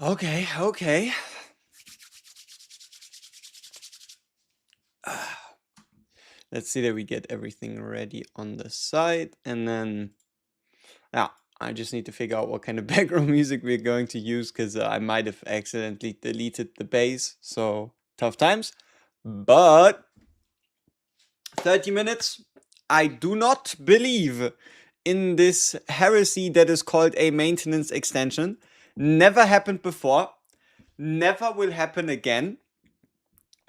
Okay, okay. Let's see that we get everything ready on the side, and then yeah, I just need to figure out what kind of background music we're going to use, because I might have accidentally deleted the bass, so tough times. But 30 minutes, I do not believe in this heresy that is called a maintenance extension. Never happened before, never will happen again.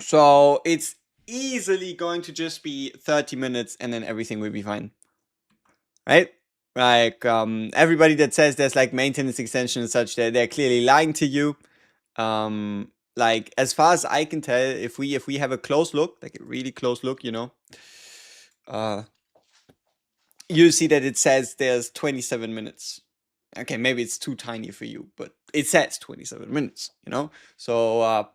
So it's easily going to just be 30 minutes and then everything will be fine. Right? Like, everybody that says there's like maintenance extension and such, they're clearly lying to you. Like, as far as I can tell, if we have a close look, like a really close look, you know, you see that it says there's 27 minutes. Okay, maybe it's too tiny for you, but it says 27 minutes, you know? So,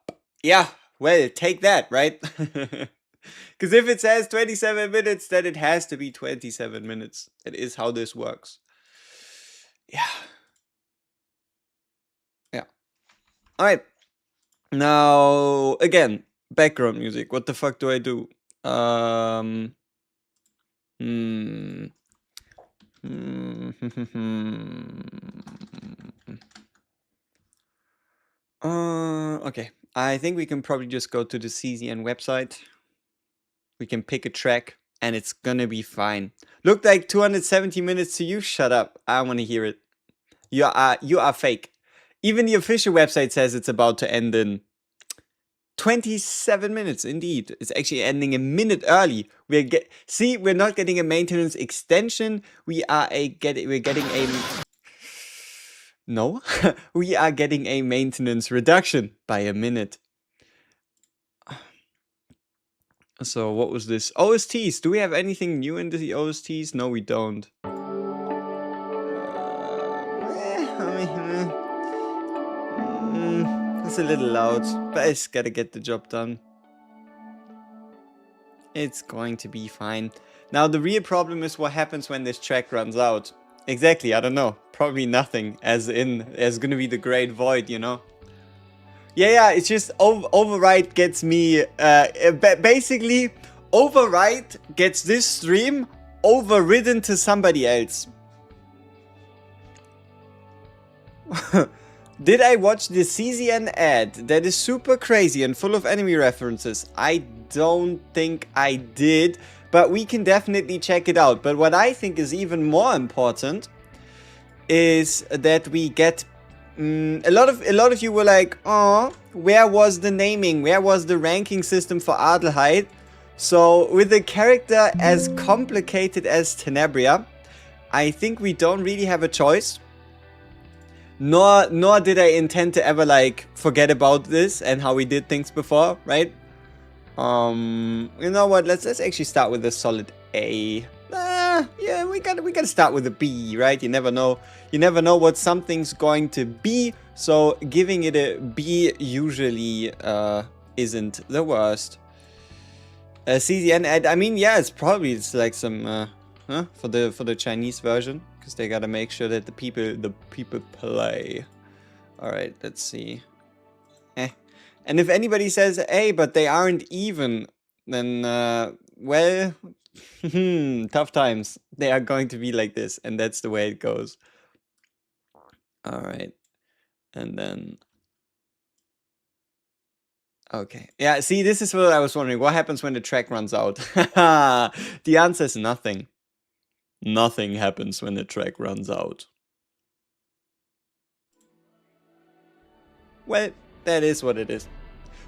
yeah, well, take that, right? Because if it says 27 minutes, then it has to be 27 minutes. That is how this works. Yeah. Yeah. All right. Now, again, background music. What the fuck do I do? Okay. I think we can probably just go to the CZN website. We can pick a track and it's gonna be fine. Looked like 270 minutes to you? Shut up. I want to hear it. You are fake. Even the official website says it's about to end in 27 minutes. Indeed, it's actually ending a minute early. We're not getting a maintenance extension. We're getting a no. We are getting a maintenance reduction by a minute. So what was this? OSTs. Do we have anything new in the OSTs? No, we don't. It's a little loud, but it's gotta get the job done. It's going to be fine. Now, the real problem is what happens when this track runs out. Exactly, I don't know. Probably nothing, as gonna be the great void, you know? Yeah, it's just Override gets me, basically, Override gets this stream overridden to somebody else. Did I watch the CZN ad? That is super crazy and full of anime references. I don't think I did, but we can definitely check it out. But what I think is even more important is that we get a lot of you were like, "Oh, where was the naming? Where was the ranking system for Adelheid?" So with a character as complicated as Tenebria, I think we don't really have a choice. Nor did I intend to ever like forget about this and how we did things before, right? You know what? Let's actually start with a solid A. Yeah, we gotta start with a B, right? You never know. You never know what something's going to be. So giving it a B usually isn't the worst. CZN, I mean, yeah, it's like some for the Chinese version, because they gotta make sure that the people play. All right, let's see. And if anybody says, "Hey, but they aren't even," then well, tough times. They are going to be like this, and that's the way it goes. All right, and then okay, yeah. See, this is what I was wondering. What happens when the track runs out? The answer is nothing. Nothing happens when the track runs out. Well, that is what it is.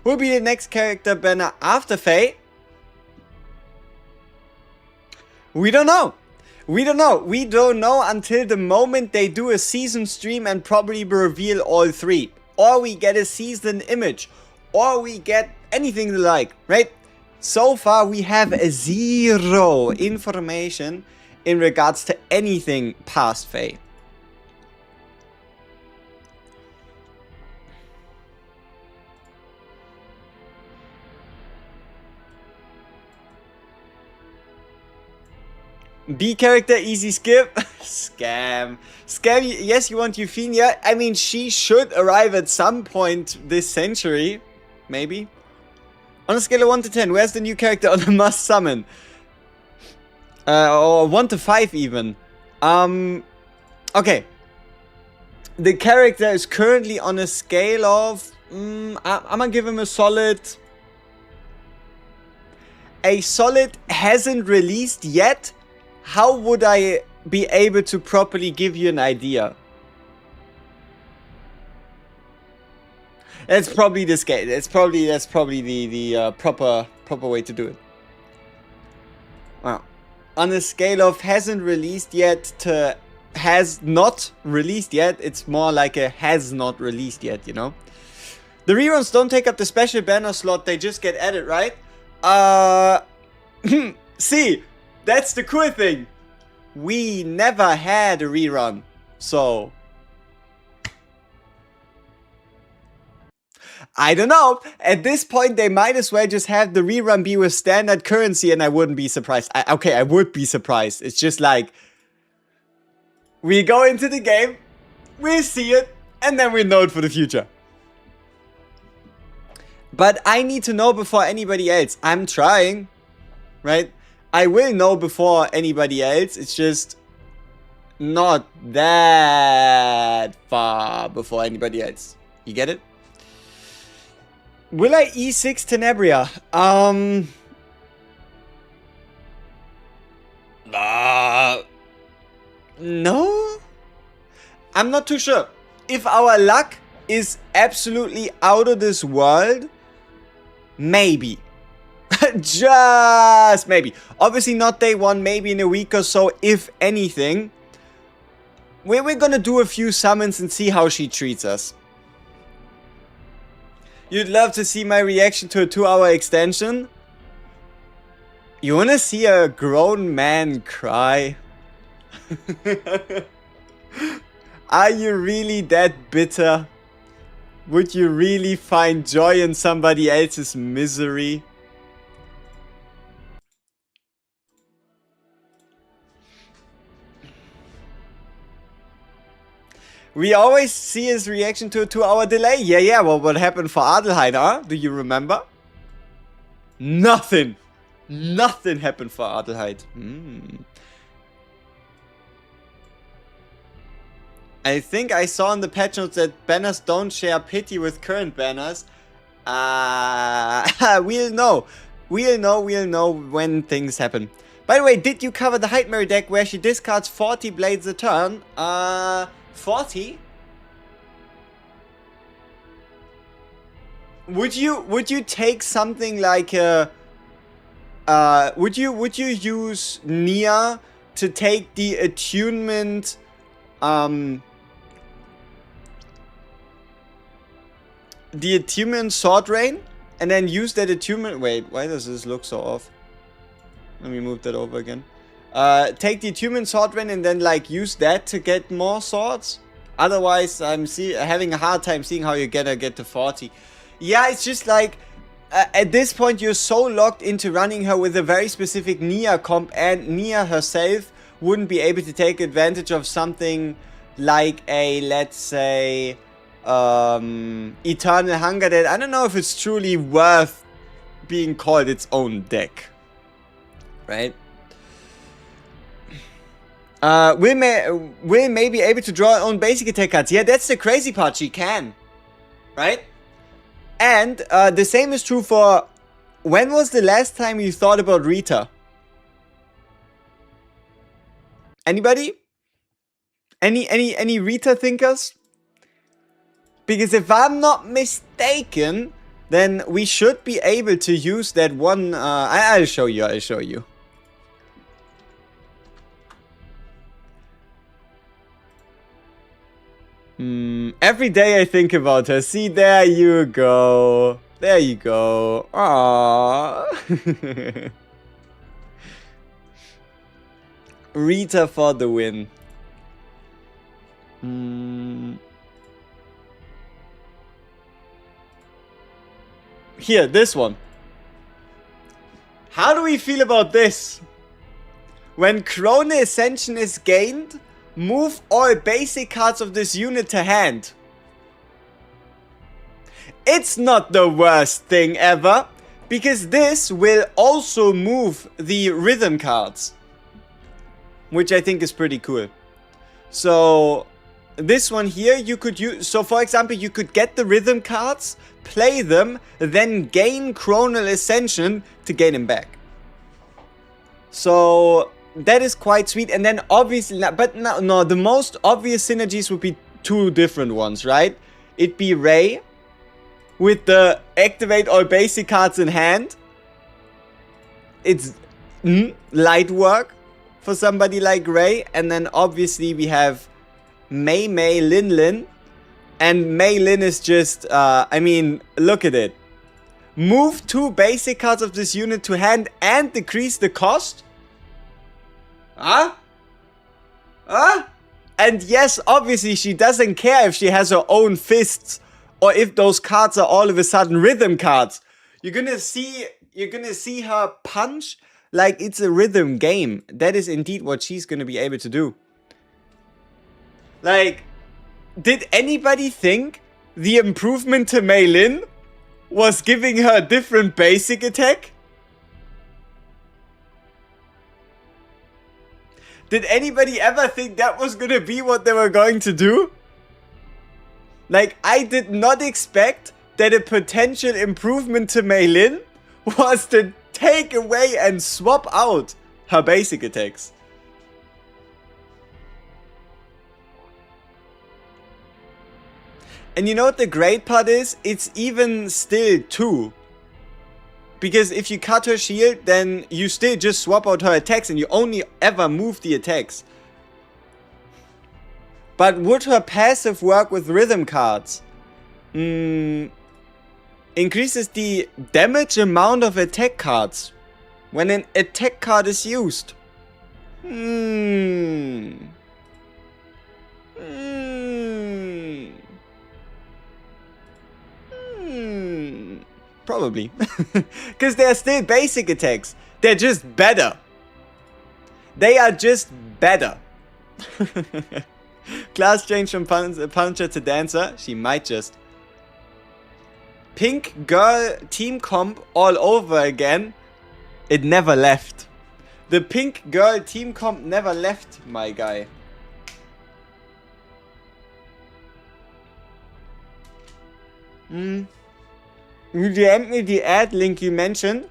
Who'll be the next character banner after Faye? We don't know. We don't know. We don't know until the moment they do a season stream and probably reveal all three. Or we get a season image. Or we get anything like, right? So far we have a zero information in regards to anything past Faye. B character, easy skip. Scam. Scam, yes, you want Euphemia. I mean, she should arrive at some point this century. Maybe. On a scale of 1 to 10, where's the new character on the must summon? Or 1 to 5 even. Okay. The character is currently on a scale of... I'm gonna give him a solid... A solid hasn't released yet. How would I be able to properly give you an idea? That's probably the scale. That's probably the proper way to do it. Wow. On a scale of hasn't released yet to has not released yet, it's more like a has not released yet, you know? The reruns don't take up the special banner slot, they just get added, right? See, that's the cool thing. We never had a rerun, so... I don't know. At this point, they might as well just have the rerun be with standard currency and I wouldn't be surprised. Okay, I would be surprised. It's just like... We go into the game, we see it, and then we know it for the future. But I need to know before anybody else. I'm trying, right? I will know before anybody else. It's just not that far before anybody else. You get it? Will I E6 Tenebria? No? I'm not too sure. If our luck is absolutely out of this world, maybe. Just maybe. Obviously not day one, maybe in a week or so, if anything. We're gonna do a few summons and see how she treats us. You'd love to see my reaction to a 2-hour extension? You wanna see a grown man cry? Are you really that bitter? Would you really find joy in somebody else's misery? We always see his reaction to a 2-hour delay. Yeah, well, what happened for Adelheid, huh? Do you remember? Nothing. Nothing happened for Adelheid. I think I saw in the patch notes that banners don't share pity with current banners. We'll know. We'll know when things happen. By the way, did you cover the Heidmary deck where she discards 40 blades a turn? 40? Would you take something like would you use Nia to take the attunement sword rain and then use that attunement? Wait, why does this look so off? Let me move that over again. Take the attunement sword rain and then like use that to get more swords. Otherwise, I'm having a hard time seeing how you're gonna get to 40. Yeah, it's just like at this point you're so locked into running her with a very specific Nia comp, and Nia herself wouldn't be able to take advantage of something like a, let's say, Eternal Hunger that I don't know if it's truly worth being called its own deck. Right? Will May be able to draw her own basic attack cards? Yeah, that's the crazy part. She can. Right? And the same is true for... When was the last time you thought about Rita? Anybody? Any Rita thinkers? Because if I'm not mistaken, then we should be able to use that one... I'll show you. Every day I think about her. See, there you go. There you go. Aww. Rita for the win. Here, this one. How do we feel about this? When Chrono Ascension is gained, move all basic cards of this unit to hand. It's not the worst thing ever, because this will also move the rhythm cards, which I think is pretty cool. So this one here you could use. So for example, you could get the rhythm cards, play them, then gain Chronal Ascension to gain them back. So that is quite sweet. And then obviously, but no, the most obvious synergies would be two different ones, right? It'd be Ray with the activate all basic cards in hand. It's light work for somebody like Ray. And then obviously we have Mei Mei Lin Lin. And Mei Lin is just, I mean, look at it. Move 2 basic cards of this unit to hand and decrease the cost? Huh? Huh? And yes, obviously she doesn't care if she has her own fists or if those cards are all of a sudden rhythm cards. You're gonna see her punch like it's a rhythm game. That is indeed what she's gonna be able to do. Like, did anybody think the improvement to Mei Lin was giving her a different basic attack? Did anybody ever think that was gonna be what they were going to do? Like, I did not expect that a potential improvement to Mei Lin was to take away and swap out her basic attacks. And you know what the great part is? It's even still 2. Because if you cut her shield, then you still just swap out her attacks and you only ever move the attacks. But would her passive work with rhythm cards? Increases the damage amount of attack cards when an attack card is used. Probably. Because they're still basic attacks. They're just better. They are just better. Class change from puncher to dancer. She might just. Pink girl team comp all over again. It never left. The pink girl team comp never left, my guy. You DM'd me the ad link you mentioned.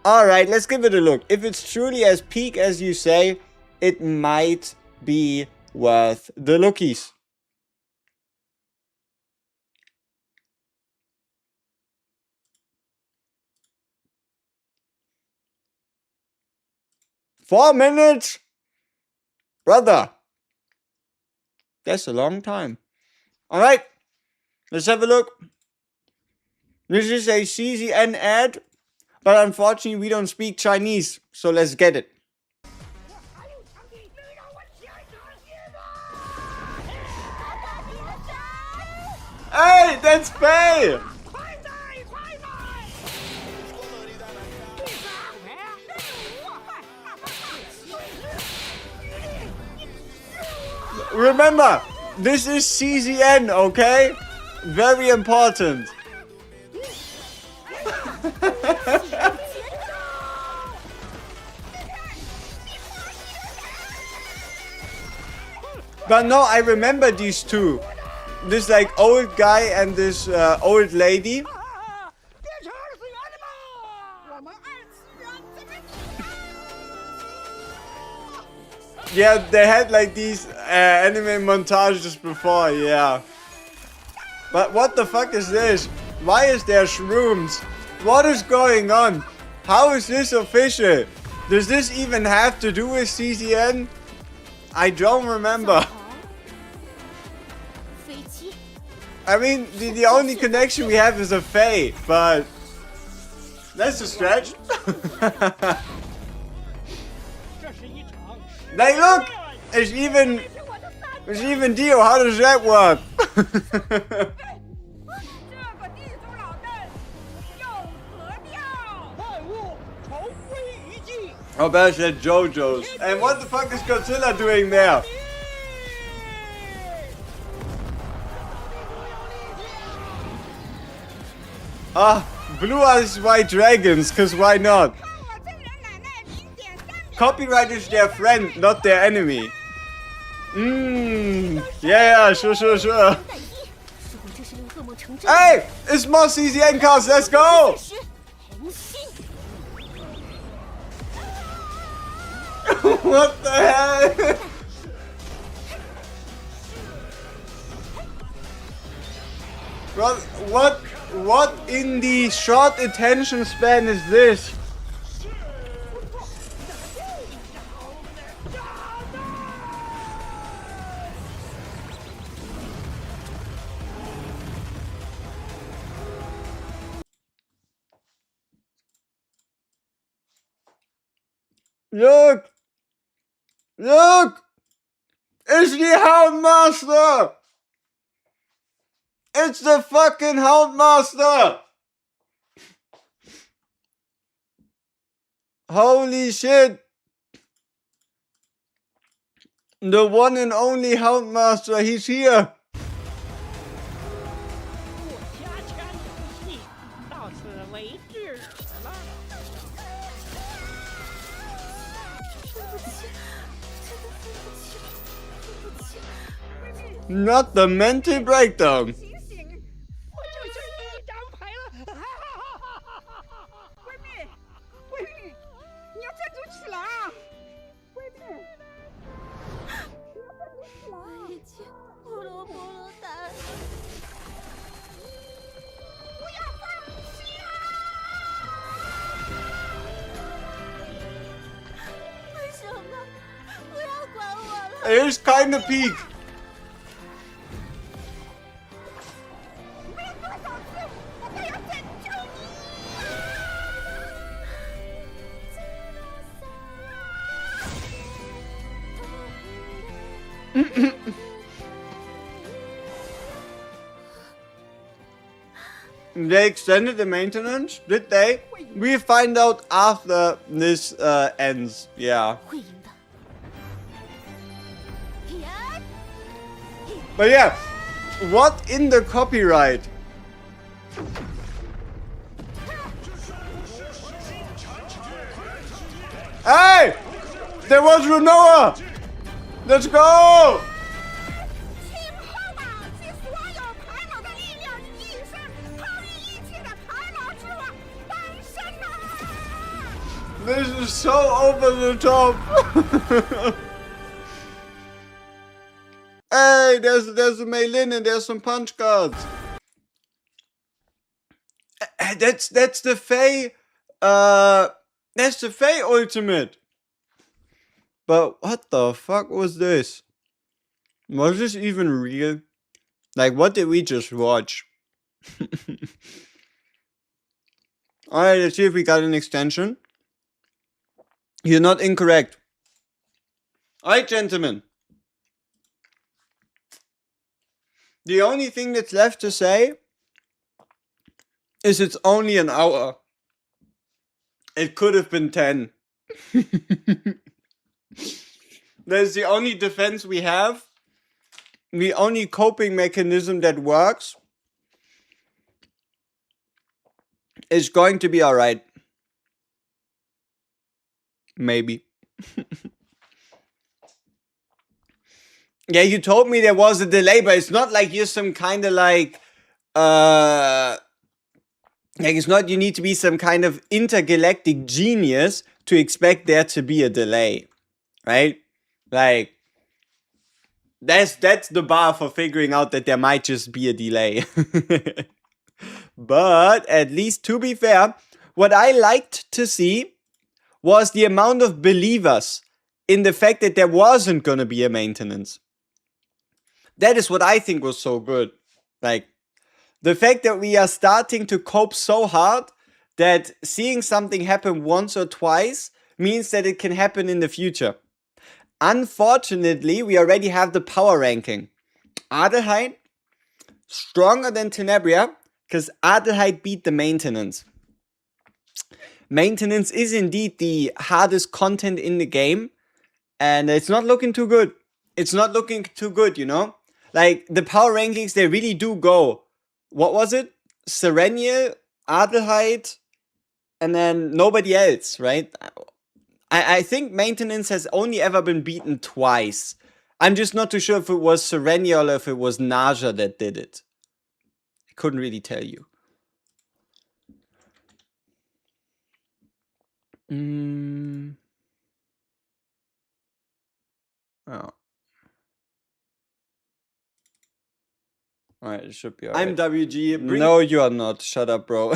Alright, let's give it a look. If it's truly as peak as you say, it might be worth the lookies. Four minutes? Brother. That's a long time. Alright, let's have a look. This is a CZN ad, but unfortunately we don't speak Chinese, so let's get it. Hey, that's Faye! Remember, this is CZN, okay? Very important. But no, I remember these two. This like old guy and this old lady. Yeah, they had like these anime montages before, yeah. But what the fuck is this? Why is there shrooms? What is going on? How is this official? Does this even have to do with CZN? I don't remember. I mean, the only connection we have is a Faye, but that's a stretch. Like, look! It's even Dio. How does that work? Oh, better said JoJo's. And what the fuck is Godzilla doing there? Ah, blue eyes white dragons, cause why not? Copyright is their friend, not their enemy. Yeah, sure. Hey, it's more CCN cars, let's go! What the hell? What in the short attention span is this? Look! Look! It's the Houndmaster! It's the fucking Houndmaster! Holy shit! The one and only Houndmaster, he's here! Not the mental breakdown. It's kinda peak. They extended the maintenance, did they? We find out after this ends, yeah. But yeah, what in the copyright? Hey! There was Runoa! Let's go! This is so over the top. Hey, there's a Meilin and there's some punch cards. That's the Fae. That's the Fae ultimate. But what the fuck was this? Was this even real? Like, what did we just watch? Alright, let's see if we got an extension. You're not incorrect. Alright, gentlemen. The only thing that's left to say is it's only an hour. It could have been 10. That's the only defense we have. The only coping mechanism that works is going to be alright. Maybe. Yeah, you told me there was a delay, but it's not like you're some kind of like it's not you need to be some kind of intergalactic genius to expect there to be a delay. Right? Like, that's the bar for figuring out that there might just be a delay. But at least, to be fair, what I liked to see was the amount of believers in the fact that there wasn't gonna be a maintenance. That is what I think was so good. Like, the fact that we are starting to cope so hard that seeing something happen once or twice means that it can happen in the future. Unfortunately, we already have the power ranking. Adelheid, stronger than Tenebria, because Adelheid beat the maintenance. Maintenance is indeed the hardest content in the game, and it's not looking too good. It's not looking too good, you know? Like, the power rankings, they really do go. What was it? Serenial, Adelheid, and then nobody else, right? I think Maintenance has only ever been beaten twice. I'm just not too sure if it was Serenial or if it was Naja that did it. I couldn't really tell you. Oh. Alright, it should be alright. I'm WG. No, you are not. Shut up, bro.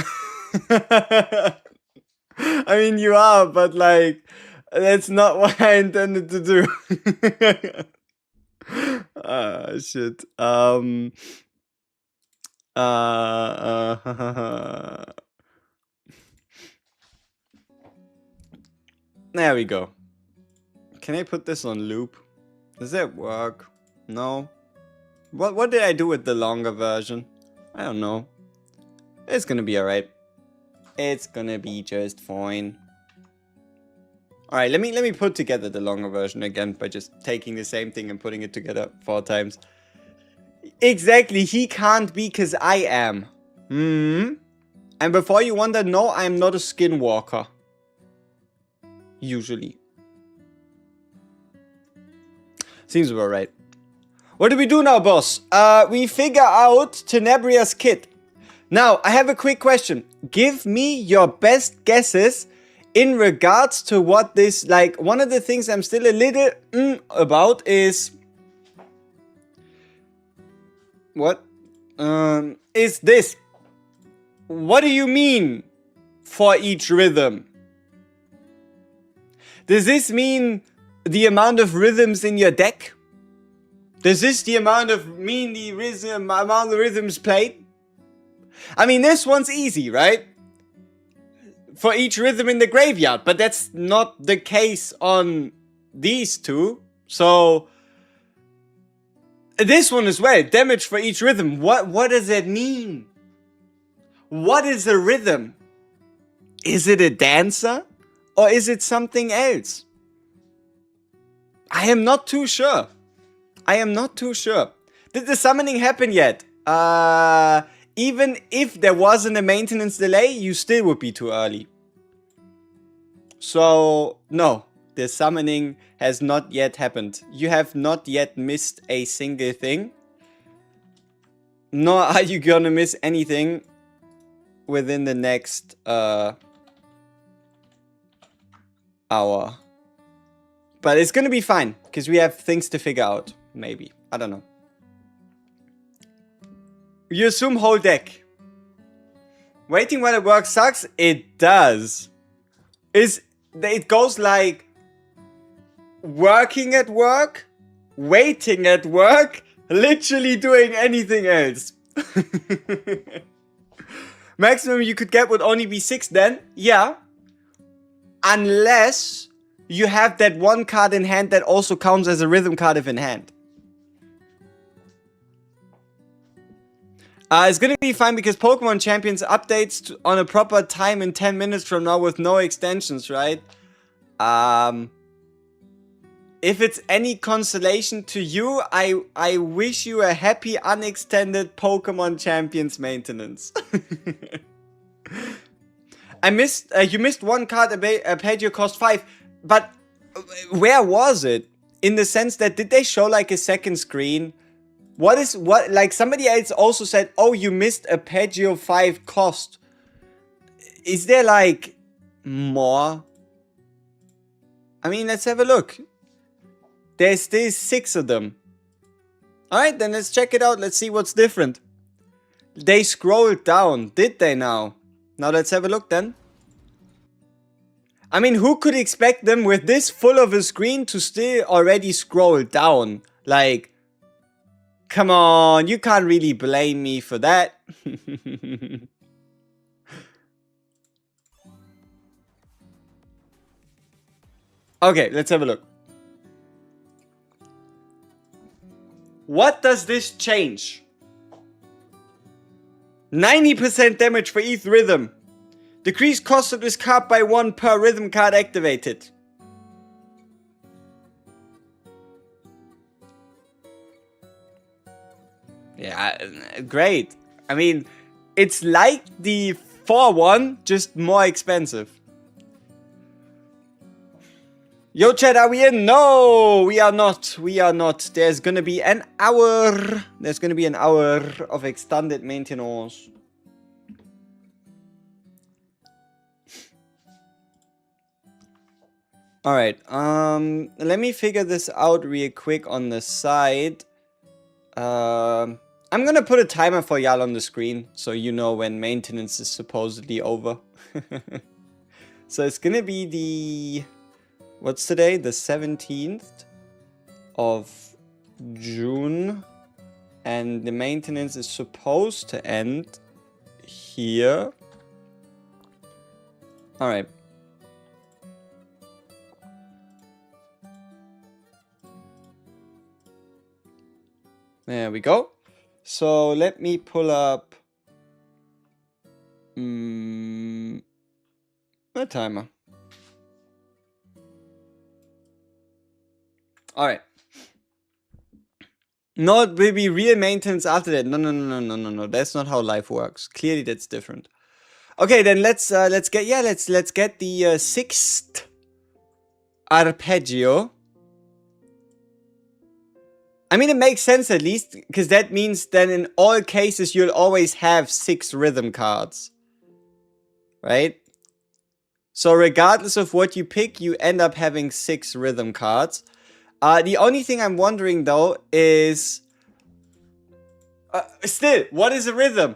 I mean, you are, but like, that's not what I intended to do. Ah, shit. There we go. Can I put this on loop? Does that work? No. What did I do with the longer version? I don't know. It's gonna be alright. It's gonna be just fine. Alright, let me put together the longer version again by just taking the same thing and putting it together 4 times. Exactly, he can't be because I am. And before you wonder, no, I'm not a skinwalker. Usually. Seems about right. What do we do now, boss? We figure out Tenebria's kit. Now, I have a quick question. Give me your best guesses in regards to what this, like, one of the things I'm still a little about is... What? Is this. What do you mean for each rhythm? Does this mean the amount of rhythms in your deck? Does this the amount of rhythms played? I mean, this one's easy, right? For each rhythm in the graveyard, but that's not the case on these two. So this one as well, damage for each rhythm. What does that mean? What is a rhythm? Is it a dancer? Or is it something else? I am not too sure. I am not too sure. Did the summoning happen yet? Even if there wasn't a maintenance delay, you still would be too early. So, no. The summoning has not yet happened. You have not yet missed a single thing. Nor are you gonna miss anything within the next hour. But it's gonna be fine, because we have things to figure out. Maybe. I don't know. You assume whole deck. Waiting while it works sucks? It does. It goes like... working at work, waiting at work, literally doing anything else. Maximum you could get would only be 6 then. Yeah. Unless you have that one card in hand that also counts as a rhythm card if in hand. It's gonna be fine because Pokemon Champions updates on a proper time in 10 minutes from now with no extensions, right? If it's any consolation to you, I wish you a happy unextended Pokemon Champions maintenance. You missed one card, a page your cost 5, but where was it? In the sense that, did they show like a second screen? Like somebody else also said, oh, you missed a Pageo 5 cost. Is there like more? I mean, let's have a look. There's still 6 of them. Alright, then let's check it out. Let's see what's different. They scrolled down. Did they now? Now let's have a look then. I mean, who could expect them with this full of a screen to still already scroll down? Like, come on, you can't really blame me for that. Okay, let's have a look. What does this change? 90% damage for each rhythm. Decrease cost of this card by 1 per rhythm card activated. Yeah, great. I mean, it's like the 4-1, just more expensive. Yo, chat, are we in? No, we are not. We are not. There's gonna be an hour. There's gonna be an hour of extended maintenance. Alright, let me figure this out real quick on the side. I'm gonna put a timer for y'all on the screen, so you know when maintenance is supposedly over. So it's gonna be the... What's today? The 17th of June. And the maintenance is supposed to end here. Alright. There we go. So let me pull up a timer. Alright. No, it will be real maintenance after that. No. That's not how life works. Clearly that's different. Okay, then let's get the 6th arpeggio. I mean, it makes sense at least, because that means then in all cases you'll always have 6 rhythm cards. Right? So regardless of what you pick, you end up having 6 rhythm cards. The only thing I'm wondering though is... still, what is a rhythm?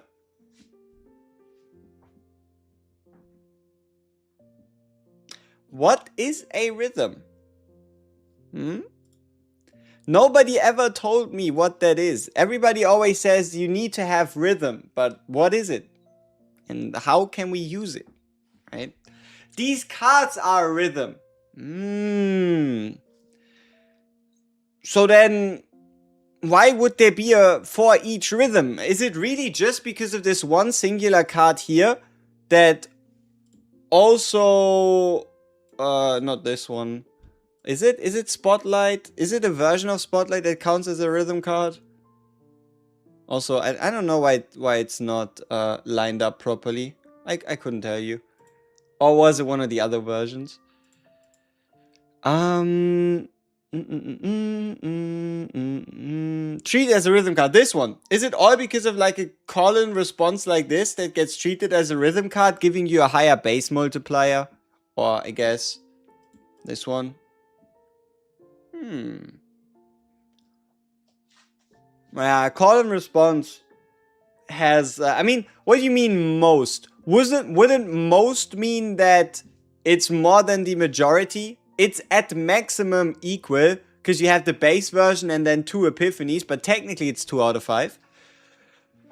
What is a rhythm? Nobody ever told me what that is. Everybody always says you need to have rhythm, but what is it? And how can we use it? Right? These cards are a rhythm. So then, why would there be a for each rhythm? Is it really just because of this one singular card here that also... not this one. Is it Spotlight? Is it a version of Spotlight that counts as a rhythm card? Also, I don't know why it's not lined up properly. I couldn't tell you. Or was it one of the other versions? Treat it as a rhythm card. This one. Is it all because of like a call-in response like this that gets treated as a rhythm card, giving you a higher base multiplier? Or I guess this one. Yeah, call and response has... I mean, what do you mean most? Wouldn't most mean that it's more than the majority? It's at maximum equal, because you have the base version and then 2 epiphanies, but technically it's 2 out of 5.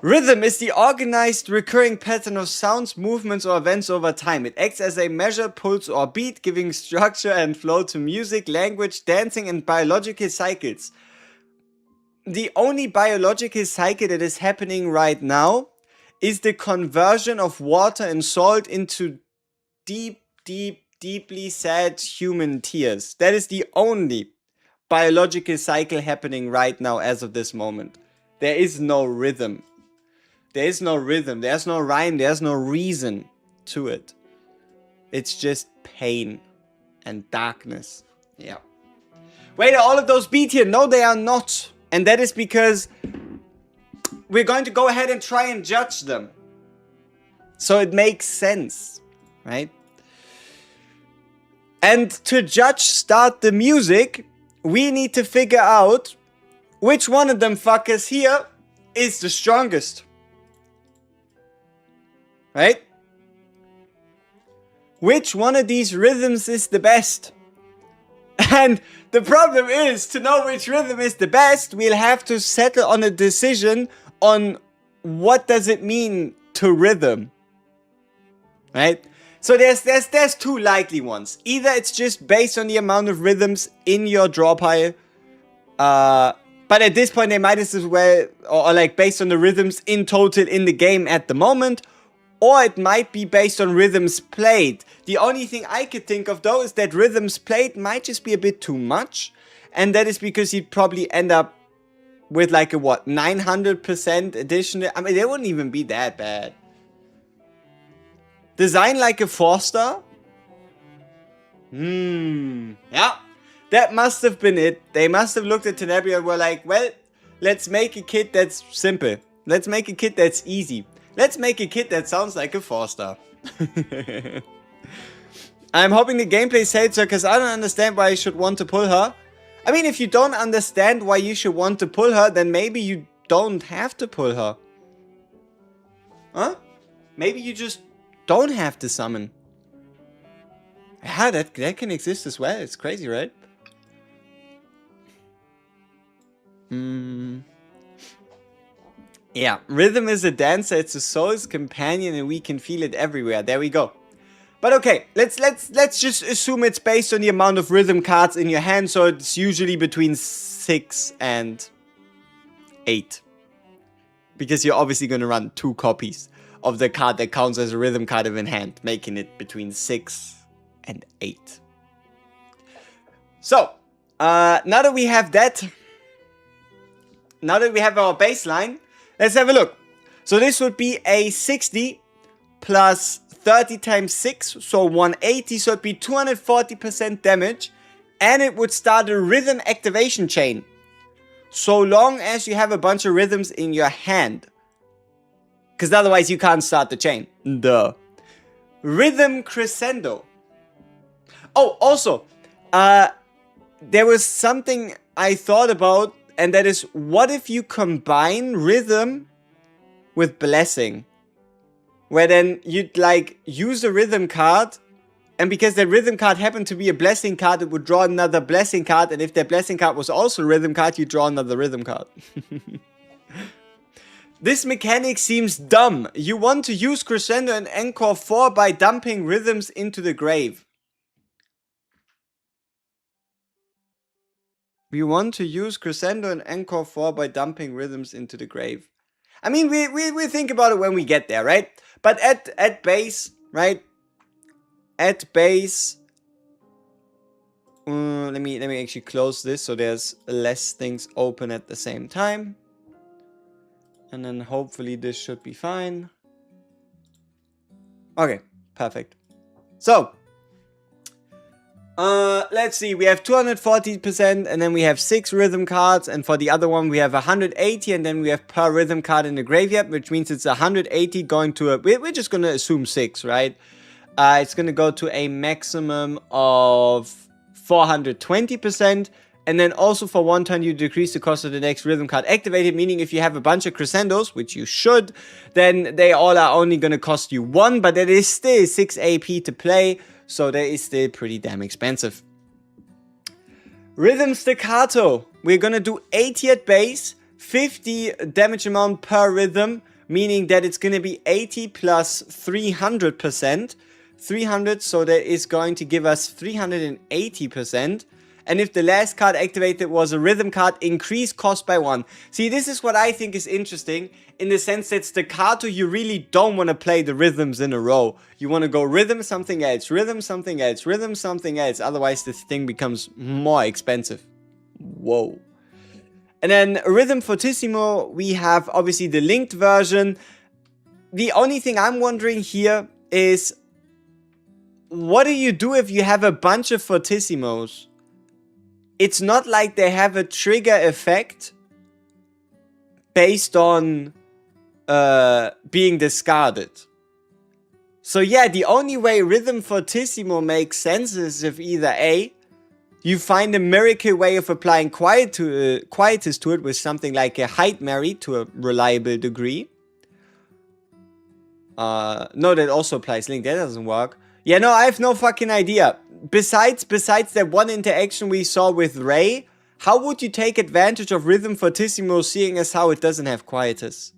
Rhythm is the organized recurring pattern of sounds, movements, or events over time. It acts as a measure, pulse, or beat, giving structure and flow to music, language, dancing, and biological cycles. The only biological cycle that is happening right now is the conversion of water and salt into deeply sad human tears. That is the only biological cycle happening right now as of this moment. There is no rhythm. There is no rhythm, there's no rhyme, there's no reason to it. It's just pain and darkness. Yeah. Wait, are all of those beat here? No, they are not. And that is because we're going to go ahead and try and judge them. So it makes sense, right? And to start the music, we need to figure out which one of them fuckers here is the strongest. Right? Which one of these rhythms is the best? And the problem is, to know which rhythm is the best, we'll have to settle on a decision on what does it mean to rhythm. Right? So there's 2 likely ones. Either it's just based on the amount of rhythms in your draw pile. But at this point they might as well, or like based on the rhythms in total in the game at the moment. or it might be based on rhythms played. The only thing I could think of though is that rhythms played might just be a bit too much, and that is because you'd probably end up with like a what, 900% additional. I mean, they wouldn't even be that bad. Design like a 4-star? Yeah. That must have been it. They must have looked at Tenebria and were like, well, let's make a kit that's simple. Let's make a kit that's easy. Let's make a kit that sounds like a 4-star. I'm hoping the gameplay said so, because I don't understand why you should want to pull her. I mean, if you don't understand why you should want to pull her, then maybe you don't have to pull her. Huh? Maybe you just don't have to summon. Yeah, that can exist as well. It's crazy, right? Yeah, rhythm is a dancer, it's a soul's companion, and we can feel it everywhere. There we go. But okay, let's just assume it's based on the amount of rhythm cards in your hand, so it's usually between 6 and 8. Because you're obviously going to run 2 copies of the card that counts as a rhythm card in hand, making it between 6 and 8. So, now that we have that, now that we have our baseline, let's have a look. So this would be a 60 plus 30 times 6, so 180, so it'd be 240% damage, and it would start a rhythm activation chain. So long as you have a bunch of rhythms in your hand. Because otherwise you can't start the chain. Duh. Rhythm crescendo. Oh, also, there was something I thought about, and that is, what if you combine rhythm with blessing? Where then you'd like use a rhythm card, and because that rhythm card happened to be a blessing card, it would draw another blessing card, and if that blessing card was also a rhythm card, you draw another rhythm card. This mechanic seems dumb. You want to use Crescendo and Encore 4 by dumping rhythms into the grave. We want to use Crescendo and Encore 4 by dumping rhythms into the grave. I mean, we think about it when we get there, right? But at base, right? At base, let me actually close this so there's less things open at the same time. And then hopefully this should be fine. Okay, perfect. So, let's see, we have 240%, and then we have 6 rhythm cards, and for the other one we have 180, and then we have per rhythm card in the graveyard, which means it's 180 going to a, we're just gonna assume 6, right? It's gonna go to a maximum of 420%, and then also for 1 turn you decrease the cost of the next rhythm card activated, meaning if you have a bunch of crescendos, which you should, then they all are only gonna cost you 1, but that is still 6 AP to play, so that is still pretty damn expensive. Rhythm staccato. We're gonna do 80 at base, 50 damage amount per rhythm, meaning that it's gonna be 80 plus 300%. 300, so that is going to give us 380%. And if the last card activated was a rhythm card, increase cost by 1. See, this is what I think is interesting, in the sense that staccato, you really don't want to play the rhythms in a row. You want to go rhythm something else, rhythm something else, rhythm something else. Otherwise, this thing becomes more expensive. Whoa. And then rhythm fortissimo, we have obviously the linked version. The only thing I'm wondering here is, what do you do if you have a bunch of fortissimos? It's not like they have a trigger effect based on being discarded. So yeah, the only way Rhythm Fortissimo makes sense is if either A, you find a miracle way of applying quietus to it with something like a Hide Mary to a reliable degree. No, that also applies Link. That doesn't work. Yeah, no, I have no fucking idea. Besides that one interaction we saw with Ray, how would you take advantage of Rhythm Fortissimo, seeing as how it doesn't have quietus?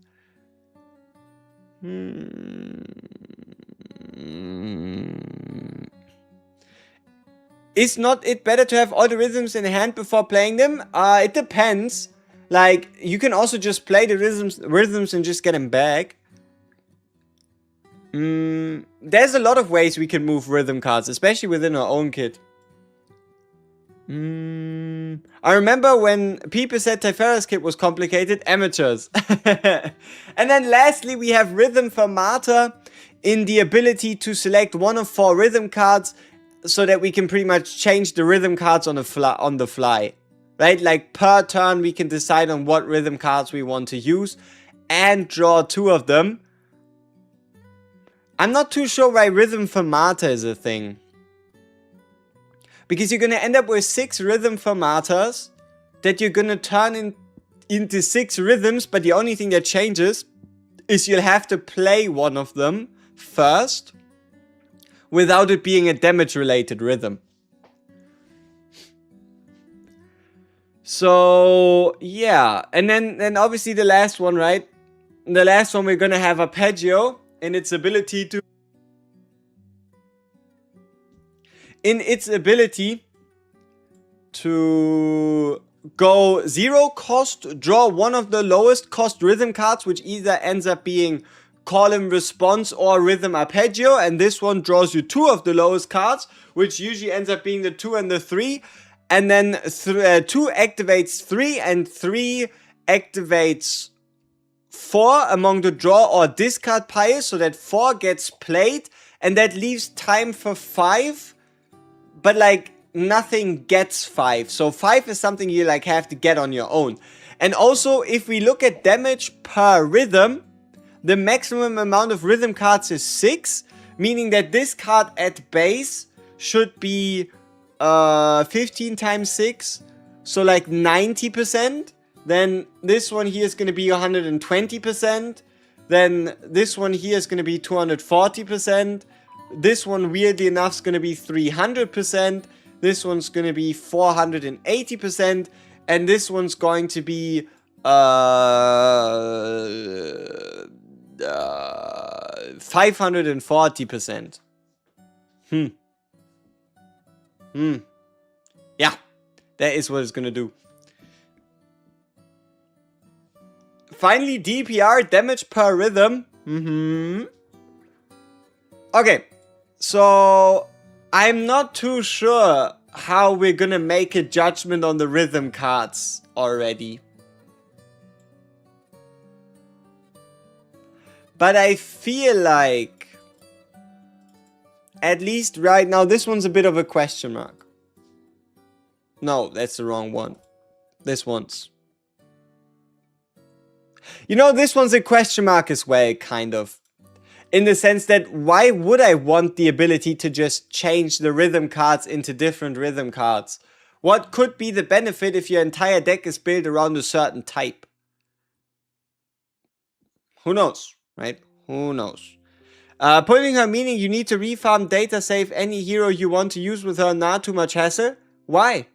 Is not it better to have all the rhythms in hand before playing them? It depends. Like, you can also just play the rhythms and just get them back. There's a lot of ways we can move rhythm cards, especially within our own kit. I remember when people said Tefera's kit was complicated, amateurs. And then lastly, we have Rhythm Fermata in the ability to select one of 4 rhythm cards so that we can pretty much change the rhythm cards on the fly. Right? Like per turn, we can decide on what rhythm cards we want to use and draw 2 of them. I'm not too sure why Rhythm Fermata is a thing. Because you're going to end up with 6 rhythm fermatas that you're going to turn into 6 rhythms, but the only thing that changes is you'll have to play one of them first without it being a damage related rhythm. So yeah, and then obviously the last one, right? The last one we're going to have Arpeggio in its ability to go 0 cost, draw one of the lowest cost rhythm cards, which either ends up being Call and Response or Rhythm Arpeggio, and this one draws you 2 of the lowest cards, which usually ends up being the 2 and the 3, and then 2 activates 3 and 3 activates 4 among the draw or discard piles, so that 4 gets played, and that leaves time for 5. But like nothing gets 5. So 5 is something you like have to get on your own. And also if we look at damage per rhythm, the maximum amount of rhythm cards is 6. Meaning that this card at base should be 15 times 6. So like 90%. Then this one here is going to be 120%. Then this one here is going to be 240%. This one, weirdly enough, is going to be 300%. This one's going to be 480%. And this one's going to be 540%. Yeah, that is what it's going to do. Finally, DPR, damage per rhythm. Okay. So, I'm not too sure how we're gonna make a judgment on the rhythm cards already. But I feel like, at least right now, this one's a bit of a question mark. No, that's the wrong one. This one's. You know, this one's a question mark as well, kind of. In the sense that, why would I want the ability to just change the rhythm cards into different rhythm cards? What could be the benefit if your entire deck is built around a certain type? Who knows, right? Who knows? Pulling her meaning you need to refarm data save any hero you want to use with her, not too much hassle. Why?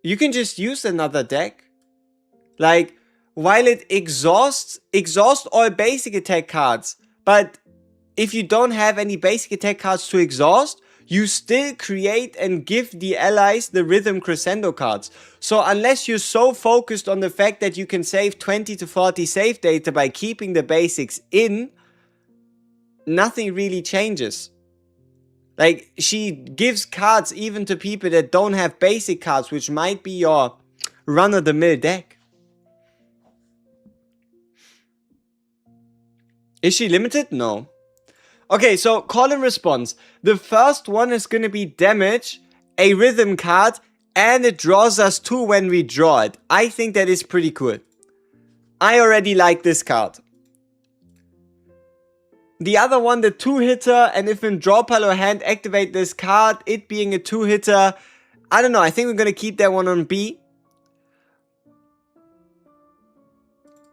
You can just use another deck. Like, while it exhausts all basic attack cards, but if you don't have any basic attack cards to exhaust, you still create and give the allies the rhythm crescendo cards. So unless you're so focused on the fact that you can save 20 to 40 save data by keeping the basics in, nothing really changes. Like, she gives cards even to people that don't have basic cards, which might be your run-of-the-mill deck. Is she limited? No. Okay, so call and response. The first one is going to be damage, a rhythm card, and it draws us 2 when we draw it. I think that is pretty cool. I already like this card. The other one, the 2-hitter, and if in draw pile or hand activate this card, it being a 2-hitter, I don't know, I think we're going to keep that one on B.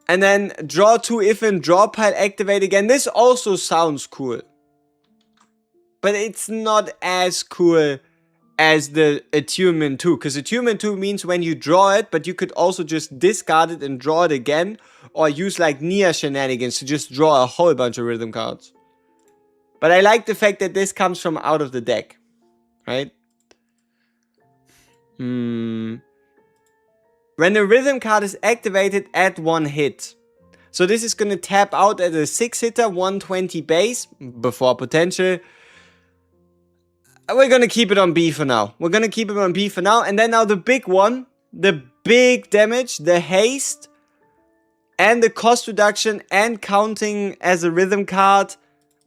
And then draw 2 if in draw pile activate again. This also sounds cool. But it's not as cool as the Attunement 2. Because Attunement 2 means when you draw it, but you could also just discard it and draw it again. Or use like Nia shenanigans to just draw a whole bunch of rhythm cards. But I like the fact that this comes from out of the deck. Right? When the rhythm card is activated, add 1 hit. So this is going to tap out at a 6-hitter, 120 base, before potential. We're going to keep it on B for now. We're going to keep it on B for now. And then now the big one, the big damage, the haste, and the cost reduction, and counting as a rhythm card.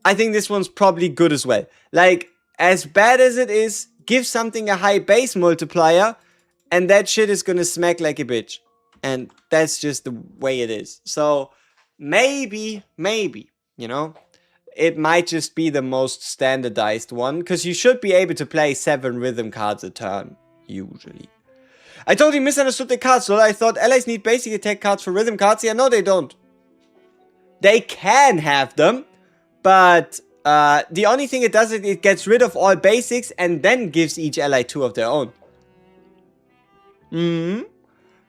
I think this one's probably good as well. Like, as bad as it is, give something a high base multiplier, and that shit is gonna smack like a bitch. And that's just the way it is. So, maybe, you know, it might just be the most standardized one, because you should be able to play 7 rhythm cards a turn, usually. I totally misunderstood the cards, so I thought allies need basic attack cards for rhythm cards. Yeah, no, they don't. They can have them, but the only thing it does is it gets rid of all basics and then gives each ally 2 of their own.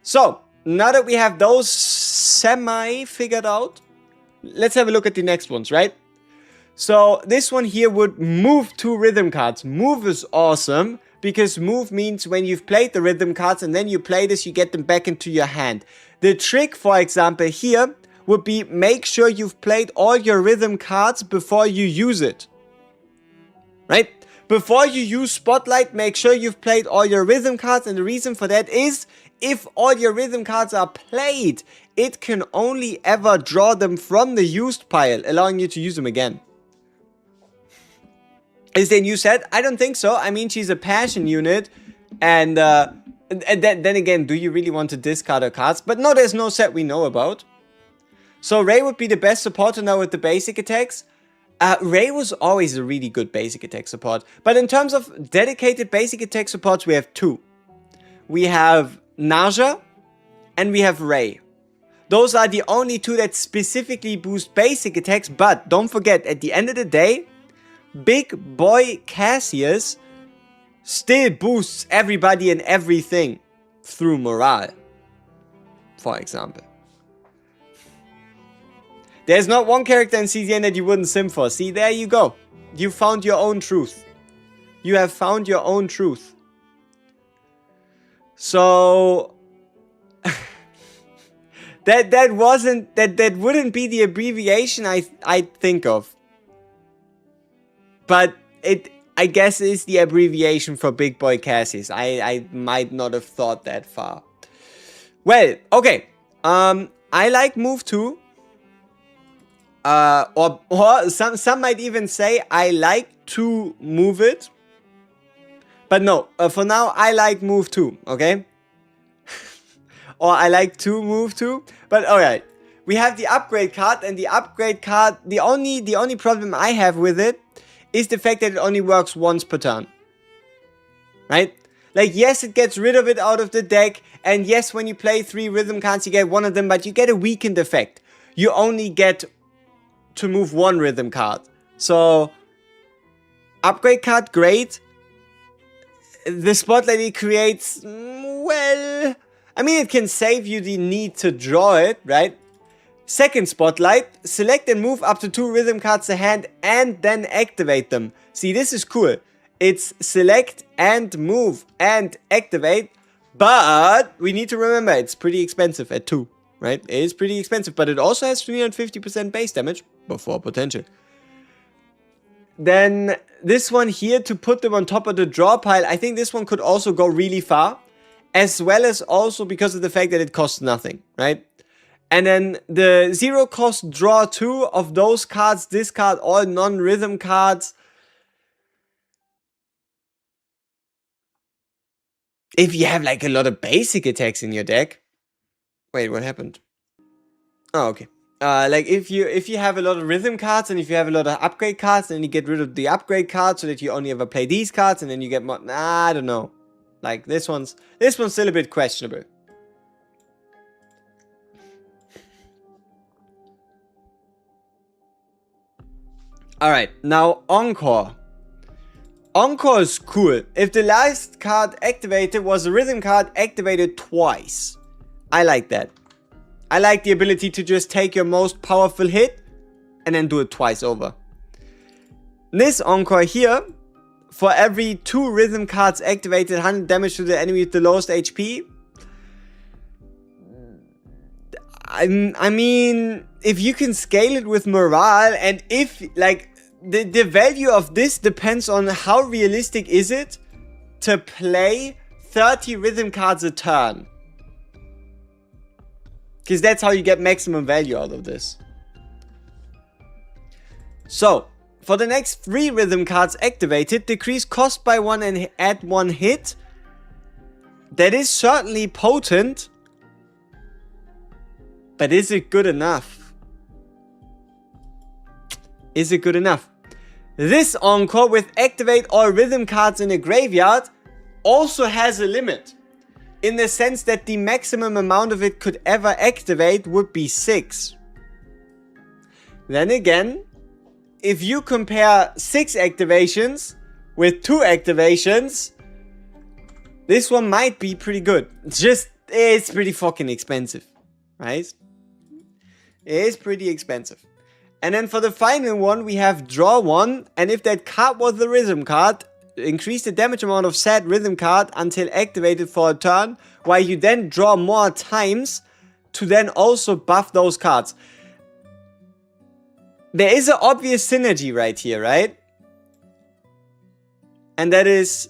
So, now that we have those semi figured out, let's have a look at the next ones, right? So, this one here would move 2 rhythm cards. Move is awesome, because move means when you've played the rhythm cards and then you play this, you get them back into your hand. The trick, for example, here would be make sure you've played all your rhythm cards before you use it. Right? Before you use Spotlight, make sure you've played all your rhythm cards, and the reason for that is, if all your rhythm cards are played, it can only ever draw them from the used pile, allowing you to use them again. Is there a new set? I don't think so. I mean, she's a passion unit, and then again, do you really want to discard her cards? But no, there's no set we know about. So Ray would be the best supporter now with the basic attacks. Ray was always a really good basic attack support. But in terms of dedicated basic attack supports, we have 2. We have Naja and we have Ray. Those are the only 2 that specifically boost basic attacks. But don't forget, at the end of the day, Big Boy Cassius still boosts everybody and everything through morale, for example. There's not one character in CZN that you wouldn't sim for. See, there you go. You found your own truth. You have found your own truth. So that wouldn't be the abbreviation I think of. But it, I guess, is the abbreviation for Big Boy Cassius. I might not have thought that far. Well, okay. I like move 2. Or some might even say I like to move it. But no, for now I like move 2, okay? Or I like to move 2. But alright. We have the upgrade card, and the upgrade card, the only problem I have with it is the fact that it only works once per turn. Right? Like, yes, it gets rid of it out of the deck, and yes, when you play 3 rhythm cards, you get one of them, but you get a weakened effect. You only get to move 1 rhythm card. So, upgrade card, great. The spotlight it creates, well, I mean, it can save you the need to draw it, right? Second spotlight, select and move up to 2 rhythm cards to hand and then activate them. See, this is cool. It's select and move and activate, but we need to remember it's pretty expensive at 2. Right? It is pretty expensive, but it also has 350% base damage before potential. Then this one here, to put them on top of the draw pile, I think this one could also go really far, as well as also because of the fact that it costs nothing, right? And then the 0 cost draw 2 of those cards, discard all non-rhythm cards. If you have like a lot of basic attacks in your deck. Wait, what happened? Oh, okay. Like if you have a lot of rhythm cards and if you have a lot of upgrade cards, then you get rid of the upgrade cards so that you only ever play these cards, and then you get more. I don't know. Like this one's still a bit questionable. All right, now Encore. Encore is cool. If the last card activated was a rhythm card activated twice. I like that. I like the ability to just take your most powerful hit and then do it twice over. This Encore here, for every 2 rhythm cards activated, 100 damage to the enemy with the lowest HP. I mean, if you can scale it with morale, and if, like, the value of this depends on how realistic is it to play 30 rhythm cards a turn. Because that's how you get maximum value out of this. So, for the next 3 rhythm cards activated, decrease cost by 1 and add 1 hit. That is certainly potent. But is it good enough? Is it good enough? This encore with activate all rhythm cards in a graveyard also has a limit. In the sense that the maximum amount of it could ever activate would be 6. Then again, if you compare 6 activations with 2 activations, this one might be pretty good. It's pretty fucking expensive, right? It is pretty expensive. And then for the final one, we have draw 1. And if that card was the rhythm card, increase the damage amount of said rhythm card until activated for a turn, while you then draw more times to then also buff those cards. There is an obvious synergy right here, right? And that is,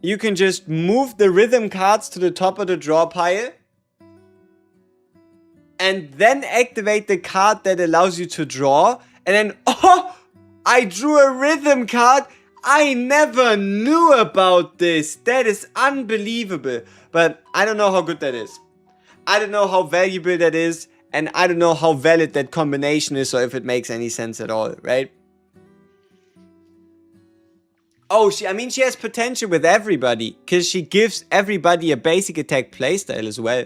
you can just move the rhythm cards to the top of the draw pile and then activate the card that allows you to draw, and then, oh, I drew a rhythm card. I never knew about this. That is unbelievable. But I don't know how good that is. I don't know how valuable that is. And I don't know how valid that combination is, or if it makes any sense at all, right? Oh, she has potential with everybody, because she gives everybody a basic attack playstyle as well.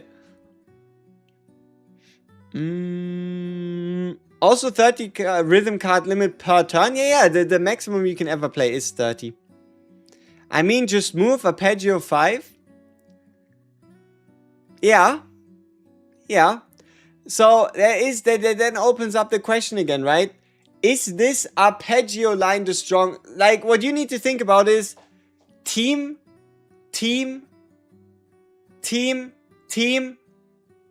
Also 30 rhythm card limit per turn. Yeah, the maximum you can ever play is 30. I mean, just move Arpeggio 5. Yeah. So that then opens up the question again, right? Is this Arpeggio line the strong... Like, what you need to think about is team,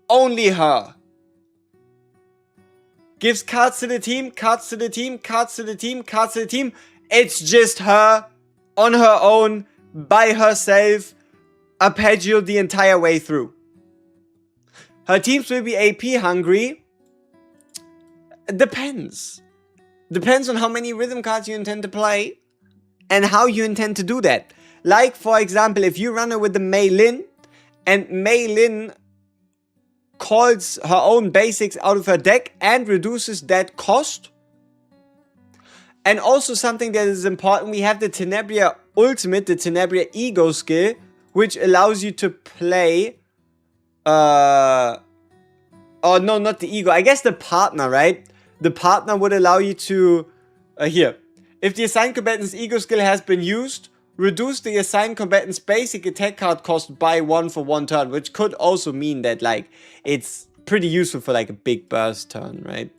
only her. Gives cards to the team, cards to the team, cards to the team, cards to the team. It's just her, on her own, by herself, Arpeggio the entire way through. Her teams will be AP hungry. Depends. Depends on how many rhythm cards you intend to play and how you intend to do that. Like, for example, if you run her with the Mei Lin, and Mei Lin calls her own basics out of her deck and reduces that cost. And also something that is important, we have the Tenebria Ultimate, the Tenebria Ego skill, which allows you to play... oh no, not the Ego, I guess the Partner, right? The Partner would allow you to... here. If the assigned combatant's Ego skill has been used, reduce the assigned combatant's basic attack card cost by 1 for 1 turn, which could also mean that, like, it's pretty useful for, like, a big burst turn, right?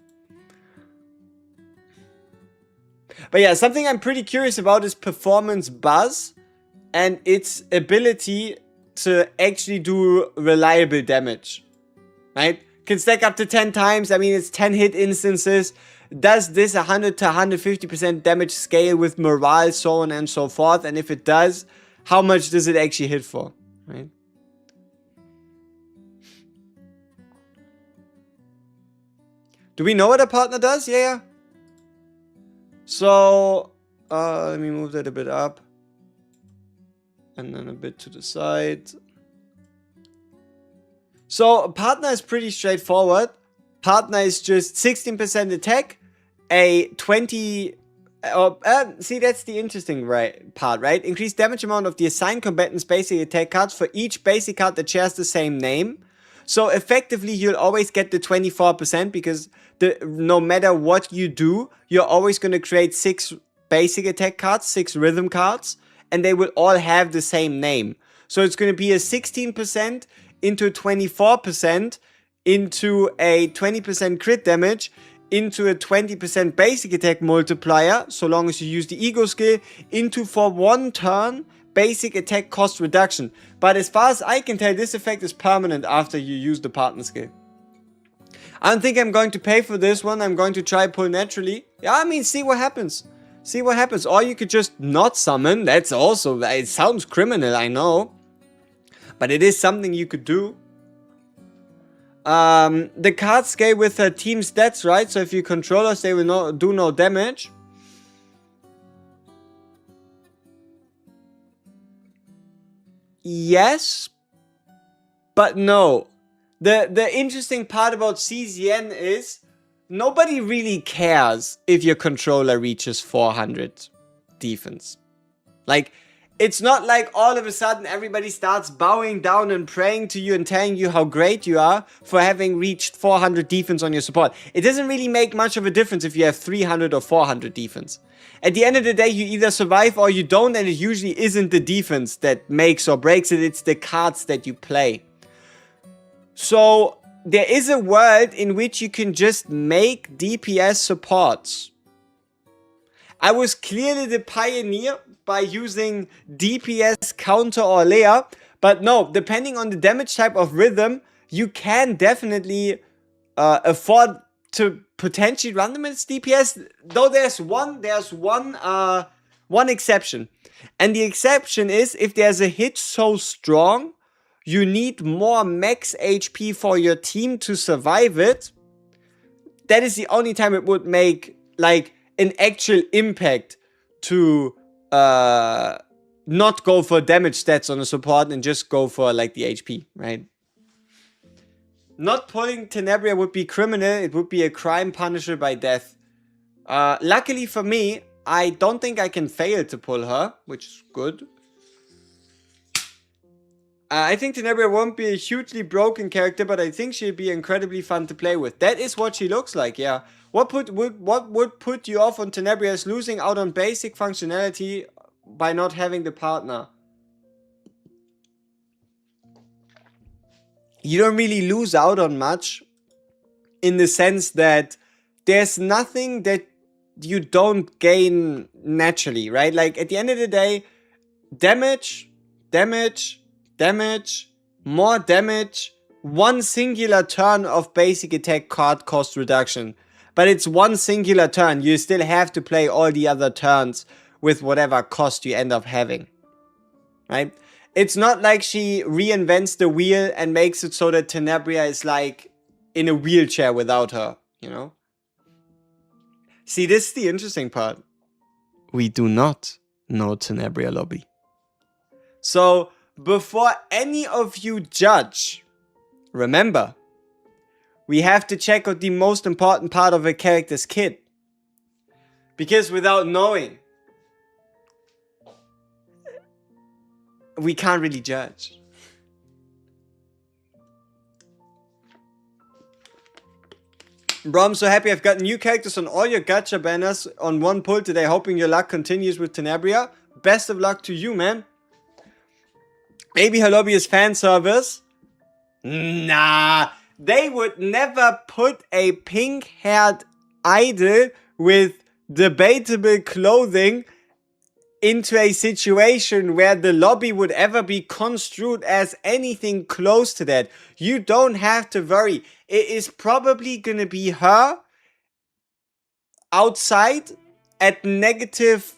But yeah, something I'm pretty curious about is Performance Buzz and its ability to actually do reliable damage, right? Can stack up to 10 times, I mean, it's 10 hit instances. Does this 100 to 150% damage scale with morale, so on and so forth? And if it does, how much does it actually hit for, right? Do we know what a partner does? Yeah. So, let me move that a bit up. And then a bit to the side. So, partner is pretty straightforward. Partner is just 16% attack, a 20... see, that's the interesting part, right? Increase damage amount of the assigned combatant's basic attack cards for each basic card that shares the same name. So effectively, you'll always get the 24% because no matter what you do, you're always going to create 6 basic attack cards, 6 rhythm cards, and they will all have the same name. So it's going to be a 16% into 24% into a 20% crit damage, into a 20% basic attack multiplier, so long as you use the ego skill, into for 1 turn basic attack cost reduction. But as far as I can tell, this effect is permanent after you use the partner skill. I don't think I'm going to pay for this one. I'm going to try pull naturally. Yeah, I mean, see what happens. See what happens. Or you could just not summon. That's also, it sounds criminal, I know. But it is something you could do. The cards scale with her team stats, right? So if you control us, they will do no damage. Yes, but no. The interesting part about CZN is nobody really cares if your controller reaches 400 defense. Like, it's not like all of a sudden everybody starts bowing down and praying to you and telling you how great you are for having reached 400 defense on your support. It doesn't really make much of a difference if you have 300 or 400 defense. At the end of the day, you either survive or you don't, and it usually isn't the defense that makes or breaks it, it's the cards that you play. So, there is a world in which you can just make DPS supports. I was clearly the pioneer by using DPS counter or layer, but no, depending on the damage type of rhythm, you can definitely afford to potentially run them as DPS. Though there's one exception, and the exception is if there's a hit so strong, you need more max HP for your team to survive it. That is the only time it would make like an actual impact to not go for damage stats on a support and just go for like the HP, right? Not pulling Tenebria would be criminal. It would be a crime punishable by death. Luckily for me, I don't think I can fail to pull her, which is good. I think Tenebria won't be a hugely broken character, but I think she'll be incredibly fun to play with. That is what she looks like, yeah. What would put you off on Tenebria is losing out on basic functionality by not having the partner. You don't really lose out on much in the sense that there's nothing that you don't gain naturally, right? Like at the end of the day, damage, more damage, one singular turn of basic attack card cost reduction. But it's one singular turn. You still have to play all the other turns with whatever cost you end up having. Right? It's not like she reinvents the wheel and makes it so that Tenebria is like in a wheelchair without her, you know? See, this is the interesting part. We do not know Tenebria lobby. So, before any of you judge, remember, we have to check out the most important part of a character's kit. Because without knowing, we can't really judge. Bro, I'm so happy I've got new characters on all your gacha banners on one pull today, hoping your luck continues with Tenebria. Best of luck to you, man. Maybe her lobby is fan service. Nah, they would never put a pink-haired idol with debatable clothing into a situation where the lobby would ever be construed as anything close to that. You don't have to worry. It is probably gonna be her outside at negative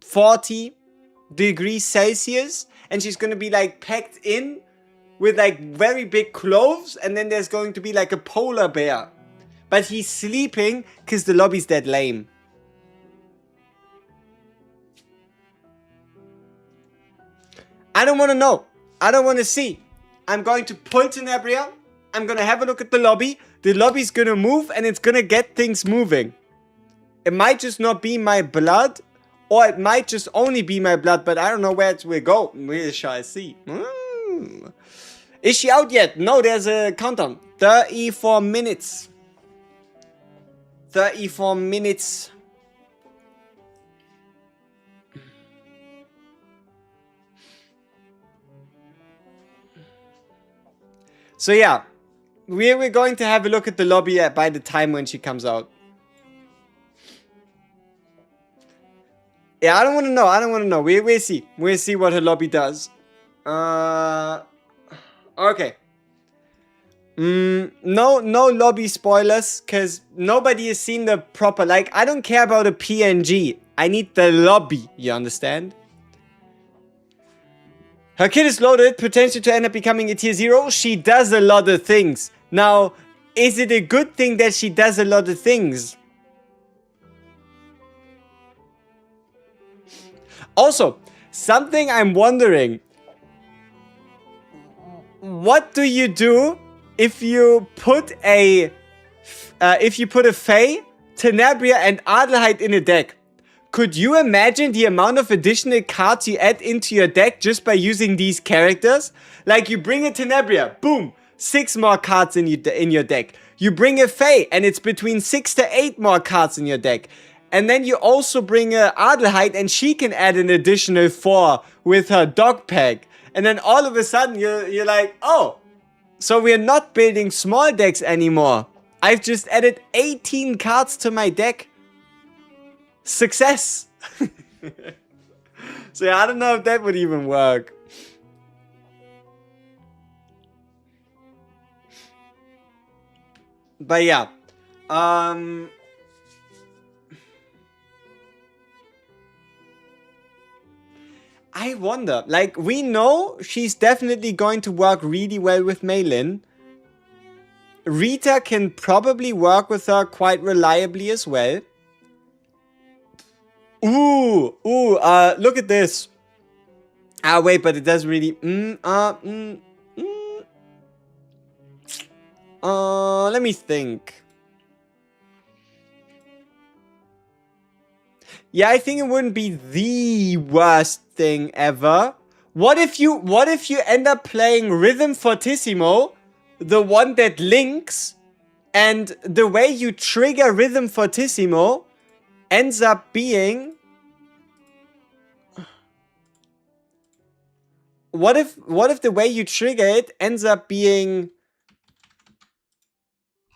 40 degrees Celsius, and she's gonna be like packed in with like very big clothes, and then there's going to be like a polar bear. But he's sleeping because the lobby's that lame. I don't want to know. I don't want to see. I'm going to pull Tenebria. I'm going to have a look at the lobby. The lobby's going to move and it's going to get things moving. It might just not be my blood, or it might just only be my blood, but I don't know where it will go. We shall see. Is she out yet? No, there's a countdown. 34 minutes. 34 minutes. So yeah, we're going to have a look at the lobby by the time when she comes out. Yeah, I don't want to know. I don't want to know. We'll see. We'll see what her lobby does. Okay. No lobby spoilers, because nobody has seen the proper, like, I don't care about a PNG. I need the lobby, you understand? Her kit is loaded, potential to end up becoming a tier 0. She does a lot of things. Now, is it a good thing that she does a lot of things? Also, something I'm wondering. What do you do if you put a Fae, Tenebria and Adelheid in a deck? Could you imagine the amount of additional cards you add into your deck just by using these characters? Like, you bring a Tenebria, boom, 6 more cards in your deck. You bring a Fae, and it's between 6 to 8 more cards in your deck. And then you also bring a Adelheid, and she can add an additional 4 with her dog pack. And then all of a sudden, you're like, oh, so we're not building small decks anymore. I've just added 18 cards to my deck. Success! So yeah, I don't know if that would even work. But yeah. I wonder, like, we know she's definitely going to work really well with Meilin. Rita can probably work with her quite reliably as well. Look at this. Wait, but it doesn't really... let me think. Yeah, I think it wouldn't be the worst thing ever. What if you end up playing Rhythm Fortissimo, the one that links, and the way you trigger Rhythm Fortissimo ends up being... What if the way you trigger it ends up being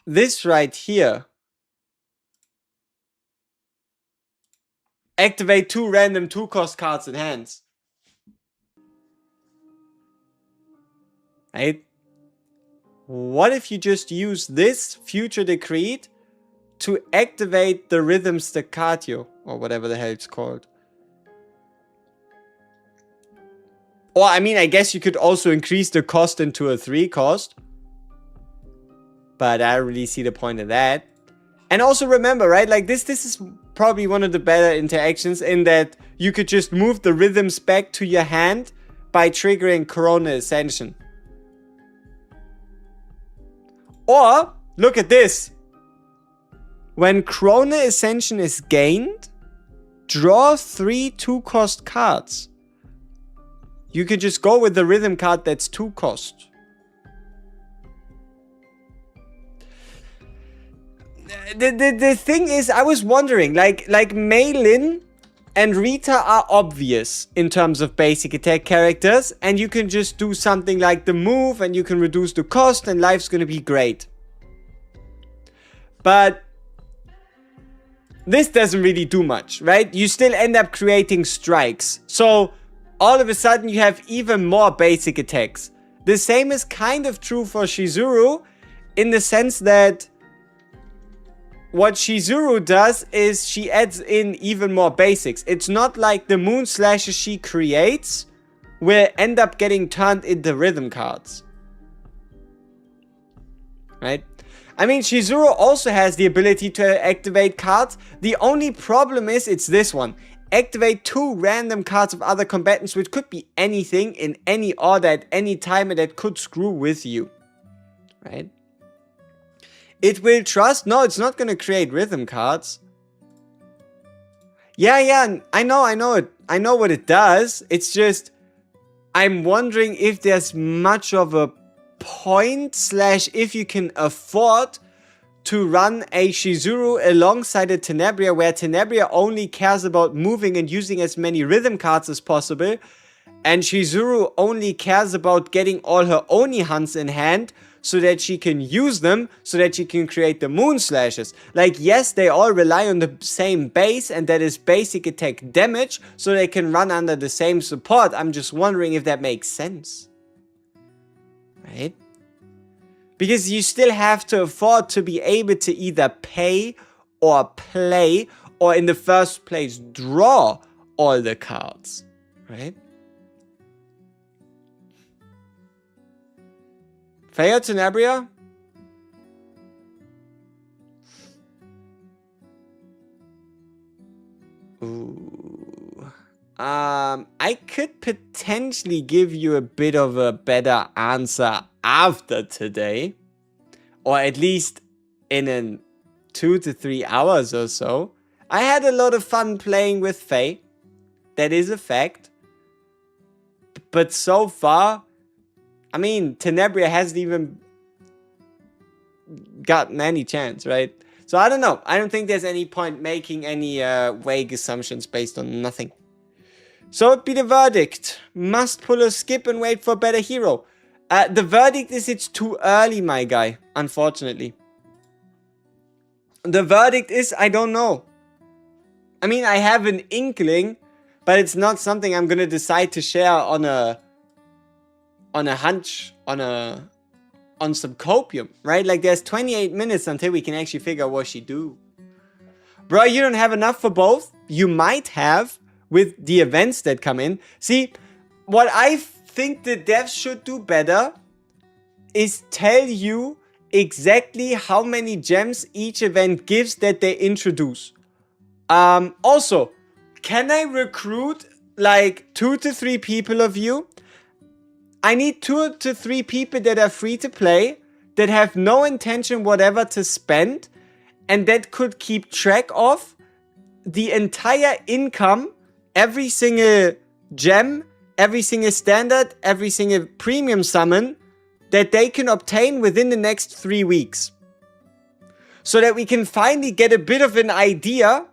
this right here? Activate 2 random 2-cost cards in hands. Right? What if you just use this Future Decreed to activate the Rhythm Staccato, or whatever the hell it's called? Or, I mean, I guess you could also increase the cost into a 3-cost. But I don't really see the point of that. And also remember, right, like this is probably one of the better interactions in that you could just move the rhythms back to your hand by triggering Corona Ascension. Or, look at this. When Corona Ascension is gained, draw 3 2-cost cards. You could just go with the rhythm card that's 2-cost. The thing is, I was wondering, like Meilin and Rita are obvious in terms of basic attack characters, and you can just do something like the move, and you can reduce the cost, and life's gonna be great. But this doesn't really do much, right? You still end up creating strikes. So all of a sudden you have even more basic attacks. The same is kind of true for Shizuru, in the sense that what Shizuru does is she adds in even more basics. It's not like the moon slashes she creates will end up getting turned into rhythm cards. Right? I mean, Shizuru also has the ability to activate cards. The only problem is it's this one. Activate 2 random cards of other combatants, which could be anything in any order at any time, and that could screw with you. Right? It will trust. No, it's not going to create rhythm cards. Yeah, I know it. I know what it does. It's just, I'm wondering if there's much of a point / if you can afford to run a Shizuru alongside a Tenebria, where Tenebria only cares about moving and using as many rhythm cards as possible, and Shizuru only cares about getting all her Oni hunts in hand so that she can use them, so that she can create the moon slashes. Like, yes, they all rely on the same base, and that is basic attack damage, so they can run under the same support. I'm just wondering if that makes sense. Right? Because you still have to afford to be able to either pay or play, or in the first place, draw all the cards, right? Fair Tenebria? Ooh. I could potentially give you a bit of a better answer after today. Or at least in 2 to 3 hours or so. I had a lot of fun playing with Faye. That is a fact. But so far, I mean, Tenebria hasn't even gotten any chance, right? So I don't know. I don't think there's any point making any vague assumptions based on nothing. So it'd be the verdict. Must pull or skip and wait for a better hero. The verdict is it's too early, my guy. Unfortunately. The verdict is I don't know. I mean, I have an inkling, but it's not something I'm gonna decide to share on a hunch, on some copium, right? Like, there's 28 minutes until we can actually figure out what she do. Bro, you don't have enough for both? You might have with the events that come in. See, what I think the devs should do better is tell you exactly how many gems each event gives that they introduce. Also, can I recruit like 2 to 3 people of you? I need 2 to 3 people that are free to play, that have no intention whatever to spend, and that could keep track of the entire income, every single gem, every single standard, every single premium summon that they can obtain within the next 3 weeks. So that we can finally get a bit of an idea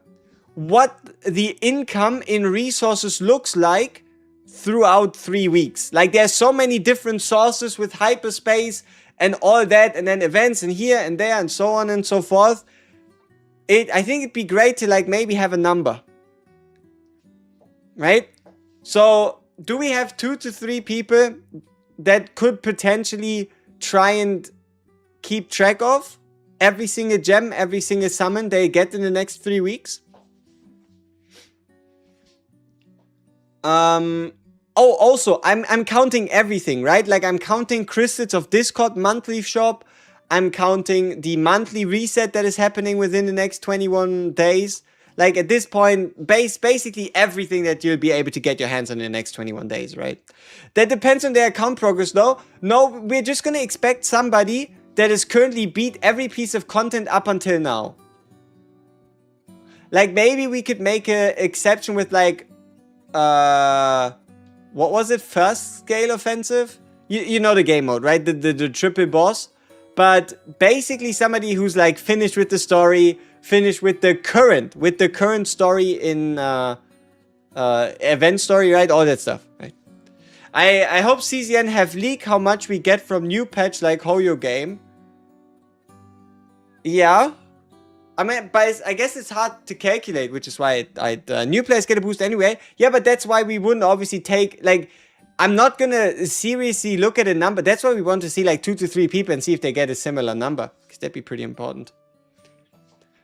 what the income in resources looks like throughout 3 weeks. Like, there's so many different sources with hyperspace and all that, and then events and here and there and so on and so forth. I think it'd be great to like maybe have a number. Right? So, do we have 2 to 3 people that could potentially try and keep track of every single gem, every single summon they get in the next 3 weeks? Oh, also, I'm counting everything, right? Like, I'm counting crystals of Discord monthly shop. I'm counting the monthly reset that is happening within the next 21 days. Like, at this point, basically everything that you'll be able to get your hands on in the next 21 days, right? That depends on their account progress, though. No, we're just gonna expect somebody that has currently beat every piece of content up until now. Like, maybe we could make an exception with, like, what was it? First scale offensive? You know the game mode, right? The triple boss. But basically somebody who's like finished with the story, finished with the current story in event story, right? All that stuff, right? I hope CZN have leaked how much we get from new patch like Hoyo game. Yeah. I mean, but I guess it's hard to calculate, which is why new players get a boost anyway. Yeah, but that's why we wouldn't obviously take, like, I'm not gonna seriously look at a number. That's why we want to see like 2 to 3 people and see if they get a similar number, because that'd be pretty important.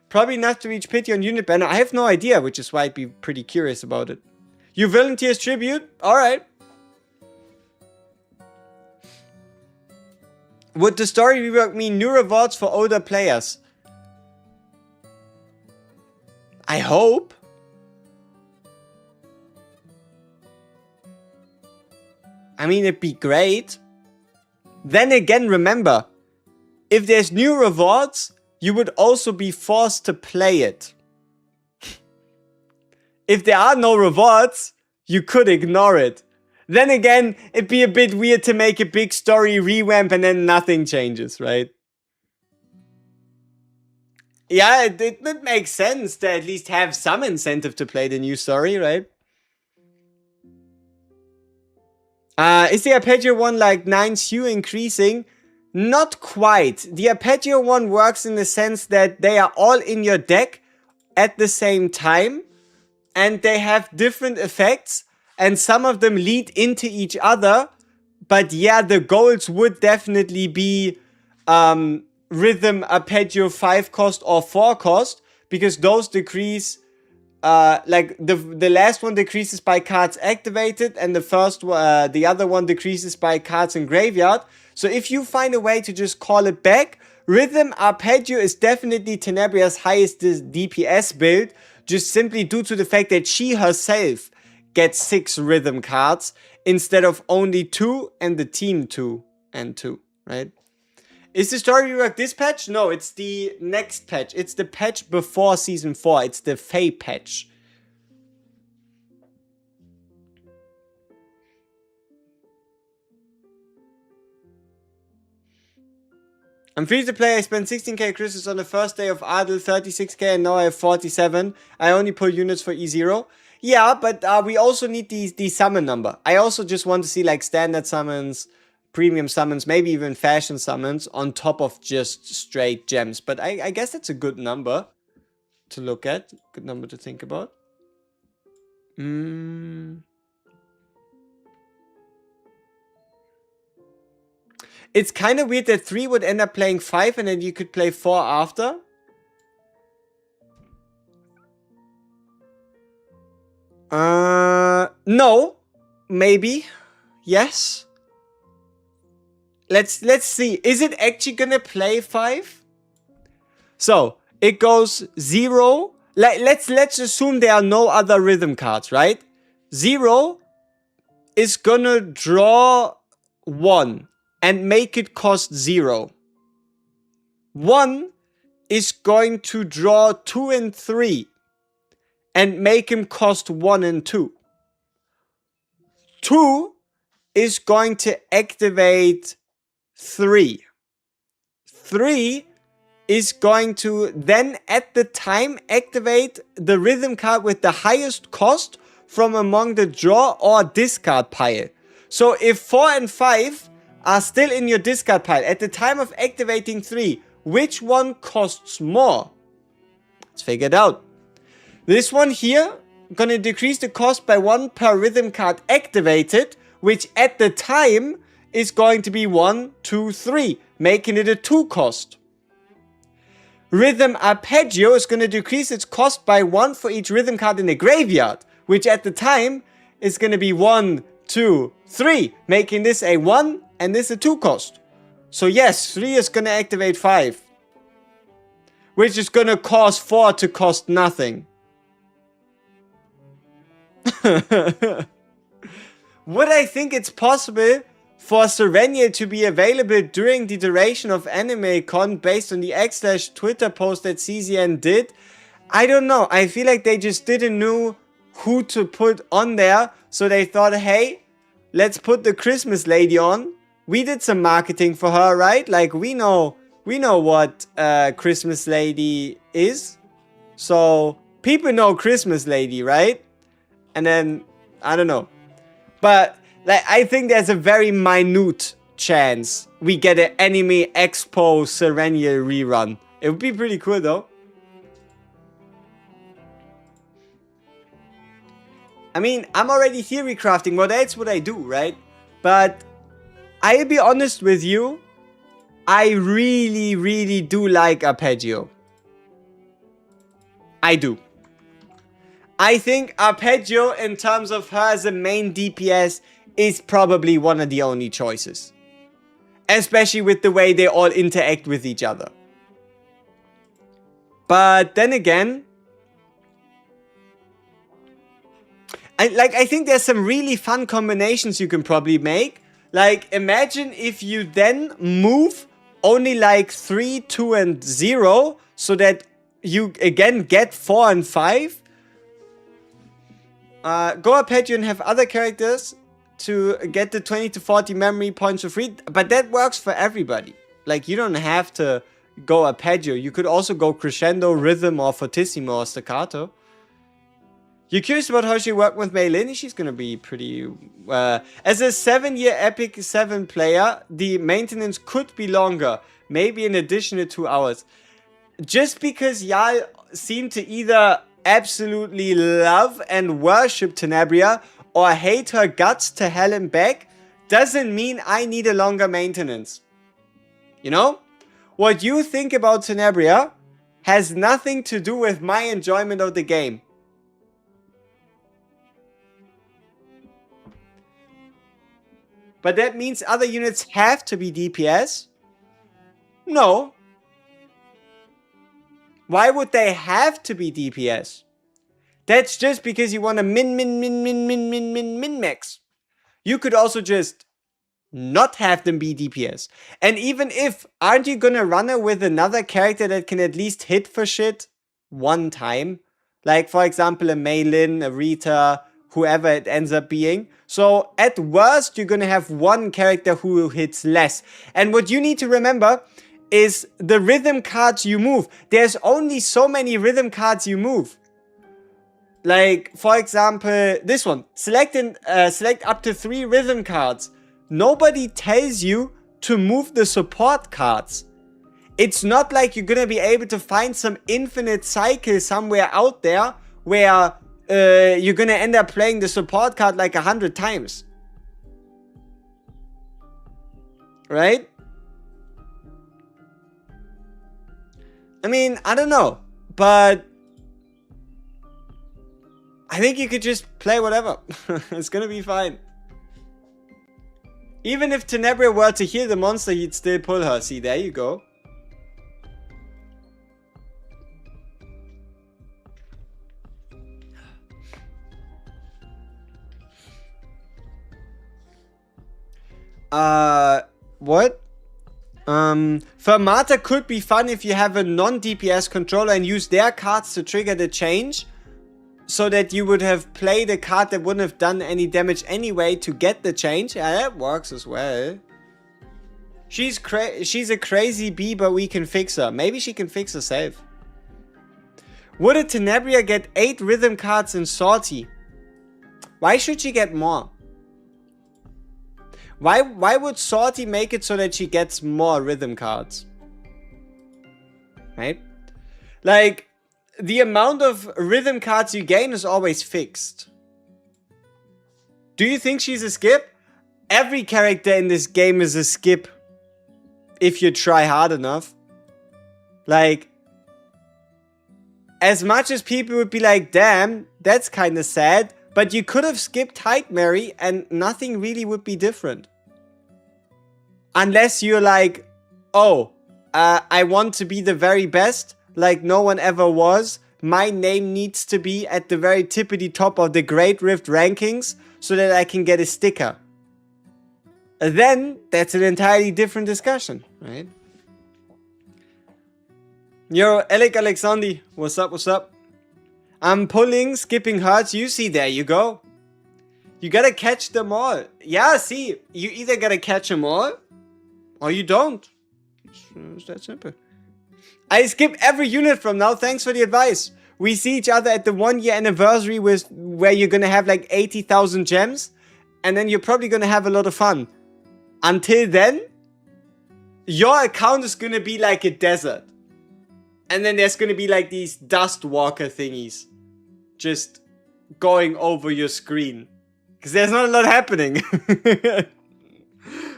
Probably enough to reach pity on unit banner. I have no idea, which is why I'd be pretty curious about it. You volunteers tribute? Alright. Would the story rework mean new rewards for older players? I hope. I mean, it'd be great. Then again, remember, if there's new rewards, you would also be forced to play it. If there are no rewards, you could ignore it. Then again, it'd be a bit weird to make a big story revamp and then nothing changes, right? Yeah, it makes sense to at least have some incentive to play the new story, right? Is the Arpeggio one like 9's hue increasing? Not quite. The Arpeggio one works in the sense that they are all in your deck at the same time, and they have different effects, and some of them lead into each other. But yeah, the goals would definitely be rhythm, arpeggio 5 cost or 4 cost, because those decrease. Like the last one decreases by cards activated, and the other one decreases by cards in graveyard. So if you find a way to just call it back, Rhythm Arpeggio is definitely Tenebria's highest DPS build, just simply due to the fact that she herself gets 6 rhythm cards instead of only 2 and the team 2 and 2, right? Is the story rework this patch? No, it's the next patch. It's the patch before Season 4. It's the Fae patch. I'm free to play. I spent 16k crystals on the first day of Adel, 36k, and now I have 47. I only pull units for E0. Yeah, but we also need the summon number. I also just want to see like standard summons, premium summons, maybe even fashion summons on top of just straight gems. But I guess that's a good number to look at. Good number to think about. It's kind of weird that 3 would end up playing 5 and then you could play 4 after. No. Maybe. Yes. Let's see. Is it actually gonna play 5? So, it goes 0. Let's assume there are no other rhythm cards, right? 0 is gonna draw 1 and make it cost 0. 1 is going to draw 2 and 3 and make him cost 1 and 2. 2 is going to activate 3. 3 is going to then at the time activate the rhythm card with the highest cost from among the draw or discard pile. So if 4 and 5 are still in your discard pile at the time of activating 3, which one costs more? Let's figure it out. This one here gonna decrease the cost by 1 per rhythm card activated, which at the time is going to be 1, 2, 3, making it a 2 cost. Rhythm Arpeggio is going to decrease its cost by 1 for each rhythm card in the graveyard, which at the time is going to be 1, 2, 3, making this a 1 and this a 2 cost. So yes, 3 is going to activate 5, which is going to cause 4 to cost nothing. Would I think it's possible for Serenial to be available during the duration of AnimeCon based on the /Twitter post that CZN did? I don't know. I feel like they just didn't know who to put on there. So they thought, hey, let's put the Christmas lady on. We did some marketing for her, right? Like we know what Christmas lady is. So people know Christmas lady, right? And then, I don't know. But like, I think there's a very minute chance we get an Anime Expo Serenial rerun. It would be pretty cool though. I mean, I'm already theory crafting. What else would I do, right? But I'll be honest with you. I really, really do like Arpeggio. I do. I think Arpeggio, in terms of her as a main DPS, is probably one of the only choices. Especially with the way they all interact with each other. But then again, I think there's some really fun combinations you can probably make. Like, imagine if you then move only like 3, 2, and 0, so that you again get 4 and 5. Go Arpeggio and have other characters to get the 20 to 40 memory points for free. But that works for everybody. Like, you don't have to go Arpeggio. You could also go Crescendo, Rhythm, or Fortissimo, or Staccato. You're curious about how she worked with Mei Lin? She's gonna be pretty... as a 7-year Epic 7 player, the maintenance could be longer. Maybe an additional 2 hours. Just because y'all seem to either absolutely love and worship Tenebria or hate her guts to hell and back, doesn't mean I need a longer maintenance. You know? what you think about Tenebria has nothing to do with my enjoyment of the game. But that means other units have to be DPS? No. Why would they have to be DPS? That's just because you want to min max. You could also just not have them be DPS. And even if, aren't you gonna run it with another character that can at least hit for shit one time? Like, for example, a Mei Lin, a Rita, whoever it ends up being. So, at worst, you're gonna have one character who hits less. And what you need to remember is the rhythm cards you move. There's only so many rhythm cards you move. Like, for example, this one. Select up to 3 rhythm cards. Nobody tells you to move the support cards. It's not like you're gonna be able to find some infinite cycle somewhere out there where you're gonna end up playing the support card like 100 times. Right? I mean, I don't know, but I think you could just play whatever. It's gonna be fine. Even if Tenebria were to heal the monster, he'd still pull her. See, there you go. What? Fermata could be fun if you have a non-DPS controller and use their cards to trigger the change. So that you would have played a card that wouldn't have done any damage anyway to get the change. Yeah, that works as well. She's a crazy bee, but we can fix her. Maybe she can fix herself. Would a Tenebria get 8 rhythm cards in Sortie? Why should she get more? Why would Sortie make it so that she gets more rhythm cards? Right? Like, the amount of rhythm cards you gain is always fixed. Do you think she's a skip? Every character in this game is a skip. If you try hard enough. Like, as much as people would be like, damn, that's kind of sad. But you could have skipped Hyde Mary and nothing really would be different. Unless you're like, oh, I want to be the very best. Like no one ever was. My name needs to be at the very tippity top of the Great Rift rankings so that I can get a sticker. Then that's an entirely different discussion, right? Yo, Alec Alexandi, what's up, what's up? I'm pulling, skipping hearts, you see, there you go. You gotta catch them all. Yeah, see, you either gotta catch them all or you don't. It's that simple. I skip every unit from now. Thanks for the advice. We see each other at the 1-year anniversary where you're gonna have like 80,000 gems. And then you're probably gonna have a lot of fun. Until then, your account is gonna be like a desert. And then there's gonna be like these dust walker thingies. Just going over your screen. Because there's not a lot happening.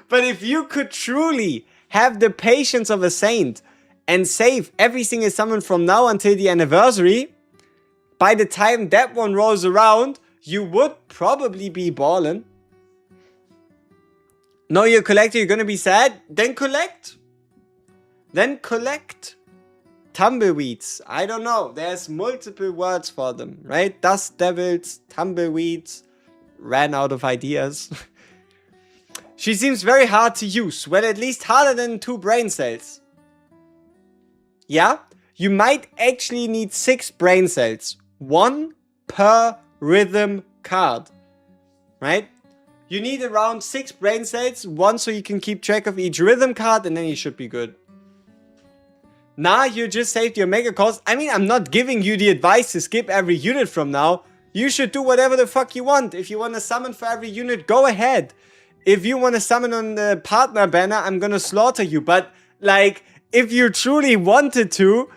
But if you could truly have the patience of a saint and save every single summon from now until the anniversary, by the time that one rolls around, you would probably be ballin'. No, you're a collector, you're gonna be sad? Then collect. Then collect. Tumbleweeds. I don't know. There's multiple words for them, right? Dust devils, tumbleweeds. Ran out of ideas. She seems very hard to use. Well, at least harder than 2 brain cells. Yeah, you might actually need 6 brain cells. 1 per rhythm card. Right? You need around 6 brain cells. 1 so you can keep track of each rhythm card and then you should be good. Nah, you just saved your mega cost. I mean, I'm not giving you the advice to skip every unit from now. You should do whatever the fuck you want. If you want to summon for every unit, go ahead. If you want to summon on the partner banner, I'm gonna slaughter you. But, like, if you truly wanted to,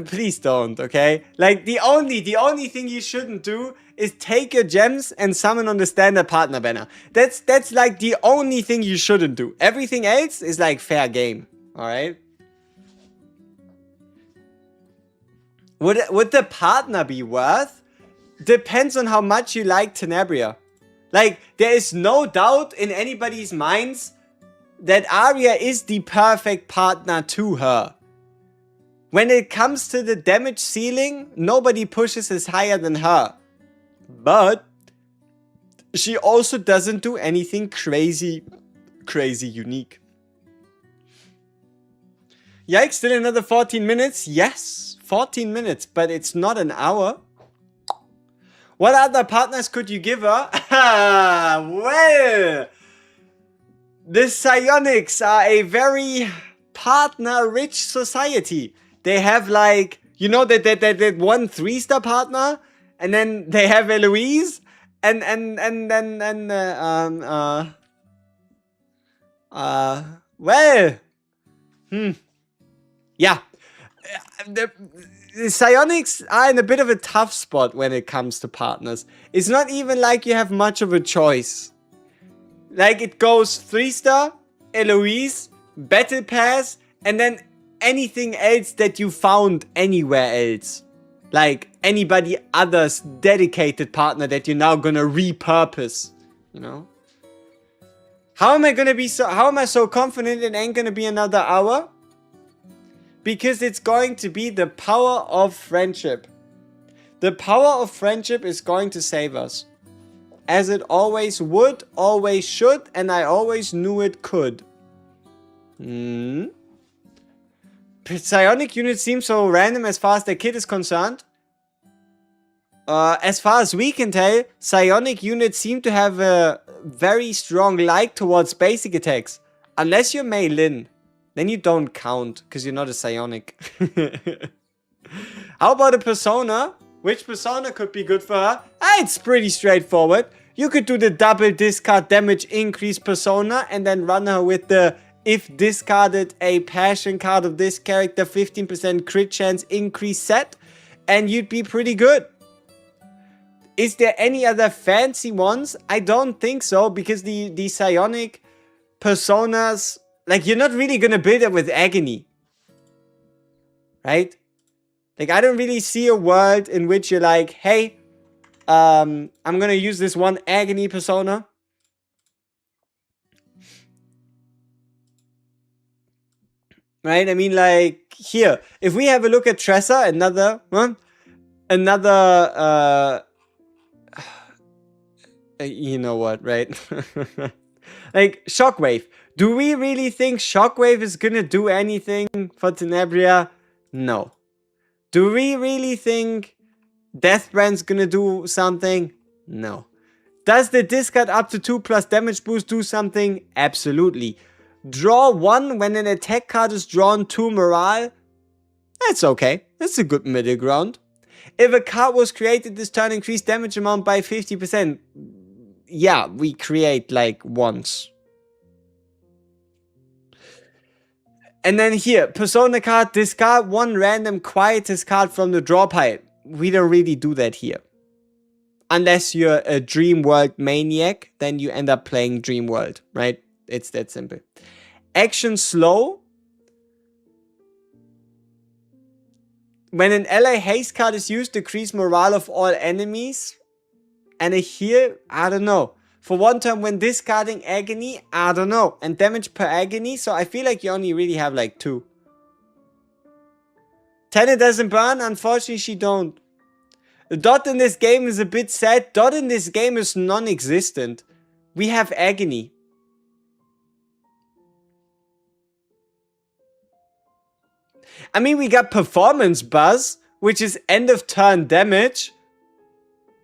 please don't, okay? Like, the only thing you shouldn't do is take your gems and summon on the standard partner banner. That's like the only thing you shouldn't do. Everything else is like fair game, alright? Would the partner be worth? Depends on how much you like Tenebria. Like, there is no doubt in anybody's minds that Arya is the perfect partner to her. When it comes to the damage ceiling, nobody pushes as higher than her. But she also doesn't do anything crazy unique. Yikes, still another 14 minutes? Yes, 14 minutes, but it's not an hour. What other partners could you give her? Well, the Psionics are a very partner-rich society. They have like, you know, that one 3-star partner, and then they have Eloise, yeah. The Psionics are in a bit of a tough spot when it comes to partners. It's not even like you have much of a choice. Like, it goes 3-star, Eloise, Battle Pass, and then anything else that you found anywhere else. Like, anybody other's dedicated partner that you're now gonna repurpose, you know? How am I so confident it ain't gonna be another hour? Because it's going to be the power of friendship. The power of friendship is going to save us. As it always would, always should, and I always knew it could. Psionic units seem so random as far as the kit is concerned. As far as we can tell, psionic units seem to have a very strong like towards basic attacks. Unless you're Mei Lin. Then you don't count, because you're not a psionic. How about a persona? Which persona could be good for her? It's pretty straightforward. You could do the double discard damage increase persona and then run her with the if discarded a passion card of this character 15% crit chance increase set, and you'd be pretty good. Is there any other fancy ones? I don't think so, because the psionic personas, like, you're not really gonna build it with agony. Right? Like, I don't really see a world in which you're like, hey, I'm gonna use this one agony persona. Right? I mean, like, here, if we have a look at Tressa, you know what, right? Like, Shockwave. Do we really think Shockwave is gonna do anything for Tenebria? No. Do we really think Deathbrand's gonna do something? No. Does the discard up to 2+ damage boost do something? Absolutely. Draw 1 when an attack card is drawn 2 morale? That's okay. That's a good middle ground. If a card was created this turn, increase damage amount by 50%. Yeah, we create like once. And then here, persona card, discard 1 random quietest card from the draw pile. We don't really do that here. Unless you're a Dream World maniac, then you end up playing Dream World, right? It's that simple. Action slow. When an ally haste card is used, decrease morale of all enemies. And here, I don't know. For 1 turn when discarding agony, I don't know. And damage per agony, so I feel like you only really have like 2. Tenet doesn't burn, unfortunately she don't. Dot in this game is a bit sad. Dot in this game is non-existent. We have agony. I mean, we got performance buzz, which is end of turn damage.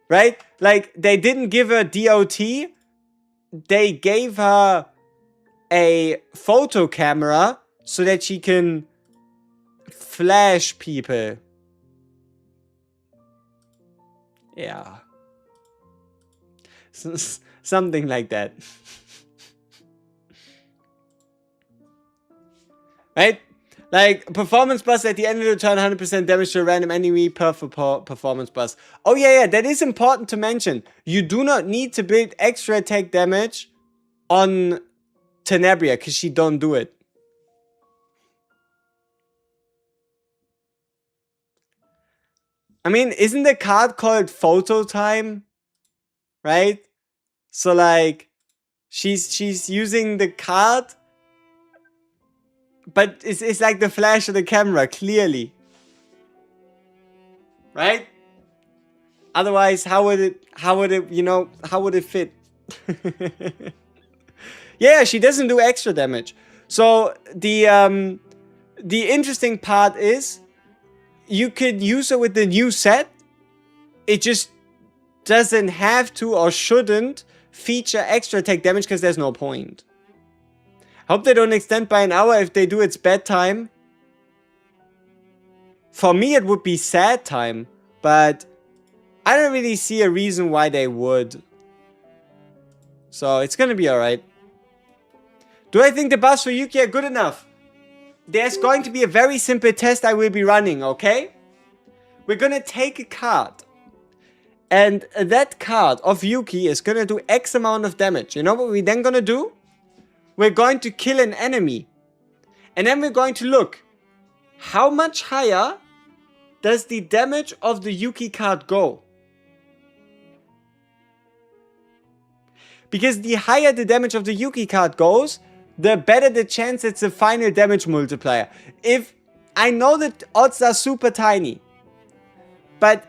Right? Like, they didn't give her DOT. They gave her a photo camera so that she can flash people. Yeah. Something like that. Right? Like, performance bust at the end of the turn, 100% damage to a random enemy per performance bust. Oh yeah, that is important to mention. You do not need to build extra attack damage on Tenebria, because she don't do it. I mean, isn't the card called Photo Time? Right? So like, she's using the card, but it's like the flash of the camera, clearly. Right? Otherwise, how would it fit? Yeah, she doesn't do extra damage. So the interesting part is you could use her with the new set. It just doesn't have to or shouldn't feature extra attack damage because there's no point. Hope they don't extend by an hour. If they do, it's bad time. For me, it would be sad time, but I don't really see a reason why they would. So it's gonna be alright. Do I think the buffs for Yuki are good enough? There's going to be a very simple test I will be running, okay? We're gonna take a card. And that card of Yuki is gonna do X amount of damage. You know what we're then gonna do? We're going to kill an enemy. And then we're going to look. How much higher does the damage of the Yuki card go? Because the higher the damage of the Yuki card goes, the better the chance it's a final damage multiplier. If I know that odds are super tiny, but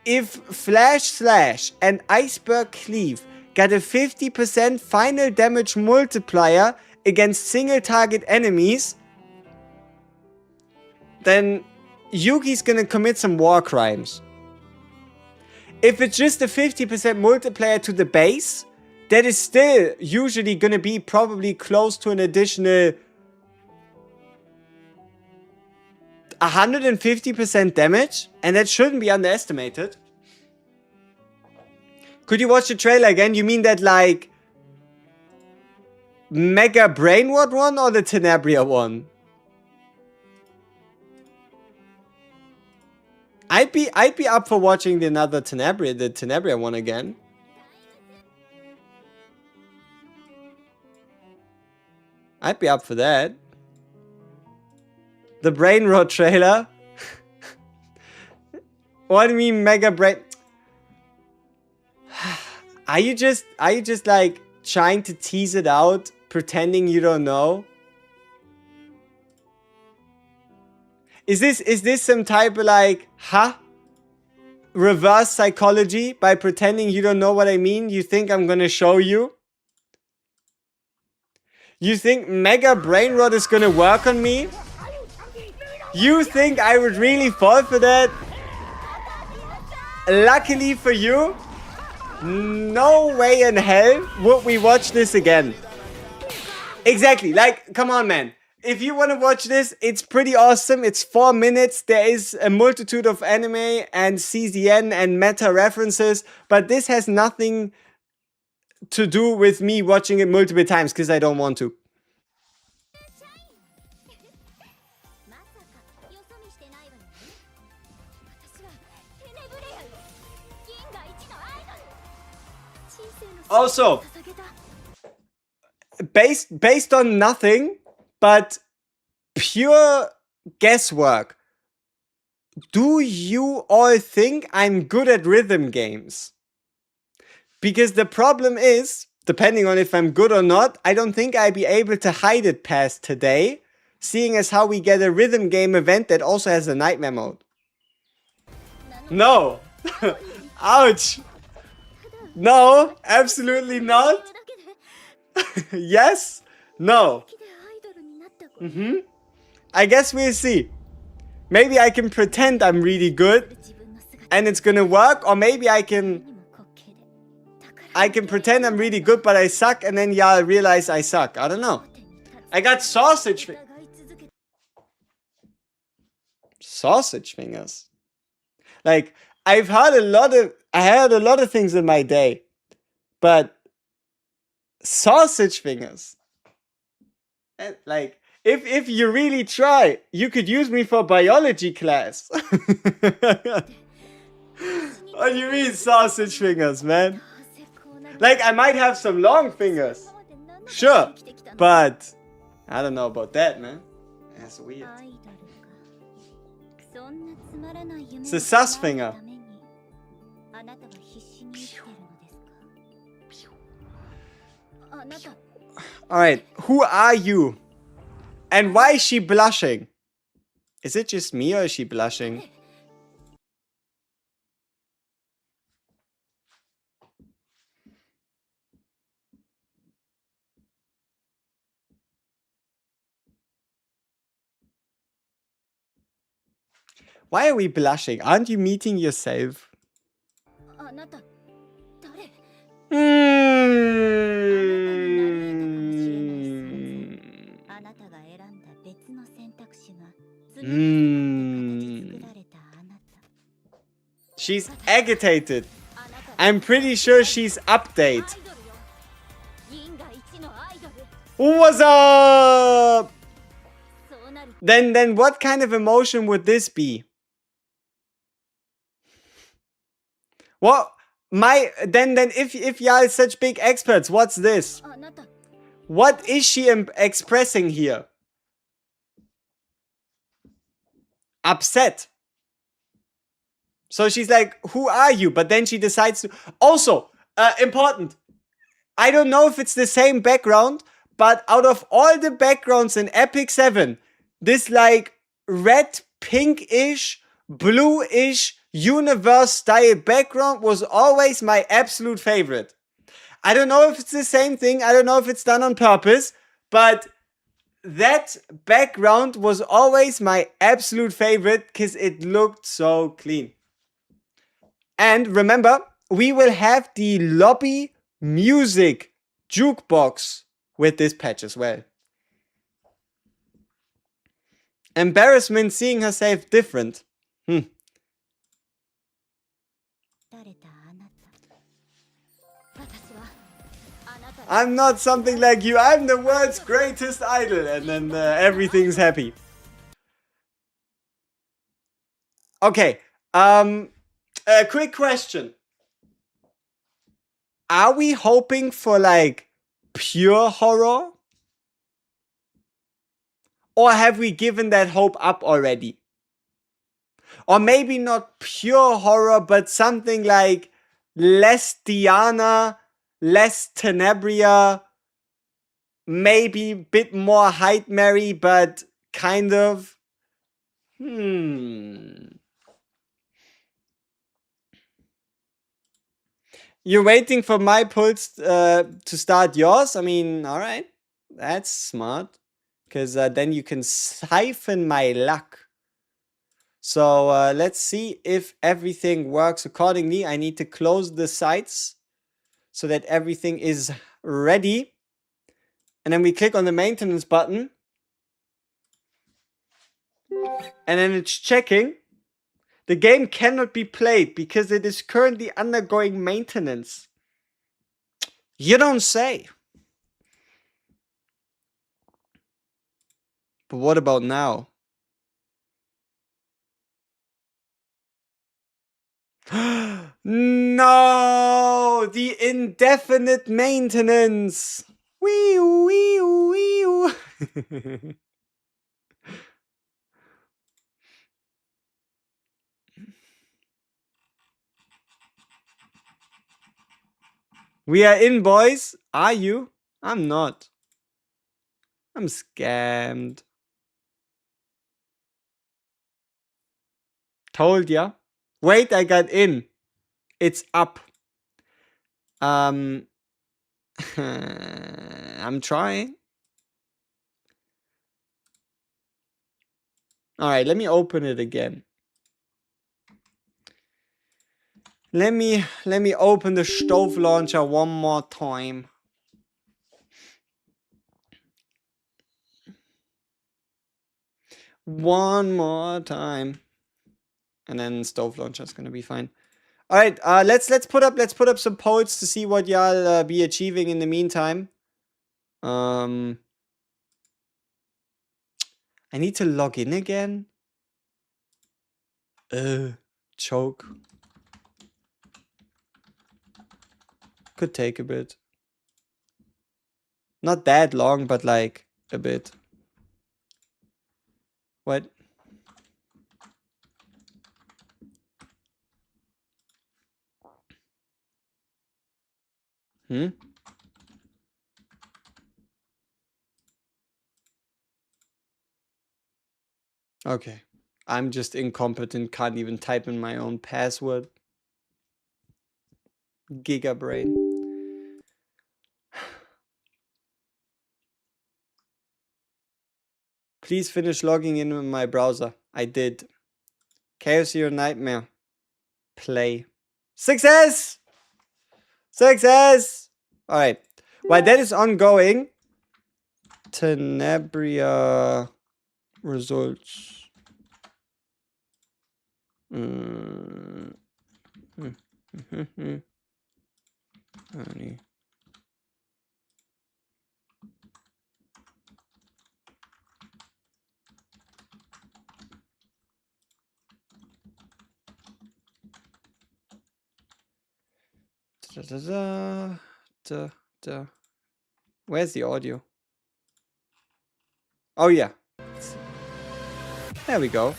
if Flash Slash and Iceberg Cleave got a 50% final damage multiplier against single target enemies, then Yuki's gonna commit some war crimes. If it's just a 50% multiplier to the base, that is still usually gonna be probably close to an additional 150% damage, and that shouldn't be underestimated. Could you watch the trailer again? You mean that like Mega Brainward one or the Tenebria one? I'd be up for watching the Tenebria one again. I'd be up for that. The Brain Rot trailer? What do you mean Mega Brain? Are you just like trying to tease it out, pretending you don't know? Is this some type of like, reverse psychology by pretending you don't know what I mean? You think I'm gonna show you? You think Mega Brain Rot is gonna work on me? You think I would really fall for that? Luckily for you, no way in hell would we watch this again. Exactly, like, come on, man. If you want to watch this, it's pretty awesome. It's 4 minutes. There is a multitude of anime and CZN and meta references, but this has nothing to do with me watching it multiple times because I don't want to. Also, based on nothing but pure guesswork, do you all think I'm good at rhythm games? Because the problem is, depending on if I'm good or not, I don't think I'd be able to hide it past today, seeing as how we get a rhythm game event that also has a nightmare mode. No! Ouch! No, absolutely not. Yes? No. I guess we'll see. Maybe I can pretend I'm really good and it's gonna work, or maybe I can pretend I'm really good but I suck and then y'all realize I suck. I don't know. I got sausage fingers. Like, I heard a lot of things in my day, but sausage fingers. And like, if you really try, you could use me for biology class. What do you mean sausage fingers, man? Like, I might have some long fingers. Sure, but I don't know about that, man. That's weird. It's the sus finger. Alright, who are you? And why is she blushing? Is it just me or is she blushing? Why are we blushing? Aren't you meeting yourself? She's agitated. I'm pretty sure she's update. What's up? Then what kind of emotion would this be? What? Then if y'all are such big experts, what's this? What is she expressing here? Upset. So she's like, who are you? But then she decides to... Also, important. I don't know if it's the same background, but out of all the backgrounds in Epic 7, this like red, pinkish, bluish, universe style background was always my absolute favorite. I don't know if it's the same thing. I don't know if it's done on purpose, but that background was always my absolute favorite because it looked so clean. And remember, we will have the lobby music jukebox with this patch as well. Embarrassment seeing herself different. I'm not something like you. I'm the world's greatest idol. And then everything's happy. Okay. A quick question. Are we hoping for like pure horror? Or have we given that hope up already? Or maybe not pure horror, but something like less Diana, less Tenebria, maybe a bit more Nightmare, but kind of. You're waiting for my pulse to start yours? I mean, alright. That's smart. Because then you can siphon my luck. So let's see if everything works accordingly. I need to close the sites so that everything is ready. And then we click on the maintenance button. And then it's checking. The game cannot be played because it is currently undergoing maintenance. You don't say. But what about now? No! The indefinite maintenance! Wee wee wee. We are in, boys. Are you? I'm not. I'm scammed. Told ya. Wait, I got in. It's up. I'm trying. Alright, let me open it again. Let me open the stove launcher one more time. One more time. And then stove launcher is gonna be fine. Alright, let's put up some polls to see what y'all be achieving in the meantime. I need to log in again. Choke. Could take a bit. Not that long, but like a bit. What? Hmm? Okay. I'm just incompetent, can't even type in my own password. Gigabrain. Please finish logging in with my browser. I did. Chaos your nightmare. Play. Success! Success! Alright. While that is ongoing, Tenebria results. Where's the audio? Oh yeah. There we go.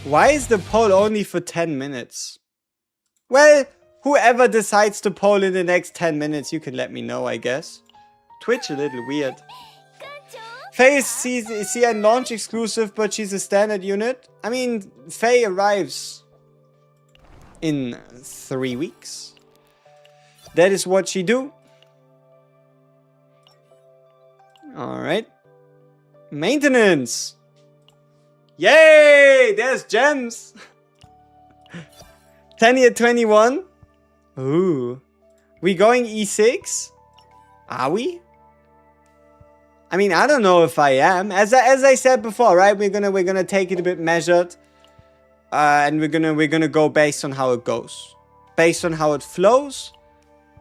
Why is the poll only for 10 minutes? Well, whoever decides to poll in the next 10 minutes, you can let me know, I guess. Twitch a little weird. Faye is CN launch exclusive, but she's a standard unit. I mean, Faye arrives in 3 weeks. That is what she do. Alright. Maintenance. Yay! There's gems! 10 year 21. Ooh. We going E6? Are we? I mean, I don't know if I am. As I said before, right? We're gonna take it a bit measured. And we're gonna go based on how it goes. Based on how it flows.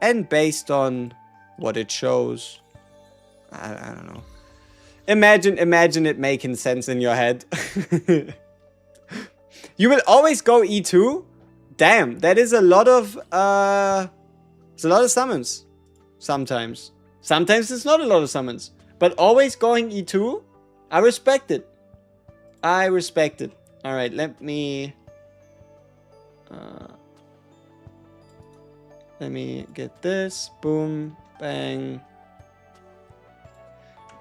And based on what it shows. I don't know. Imagine it making sense in your head. You will always go E2? Damn, that is a lot of it's a lot of summons. Sometimes. Sometimes it's not a lot of summons. But always going E2? I respect it. I respect it. Alright, let me get this. Boom. Bang.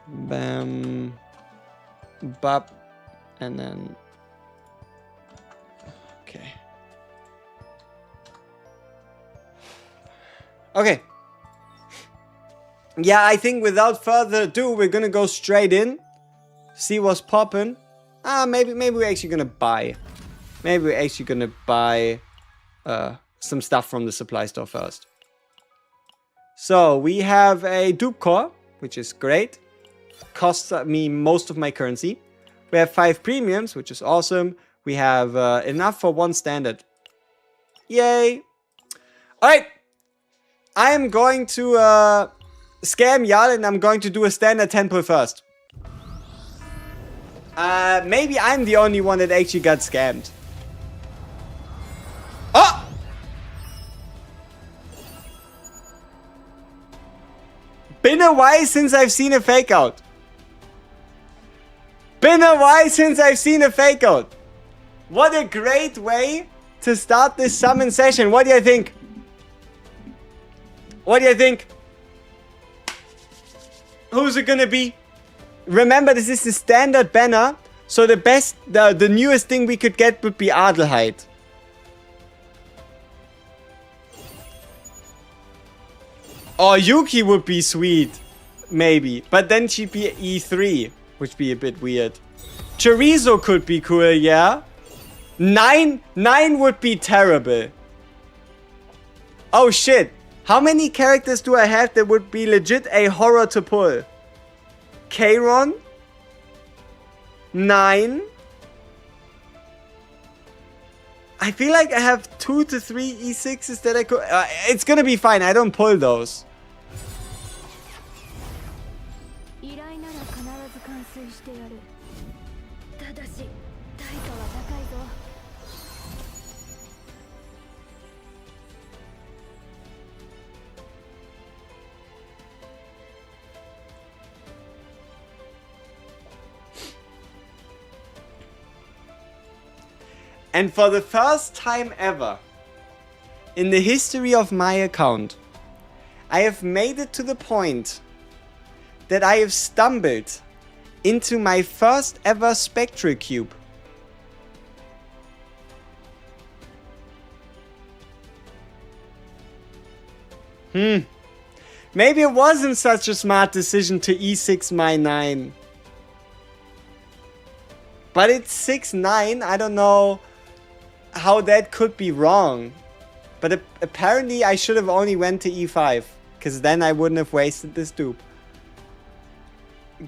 Bam. Bop. And then... Okay. Okay. Yeah, I think without further ado, we're gonna go straight in. See what's poppin'. Maybe we're actually gonna buy. Maybe we're actually gonna buy some stuff from the supply store first. So, we have a dupe core, which is great. Costs me most of my currency. We have 5 premiums, which is awesome. We have enough for 1 standard. Yay! Alright! I am going to scam Jarl and I'm going to do a standard temple first. Maybe I'm the only one that actually got scammed. Oh! Been a while since I've seen a fake out. Been a while since I've seen a fake out. What a great way to start this summon session. What do you think? What do you think? Who's it gonna be? Remember, this is the standard banner. So the newest thing we could get would be Adelheid. Oh, Yuki would be sweet. Maybe. But then she'd be E3. Which would be a bit weird. Chorizo could be cool, yeah. 9 would be terrible. Oh shit. How many characters do I have that would be legit a horror to pull? Chiron. 9. I feel like I have 2 to 3 E6s that I could... it's gonna be fine. I don't pull those. And for the first time ever in the history of my account, I have made it to the point that I have stumbled into my first ever spectral cube. Maybe it wasn't such a smart decision to E6 my 9. But it's 6-9. I don't know how that could be wrong. But apparently I should have only went to E5. Because then I wouldn't have wasted this dupe.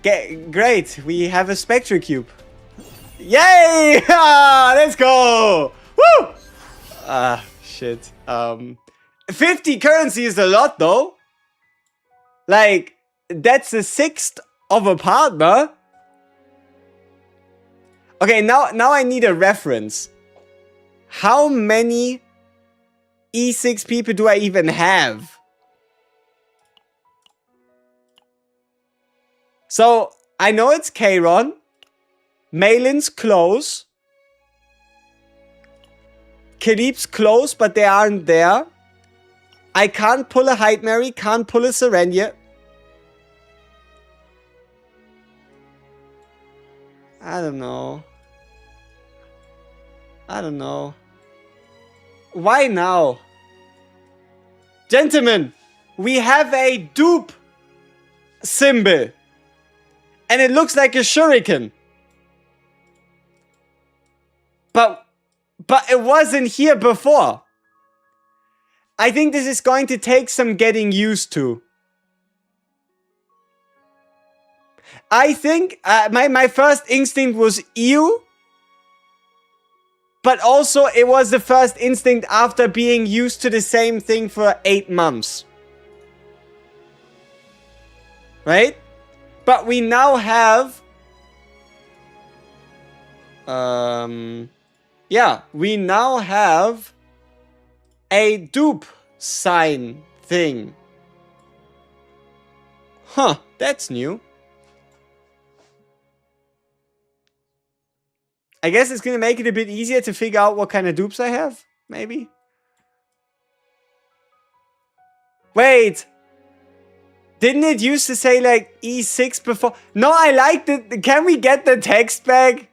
Great. We have a spectral cube. Yay! Let's go! Woo! Shit. 50 currency is a lot though. Like, that's a sixth of a partner. Okay, now I need a reference. How many E6 people do I even have? So, I know it's Chiron. Malin's close. Kalib's close, but they aren't there. I can't pull a Hyde Mary, can't pull a Serenia. I don't know. I don't know. Why now? Gentlemen, we have a dupe symbol. And it looks like a shuriken. But it wasn't here before. I think this is going to take some getting used to. I think my first instinct was ew. But also it was the first instinct after being used to the same thing for 8 months. Right? But we now have... yeah, we now have a dupe sign thing. Huh, that's new. I guess it's gonna make it a bit easier to figure out what kind of dupes I have, maybe. Wait! Didn't it used to say like E6 before? No, I liked it. Can we get the text back?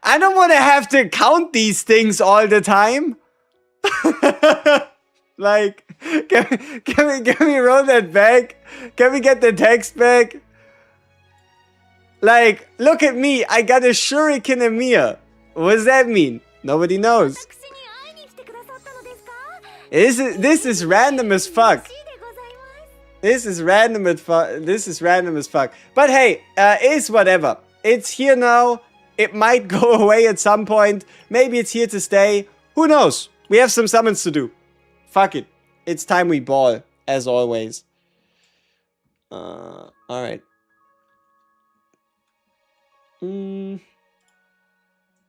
I don't want to have to count these things all the time. Like, can we roll that back? Can we get the text back? Like, look at me. I got a shuriken Emir. What does that mean? Nobody knows. This is random as fuck. This is random as fuck. But hey, it's whatever. It's here now. It might go away at some point. Maybe it's here to stay. Who knows? We have some summons to do. Fuck it. It's time we ball, as always. Alright.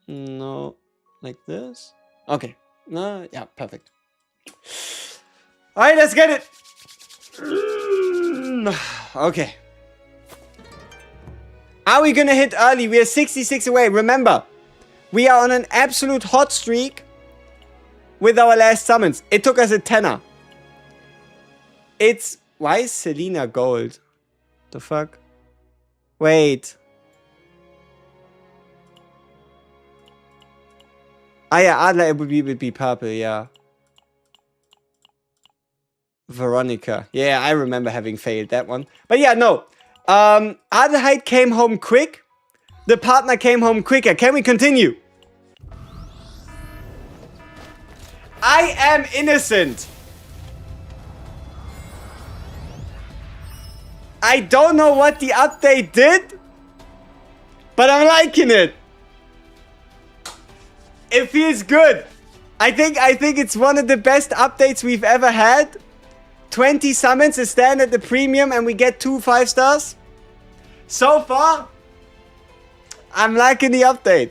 No. Like this? Okay. No, yeah, perfect. Alright, let's get it! Okay. Are we gonna hit early? We are 66 away. Remember, we are on an absolute hot streak with our last summons. It took us a tenner. It's... Why is Selena gold? The fuck? Wait. Ah yeah, Adelheid would be purple, yeah. Veronica. Yeah, I remember having failed that one. But yeah, no. Adelheid came home quick. The partner came home quicker. Can we continue? I am innocent. I don't know what the update did, but I'm liking it. It feels good. I think it's one of the best updates we've ever had. 20 summons, a standard, the premium, and we get 2 5-stars. So far, I'm liking the update.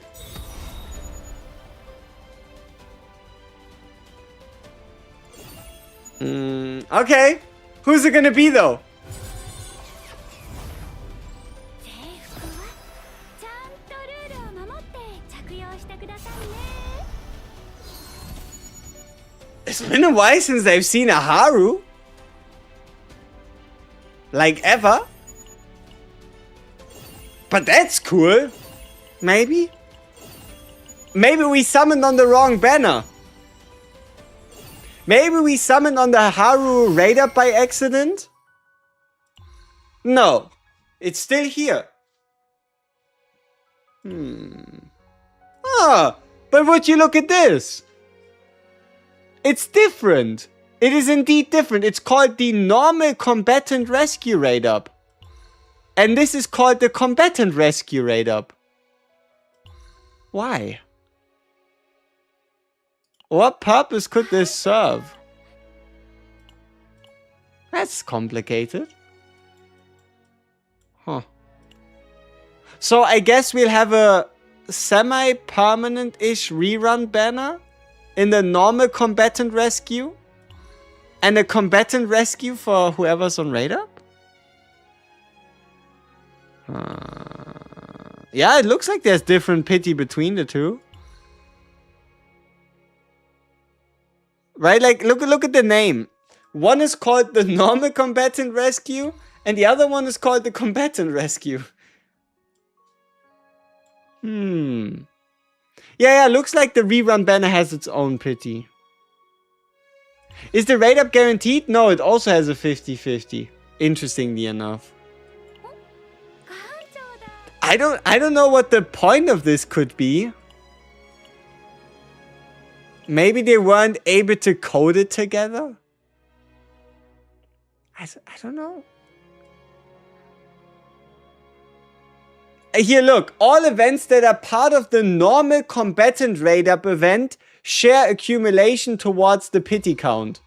Okay. Who's it gonna be though? It's been a while since I've seen a Haru. Like ever. But that's cool. Maybe? Maybe we summoned on the wrong banner. Maybe we summoned on the Haru Raider by accident? No. It's still here. Ah, but would you look at this? It's different. It is indeed different. It's called the Normal Combatant Rescue Raid Up. And this is called the Combatant Rescue Raid Up. Why? What purpose could this serve? That's complicated. Huh. So I guess we'll have a semi-permanent-ish rerun banner in the Normal Combatant Rescue? And a Combatant Rescue for whoever's on Raid Up? Yeah, it looks like there's different pity between the two. Right? Like, look at the name. One is called the Normal Combatant Rescue, and the other one is called the Combatant Rescue. Yeah, looks like the rerun banner has its own pity. Is the raid up guaranteed? No, it also has a 50-50. Interestingly enough. I don't know what the point of this could be. Maybe they weren't able to code it together? I don't know. Here, look. All events that are part of the Normal Combatant Raid Up event share accumulation towards the pity count.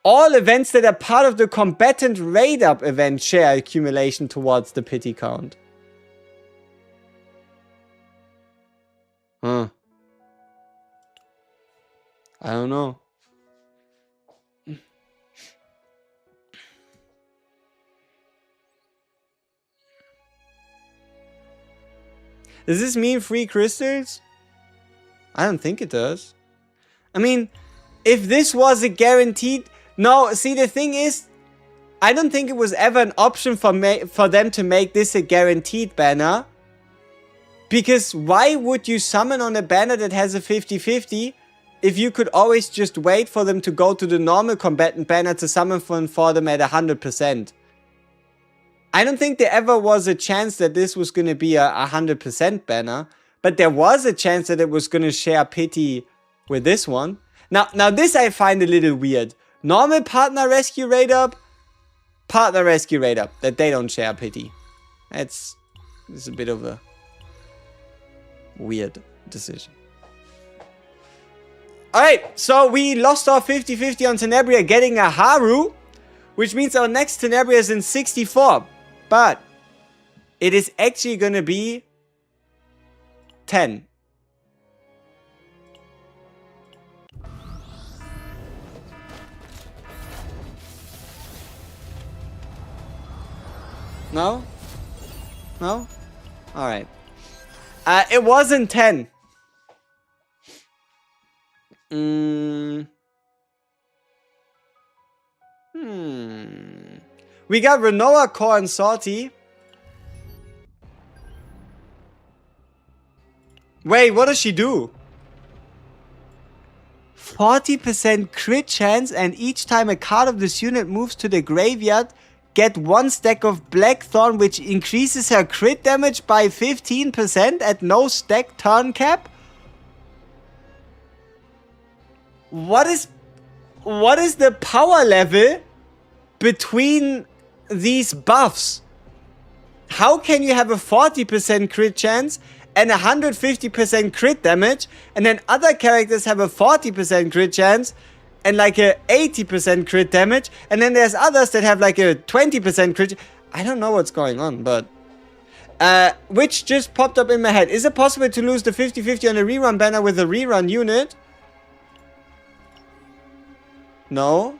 All events that are part of the Combatant Raid Up event share accumulation towards the pity count. Huh. I don't know. Does this mean free crystals? I don't think it does. I mean, if this was a guaranteed... No, see, the thing is, I don't think it was ever an option for them to make this a guaranteed banner. Because why would you summon on a banner that has a 50-50 if you could always just wait for them to go to the normal combatant banner to summon for them at 100%? I don't think there ever was a chance that this was going to be a 100% banner. But there was a chance that it was going to share pity with this one. Now this I find a little weird. Normal partner rescue raid up, partner rescue raid up. That they don't share pity. It's a bit of a weird decision. Alright, so we lost our 50-50 on Tenebria getting a Haru, which means our next Tenebria is in 64. But it is actually going to be 10. No? No? Alright. It wasn't 10. We got Renoa, Core, and Salty. Wait, what does she do? 40% crit chance, and each time a card of this unit moves to the graveyard, get 1 stack of Blackthorn, which increases her crit damage by 15% at no stack turn cap? What is the power level between these buffs? How can you have a 40% crit chance and 150% crit damage, and then other characters have a 40% crit chance and like a 80% crit damage, and then there's others that have like a 20% crit? I don't know what's going on, but which just popped up in my head. Is it possible to lose the 50-50 on the rerun banner with a rerun unit? No.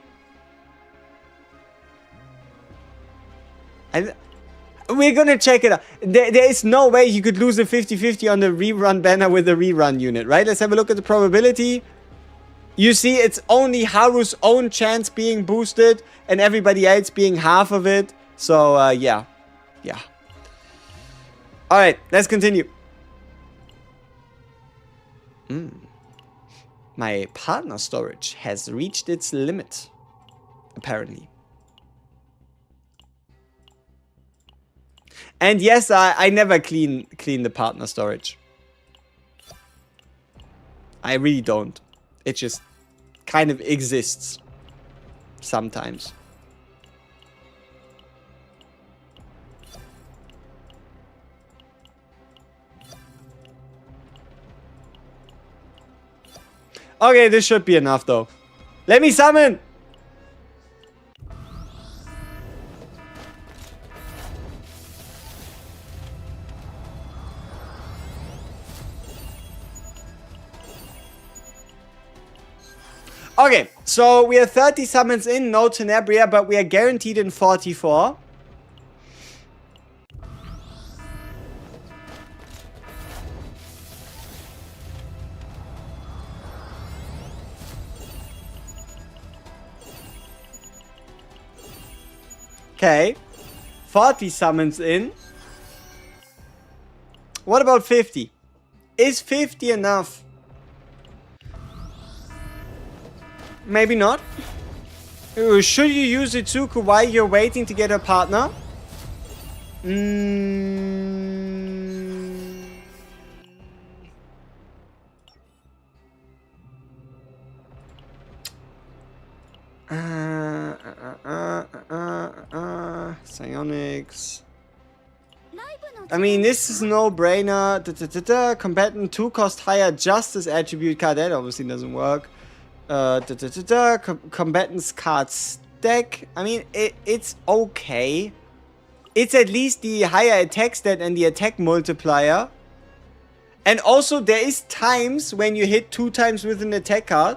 We're gonna check it out. There is no way you could lose a 50-50 on the rerun banner with a rerun unit, right? Let's have a look at the probability. You see, it's only Haru's own chance being boosted and everybody else being half of it. So, yeah. Yeah. Alright, let's continue. My partner storage has reached its limit, apparently. And yes, I never clean the partner storage. I really don't. It just kind of exists sometimes. Okay, this should be enough though. Let me summon! Okay, so we are 30 summons in, no Tenebria, but we are guaranteed in 44. Okay, 40 summons in. What about 50? Is 50 enough? Maybe not. Should you use Itsuku while you're waiting to get a partner? Psionics. I mean, this is no-brainer. Combatant 2 cost higher justice attribute card. That obviously doesn't work. Combatant's card stack. I mean, it's okay. It's at least the higher attack stat and the attack multiplier. And also, there is times when you hit 2 times with an attack card.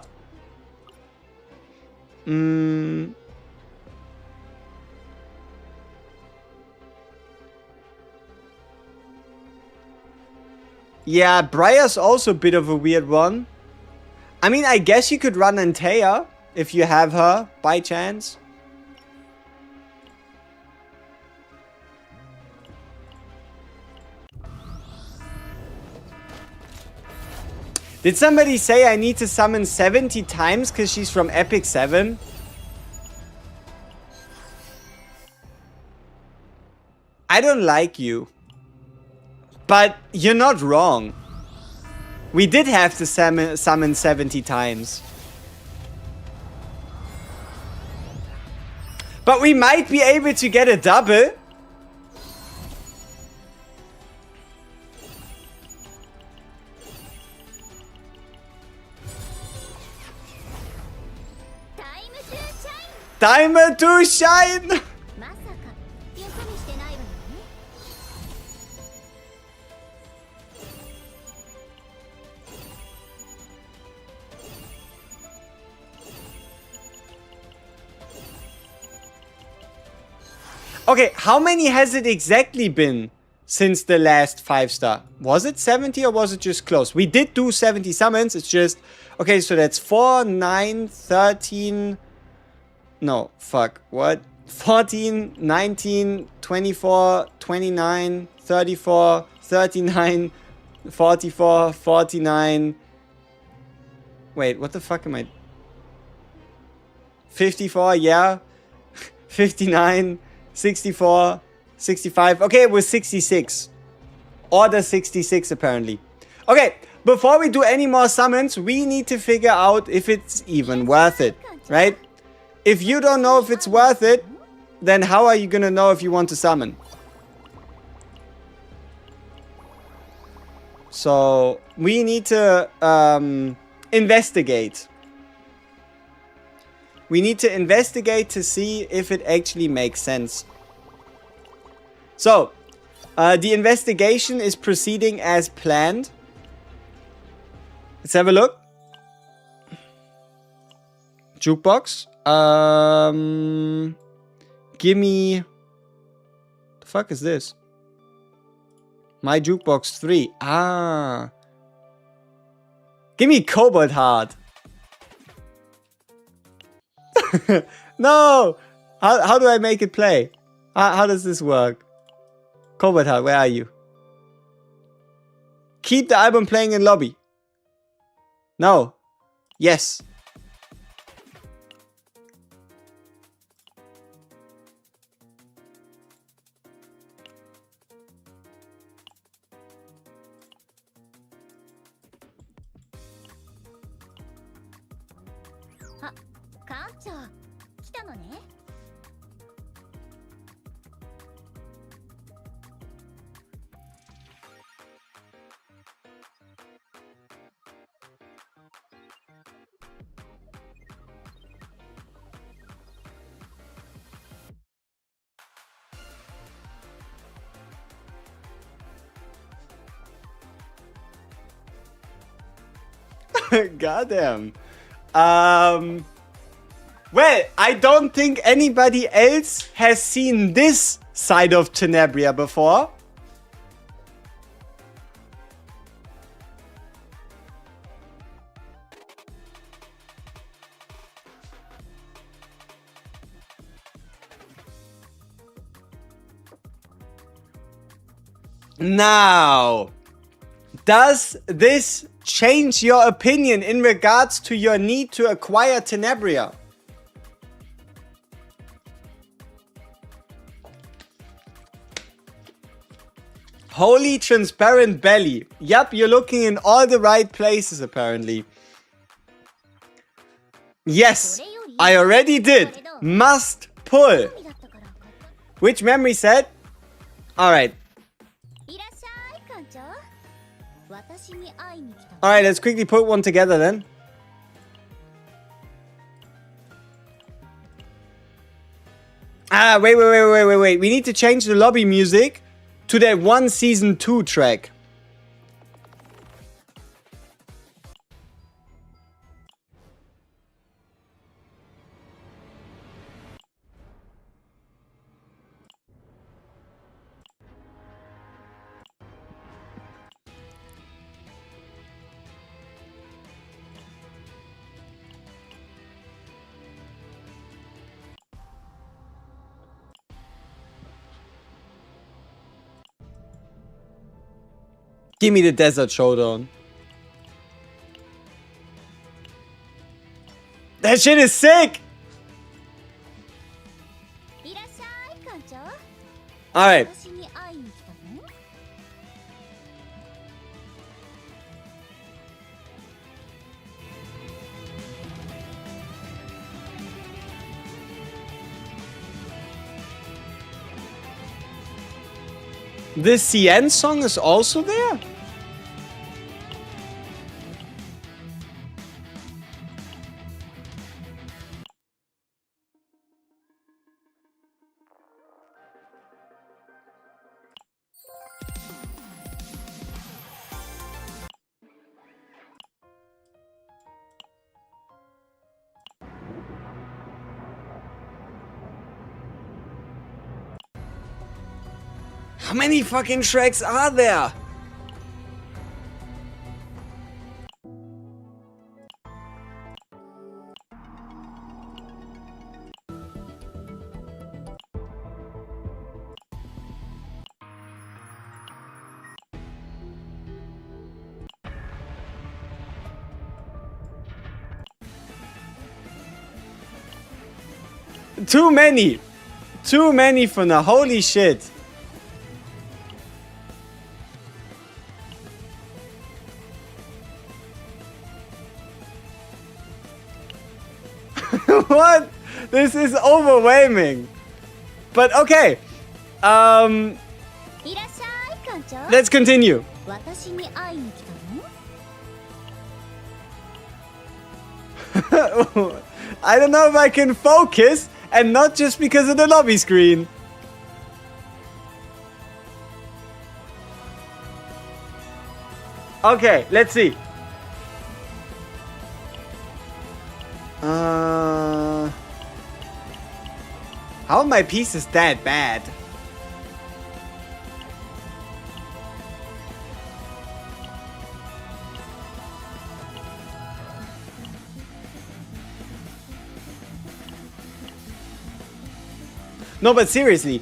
Yeah, Briar's also a bit of a weird one. I mean, I guess you could run Antea if you have her, by chance. Did somebody say I need to summon 70 times because she's from Epic 7? I don't like you. But you're not wrong. We did have to summon 70 times. But we might be able to get a double. Time to shine! Okay, how many has it exactly been since the last 5-star? Was it 70 or was it just close? We did do 70 summons, it's just... Okay, so that's 4, 9, 13... No, fuck, what? 14, 19, 24, 29, 34, 39, 44, 49... Wait, what the fuck am I... 54, yeah. 59... 64, 65. Okay, it was 66. Order 66, apparently. Okay, before we do any more summons, we need to figure out if it's even worth it, right? If you don't know if it's worth it, then how are you gonna know if you want to summon? So we need to investigate. We need to investigate to see if it actually makes sense. So, the investigation is proceeding as planned. Let's have a look. Jukebox. Gimme... The fuck is this? My Jukebox 3. Ah. Give me Cobalt Heart. No! How do I make it play? How does this work? Cobalt Heart, where are you? Keep the album playing in lobby. No. Yes. Goddamn. Well, I don't think anybody else has seen this side of Tenebria before. Now, does this change your opinion in regards to your need to acquire Tenebria? Holy transparent belly. Yep, you're looking in all the right places apparently. Yes, I already did. Must pull. Which memory set? Alright. Alright, let's quickly put one together then. Ah, wait. We need to change the lobby music to that one season 2 track. Give me the Desert Showdown. That shit is sick! Alright. The CN song is also there? How many fucking tracks are there? Too many! Too many for now, holy shit! What? This is overwhelming. But okay. Let's continue. I don't know if I can focus, and not just because of the lobby screen. Okay, let's see. How are my pieces that bad? No, but seriously,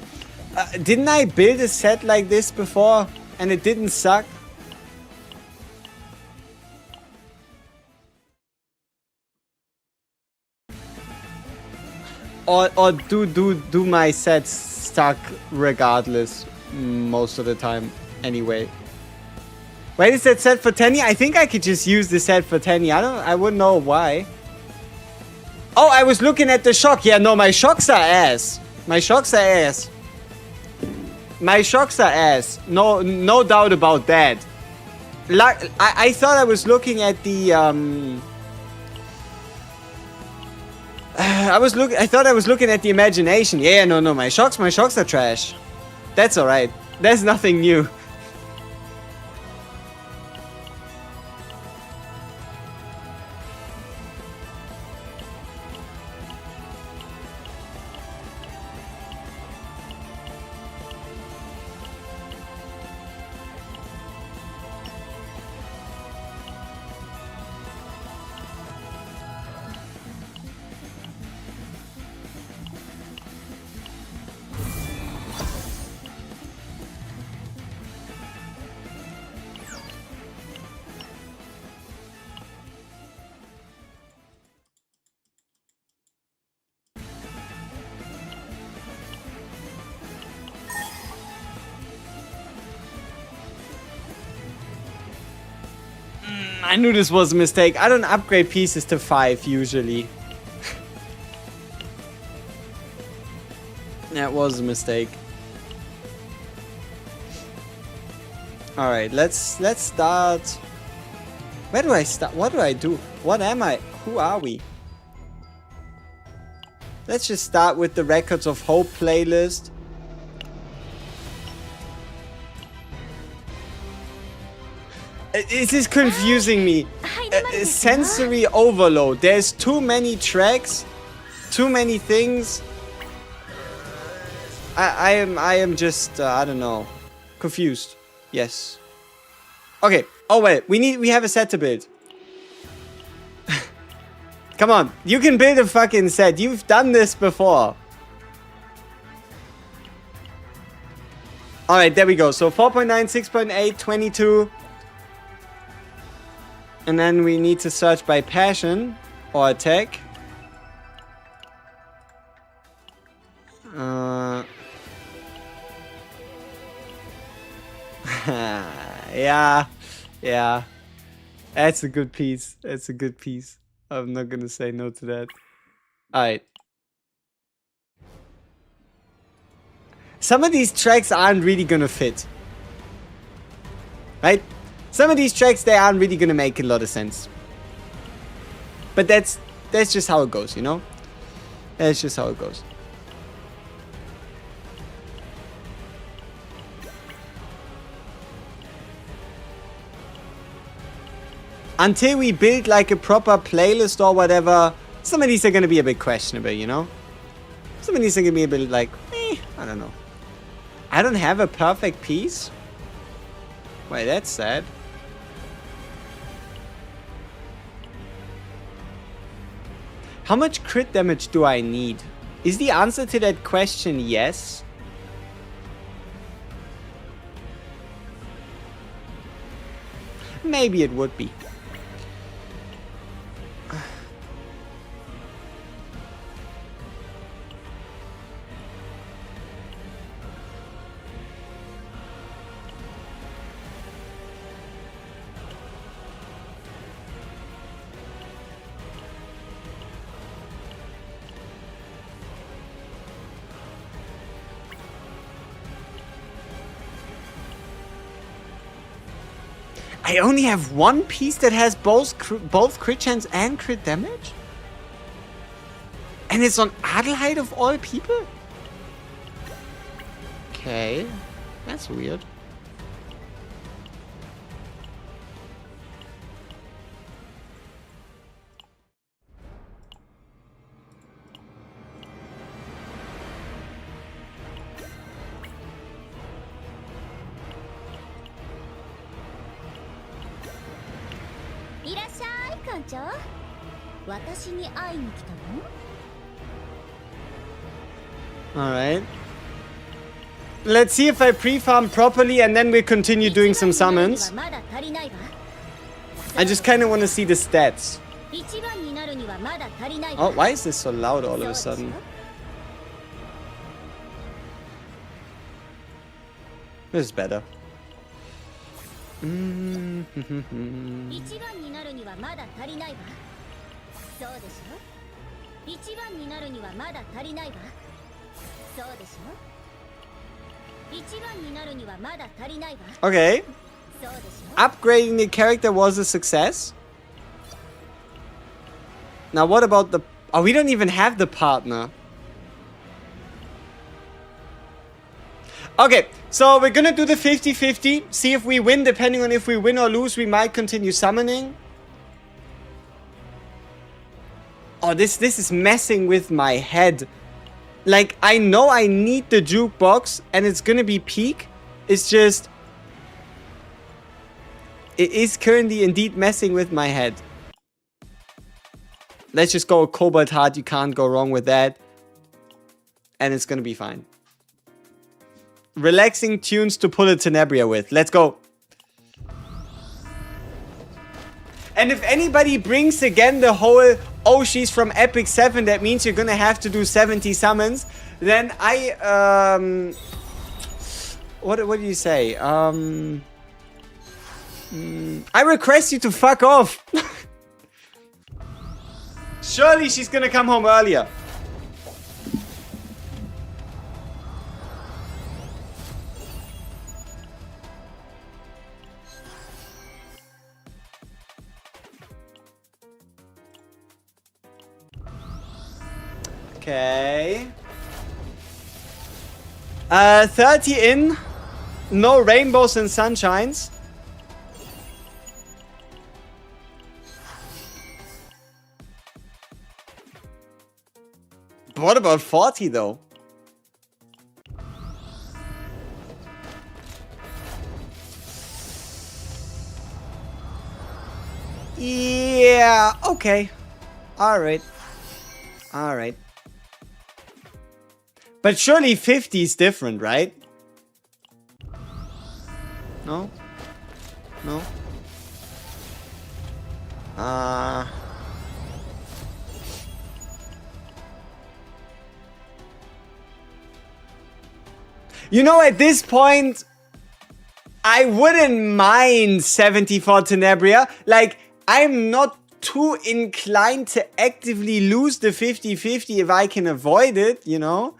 didn't I build a set like this before and it didn't suck? Or do my sets suck regardless most of the time anyway? Wait, is that set for Tenny? I think I could just use the set for Tenny. I wouldn't know why. Oh, I was looking at the shock. Yeah, no, my shocks are ass. My shocks are ass. My shocks are ass. No doubt about that. I thought I was looking at the I thought I was looking at the imagination. Yeah, no, my shocks are trash. That's alright. There's nothing new. I knew this was a mistake. I don't upgrade pieces to 5 usually. That was a mistake. Alright, let's start. Where do I start? What do I do? What am I? Who are we? Let's just start with the Records of Hope playlist. This is confusing me. Sensory overload. There's too many tracks, too many things. I am just I don't know, confused. Yes. Okay. Oh wait, we have a set to build. Come on, you can build a fucking set. You've done this before. All right, there we go. So 4.9, 6.8, 22. And then we need to search by passion or attack. Yeah. That's a good piece. That's a good piece. I'm not gonna say no to that. Alright. Some of these tracks aren't really gonna fit. Right? Some of these tracks, they aren't really gonna make a lot of sense. But that's just how it goes, you know? That's just how it goes. Until we build like a proper playlist or whatever, some of these are gonna be a bit questionable, you know? Some of these are gonna be a bit like, I don't know. I don't have a perfect piece? Wait, that's sad. How much crit damage do I need? Is the answer to that question yes? Maybe it would be. I only have one piece that has both crit chance and crit damage? And it's on Adelheid of all people? Okay. That's weird. Alright. Let's see if I pre-farm properly and then we continue doing some summons. I just kind of want to see the stats. Oh, why is this so loud all of a sudden? This is better. Okay. Upgrading the character was a success. Now what about the... Oh, we don't even have the partner. Okay, so we're gonna do the 50-50. See if we win. Depending on if we win or lose, we might continue summoning. Oh, this is messing with my head. Like, I know I need the jukebox and it's gonna be peak. It's just... It is currently indeed messing with my head. Let's just go a Cobalt Heart. You can't go wrong with that. And it's gonna be fine. Relaxing tunes to pull a Tenebria with. Let's go. And if anybody brings again the whole, oh, she's from Epic 7, that means you're gonna have to do 70 summons, then I, what do you say? I request you to fuck off. Surely she's gonna come home earlier. Okay. 30 in. No rainbows and sunshines. What about 40 though? Yeah, okay. Alright. Alright. But surely 50 is different, right? No? No? You know, at this point, I wouldn't mind 70 for Tenebria. Like, I'm not too inclined to actively lose the 50-50 if I can avoid it, you know?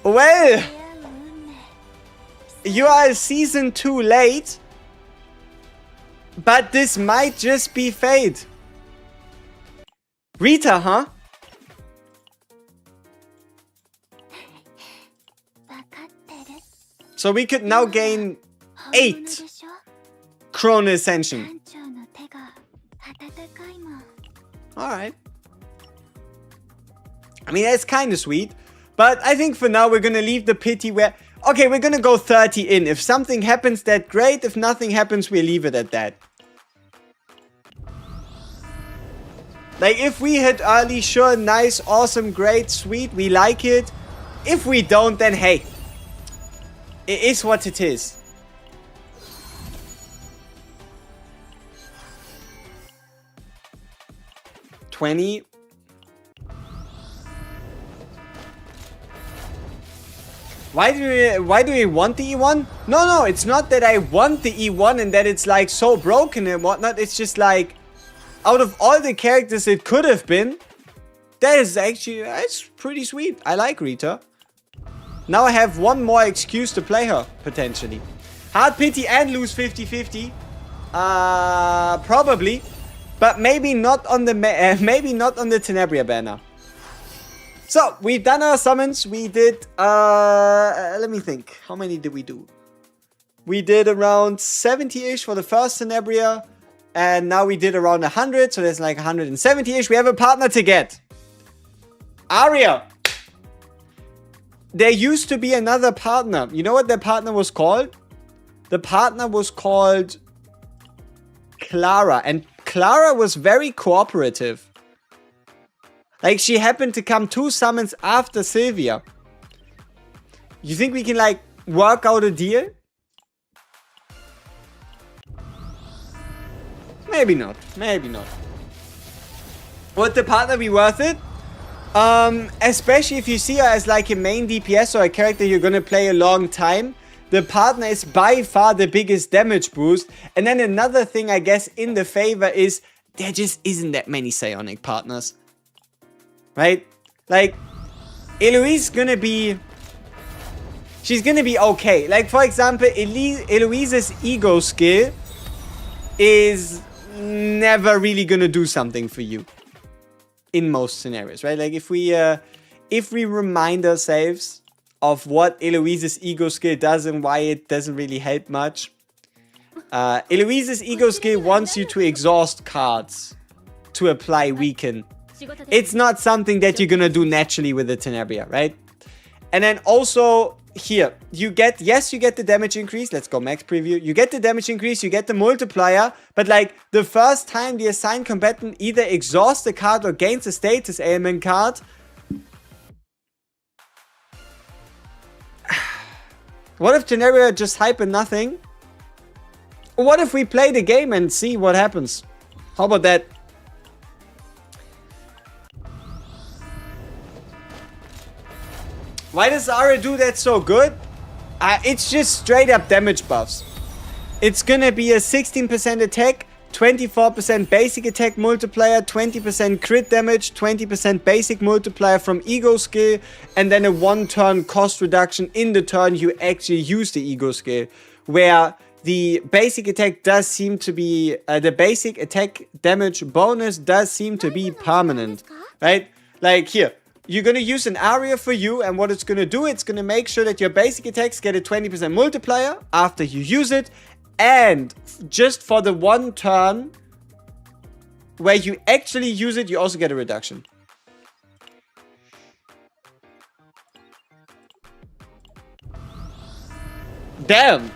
Well, you are a season too late, but this might just be fate. Rita, huh? So we could now gain 8 Chrono Ascension. Alright. I mean, that's kind of sweet. But I think for now we're gonna leave the pity where... Okay, we're gonna go 30 in. If something happens, that's great. If nothing happens, we leave it at that. Like, if we hit early, sure, nice, awesome, great, sweet, we like it. If we don't, then hey, it is what it is. $20. Why do we want the E1? No, it's not that I want the E1 and that it's like so broken and whatnot. It's just like, out of all the characters it could have been, that is actually, it's pretty sweet. I like Rita. Now I have one more excuse to play her, potentially. Hard pity and lose 50-50. Probably. But maybe not on the Tenebria banner. So, we've done our summons. We did, let me think. How many did we do? We did around 70-ish for the first Tenebria. And now we did around 100. So, there's like 170-ish. We have a partner to get. Arya. There used to be another partner. You know what their partner was called? The partner was called Clara. And Clara was very cooperative. Like, she happened to come 2 summons after Sylvia. You think we can, like, work out a deal? Maybe not. Maybe not. Would the partner be worth it? Especially if you see her as, like, a main DPS or a character you're gonna play a long time. The partner is by far the biggest damage boost. And then another thing, I guess, in the favor is there just isn't that many psionic partners. Right? Like, Eloise gonna be... She's gonna be okay. Like, for example, Eloise's ego skill is never really gonna do something for you. In most scenarios, right? Like, if we remind ourselves of what Eloise's ego skill does and why it doesn't really help much. Eloise's ego skill wants you to exhaust cards to apply weaken. It's not something that you're gonna do naturally with the Tenebria, right? And then also here, you get the damage increase. Let's go max preview. You get the damage increase, you get the multiplier, but like the first time the assigned combatant either exhausts a card or gains a status ailment card. What if Tenebria just hype and nothing? What if we play the game and see what happens? How about that? Why does Arya do that so good? It's just straight up damage buffs. It's gonna be a 16% attack, 24% basic attack multiplier, 20% crit damage, 20% basic multiplier from ego skill, and then a 1-turn cost reduction in the turn you actually use the ego skill. Where the basic attack does seem to be, the basic attack damage bonus does seem to be permanent. Right? Like here. You're going to use an Arya for you, and what it's going to do, it's going to make sure that your basic attacks get a 20% multiplier after you use it, and just for the 1 turn where you actually use it, you also get a reduction. Damn.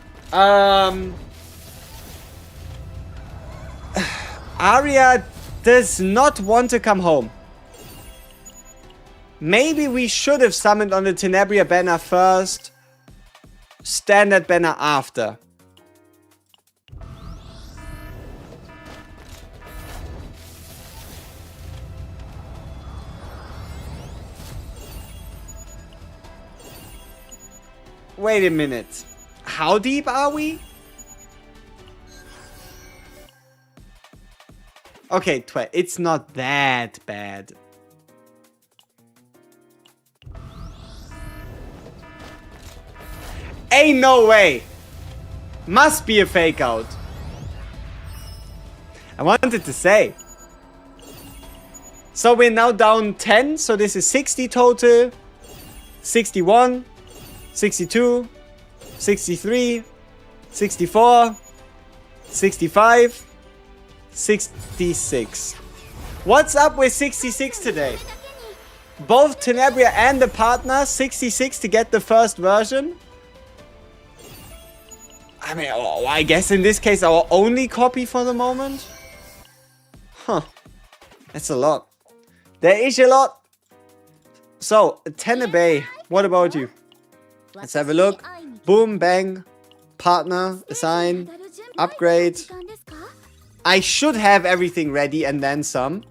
Arya does not want to come home. Maybe we should have summoned on the Tenebria banner first, standard banner after. Wait a minute. How deep are we? Okay, it's not that bad. Ain't no way. Must be a fake out. I wanted to say. So we're now down 10. So this is 60 total. 61. 62. 63. 64. 65. 66. What's up with 66 today? Both Tenebria and the partner. 66 to get the first version. I mean, I guess in this case our only copy for the moment. Huh. That's a lot. There is a lot. So, Tenebria, what about you? Let's have a look. Boom, bang, partner, assign, upgrade. I should have everything ready and then some.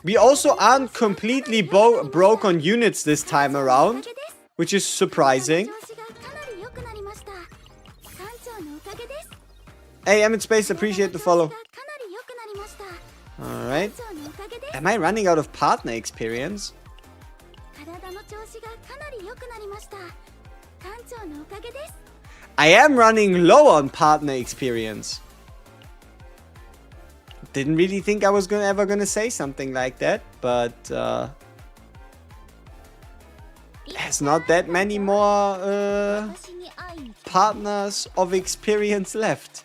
We also aren't completely broke on units this time around, which is surprising. Hey, Emmett Space, appreciate the follow. Alright. Am I running out of partner experience? I am running low on partner experience. Didn't really think I was ever gonna say something like that, but there's not that many more partners of experience left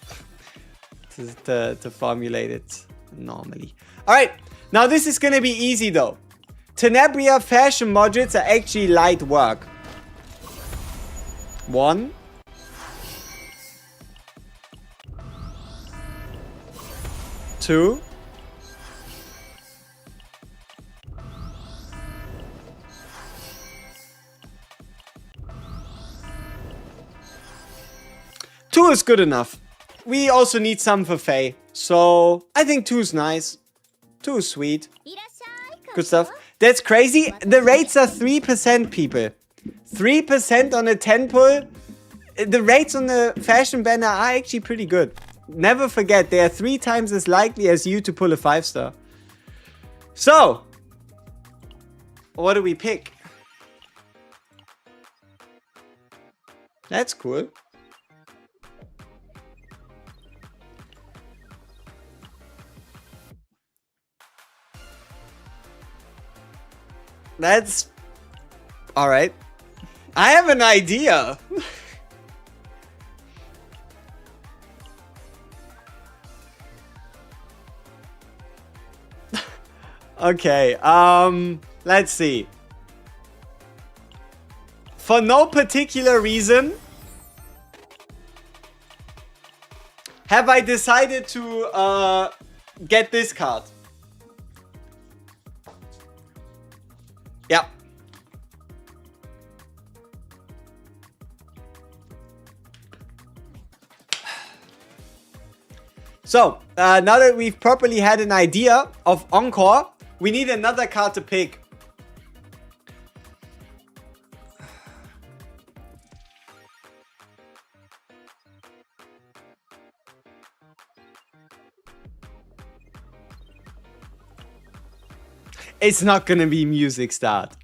to formulate it normally. Alright, now this is gonna be easy though. Tenebria fashion modules are actually light work. 1. 2. 2 is good enough. We also need some for Faye. So, I think 2 is nice. 2 is sweet. Good stuff. That's crazy. The rates are 3%, people. 3% on a 10 pull. The rates on the fashion banner are actually pretty good. Never forget, they are 3 times as likely as you to pull a 5-star. So, what do we pick? That's cool. That's alright. I have an idea. Okay, let's see. For no particular reason, have I decided to get this card. Yeah. So, now that we've properly had an idea of Encore, we need another card to pick. It's not gonna be music start.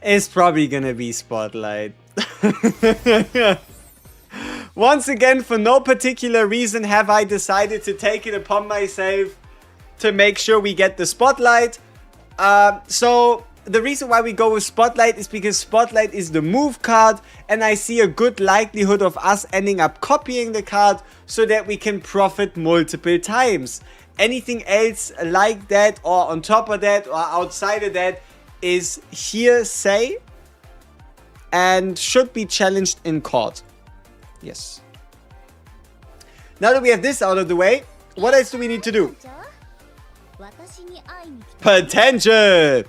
It's probably gonna be Spotlight. Once again, for no particular reason have I decided to take it upon myself to make sure we get the Spotlight. So the reason why we go with Spotlight is because Spotlight is the move card, and I see a good likelihood of us ending up copying the card so that we can profit multiple times. Anything else like that or on top of that or outside of that is hearsay and should be challenged in court. Yes. Now that we have this out of the way, what else do we need to do? Potential!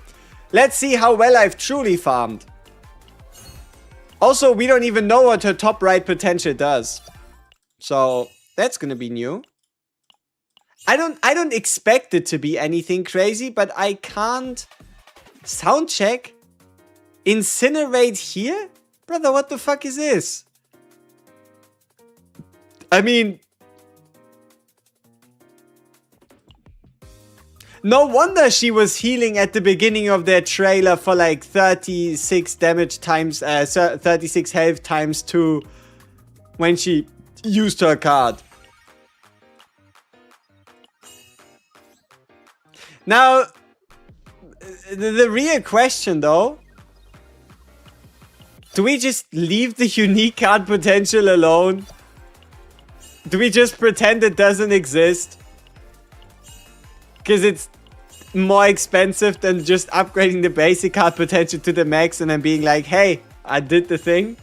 Let's see how well I've truly farmed. Also, we don't even know what her top right potential does. So, that's gonna be new. I don't expect it to be anything crazy, but I can't sound check. Incinerate here? Brother, what the fuck is this? I mean, no wonder she was healing at the beginning of their trailer for like 36 damage times, 36 health times 2 when she used her card. Now, the real question though, do we just leave the unique card potential alone? Do we just pretend it doesn't exist? Because it's more expensive than just upgrading the basic card potential to the max and then being like, hey, I did the thing.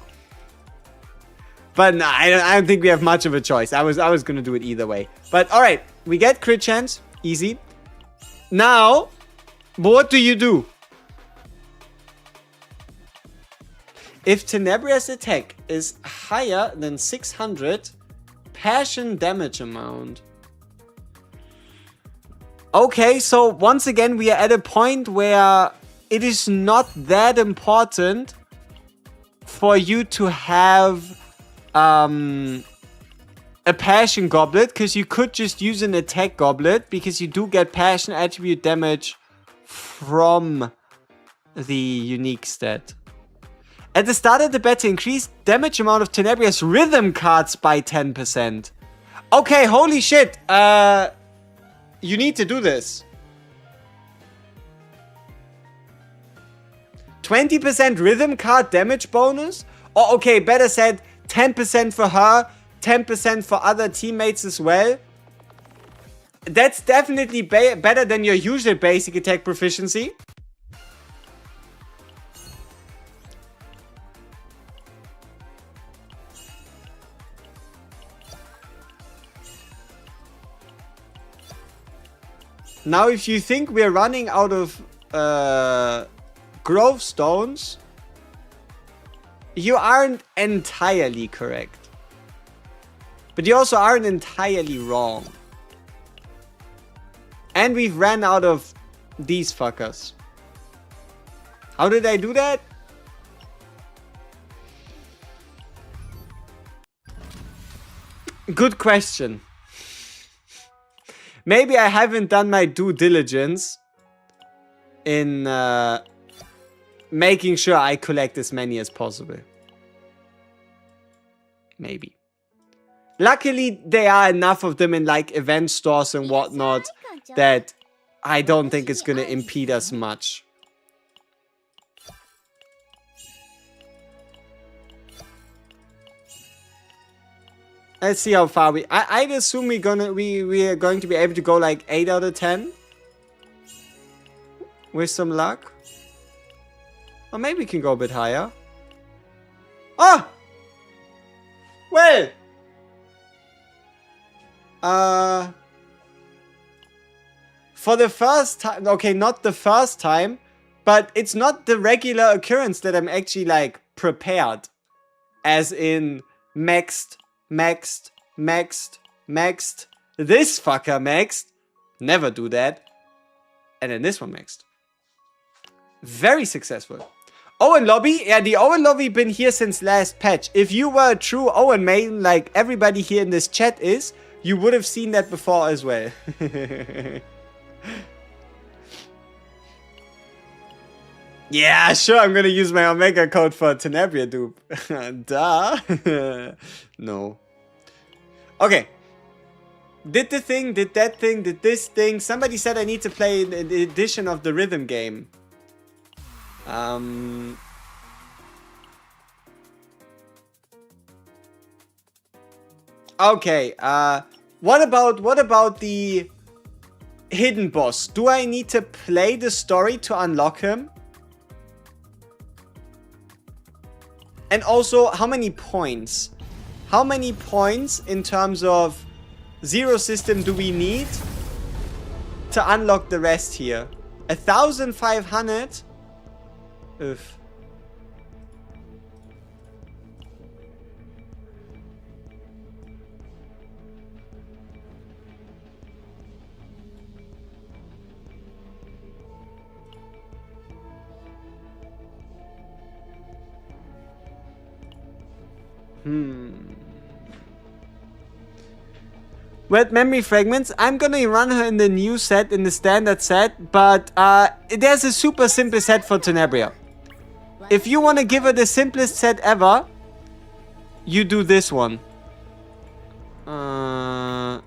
But no, I don't think we have much of a choice. I was going to do it either way. But alright, we get crit chance. Easy. Now, what do you do? If Tenebria's attack is higher than 600 passion damage amount. Okay, so once again, we are at a point where it is not that important for you to have a passion goblet, because you could just use an attack goblet, because you do get passion attribute damage from the unique stat. At the start of the battle, increase damage amount of Tenebria's rhythm cards by 10%. Okay, holy shit. You need to do this. 20% rhythm card damage bonus? Or okay, better said, 10% for her, 10% for other teammates as well. That's definitely better than your usual basic attack proficiency. Now, if you think we're running out of growth stones, you aren't entirely correct. But you also aren't entirely wrong. And we've ran out of these fuckers. How did I do that? Good question. Maybe I haven't done my due diligence in making sure I collect as many as possible. Maybe. Luckily, there are enough of them in like event stores and whatnot that I don't think it's gonna impede us much. Let's see how far we... I'd assume we are going to be able to go like 8 out of 10. With some luck. Or maybe we can go a bit higher. Oh! Well! For the first time... Okay, not the first time. But it's not the regular occurrence that I'm actually like prepared. As in maxed. Maxed. This fucker maxed. Never do that. And then this one maxed. Very successful. Owen lobby. Yeah, the Owen lobby been here since last patch. If you were a true Owen main, like everybody here in this chat is, you would have seen that before as well. Yeah, sure, I'm gonna use my Omega code for Tenebria dupe. Duh. No. Okay. Did the thing, did that thing, did this thing. Somebody said I need to play the edition of the rhythm game. Okay, what about the hidden boss? Do I need to play the story to unlock him? And also, how many points? How many points in terms of zero system do we need to unlock the rest here? 1,500? Oof. Wet memory fragments. I'm gonna run her in the new set, in the standard set, but there's a super simple set for Tenebria. If you want to give her the simplest set ever, you do this one.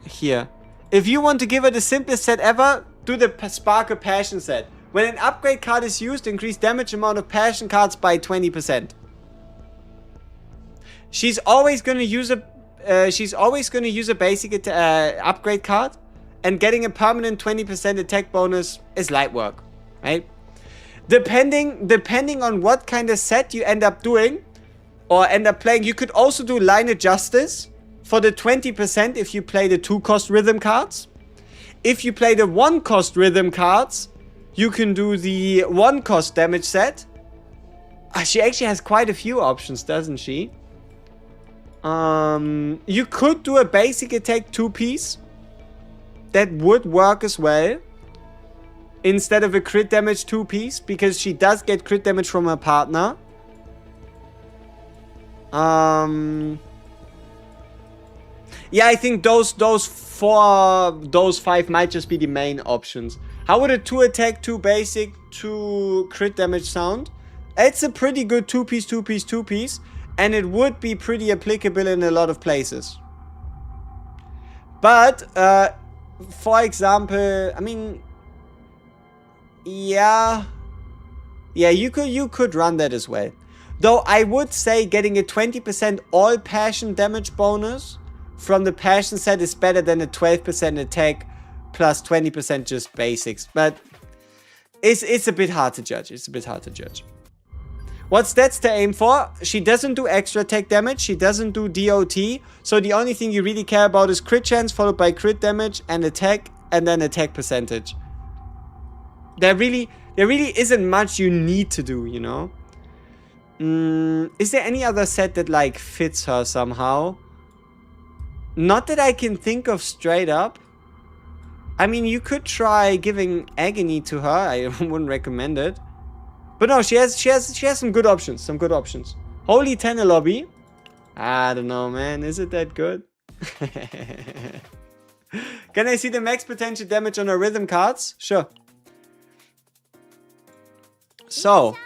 Here. If you want to give her the simplest set ever, do the Spark of Passion set. When an upgrade card is used, increase damage amount of passion cards by 20%. She's always going to use a she's always going to use a basic upgrade card, and getting a permanent 20% attack bonus is light work, right? Depending on what kind of set you end up doing or end up playing, you could also do Line of Justice for the 20% if you play the 2-cost rhythm cards. If you play the 1-cost rhythm cards, you can do the 1-cost damage set. She actually has quite a few options, doesn't she? You could do a basic attack 2-piece. That would work as well. Instead of a crit damage 2-piece, because she does get crit damage from her partner. Yeah, I think those 5 might just be the main options. How would a 2 attack, 2 basic, 2 crit damage sound? It's a pretty good 2-piece, 2-piece, 2-piece. And it would be pretty applicable in a lot of places. But, for example, I mean... Yeah, you could run that as well. Though I would say getting a 20% all passion damage bonus from the passion set is better than a 12% attack plus 20% just basics. But it's a bit hard to judge. What stats to aim for? She doesn't do extra attack damage. She doesn't do DOT. So the only thing you really care about is crit chance followed by crit damage and attack, and then attack percentage. There really isn't much you need to do, you know? Is there any other set that, like, fits her somehow? Not that I can think of straight up. I mean, you could try giving Agony to her. I wouldn't recommend it. But no, she has some good options. Holy Tenor Lobby. I don't know, man. Is it that good? Can I see the max potential damage on her rhythm cards? Sure. So,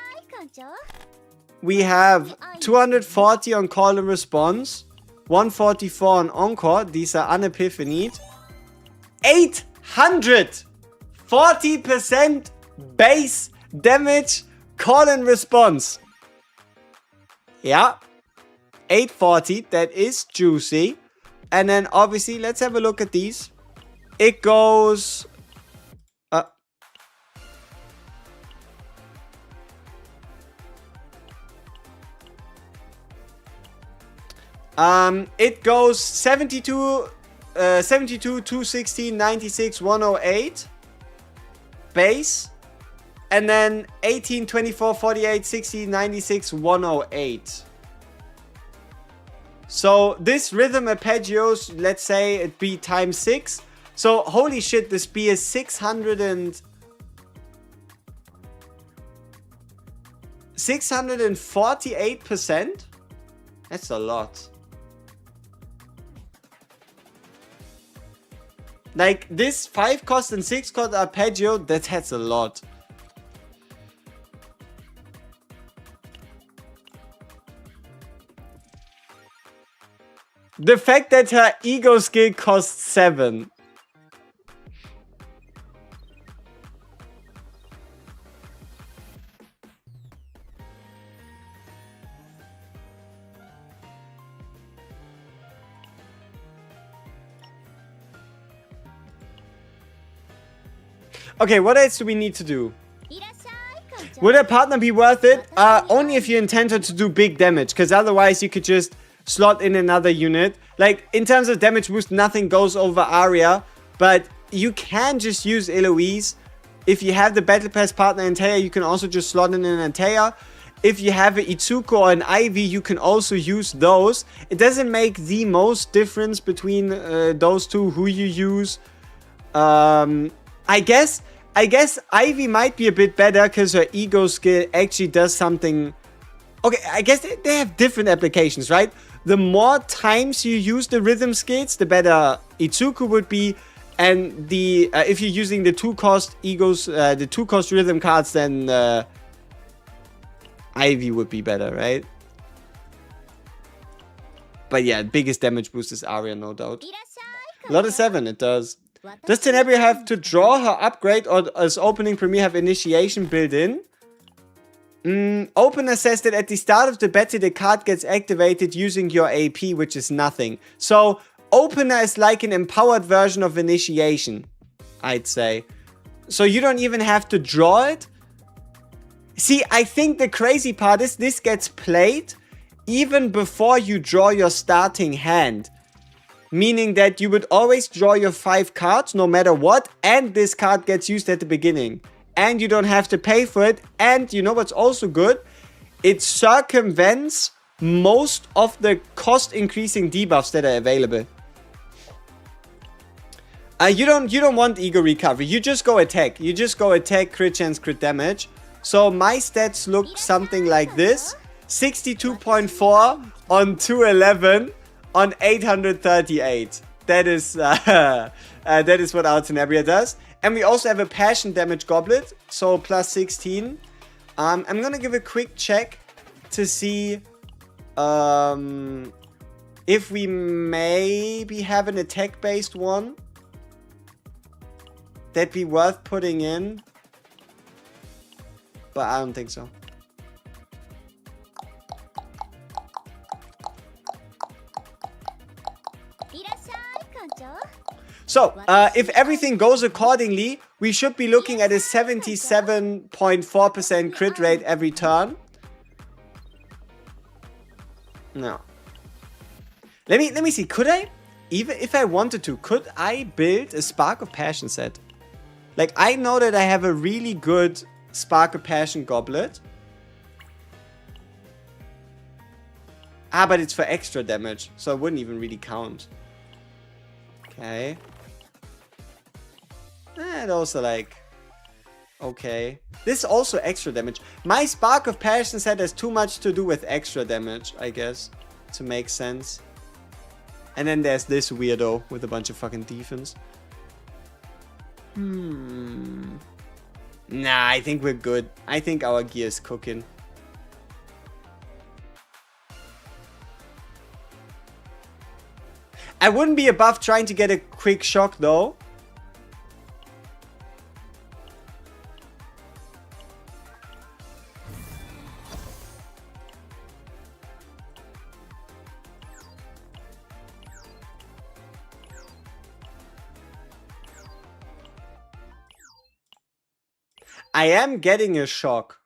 we have 240 on call and response, 144 on encore. These are unepiphanied. 840% base damage call and response. Yeah, 840. That is juicy. And then obviously, let's have a look at these. It goes... it goes 72, 216, 96, 108 base, and then 18, 24, 48, 60, 96, 108. So this rhythm arpeggios, let's say it be times 6. So holy shit, this B is 648%. That's a lot. Like, this 5-cost and 6-cost arpeggio, that's a lot. The fact that her ego skill costs 7. Okay, what else do we need to do? Would a partner be worth it? Only if you intend her to do big damage, because otherwise you could just slot in another unit. Like, in terms of damage boost, nothing goes over Arya, but you can just use Eloise. If you have the Battle Pass partner Antea, you can also just slot in an Antea. If you have an Itsuko or an Ivy, you can also use those. It doesn't make the most difference between those two, who you use. I guess Ivy might be a bit better because her ego skill actually does something. Okay, I guess they have different applications, right? The more times you use the rhythm skills, the better Itsuku would be. And the if you're using the 2-cost egos, the 2-cost rhythm cards, then Ivy would be better, right? But yeah, biggest damage boost is Arya, no doubt. Lot of 7, it does. Does Tenebria have to draw her upgrade, or does opening premiere have initiation built in? Opener says that at the start of the battle, the card gets activated using your AP, which is nothing. So, Opener is like an empowered version of Initiation, I'd say. So you don't even have to draw it. See, I think the crazy part is this gets played even before you draw your starting hand. Meaning that you would always draw your 5 cards no matter what, and this card gets used at the beginning. And you don't have to pay for it. And you know what's also good? It circumvents most of the cost increasing debuffs that are available. You don't want ego recovery. You just go attack. You just go attack, crit chance, crit damage. So my stats look something like this. 62.4 on 211 on 838. That is what our Tenebria does. And we also have a passion damage goblet. So plus 16. I'm gonna give a quick check to see if we maybe have an attack based one that'd be worth putting in. But I don't think so. So, if everything goes accordingly, we should be looking at a 77.4% crit rate every turn. No. Let me see. Could I, even if I wanted to, could I build a Spark of Passion set? Like, I know that I have a really good Spark of Passion goblet. Ah, but it's for extra damage, so it wouldn't even really count. Okay. And also like, okay. This is also extra damage. My Spark of Passion set has too much to do with extra damage, I guess, to make sense. And then there's this weirdo with a bunch of fucking defense. Nah, I think we're good. I think our gear is cooking. I wouldn't be above trying to get a quick shock though. I am getting a shock,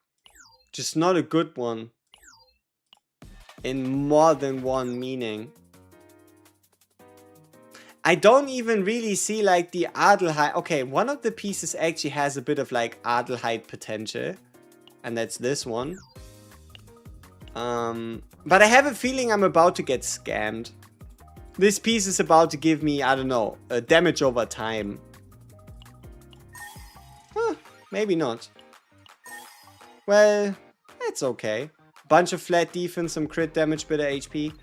just not a good one. In more than one meaning. I don't even really see like the Adelheid. Okay, one of the pieces actually has a bit of like Adelheid potential. And that's this one. But I have a feeling I'm about to get scammed. This piece is about to give me, I don't know, a damage over time. Huh, maybe not. Well, it's okay. Bunch of flat defense, some crit damage, bit of HP.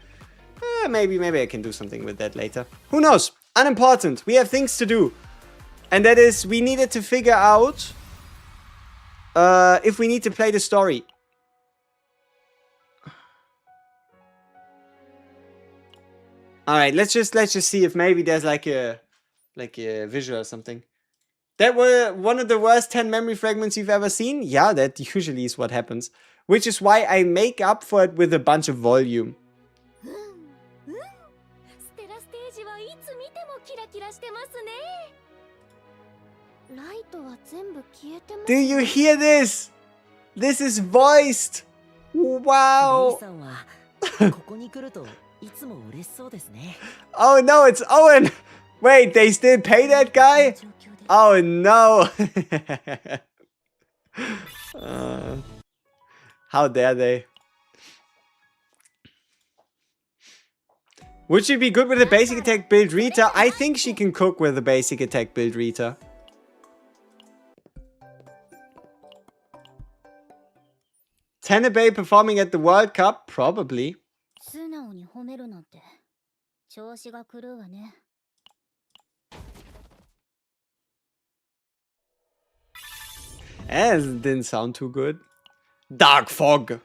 Maybe I can do something with that later. Who knows? Unimportant. We have things to do. And that is, we needed to figure out if we need to play the story. Alright, let's just see if maybe there's like a visual or something. That were one of the worst 10 memory fragments you've ever seen? Yeah, that usually is what happens. Which is why I make up for it with a bunch of volume. Do you hear this? This is voiced. Wow. Oh no, it's Owen. Wait, they still pay that guy? Oh no. How dare they? Would she be good with a basic attack build Rita? I think she can cook with a basic attack build Rita. Tenebria performing at the World Cup? Probably. It didn't sound too good. Dark Fog.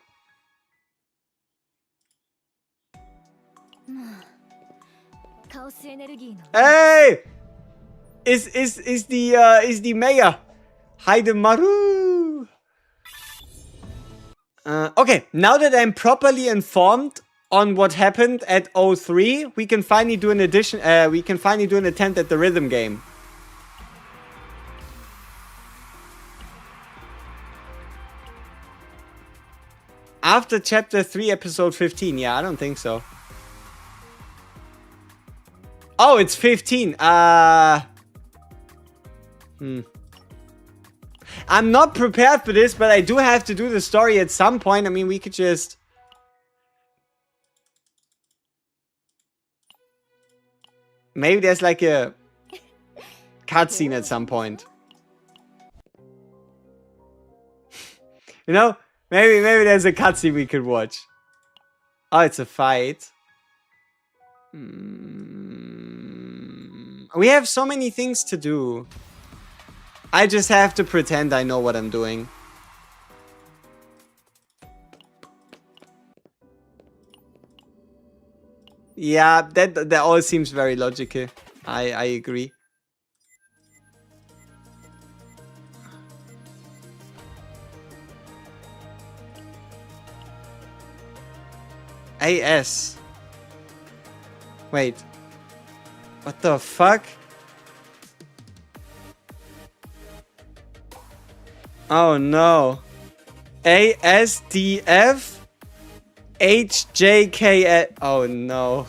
Hey! Is the mayor Haidemaru? Okay, now that I'm properly informed on what happened at 03, we can finally do an addition. We can finally do an attempt at the rhythm game. After chapter 3, episode 15. Yeah, I don't think so. Oh, it's 15. I'm not prepared for this, but I do have to do the story at some point. I mean, we could just... Maybe there's like a cutscene at some point. You know? Maybe there's a cutscene we could watch. Oh, it's a fight. We have so many things to do. I just have to pretend I know what I'm doing. Yeah, that all seems very logical. I agree. AS. Wait. What the fuck? Oh no. ASDF HJK. Oh no.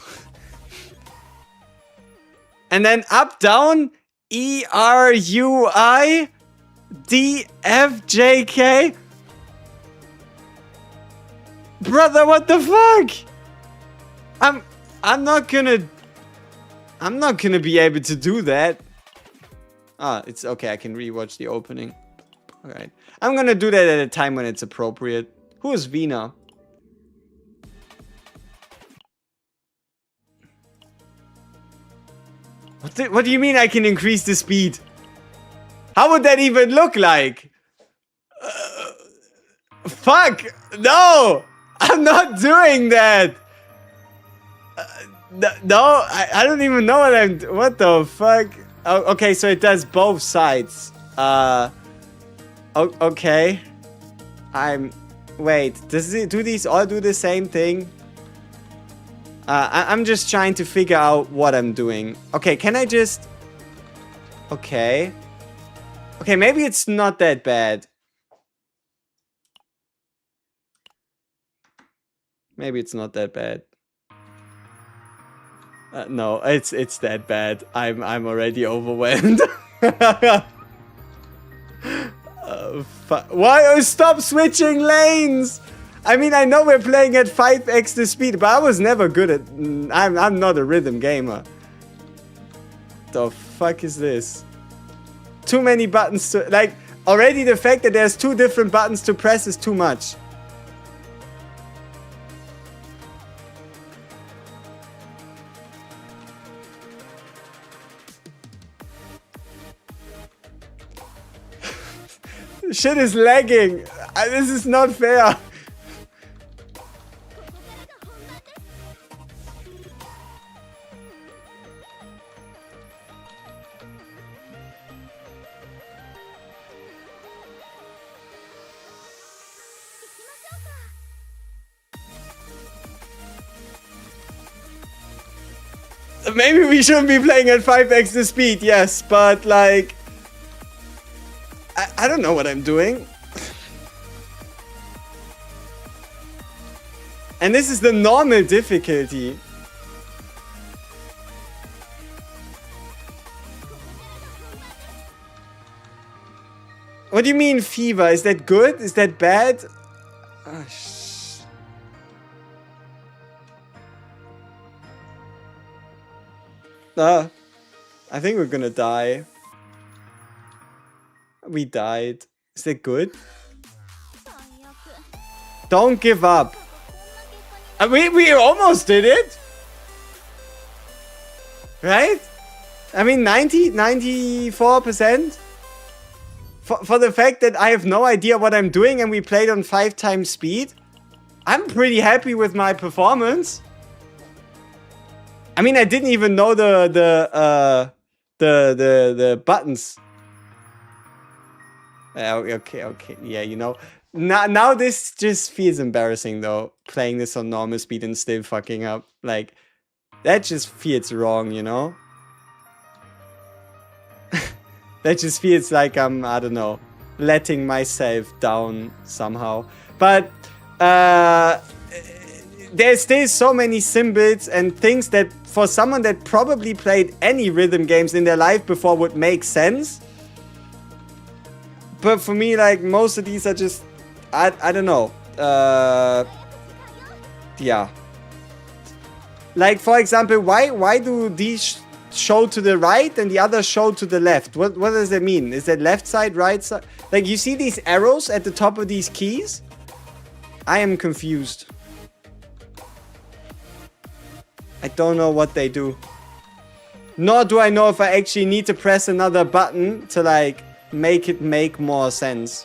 And then up, down, ERUI DFJK. Brother, what the fuck? I'm not gonna be able to do that. Ah, it's okay. I can rewatch the opening. Alright. I'm gonna do that at a time when it's appropriate. Who is Vina? What do you mean I can increase the speed? How would that even look like? Fuck! No! I'm not doing that! No, I don't even know what I'm... What the fuck? Oh, okay, so it does both sides. Okay. Wait, do these all do the same thing? I'm just trying to figure out what I'm doing. Okay, can I just... Okay. Okay, maybe it's not that bad. Maybe it's not that bad. No, it's that bad. I'm already overwhelmed. Why? Stop switching lanes! I mean, I know we're playing at 5x the speed, but I was never good at... I'm not a rhythm gamer. The fuck is this? Too many buttons to... Like, already the fact that there's 2 different buttons to press is too much. Shit is lagging. This is not fair. Maybe we shouldn't be playing at 5x the speed, yes, but like... I don't know what I'm doing. And this is the normal difficulty. What do you mean fever? Is that good? Is that bad? Oh, I think we're gonna die. We died. Is that good? Don't give up. We almost did it. Right? I mean, 94%? For the fact that I have no idea what I'm doing and we played on 5 times speed, I'm pretty happy with my performance. I mean, I didn't even know the buttons. Okay. Yeah, you know. Now this just feels embarrassing, though. Playing this on normal speed and still fucking up. Like, that just feels wrong, you know? That just feels like I'm, I don't know, letting myself down somehow. But, there's still so many symbols and things that for someone that probably played any rhythm games in their life before would make sense. But for me, like, most of these are just, I don't know. Yeah. Like, for example, why do these show to the right and the others show to the left? What does that mean? Is that left side, right side? Like, you see these arrows at the top of these keys? I am confused. I don't know what they do. Nor do I know if I actually need to press another button to, like, make it make more sense.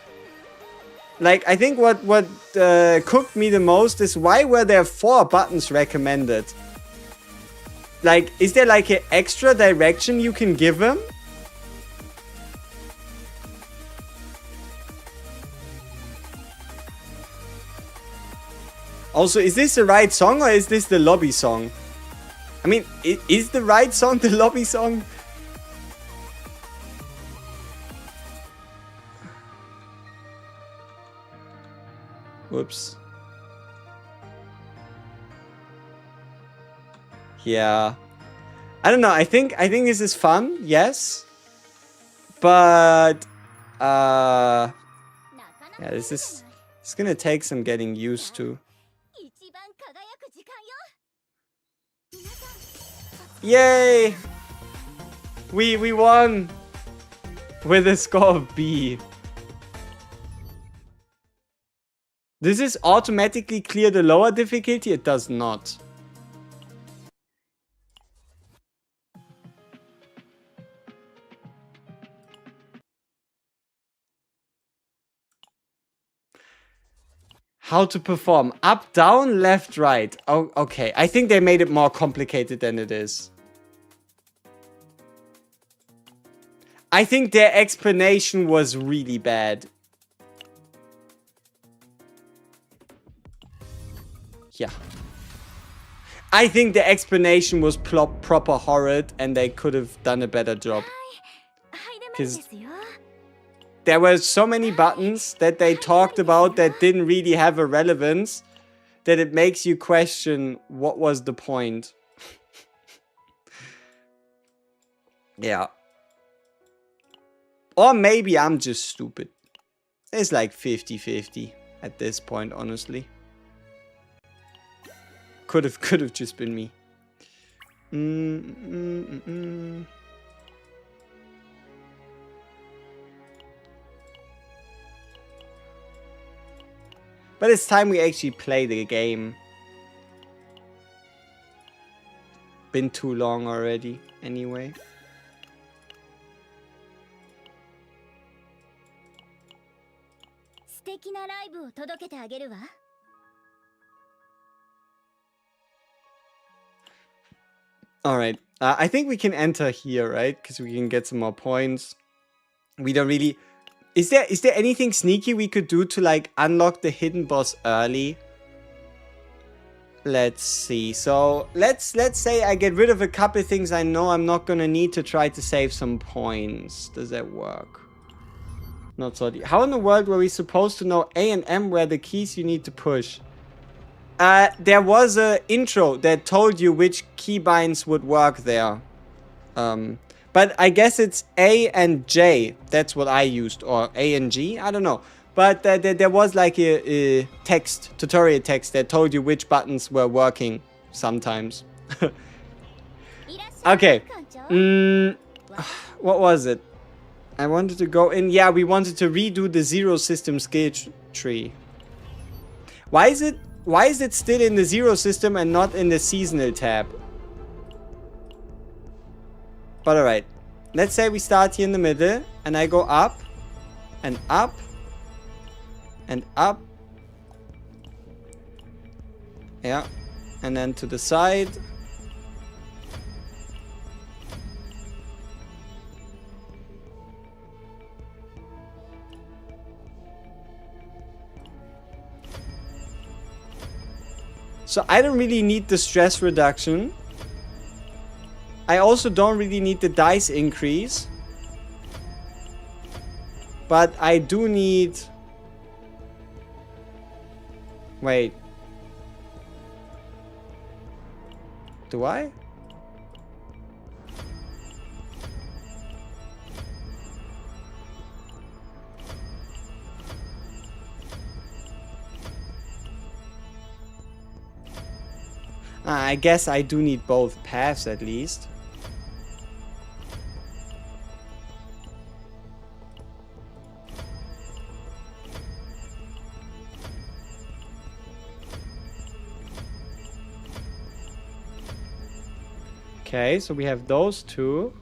Like, I think what cooked me the most is why were there 4 buttons recommended? Like, is there like an extra direction you can give them? Also, is this the right song or is this the lobby song? I mean, is the right song the lobby song? Whoops. Yeah. I don't know. I think this is fun. Yes. But yeah, it's gonna take some getting used to. Yay! We won with a score of B. Does this automatically clear the lower difficulty? It does not. How to perform. Up, down, left, right. Oh, okay. I think they made it more complicated than it is. I think their explanation was really bad. Yeah. I think the explanation was proper horrid and they could have done a better job. Because there were so many buttons that they talked about that didn't really have a relevance that it makes you question what was the point. Yeah. Or maybe I'm just stupid. It's like 50-50 at this point, honestly. Could have just been me. But it's time we actually play the game. Been too long already, anyway. Alright, I think we can enter here, right? Because we can get some more points. We don't really... Is there anything sneaky we could do to, like, unlock the hidden boss early? Let's see. So, let's say I get rid of a couple things I know I'm not gonna need to try to save some points. Does that work? Not so deep. How in the world were we supposed to know A and M were the keys you need to push? There was a intro that told you which keybinds would work there. But I guess it's A and J. That's what I used. Or A and G? I don't know. But there was like a tutorial text that told you which buttons were working sometimes. Okay. What was it? I wanted to go in. Yeah, we wanted to redo the Zero System skill tree. Why is it still in the Zero System and not in the seasonal tab? But alright. Let's say we start here in the middle and I go up and up and up. Yeah. And then to the side. So I don't really need the stress reduction. I also don't really need the dice increase. But I do need... Wait. Do I? I guess I do need both paths at least. Okay, so we have those two.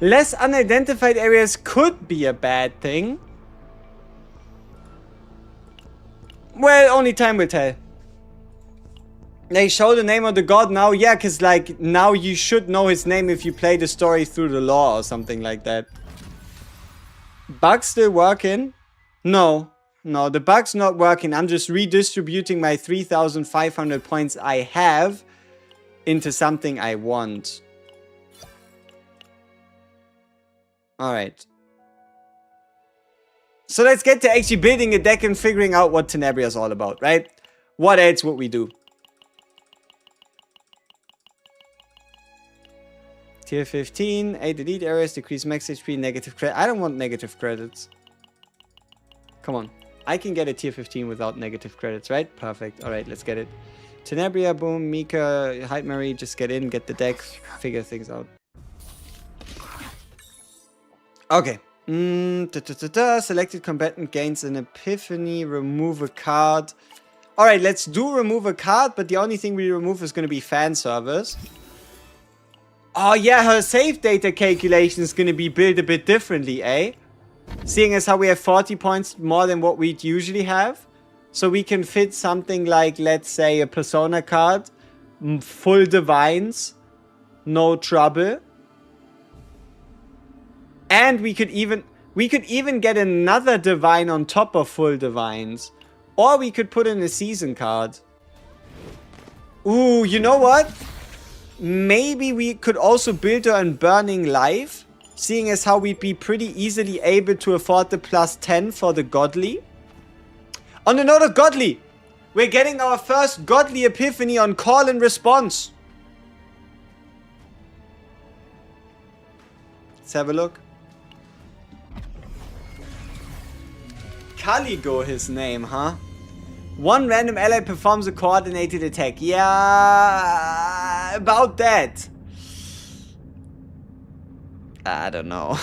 Less unidentified areas could be a bad thing. Well, only time will tell. They show the name of the god now? Yeah, because, like, now you should know his name if you play the story through the lore or something like that. Bug's still working? No. No, the bug's not working. I'm just redistributing my 3,500 points I have into something I want. Alright. So let's get to actually building a deck and figuring out what Tenebria is all about, right? What else would we do? Tier 15, Adelheid areas, decrease max HP, negative credit. I don't want negative credits. Come on. I can get a tier 15 without negative credits, right? Perfect. Alright, let's get it. Tenebria, boom, Mika, Hyde Mary, just get in, get the deck, figure things out. Okay. Selected combatant gains an epiphany, remove a card. Alright, let's do remove a card, but the only thing we remove is going to be fan service. Oh yeah, her save data calculation is going to be built a bit differently, eh? Seeing as how we have 40 points more than what we'd usually have. So we can fit something like, let's say, a persona card. Full divines. No trouble. And we could even get another divine on top of full divines. Or we could put in a season card. Ooh, you know what? Maybe we could also build her on Burning Life. Seeing as how we'd be pretty easily able to afford the plus 10 for the Godly. On the note of Godly, we're getting our first Godly Epiphany on call and response. Let's have a look. Caligo, his name, huh? One random ally performs a coordinated attack. Yeah, about that. I don't know.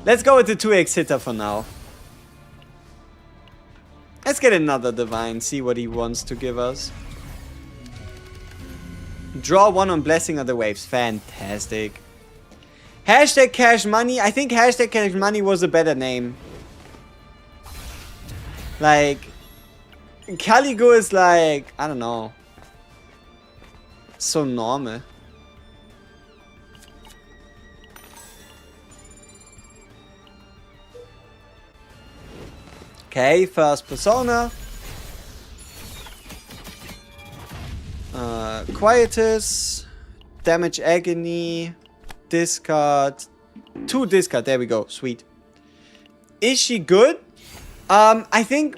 Let's go with the 2x hitter for now. Let's get another divine, see what he wants to give us. Draw one on Blessing of the Waves. Fantastic. Hashtag Cash Money. I think Hashtag Cash Money was a better name. Like, Caligo is like, I don't know. So normal. Okay, first persona. Quietus. Damage Agony. Discard. 2 discard. There we go. Sweet. Is she good? I think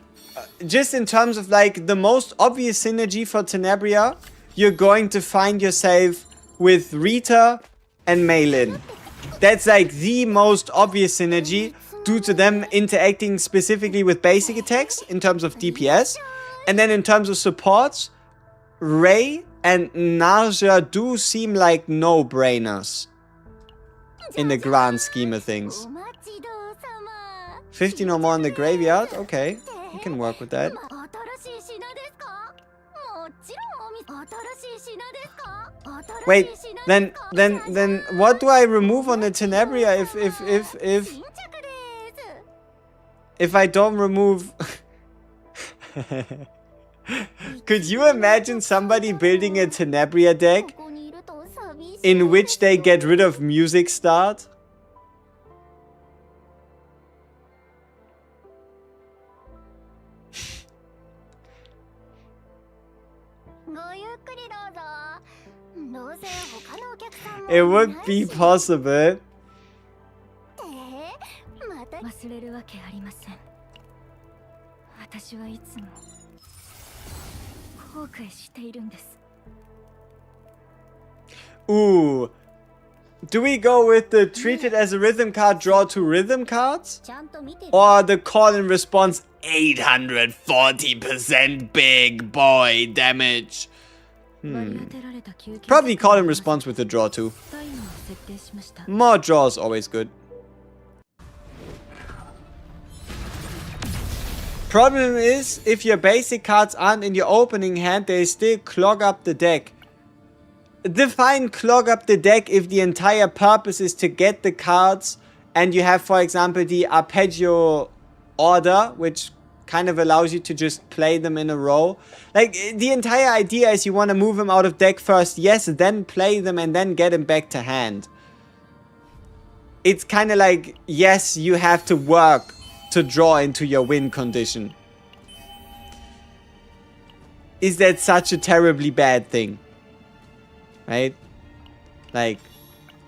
just in terms of like the most obvious synergy for Tenebria, you're going to find yourself with Rita and Maylin. That's like the most obvious synergy due to them interacting specifically with basic attacks in terms of DPS. And then in terms of supports, Ray and Narja do seem like no-brainers in the grand scheme of things. 15 or more in the graveyard? Okay, we can work with that. Wait, then what do I remove on the Tenebria if I don't remove? Could you imagine somebody building a Tenebria deck in which they get rid of music start? It would be possible. Ooh. Do we go with the treat it as a rhythm card, draw 2 rhythm cards? Or the call and response 840% big boy damage? Probably call and response with the draw 2. More draws always good. Problem is, if your basic cards aren't in your opening hand, they still clog up the deck. Define clog up the deck if the entire purpose is to get the cards and you have, for example, the arpeggio order, which kind of allows you to just play them in a row. Like, the entire idea is you want to move them out of deck first, yes, then play them and then get them back to hand. It's kind of like, yes, you have to work to draw into your win condition. Is that such a terribly bad thing? Right? Like,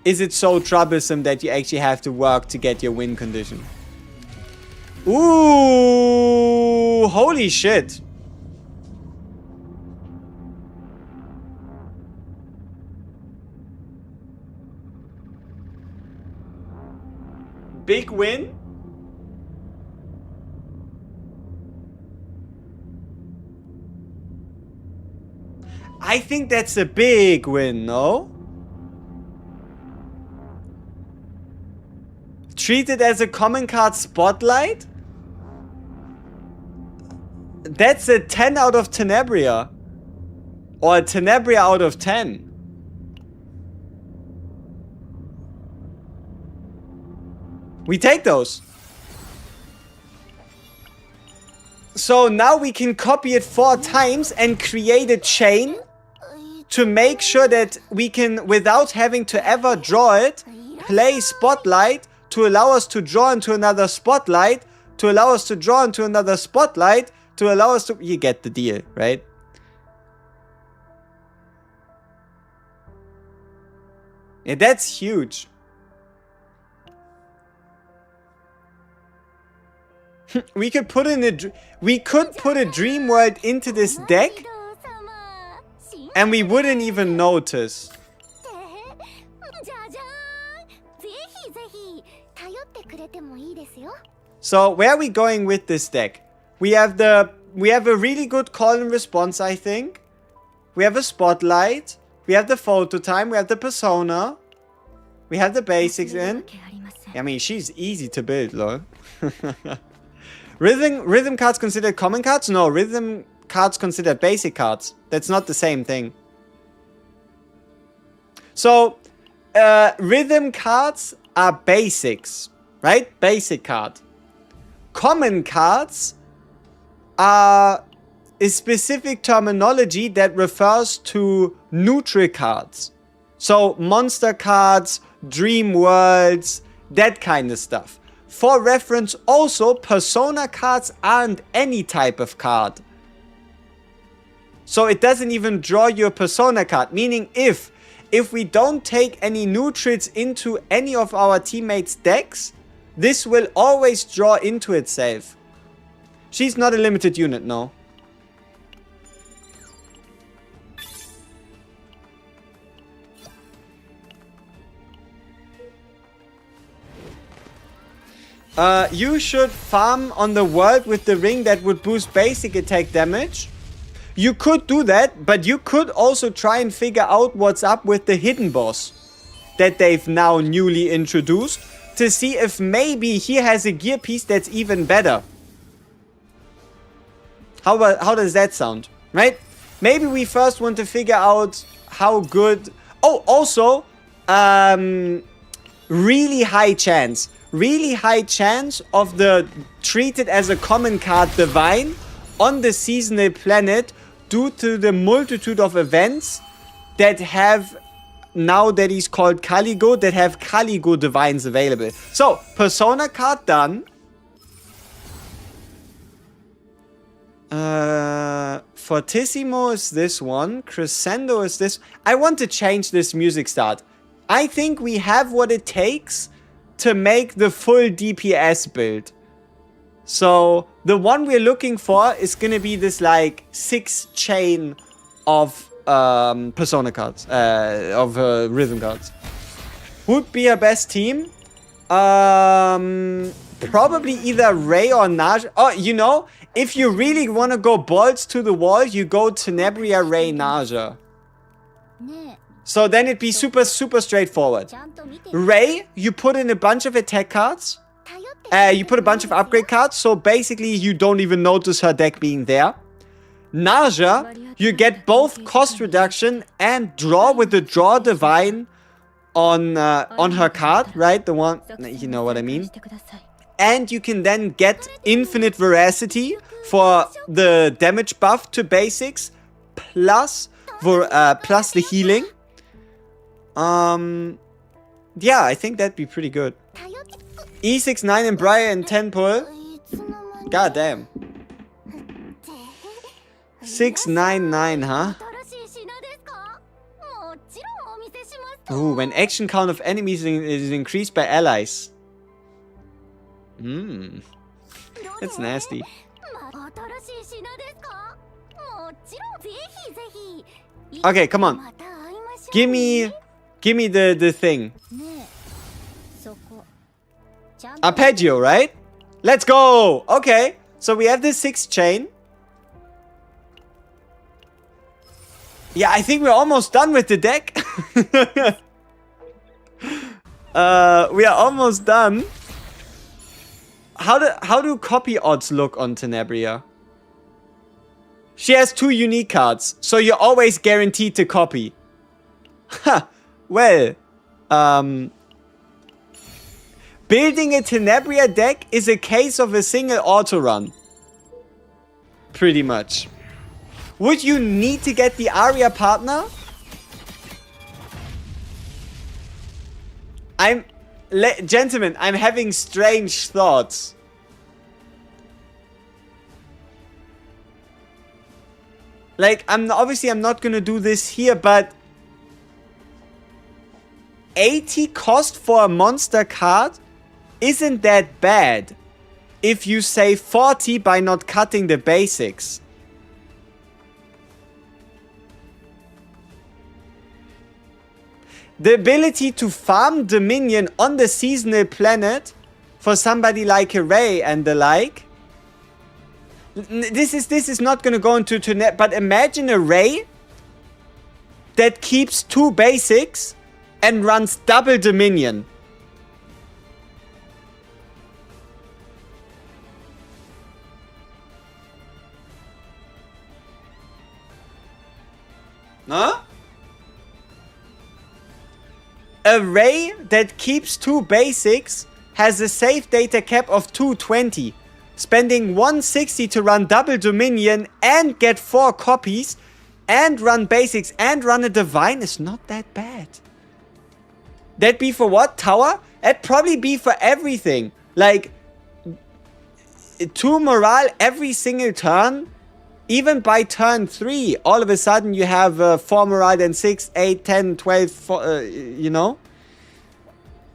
is it so troublesome that you actually have to work to get your win condition? Ooh, holy shit. Big win? I think that's a big win, no? Treat it as a common card spotlight? That's a 10 out of Tenebria. Or a Tenebria out of 10. We take those. So now we can copy it 4 times and create a chain to make sure that we can, without having to ever draw it, play Spotlight to allow us to draw into another Spotlight, to allow us to draw into another Spotlight, to allow us to... You get the deal, right? Yeah, that's huge. We could put in a dream world into this deck and we wouldn't even notice. So where are we going with this deck? We have a really good call and response, I think. We have a spotlight. We have the photo time. We have the persona. We have the basics in. I mean, she's easy to build, lol. Rhythm cards considered common cards? No, rhythm cards considered basic cards. That's not the same thing. So, rhythm cards are basics, right? Basic card. Common cards are a specific terminology that refers to neutral cards. So, monster cards, dream worlds, that kind of stuff. For reference also, persona cards aren't any type of card. So it doesn't even draw your persona card. Meaning if we don't take any neutrals into any of our teammates' decks, this will always draw into itself. She's not a limited unit, no. You should farm on the world with the ring that would boost basic attack damage. You could do that, but you could also try and figure out what's up with the hidden boss that they've now newly introduced to see if maybe he has a gear piece that's even better. How does that sound? Right? Maybe we first want to figure out how good... Oh, also, really high chance of the treated as a common card Divine on the seasonal planet due to the multitude of events that have, now that he's called Caligo, that have Caligo Divines available. So, Persona card done. Fortissimo is this one. Crescendo is this. I want to change this music start. I think we have what it takes to make the full DPS build. So, the one we're looking for is gonna be this, like, 6 chain of Persona cards. Of Rhythm cards. Who'd be our best team? Probably either Ray or Naja. Oh, you know, if you really want to go balls to the wall, you go Tenebria, Ray, Naja. So then it'd be super straightforward. Ray, you put in a bunch of attack cards. You put a bunch of upgrade cards. So basically, you don't even notice her deck being there. Naja, you get both cost reduction and draw with the draw divine on her card, right? The one, you know what I mean. And you can then get infinite veracity for the damage buff to basics, plus the healing. Yeah, I think that'd be pretty good. E6, 9 and Briar and 10 pull. God damn. 699, huh? Ooh, when action count of enemies is increased by allies. That's nasty. Okay, come on. Give me the thing. Arpeggio, right? Let's go! Okay, so we have this 6 chain. Yeah, I think we're almost done with the deck. We are almost done. How do copy odds look on Tenebria? She has 2 unique cards, so you're always guaranteed to copy. Ha! Well, building a Tenebria deck is a case of a single auto run. Pretty much. Would you need to get the Arya partner? Gentlemen, I'm having strange thoughts. Like, obviously I'm not gonna do this here, but 80 cost for a monster card isn't that bad if you save 40 by not cutting the basics. The ability to farm Dominion on the seasonal planet for somebody like a Ray and the like. This is not gonna go into net, but imagine a Ray that keeps 2 basics and runs double Dominion. Huh? A Ray that keeps 2 basics has a save data cap of 220. Spending 160 to run double Dominion and get 4 copies and run basics and run a Divine is not that bad. That'd be for what? Tower? That'd probably be for everything. Like, 2 morale every single turn. Even by turn 3, all of a sudden you have 4 morale, then 6, 8, 10, 12, you know?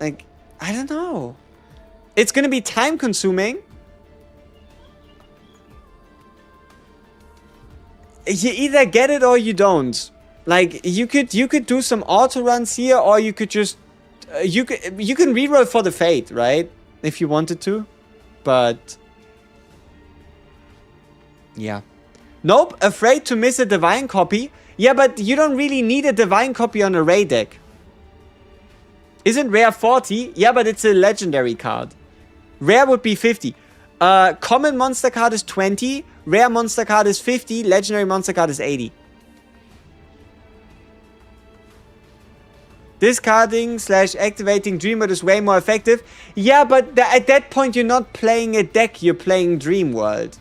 Like, I don't know. It's gonna be time consuming. You either get it or you don't. Like, you could do some auto runs here, or you could just... you can reroll for the fate, right? If you wanted to. But... yeah. Nope, afraid to miss a Divine copy. Yeah, but you don't really need a Divine copy on a Ray deck. Isn't Rare 40? Yeah, but it's a Legendary card. Rare would be 50. Common monster card is 20. Rare monster card is 50. Legendary monster card is 80. Discarding / activating Dream World is way more effective. Yeah, but at that point you're not playing a deck, you're playing Dream World.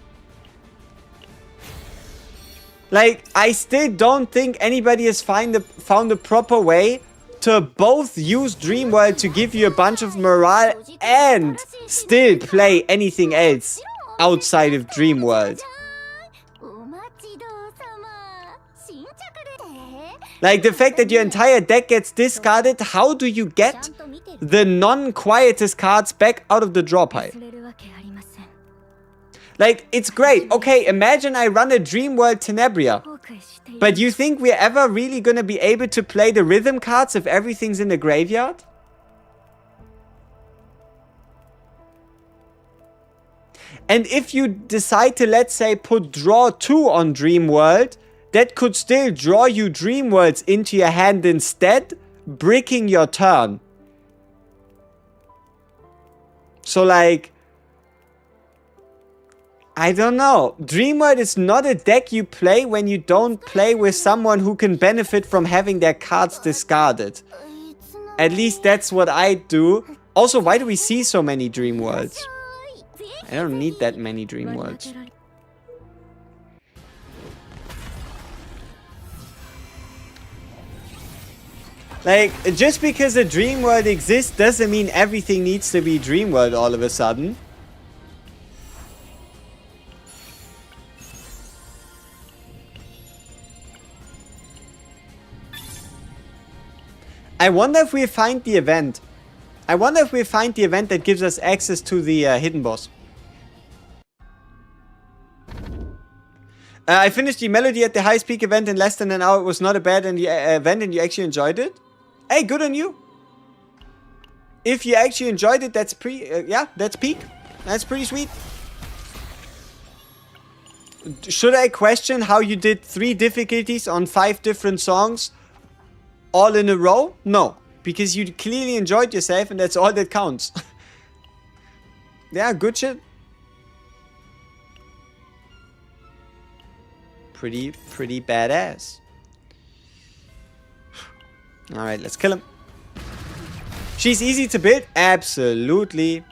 Like, I still don't think anybody has found a proper way to both use Dream World to give you a bunch of morale and still play anything else outside of Dream World. Like, the fact that your entire deck gets discarded, how do you get the non-quietest cards back out of the draw pile? Like, it's great. Okay, imagine I run a Dream World Tenebria. But you think we're ever really gonna be able to play the rhythm cards if everything's in the graveyard? And if you decide to, let's say, put draw 2 on Dream World, that could still draw you Dream Worlds into your hand instead, bricking your turn. So, like, I don't know. Dream World is not a deck you play when you don't play with someone who can benefit from having their cards discarded. At least that's what I do. Also, why do we see so many Dream Worlds? I don't need that many Dream Worlds. Like, just because a Dream World exists doesn't mean everything needs to be Dream World all of a sudden. I wonder if we find the event. I wonder if we find the event that gives us access to the hidden boss. I finished the Melody at the Highest Peak event in less than an hour. It was not a bad event and you actually enjoyed it. Hey, good on you. If you actually enjoyed it, that's yeah, that's peak. That's pretty sweet. Should I question how you did 3 difficulties on 5 different songs all in a row? No, because you clearly enjoyed yourself and that's all that counts. Yeah, good shit. Pretty badass. Alright, let's kill him. She's easy to build? Absolutely.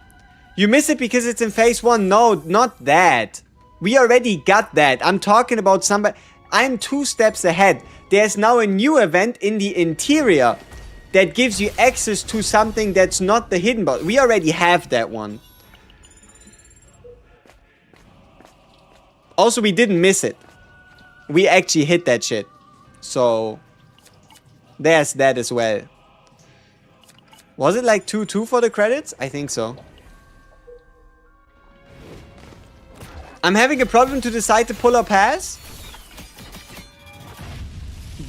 You miss it because it's in phase 1? No, not that. We already got that. I'm talking about somebody. I'm 2 steps ahead. There's now a new event in the interior that gives you access to something that's not the hidden boss. We already have that one. Also, we didn't miss it. We actually hit that shit. So, there's that as well. Was it like 2-2 for the credits? I think so. I'm having a problem to decide to pull or pass.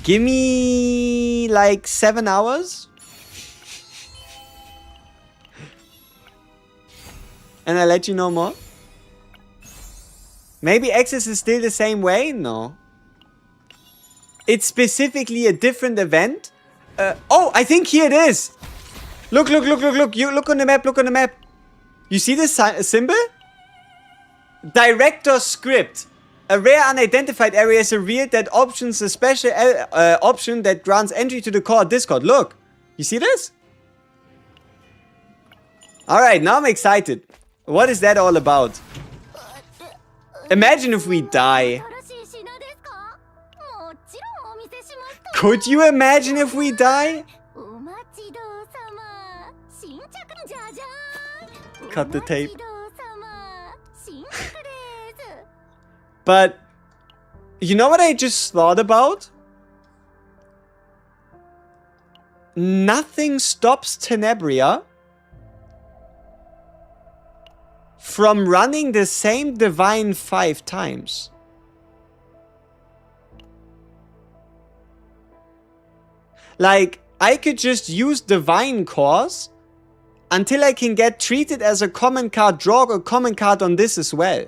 Give me like 7 hours. And I'll let you know more. Maybe access is still the same way? No. It's specifically a different event. Oh, I think here it is. Look. You look on the map, You see this symbol? Director script. A rare unidentified area is revealed that options a special option that grants entry to the core Discord. Look. You see this? Alright, now I'm excited. What is that all about? Imagine if we die. Could you imagine if we die? Cut the tape. But, you know what I just thought about? Nothing stops Tenebria from running the same divine 5 times. Like, I could just use divine cores until I can get treated as a common card, draw a common card on this as well.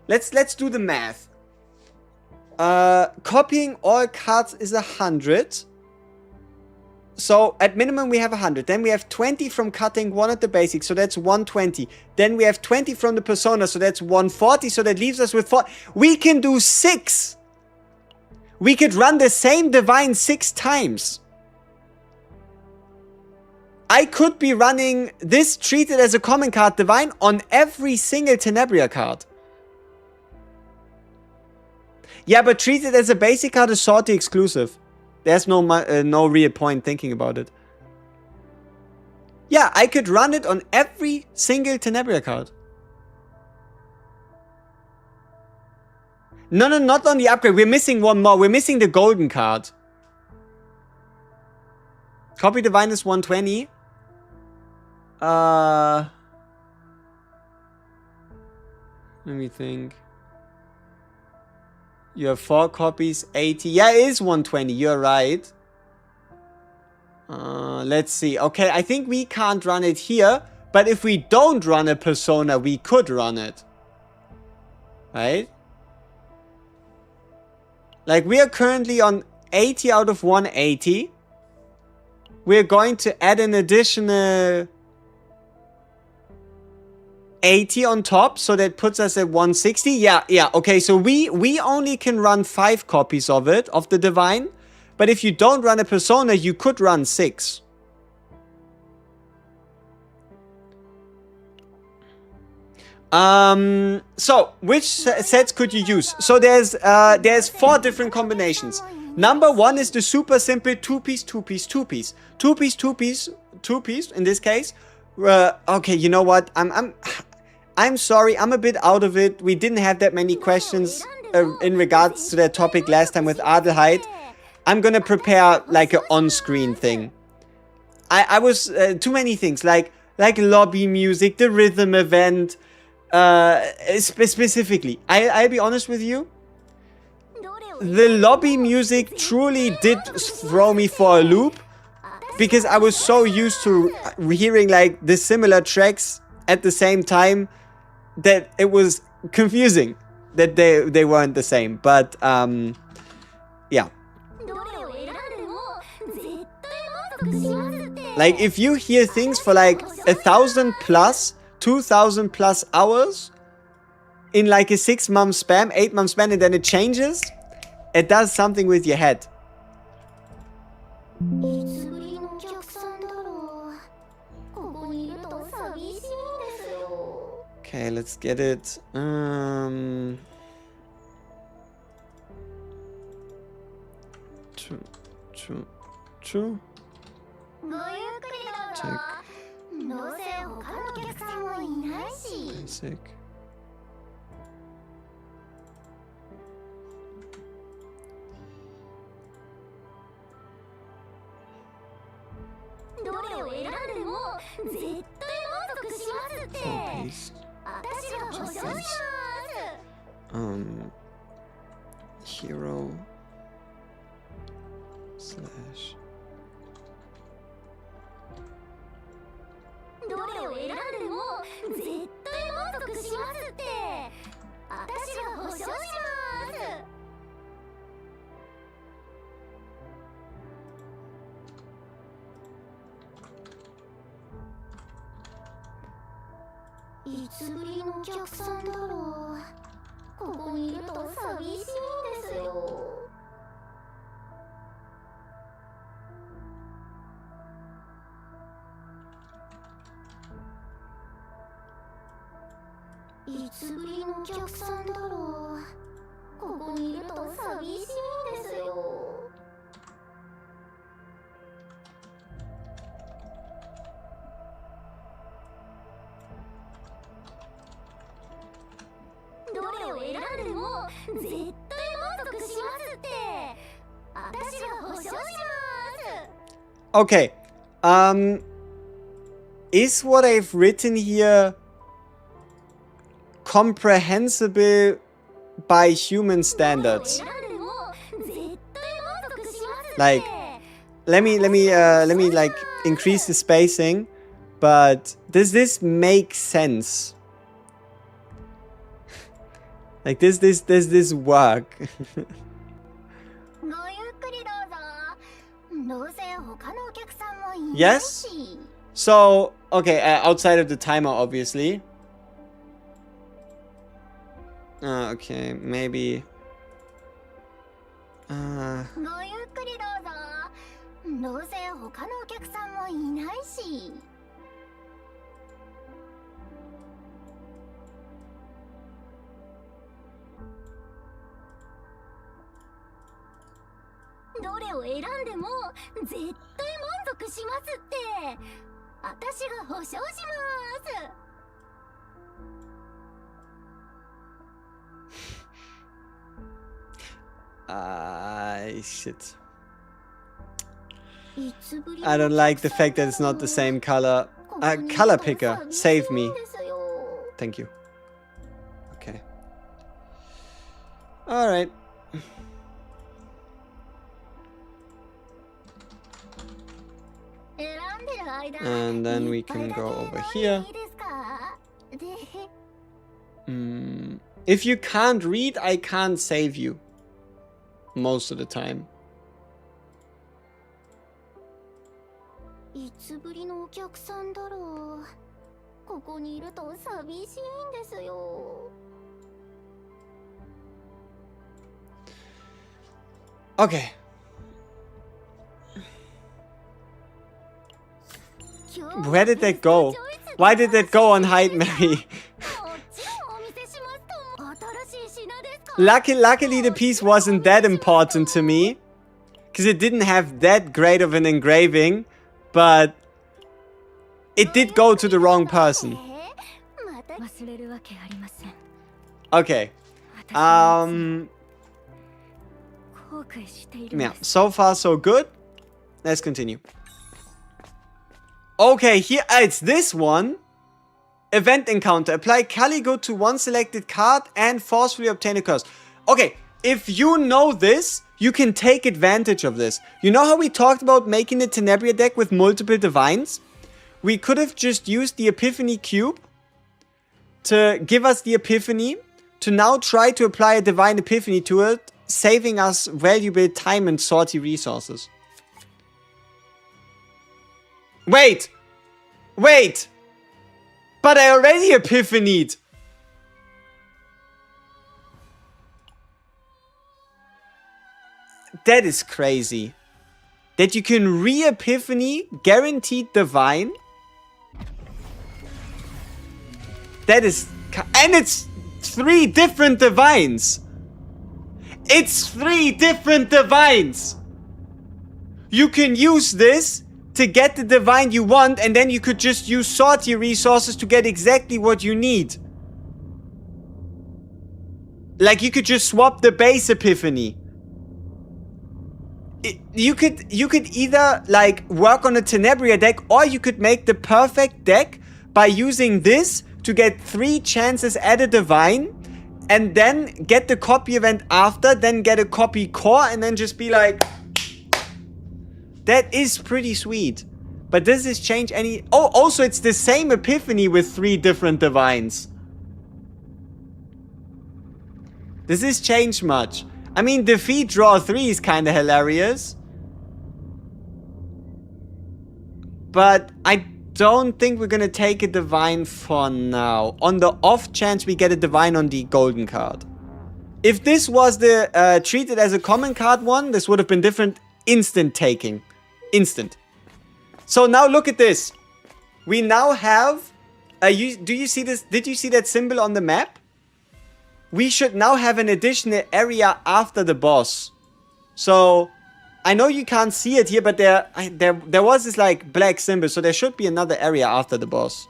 Let's do the math. Copying all cards is 100. So at minimum we have 100. Then we have 20 from cutting, 1 at the basic, so that's 120. Then we have 20 from the persona, so that's 140. So that leaves us with 4. We can do 6. We could run the same divine 6 times. I could be running this treated as a common card divine on every single Tenebria card. Yeah, but treated as a basic card is sortie exclusive. There's no real point thinking about it. Yeah, I could run it on every single Tenebria card. No, not on the upgrade. We're missing one more. We're missing the golden card. Copy divine is 120. Let me think. You have 4 copies, 80. Yeah, it is 120. You're right. Let's see. Okay, I think we can't run it here. But if we don't run a persona, we could run it. Right? Like, we are currently on 80 out of 180. We're going to add an additional 80 on top, so that puts us at 160. Yeah, okay, so we only can run 5 copies of it, of the divine. But if you don't run a persona, you could run 6. So which sets could you use? So there's 4 different combinations. Number 1 is the super simple 2-piece, 2-piece, 2-piece. 2-piece, 2-piece, 2-piece in this case. Okay, you know what? I'm sorry, I'm a bit out of it. We didn't have that many questions in regards to that topic last time with Adelheid. I'm gonna prepare like an on-screen thing. I was too many things like lobby music, the rhythm event. Specifically, I'll be honest with you. The lobby music truly did throw me for a loop, because I was so used to hearing like the similar tracks at the same time that it was confusing that they weren't the same. But yeah. Like, if you hear things for like 1,000 plus, 2,000 plus hours in like a 6-month span, 8-month span, and then it changes, it does something with your head. Okay, let's get it. True. Check. Basic. Hero slash Okay. Is what I've written here comprehensible by human standards? Like, let me like increase the spacing, but does this make sense? Like, does this work? Yes? So, okay, outside of the timer, obviously. Okay, maybe... ごゆっくりどうぞ。どうせ他のお客さんもいないし。どれを選んでも絶対満足しますって。私が保証します。Shit. I don't like the fact that it's not the same color. Color picker, save me. Thank you. Okay. Alright. And then we can go over here. If you can't read, I can't save you. Most of the time. いつぶりのお客さんだろう。ここにいると寂しいんですよ。Okay. Where did that go? Why did that go on Hide Mary? Luckily the piece wasn't that important to me. Because it didn't have that great of an engraving. But it did go to the wrong person. Okay. Yeah, so far so good. Let's continue. Okay, here it's this one. Event encounter. Apply Caligo to one selected card and forcefully obtain a curse. Okay, if you know this, you can take advantage of this. You know how we talked about making the Tenebria deck with multiple divines? We could have just used the Epiphany Cube to give us the Epiphany, to now try to apply a Divine Epiphany to it, saving us valuable time and salty resources. Wait! Wait! But I already Epiphanied! That is crazy. That you can re-Epiphany guaranteed divine. That is... And it's 3 different divines. It's 3 different divines. You can use this to get the divine you want, and then you could just use salty resources to get exactly what you need. Like you could just swap the base Epiphany. You could either like work on a Tenebria deck, or you could make the perfect deck by using this to get 3 chances at a divine, and then get the copy event after, then get a copy core, and then just be like, that is pretty sweet. But does this change any... Oh, also it's the same Epiphany with 3 different divines. Does this change much? I mean, defeat draw 3 is kind of hilarious. But I don't think we're gonna take a divine for now. On the off chance we get a divine on the golden card. If this was the treated as a common card one, this would have been different. Instant taking. Instant. So now look at this. We now have... do you see this? Did you see that symbol on the map? We should now have an additional area after the boss. So, I know you can't see it here, but there was this like black symbol, so there should be another area after the boss.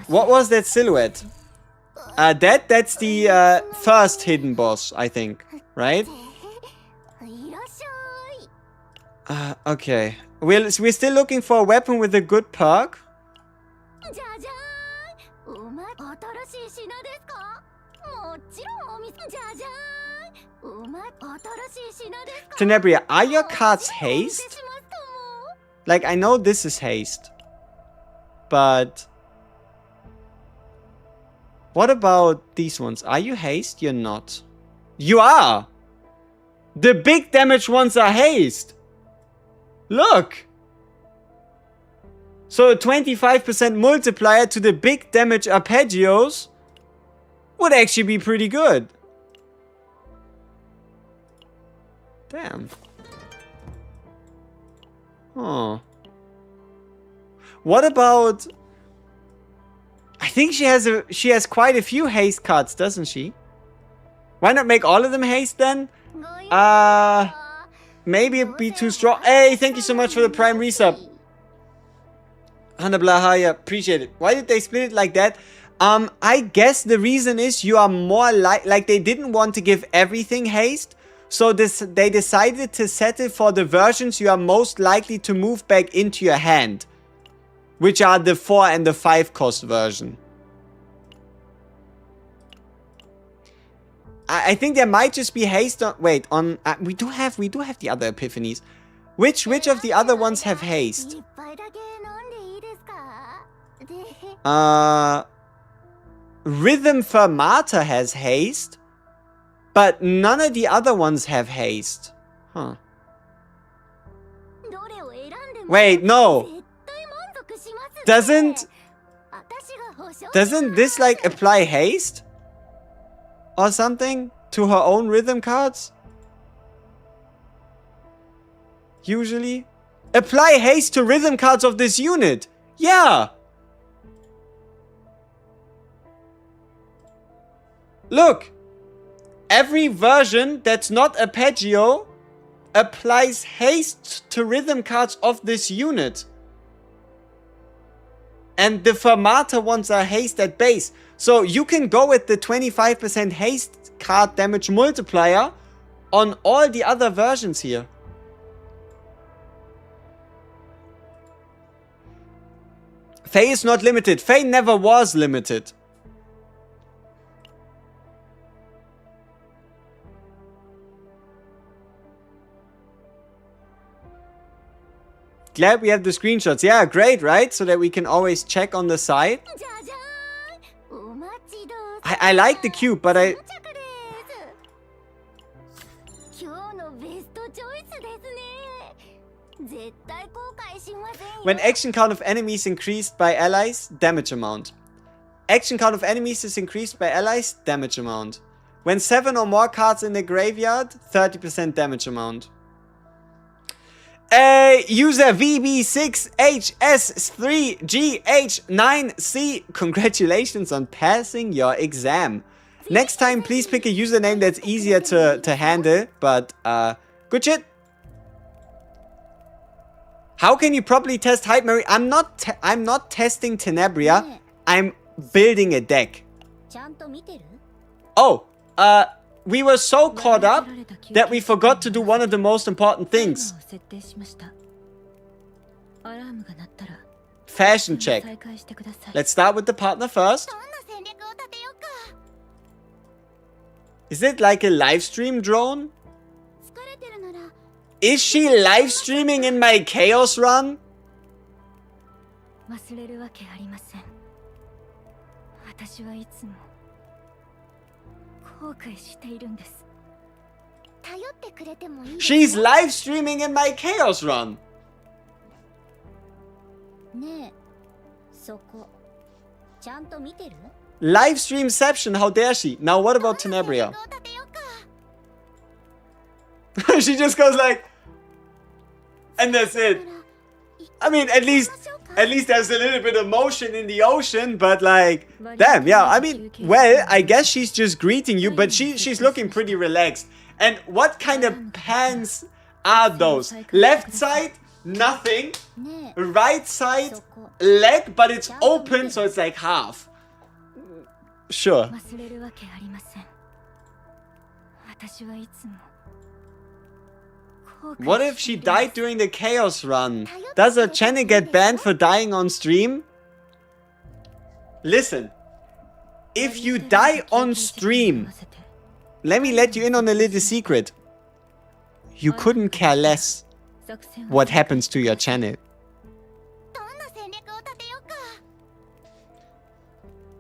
What was that silhouette? That's the first hidden boss, I think, right? Okay. We're still looking for a weapon with a good perk. Tenebria, are your cards haste? Like, I know this is haste. But... what about these ones? Are you haste? You're not. You are! The big damage ones are haste! Look! So a 25% multiplier to the big damage arpeggios would actually be pretty good. Damn. Oh. What about... I think she has quite a few haste cards, doesn't she? Why not make all of them haste then? Maybe it'd be too strong. Hey, thank you so much for the Prime resub. Hanablahaya, appreciate it. Why did they split it like that? I guess the reason is you are more like they didn't want to give everything haste. So they decided to set it for the versions you are most likely to move back into your hand. Which are the 4 and the 5 cost version. I think there might just be haste on... wait, on... we do have the other epiphanies. Which of the other ones have haste? Rhythm Fermata has haste. But none of the other ones have haste. Huh. Wait, no. Doesn't this like apply haste? Or something? To her own rhythm cards? Usually? Apply haste to rhythm cards of this unit! Yeah! Look! Every version that's not arpeggio applies haste to rhythm cards of this unit. And the Fermata ones are haste at base. So you can go with the 25% haste card damage multiplier on all the other versions here. Faye is not limited. Faye never was limited. Glad we have the screenshots. Yeah, great, right? So that we can always check on the side. I like the cube, but I... When action count of enemies increased by allies, damage amount. Action count of enemies is increased by allies, damage amount. When 7 or more cards in the graveyard, 30% damage amount. User VB6HS3GH9C, congratulations on passing your exam. Next time, please pick a username that's easier to handle, but good shit. How can you properly test hype, Mary? I'm not testing Tenebria. I'm building a deck. Oh, we were so caught up that we forgot to do one of the most important things. Fashion check. Let's start with the partner first. Is it like a live stream drone? Is she live streaming in my chaos run? She's live streaming in my chaos run. Live streamception, how dare she? Now what about Tenebria? She just goes like, and that's it. I mean, at least there's a little bit of motion in the ocean, but like, damn, yeah. I mean, well, I guess she's just greeting you, but she's looking pretty relaxed. And what kind of pants are those? Left side, nothing. Right side, leg, but it's open, so it's like half. Sure. What if she died during the chaos run? Does her channel get banned for dying on stream? Listen, if you die on stream, let me let you in on a little secret. You couldn't care less what happens to your channel.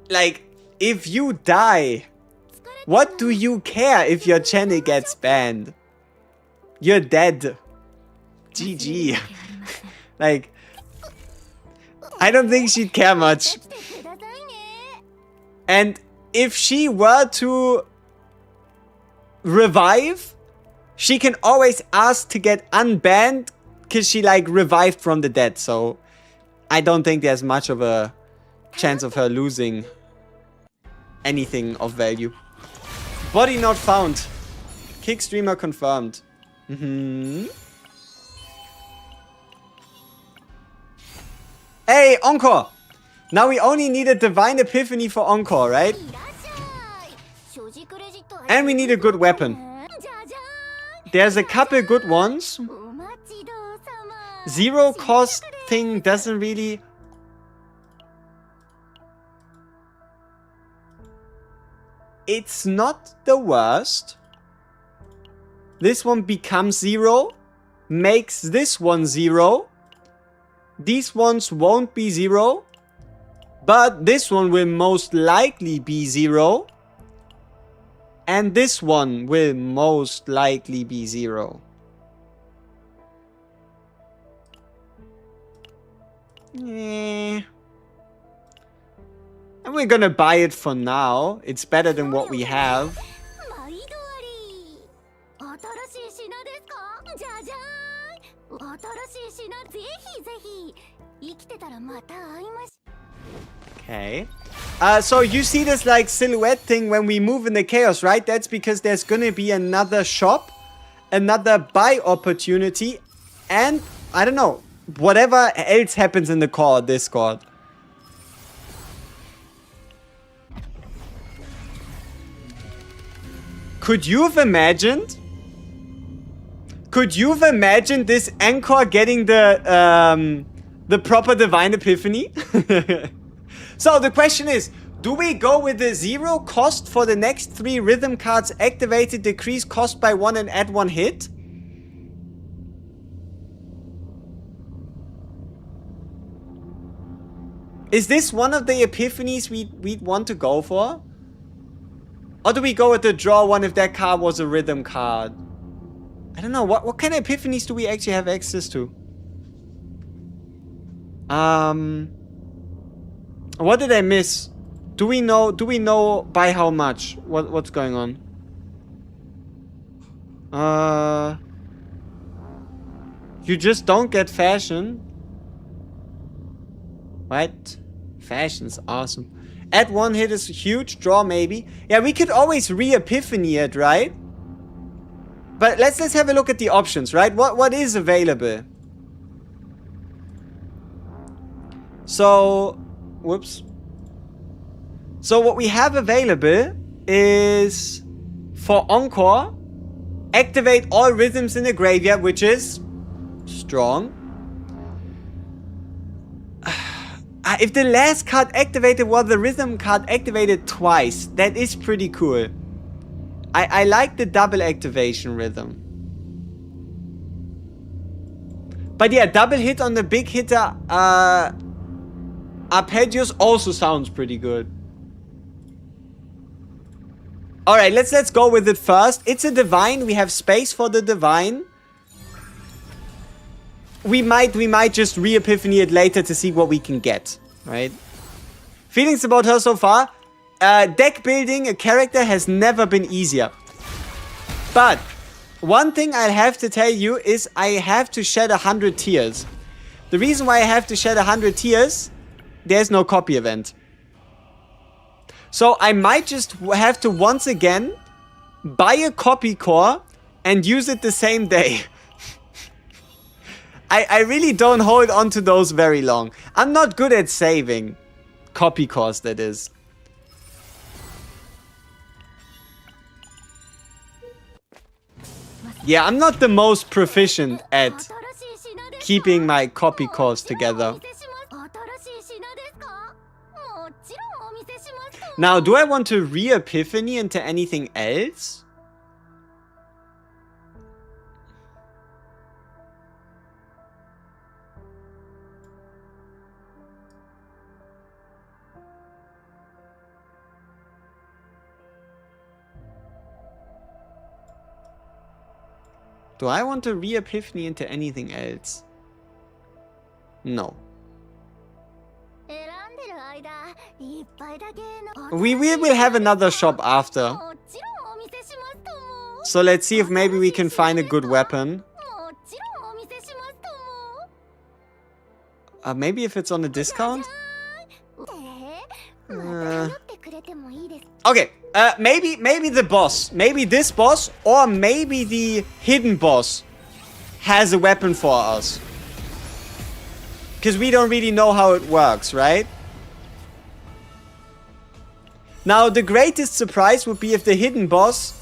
Like, if you die, what do you care if your channel gets banned? You're dead. GG. Like, I don't think she'd care much. And if she were to revive, she can always ask to get unbanned because she like revived from the dead. So I don't think there's much of a chance of her losing anything of value. Body not found. Kick streamer confirmed. Hey, Encore! Now we only need a Divine Epiphany for Encore, right? And we need a good weapon. There's a couple good ones. Zero cost thing doesn't really... It's not the worst. This one becomes 0. Makes this one 0. These ones won't be 0. But this one will most likely be 0. And this one will most likely be 0. Yeah. And we're gonna buy it for now. It's better than what we have. Okay. So you see this like silhouette thing when we move in the chaos, right? That's because there's gonna be another shop, another buy opportunity, and I don't know, whatever else happens in the core Discord. Could you have imagined? Could you have imagined this Anchor getting the proper Divine Epiphany? So the question is, do we go with the 0 cost for the next 3 rhythm cards activated, decrease cost by 1 and add 1 hit? Is this one of the epiphanies we'd want to go for? Or do we go with the draw one if that card was a rhythm card? I don't know. What kind of epiphanies do we actually have access to? What did I miss? Do we know by how much? What's going on? You just don't get fashion. What? Fashion's awesome. Add 1 hit is huge. Draw maybe. Yeah, we could always re-epiphany it, right? But let's have a look at the options, right? What is available? So, whoops. So what we have available is for Encore, activate all rhythms in the graveyard, which is strong. If the last card activated was the rhythm card activated twice, that is pretty cool. I like the double activation rhythm. But yeah, double hit on the big hitter Arpeggios also sounds pretty good. Alright, let's go with it first. It's a divine. We have space for the divine. We might just re-epiphany it later to see what we can get, right? Feelings about her so far? Deck building a character has never been easier. But one thing I have to tell you is I have to shed 100 tears. The reason why I have to shed 100 tears, there's no copy event. So I might just have to once again buy a copy core and use it the same day. I really don't hold on to those very long. I'm not good at saving. Copy cores, that is. Yeah, I'm not the most proficient at keeping my copy cores together. Now, do I want to re-epiphany into anything else? Do I want to re-epiphany into anything else? No. We will have another shop after. So let's see if maybe we can find a good weapon. Maybe if it's on a discount? Okay, maybe the boss. Maybe this boss or maybe the hidden boss has a weapon for us. Because we don't really know how it works, right? Now, the greatest surprise would be if the hidden boss,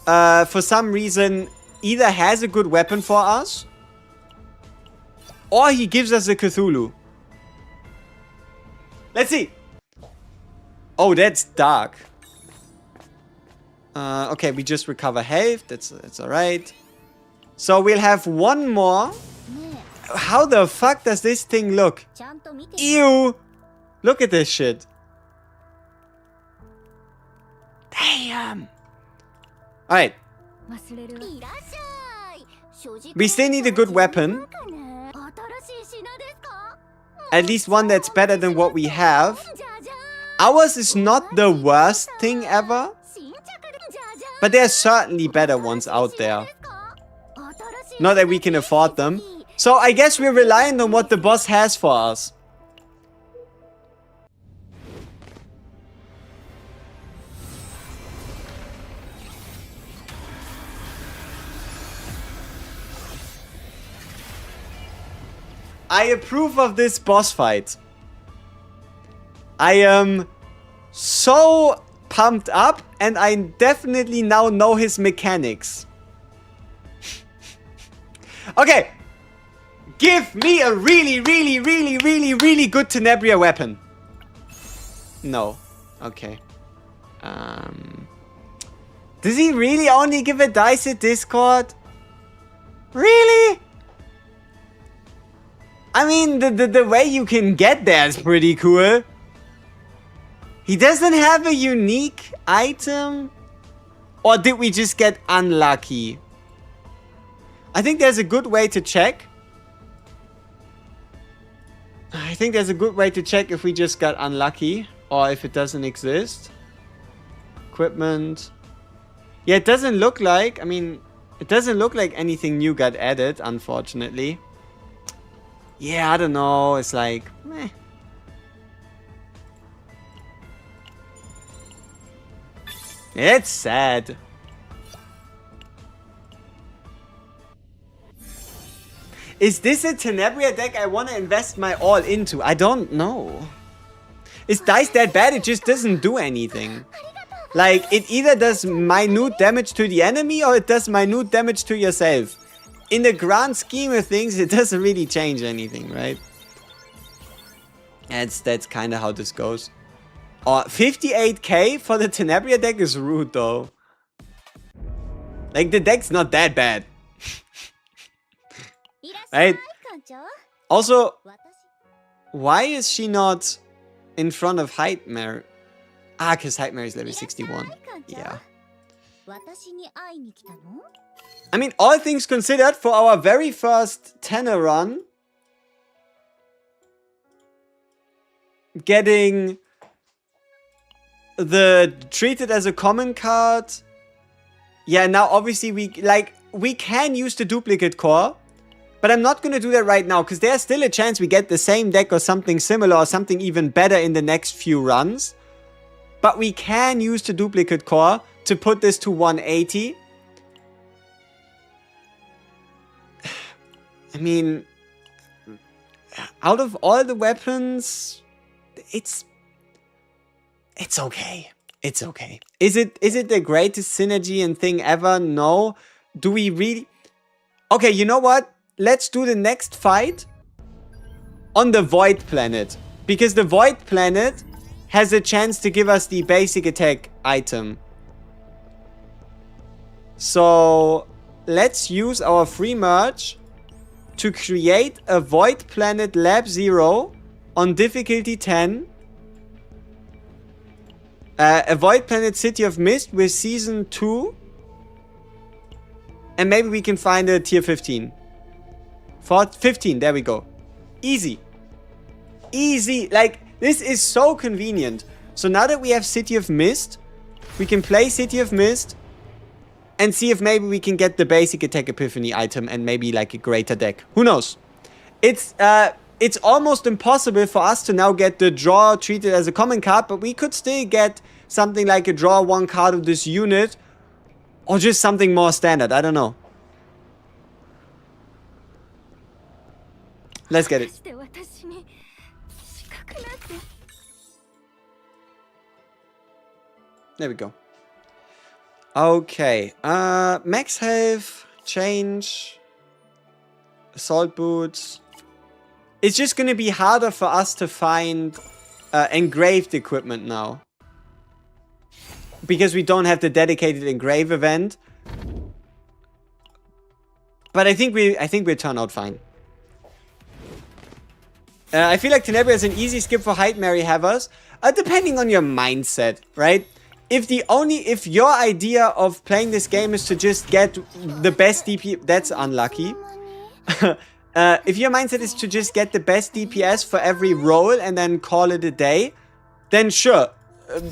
for some reason, either has a good weapon for us, or he gives us a Cthulhu. Let's see. Oh, that's dark. Okay, we just recover health. That's alright. So we'll have one more. How the fuck does this thing look? Ew! Look at this shit. Damn! Alright. We still need a good weapon. At least one that's better than what we have. Ours is not the worst thing ever. But there are certainly better ones out there. Not that we can afford them. So I guess we're relying on what the boss has for us. I approve of this boss fight. I am so pumped up, and I definitely now know his mechanics. Okay. Give me a really good Tenebria weapon. No. Okay. Does he really only give a dice at Discord? Really? I mean, the way you can get there is pretty cool. He doesn't have a unique item? Or did we just get unlucky? I think there's a good way to check. I think there's a good way to check if we just got unlucky. Or if it doesn't exist. Equipment. Yeah, it doesn't look like... I mean, it doesn't look like anything new got added, unfortunately. Yeah, I don't know. It's like... meh. It's sad. Is this a Tenebria deck I want to invest my all into? I don't know. Is dice that bad? It just doesn't do anything. Like, it either does minute damage to the enemy or it does minute damage to yourself. In the grand scheme of things, it doesn't really change anything, right? That's kind of how this goes. 58k for the Tenebria deck is rude, though. Like, the deck's not that bad. Right? Also, why is she not in front of Heightmare? Ah, because Heightmare is level 61. Yeah. I mean, all things considered, for our very first Tenor run, getting the treated as a common card. Yeah, now obviously we can use the duplicate core, but I'm not gonna do that right now because there's still a chance we get the same deck or something similar or something even better in the next few runs. But we can use the duplicate core to put this to 180. I mean, out of all the weapons, it's okay. It's okay. Is it the greatest synergy and thing ever? No. Do we really... Okay, you know what? Let's do the next fight on the Void Planet. Because the Void Planet has a chance to give us the basic attack item. So, let's use our free merge to create a Void Planet Lab 0 on difficulty 10. A Void Planet City of Mist with Season 2. And maybe we can find a tier 15. 15, there we go. Easy. Easy. Like, this is so convenient. So now that we have City of Mist, we can play City of Mist and see if maybe we can get the basic attack epiphany item and maybe like a greater deck. Who knows? It's almost impossible for us to now get the draw treated as a common card, but we could still get something like a draw one card of this unit, or just something more standard. I don't know. Let's get it. There we go. Okay. Max health, change, assault boots. It's just gonna be harder for us to find engraved equipment now, because we don't have the dedicated engrave event. But I think we'll turn out fine. I feel like Tenebria is an easy skip for Hyde Mary Havers, depending on your mindset, right? If your idea of playing this game is to just get the best DP, that's unlucky. If your mindset is to just get the best DPS for every roll and then call it a day, then sure.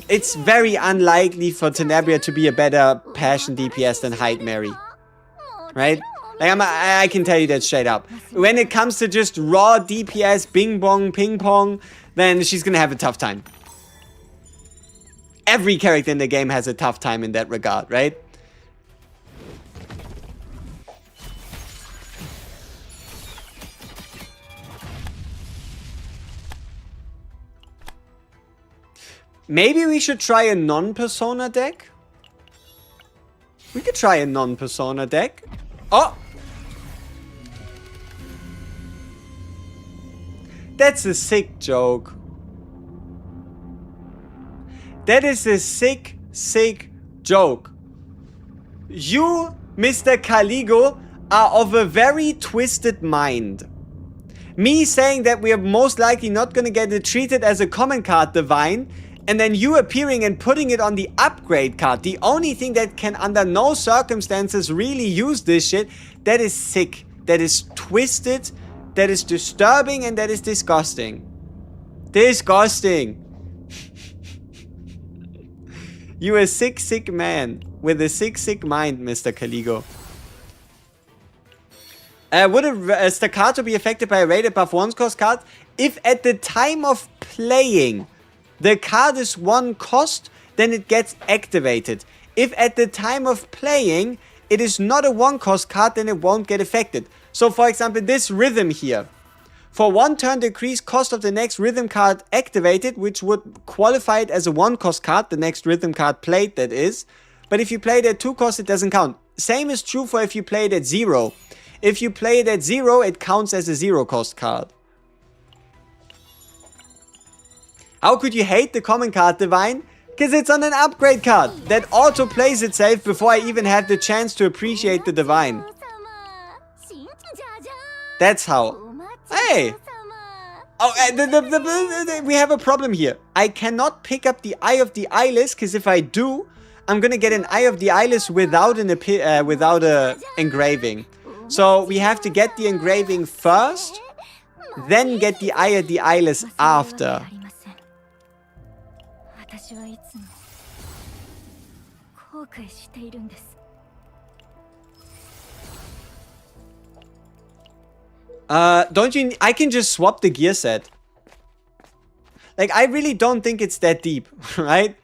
It's very unlikely for Tenebria to be a better Passion DPS than Hyde Mary. Right? Like, I can tell you that straight up. When it comes to just raw DPS, bing bong, ping pong, then she's gonna have a tough time. Every character in the game has a tough time in that regard, right? Maybe we should try a non-persona deck? We could try a non-persona deck. Oh! That's a sick joke. That is a sick, sick joke. You, Mr. Caligo, are of a very twisted mind. Me saying that we are most likely not gonna get it treated as a common card divine, and then you appearing and putting it on the upgrade card. The only thing that can under no circumstances really use this shit, that is sick. That is twisted. That is disturbing, and that is disgusting. Disgusting. You a sick, sick man with a sick, sick mind, Mr. Caligo. Would a staccato be affected by a rated buff 1 cost card? If at the time of playing the card is 1 cost, then it gets activated. If at the time of playing it is not a 1 cost card, then it won't get affected. So for example, this rhythm here. For 1 turn, decrease cost of the next rhythm card activated, which would qualify it as a 1 cost card, the next rhythm card played, that is. But if you play it at 2 cost, it doesn't count. Same is true for if you play it at 0. If you play it at 0, it counts as a 0 cost card. How could you hate the common card divine? Because it's on an upgrade card that auto plays itself before I even have the chance to appreciate the divine. That's how. Hey! Oh, we have a problem here. I cannot pick up the Eye of the Eyeless, because if I do, I'm gonna get an Eye of the Eyeless without a engraving. So we have to get the engraving first, then get the Eye of the Eyeless after. Don't you... I can just swap the gear set. Like, I really don't think it's that deep, right?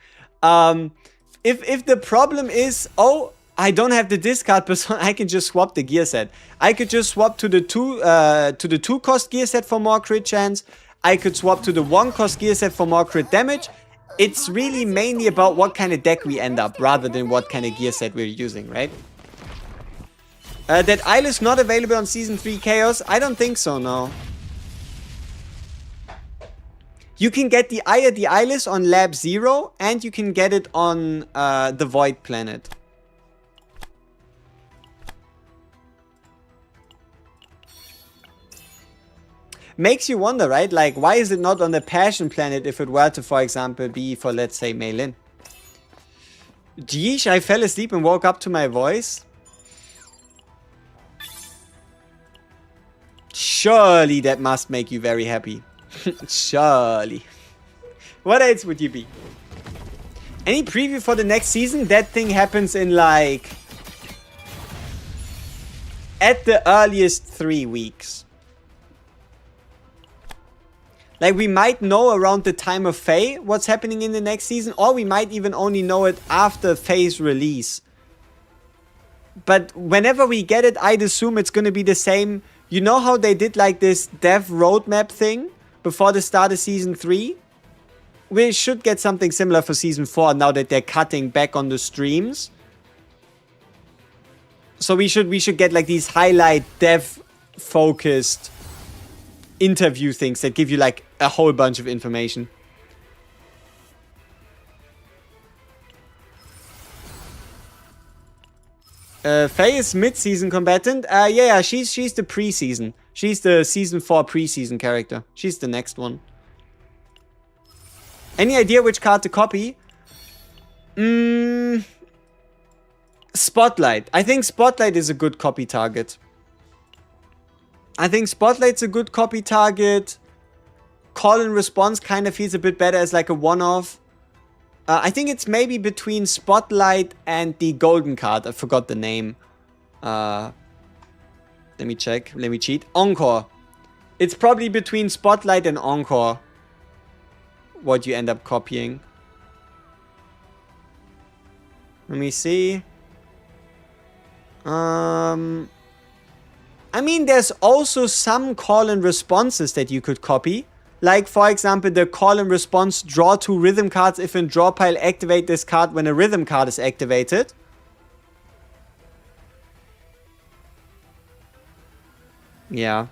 If the problem is, oh, I don't have the discard person, I can just swap the gear set. I could just swap to the 2 cost gear set for more crit chance. I could swap to the 1 cost gear set for more crit damage. It's really mainly about what kind of deck we end up, rather than what kind of gear set we're using, right? That Eyeless not available on Season 3 Chaos? I don't think so, no. You can get the Eye of the Eyeless on Lab 0, and you can get it on the Void Planet. Makes you wonder, right? Like, why is it not on the Passion Planet if it were to, for example, be for, let's say, Meilin? Geesh, I fell asleep and woke up to my voice. Surely that must make you very happy. Surely. What else would you be? Any preview for the next season? That thing happens in like... at the earliest 3 weeks. Like, we might know around the time of Faye what's happening in the next season, or we might even only know it after Faye's release. But whenever we get it, I'd assume it's going to be the same. You know how they did like this dev roadmap thing before the start of season 3? We should get something similar for season 4 now that they're cutting back on the streams. So we should get like these highlight dev focused interview things that give you like a whole bunch of information. Faye is mid-season combatant. Yeah, she's the preseason. She's the season 4 preseason character. She's the next one. Any idea which card to copy? Spotlight. I think Spotlight is a good copy target. Spotlight's a good copy target. Call and Response kind of feels a bit better as like a one-off. I think it's maybe between Spotlight and the golden card. I forgot the name. Let me check. Let me cheat. Encore. It's probably between Spotlight and Encore. What you end up copying. Let me see. I mean, there's also some call and responses that you could copy. Like, for example, the call and response draw 2 rhythm cards if in draw pile, activate this card when a rhythm card is activated. Yeah.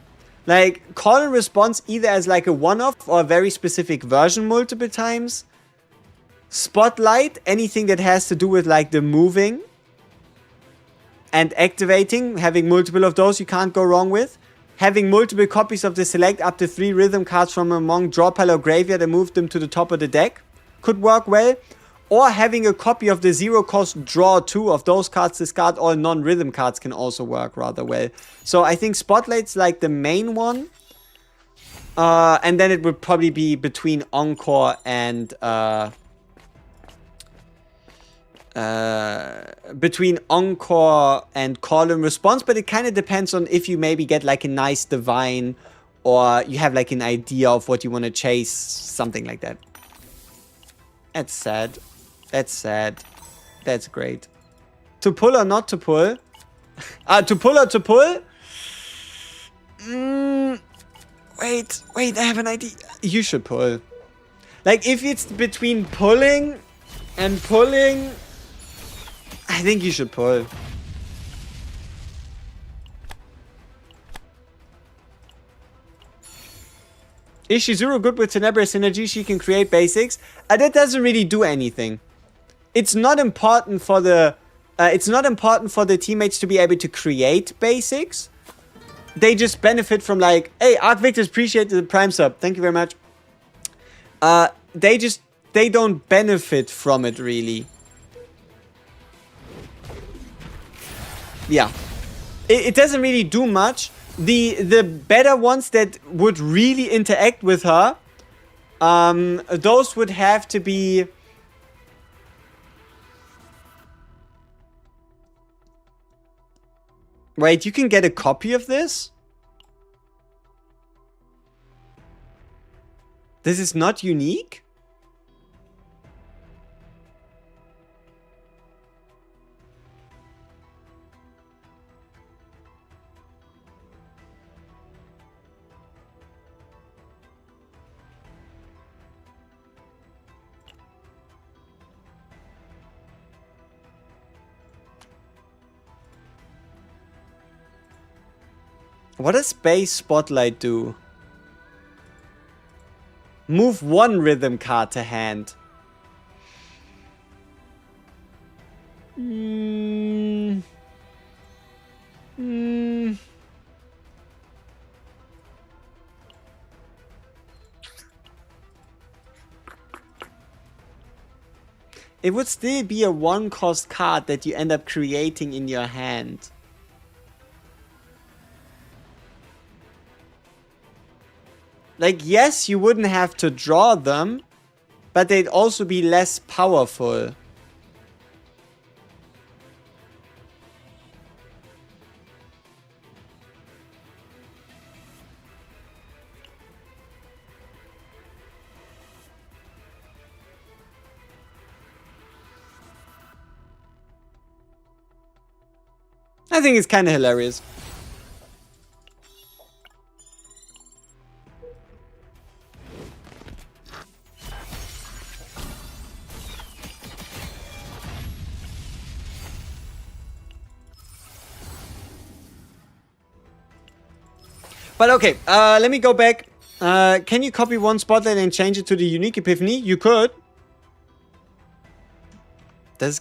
Like, call and response either as like a one-off or a very specific version multiple times. Spotlight, anything that has to do with like the moving and activating, having multiple of those you can't go wrong with. Having multiple copies of the select up to 3 rhythm cards from among draw pile or graveyard and move them to the top of the deck could work well. Or having a copy of the 0 cost draw 2 of those cards, discard all non-rhythm cards can also work rather well. So I think Spotlight's like the main one. And then it would probably be between Encore and call and response, but it kind of depends on if you maybe get like a nice divine or you have like an idea of what you want to chase, something like that. That's sad. That's sad. That's great. To pull or not to pull? To pull or to pull? Wait, I have an idea. You should pull. Like, if it's between pulling and pulling, I think you should pull. Is Shizuru good with Tenebria synergy? She can create basics. That doesn't really do anything. It's not important for the teammates to be able to create basics. They just benefit from like, hey, Arc Victors, appreciate the Prime sub. Thank you very much. They don't benefit from it really. Yeah. It doesn't really do much. The better ones that would really interact with her, those would have to be... Wait, you can get a copy of this? This is not unique? What does base Spotlight do? Move 1 rhythm card to hand. It would still be a 1-cost card that you end up creating in your hand. Like, yes, you wouldn't have to draw them, but they'd also be less powerful. I think it's kind of hilarious. But okay, let me go back. Can you copy one spotlight and change it to the unique epiphany? You could. Does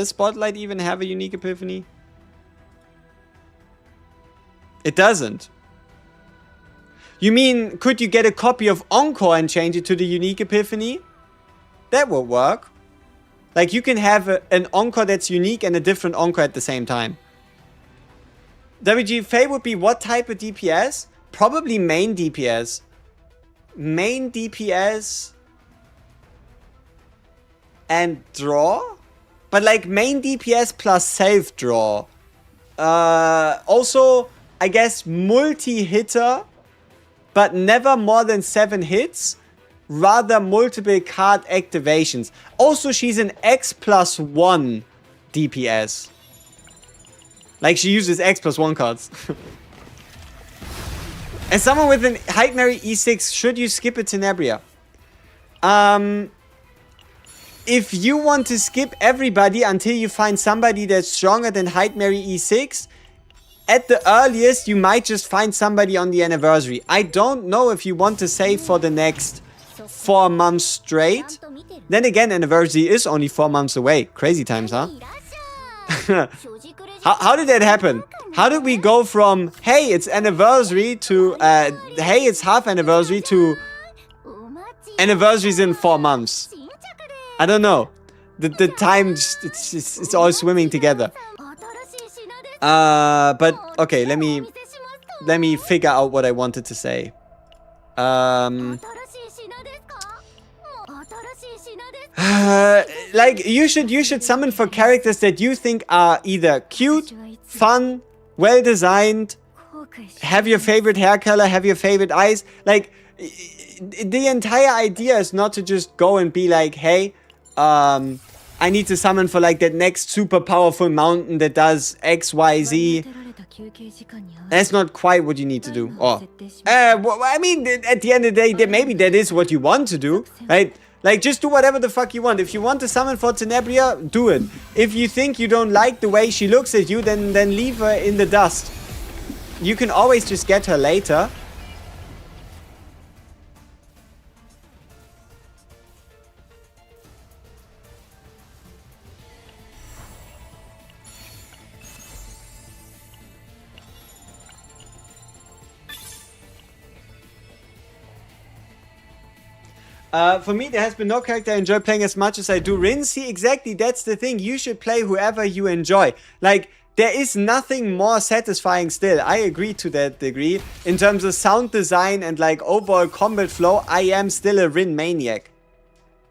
spotlight even have a unique epiphany? It doesn't. You mean, could you get a copy of Encore and change it to the unique epiphany? That would work. Like, you can have an Encore that's unique and a different Encore at the same time. WG Faye would be what type of DPS? Probably main DPS. Main DPS and draw? But like main DPS plus self draw. Also, I guess multi-hitter, but never more than 7 hits. Rather multiple card activations. Also, she's an X+1 DPS. Like, she uses X+1 cards. And someone with an Heightmary E6, should you skip a Tenebria? If you want to skip everybody until you find somebody that's stronger than Heightmary E6, at the earliest, you might just find somebody on the anniversary. I don't know if you want to save for the next 4 months straight. Then again, anniversary is only 4 months away. Crazy times, huh? How did that happen? How did we go from, hey, it's anniversary to, hey, it's half anniversary to anniversaries in 4 months? I don't know. The time, it's all swimming together. But, okay, let me figure out what I wanted to say. Like, you should summon for characters that you think are either cute, fun, well designed, have your favorite hair color, have your favorite eyes. Like, the entire idea is not to just go and be like, hey, I need to summon for like that next super powerful mountain that does X, Y, Z. That's not quite what you need to do. Or, well, I mean, at the end of the day, maybe that is what you want to do, right? Like, just do whatever the fuck you want. If you want to summon for Tenebria, do it. If you think you don't like the way she looks at you, then leave her in the dust. You can always just get her later. For me, there has been no character I enjoy playing as much as I do Rin. See, exactly, that's the thing. You should play whoever you enjoy. Like, there is nothing more satisfying still. I agree to that degree. In terms of sound design and, like, overall combat flow, I am still a Rin maniac.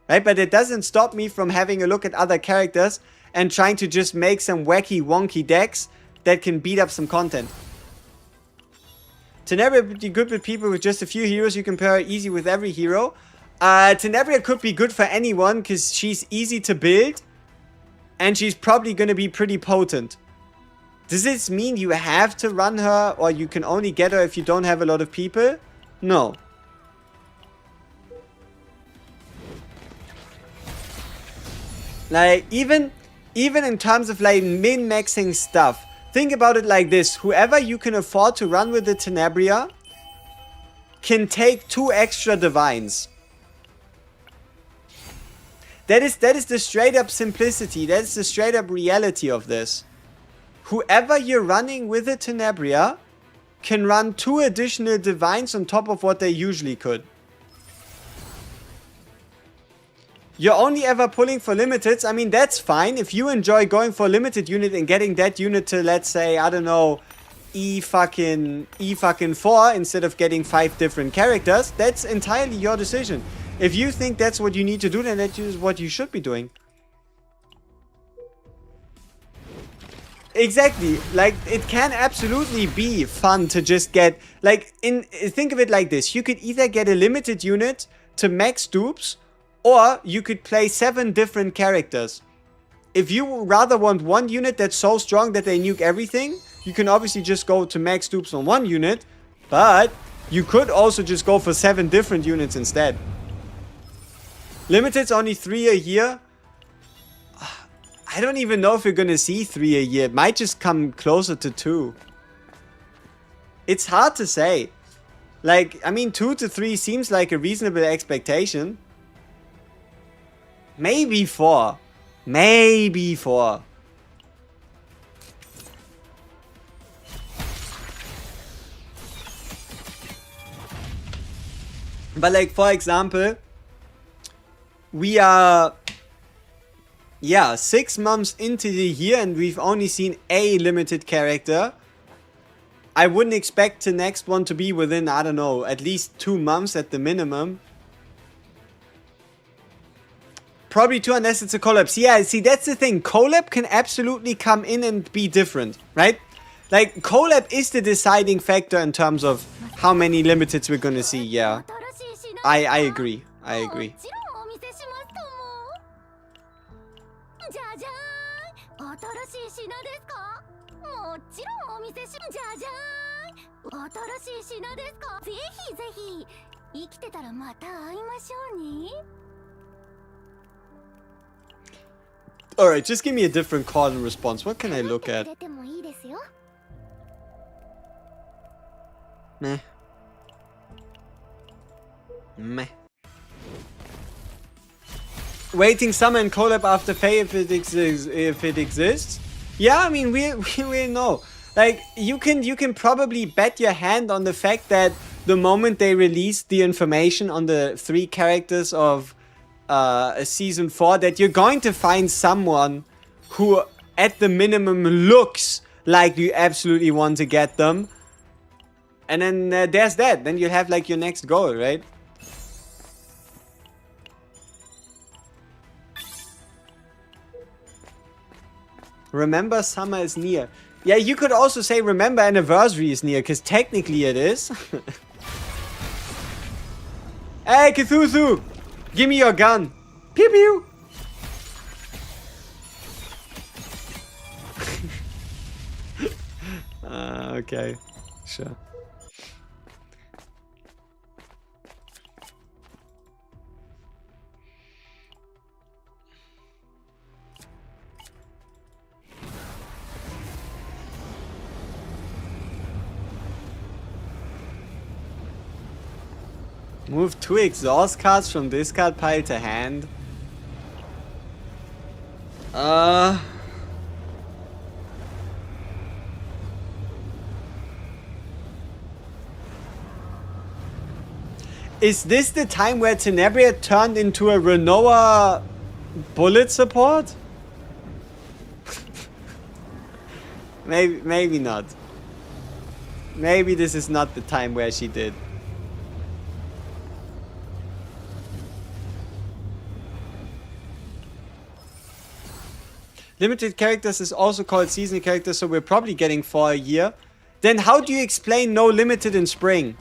Right? But it doesn't stop me from having a look at other characters and trying to just make some wacky, wonky decks that can beat up some content. Tenebria would be good with people with just a few heroes. You can pair her easy with every hero. Tenebria could be good for anyone because she's easy to build and she's probably going to be pretty potent. Does this mean you have to run her or you can only get her if you don't have a lot of people? No. Like, even in terms of like min-maxing stuff, think about it like this. Whoever you can afford to run with the Tenebria can take 2 extra divines. That is the straight up simplicity. That is the straight up reality of this. Whoever you're running with a Tenebria can run 2 additional divines on top of what they usually could. You're only ever pulling for limiteds. I mean, that's fine. If you enjoy going for a limited unit and getting that unit to, let's say, I don't know, E fucking 4 instead of getting 5 different characters, that's entirely your decision. If you think that's what you need to do, then that is what you should be doing. Exactly. Like, it can absolutely be fun to just get, like, think of it like this. You could either get a limited unit to max dupes, or you could play 7 different characters. If you rather want one unit that's so strong that they nuke everything, you can obviously just go to max dupes on one unit, but you could also just go for 7 different units instead. Limited's only 3 a year. I don't even know if we're gonna see 3 a year. It might just come closer to 2. It's hard to say. Like, I mean, 2 to 3 seems like a reasonable expectation. Maybe 4. Maybe 4. But like, for example, we are, yeah, 6 months into the year and we've only seen a limited character. I wouldn't expect the next one to be within, I don't know, at least 2 months at the minimum. Probably 2 unless it's a collab. Yeah, see, that's the thing. Collab can absolutely come in and be different, right? Like, collab is the deciding factor in terms of how many limiteds we're gonna see, yeah. I agree. I agree. Alright, just give me a different call and response. What can I look at? Meh. Meh. Waiting summer and collab after pay if it exists. Yeah, I mean, we know. Like, you can probably bet your hand on the fact that the moment they release the information on the 3 characters of season 4, that you're going to find someone who at the minimum looks like you absolutely want to get them. And then there's that. Then you have like your next goal, right? Remember summer is near. Yeah, you could also say remember anniversary is near, because technically it is. Hey, Cthulhu! Give me your gun. Pew pew! Okay. Sure. Move 2 exhaust cards from discard pile to hand. Is this the time where Tenebria turned into a Renoa bullet support? Maybe not. Maybe this is not the time where she did. Limited characters is also called seasonal characters, so we're probably getting 4 a year. Then how do you explain no limited in spring?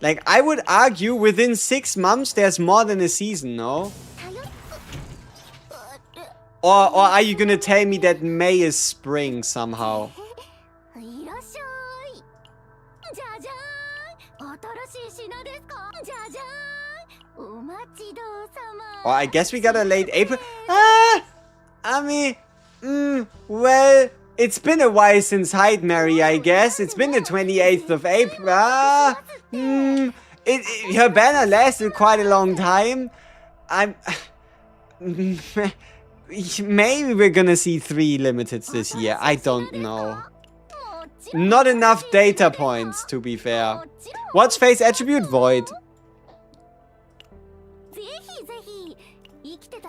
Like, I would argue within 6 months there's more than a season, no? Or are you gonna tell me that May is spring somehow? Or I guess we got a late April. I mean, well, it's been a while since Hyde Mary, I guess. It's been the 28th of April. Her banner lasted quite a long time. Maybe we're gonna see 3 limiteds this year. I don't know. Not enough data points, to be fair. What's face attribute? Void.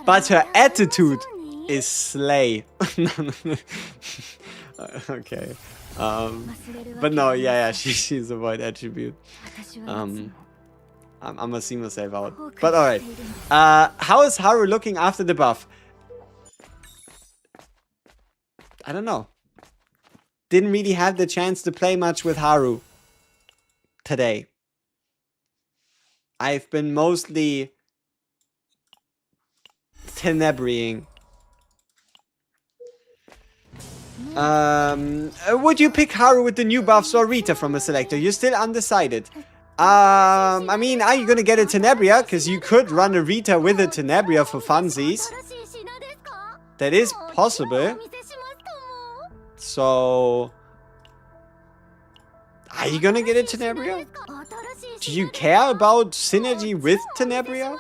But her attitude is slay. Okay. But no, yeah, she's a void attribute. I'm gonna see myself out. But alright. How is Haru looking after the buff? I don't know. Didn't really have the chance to play much with Haru today. I've been mostly Tenebriing. Would you pick Haru with the new buffs or Rita from a selector? You're still undecided. I mean, are you gonna get a Tenebria? Because you could run a Rita with a Tenebria for funsies. That is possible. So... Are you gonna get a Tenebria? Do you care about synergy with Tenebria?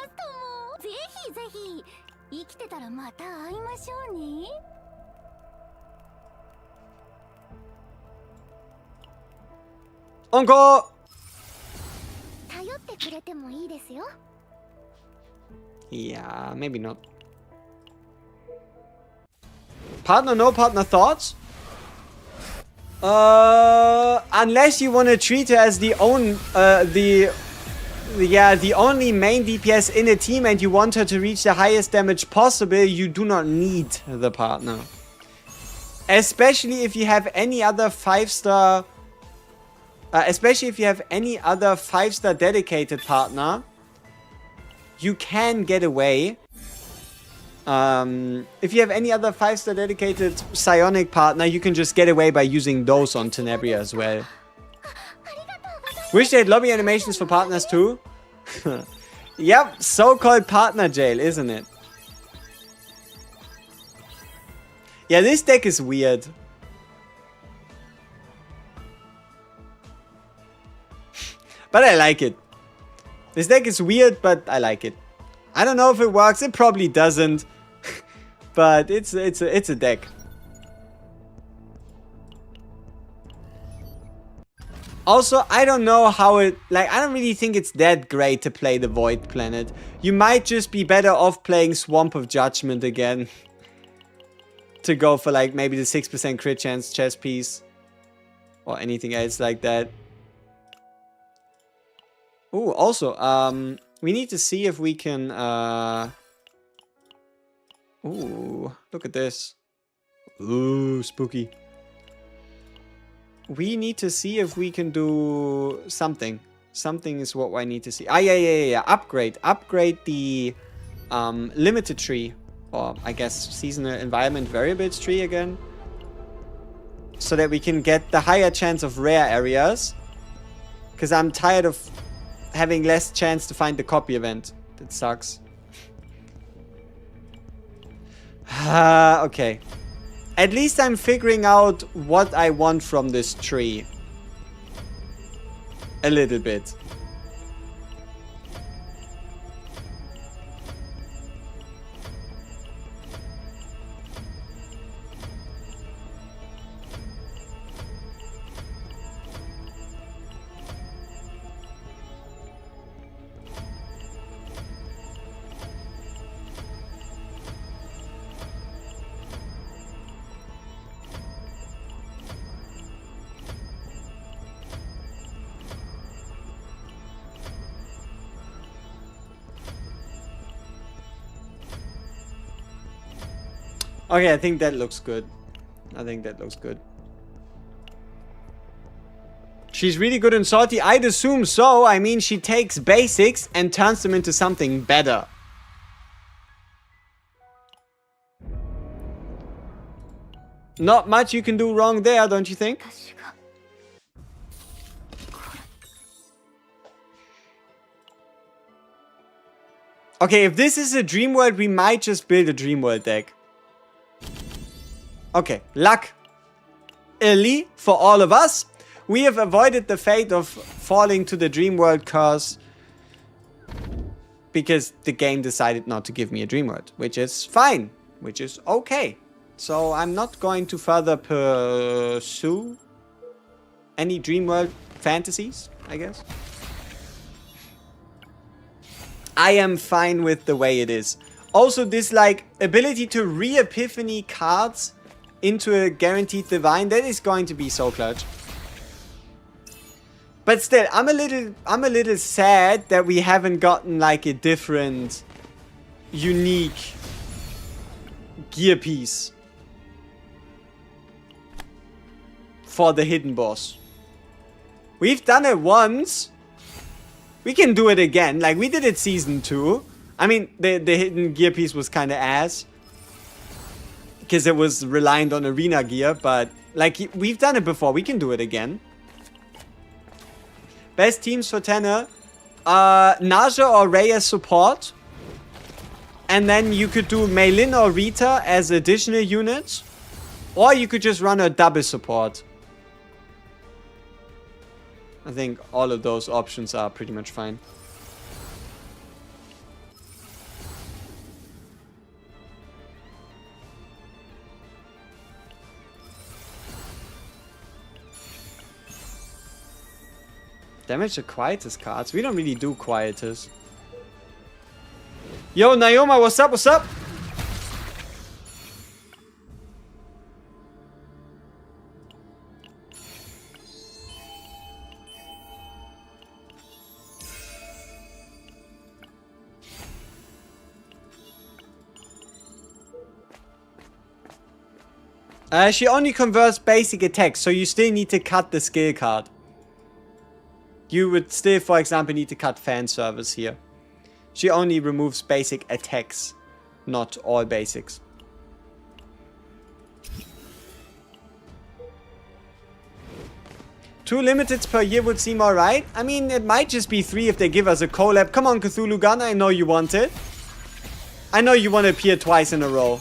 Encore! Yeah, maybe not. Partner, no partner thoughts? Unless you want to treat her as the only main DPS in a team and you want her to reach the highest damage possible, you do not need the partner. Especially if you have any other 5-star... especially if you have any other 5-star dedicated partner, you can get away. If you have any other 5-star dedicated psionic partner, you can just get away by using those on Tenebria as well. Wish they had lobby animations for partners too. Yep, so-called partner jail, isn't it? Yeah, this deck is weird. But I like it. This deck is weird, but I like it. I don't know if it works. It probably doesn't. But it's a deck. Also, I don't know how it... Like, I don't really think it's that great to play the Void Planet. You might just be better off playing Swamp of Judgment again. To go for, like, maybe the 6% crit chance chess piece. Or anything else like that. Ooh, also, we need to see if we can, Ooh, look at this. Ooh, spooky. We need to see if we can do something. Something is what I need to see. Ah, yeah. Upgrade. Upgrade the, limited tree. Or, I guess, seasonal environment variables tree again. So that we can get the higher chance of rare areas. Because I'm tired of having less chance to find the copy event. That sucks. Okay. At least I'm figuring out what I want from this tree. A little bit. Okay, I think that looks good. She's really good in Salty. I'd assume so. I mean, she takes basics and turns them into something better. Not much you can do wrong there, don't you think? Okay, if this is a Dream World, we might just build a Dream World deck. Okay, luck. Early for all of us. We have avoided the fate of falling to the Dream World curse. Because the game decided not to give me a Dream World. Which is fine. Which is okay. So I'm not going to further pursue any Dream World fantasies, I guess. I am fine with the way it is. Also, this, like, ability to re-epiphany cards into a guaranteed divine, that is going to be so clutch. But still, I'm a little sad that we haven't gotten, like, a different, unique gear piece for the hidden boss. We've done it once. We can do it again. Like, we did it season 2. I mean, the hidden gear piece was kind of ass, because it was reliant on arena gear, but, like, we've done it before. We can do it again. Best teams for Tenor. Naja or Rhea support. And then you could do Meilin or Rita as additional units. Or you could just run a double support. I think all of those options are pretty much fine. Damage the Quietus cards. We don't really do Quietus. Yo, Naoma, what's up? What's up? She only converts basic attacks, so you still need to cut the skill card. You would still, for example, need to cut fan service here. She only removes basic attacks, not all basics. Two limiteds per year would seem alright. I mean, it might just be 3 if they give us a collab. Come on, Cthulhu Gun, I know you want it. I know you want to appear twice in a row.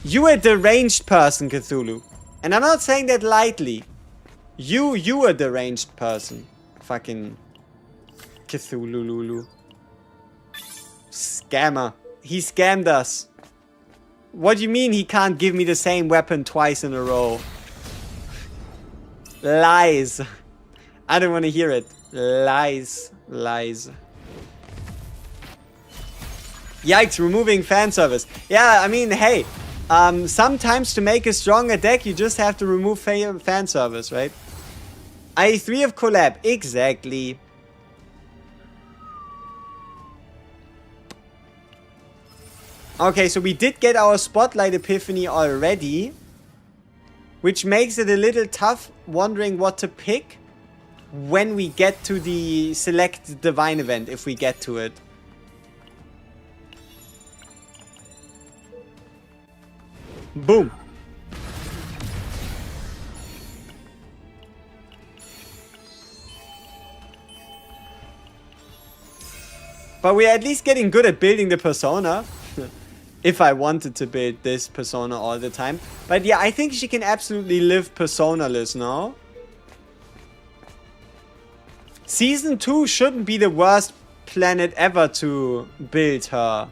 You a deranged person, Cthulhu. And I'm not saying that lightly. You a deranged person. Fucking Cthulhu Lulu. Scammer. He scammed us. What do you mean he can't give me the same weapon twice in a row? Lies. I don't want to hear it. Lies. Lies. Yikes, removing fan service. Yeah, I mean, hey. Sometimes to make a stronger deck, you just have to remove fan service, right? I3 of collab. Exactly. Okay, so we did get our Spotlight Epiphany already, which makes it a little tough wondering what to pick when we get to the Select Divine event, if we get to it. Boom. But we're at least getting good at building the persona. If I wanted to build this persona all the time. But yeah, I think she can absolutely live personaless now. Season 2 shouldn't be the worst planet ever to build her.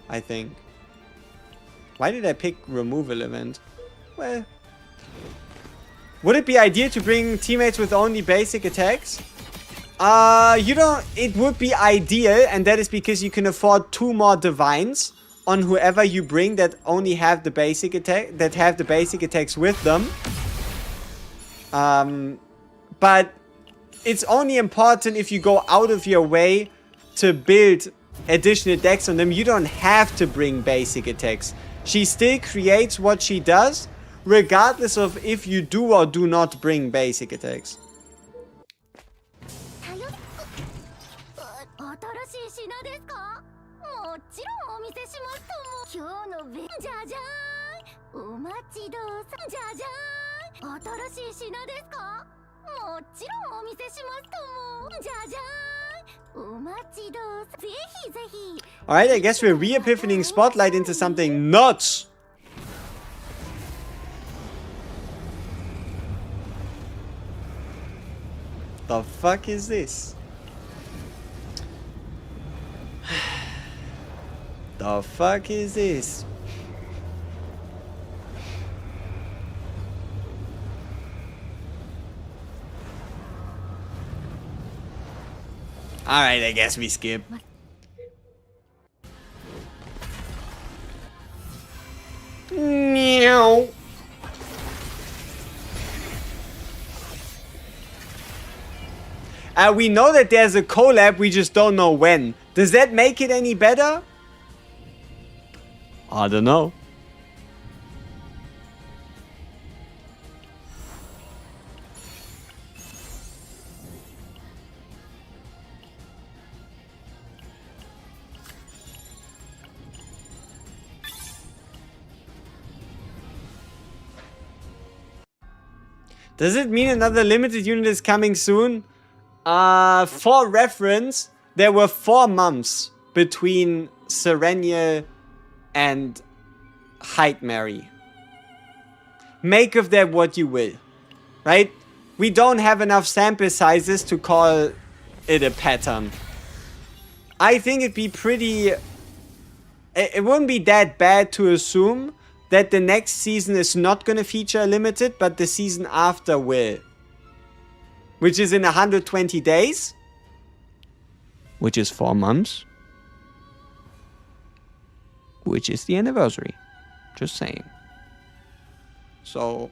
I think. Why did I pick removal event? Well. Would it be ideal to bring teammates with only basic attacks? It would be ideal, and that is because you can afford 2 more divines on whoever you bring that only have the basic attack, that have the basic attacks with them. But it's only important if you go out of your way to build additional decks on them. You don't have to bring basic attacks. She still creates what she does, regardless of if you do or do not bring basic attacks. Alright, I guess we're re-epiphanying Spotlight into something nuts. The fuck is this? The fuck is this? Alright, I guess we skip. We know that there's a collab, we just don't know when. Does that make it any better? I don't know. Does it mean another limited unit is coming soon? For reference, there were 4 months between Serenia and Mary. Make of that what you will, right? We don't have enough sample sizes to call it a pattern. I think it'd be pretty... It wouldn't be that bad to assume that the next season is not going to feature a limited, but the season after will. Which is in 120 days. Which is 4 months. Which is the anniversary. Just saying. So...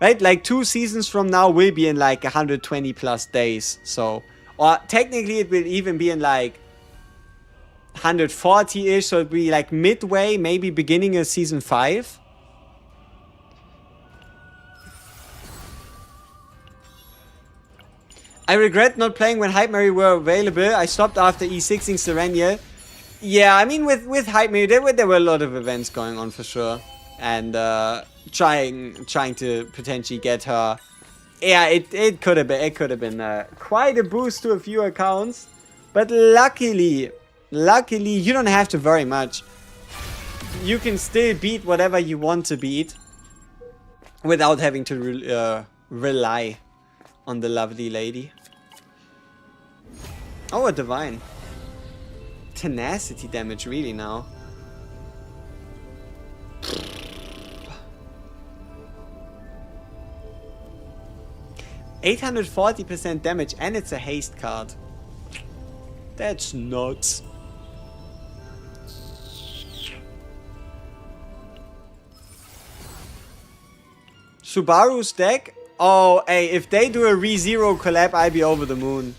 right, like 2 seasons from now will be in like 120 plus days. So... or technically it will even be in like 140-ish, so it'd be like midway, maybe beginning of season 5. I regret not playing when Hype Mary were available. I stopped after E6ing Serenia. Yeah, I mean with Hype Mary there were a lot of events going on for sure. And trying to potentially get her. Yeah, it could have been quite a boost to a few accounts. But luckily you don't have to very much. You can still beat whatever you want to beat without having to rely on the lovely lady. Oh, a divine. Tenacity damage really now. %840% damage and it's a haste card. That's nuts. Subaru's deck? Oh, hey, if they do a ReZero collab, I'll be over the moon.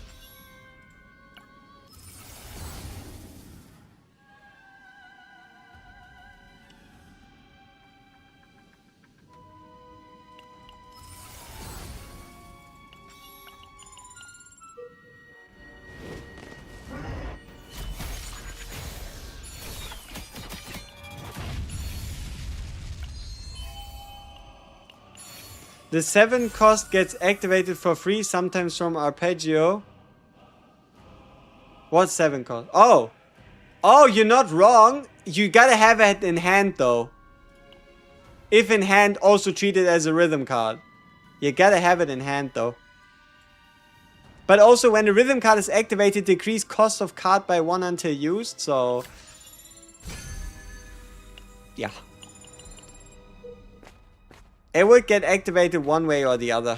The 7 cost gets activated for free, sometimes from Arpeggio. What's 7 cost? Oh! Oh, you're not wrong. You gotta have it in hand though. If in hand, also treat it as a rhythm card. You gotta have it in hand though. But also when the rhythm card is activated, decrease cost of card by 1 until used, so... yeah. It would get activated one way or the other.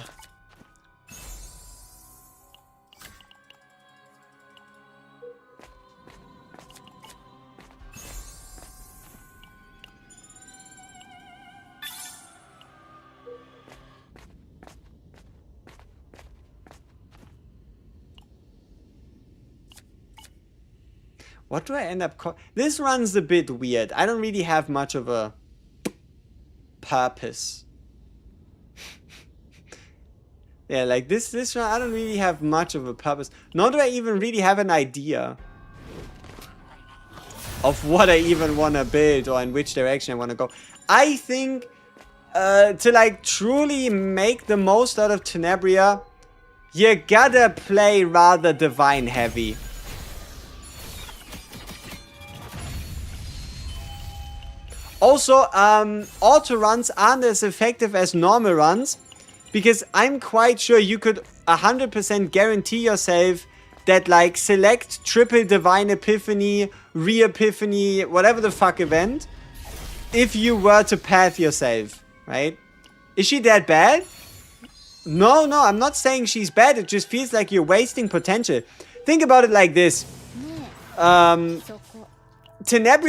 What do I end up this run's a bit weird. I don't really have much of a purpose. Yeah, like this run, I don't really have much of a purpose. Nor do I even really have an idea of what I even want to build or in which direction I want to go. I think to like truly make the most out of Tenebria, you gotta play rather divine heavy. Also, auto runs aren't as effective as normal runs. Because I'm quite sure you could 100% guarantee yourself that like select triple divine epiphany, re-epiphany, whatever the fuck event, if you were to path yourself, right? Is she that bad? No, I'm not saying she's bad. It just feels like you're wasting potential. Think about it like this. Tenebria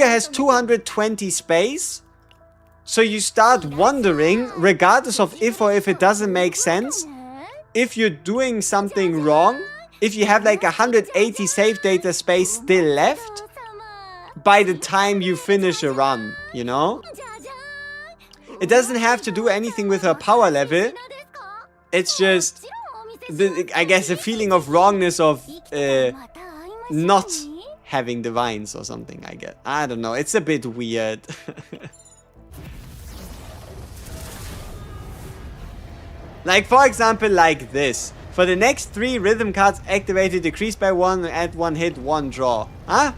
has 220 space. So you start wondering, regardless of if or if it doesn't make sense, if you're doing something wrong, if you have like 180 save data space still left by the time you finish a run, you know? It doesn't have to do anything with her power level. It's just, I guess, a feeling of wrongness of not having the vines or something, I guess. I don't know. It's a bit weird. Like, for example, like this. For the next 3 rhythm cards activated, decrease by 1, add 1 hit, 1 draw. Huh?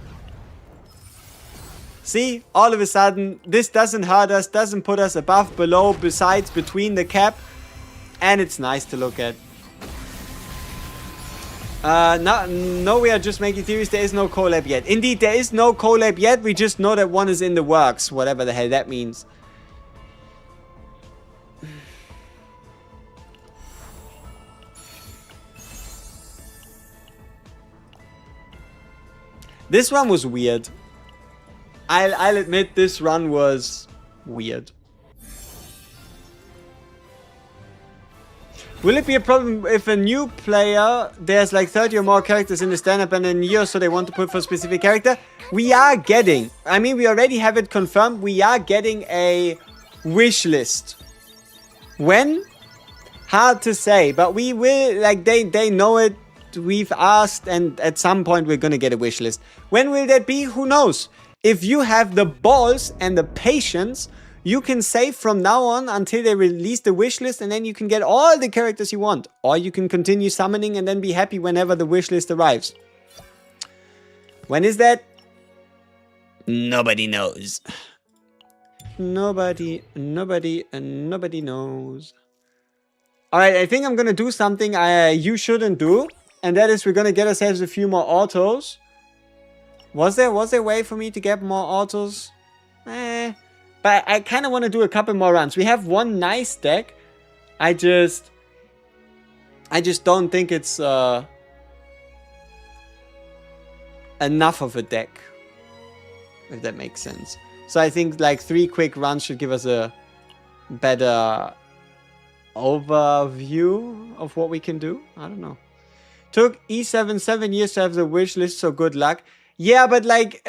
See? All of a sudden, this doesn't hurt us, doesn't put us above, below, besides, between the cap. And it's nice to look at. No, we are just making theories. There is no collab yet. Indeed, there is no collab yet. We just know that one is in the works. Whatever the hell that means. This one was weird. I'll admit this run was weird. Will it be a problem if a new player, there's like 30 or more characters in the stand-up and in a year, so they want to put for a specific character? We are getting, I mean, we already have it confirmed, we are getting a wish list. When? Hard to say, but we will, like, they know it. We've asked, and at some point we're gonna get a wish list. When will that be? Who knows? If you have the balls and the patience, you can save from now on until they release the wish list, and then you can get all the characters you want. Or you can continue summoning and then be happy whenever the wish list arrives. When is that? Nobody knows. Nobody knows. Alright, I think I'm gonna do something you shouldn't do. And that is, we're gonna get ourselves a few more autos. Was there a way for me to get more autos? But I kind of want to do a couple more runs. We have one nice deck. I just don't think it's enough of a deck, if that makes sense. So I think like 3 quick runs should give us a better overview of what we can do. I don't know. Took E7 7 years to have the wish list, so good luck. Yeah, but like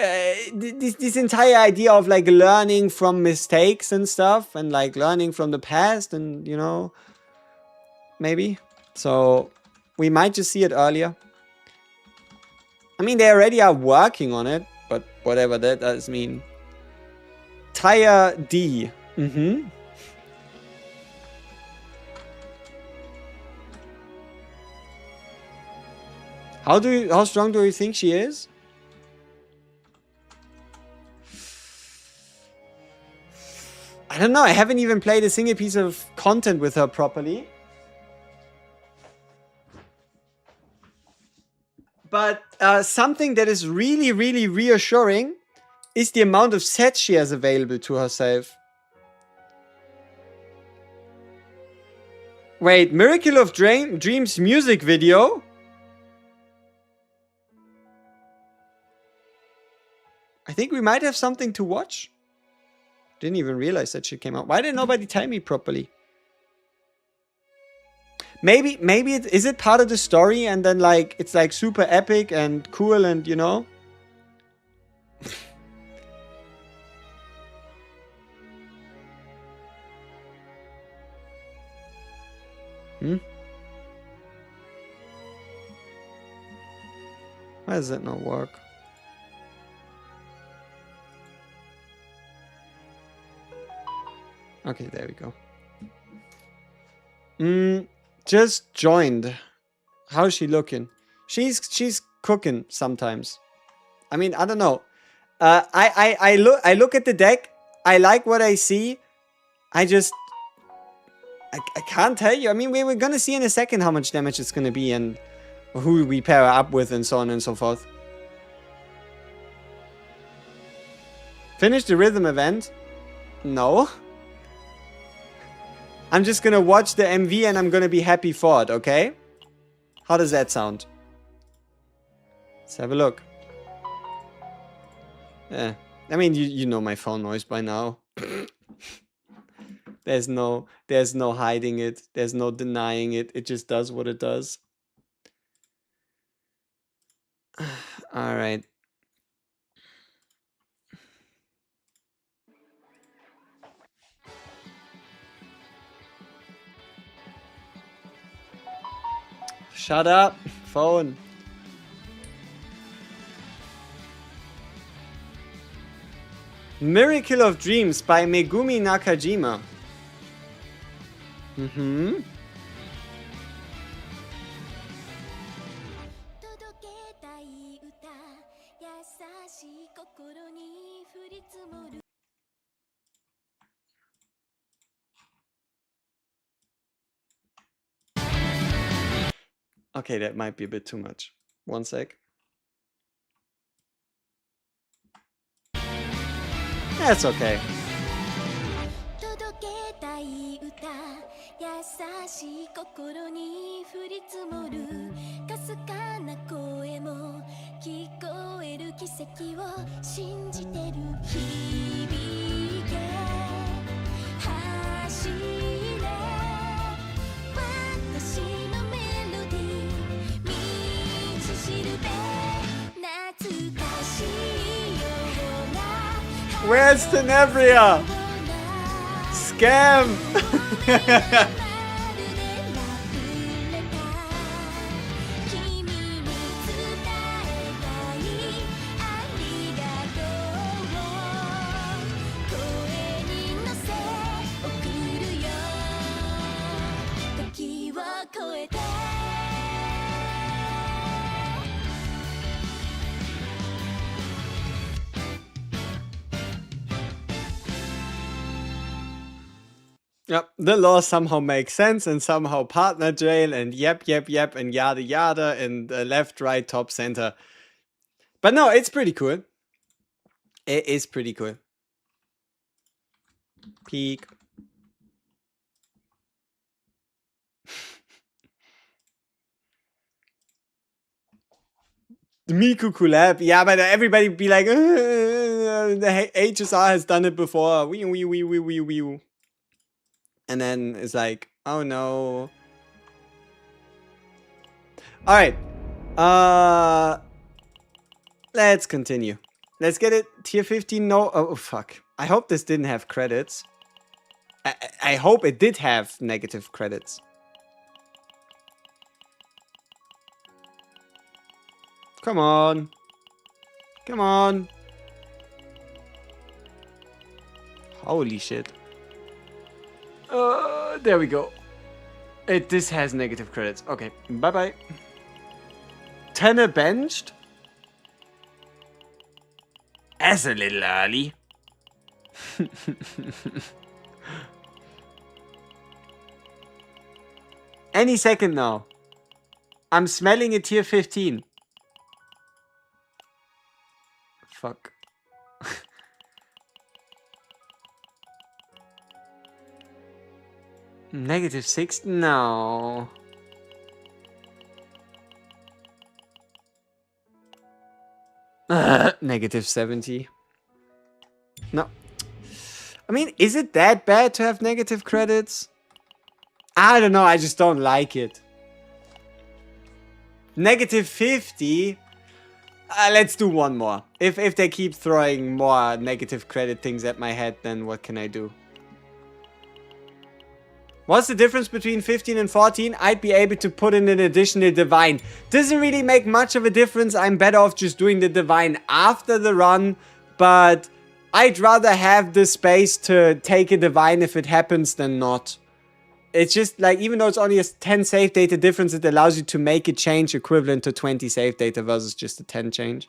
this entire idea of like learning from mistakes and stuff, and like learning from the past, and you know, maybe. So we might just see it earlier. I mean, they already are working on it, but whatever that does mean. Tire D. How strong do you think she is? I don't know. I haven't even played a single piece of content with her properly. But something that is really, really reassuring is the amount of sets she has available to herself. Wait, Miracle of Dreams music video? I think we might have something to watch. Didn't even realize that shit came out. Why did nobody tell me properly? Maybe is it part of the story, and then like it's like super epic and cool, and you know. Why does that not work? Okay, there we go. Just joined. How's she looking? She's cooking sometimes. I mean, I don't know. I look at the deck. I like what I see. I can't tell you. I mean, we're gonna see in a second how much damage it's gonna be and who we pair up with and so on and so forth. Finish the rhythm event? No. I'm just gonna watch the MV and I'm gonna be happy for it, okay? How does that sound? Let's have a look. Yeah. I mean, you know my phone noise by now. There's no hiding it. There's no denying it. It just does what it does. All right. Shut up, phone. Miracle of Dreams by Megumi Nakajima. Mm-hmm. Okay, that might be a bit too much. One sec. That's okay. Where's Tenebria? Scam! Yep, the law somehow makes sense, and somehow partner jail, and yep, and yada yada, and left, right, top, center. But no, it's pretty cool. It is pretty cool. Peak. The Miku collab, yeah, but everybody be like, the HSR has done it before. Wee. And then it's like, oh no. Alright. Let's continue. Let's get it. Tier 15, no. Oh, fuck. I hope this didn't have credits. I hope it did have negative credits. Come on. Come on. Holy shit. There we go. This has negative credits. Okay, bye-bye. Tenor benched? That's a little early. Any second now. I'm smelling a tier 15. Fuck. -6? No. -70. No. I mean, is it that bad to have negative credits? I don't know, I just don't like it. -50? Let's do one more. If they keep throwing more negative credit things at my head, then what can I do? What's the difference between 15 and 14? I'd be able to put in an additional divine. Doesn't really make much of a difference. I'm better off just doing the divine after the run. But I'd rather have the space to take a divine if it happens than not. It's just like, even though it's only a 10 save data difference, it allows you to make a change equivalent to 20 save data versus just a 10 change.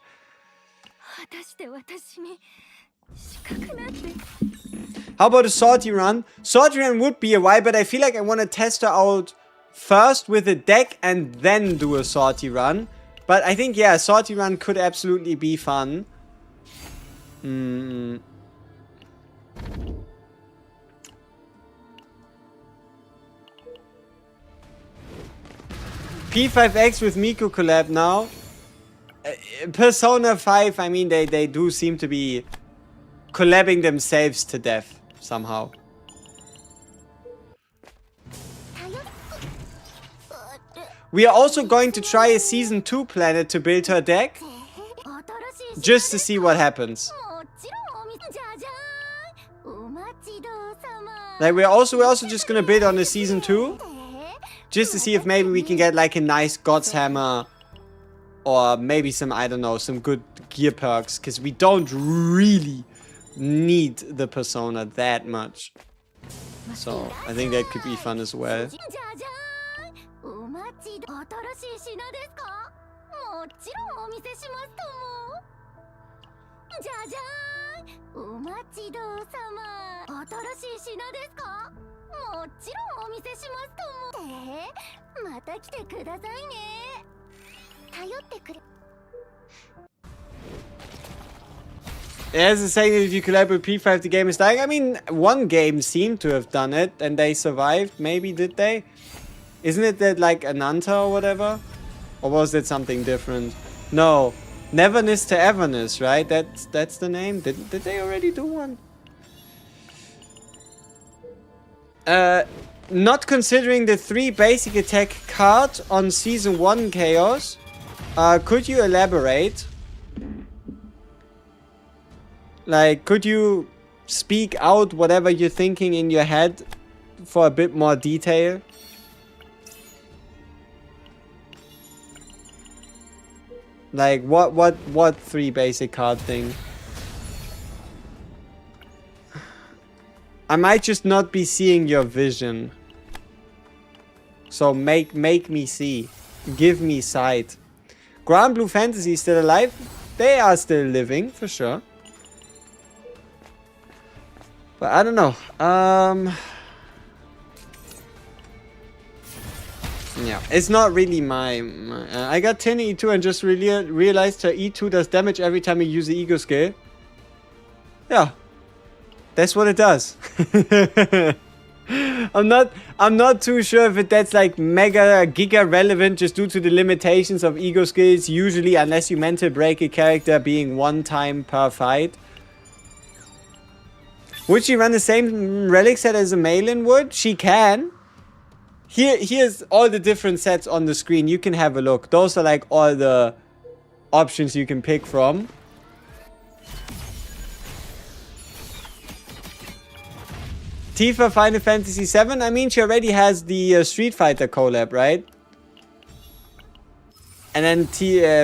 How about a sortie run? Sortie run would be a while, but I feel like I want to test her out first with a deck and then do a sortie run. But I think, yeah, a sortie run could absolutely be fun. P5X with Miku collab now. Persona 5, I mean, they do seem to be collabing themselves to death somehow. We are also going to try a Season 2 planet to build her deck, just to see what happens. Like we're also just gonna build on the Season 2, just to see if maybe we can get like a nice God's Hammer, or maybe some, I don't know, some good gear perks, because we don't really need the persona that much. So I think that could be fun as well. As a saying that if you collaborate with P5 the game is dying. I mean, one game seemed to have done it and they survived. Maybe, did they? Isn't it that like Ananta or whatever? Or was that something different? No. Neverness to Everness, right? That's the name? Did they already do one? Not considering the 3 basic attack card on Season 1 Chaos, could you elaborate? Like, could you speak out whatever you're thinking in your head for a bit more detail? Like, what 3 basic card thing? I might just not be seeing your vision. So make me see. Give me sight. Grand Blue Fantasy is still alive. They are still living, for sure. But I don't know. Yeah, it's not really my I got 10 E2 and just realized her E2 does damage every time you use the ego skill. Yeah. That's what it does. I'm not too sure if that's like mega giga relevant just due to the limitations of ego skills usually, unless you mental break a character being 1 time per fight. Would she run the same relic set as a Malin would? She can. Here's all the different sets on the screen. You can have a look. Those are like all the options you can pick from. Tifa Final Fantasy VII? I mean, she already has the Street Fighter collab, right? And then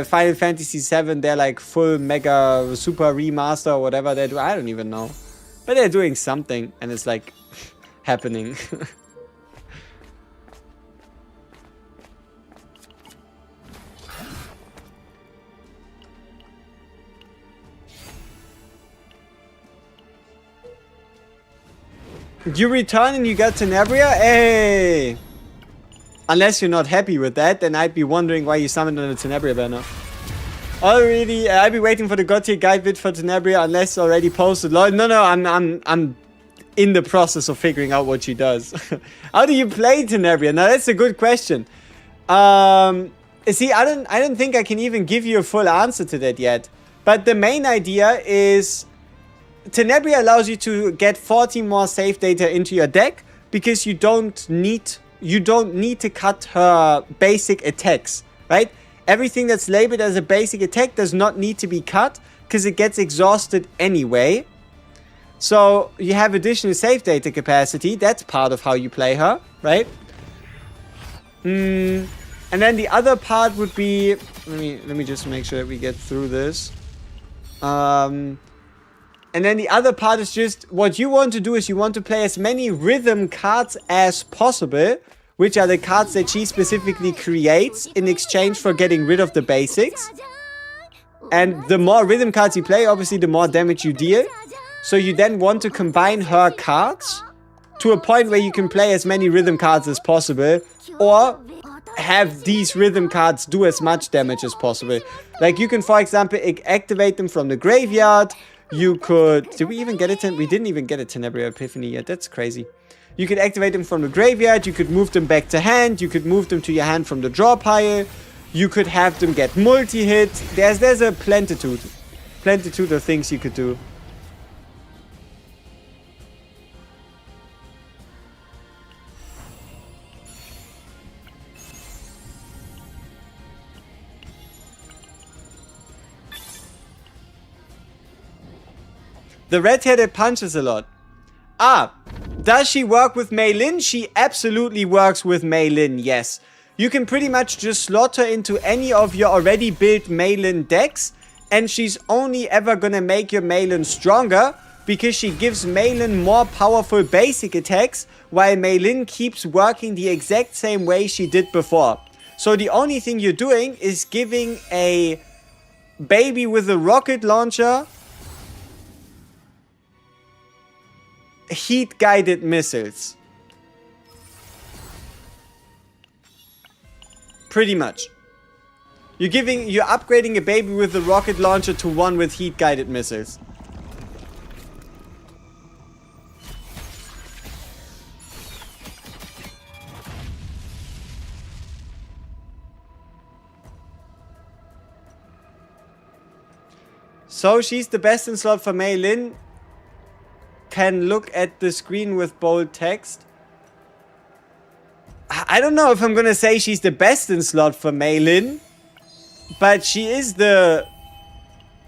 Final Fantasy VII, they're like full mega super remaster or whatever they do. I don't even know. But they're doing something and it's like happening. You return and you got Tenebria? Hey! Unless you're not happy with that, then I'd be wondering why you summoned on a Tenebria banner. Already, I'd be waiting for the God tier guide vid for Tenebria unless already posted. No, I'm in the process of figuring out what she does. How do you play Tenebria? Now that's a good question. See, I don't think I can even give you a full answer to that yet. But the main idea is Tenebria allows you to get 40 more save data into your deck because you don't need to cut her basic attacks, right? Everything that's labeled as a basic attack does not need to be cut because it gets exhausted anyway. So you have additional save data capacity. That's part of how you play her, right? And then the other part would be, let me just make sure that we get through this. And then the other part is just what you want to do is you want to play as many rhythm cards as possible, which are the cards that she specifically creates in exchange for getting rid of the basics. And the more rhythm cards you play, obviously the more damage you deal. So you then want to combine her cards to a point where you can play as many rhythm cards as possible, or have these rhythm cards do as much damage as possible. Like you can, for example, activate them from the graveyard. You could... Did we even get it? We didn't even get a Tenebria Epiphany yet. That's crazy. You could activate them from the graveyard. You could move them back to hand. You could move them to your hand from the draw pile. You could have them get multi-hit. There's a plentitude of things you could do. The red-headed punches a lot. Ah, does she work with Mei Lin? She absolutely works with Mei Lin, yes. You can pretty much just slot her into any of your already built Mei Lin decks, and she's only ever gonna make your Mei Lin stronger, because she gives Mei Lin more powerful basic attacks, while Mei Lin keeps working the exact same way she did before. So the only thing you're doing is giving a baby with a rocket launcher heat-guided missiles. Pretty much. You're upgrading a baby with a rocket launcher to one with heat-guided missiles. So she's the best in slot for Mei Lin. Can look at the screen with bold text. I don't know if I'm gonna say she's the best in slot for Mei Lin, but she is the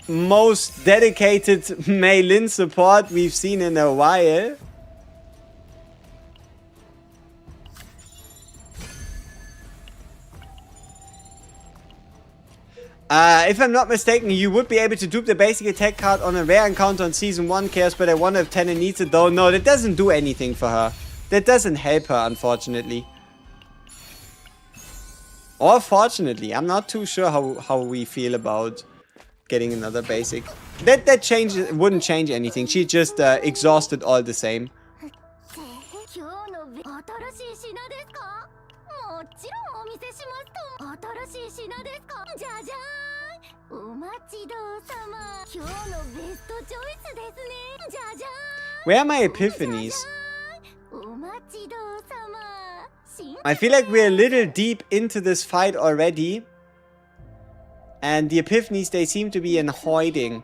most dedicated Mei Lin support we've seen in a while. If I'm not mistaken, you would be able to dupe the basic attack card on a rare encounter on Season 1 Chaos, but I wonder if Tena needs it though. No, that doesn't do anything for her. That doesn't help her, unfortunately. Or fortunately, I'm not too sure how we feel about getting another basic. That wouldn't change anything. She just exhausted all the same. Where are my epiphanies? I feel like we're a little deep into this fight already. And the epiphanies, they seem to be in hiding.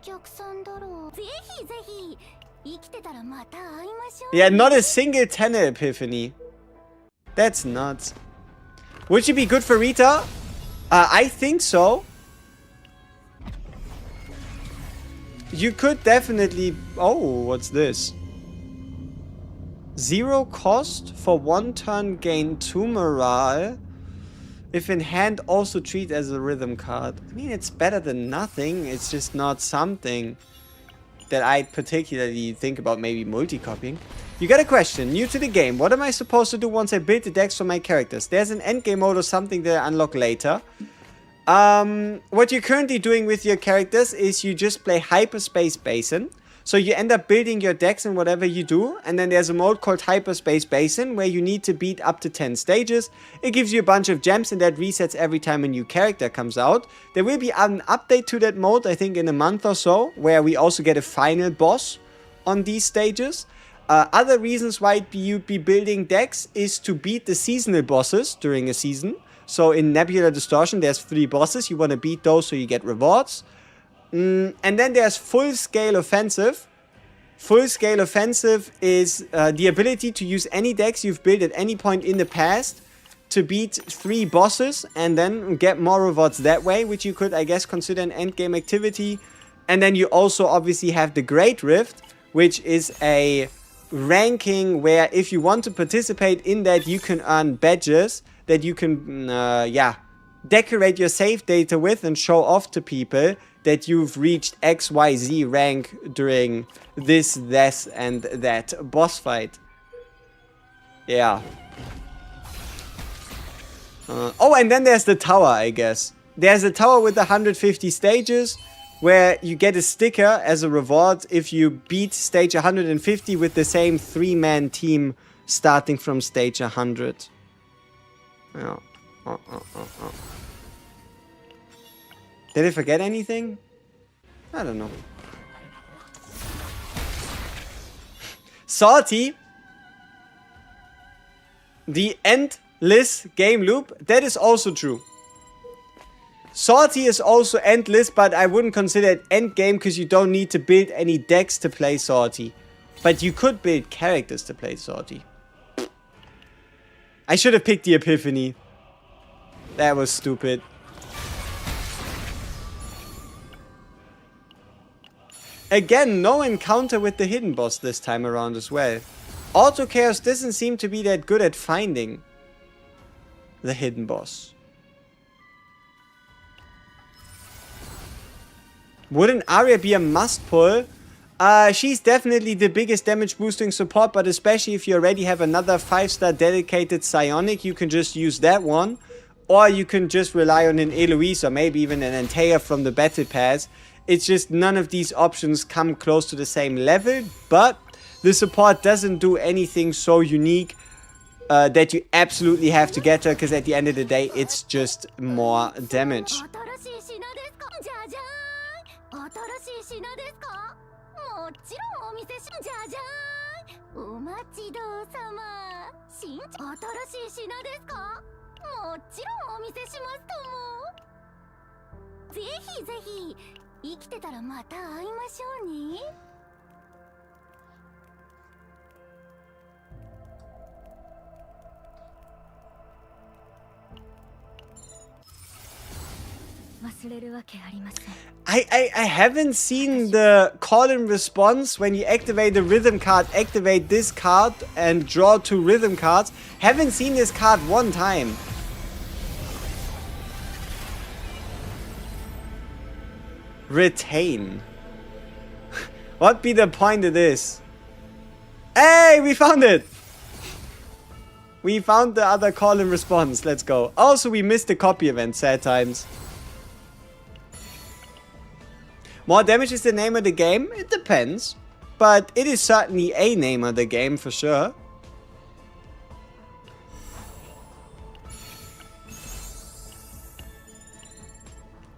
Yeah, not a single Tenor epiphany. That's nuts. Would she be good for Rita? I think so. You could definitely... Oh, what's this? 0 cost for 1 turn, gain 2 morale. If in hand, also treat as a rhythm card. I mean, it's better than nothing. It's just not something that I'd particularly think about maybe multi-copying. You got a question. New to the game. What am I supposed to do once I build the decks for my characters? There's an endgame mode or something that I unlock later. What you're currently doing with your characters is you just play Hyperspace Basin. So you end up building your decks in whatever you do, and then there's a mode called Hyperspace Basin where you need to beat up to 10 stages. It gives you a bunch of gems and that resets every time a new character comes out. There will be an update to that mode, I think in a month or so, where we also get a final boss on these stages. Other reasons why you'd be building decks is to beat the seasonal bosses during a season. So in Nebular Distortion, there's 3 bosses. You want to beat those so you get rewards. And then there's Full Scale Offensive. Full Scale Offensive is the ability to use any decks you've built at any point in the past to beat 3 bosses and then get more rewards that way, which you could, I guess, consider an endgame activity. And then you also obviously have the Great Rift, which is a ranking where if you want to participate in that, you can earn badges that you can, decorate your save data with and show off to people that you've reached XYZ rank during this, and that boss fight. Yeah. Oh, and then there's the tower, I guess. There's a tower with 150 stages where you get a sticker as a reward if you beat stage 150 with the same 3-man team starting from stage 100. Yeah. Did I forget anything? I don't know. Salty. The endless game loop. That is also true. Salty is also endless, but I wouldn't consider it endgame because you don't need to build any decks to play Salty. But you could build characters to play Salty. I should have picked the Epiphany. That was stupid. Again, no encounter with the hidden boss this time around as well. Auto Chaos doesn't seem to be that good at finding the hidden boss. Wouldn't Arya be a must pull? She's definitely the biggest damage boosting support, but especially if you already have another 5-star dedicated psionic, you can just use that one. Or you can just rely on an Eloise or maybe even an Antea from the battle pass. It's just none of these options come close to the same level, but the support doesn't do anything so unique that you absolutely have to get her, because at the end of the day, it's just more damage. I haven't seen the call and response when you activate the rhythm card, activate this card and draw 2 rhythm cards. Haven't seen this card one time. Retain. What be the point of this? Hey, we found it! We found the other call and response. Let's go. Also, we missed the copy event. Sad times. More damage is the name of the game? It depends. But it is certainly a name of the game for sure.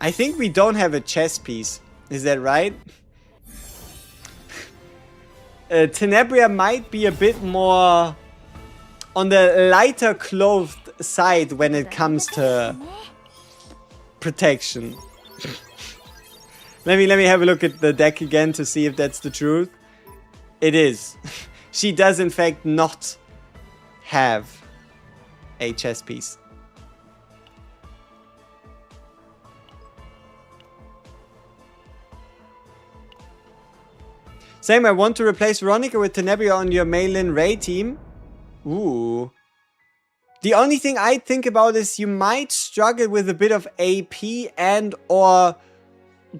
I think we don't have a chess piece. Is that right? Tenebria might be a bit more on the lighter clothed side when it comes to protection. Let me have a look at the deck again to see if that's the truth. It is. She does in fact not have a chess piece. Same, I want to replace Veronica with Tenebria on your Maylin Ray team. Ooh. The only thing I think about is you might struggle with a bit of AP and or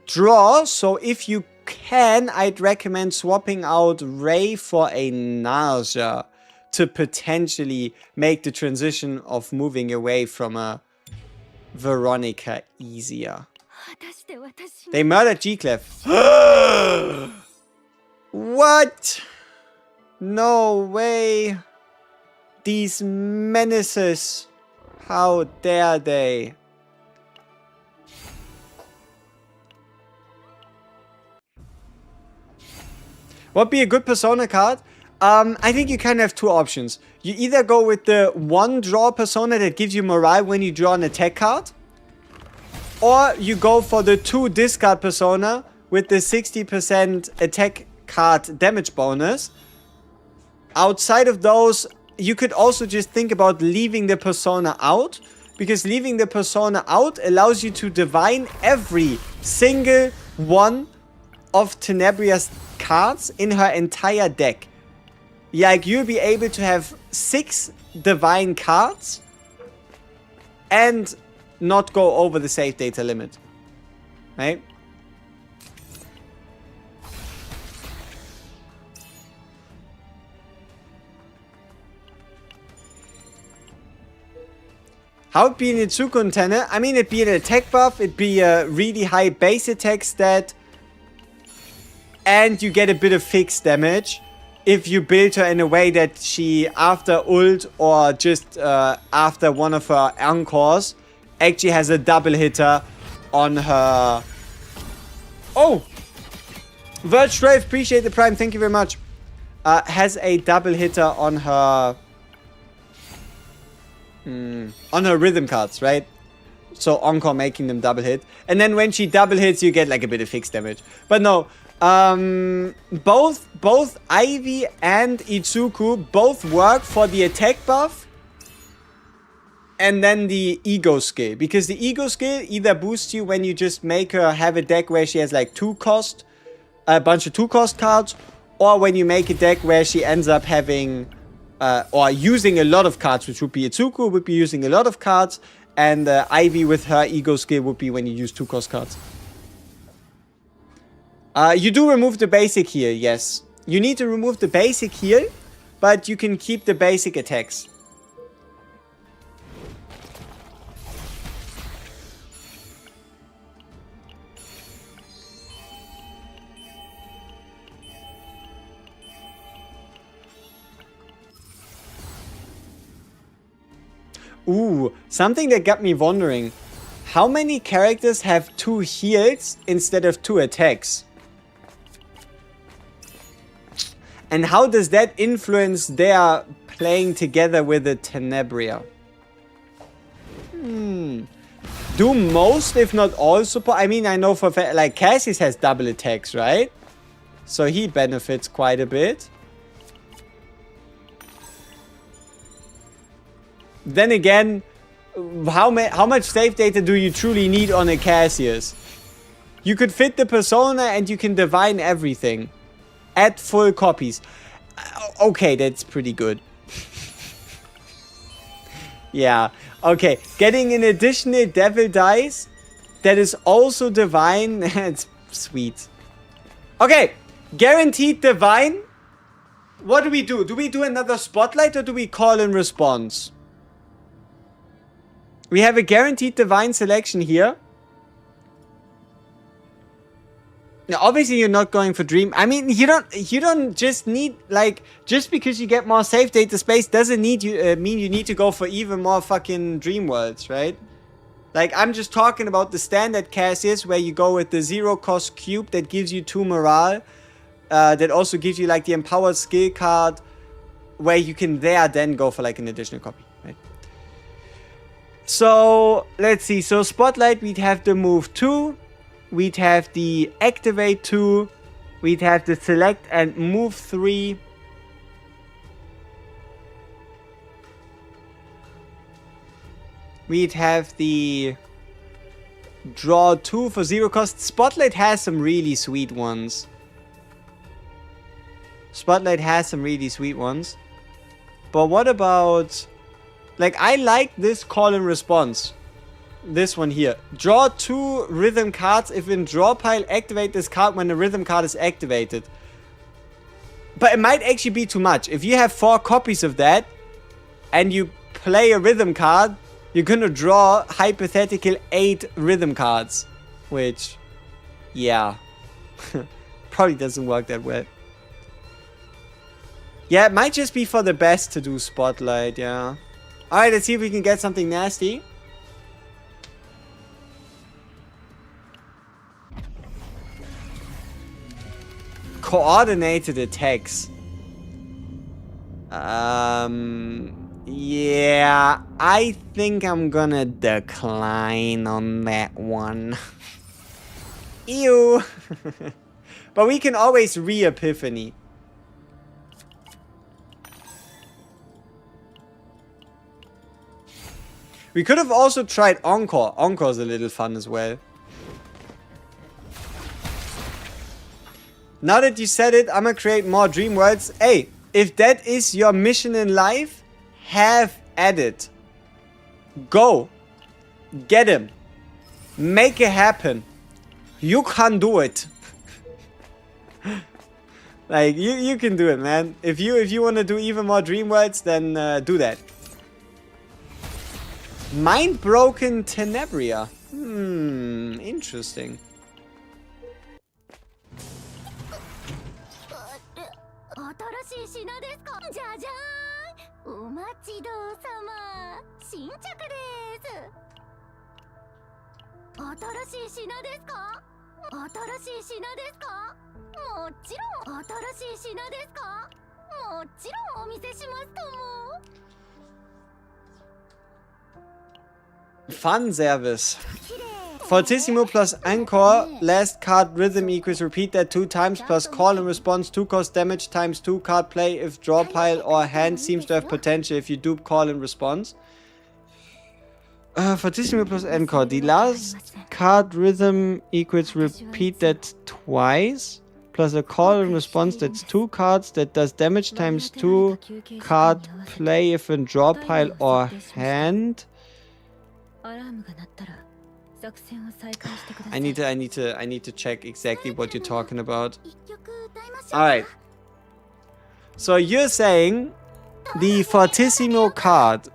draw. So if you can, I'd recommend swapping out Ray for a Nausea to potentially make the transition of moving away from a Veronica easier. They murdered G-Clef. What? No way. These menaces. How dare they? What be a good Persona card? I think you kind of have 2 options. You either go with the 1 draw Persona that gives you morale when you draw an attack card. Or you go for the 2 discard Persona with the 60% attack card damage bonus. Outside of those, you could also just think about leaving the Persona out, because leaving the Persona out allows you to divine every single one of Tenebria's cards in her entire deck. Like, you'll be able to have 6 divine cards and not go over the save data limit. Right? How would be an Itsuku Tene? I mean, it'd be an attack buff, it'd be a really high base attack stat, and you get a bit of fixed damage if you build her in a way that she, after ult or just after one of her encores, actually has a double hitter on her. Oh! Verge 12, appreciate the prime, thank you very much. Has a double hitter on her. On her rhythm cards, right? So Encore making them double hit. And then when she double hits, you get like a bit of fixed damage. But no, both Ivy and Itsuku both work for the attack buff and then the ego skill. Because the ego skill either boosts you when you just make her have a deck where she has like 2 cost a bunch of 2-cost cards, or when you make a deck where she ends up having or using a lot of cards, which would be Itsuku would be using a lot of cards, and Ivy with her ego skill would be when you use 2-cost cards. You do remove the basic heal, yes. You need to remove the basic heal, but you can keep the basic attacks. Ooh, something that got me wondering. How many characters have 2 heals instead of 2 attacks? And how does that influence their playing together with the Tenebria? Do most, if not all, support? I mean, I know for like Cassius has double attacks, right? So he benefits quite a bit. Then again, how much save data do you truly need on a Cassius? You could fit the persona and you can divine everything at full copies. Okay, that's pretty good. Yeah, okay. Getting an additional devil dice that is also divine, it's sweet. Okay, guaranteed divine. What do we do? Do we do another spotlight or do we call in response? We have a guaranteed divine selection here. Now, obviously, you're not going for dream. I mean, you don't just need, like, just because you get more save data space doesn't need you mean you need to go for even more fucking dream worlds, right? Like, I'm just talking about the standard Cassius where you go with the 0-cost cube that gives you 2 morale. That also gives you, like, the empowered skill card where you can then go for, like, an additional copy, right? So, let's see. So, Spotlight, we'd have the move 2. We'd have the activate 2. We'd have the select and move 3. We'd have the draw 2 for 0 cost. Spotlight has some really sweet ones. Spotlight has some really sweet ones. But what about... Like, I like this call and response. This one here. Draw 2 rhythm cards. If in draw pile, activate this card when the rhythm card is activated. But it might actually be too much. If you have 4 copies of that, and you play a rhythm card, you're gonna draw hypothetical 8 rhythm cards. Which, yeah. Probably doesn't work that well. Yeah, it might just be for the best to do Spotlight, yeah. Alright, let's see if we can get something nasty. Coordinated attacks. Yeah, I think I'm gonna decline on that one. Ew. But we can always re-epiphany. We could have also tried Encore. Encore's a little fun as well. Now that you said it, I'm gonna create more dream worlds. Hey, if that is your mission in life, have at it. Go. Get him. Make it happen. You can do it. Like, you can do it, man. If you want to do even more dream worlds, then do that. Mind broken Tenebria. Interesting. Fun service. Fortissimo plus Encore. Last card rhythm equals repeat that 2 times plus call and response 2 cost damage times 2 card play if draw pile or hand seems to have potential if you dupe call and response. Fortissimo plus Encore. The last card rhythm equals repeat that twice. plus a call and response that's 2 cards that does damage times 2 card play if in draw pile or hand. I need to check exactly what you're talking about. Alright. So you're saying the Fortissimo card,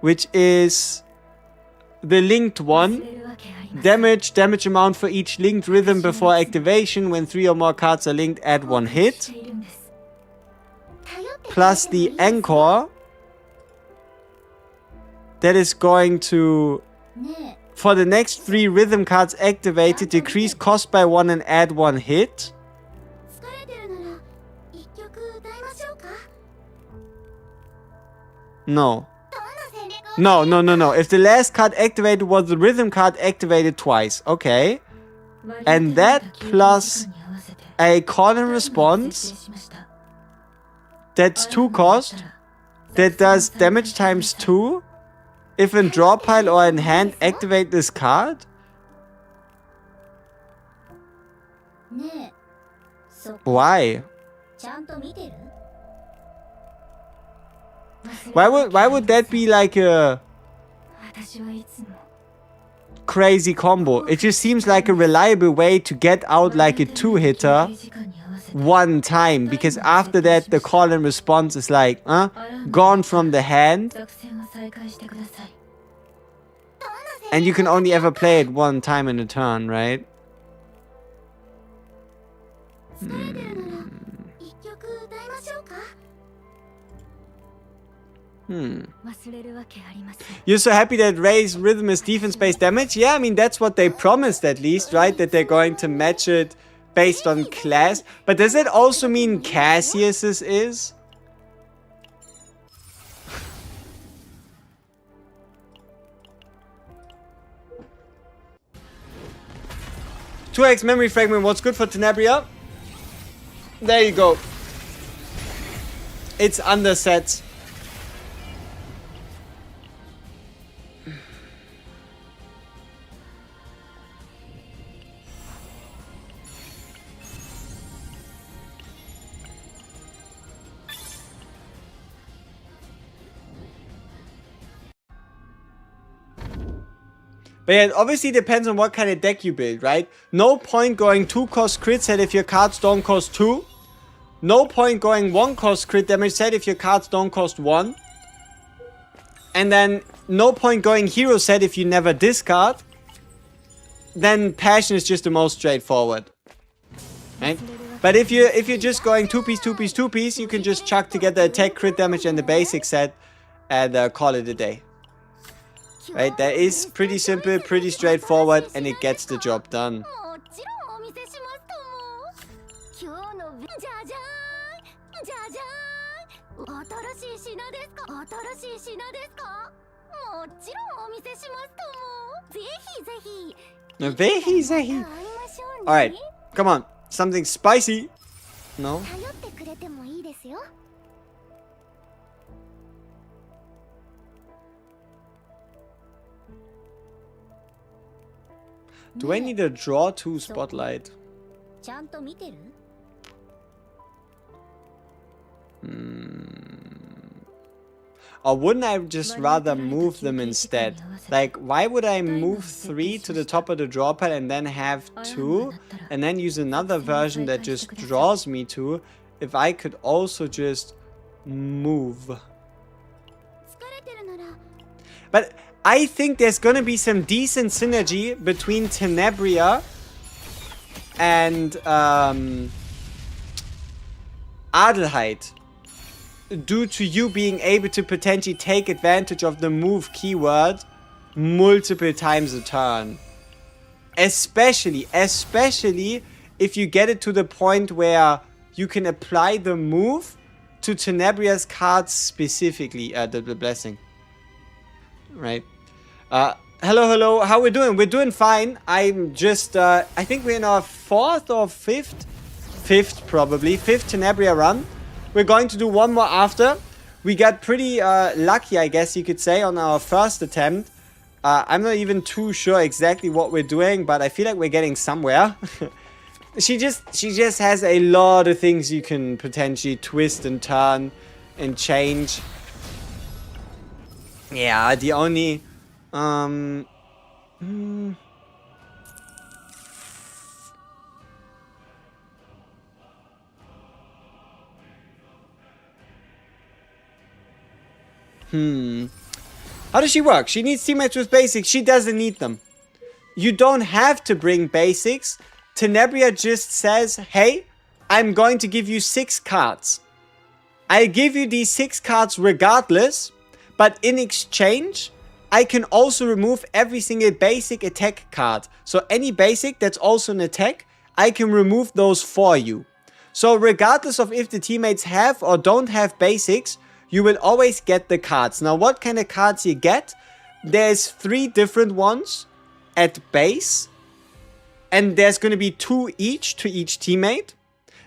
which is the linked one, damage amount for each linked rhythm before activation. When 3 or more cards are linked, add 1 hit. Plus the anchor, that is going to, for the next 3 rhythm cards activated, decrease cost by 1 and add 1 hit. No. No. If the last card activated was the rhythm card activated twice. Okay. And that plus a call and response. That's 2 cost. That does damage times 2. If in draw pile or in hand, activate this card. Why? Why would that be like a crazy combo? It just seems like a reliable way to get out like a 2-hitter one time, because after that the call and response is like gone from the hand, and you can only ever play it one time in a turn, right? You're so happy that Ray's rhythm is defense-based damage? Yeah, I mean, that's what they promised at least, right? That they're going to match it based on class. But does it also mean Cassius's is? Two X memory fragment, what's good for Tenebria? There you go. It's underset. But yeah, it obviously depends on what kind of deck you build, right? No point going 2 cost crit set if your cards don't cost 2. No point going 1 cost crit damage set if your cards don't cost 1. And then no point going hero set if you never discard. Then passion is just the most straightforward, right? But if you're just going 2-piece, you can just chuck together attack, crit damage, and the basic set, and call it a day. Right, that is pretty simple, pretty straightforward, and it gets the job done. Alright, come on, something spicy. No? Do I need a draw 2 spotlight? Or wouldn't I just rather move them instead? Like, why would I move 3 to the top of the draw pile and then have 2? And then use another version that just draws me 2, if I could also just move. But I think there's gonna be some decent synergy between Tenebria and Adelheid, due to you being able to potentially take advantage of the move keyword multiple times a turn. Especially if you get it to the point where you can apply the move to Tenebria's cards specifically, the blessing. Right? Hello, how we doing? We're doing fine. I'm just, I think we're in our 4th or 5th? 5th, probably. 5th Tenebria run. We're going to do one more after. We got pretty lucky, I guess you could say, on our first attempt. I'm not even too sure exactly what we're doing, but I feel like we're getting somewhere. She just has a lot of things you can potentially twist and turn and change. Yeah, the only How does she work? She needs teammates with basics. She doesn't need them. You don't have to bring basics. Tenebria just says, hey, I'm going to give you 6 cards. I give you these 6 cards regardless, but in exchange, I can also remove every single basic attack card. So any basic that's also an attack, I can remove those for you. So regardless of if the teammates have or don't have basics, you will always get the cards. Now, what kind of cards you get? There's 3 different ones at base, and there's going to be 2 each to each teammate.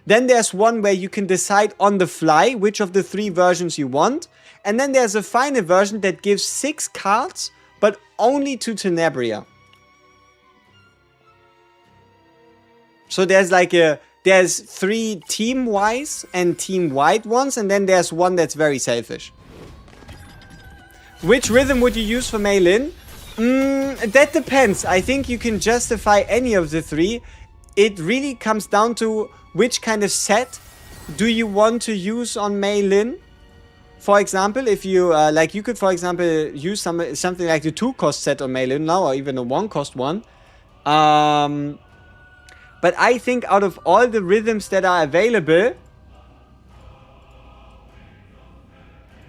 Then there's one where you can decide on the fly which of the 3 versions you want. And then there's a final version that gives 6 cards, but only to Tenebria. So there's like there's 3 team-wise and team-wide ones, and then there's one that's very selfish. Which rhythm would you use for Mei Lin? That depends. I think you can justify any of the 3. It really comes down to which kind of set do you want to use on Mei Lin. For example, if you, like you could, for example, use something like the 2-cost set on Mei Lin now, or even a 1-cost one. But I think out of all the rhythms that are available,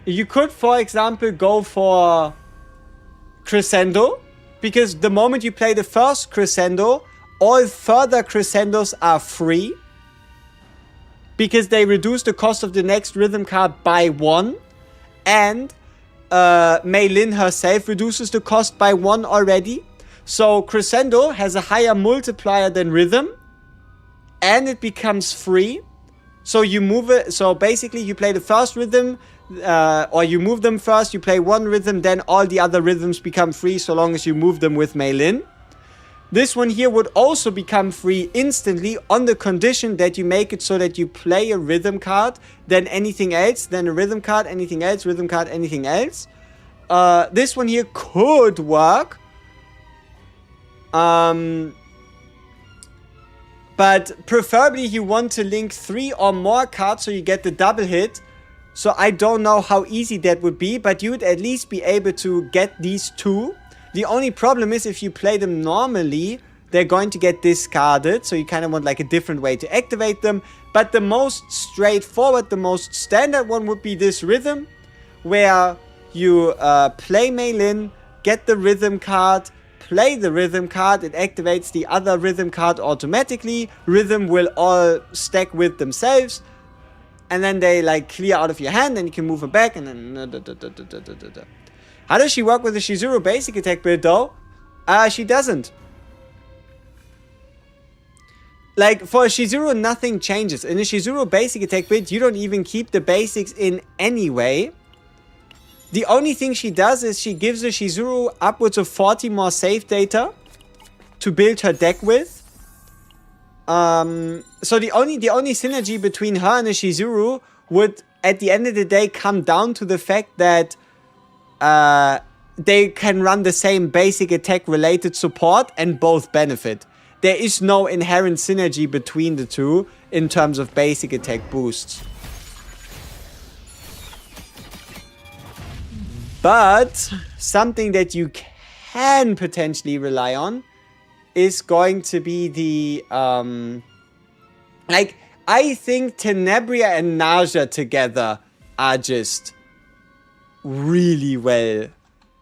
you could, for example, go for Crescendo, because the moment you play the first Crescendo, all further Crescendos are free, because they reduce the cost of the next rhythm card by 1, and Mei Lin herself reduces the cost by 1 already. So Crescendo has a higher multiplier than rhythm, and it becomes free. So you move it. So basically, you play the first rhythm, or you move them first. You play one rhythm, then all the other rhythms become free, so long as you move them with Mei Lin. This one here would also become free instantly on the condition that you make it so that you play a rhythm card, then anything else, then a rhythm card, anything else, rhythm card, anything else. This one here could work. But preferably you want to link 3 or more cards so you get the double hit. So I don't know how easy that would be, but you would at least be able to get these 2. The only problem is if you play them normally, they're going to get discarded. So you kind of want like a different way to activate them. But the most straightforward, the most standard one would be this rhythm, where you play Mei Lin, get the rhythm card, play the rhythm card, it activates the other rhythm card automatically. Rhythm will all stack with themselves. And then they like clear out of your hand, and you can move them back, and then... How does she work with the Shizuru basic attack build though? She doesn't. Like, for a Shizuru, nothing changes. In a Shizuru basic attack build, you don't even keep the basics in anyway. The only thing she does is she gives the Shizuru upwards of 40 more save data to build her deck with. So the only synergy between her and a Shizuru would, at the end of the day, come down to the fact that they can run the same basic attack related support and both benefit. There is no inherent synergy between the two in terms of basic attack boosts. But something that you can potentially rely on is going to be the like, I think Tenebria and Naja together are just really well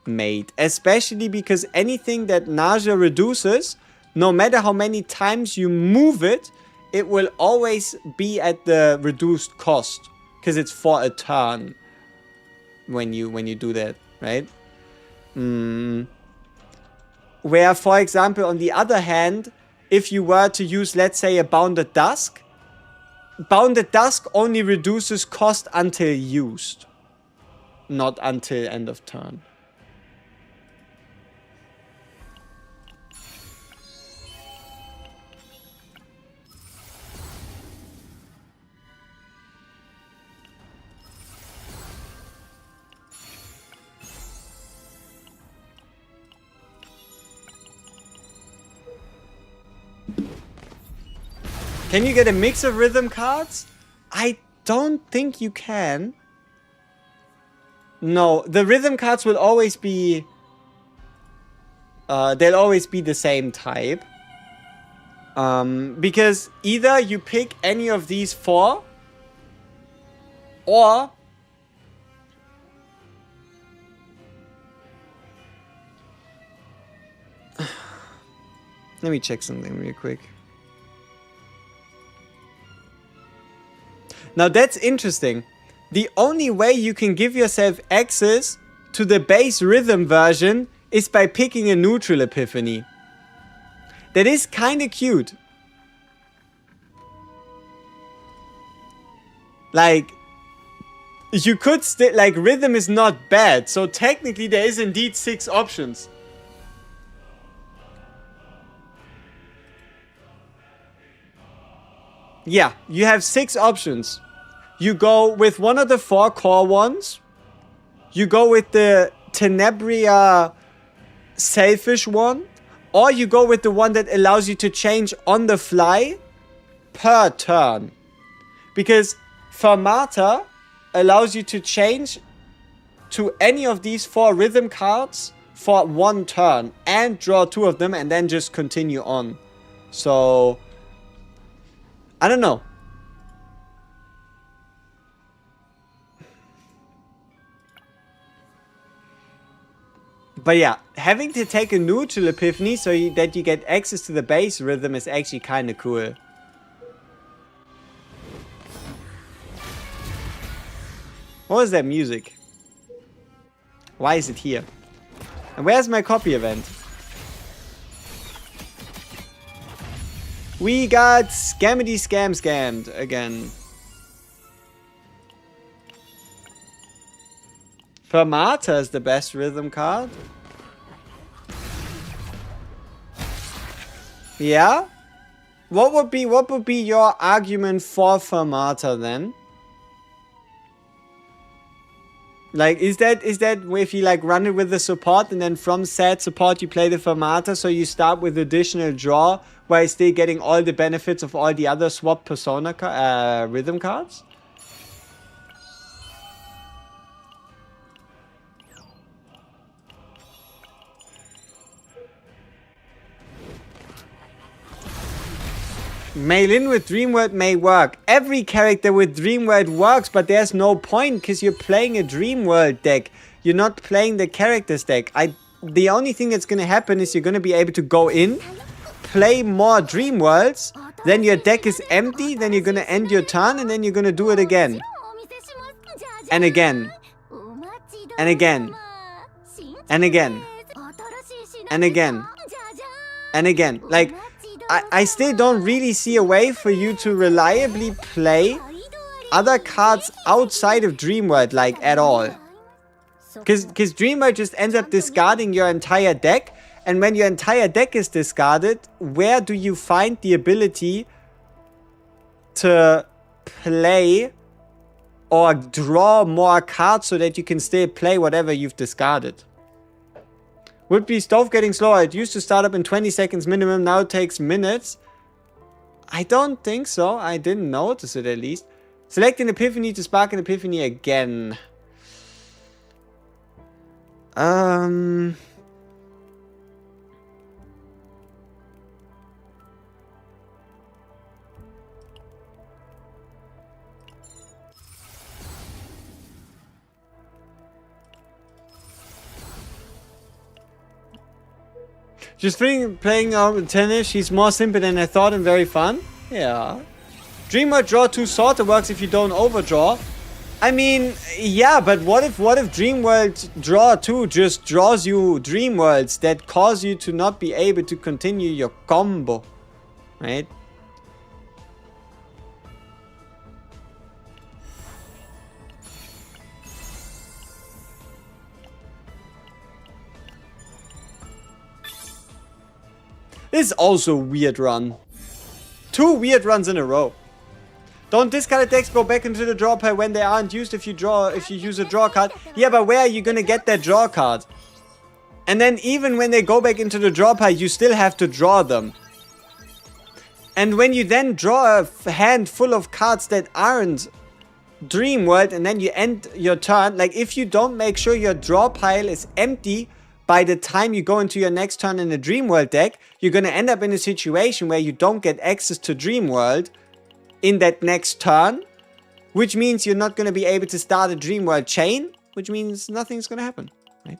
made, especially because anything that Naja reduces, no matter how many times you move it, it will always be at the reduced cost, because it's for a turn when you do that, right? Where, for example, on the other hand, if you were to use, let's say, a Bounded Dusk only reduces cost until used, not until end of turn. Can you get a mix of rhythm cards? I don't think you can. No, the rhythm cards will always be... they'll always be the same type. Because either you pick any of these 4, or... Let me check something real quick. Now that's interesting. The only way you can give yourself access to the base rhythm version is by picking a neutral epiphany. That is kinda cute. Like, you could still, like, rhythm is not bad, so technically there is indeed 6 options. Yeah, you have 6 options. You go with one of the 4 core ones. You go with the Tenebria selfish one. Or you go with the one that allows you to change on the fly per turn. Because Fermata allows you to change to any of these 4 rhythm cards for 1 turn. And draw 2 of them and then just continue on. So... I don't know. But yeah, having to take a neutral epiphany so that you get access to the base rhythm is actually kind of cool. What was that music? Why is it here? And where's my copy event? We got scammed again. Fermata is the best rhythm card. Yeah? What would be your argument for Fermata then? Like, is that if you like run it with the support and then from said support you play the Fermata, so you start with additional draw while still getting all the benefits of all the other swap persona rhythm cards? Mail in with Dreamworld may work. Every character with Dreamworld works, but there's no point because you're playing a Dreamworld deck. You're not playing the characters deck. The only thing that's going to happen is you're going to be able to go in, play more Dreamworlds, then your deck is empty, then you're going to end your turn, and then you're going to do it again. And again. And again. And again. And again. And again. Like... I still don't really see a way for you to reliably play other cards outside of Dreamworld, like, at all. Because Dreamworld just ends up discarding your entire deck, and when your entire deck is discarded, where do you find the ability to play or draw more cards so that you can still play whatever you've discarded? Would be stove getting slower. It used to start up in 20 seconds minimum. Now it takes minutes. I don't think so. I didn't notice it at least. Select an epiphany to spark an epiphany again. Just playing tennis, she's more simple than I thought and very fun. Yeah. Dreamworld draw 2 sorta works if you don't overdraw. I mean, yeah, but what if Dreamworld draw 2 just draws you Dreamworlds that cause you to not be able to continue your combo, right? This is also a weird run. 2 weird runs in a row. Don't discard decks go back into the draw pile when they aren't used if you use a draw card. Yeah, but where are you gonna get that draw card? And then even when they go back into the draw pile, you still have to draw them. And when you then draw a hand full of cards that aren't Dream World, and then you end your turn, like if you don't make sure your draw pile is empty by the time you go into your next turn in a Dream World deck, you're gonna end up in a situation where you don't get access to Dream World in that next turn, which means you're not gonna be able to start a Dream World chain, which means nothing's gonna happen, right?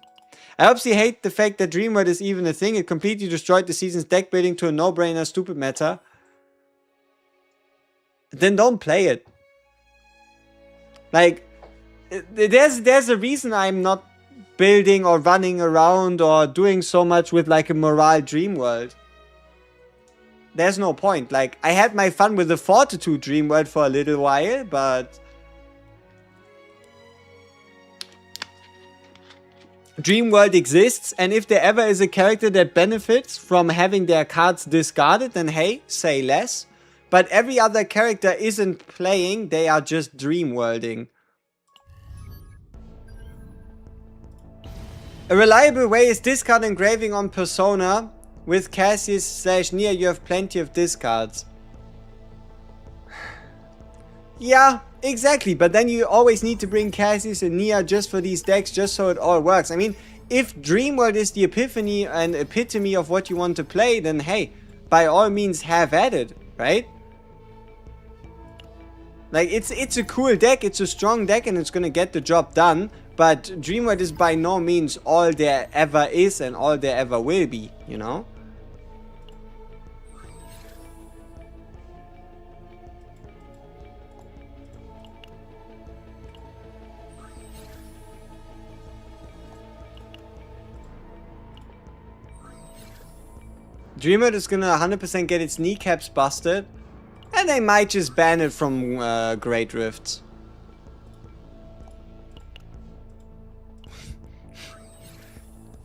I obviously hate the fact that Dream World is even a thing. It completely destroyed the season's deck building to a no-brainer stupid meta. Then don't play it. Like, there's a reason I'm not building or running around or doing so much with like a Morale Dream World. There's no point. Like, I had my fun with the Fortitude Dream World for a little while, but Dream World exists, and if there ever is a character that benefits from having their cards discarded, then hey, say less. But every other character isn't playing, they are just dream worlding. A reliable way is discard engraving on Persona. With Cassius/Nia, you have plenty of discards. Yeah, exactly. But then you always need to bring Cassius and Nia just for these decks, just so it all works. I mean, if Dream World is the epiphany and epitome of what you want to play, then hey, by all means have at it, right? Like, it's a cool deck, it's a strong deck, and it's gonna get the job done. But Dream World is by no means all there ever is and all there ever will be, you know? Dream World is gonna 100% get its kneecaps busted. And they might just ban it from Great Rifts.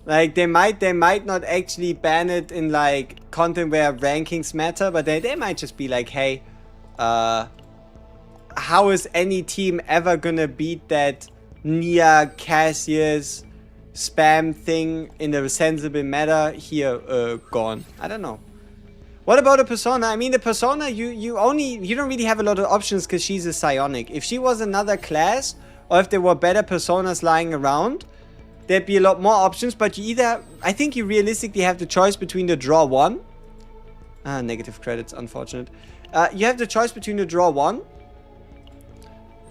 Like, they might not actually ban it in, like, content where rankings matter, but they might just be like, hey, how is any team ever gonna beat that Nia Cassius spam thing in a sensible meta? Here, gone. I don't know. What about a Persona? I mean, the Persona, you don't really have a lot of options because she's a Psionic. If she was another class, or if there were better Personas lying around, there'd be a lot more options, but you either, I think you realistically have the choice between the draw 1. Negative credits, unfortunate. You have the choice between the draw 1,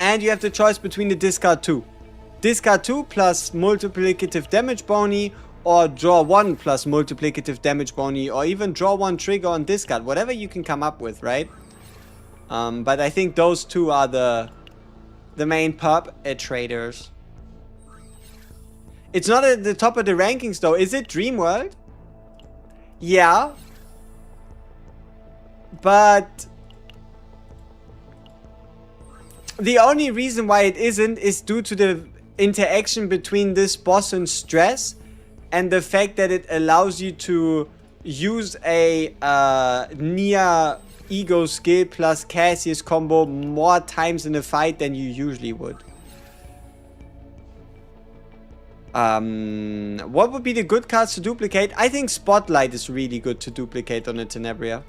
and you have the choice between the discard 2. Discard 2 plus multiplicative damage bony, or draw 1 plus multiplicative damage bony, or even draw 1 trigger on discard. Whatever you can come up with, right? But I think those two are the main perpetrators. It's not at the top of the rankings though. Is it Dream World? Yeah. But the only reason why it isn't is due to the interaction between this boss and Stress, and the fact that it allows you to use a Nia Ego skill plus Cassius combo more times in a fight than you usually would. What would be the good cards to duplicate? I think Spotlight is really good to duplicate on a Tenebria.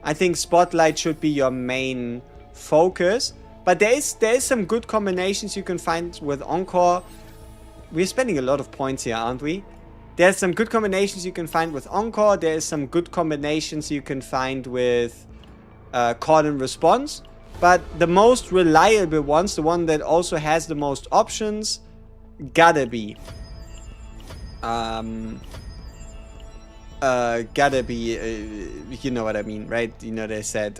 I think Spotlight should be your main focus. But there is some good combinations you can find with Encore. We're spending a lot of points here, aren't we? There's some good combinations you can find with Encore. There's some good combinations you can find with Call and Response. But the most reliable ones, the one that also has the most options, gotta be you know what I mean, right? You know they said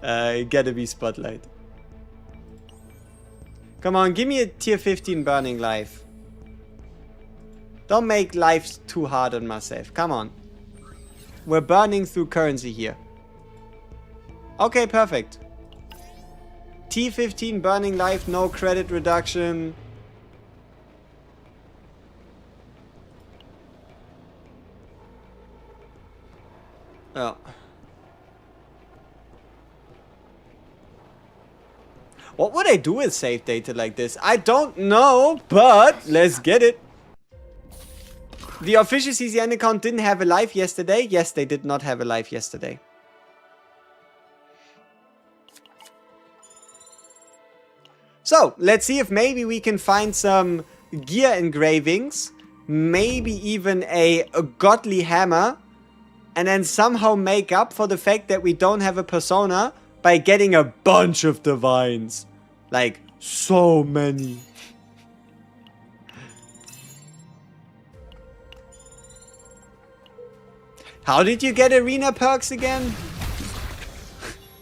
gotta be Spotlight. Come on, give me a tier 15 burning life. Don't make life too hard on myself. Come on. We're burning through currency here. Okay, perfect. T15 burning life, no credit reduction. Oh. What would I do with save data like this? I don't know, but let's get it. The official CCN account didn't have a live yesterday. Yes, they did not have a live yesterday. So, let's see if maybe we can find some gear engravings. Maybe even a godly hammer. And then somehow make up for the fact that we don't have a persona by getting a bunch of divines. Like, so many. How did you get arena perks again?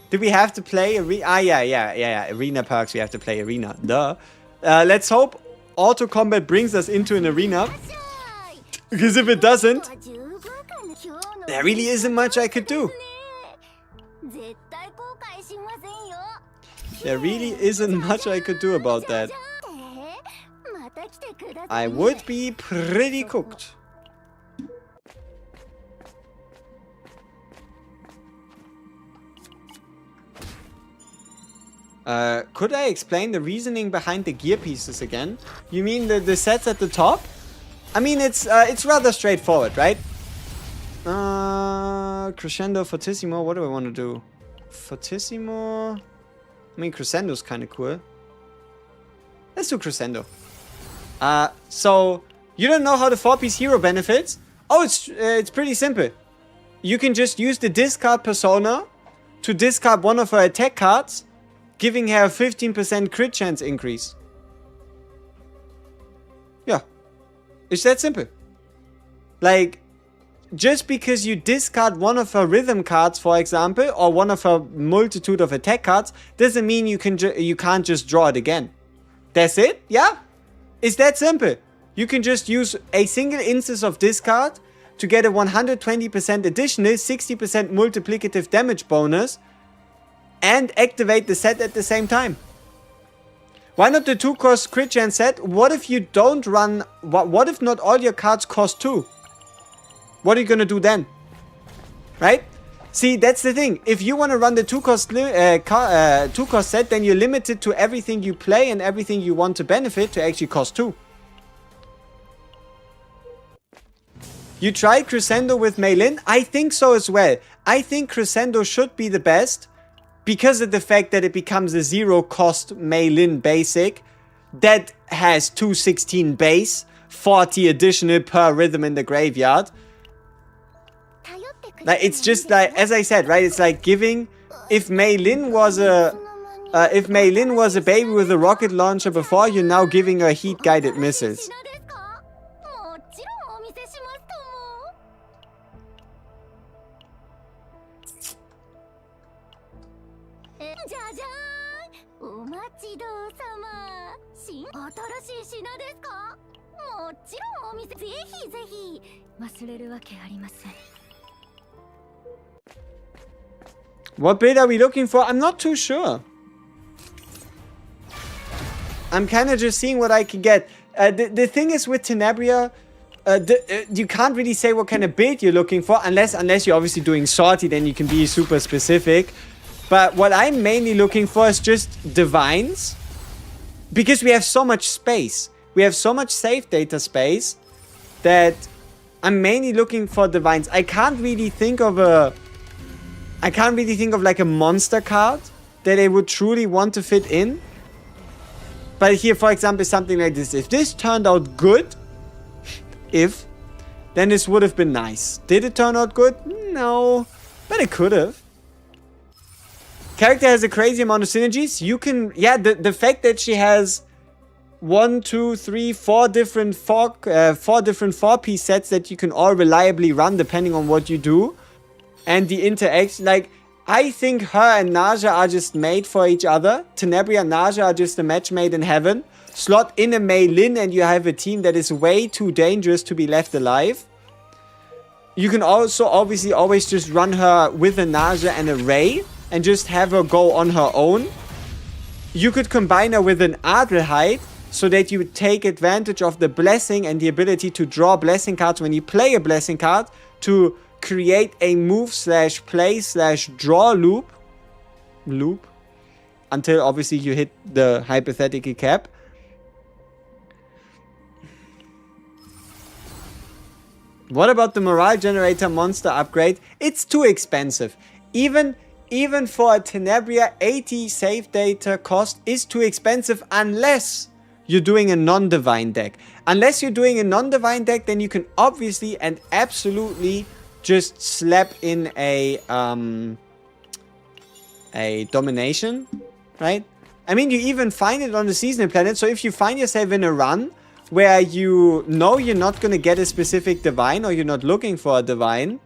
Did we have to play arena? Ah, yeah. Arena perks, we have to play arena. Duh. Let's hope auto combat brings us into an arena. Because if it doesn't, there really isn't much I could do. There really isn't much I could do about that. I would be pretty cooked. Could I explain the reasoning behind the gear pieces again? You mean the sets at the top? I mean, it's rather straightforward, right? Crescendo, Fortissimo, what do I want to do? Fortissimo? I mean, Crescendo's kind of cool. Let's do Crescendo. So, you don't know how the 4-piece hero benefits? Oh, it's pretty simple. You can just use the discard persona to discard one of her attack cards, giving her a 15% crit chance increase. Yeah. It's that simple. Like, just because you discard one of her rhythm cards, for example, or one of her multitude of attack cards, doesn't mean you can't just draw it again. That's it? Yeah? It's that simple. You can just use a single instance of discard to get a 120% additional 60% multiplicative damage bonus and activate the set at the same time. Why not the 2-cost crit chance set? What if you don't run... What if not all your cards cost 2? What are you gonna do then? Right? See, that's the thing. If you want to run the 2-cost set, then you're limited to everything you play and everything you want to benefit to actually cost 2. You tried Crescendo with Mei Lin? I think so as well. I think Crescendo should be the best because of the fact that it becomes a 0-cost Mei Lin basic that has 216 base, 40 additional per rhythm in the graveyard. Like, it's just like, as I said, right? It's like giving, if Mei Lin was a baby with a rocket launcher before, you're now giving her heat guided missiles. What build are we looking for? I'm not too sure. I'm kind of just seeing what I can get. The thing is with Tenebria, you can't really say what kind of build you're looking for unless you're obviously doing sortie, then you can be super specific. But what I'm mainly looking for is just divines. Because we have so much space. We have so much save data space that I'm mainly looking for divines. I can't really think of like a monster card that I would truly want to fit in. But here, for example, something like this. If this turned out good, then this would have been nice. Did it turn out good? No, but it could have. Character has a crazy amount of synergies. You can, yeah, the fact that she has 4 different 4-piece sets that you can all reliably run depending on what you do. And the interaction, like, I think her and Naja are just made for each other. Tenebria and Naja are just a match made in heaven. Slot in a Mei Lin and you have a team that is way too dangerous to be left alive. You can also obviously always just run her with a Naja and a Ray and just have her go on her own. You could combine her with an Adelheid so that you take advantage of the blessing and the ability to draw blessing cards when you play a blessing card to create a move/play/draw loop until obviously you hit the hypothetical cap. What about the morale generator monster upgrade? It's too expensive. Even for a Tenebria, 80 save data cost is too expensive unless you're doing a non-divine deck. Unless you're doing a non-divine deck, then you can obviously and absolutely just slap in a domination, right? I mean, you even find it on the seasonal planet. So if you find yourself in a run where you know you're not going to get a specific divine, or you're not looking for a divine,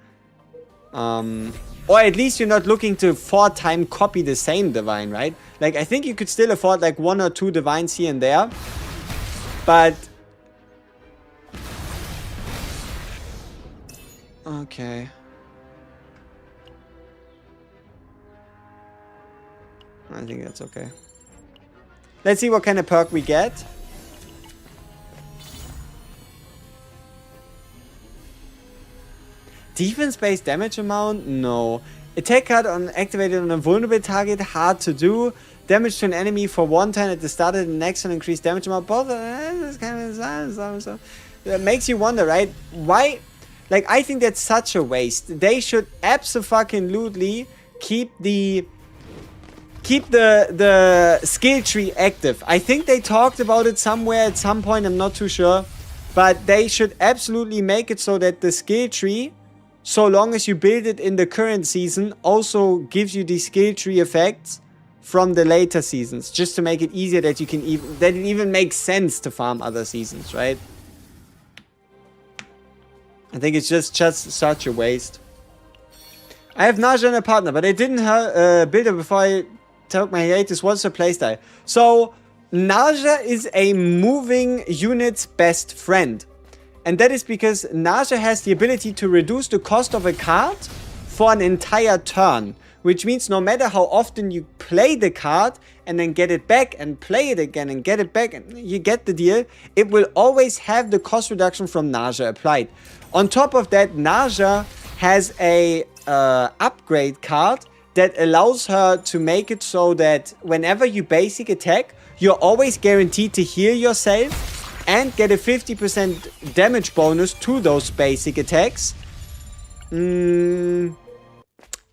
or at least you're not looking to 4-time copy the same divine, right? Like, I think you could still afford like 1 or 2 divines here and there. But... okay. I think that's okay. Let's see what kind of perk we get. Defense-based damage amount? No. Attack card activated on a vulnerable target? Hard to do. Damage to an enemy for 1 turn at the start of the next and increased damage amount. Both this kind of stuff. That makes you wonder, right? Why? Like, I think that's such a waste. They should abso-fucking-lutely keep the skill tree active. I think they talked about it somewhere at some point. I'm not too sure. But they should absolutely make it so that the skill tree, so long as you build it in the current season, also gives you the skill tree effects from the later seasons, just to make it easier that you can that it even makes sense to farm other seasons, right? I think it's just such a waste. I have Naja and a partner, but I didn't build her before I took my hiatus. What's her playstyle? So Naja is a moving unit's best friend. And that is because Naja has the ability to reduce the cost of a card for an entire turn. Which means no matter how often you play the card and then get it back and play it again and get it back, and you get the deal, it will always have the cost reduction from Naja applied. On top of that, Naja has a upgrade card that allows her to make it so that whenever you basic attack, you're always guaranteed to heal yourself and get a 50% damage bonus to those basic attacks.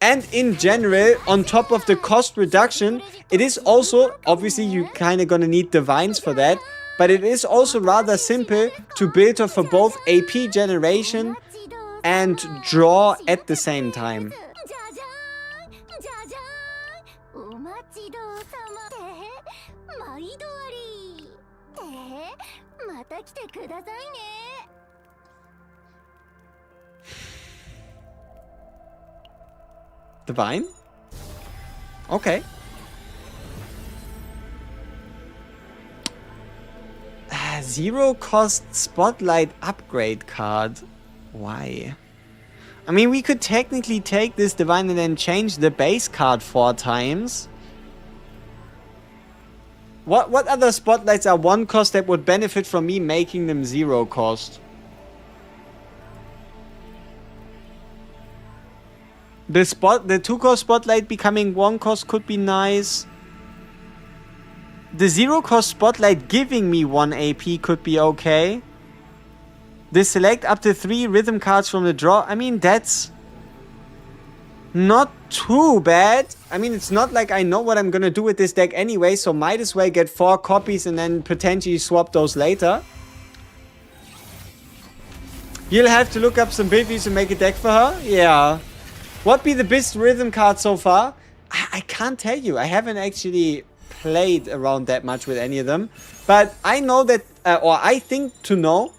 And in general, on top of the cost reduction, it is also, obviously you kind of gonna need divines for that, but it is also rather simple to build her for both AP generation and draw at the same time. Divine? Okay. Zero cost spotlight upgrade card. Why? I mean, we could technically take this divine and then change the base card 4 times. What other spotlights are 1 cost that would benefit from me making them 0 cost? The 2-cost spotlight becoming 1 cost could be nice. The 0-cost spotlight giving me 1 AP could be okay. The select up to 3 rhythm cards from the draw. I mean, that's not too bad. I mean, it's not like I know what I'm gonna do with this deck anyway, so might as well get 4 copies and then potentially swap those later. You'll have to look up some build views and make a deck for her? Yeah. What be the best rhythm card so far? I can't tell you. I haven't actually played around that much with any of them. But I know that, or I think to know.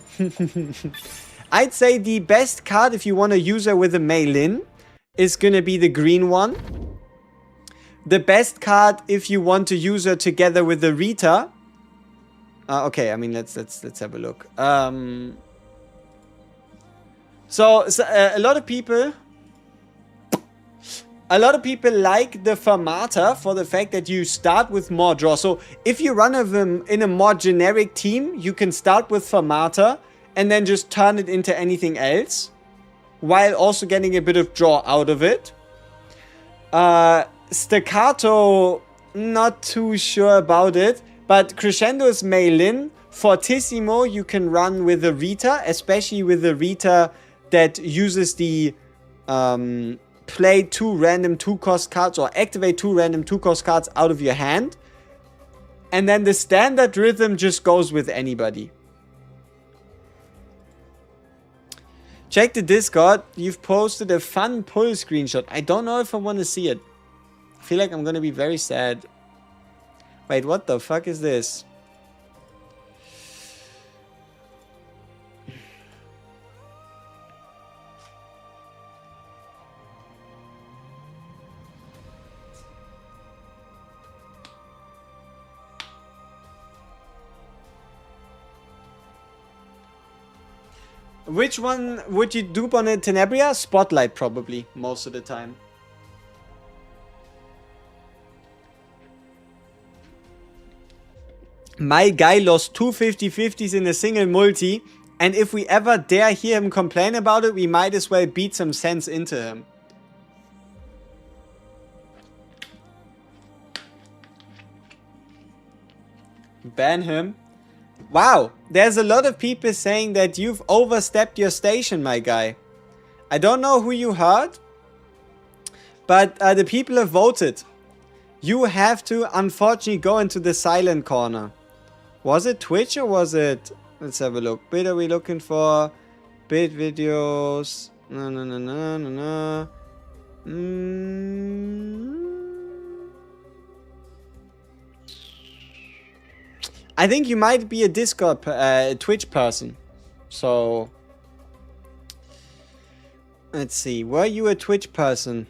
I'd say the best card if you want to use her with a Mei Lin is going to be the green one. The best card if you want to use her together with the Rita. Okay, I mean, let's have a look. So a lot of people like the Fermata for the fact that you start with more draw. So if you run them in a more generic team, you can start with Fermata and then just turn it into anything else, while also getting a bit of draw out of it. Staccato, not too sure about it, but Crescendo is Mei Lin. Fortissimo you can run with the Rita, especially with the Rita that uses the play 2 random 2-cost cards or activate 2 random 2-cost cards out of your hand. And then the standard rhythm just goes with anybody. Check the Discord. You've posted a fun pull screenshot. I don't know if I want to see it. I feel like I'm going to be very sad. Wait, what the fuck is this? Which one would you dupe on a Tenebria? Spotlight, probably, most of the time. My guy lost 2 50-50s in a single multi, and if we ever dare hear him complain about it, we might as well beat some sense into him. Ban him. Wow, there's a lot of people saying that you've overstepped your station, my guy. I don't know who you heard, but the people have voted. You have to, unfortunately, go into the silent corner. Was it Twitch or was it... Let's have a look. Bit are we looking for? Bit videos. No. I think you might be a Discord, Twitch person. So, let's see. Were you a Twitch person?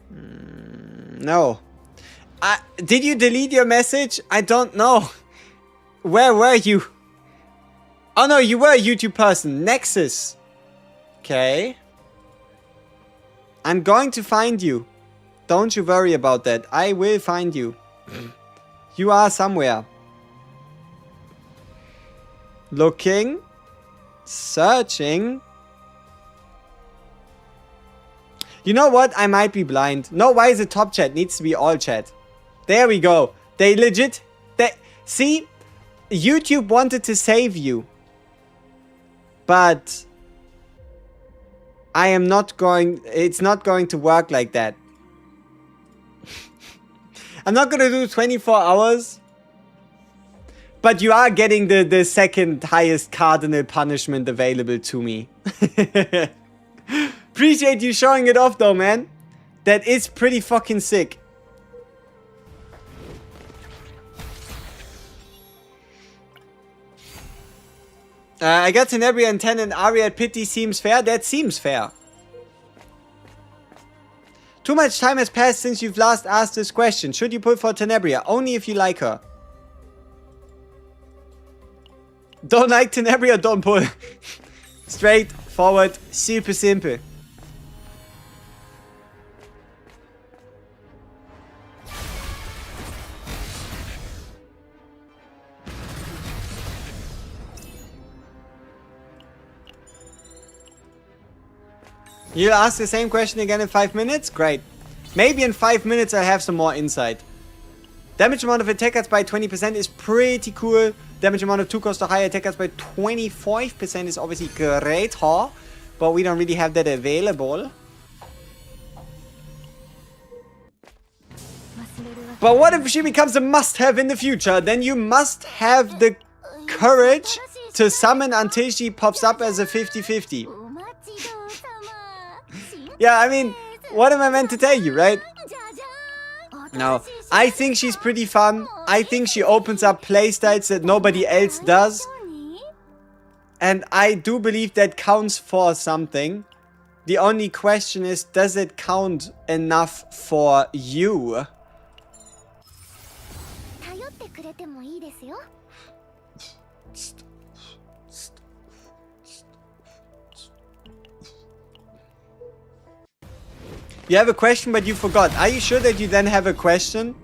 No. Did you delete your message? I don't know. Where were you? Oh no, you were a YouTube person. Nexus. Okay. I'm going to find you. Don't you worry about that. I will find you. You are somewhere. Looking. Searching. You know what? I might be blind. No, why is it top chat? Needs to be all chat. There we go. They legit... See? YouTube wanted to save you. But... I am not going... It's not going to work like that. I'm not going to do 24 hours. But you are getting the second highest cardinal punishment available to me. Appreciate you showing it off though, man. That is pretty fucking sick. I got Tenebria and 10 and Arya at Pity seems fair. That seems fair. Too much time has passed since you've last asked this question. Should you pull for Tenebria? Only if you like her. Don't like Tenebria, don't pull. Straight forward, super simple. You'll ask the same question again in 5 minutes? Great. Maybe in 5 minutes I'll have some more insight. Damage amount of attack cards by 20% is pretty cool. Damage amount of 2 cost or higher attack cards by 25% is obviously great, huh? But we don't really have that available. But what if she becomes a must-have in the future? Then you must have the courage to summon until she pops up as a 50-50. Yeah, I mean, what am I meant to tell you, right? No, I think she's pretty fun. I think she opens up playstyles that nobody else does. And I do believe that counts for something. The only question is, does it count enough for you? You have a question, but you forgot. Are you sure that you then have a question?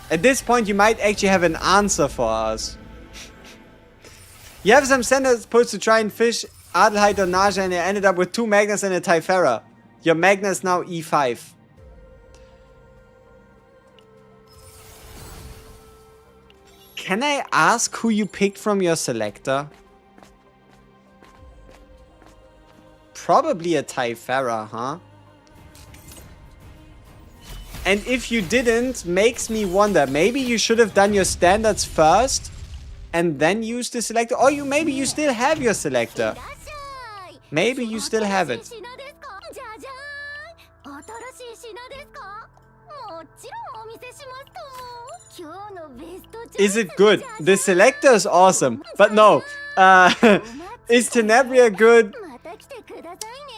At this point, you might actually have an answer for us. You have some standards supposed to try and fish Adelheid or Naja, and you ended up with 2 Magnas and a Typhera. Your Magna is now E5. Can I ask who you picked from your selector? probably a Typhara, huh? And if you didn't, makes me wonder, maybe you should have done your standards first and then use the selector. Or maybe you still have your selector. Maybe you still have it. Is it good? The selector is awesome. But no. Is Tenebria good?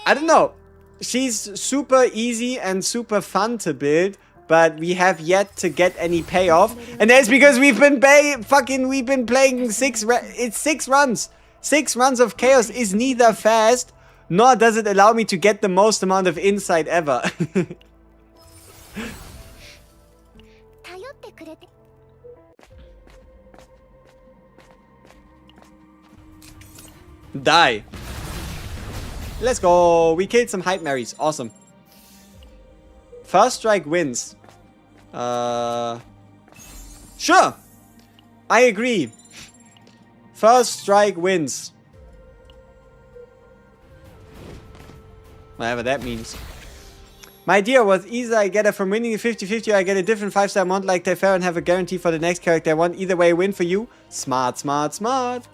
I don't know. She's super easy and super fun to build, but we have yet to get any payoff. And that's because we've been playing 6 runs. 6 runs of chaos is neither fast, nor does it allow me to get the most amount of insight ever. Die. Let's go. We killed some hype Marys. Awesome. First strike wins. Sure. I agree. First strike wins. Whatever that means. My dear, was either I get it from winning a 50-50 or I get a different 5-star mount like Typhara and have a guarantee for the next character I want. Either way, win for you. Smart, smart, smart.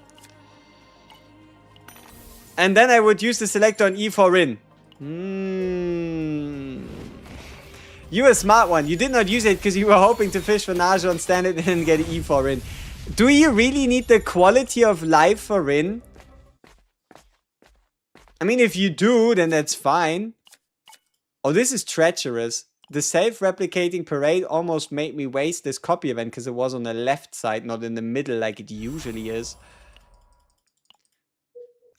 And then I would use the selector on E4 Rin. You a smart one. You did not use it because you were hoping to fish for Naja on standard and then get an E4 Rin. Do you really need the quality of life for Rin? I mean, if you do, then that's fine. Oh, this is treacherous. The self-replicating parade almost made me waste this copy event because it was on the left side, not in the middle like it usually is.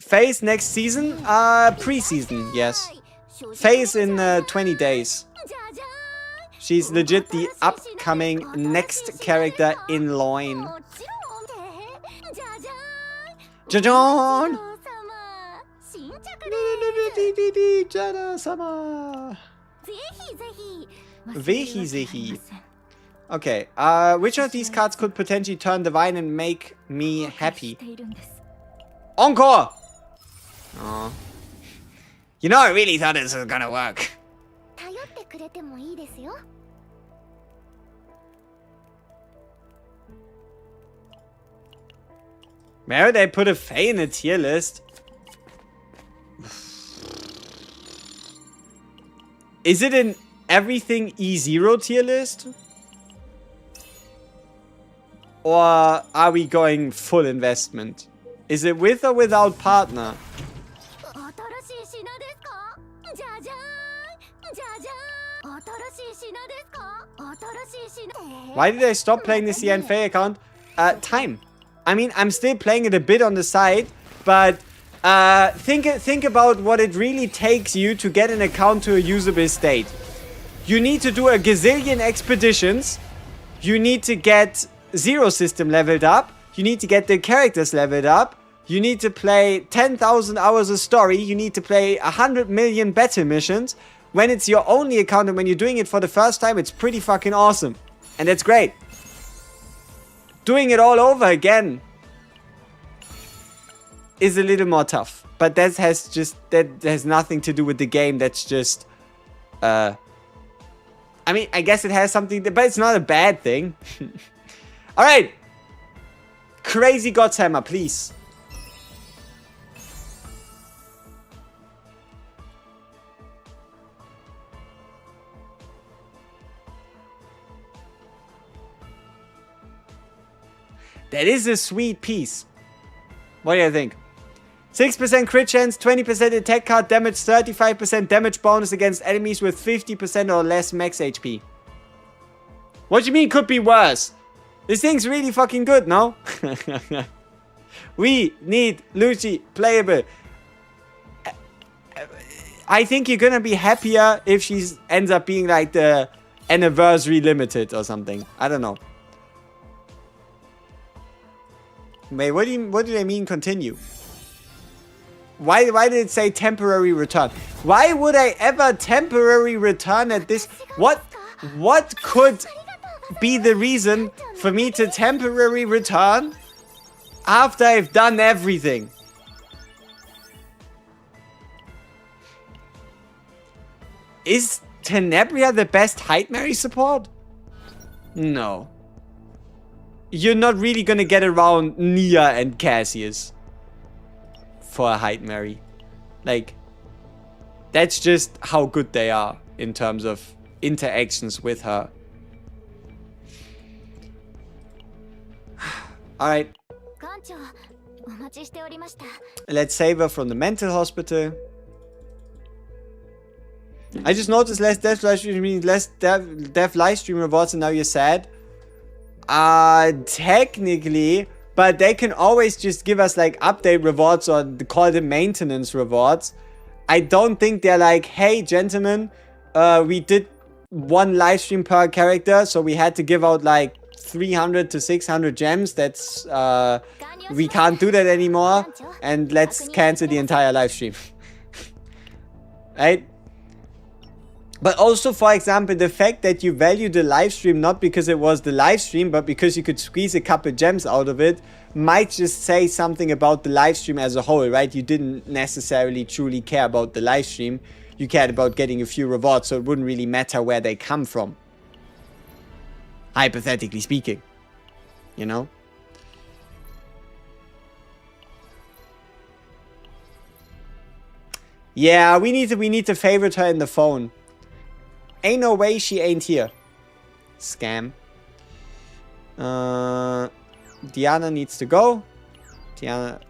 Phase next season? Pre-season, yes. Phase in 20 days. She's legit the upcoming next character in line. Jajon! Jada-sama! Vehi zehi. Okay, which of these cards could potentially turn divine and make me happy? Encore! Aww. You know, I really thought this was gonna work. Where would I put a Fae in a tier list? Is it in everything E0 tier list? Or are we going full investment? Is it with or without partner? Why did I stop playing the CN Fae account? Time. I mean, I'm still playing it a bit on the side, but think about what it really takes you to get an account to a usable state. You need to do a gazillion expeditions. You need to get Zero System leveled up. You need to get the characters leveled up. You need to play 10,000 hours of story. You need to play 100 million battle missions. When it's your only account and when you're doing it for the first time, it's pretty fucking awesome. And that's great. Doing it all over again is a little more tough. But that has nothing to do with the game. That's just... I mean, I guess it has something... But it's not a bad thing. Alright. Crazy God's Hammer, please. That is a sweet piece. What do you think? 6% crit chance, 20% attack card damage, 35% damage bonus against enemies with 50% or less max HP. What do you mean could be worse? This thing's really fucking good, no? We need Lucy playable. I think you're gonna be happier if she ends up being like the anniversary limited or something. I don't know. Wait, what do they mean continue? Why did it say temporary return? Why would I ever temporary return at this? What could be the reason for me to temporary return after I've done everything? Is Tenebria the best Hyde Mary support? No. You're not really gonna get around Nia and Cassius for a Hyde Mary. Like, that's just how good they are in terms of interactions with her. Alright. Let's save her from the mental hospital. I just noticed less death live stream means less death live stream rewards, and now you're sad. Technically, but they can always just give us like update rewards or call them maintenance rewards. I don't think they're like, hey gentlemen, we did one live stream per character, so we had to give out like 300 to 600 gems. That's we can't do that anymore, and let's cancel the entire live stream. Right? But also, for example, the fact that you value the live stream not because it was the live stream, but because you could squeeze a couple gems out of it, might just say something about the live stream as a whole, right? You didn't necessarily truly care about the live stream. You cared about getting a few rewards, so it wouldn't really matter where they come from. Hypothetically speaking. You know? Yeah, we need to favorite her in the phone. Ain't no way she ain't here. Scam. Diana needs to go. Diana...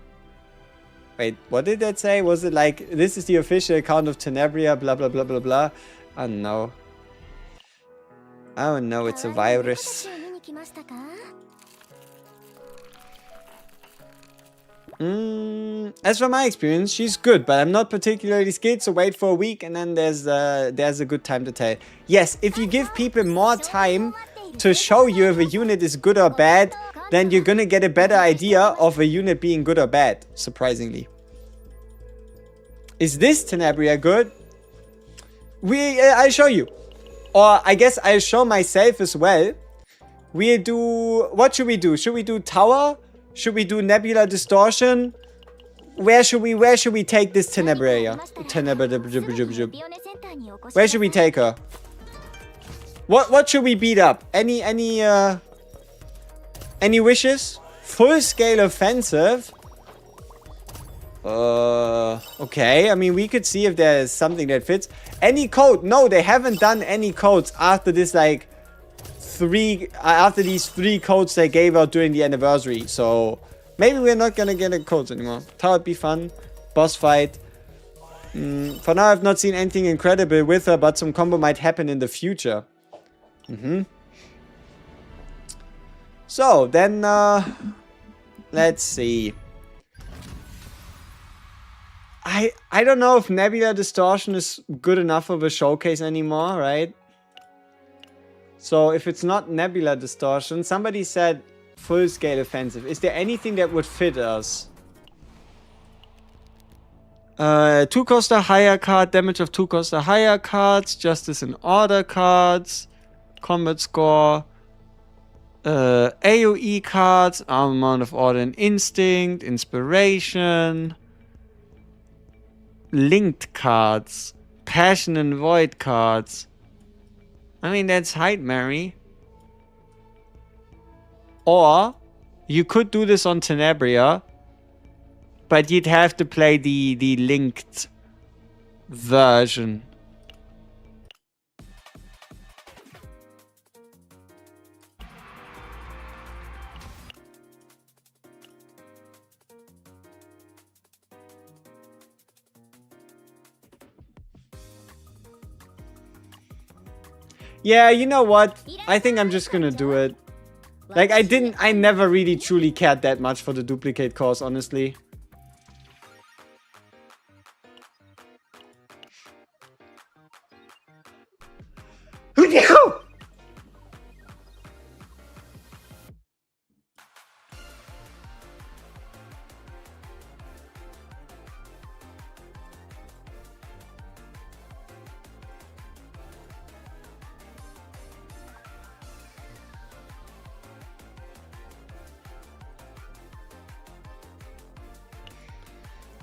Wait, what did that say? Was it like, this is the official account of Tenebria, blah, blah, blah, blah, blah? Oh, no. Oh, no, it's a virus. As for my experience, she's good, but I'm not particularly skilled, so wait for a week and then there's a good time to tell. Yes, if you give people more time to show you if a unit is good or bad, then you're gonna get a better idea of a unit being good or bad, surprisingly. Is this Tenebria good? I'll show you. Or I guess I'll show myself as well. We'll do... What should we do? Should we do Tower? Should we do Nebula Distortion? Where should we take this Tenebria? Where should we take her? What should we beat up? Any wishes? Full scale offensive? Okay. I mean, we could see if there's something that fits. Any code? No, they haven't done any codes after this, like, after these 3 codes they gave out during the anniversary. So maybe we're not gonna get a codes anymore. Thought it'd be fun. Boss fight. For now, I've not seen anything incredible with her, but some combo might happen in the future. So then, let's see. I don't know if Nebula Distortion is good enough of a showcase anymore, right? So if it's not Nebula Distortion, somebody said full scale offensive. Is there anything that would fit us? 2 cost or higher card, damage of 2 cost or higher cards, justice and order cards, combat score, AoE cards, amount of order and instinct, inspiration, linked cards, passion and void cards. I mean, that's Hyde Mary. Or you could do this on Tenebria, but you'd have to play the linked version. Yeah, you know what? I think I'm just gonna do it. Like, I never really truly cared that much for the duplicate course, honestly.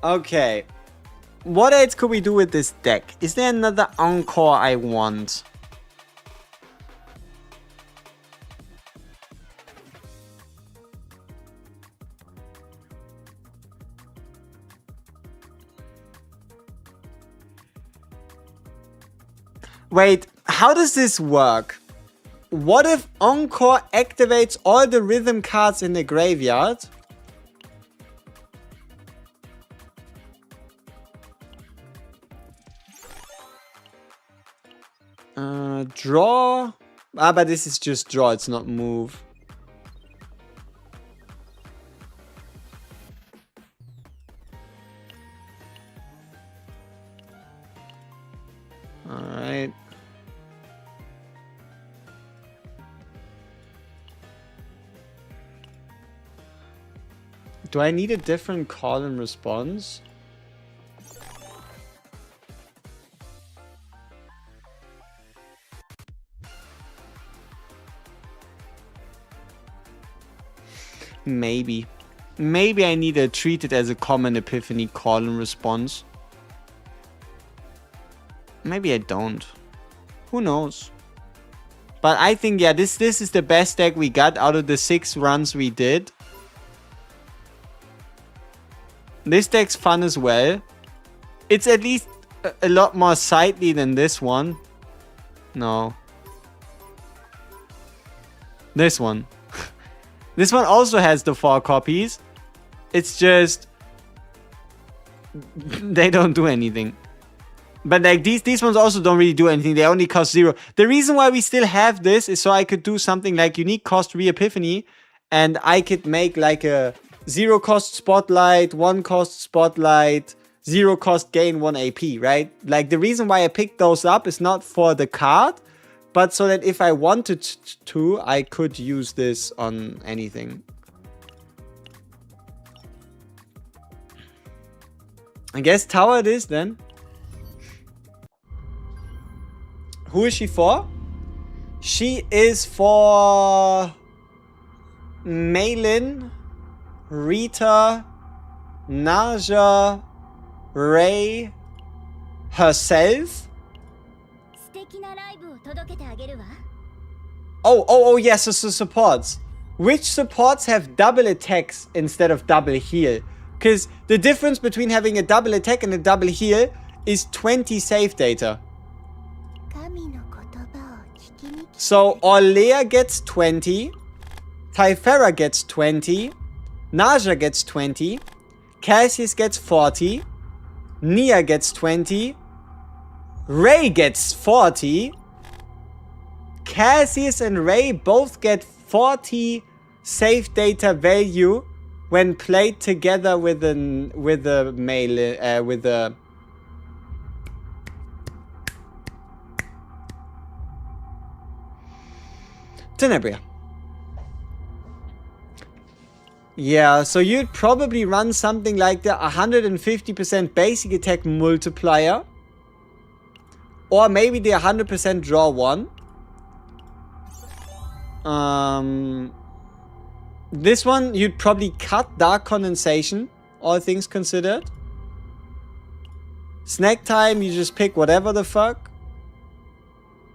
Okay. What else could we do with this deck? Is there another Encore I want? Wait, how does this work? What if Encore activates all the rhythm cards in the graveyard? Draw? Ah, but this is just draw, it's not move. Alright. Do I need a different call and response? Maybe. Maybe I need to treat it as a common epiphany call and response. Maybe I don't. Who knows? But I think, yeah, this is the best deck we got out of the 6 runs we did. This deck's fun as well. It's at least a lot more sightly than this one. No. This one. This one also has the 4 copies. It's just... they don't do anything. But like these ones also don't really do anything. They only cost 0. The reason why we still have this is so I could do something like unique cost re-epiphany. And I could make like a 0 cost spotlight, 1 cost spotlight, 0 cost gain 1 AP, right? Like the reason why I picked those up is not for the card, but so that if I wanted to, I could use this on anything. I guess tower it is then. Who is she for? She is for Malin, Rita, Naja, Ray, herself. Oh, yes, so supports. Which supports have double attacks instead of double heal? Because the difference between having a double attack and a double heal is 20 save data. So Orlea gets 20, Typhera gets 20, Naja gets 20, Cassius gets 40, Nia gets 20, Ray gets 40, Cassius and Ray both get 40 save data value when played together with a Tenebria. Yeah, so you'd probably run something like the 150% basic attack multiplier. Or maybe the 100% draw 1. This one, you'd probably cut Dark Condensation, all things considered. Snack time, you just pick whatever the fuck.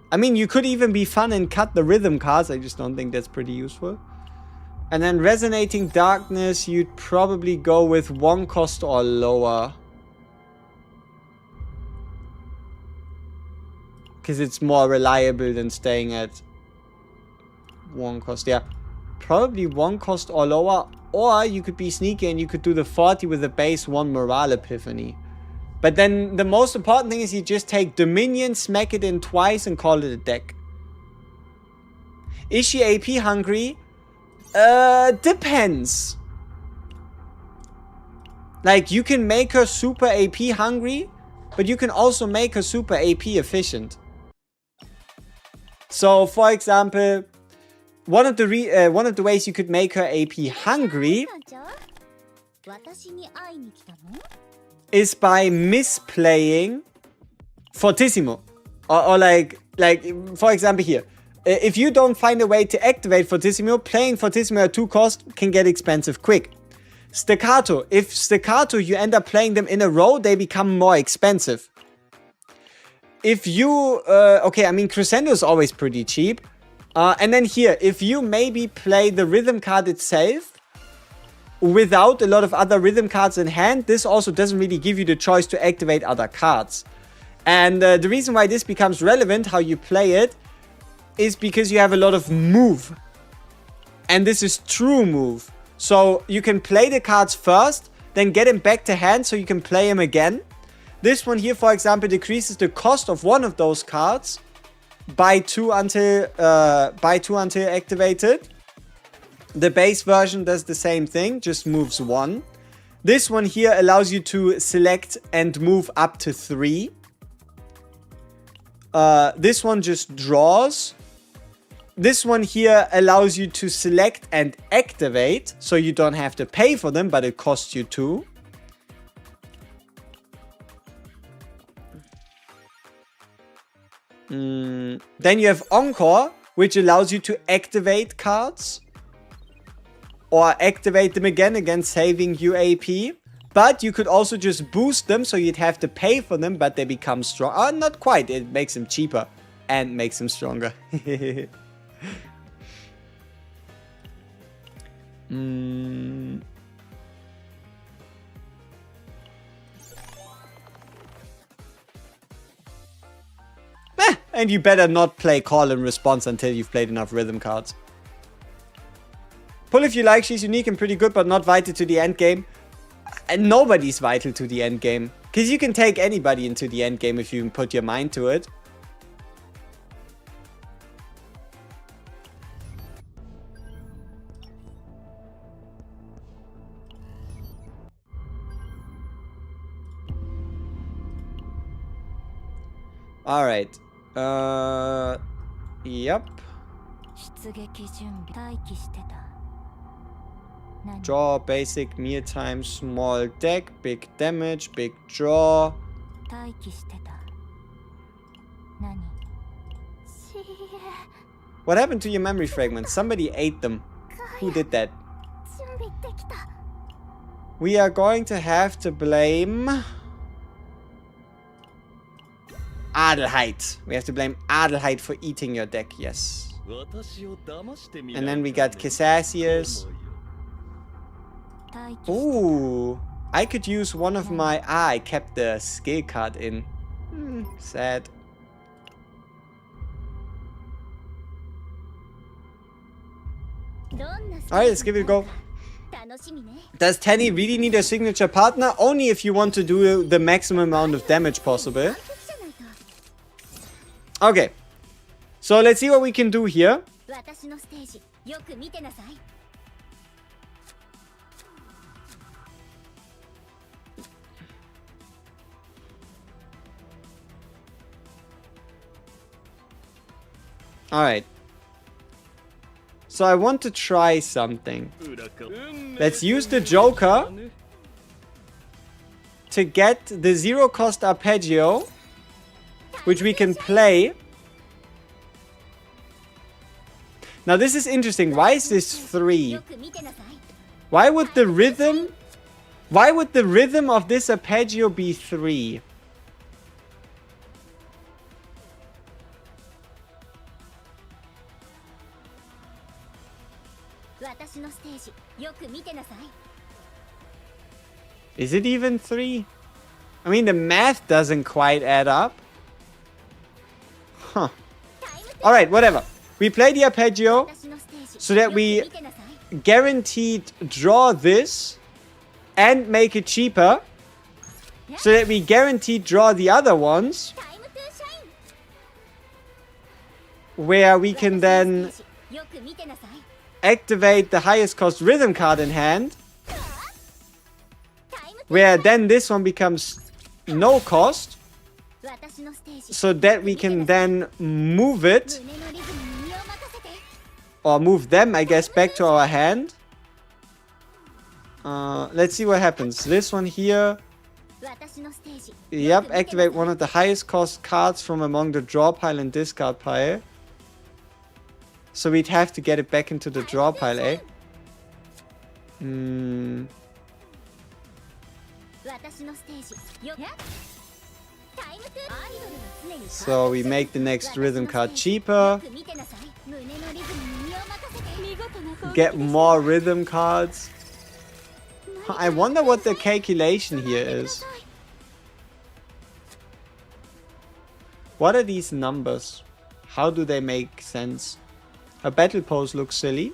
I mean, you could even be fun and cut the rhythm cards. I just don't think that's pretty useful. And then Resonating Darkness, you'd probably go with 1 cost or lower. Because it's more reliable than staying at 1 cost. Yeah, probably 1 cost or lower. Or you could be sneaky and you could do the 40 with the base 1 Morale Epiphany. But then the most important thing is you just take Dominion, smack it in twice and call it a deck. Is she AP hungry? Depends. Like, you can make her super AP hungry, but you can also make her super AP efficient. So, for example, one of the ways you could make her AP hungry is by misplaying Fortissimo. Or like, for example here. If you don't find a way to activate Fortissimo, playing Fortissimo at 2 cost can get expensive quick. Staccato. If staccato, you end up playing them in a row, they become more expensive. If you, okay, I mean, crescendo is always pretty cheap. And then here, if you maybe play the rhythm card itself without a lot of other rhythm cards in hand, this also doesn't really give you the choice to activate other cards. And the reason why this becomes relevant, how you play it, is because you have a lot of move. And this is true move. So you can play the cards first, then get them back to hand so you can play them again. This one here, for example, decreases the cost of one of those cards by 2 until activated. The base version does the same thing, just moves 1. This one here allows you to select and move up to 3. This one just draws. This one here allows you to select and activate, so you don't have to pay for them, but it costs you 2. Then you have Encore, which allows you to activate cards. Or activate them again against saving UAP. But you could also just boost them, so you'd have to pay for them, but they become strong. Not quite, it makes them cheaper. And makes them stronger. And you better not play Call and Response until you've played enough rhythm cards. Pull if you like, she's unique and pretty good, but not vital to the end game. And nobody's vital to the end game. Because you can take anybody into the end game if you put your mind to it. Alright. Yep. Draw, basic, mealtime, small deck, big damage, big draw. What happened to your memory fragments? Somebody ate them. Who did that? We are going to have to blame Adelheid. We have to blame Adelheid for eating your deck, yes. And then we got Cassasius. Ooh, I could use one of my... I kept the skill card in. Sad. Alright, let's give it a go. Does Tenny really need a signature partner? Only if you want to do the maximum amount of damage possible. Okay. So let's see what we can do here. Alright. So I want to try something. Let's use the Joker to get the 0 cost arpeggio, which we can play. Now this is interesting. Why is this 3? Why would the rhythm of this arpeggio be 3? Is it even 3? I mean, the math doesn't quite add up. Huh. Alright, whatever. We play the arpeggio so that we guaranteed draw this and make it cheaper. So that we guaranteed draw the other ones. Where we can then activate the highest cost rhythm card in hand. Where then this one becomes no cost. So that we can then move it. Or move them, I guess, back to our hand. Let's see what happens. This one here. Yep, activate one of the highest cost cards from among the draw pile and discard pile. So we'd have to get it back into the draw pile, eh? So we make the next rhythm card cheaper. Get more rhythm cards. I wonder what the calculation here is. What are these numbers? How do they make sense? Her battle pose looks silly.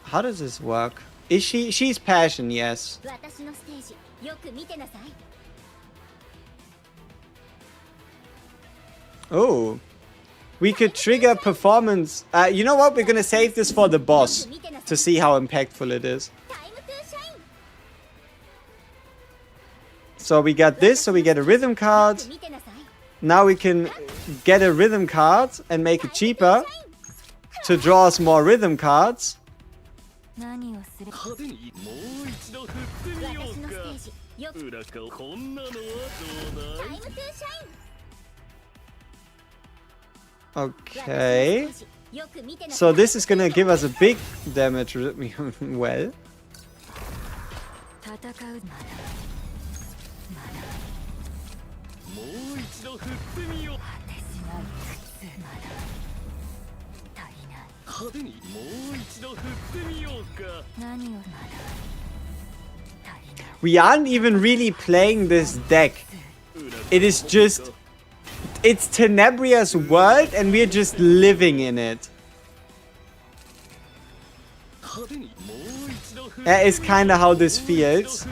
How does this work? Is she's passion, yes. Oh. We could trigger performance. You know what? We're gonna save this for the boss to see how impactful it is. So we got this, so we get a rhythm card. Now we can get a rhythm card and make it cheaper to draw us more rhythm cards. Okay. So this is gonna give us a big damage. Well. We aren't even really playing this deck. It is just... It's Tenebria's world and we're just living in it. That is kinda how this feels.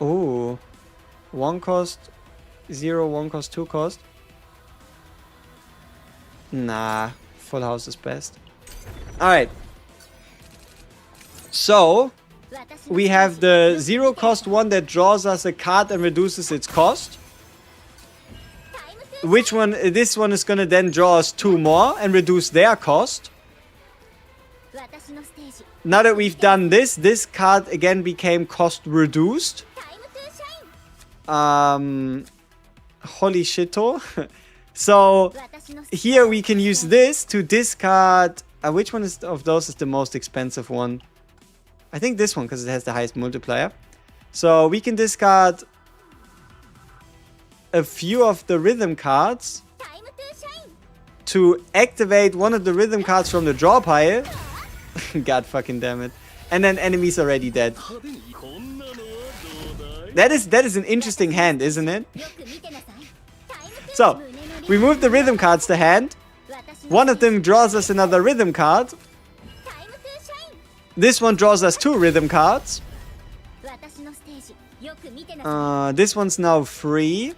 Oh. 1 cost, 0, 1 cost, 2 cost. Nah, full house is best. Alright. So, we have the 0 cost one that draws us a card and reduces its cost. Which one? This one is gonna then draw us 2 more and reduce their cost. Now that we've done this, this card again became cost reduced. Holy shito. So here we can use this to discard. Which one of those is the most expensive one? I think this one, because it has the highest multiplier. So we can discard a few of the rhythm cards to activate one of the rhythm cards from the draw pile. God fucking damn it. And then enemies already dead. That is an interesting hand, isn't it? So, we move the rhythm cards to hand. One of them draws us another rhythm card. This one draws us 2 rhythm cards. This one's now free.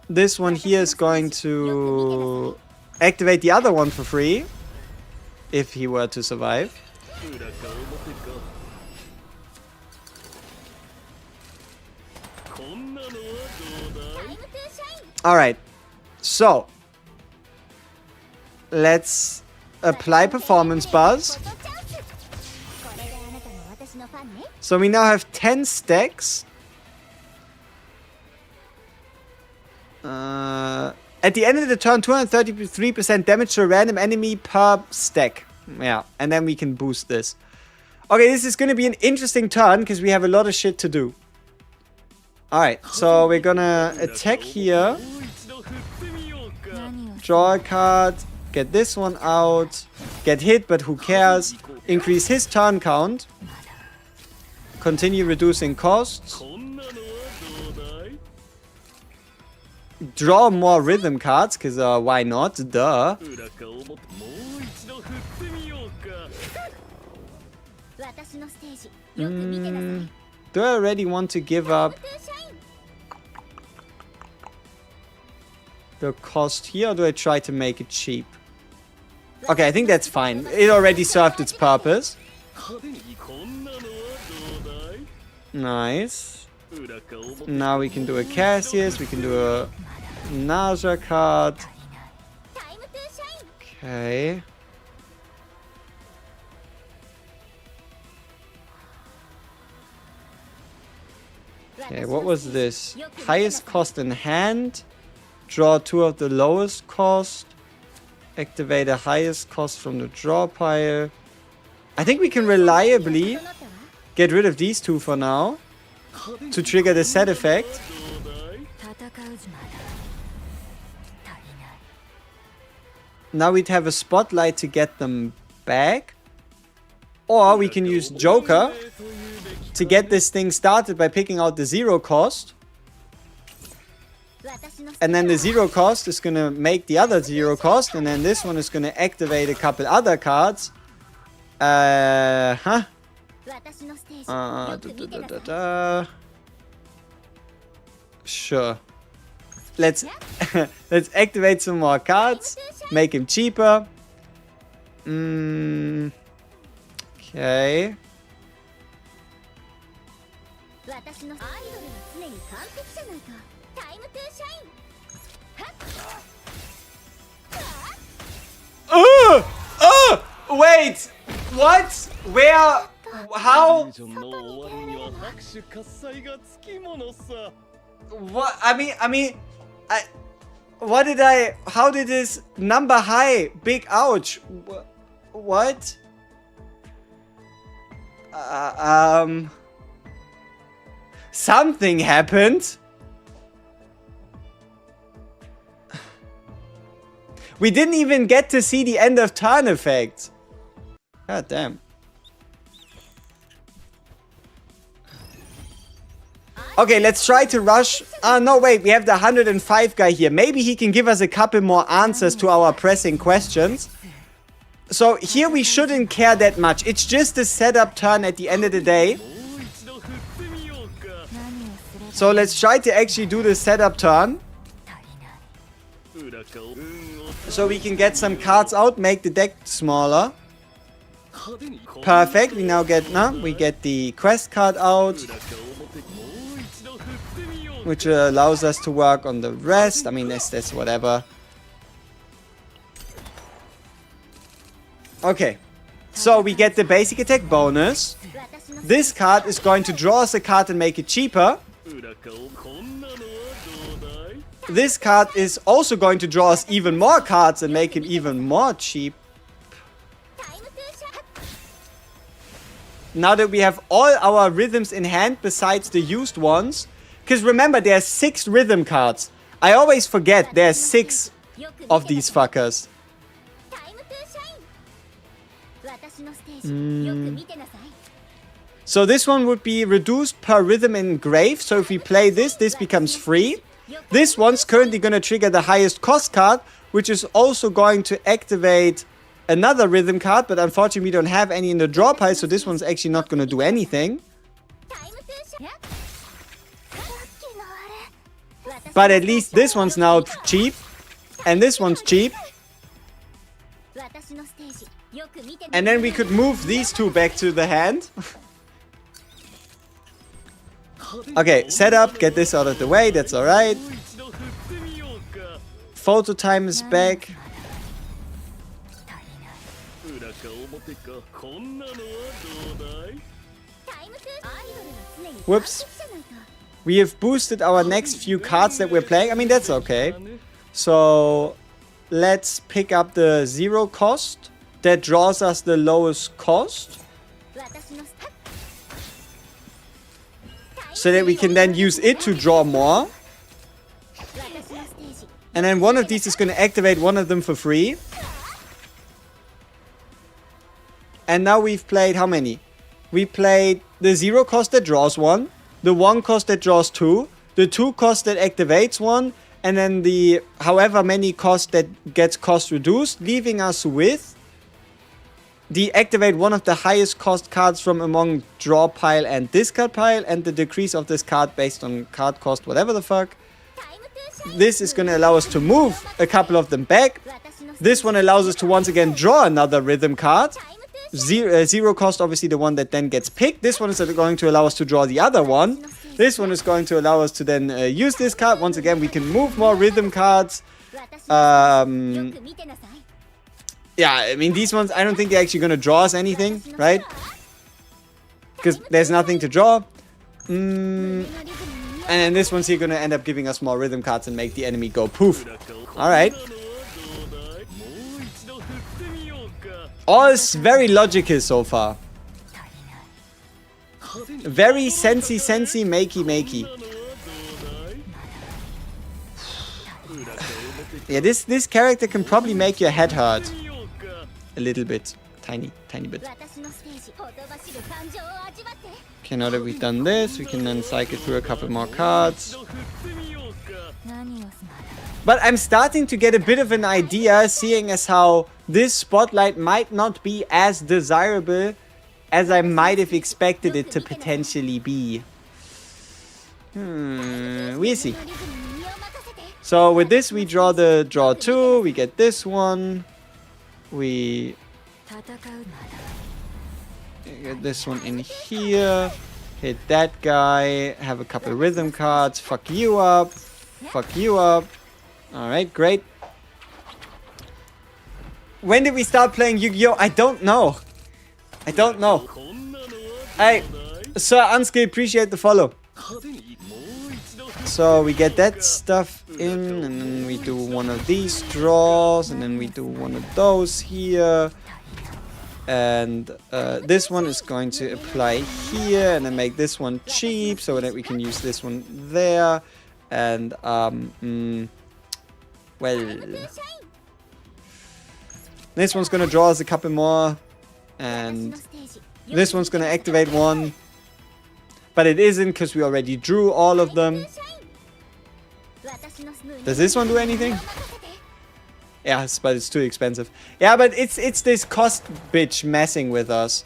This one here is going to activate the other one for free. If he were to survive. Alright. So. Let's apply performance buzz. So we now have 10 stacks. At the end of the turn, 233% damage to a random enemy per stack. Yeah, and then we can boost this. Okay, this is going to be an interesting turn because we have a lot of shit to do. Alright, so we're gonna attack here. Draw a card. Get this one out. Get hit, but who cares? Increase his turn count. Continue reducing costs. Draw more rhythm cards, because why not? Duh. Do I already want to give up the cost here, or do I try to make it cheap? Okay, I think that's fine. It already served its purpose. Nice. Now we can do a Cassius, we can do a Nausea card. Okay. Okay, what was this? Highest cost in hand. Draw 2 of the lowest cost. Activate the highest cost from the draw pile. I think we can reliably get rid of these 2 for now to trigger the set effect. Now we'd have a spotlight to get them back. Or we can use Joker to get this thing started by picking out the 0 cost. And then the 0 cost is going to make the other 0 cost. And then this one is going to activate a couple other cards. Sure. Let's let's activate some more cards. Make him cheaper. Okay. Wait! What? Where? How? What? What did I... How did this number high? Big ouch. What? Something happened. We didn't even get to see the end of turn effect. God damn. Okay, let's try to rush. No, wait, we have the 105 guy here. Maybe he can give us a couple more answers to our pressing questions. So here we shouldn't care that much. It's just a setup turn at the end of the day. So let's try to actually do the setup turn. So we can get some cards out, make the deck smaller. Perfect. We now get we get the quest card out, which allows us to work on the rest. I mean, that's whatever. Okay, so we get the basic attack bonus. This card is going to draw us a card and make it cheaper. This card is also going to draw us even more cards and make him even more cheap. Now that we have all our rhythms in hand besides the used ones. Because remember, there are 6 rhythm cards. I always forget there are 6 of these fuckers. So this one would be reduced per rhythm engraved. So if we play this, this becomes free. This one's currently going to trigger the highest cost card, which is also going to activate another rhythm card, but unfortunately we don't have any in the draw pile, so this one's actually not going to do anything. But at least this one's now cheap, and this one's cheap. And then we could move these 2 back to the hand. Okay, set up, get this out of the way, that's alright. Photo time is back. Whoops. We have boosted our next few cards that we're playing. I mean, that's okay. So, let's pick up the 0 cost. That draws us the lowest cost. So that we can then use it to draw more. And then one of these is going to activate one of them for free. And now we've played how many? We played the 0 cost that draws 1. The 1 cost that draws 2. The 2 cost that activates 1. And then the however many cost that gets cost reduced. Leaving us with deactivate one of the highest cost cards from among draw pile and discard pile, and the decrease of this card based on card cost, whatever the fuck. This is going to allow us to move a couple of them back. This one allows us to once again draw another rhythm card. 0 cost, obviously the one that then gets picked. This one is going to allow us to draw the other one. This one is going to allow us to then use this card. Once again, we can move more rhythm cards. Yeah, I mean, these ones, I don't think they're actually going to draw us anything, right? Because there's nothing to draw. And then this one's here gonna end up giving us more rhythm cards and make the enemy go poof. Alright. All is very logical so far. Very sensey, makey. Yeah, this character can probably make your head hurt. A little bit. Tiny bit. Okay, now that we've done this, we can then cycle through a couple more cards. But I'm starting to get a bit of an idea, seeing as how this spotlight might not be as desirable as I might have expected it to potentially be. We'll see. So with this, we draw 2, we get this one. We get this one in here. Hit that guy. Have a couple rhythm cards. Fuck you up. Alright, great. When did we start playing Yu-Gi-Oh? I don't know. Hey, Sir Unskilled, appreciate the follow. So we get that stuff in, and then we do one of these draws, and then we do one of those here. And this one is going to apply here, and then make this one cheap, so that we can use this one there. And, well... This one's gonna draw us a couple more. And this one's gonna activate one. But it isn't, because we already drew all of them. Does this one do anything? Yes, but it's too expensive. Yeah, but it's this cost bitch messing with us.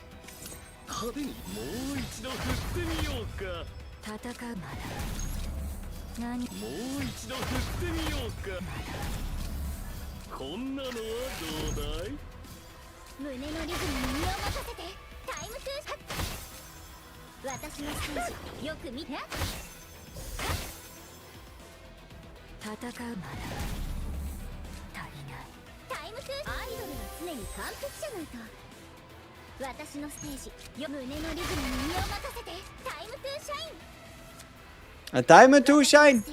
A diamond to shine.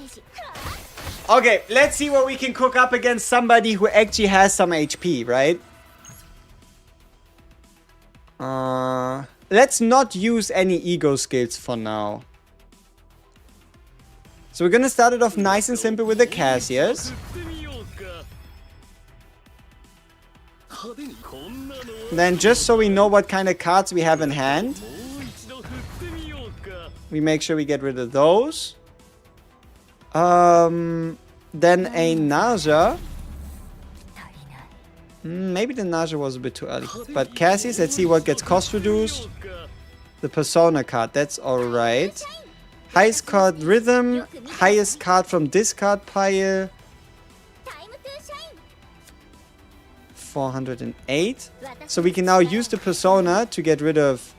Okay, let's see what we can cook up against somebody who actually has some HP, right? Let's not use any ego skills for now. So we're gonna start it off nice and simple with the Cassius. Then, just so we know what kind of cards we have in hand, we make sure we get rid of those. Then a Naja. Maybe the Naja was a bit too early. But Cassius, let's see what gets cost reduced. The Persona card, that's alright. Highest card Rhythm. Highest card from discard pile. 408. So we can now use the Persona to get rid of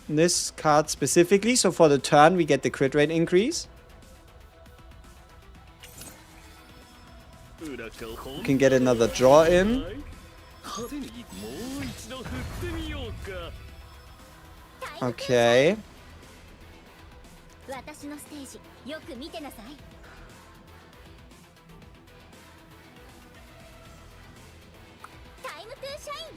this card specifically. So for the turn, we get the crit rate increase. We can get another draw in. Okay.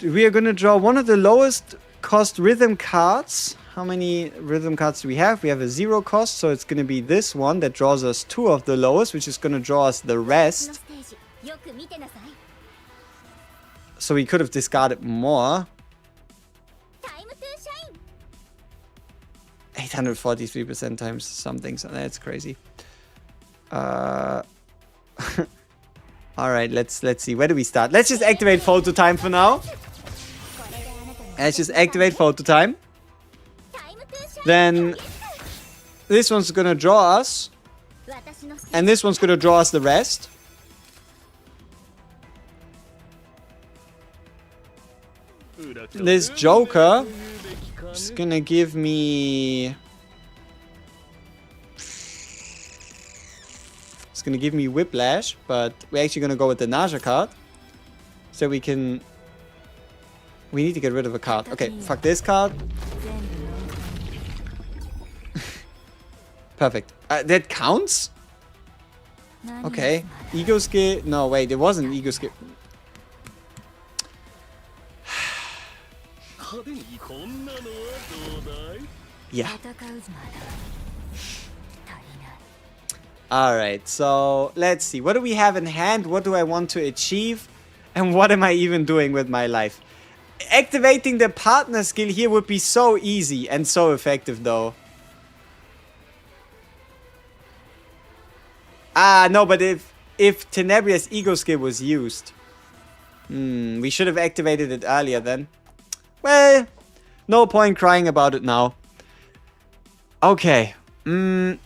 We are going to draw one of the lowest cost rhythm cards. How many rhythm cards do we have? We have a 0 cost, so it's going to be this one that draws us 2 of the lowest, which is going to draw us the rest. So we could have discarded more. 843% times something, so that's crazy. Alright, let's see. Where do we start? Let's just activate photo time for now. Let's just activate photo time. Then this one's gonna draw us. And this one's gonna draw us the rest. This Joker is gonna give me... It's gonna give me Whiplash, but we're actually gonna go with the Naja card. So we can... We need to get rid of a card. Okay, fuck this card. Perfect. That counts? Okay. Ego skill. No, wait. It wasn't ego skill. Yeah. Alright, so let's see. What do we have in hand? What do I want to achieve? And what am I even doing with my life? Activating the partner skill here would be so easy and so effective though. No, but if Tenebria's ego skill was used. We should have activated it earlier then. Well, no point crying about it now. Okay.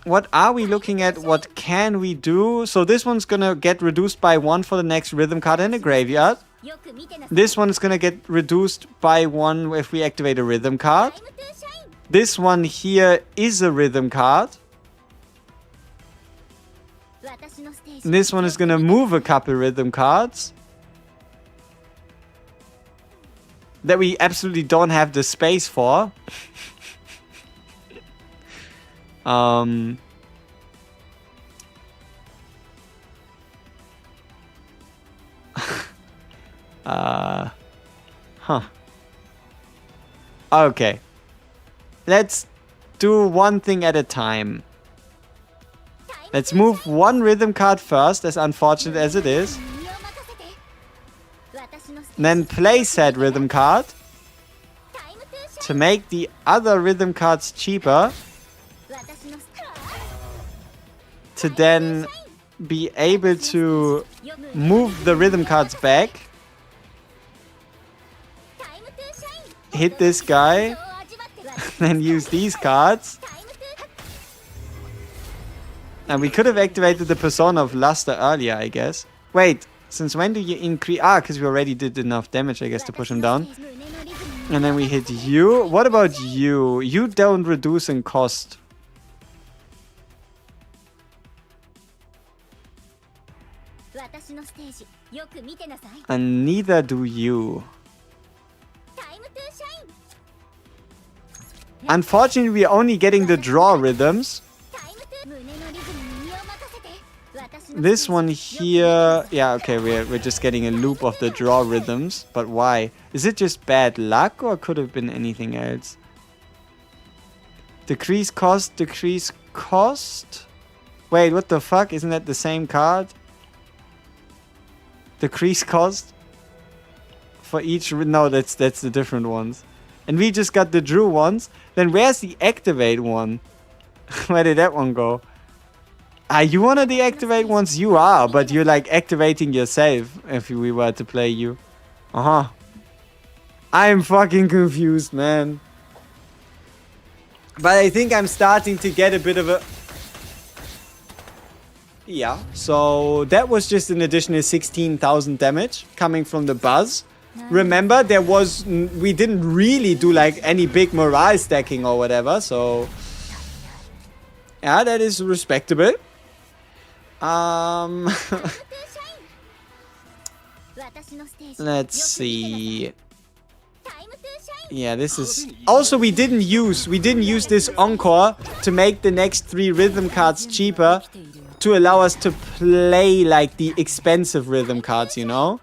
What are we looking at? What can we do? So this one's gonna get reduced by 1 for the next rhythm card in the graveyard. This one is gonna get reduced by 1 if we activate a rhythm card. This one here is a rhythm card. This one is gonna move a couple rhythm cards that we absolutely don't have the space for. Okay. Let's do one thing at a time. Let's move one rhythm card first, as unfortunate as it is. Then play said rhythm card to make the other rhythm cards cheaper. To then be able to move the rhythm cards back. Hit this guy. Then use these cards. And we could have activated the persona of Luster earlier, I guess. Wait, since when do you increase? Because we already did enough damage, I guess, to push him down. And then we hit you. What about you? You don't reduce in cost. And neither do you. Unfortunately, we are only getting the draw rhythms. This one here... Yeah, okay, we're just getting a loop of the draw rhythms. But why? Is it just bad luck or could have been anything else? Decrease cost, decrease cost? Wait, what the fuck? Isn't that the same card? Decrease cost? For each... No, that's the different ones. And we just got the Drew ones. Then where's the activate one? Where did that one go? You wanna deactivate ones? You are, but you're like activating yourself if we were to play you. I'm fucking confused, man. But I think I'm starting to get a bit of a... Yeah, so that was just an additional 16,000 damage coming from the buzz. Remember, we didn't really do like any big morale stacking or whatever, so... Yeah, that is respectable. Let's see. Yeah, this is... Also, we didn't use this encore to make the next 3 rhythm cards cheaper to allow us to play like the expensive rhythm cards, you know?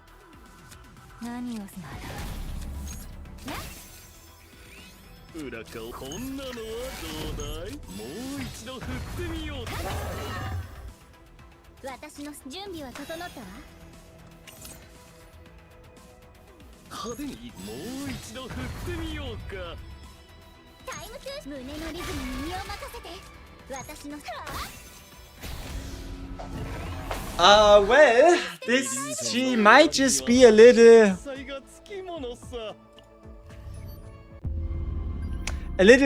Well, she might just be a little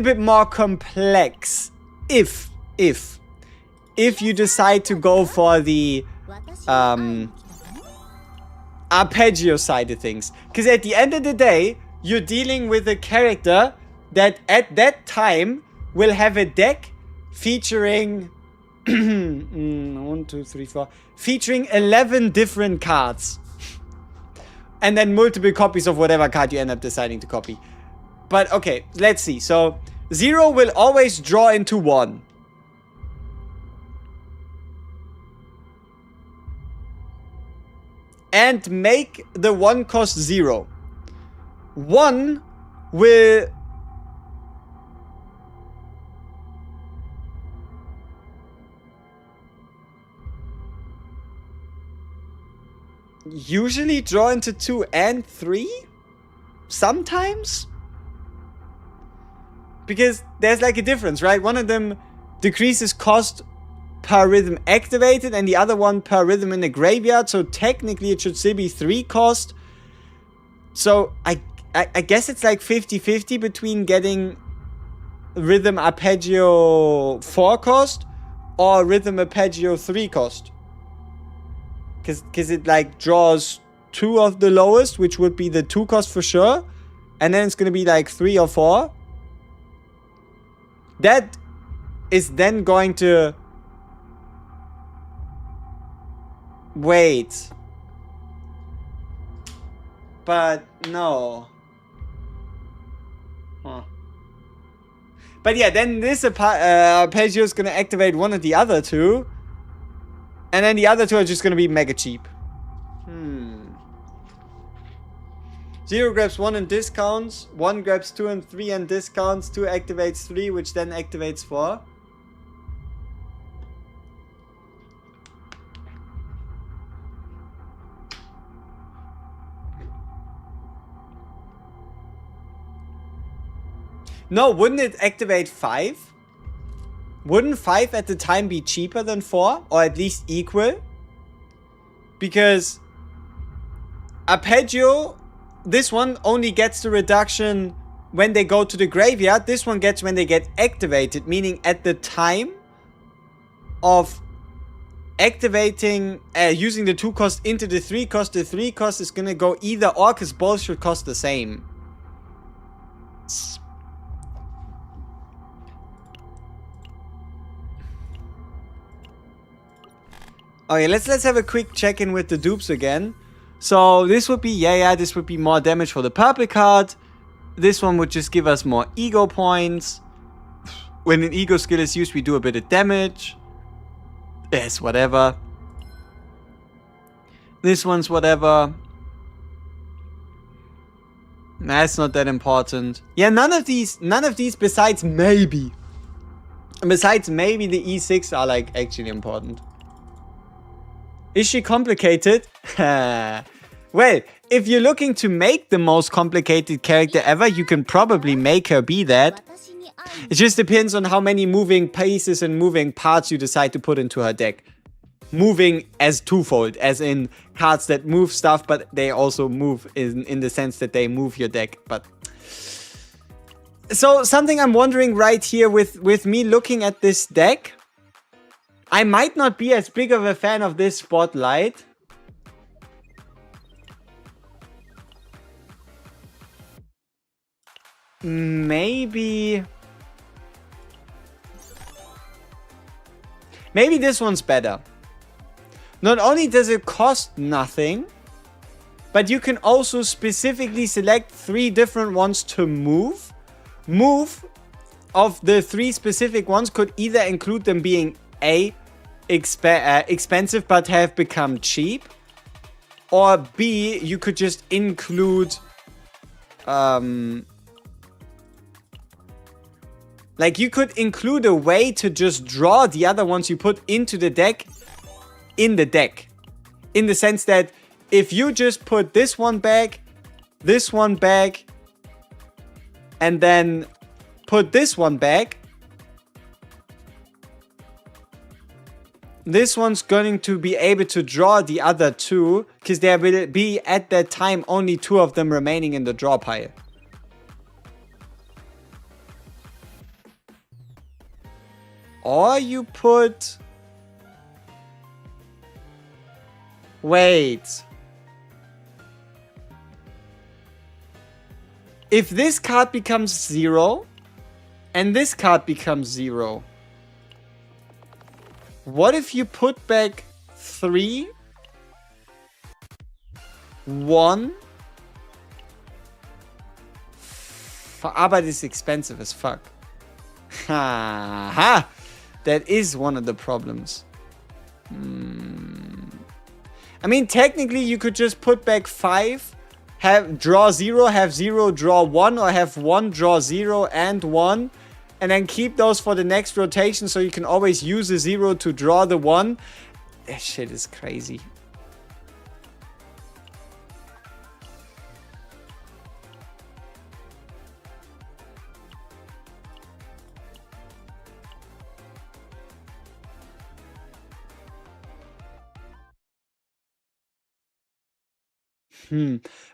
bit more complex if you decide to go for the arpeggio side of things. Because at the end of the day, you're dealing with a character that at that time will have a deck featuring 1, 2, 3, 4, featuring 11 different cards. And then multiple copies of whatever card you end up deciding to copy. But okay, let's see. So 0 will always draw into 1. and make the 1 cost 0. 1 will... usually draw into 2 and 3? Sometimes? Because there's like a difference, right? One of them decreases cost per rhythm activated and the other one per rhythm in the graveyard. So technically it should still be 3 cost. So I guess it's like 50-50 between getting rhythm arpeggio 4 cost or rhythm arpeggio 3 cost. Because it like draws 2 of the lowest, which would be the 2 cost for sure. And then it's going to be like 3 or 4. That is then going to... wait. But no. Huh. But yeah, then this arpeggio is going to activate one of the other 2. And then the other 2 are just going to be mega cheap. 0 grabs 1 and discounts. 1 grabs 2 and 3 and discounts. 2 activates 3, which then activates 4. No, wouldn't it activate 5? Wouldn't 5 at the time be cheaper than 4? Or at least equal? Because arpeggio, this one only gets the reduction when they go to the graveyard. This one gets when they get activated. Meaning at the time of activating, using the 2 cost into the 3 cost, the 3 cost is going to go either or, because both should cost the same. Okay, let's have a quick check-in with the dupes again. So this would be, this would be more damage for the purple card. This one would just give us more ego points. When an ego skill is used, we do a bit of damage. Yes, whatever. This one's whatever. That's not that important. Yeah, none of these besides maybe the E6 are like actually important. Is she complicated? Well, if you're looking to make the most complicated character ever, you can probably make her be that. It just depends on how many moving pieces and moving parts you decide to put into her deck. Moving as twofold, as in cards that move stuff, but they also move in the sense that they move your deck. But so something I'm wondering right here with me looking at this deck, I might not be as big of a fan of this spotlight. Maybe this one's better. Not only does it cost nothing, but you can also specifically select 3 different ones to move. Move of the 3 specific ones could either include them being A, expensive but have become cheap, or B, you could just include like you could include a way to just draw the other ones you put into the deck in the deck, in the sense that if you just put this one back, and then put this one back, this one's going to be able to draw the other 2, because there will be at that time only 2 of them remaining in the draw pile. Or you put... wait. If this card becomes 0, and this card becomes 0, what if you put back 3, 1, but it's expensive as fuck. Ha ha! That is one of the problems. I mean, technically, you could just put back 5, have draw 0, have 0, draw 1, or have 1, draw 0, and 1. And then keep those for the next rotation so you can always use a 0 to draw the 1. That shit is crazy.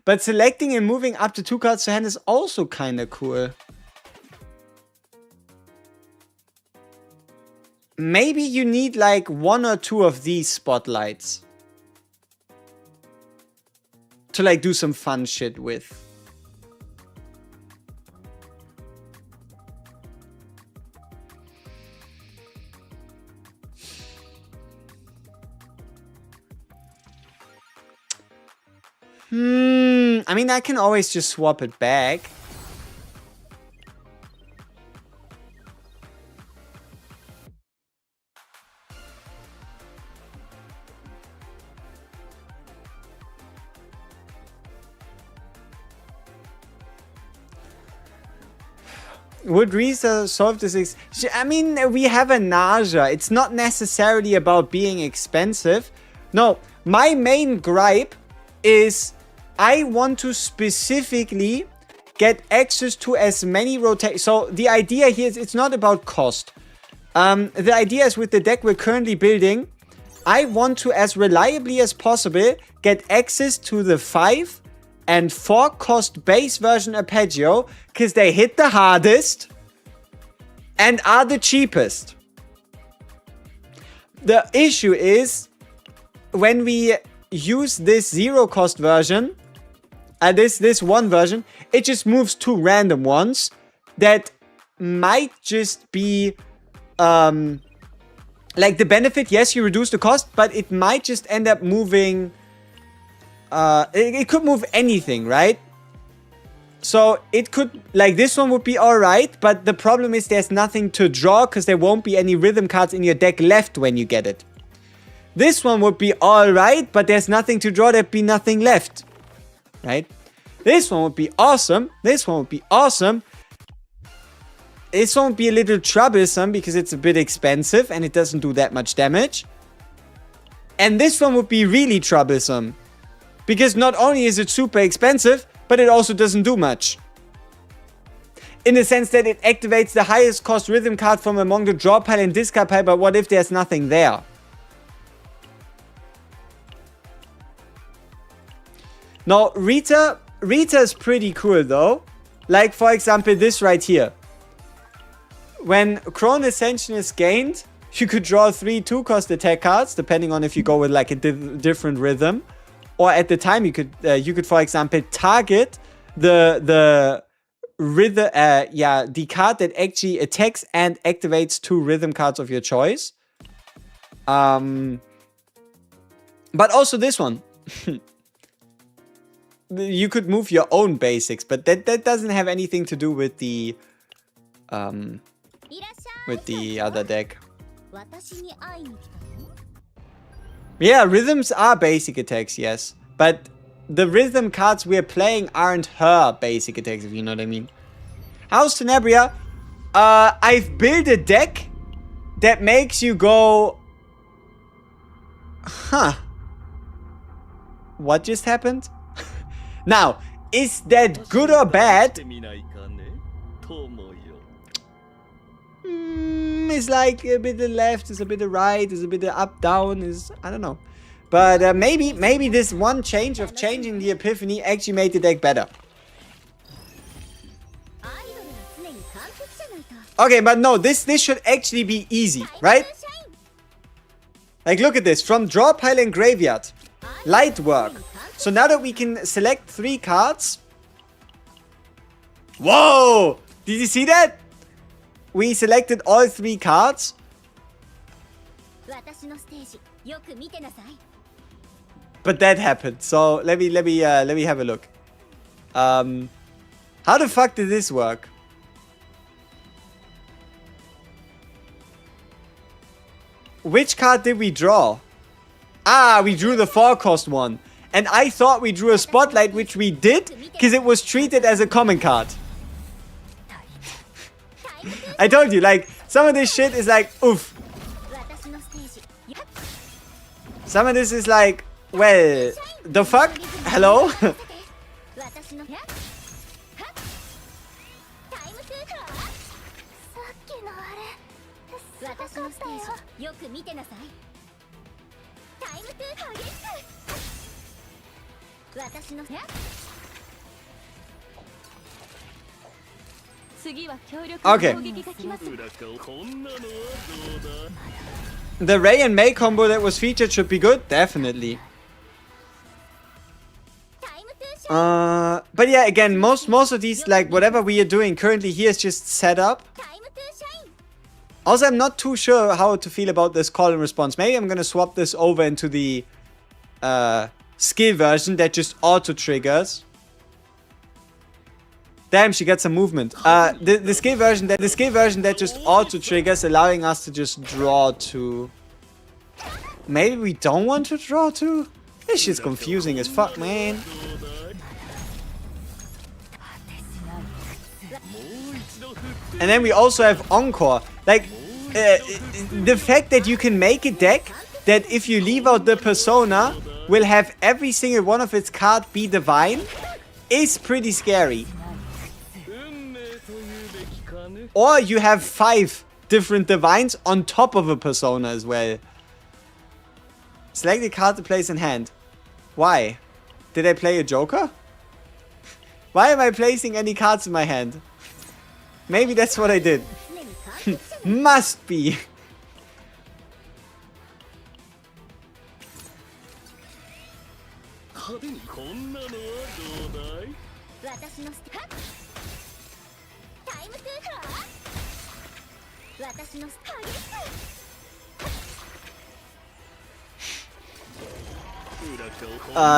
But selecting and moving up to 2 cards to hand is also kind of cool. Maybe you need like 1 or 2 of these spotlights to like do some fun shit with. I mean, I can always just swap it back. Would Rita solve this? I mean, we have a nausea. It's not necessarily about being expensive. No, my main gripe is I want to specifically get access to as many rotations. So the idea here is it's not about cost. The idea is with the deck we're currently building, I want to, as reliably as possible, get access to the 5 and 4 cost base version arpeggio, because they hit the hardest and are the cheapest. The issue is when we use this 0 cost version, this 1 version, it just moves 2 random ones that might just be like the benefit. Yes, you reduce the cost, but it might just end up moving. It could move anything, right? So it could, like, this one would be alright, but the problem is there's nothing to draw because there won't be any rhythm cards in your deck left when you get it. This one would be alright, but there's nothing to draw, there'd be nothing left. Right? This one would be awesome. This one would be awesome. This one would be a little troublesome because it's a bit expensive and it doesn't do that much damage. And this one would be really troublesome because not only is it super expensive, but it also doesn't do much. In the sense that it activates the highest cost rhythm card from among the draw pile and discard pile, but what if there's nothing there? Now, Rita's pretty cool though. Like, for example, this right here. When Chrome Ascension is gained, you could draw 3 2-cost attack cards, depending on if you go with like a different rhythm. Or at the time, you could, for example, target the rhythm, the card that actually attacks and activates 2 rhythm cards of your choice. But also this one. You could move your own basics, but that doesn't have anything to do with the other deck. Yeah, rhythms are basic attacks, yes. But the rhythm cards we're playing aren't her basic attacks, if you know what I mean. How's Tenebria? I've built a deck that makes you go... Huh. What just happened? Now, is that good or bad? It's like a bit of left, it's a bit of right, it's a bit of up, down, is I don't know. But maybe this one change of changing the Epiphany actually made the deck better. Okay, but no, this should actually be easy, right? Like, look at this. From draw pile and graveyard. Light work. So now that we can select 3 cards. Whoa! Did you see that? We selected all 3 cards. But that happened. So let me have a look. How the fuck did this work? Which card did we draw? Ah, we drew the 4-cost one. And I thought we drew a spotlight, which we did, because it was treated as a common card. I told you, like, some of this shit is like, oof. Some of this is like, well, the fuck? Hello? Okay. The Ray and Mei combo that was featured should be good, definitely. But yeah, again, most of these, like, whatever we are doing currently here is just set up. Also, I'm not too sure how to feel about this call and response. Maybe I'm gonna swap this over into the skill version that just auto triggers. Damn, she got some movement. The skill version that just auto triggers, allowing us to just draw two. Maybe we don't want to draw two. This shit's confusing as fuck, man. And then we also have Encore. Like, the fact that you can make a deck that if you leave out the persona will have every single one of its cards be divine is pretty scary. Or you have 5 different divines on top of a persona as well. Select the card to place in hand. Why? Did I play a Joker? Why am I placing any cards in my hand? Maybe that's what I did. Must be.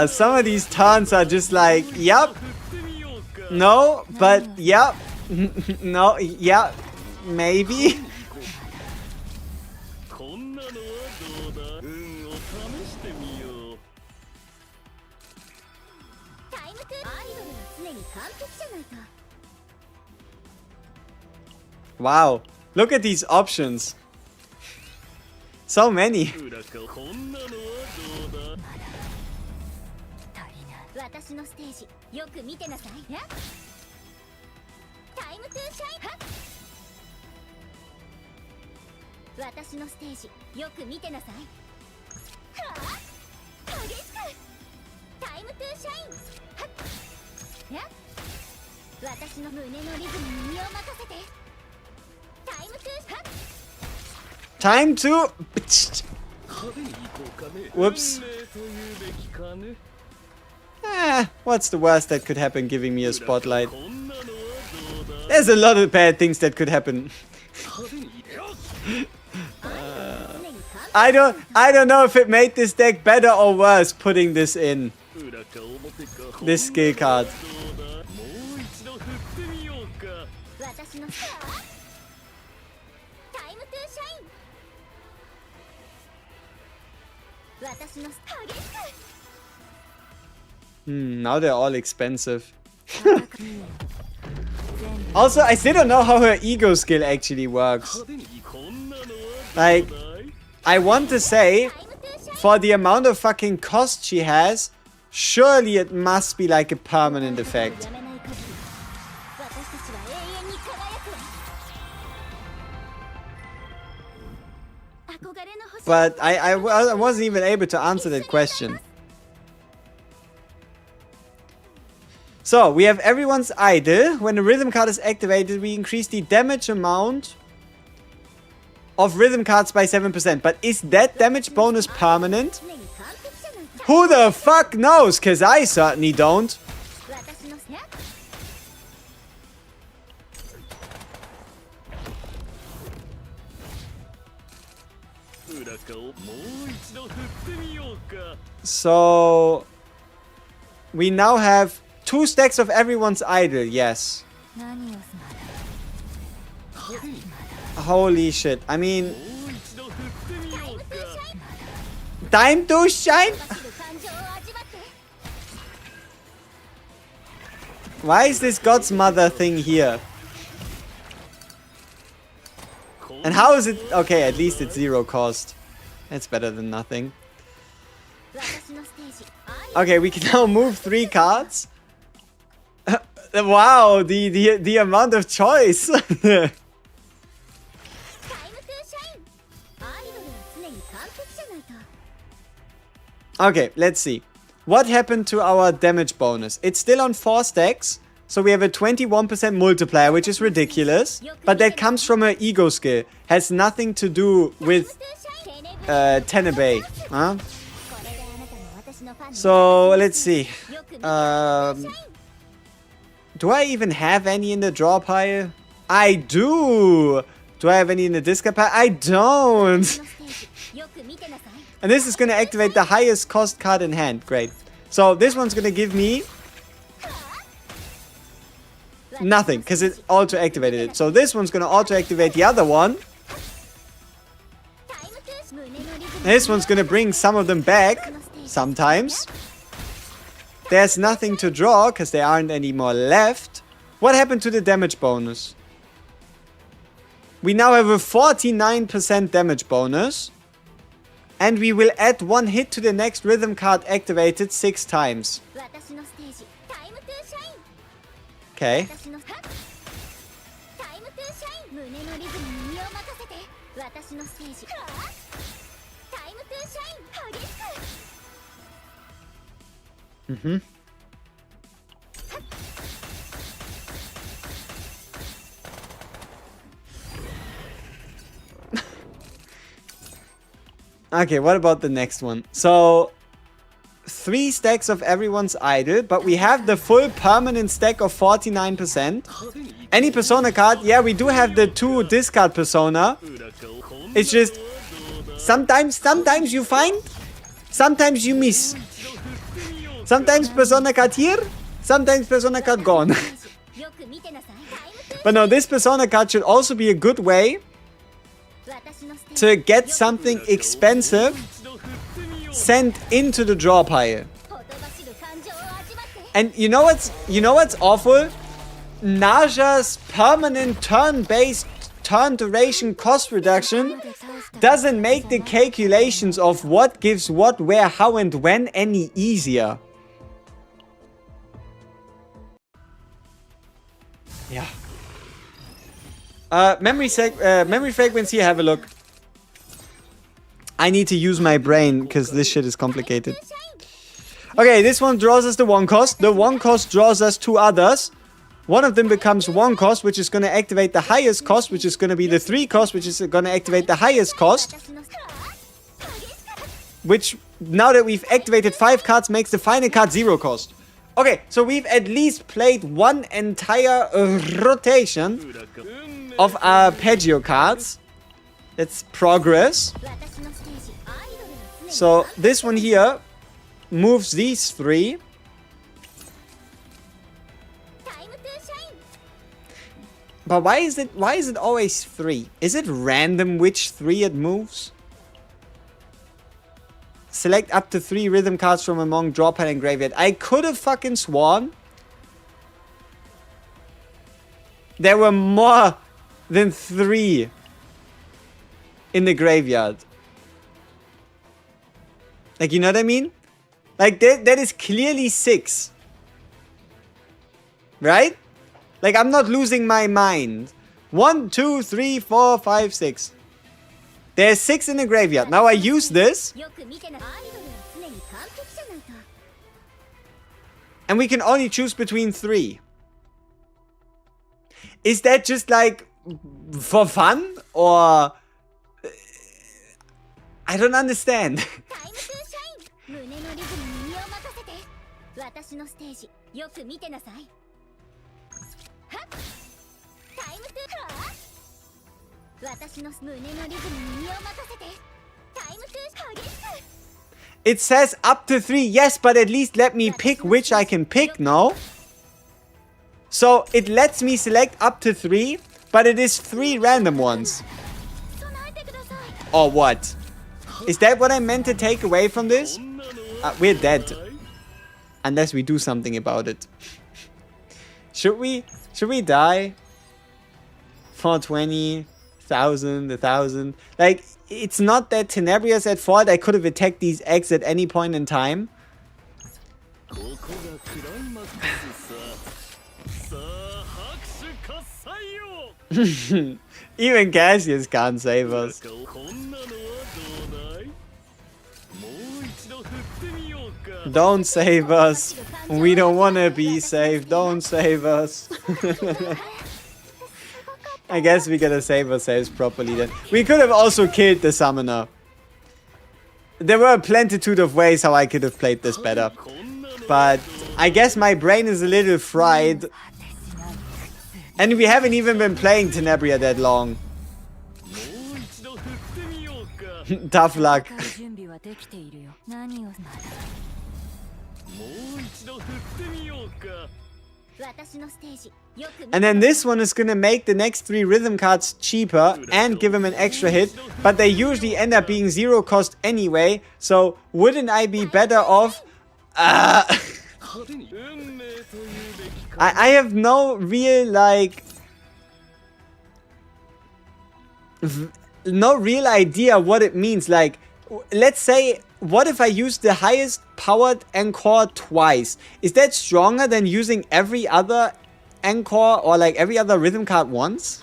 Some of these turns are just like, yep, no, but yep, no, yep, maybe. Wow, look at these options. So many. Time to... Whoops. What's the worst that could happen giving me a spotlight? There's a lot of bad things that could happen. I don't know if it made this deck better or worse putting this in. This skill card. Now they're all expensive. Also, I still don't know how her ego skill actually works. Like, I want to say, for the amount of fucking cost she has, surely it must be like a permanent effect. But I wasn't even able to answer that question. So, we have everyone's idol. When the rhythm card is activated, we increase the damage amount of rhythm cards by 7%. But is that damage bonus permanent? Who the fuck knows? Because I certainly don't. So, we now have 2 stacks of everyone's idol, yes. Holy shit. I mean, Time to shine! Why is this God's mother thing here? And how is it? Okay, at least it's 0 cost. That's better than nothing. Okay, we can now move 3 cards. Wow, the amount of choice. Okay, let's see. What happened to our damage bonus? It's still on 4 stacks. So we have a 21% multiplier, which is ridiculous. But that comes from her ego skill. Has nothing to do with Tenebria. Huh? So let's see. Do I even have any in the draw pile? I do! Do I have any in the discard pile? I don't! And this is going to activate the highest cost card in hand. Great. So this one's going to give me nothing, because it auto-activated it. So this one's going to auto-activate the other one. This one's going to bring some of them back. Sometimes. There's nothing to draw, because there aren't any more left. What happened to the damage bonus? We now have a 49% damage bonus. And we will add 1 hit to the next rhythm card activated 6 times. Okay. Mm-hmm. Okay, what about the next one? So, 3 stacks of everyone's idol, but we have the full permanent stack of 49%. Any persona card? Yeah, we do have the 2 discard persona. It's just, sometimes you find, sometimes you miss. Sometimes persona card here, sometimes persona card gone. But no, this persona card should also be a good way to get something expensive sent into the draw pile. And you know what's awful? Naja's permanent turn-based turn duration cost reduction doesn't make the calculations of what gives what, where, how, and when any easier. Yeah. Memory frequency, have a look. I need to use my brain because this shit is complicated. Okay, this one draws us the 1 cost. The 1 cost draws us 2 others. One of them becomes 1 cost, which is going to activate the highest cost, which is going to be the 3 cost, which is going to activate the highest cost. Which, now that we've activated 5 cards, makes the final card 0 cost. Okay, so we've at least played 1 entire rotation of arpeggio cards. That's progress. So this one here moves these 3. But why is it always 3? Is it random which 3 it moves? Select up to 3 rhythm cards from among draw pile and graveyard. I could have fucking sworn there were more than 3 in the graveyard. Like, you know what I mean? Like, that is clearly 6. Right? Like, I'm not losing my mind. 1, 2, 3, 4, 5, 6. There's 6 in the graveyard. Now I use this. And we can only choose between 3. Is that just like for fun? Or... I don't understand. It says up to 3, yes, but at least let me pick which I can pick, no? So it lets me select up to 3, but it is 3 random ones. Or what? Is that what I meant to take away from this? We're dead. Unless we do something about it. Should we die? 420,000, 1,000. Like, it's not that Tenebria's at fault. I could have attacked these eggs at any point in time. Even Cassius can't save us. Don't save us. We don't want to be saved. Don't save us. I guess we gotta save ourselves properly then. We could have also killed the summoner. There were a plentitude of ways how I could have played this better. But I guess my brain is a little fried. And we haven't even been playing Tenebria that long. Tough luck. And then this one is gonna make the next 3 rhythm cards cheaper and give him an extra hit, but they usually end up being 0 cost anyway, so wouldn't I be better off? I have no real, like, no real idea what it means. Like, let's say, what if I use the highest powered Encore twice? Is that stronger than using every other Encore or like every other rhythm card once?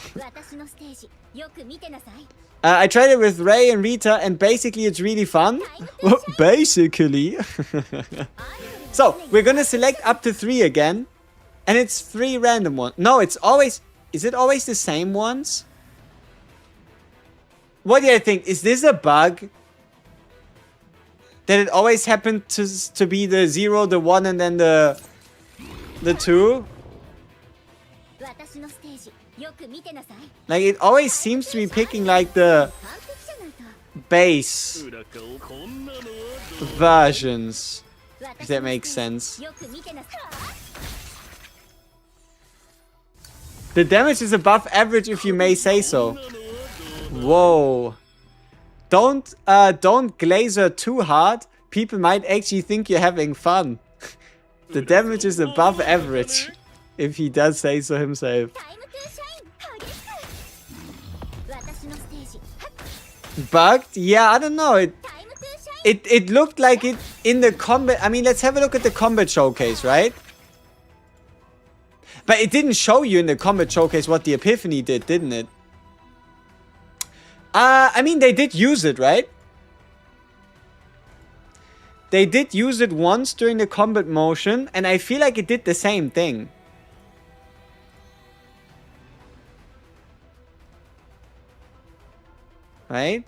I tried it with Ray and Rita and basically it's really fun. Basically. So, we're gonna select up to 3 again. And it's 3 random ones. No, it's always... Is it always the same ones? What do you think? Is this a bug? That it always happened to be the 0, the 1, and then the 2? Like, it always seems to be picking, like, the base versions. If that makes sense. The damage is above average, if you may say so. Whoa. Don't glaze her too hard. People might actually think you're having fun. The damage is above average, if he does say so himself. Bugged? Yeah, I don't know. It looked like it in the combat. I mean, let's have a look at the combat showcase, right? But it didn't show you in the combat showcase what the Epiphany did, didn't it? I mean, they did use it, right? They did use it once during the combat motion, and I feel like it did the same thing. Right?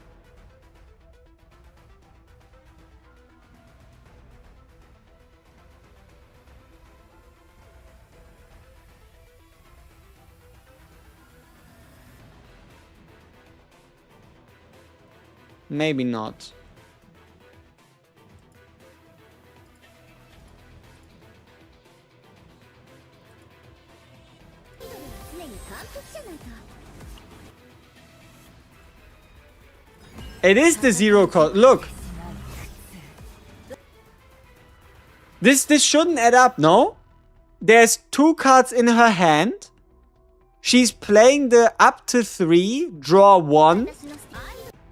Maybe not. It is the 0 cost. Look. This shouldn't add up, no? There's 2 cards in her hand. She's playing the up to 3, draw 1.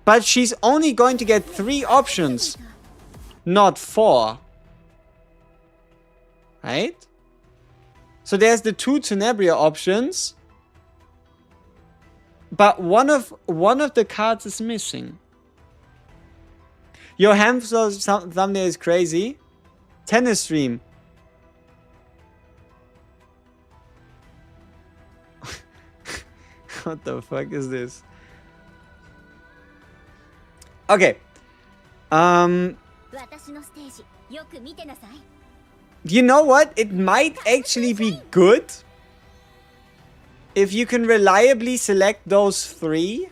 But she's only going to get 3 options, not 4. Right? So there's the 2 Tenebria options. But one of the cards is missing. Your hamster thumbnail is crazy. Tennis stream. What the fuck is this? Okay. You know what? It might actually be good if you can reliably select those 3.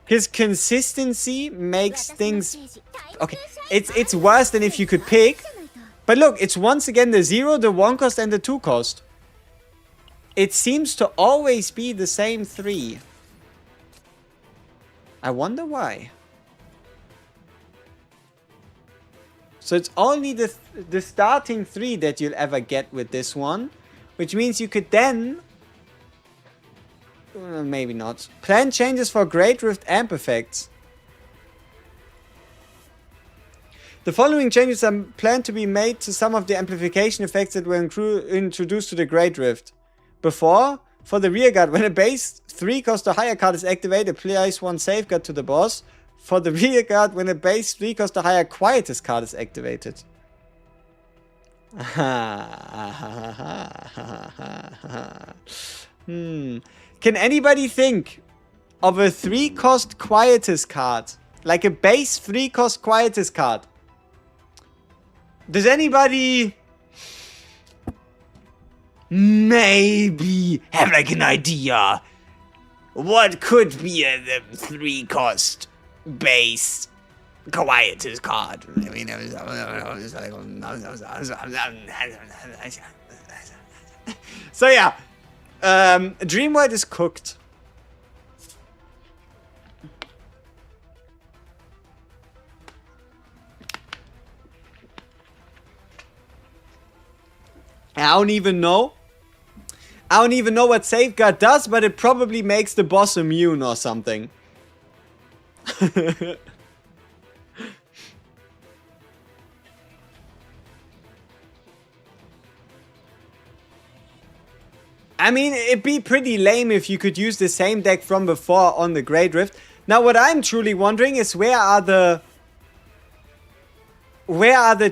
His consistency makes things... Okay, it's worse than if you could pick. But look, it's once again the 0, the 1 cost, and the 2 cost. It seems to always be the same 3. I wonder why. So it's only the starting 3 that you'll ever get with this one. Which means you could then... maybe not. Plan changes for Great Rift amp effects. The following changes are planned to be made to some of the amplification effects that were introduced to the Great Rift. Before, for the rearguard, when a base 3 cost or higher card is activated, applies 1 safeguard to the boss. For the rearguard, when a base 3 cost or higher quietus card is activated. Can anybody think of a 3 cost quietus card? Like a base 3 cost quietus card? Does anybody maybe have like an idea? What could be a 3 cost base quietus card? I mean, so yeah, Dreamworld is cooked. I don't even know what Safeguard does, but it probably makes the boss immune or something. I mean, it'd be pretty lame if you could use the same deck from before on the Great Rift. Now, what I'm truly wondering is where are the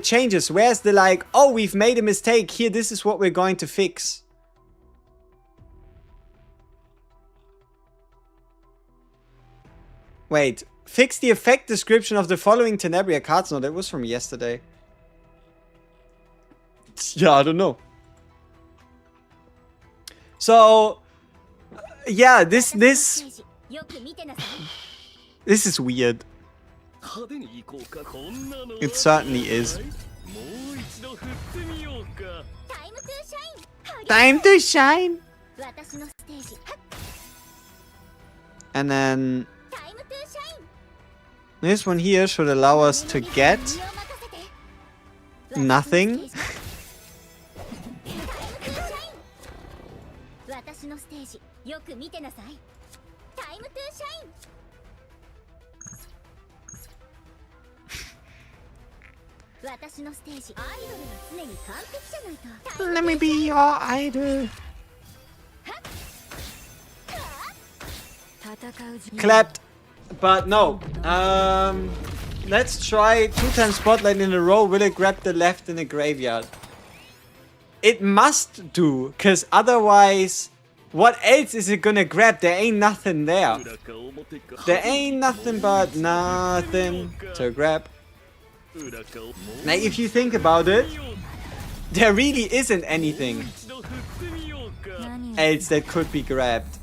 changes? Where's the like, oh, we've made a mistake here, this is what we're going to fix. Wait, fix the effect description of the following Tenebria cards? No, that was from yesterday. Yeah, I don't know. So, yeah, this is weird. It certainly is. Time to shine! And then this one here should allow us to get nothing. Let me be your idol. Clapped. But no. Let's try 2 times Spotlight in a row. Will it grab the left in the graveyard? It must do, because otherwise, what else is it gonna grab? There ain't nothing there. There ain't nothing but nothing to grab. Now, if you think about it, there really isn't anything else that could be grabbed.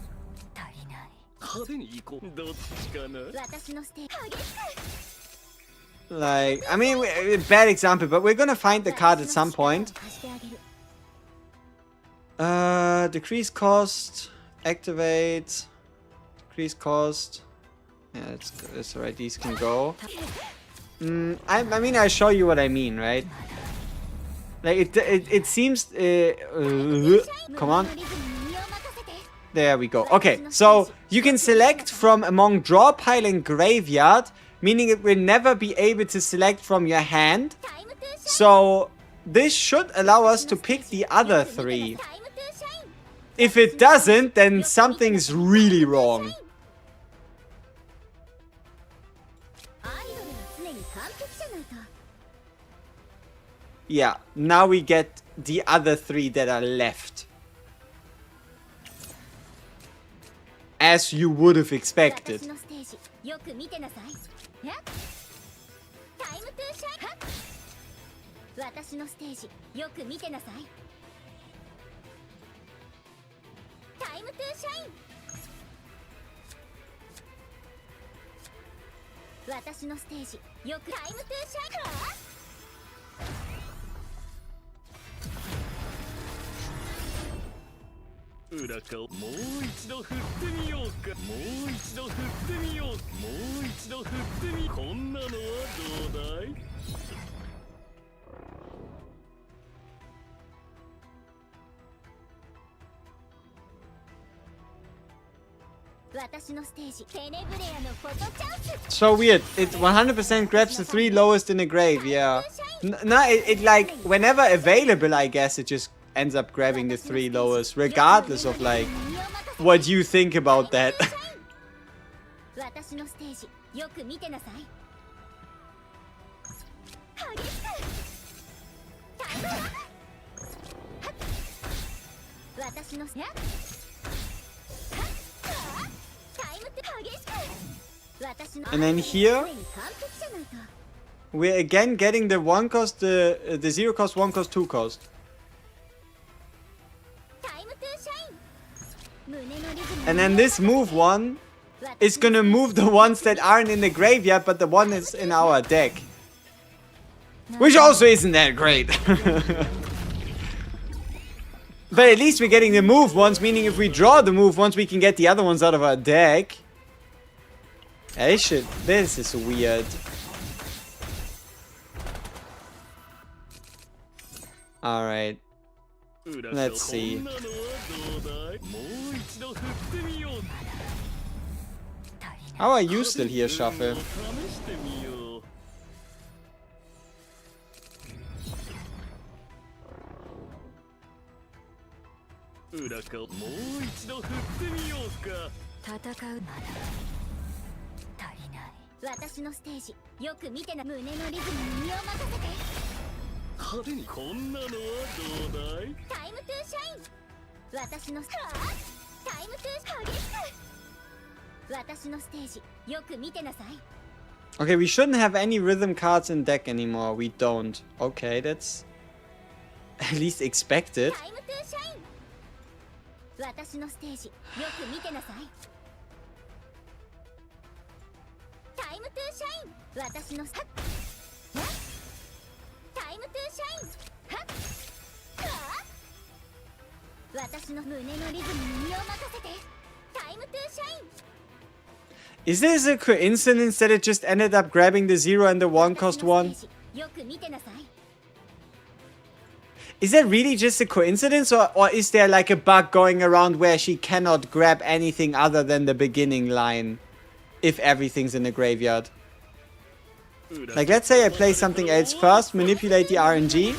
Like, I mean, bad example, but we're gonna find the card at some point. Decrease cost, activate, decrease cost. Yeah, that's alright, these can go. I mean, I show you what I mean, right? Like, it seems, come on. There we go. Okay, so you can select from among draw pile and graveyard, meaning it will never be able to select from your hand. So this should allow us to pick the other 3. If it doesn't, then something's really wrong. Yeah, now we get the other 3 that are left. As you would have expected. So weird. It 100% grabs the 3 lowest in the grave, yeah. No, it like, whenever available, I guess, it just ends up grabbing the 3 lowest, regardless of like, what you think about that. And then here, we're again getting the 1 cost, the 0 cost, 1 cost, 2 cost. And then this move one is gonna move the ones that aren't in the graveyard, but the one is in our deck. Which also isn't that great. But at least we're getting the move ones, meaning if we draw the move ones, we can get the other ones out of our deck. This is weird. Alright. Let's see. How are you still here, Shuffle? Okay, we shouldn't have any rhythm cards in deck anymore. We don't. Okay, that's at least expected. Is this a coincidence that it just ended up grabbing the 0 and the 1 cost 1? Is that really just a coincidence, or is there like a bug going around where she cannot grab anything other than the beginning line if everything's in the graveyard? Like, let's say I play something else first, manipulate the RNG.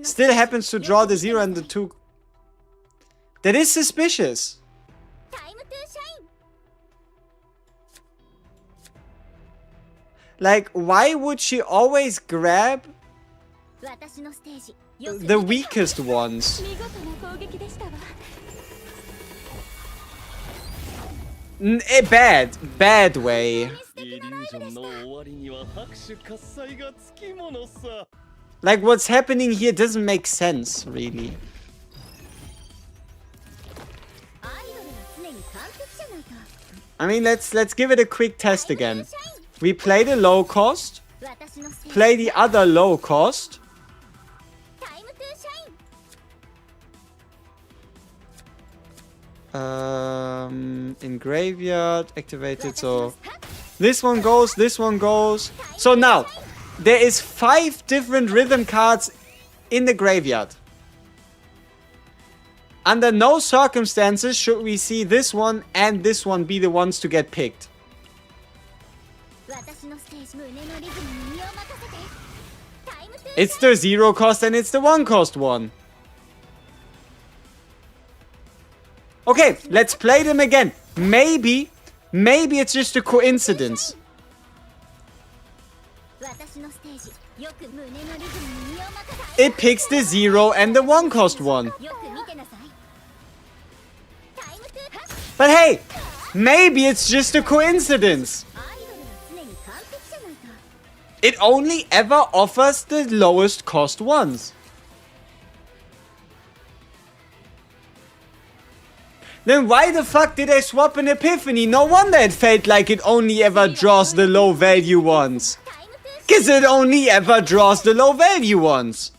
Still happens to draw the 0 and the 2. That is suspicious. Like, why would she always grab the weakest ones? Bad way. Like, what's happening here doesn't make sense, really. I mean, let's give it a quick test again. We play the low cost, play the other low cost. In graveyard, activated, so this one goes, this one goes. So now, there is 5 different rhythm cards in the graveyard. Under no circumstances should we see this one and this one be the ones to get picked. It's the 0 cost and it's the 1 cost one. Okay, let's play them again. Maybe it's just a coincidence. It picks the 0 and the 1 cost one. But hey, maybe it's just a coincidence. It only ever offers the lowest cost ones. Then why the fuck did I swap an Epiphany? No wonder it felt like it only ever draws the low value ones. Cause it only ever draws the low value ones.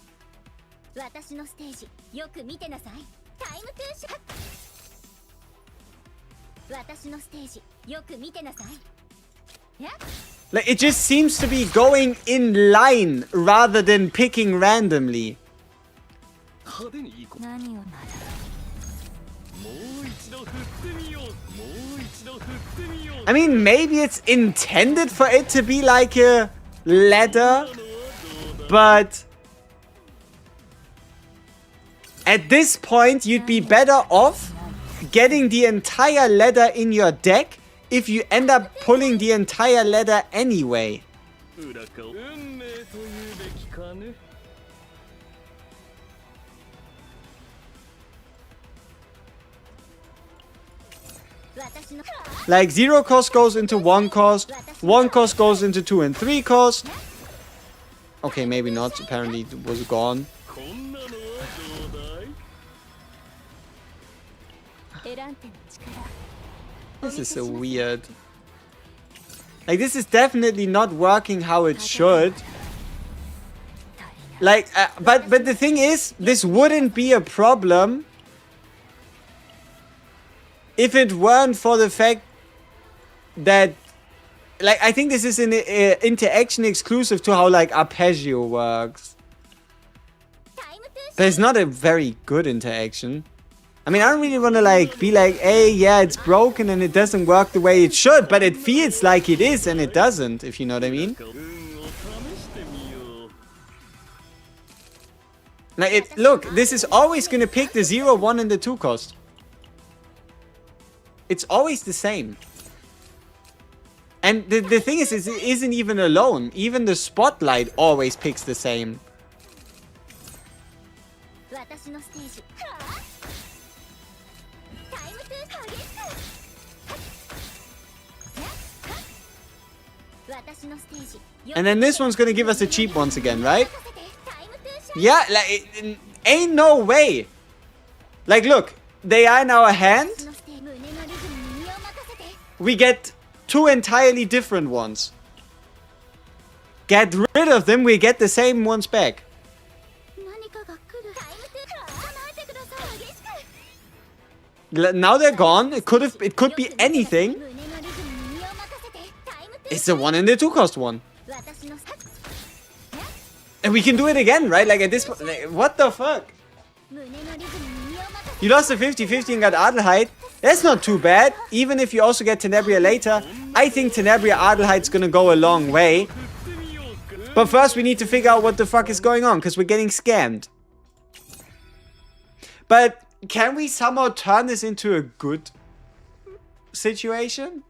Like, it just seems to be going in line rather than picking randomly. I mean, maybe it's intended for it to be like a ladder, but at this point, you'd be better off getting the entire ladder in your deck if you end up pulling the entire ladder anyway. Like 0 cost goes into 1 cost, 1 cost goes into 2 and 3 cost. Okay, maybe not. Apparently it was gone. This is so weird. Like, this is definitely not working how it should. Like, but the thing is, this wouldn't be a problem if it weren't for the fact that, like, I think this is an interaction exclusive to how, like, arpeggio works. But it's not a very good interaction. I mean, I don't really want to, like, be like, hey, yeah, it's broken and it doesn't work the way it should, but it feels like it is and it doesn't, if you know what I mean. Like, look, this is always going to pick the 0, 1 and the 2 cost. It's always the same. And the thing is, it isn't even alone. Even the spotlight always picks the same. And then this one's gonna give us the cheap ones again, right? Yeah, like, it ain't no way. Like, look, they are in our hand. We get 2 entirely different ones. Get rid of them, we get the same ones back. Now they're gone. It could be anything. It's the 1 and the 2 cost one. And we can do it again, right? Like, at this point, like, what the fuck? You lost a 50-50 and got Adelheid. That's not too bad. Even if you also get Tenebria later, I think Tenebria Adelheid's gonna go a long way. But first we need to figure out what the fuck is going on, because we're getting scammed. But can we somehow turn this into a good situation?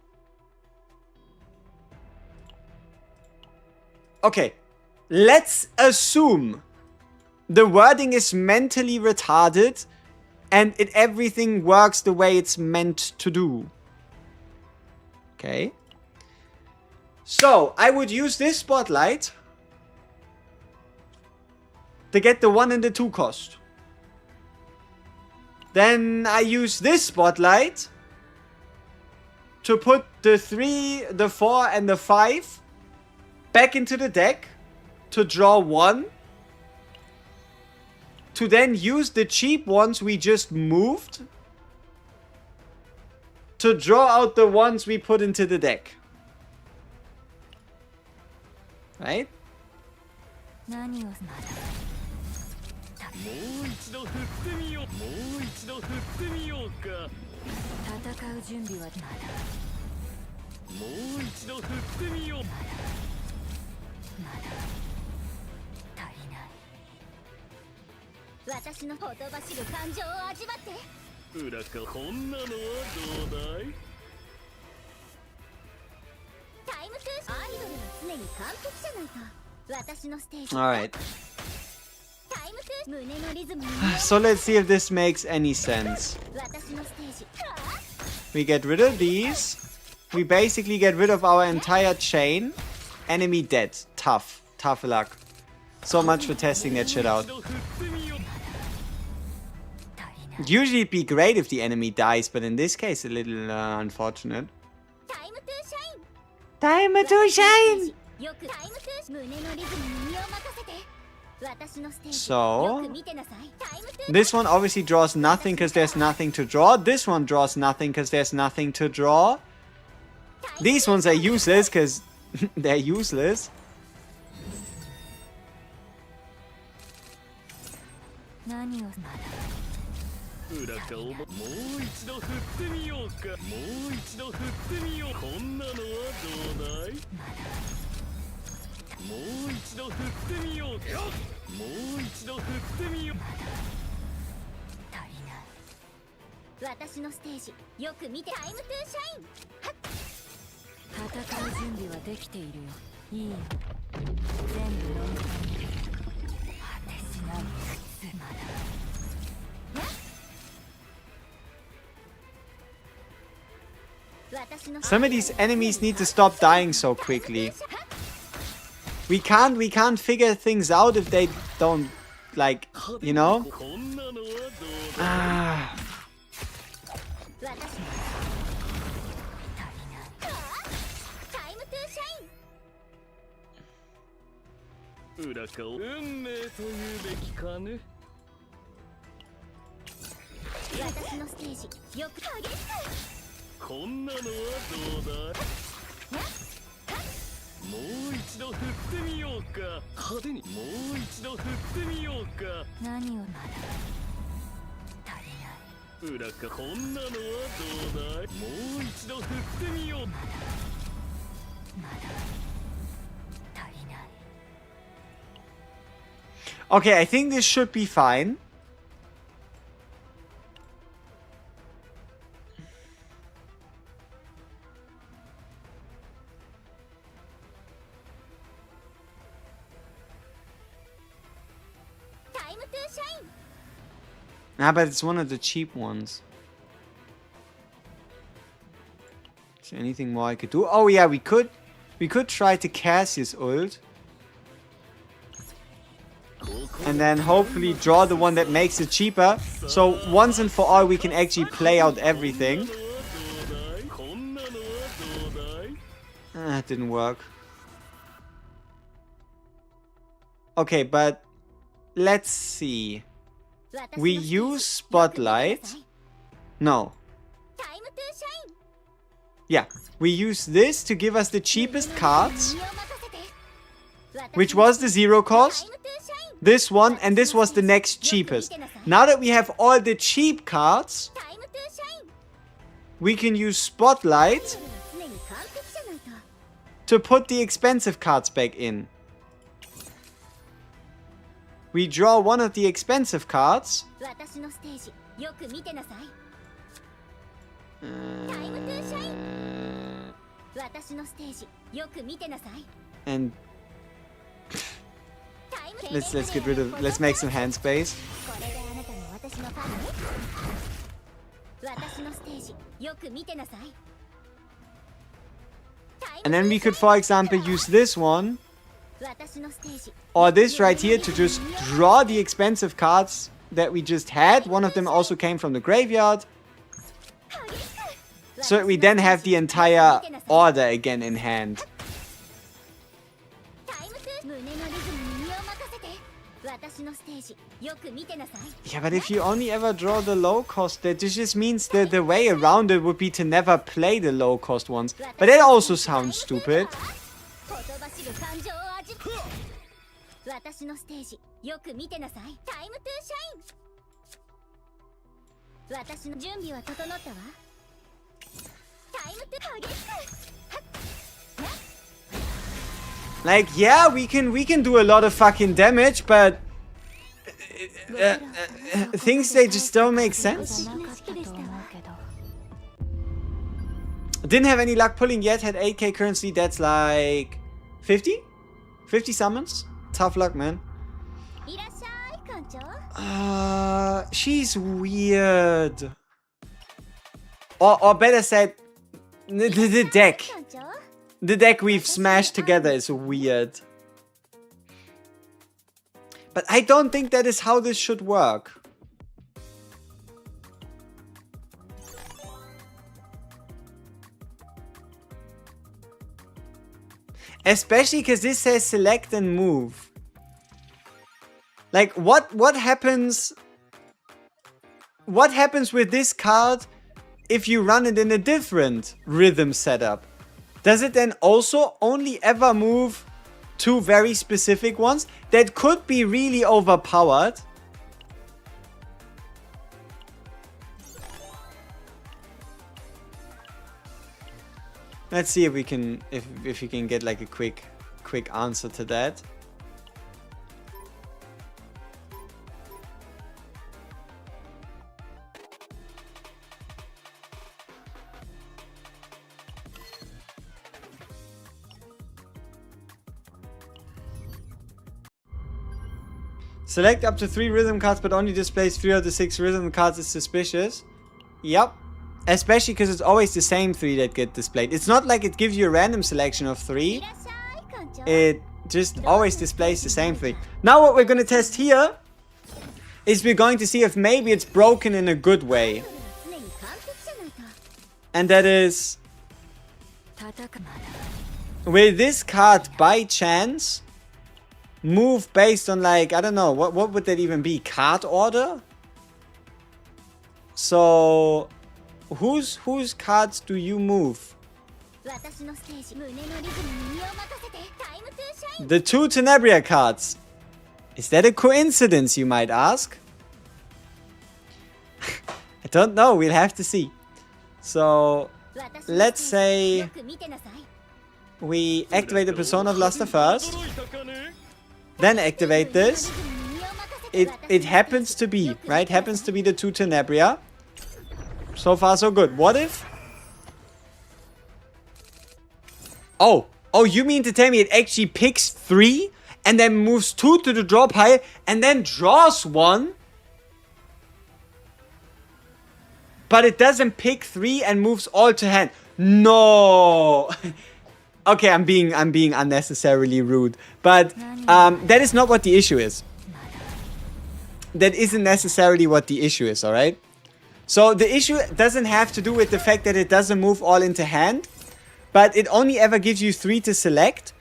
Okay, let's assume the wording is mentally retarded and everything works the way it's meant to do. Okay. So, I would use this spotlight to get the 1 and the 2 cost. Then I use this spotlight to put the 3, the 4 and the 5 back into the deck to draw 1. To then use the cheap ones we just moved to draw out the ones we put into the deck. Right? Alright. So let's see if this makes any sense. We get rid of these. We basically get rid of our entire chain. Enemy dead. Tough. Tough luck. So much for testing that shit out. Usually it'd be great if the enemy dies, but in this case a little unfortunate. Time to shine! So, this one obviously draws nothing because there's nothing to draw. This one draws nothing because there's nothing to draw. These ones are useless because they're useless. 私のステージよく見てタイムトゥーシャイン戦う準備はできているよいいよ全部飲み込み果てしない苦痛まだ Some of these enemies need to stop dying so quickly. We can't figure things out if they don't, like, you know? Ah. Okay, I think this should be fine. Ah, but it's one of the cheap ones. Is there anything more I could do? Oh yeah, we could try to Cassius ult. And then hopefully draw the one that makes it cheaper. So once and for all we can actually play out everything. Ah, it didn't work. Okay, but let's see. We use Spotlight. No. Yeah, we use this to give us the cheapest cards, which was the 0 cost. This one, and this was the next cheapest. Now that we have all the cheap cards, we can use Spotlight to put the expensive cards back in. We draw one of the expensive cards. And let's get rid of, let's make some hand space. And then we could, for example, use this one or this right here to just draw the expensive cards that we just had. One of them also came from the graveyard. So we then have the entire order again in hand. Yeah, but if you only ever draw the low cost, that just means that the way around it would be to never play the low cost ones. But that also sounds stupid. Like, yeah, we can do a lot of fucking damage, but things, they just don't make sense. Didn't have any luck pulling yet, had 8k currency, that's like 50? 50 summons? Tough luck, man. She's weird. Or better said, the deck. The deck we've smashed together is weird. But I don't think that is how this should work. Especially because this says select and move. Like, what happens? What happens with this card if you run it in a different rhythm setup? Does it then also only ever move two very specific ones that could be really overpowered? Let's see if we can if we can get like a quick answer to that. Select up to 3 rhythm cards, but only displays 3 of the 6 rhythm cards is suspicious. Yep. Especially because it's always the same 3 that get displayed. It's not like it gives you a random selection of 3. It just always displays the same 3. Now what we're going to test here is we're going to see if maybe it's broken in a good way. And that is, will this card by chance move based on, like, I don't know, what would that even be? Card order? So whose cards do you move? The 2 Tenebria cards. Is that a coincidence, you might ask? I don't know, we'll have to see. So let's say we activate the Persona Blaster first, then activate this. It happens to be, right? Happens to be the 2 Tenebria. So far so good. What if? Oh, you mean to tell me it actually picks 3 and then moves 2 to the draw pile and then draws 1? But it doesn't pick 3 and moves all to hand. No. Okay, I'm being unnecessarily rude. But that is not what the issue is. That isn't necessarily what the issue is, alright? So the issue doesn't have to do with the fact that it doesn't move all into hand. But it only ever gives you 3 to select.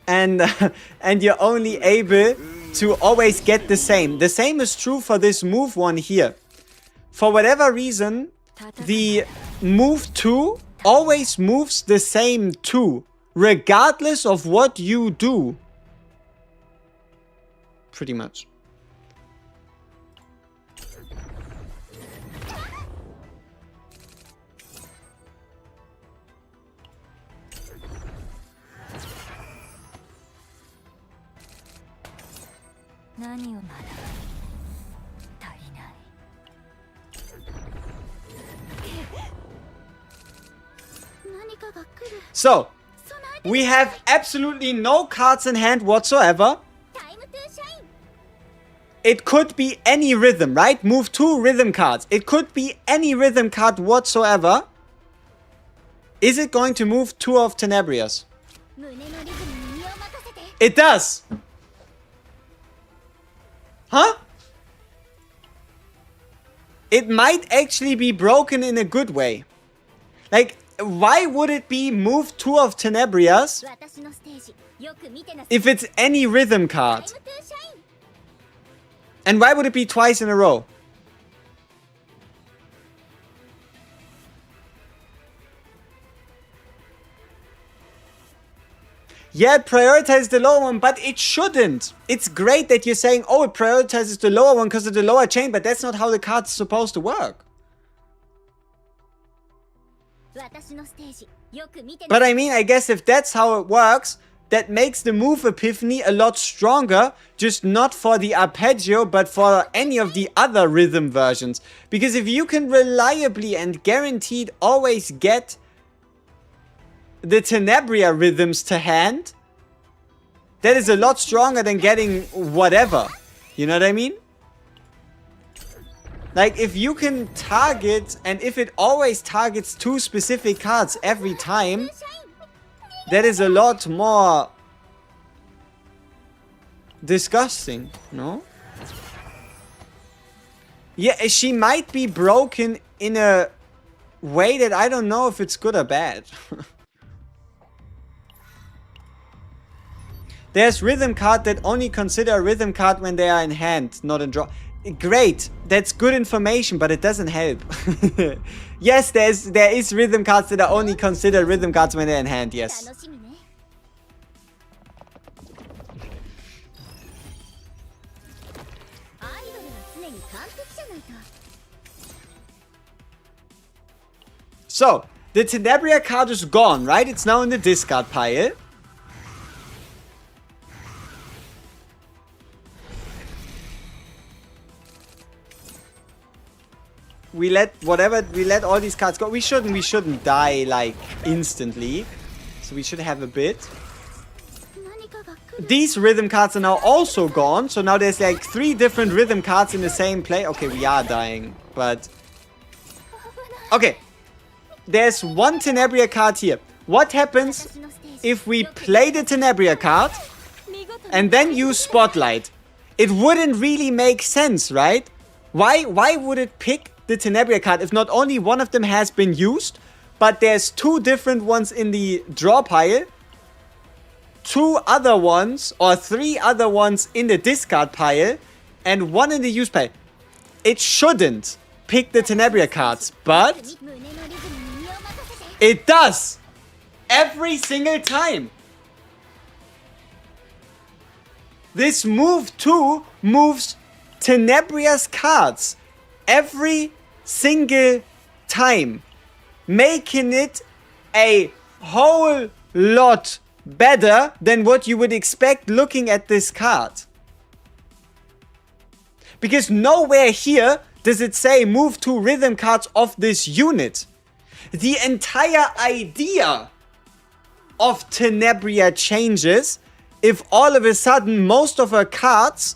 And, and you're only able to always get the same. The same is true for this move one here. For whatever reason, the move 2 always moves the same 2. Regardless of what you do. Pretty much. So, we have absolutely no cards in hand whatsoever. It could be any rhythm, right? Move 2 rhythm cards. It could be any rhythm card whatsoever. Is it going to move 2 of Tenebria's? It does. Huh? It might actually be broken in a good way. Like, why would it be move 2 of Tenebria's if it's any rhythm card? And why would it be twice in a row? Yeah, it prioritizes the lower one, but it shouldn't. It's great that you're saying, oh, it prioritizes the lower one because of the lower chain, but that's not how the card's supposed to work. But I mean, I guess if that's how it works, that makes the move epiphany a lot stronger, just not for the arpeggio, but for any of the other rhythm versions. Because if you can reliably and guaranteed always get the Tenebria rhythms to hand, that is a lot stronger than getting whatever. You know what I mean? Like, if you can target, and if it always targets 2 specific cards every time, that is a lot more disgusting, no? Yeah, she might be broken in a way that I don't know if it's good or bad. There's rhythm card that only consider a rhythm card when they are in hand, not in draw. Great, that's good information, but it doesn't help. Yes, there is rhythm cards that are only considered rhythm cards when they're in hand, yes. So, The Tenebria card is gone, right? It's now in the discard pile. We let all these cards go. We shouldn't die like instantly. So we should have a bit. These rhythm cards are now also gone. So now there's like 3 different rhythm cards in the same play. Okay, we are dying, but okay. There's 1 Tenebria card here. What happens if we play the Tenebria card and then use Spotlight? It wouldn't really make sense, right? Why would it pick the Tenebria card if not only one of them has been used, but there's 2 different ones in the draw pile, 2 other ones or 3 other ones in the discard pile, and 1 in the use pile? It shouldn't pick the Tenebria cards, but it does! Every single time! This move 2 moves Tenebria's cards every single time, making it a whole lot better than what you would expect looking at this card. Because nowhere here does it say move 2 rhythm cards of this unit. The entire idea of Tenebria changes if all of a sudden most of her cards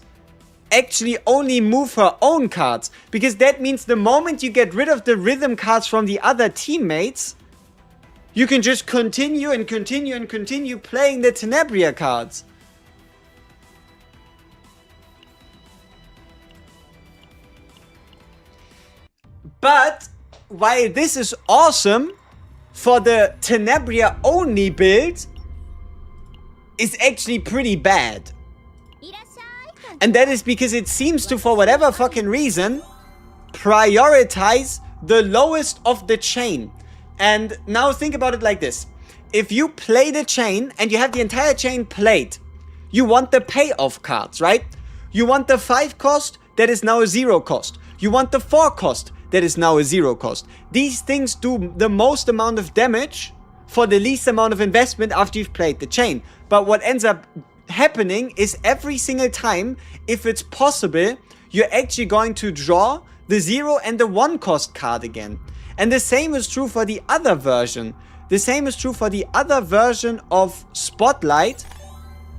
actually only move her own cards. Because that means the moment you get rid of the rhythm cards from the other teammates, you can just continue and continue and continue playing the Tenebria cards. But while this is awesome for the Tenebria only build, it's actually pretty bad. And that is because it seems to, for whatever fucking reason, prioritize the lowest of the chain. And now think about it like this. If you play the chain and you have the entire chain played, you want the payoff cards, right? You want the 5 cost that is now a 0 cost. You want the 4 cost that is now a 0 cost. These things do the most amount of damage for the least amount of investment after you've played the chain. But what ends up happening is every single time, if it's possible, you're actually going to draw the 0 and the 1 cost card again. And the same is true for the other version. The same is true for the other version of Spotlight.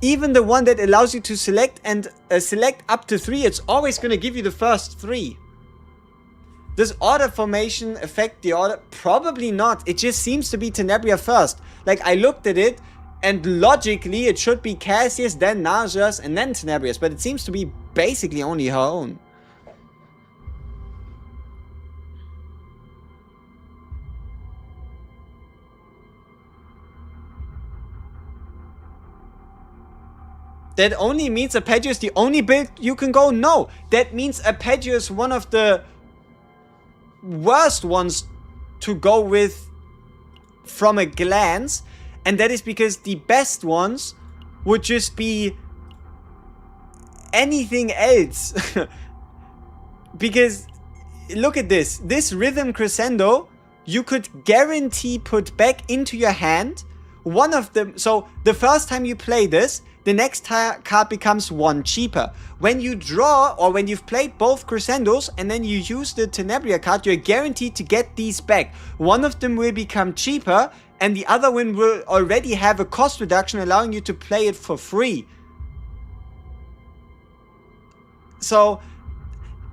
Even the one that allows you to select and select up to 3, it's always going to give you the first 3. Does order formation affect the order? Probably not. It just seems to be Tenebria first. Like, I looked at it, and logically it should be Cassius, then Naja's, and then Tenebria's. But it seems to be basically only her own. That only means Arpeggio is the only build you can go? No. That means Arpeggio is one of the worst ones to go with from a glance. And that is because the best ones would just be anything else. Because look at this. This rhythm crescendo, you could guarantee put back into your hand one of them. So the first time you play this, the next card becomes 1 cheaper. When you draw, or when you've played both crescendos and then you use the Tenebria card, you're guaranteed to get these back. One of them will become cheaper, and the other one will already have a cost reduction, allowing you to play it for free. So,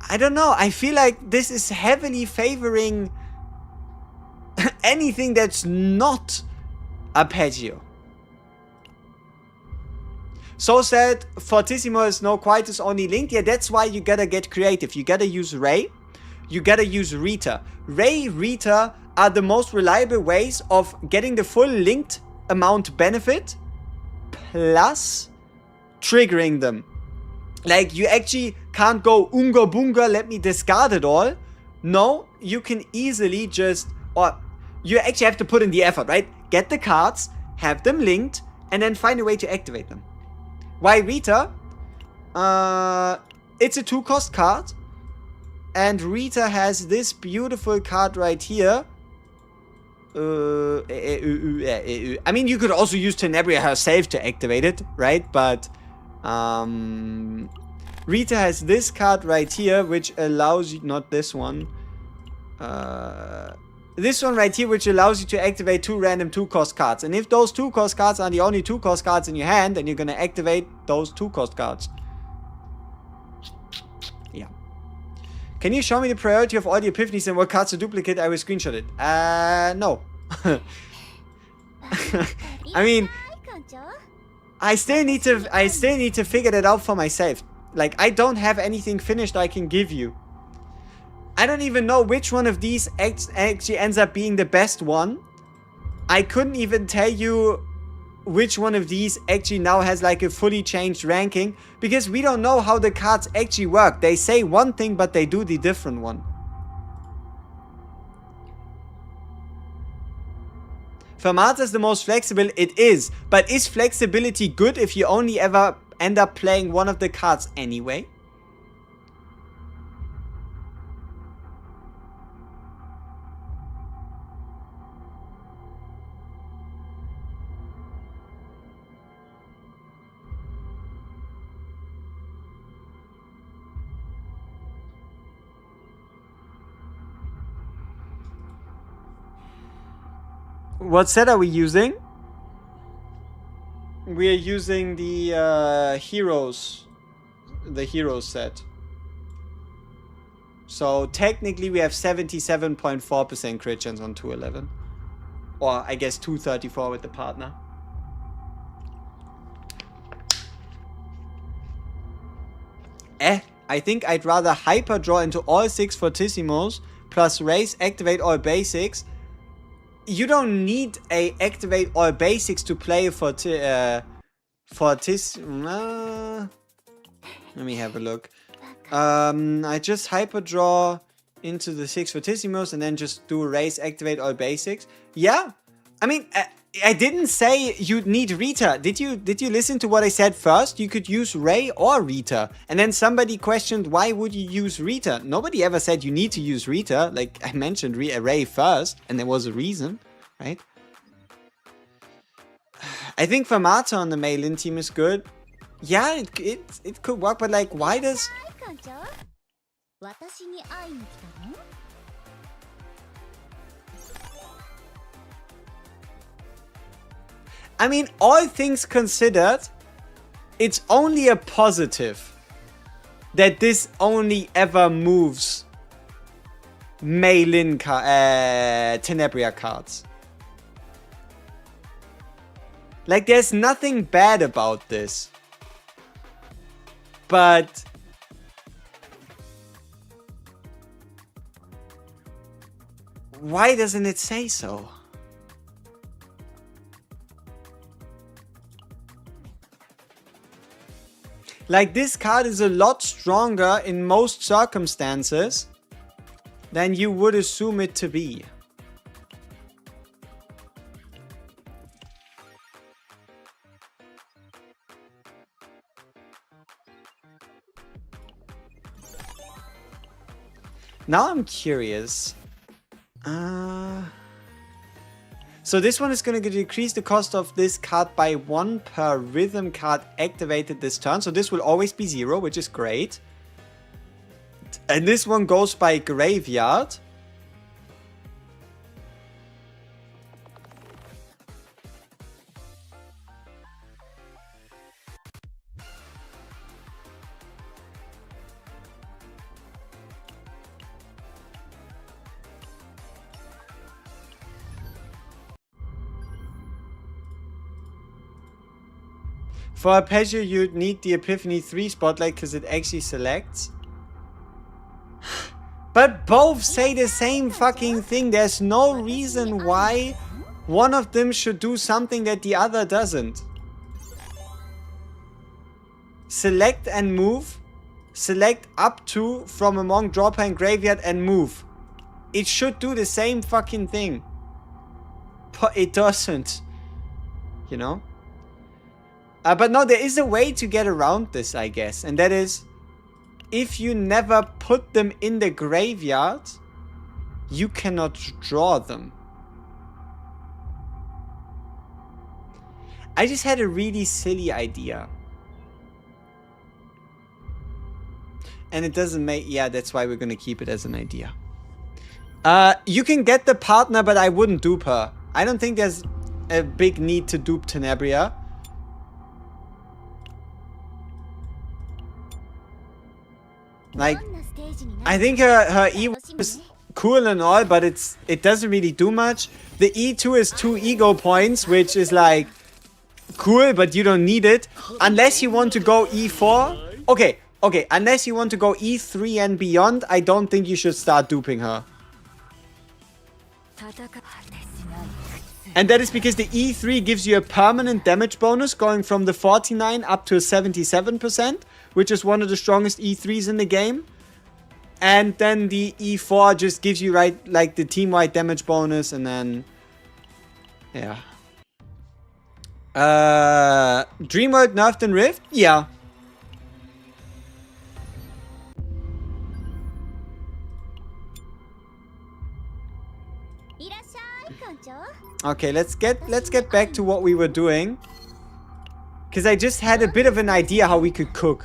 I don't know. I feel like this is heavily favoring anything that's not Arpeggio. So said, Fortissimo is no Quietus only linked. Yeah, that's why you gotta get creative. You gotta use Ray. You gotta use Rita. Ray, Rita are the most reliable ways of getting the full linked amount benefit, plus triggering them. Like, you actually can't go unga bunga, let me discard it all. No, you can easily just, or you actually have to put in the effort, right? Get the cards, have them linked, and then find a way to activate them. Why Rita? It's a 2 cost card. And Rita has this beautiful card right here. I mean, you could also use Tenebria herself to activate it, right? But Rita has this card right here, which allows you, not this one, this one right here, which allows you to activate 2 random 2-cost cards. And if those 2-cost cards are the only 2-cost cards in your hand, then you're gonna activate those 2-cost cards. Yeah. Can you show me the priority of all the epiphanies and what cards to duplicate? I will screenshot it. No. I mean, I still need to figure that out for myself. Like, I don't have anything finished I can give you. I don't even know which one of these actually ends up being the best one. I couldn't even tell you which one of these actually now has like a fully changed ranking, because we don't know how the cards actually work. They say one thing, but they do the different one. Fermata is the most flexible. It is. But is flexibility good if you only ever end up playing one of the cards anyway? What set are we using? We are using the heroes set. So technically we have 77.4% crit chance on 211. Or I guess 234 with the partner. I think I'd rather hyper draw into all 6 Fortissimos plus raise activate all basics. You don't need a activate all basics to play let me have a look. I just hyper draw into the 6 Fortissimos and then just do raise activate all basics. Yeah, I mean, I didn't say you'd need Rita. Did you listen to what I said first? You could use Ray or Rita. And then somebody questioned, why would you use Rita? Nobody ever said you need to use Rita. Like, I mentioned Ray first, and there was a reason, right? I think Fermata on the Mail-In team is good. Yeah, it could work, but like, why does... I mean, all things considered, it's only a positive that this only ever moves Mail-In Tenebria cards. Like, there's nothing bad about this. But... why doesn't it say so? Like, this card is a lot stronger in most circumstances than you would assume it to be. Now I'm curious. So this one is going to decrease the cost of this card by 1 per rhythm card activated this turn. So this will always be 0, which is great. And this one goes by graveyard. For Arpeggio, you'd need the Epiphany 3 Spotlight because it actually selects. But both say the same fucking thing. There's no reason why one of them should do something that the other doesn't. Select and move. Select up to from among draw pile and graveyard and move. It should do the same fucking thing. But it doesn't. You know? But no, there is a way to get around this, I guess. And that is, if you never put them in the graveyard, you cannot draw them. I just had a really silly idea. And it doesn't make... Yeah, that's why we're gonna keep it as an idea. You can get the partner, but I wouldn't dupe her. I don't think there's a big need to dupe Tenebria. Like, I think her E is cool and all, but it doesn't really do much. The E2 is 2 ego points, which is like cool, but you don't need it unless you want to go E4. Okay, unless you want to go E3 and beyond, I don't think you should start duping her. And that is because the E3 gives you a permanent damage bonus going from the 49 up to 77%, which is one of the strongest E3s in the game. And then the E4 just gives you like the team-wide damage bonus, and then yeah. Dreamworld nerfed in Rift? Yeah. Okay, let's get back to what we were doing. Because I just had a bit of an idea how we could cook.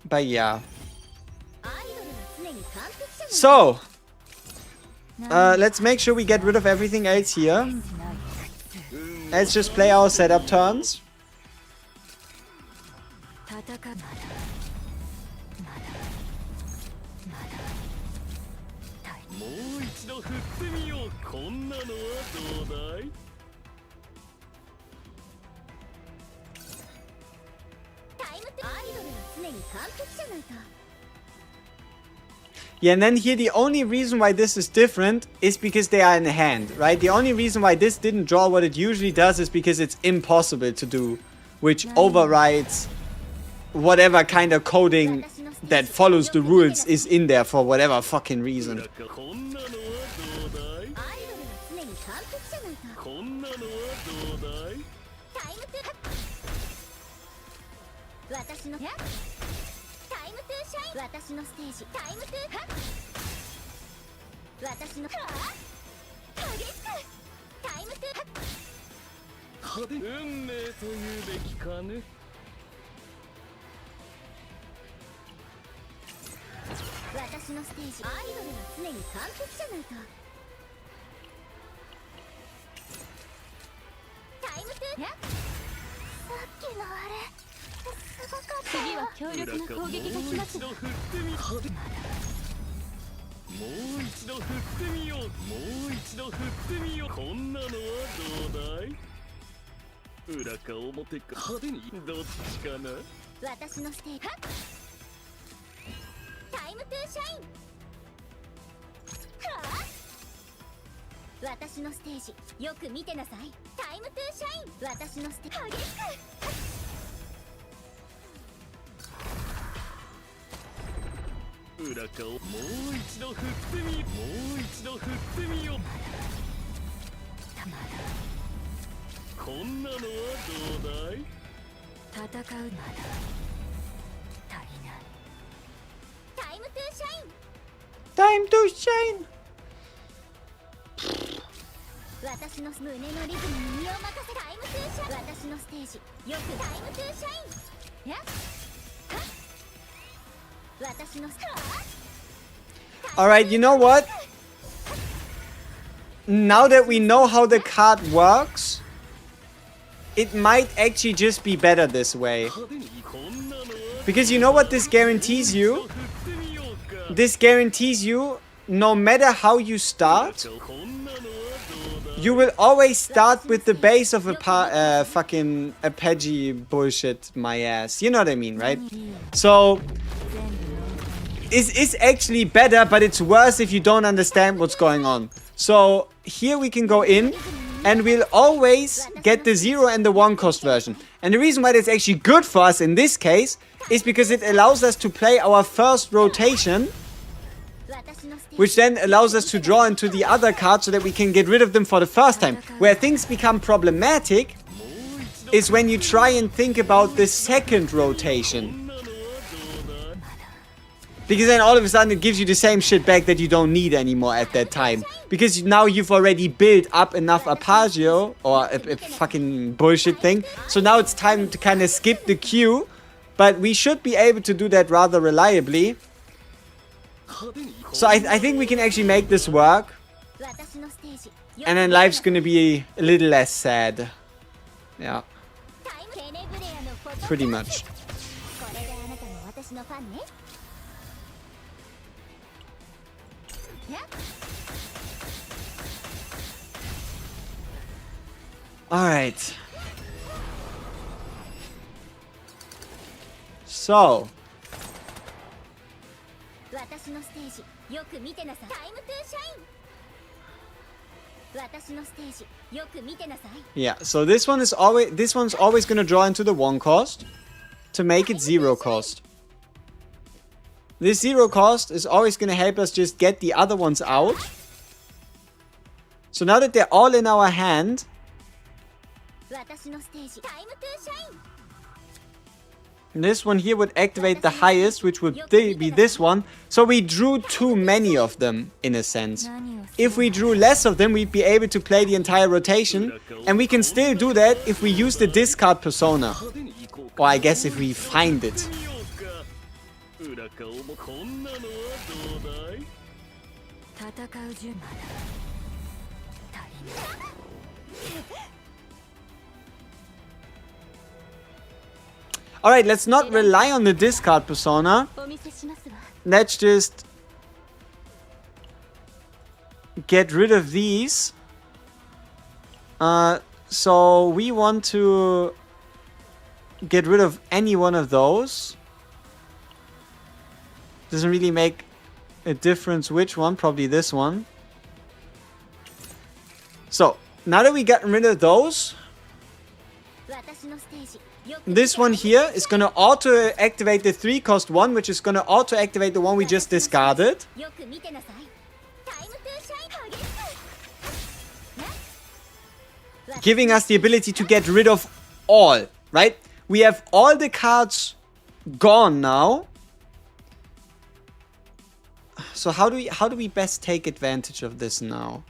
But yeah. So, let's make sure we get rid of everything else here. Let's just play our setup turns. Yeah, and then here the only reason why this is different is because they are in hand, right? The only reason why this didn't draw what it usually does is because it's impossible to do, which overrides whatever kind of coding that follows the rules is in there for whatever fucking reason. Time to shine. Alright, you know what? Now that we know how the card works, it might actually just be better this way. Because you know what this guarantees you? This guarantees you, no matter how you start, you will always start with the base of a fucking Apache bullshit my ass. You know what I mean, right? So, it's actually better, but it's worse if you don't understand what's going on. So, here we can go in, and we'll always get the 0 and the 1 cost version. And the reason why that's actually good for us in this case is because it allows us to play our first rotation, which then allows us to draw into the other card so that we can get rid of them for the first time. Where things become problematic is when you try and think about the second rotation. Because then all of a sudden it gives you the same shit back that you don't need anymore at that time. Because now you've already built up enough Arpeggio, or a fucking bullshit thing. So now it's time to kind of skip the queue. But we should be able to do that rather reliably. So I think we can actually make this work. And then life's gonna be a little less sad. Yeah. Pretty much. Alright. So. Yeah, so this one's always gonna draw into the 1 cost to make it 0 cost. This 0 cost is always gonna help us just get the other ones out. So now that they're all in our hand, this one here would activate the highest, which would be this one. So we drew too many of them, in a sense. If we drew less of them, we'd be able to play the entire rotation. And we can still do that if we use the discard persona. Or I guess if we find it. Alright, let's not rely on the discard persona. Let's just get rid of these. So we want to get rid of any one of those. Doesn't really make a difference which one, probably this one. So, now that we got rid of those, this one here is going to auto-activate the 3 cost one, which is going to auto-activate the one we just discarded. Giving us the ability to get rid of all, right? We have all the cards gone now. So how do we best take advantage of this now?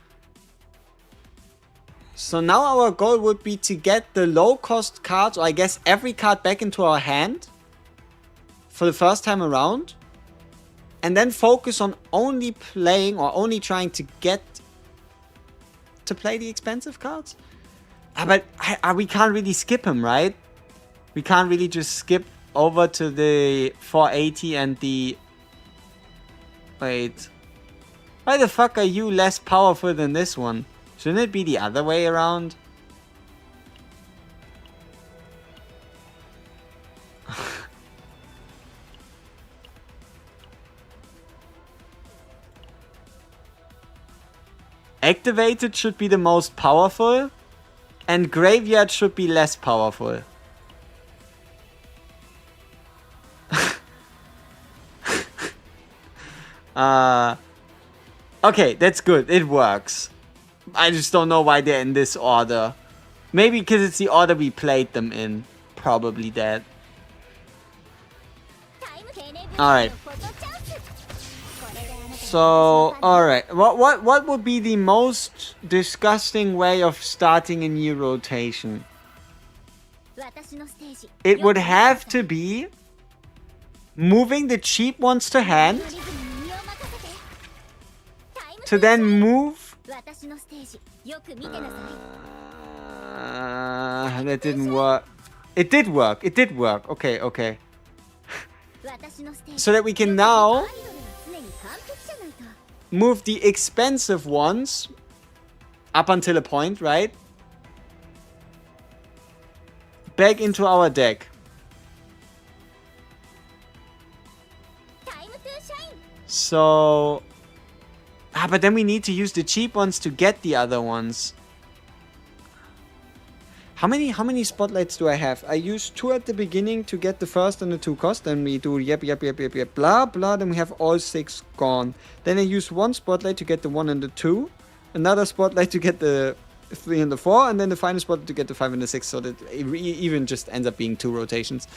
So now our goal would be to get the low cost cards, or I guess every card, back into our hand for the first time around. And then focus on only playing, or only trying to get to play the expensive cards. But we can't really skip them, right? We can't really just skip over to the 480 and the... Wait. Why the fuck are you less powerful than this one? Shouldn't it be the other way around? Activated should be the most powerful, and Graveyard should be less powerful. Okay, that's good. It works. I just don't know why they're in this order. Maybe because it's the order we played them in. Probably that. Alright. So, alright. What would be the most disgusting way of starting a new rotation? It would have to be moving the cheap ones to hand, to then move... that didn't work. It did work. It did work. Okay, okay. So that we can now move the expensive ones up until a point, right? Back into our deck. So... but then we need to use the cheap ones to get the other ones. How many spotlights do I have? I use 2 at the beginning to get the first and the 2 cost. Then we do yep, blah, blah. Then we have all 6 gone. Then I use 1 spotlight to get the 1 and the 2. Another spotlight to get the 3 and the 4. And then the final spotlight to get the 5 and the 6. So that it even just ends up being 2 rotations.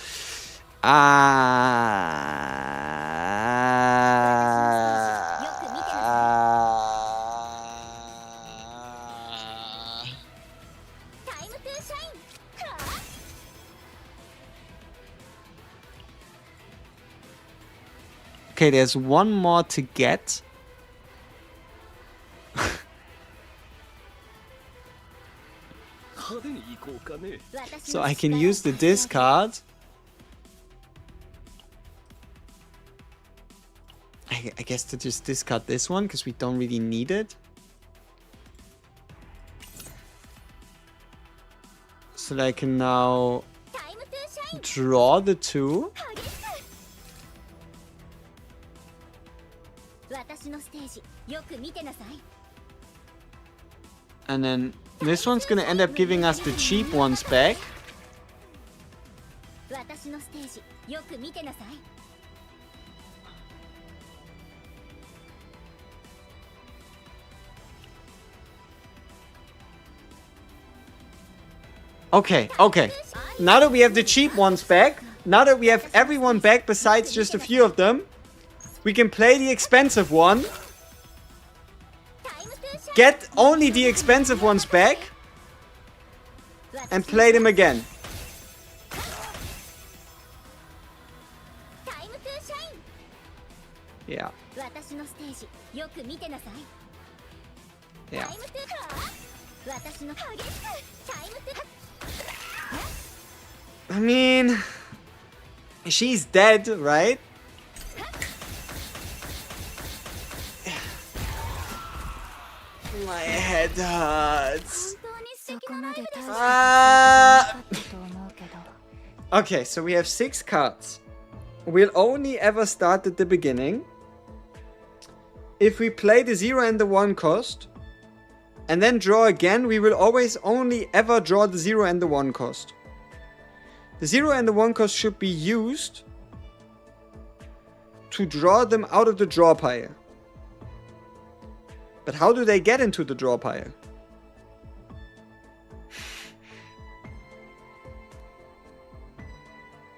Okay, there's one more to get. So I can use the discard. I guess to just discard this one because we don't really need it. So that I can now draw the 2. And then this one's gonna end up giving us the cheap ones back. Okay. Now that we have the cheap ones back, now that we have everyone back besides just a few of them, we can play the expensive one. Get only the expensive ones back. And play them again. Yeah. Yeah. I mean, she's dead, right? My head hurts. Okay, so we have 6 cards. We'll only ever start at the beginning. If we play the 0 and the 1 cost, and then draw again, we will always only ever draw the 0 and the 1 cost. The 0 and the 1 cost should be used to draw them out of the draw pile. But how do they get into the draw pile?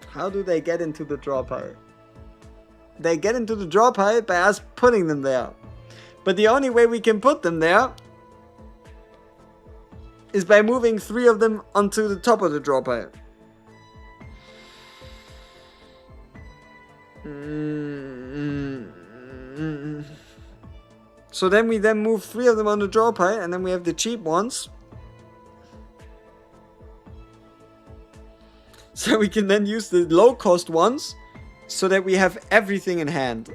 How do they get into the draw pile? They get into the draw pile by us putting them there. But the only way we can put them there is by moving 3 of them onto the top of the draw pile. So then we move 3 of them on the draw pile, and then we have the cheap ones. So we can then use the low cost ones, so that we have everything in hand.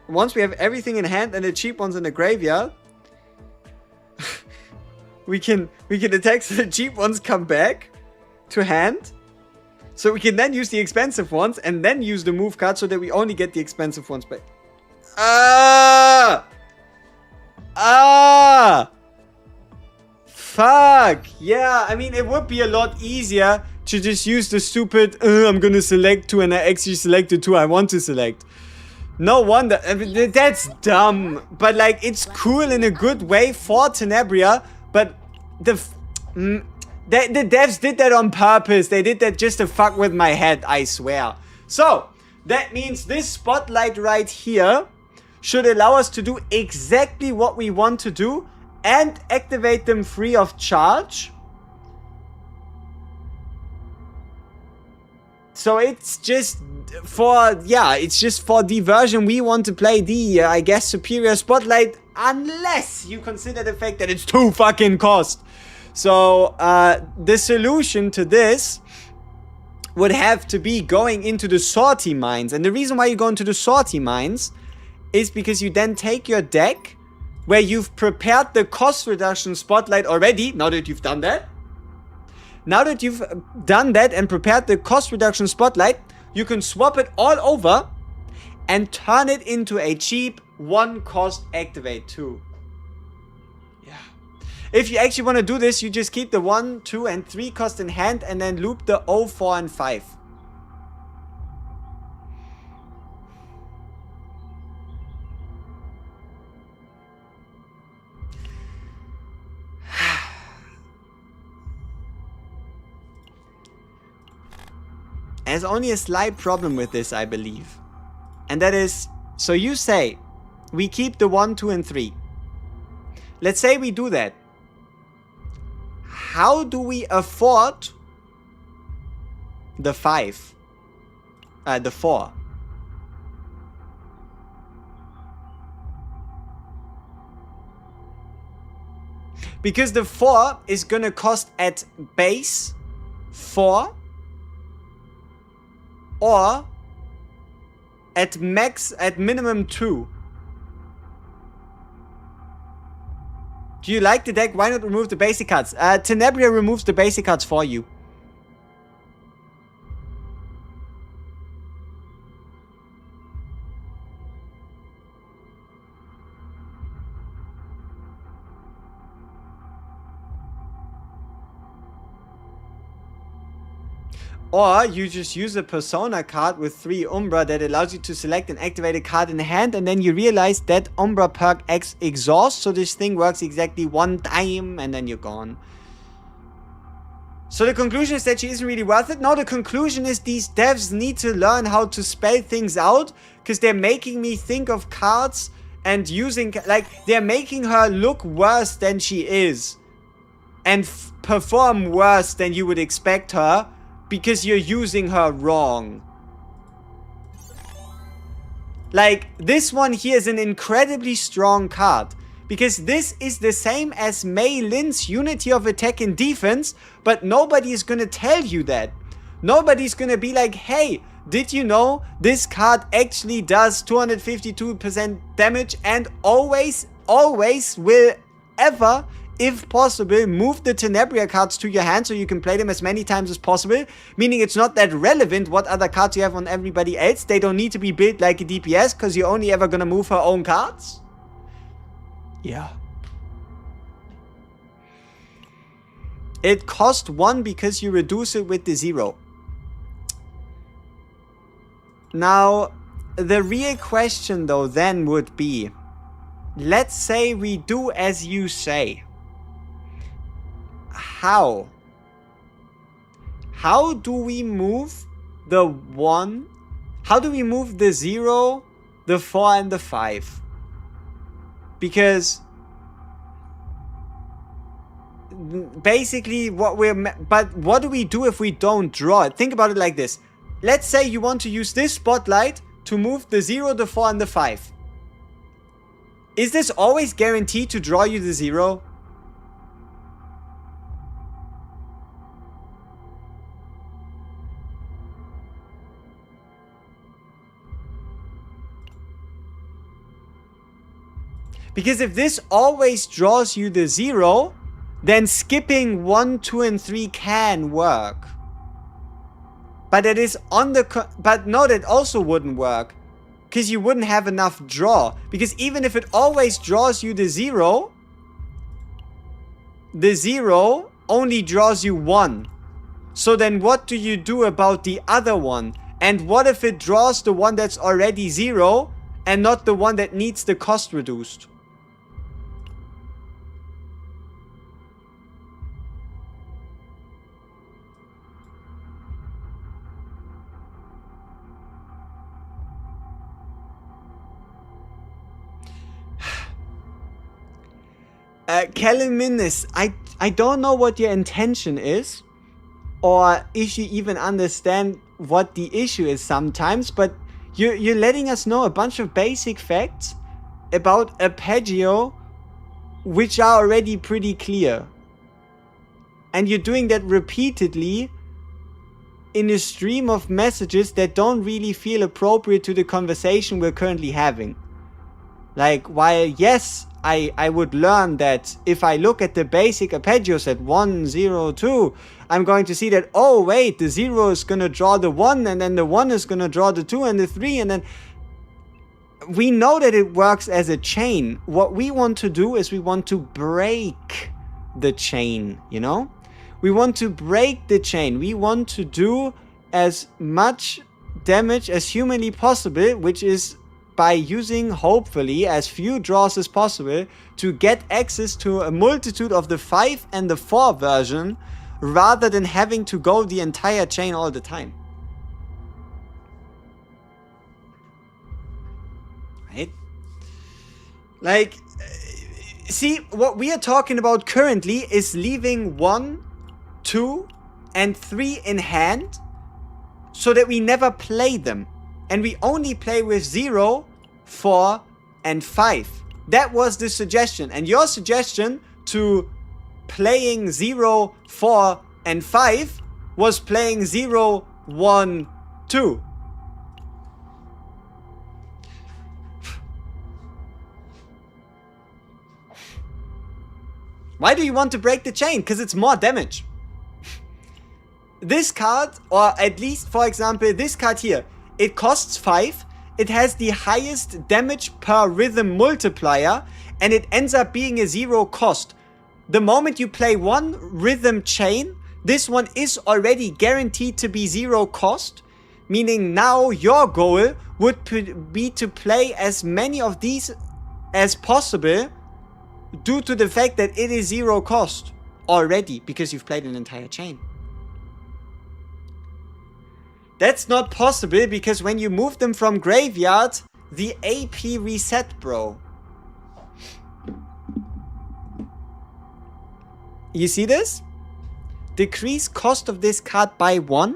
Once we have everything in hand and the cheap ones in the graveyard, we can attack so the cheap ones come back to hand. So we can then use the expensive ones and then use the move card so that we only get the expensive ones back. Fuck. Yeah, I mean, it would be a lot easier to just use the stupid, I'm gonna select 2 and I actually selected 2 I want to select. No wonder. I mean, that's dumb. But, like, it's cool in a good way for Tenebria. But the devs did that on purpose. They did that just to fuck with my head, I swear. So, that means this spotlight right here should allow us to do exactly what we want to do and activate them free of charge. So it's just for, it's just for the version we want to play, the, I guess, superior spotlight, unless you consider the fact that it's 2 fucking cost. So, the solution to this would have to be going into the sortie mines. And the reason why you go into the sortie mines is because you then take your deck where you've prepared the cost reduction spotlight already, now that you've done that. Now that you've done that and prepared the cost reduction spotlight, you can swap it all over and turn it into a cheap 1 cost activate 2. Yeah. If you actually want to do this, you just keep the 1, 2, and 3 cost in hand and then loop the 0, 4, and 5. has only a slight problem with this, I believe. And that is, so you say, we keep the 1, 2, and 3. Let's say we do that. How do we afford the 5? The 4? Because the 4 is gonna cost at base 4 or at minimum 2. Do you like the deck? Why not remove the basic cards? Tenebria removes the basic cards for you. Or you just use a Persona card with 3 Umbra that allows you to select and activate a card in the hand, and then you realize that Umbra perk X exhaust, so this thing works exactly 1 time, and then you're gone. So the conclusion is that she isn't really worth it? No, the conclusion is these devs need to learn how to spell things out, because they're making me think of cards and using, like, they're making her look worse than she is. And perform worse than you would expect her, because you're using her wrong. Like, this one here is an incredibly strong card. Because this is the same as Mei Lin's Unity of Attack and Defense, but nobody is gonna tell you that. Nobody's gonna be like, hey, did you know this card actually does 252% damage and always will ever, if possible, move the Tenebria cards to your hand so you can play them as many times as possible. Meaning it's not that relevant what other cards you have on everybody else. They don't need to be built like a DPS because you're only ever gonna move her own cards. Yeah. It cost 1 because you reduce it with the 0. Now, the real question though then would be, let's say we do as you say. How? How do we move the 1? How do we move the 0, the 4, and the 5? Because basically what do we do if we don't draw it? Think about it like this. Let's say you want to use this spotlight to move the 0, the 4, and the 5. Is this always guaranteed to draw you the 0? Because if this always draws you the 0, then skipping 1, 2, and 3 can work. But it is on the... But no, that also wouldn't work. Because you wouldn't have enough draw. Because even if it always draws you the 0 only draws you 1. So then what do you do about the other one? And what if it draws the one that's already 0 and not the one that needs the cost reduced? Keliminis, I don't know what your intention is, or if you even understand what the issue is sometimes, but you're letting us know a bunch of basic facts about arpeggio which are already pretty clear. And you're doing that repeatedly in a stream of messages that don't really feel appropriate to the conversation we're currently having. Like, while yes, I would learn that if I look at the basic arpeggios at 1, 0, 2, I'm going to see that, oh wait, the 0 is going to draw the 1, and then the 1 is going to draw the 2 and the 3, and then... We know that it works as a chain. What we want to do is we want to break the chain, you know? We want to break the chain. We want to do as much damage as humanly possible, which is by using, hopefully, as few draws as possible to get access to a multitude of the 5 and the 4 version, rather than having to go the entire chain all the time. Like, see, what we are talking about currently is leaving 1, 2, and 3 in hand so that we never play them. And we only play with 0, 4, and 5. That was the suggestion. And your suggestion to playing 0, 4, and 5 was playing 0, 1, 2. Why do you want to break the chain? Because it's more damage. This card, or at least, for example, this card here, it costs 5. It has the highest damage per rhythm multiplier, and it ends up being a 0 cost. The moment you play one rhythm chain, this one is already guaranteed to be 0 cost, meaning now your goal would be to play as many of these as possible due to the fact that it is 0 cost already because you've played an entire chain. That's not possible because when you move them from graveyard, the AP reset, bro. You see this? Decrease cost of this card by 1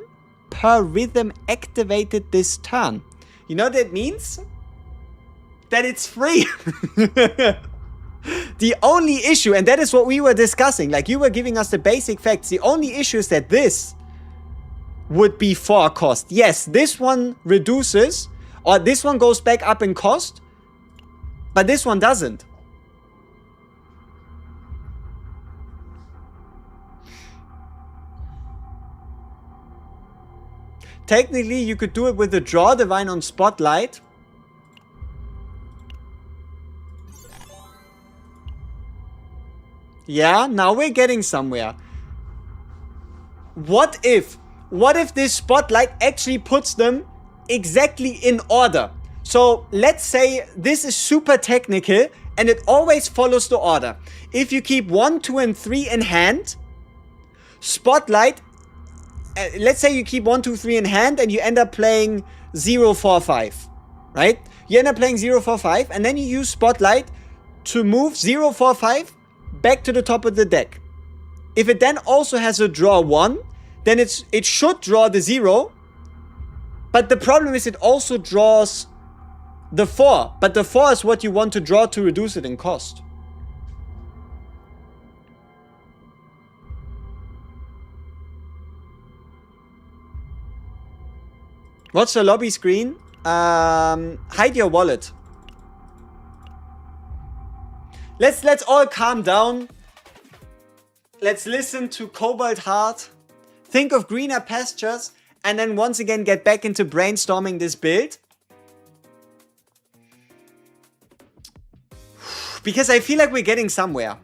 per rhythm activated this turn. You know what that means? That it's free. The only issue, and that is what we were discussing, like you were giving us the basic facts, the only issue is that this would be 4 cost. Yes, this one reduces, or this one goes back up in cost, but this one doesn't. Technically, you could do it with the Draw Divine on Spotlight. Yeah, now we're getting somewhere. What if this Spotlight actually puts them exactly in order? So let's say this is super technical and it always follows the order. If you keep 1, 2, and 3 in hand, Spotlight, let's say you keep 1, 2, 3 in hand and you end up playing 0, 4, 5, right? You end up playing 0, 4, 5 and then you use Spotlight to move 0, 4, 5 back to the top of the deck. If it then also has a draw 1, then it should draw the 0. But the problem is it also draws the 4. But the 4 is what you want to draw to reduce it in cost. What's the lobby screen? Hide your wallet. Let's all calm down. Let's listen to Cobalt Heart. Think of greener pastures. And then once again get back into brainstorming this build. Because I feel like we're getting somewhere.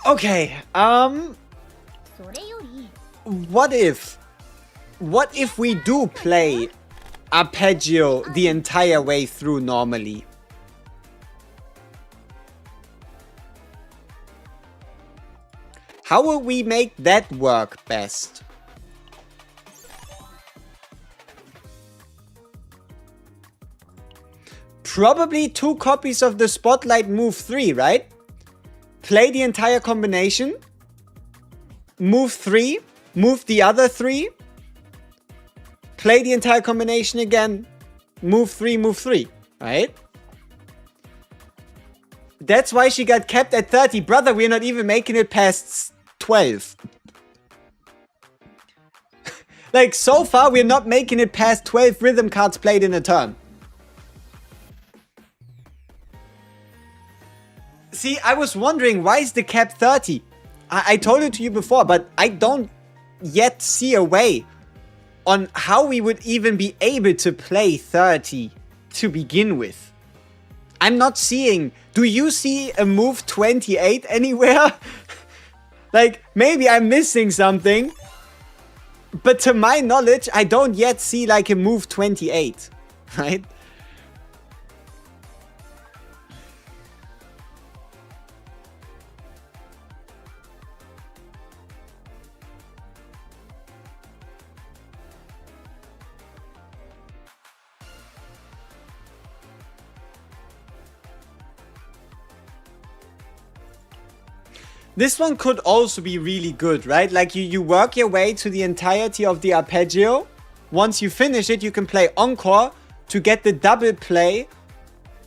Okay, what if we do play Arpeggio the entire way through normally? How will we make that work best? Probably 2 copies of the Spotlight move 3, right? Play the entire combination, move 3, move the other 3, play the entire combination again, move 3, right? That's why she got capped at 30. Brother, we're not even making it past 12. Like, so far, we're not making it past 12 rhythm cards played in a turn. See, I was wondering, why is the cap 30? I told it to you before, but I don't yet see a way on how we would even be able to play 30 to begin with. I'm not seeing... Do you see a move 28 anywhere? Like, maybe I'm missing something. But to my knowledge, I don't yet see like a move 28. Right? This one could also be really good, right? Like you work your way to the entirety of the arpeggio. Once you finish it, you can play encore to get the double play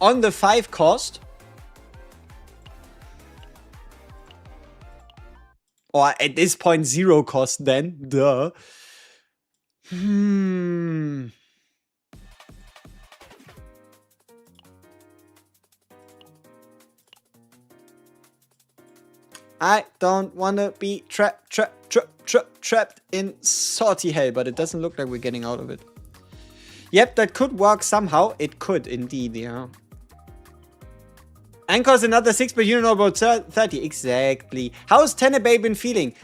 on the 5 cost. Or at this point, 0 cost then. Duh. I don't want to be trapped in salty hell, but it doesn't look like we're getting out of it. Yep, that could work somehow. It could indeed, yeah. Anchor's another 6, but you don't know about 30. Exactly. How's Tenebria been feeling?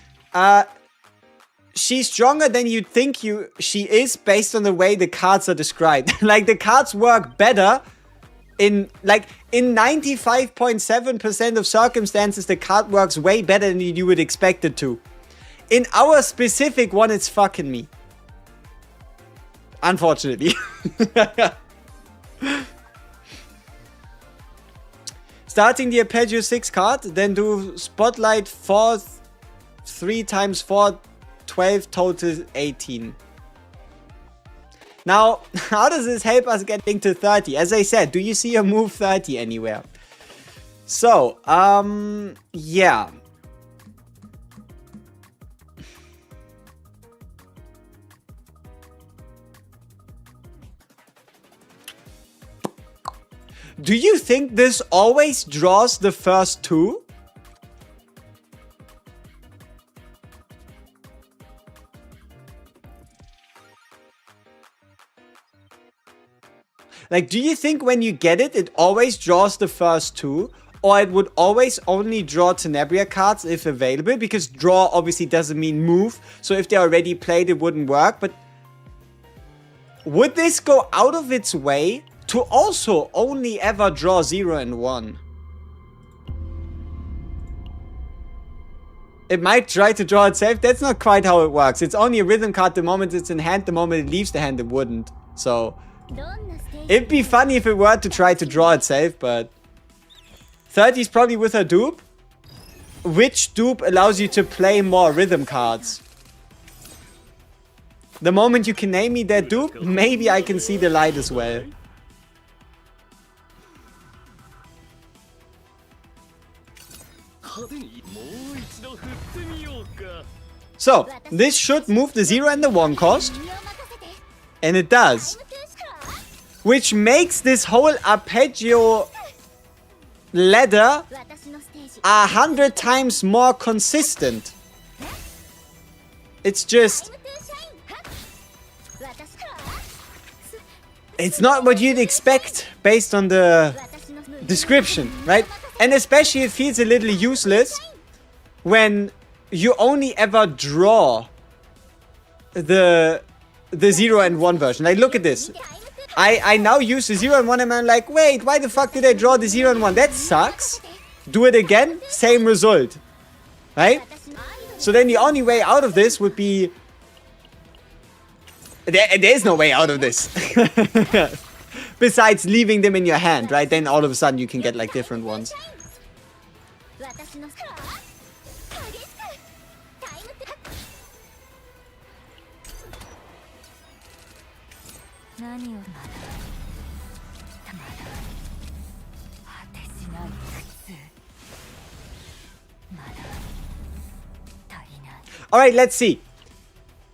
She's stronger than you'd think she is based on the way the cards are described. Like, the cards work better in 95.7% of circumstances, the card works way better than you would expect it to. In our specific one, it's fucking me. Unfortunately. Starting the arpeggio 6 card, then do spotlight 4, 3 times 4, 12, total 18. Now, how does this help us getting to 30? As I said, do you see a move 30 anywhere? So, yeah. Do you think this always draws the first 2? Like, do you think when you get it, it always draws the first 2? Or it would always only draw Tenebria cards if available? Because draw obviously doesn't mean move. So if they're already played, it wouldn't work. But would this go out of its way to also only ever draw 0 and 1? It might try to draw itself. That's not quite how it works. It's only a rhythm card the moment it's in hand. The moment it leaves the hand, it wouldn't. So it'd be funny if it were to try to draw itself, but 30 is probably with a dupe. Which dupe allows you to play more rhythm cards? The moment you can name me that dupe, maybe I can see the light as well. So, this should move the 0 and the 1 cost. And it does. Which makes this whole arpeggio ladder 100 times more consistent. It's just... it's not what you'd expect based on the description, right? And especially it feels a little useless when you only ever draw the 0 and 1 version. Like, look at this. I now use the 0 and 1 and I'm like, wait, why the fuck did I draw the 0 and 1? That sucks. Do it again, same result. Right? So then the only way out of this would be... There's no way out of this. Besides leaving them in your hand, right? Then all of a sudden you can get like different ones. Alright, let's see.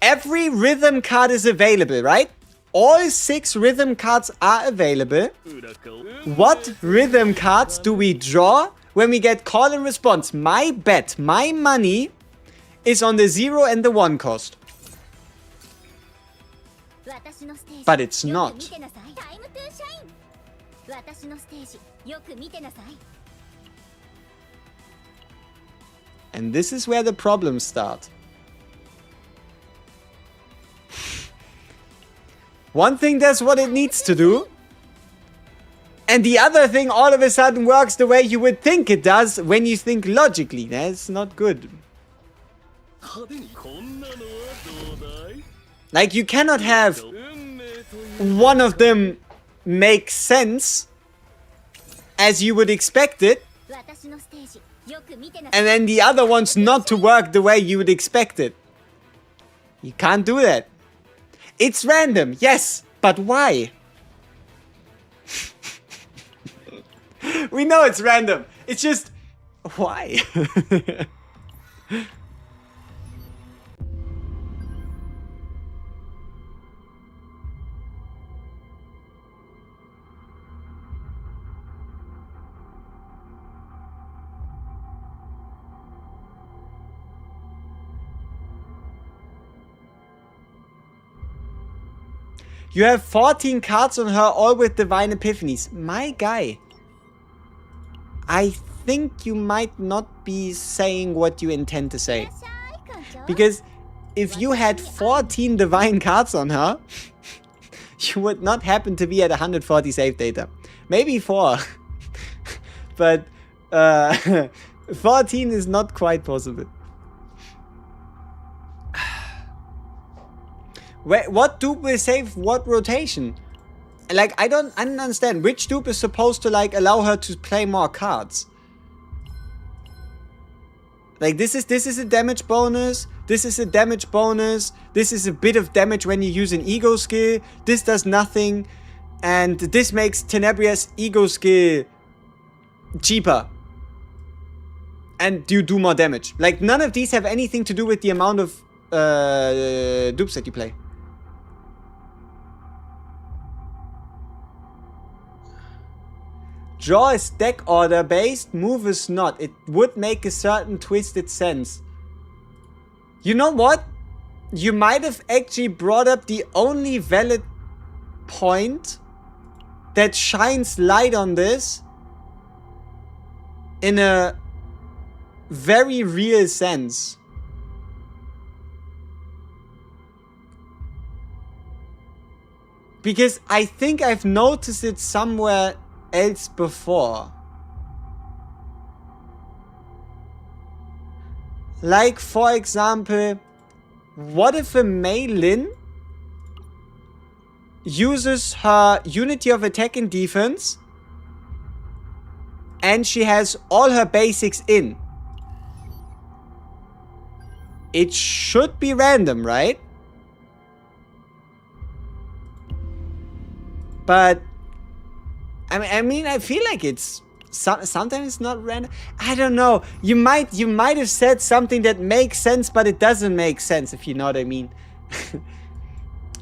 Every rhythm card is available, right? All 6 rhythm cards are available. What rhythm cards do we draw when we get call and response? My bet, my money is on the 0 and the 1 cost. But it's not. And this is where the problems start. One thing does what it needs to do, and the other thing all of a sudden works the way you would think it does when you think logically. That's not good. Like, you cannot have one of them make sense as you would expect it, and then the other ones not to work the way you would expect it. You can't do that. It's random, yes, but why? We know it's random. It's just, why? You have 14 cards on her, all with divine epiphanies. My guy. I think you might not be saying what you intend to say. Because if you had 14 divine cards on her, you would not happen to be at 140 save data. Maybe 4. But 14 is not quite possible. What dupe will save what rotation? Like, I don't understand. Which dupe is supposed to, like, allow her to play more cards? Like, this is a damage bonus. This is a damage bonus. This is a bit of damage when you use an ego skill. This does nothing. And this makes Tenebria's ego skill cheaper. And you do more damage. Like, none of these have anything to do with the amount of dupes that you play. Draw is deck order based, move is not. It would make a certain twisted sense. You know what? You might have actually brought up the only valid point that shines light on this in a very real sense. Because I think I've noticed it somewhere else before. Like, for example, what if a Mei Lin uses her unity of attack and defense and she has all her basics in? It should be random, right? But I mean, I feel like it's sometimes it's not random. I don't know. You might have said something that makes sense, but it doesn't make sense, if you know what I mean.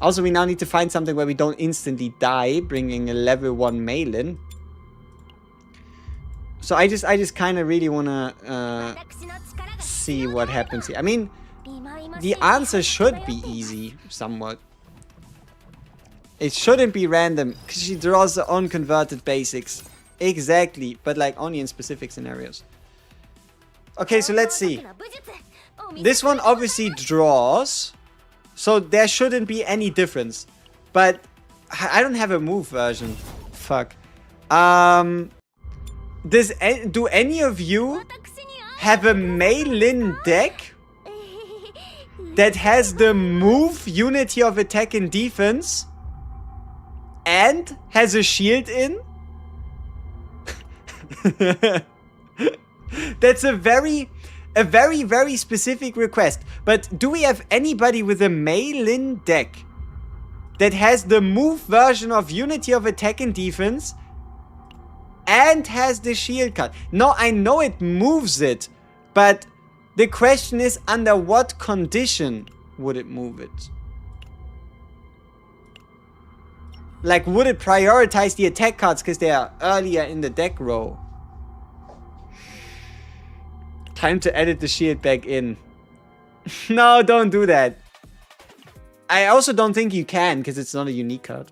Also, we now need to find something where we don't instantly die, bringing a level 1 Mei Lin. So I just kind of really wanna see what happens here. I mean, the answer should be easy, somewhat. It shouldn't be random, because she draws her own converted basics. Exactly, but like only in specific scenarios. Okay, so let's see. This one obviously draws, so there shouldn't be any difference. But I don't have a move version. Fuck. Do any of you have a Mei Lin deck that has the move unity of attack and defense and has a shield in? That's a very specific request. But do we have anybody with a Mei Lin deck that has the move version of unity of attack and defense and has the shield card? No, I know it moves it, but the question is, under what condition would it move it? Like, would it prioritize the attack cards because they are earlier in the deck row? Time to edit the shield back in. No, don't do that. I also don't think you can because it's not a unique card.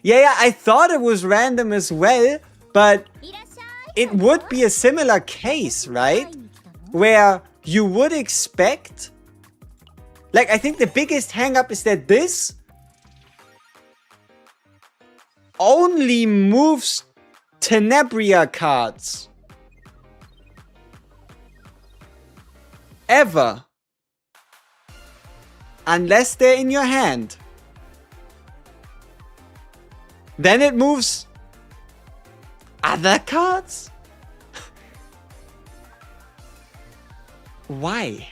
Yeah, I thought it was random as well, but it would be a similar case, right? Where you would expect... Like, I think the biggest hang-up is that this only moves Tenebria cards. Ever. Unless they're in your hand. Then it moves other cards? Why?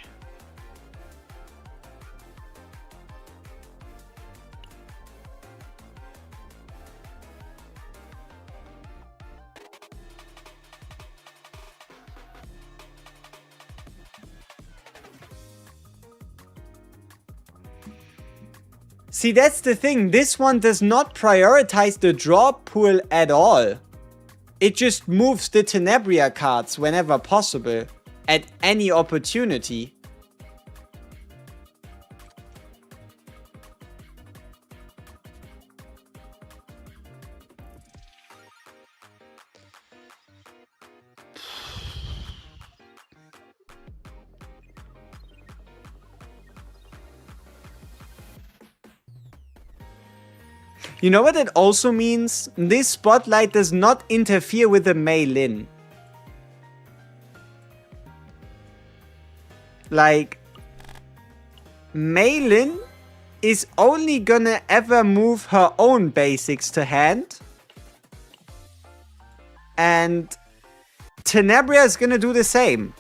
See, that's the thing. This one does not prioritize the draw pool at all. It just moves the Tenebria cards whenever possible, at any opportunity. You know what it also means? This spotlight does not interfere with the Mei Lin. Like, Mei Lin is only gonna ever move her own basics to hand. And Tenebria is gonna do the same.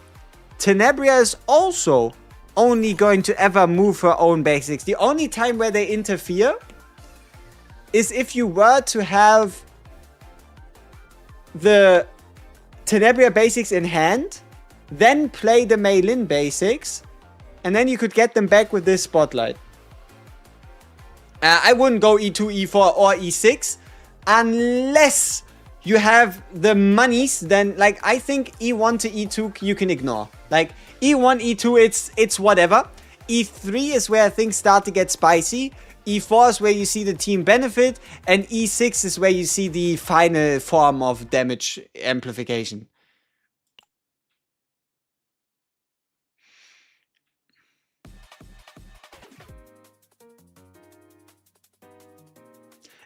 Tenebria is also only going to ever move her own basics. The only time where they interfere is if you were to have the Tenebria basics in hand, then play the Mei Lin basics, and then you could get them back with this spotlight. I wouldn't go E2, E4, or E6 unless you have the monies. Then, like, I think E1 to E2 you can ignore. Like, E1, E2, it's whatever. E3 is where things start to get spicy. E4 is where you see the team benefit, and E6 is where you see the final form of damage amplification.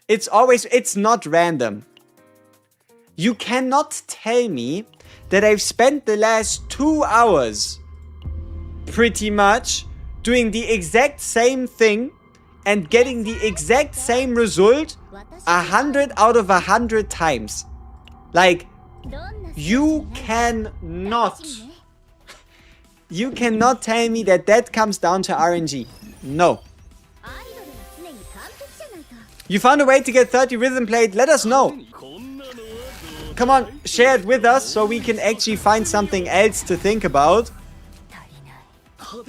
It's not random. You cannot tell me that I've spent the last 2 hours pretty much doing the exact same thing and getting the exact same result 100 out of 100 times. Like, you cannot tell me that comes down to RNG. No. You found a way to get 30 rhythm played? Let us know. Come on, share it with us so we can actually find something else to think about.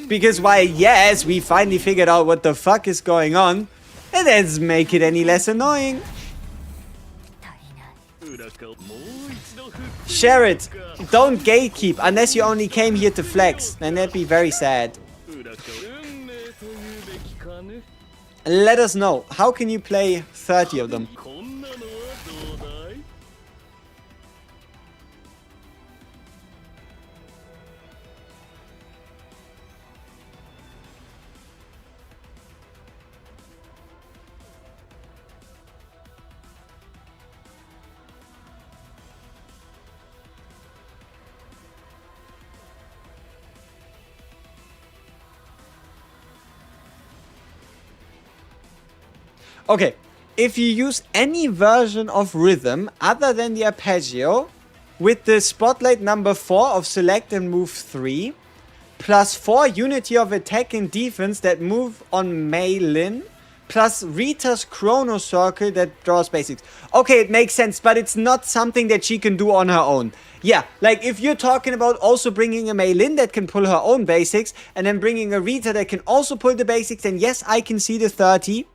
Because while, yes, we finally figured out what the fuck is going on, it doesn't make it any less annoying. Share it. Don't gatekeep unless you only came here to flex. Then that'd be very sad. Let us know. How can you play 30 of them? Okay, if you use any version of rhythm other than the arpeggio, with the spotlight number 4 of select and move 3, plus 4 unity of attack and defense that move on Mei Lin, plus Rita's chrono circle that draws basics. Okay, it makes sense, but it's not something that she can do on her own. Yeah, like if you're talking about also bringing a Mei Lin that can pull her own basics, and then bringing a Rita that can also pull the basics, then yes, I can see the 30.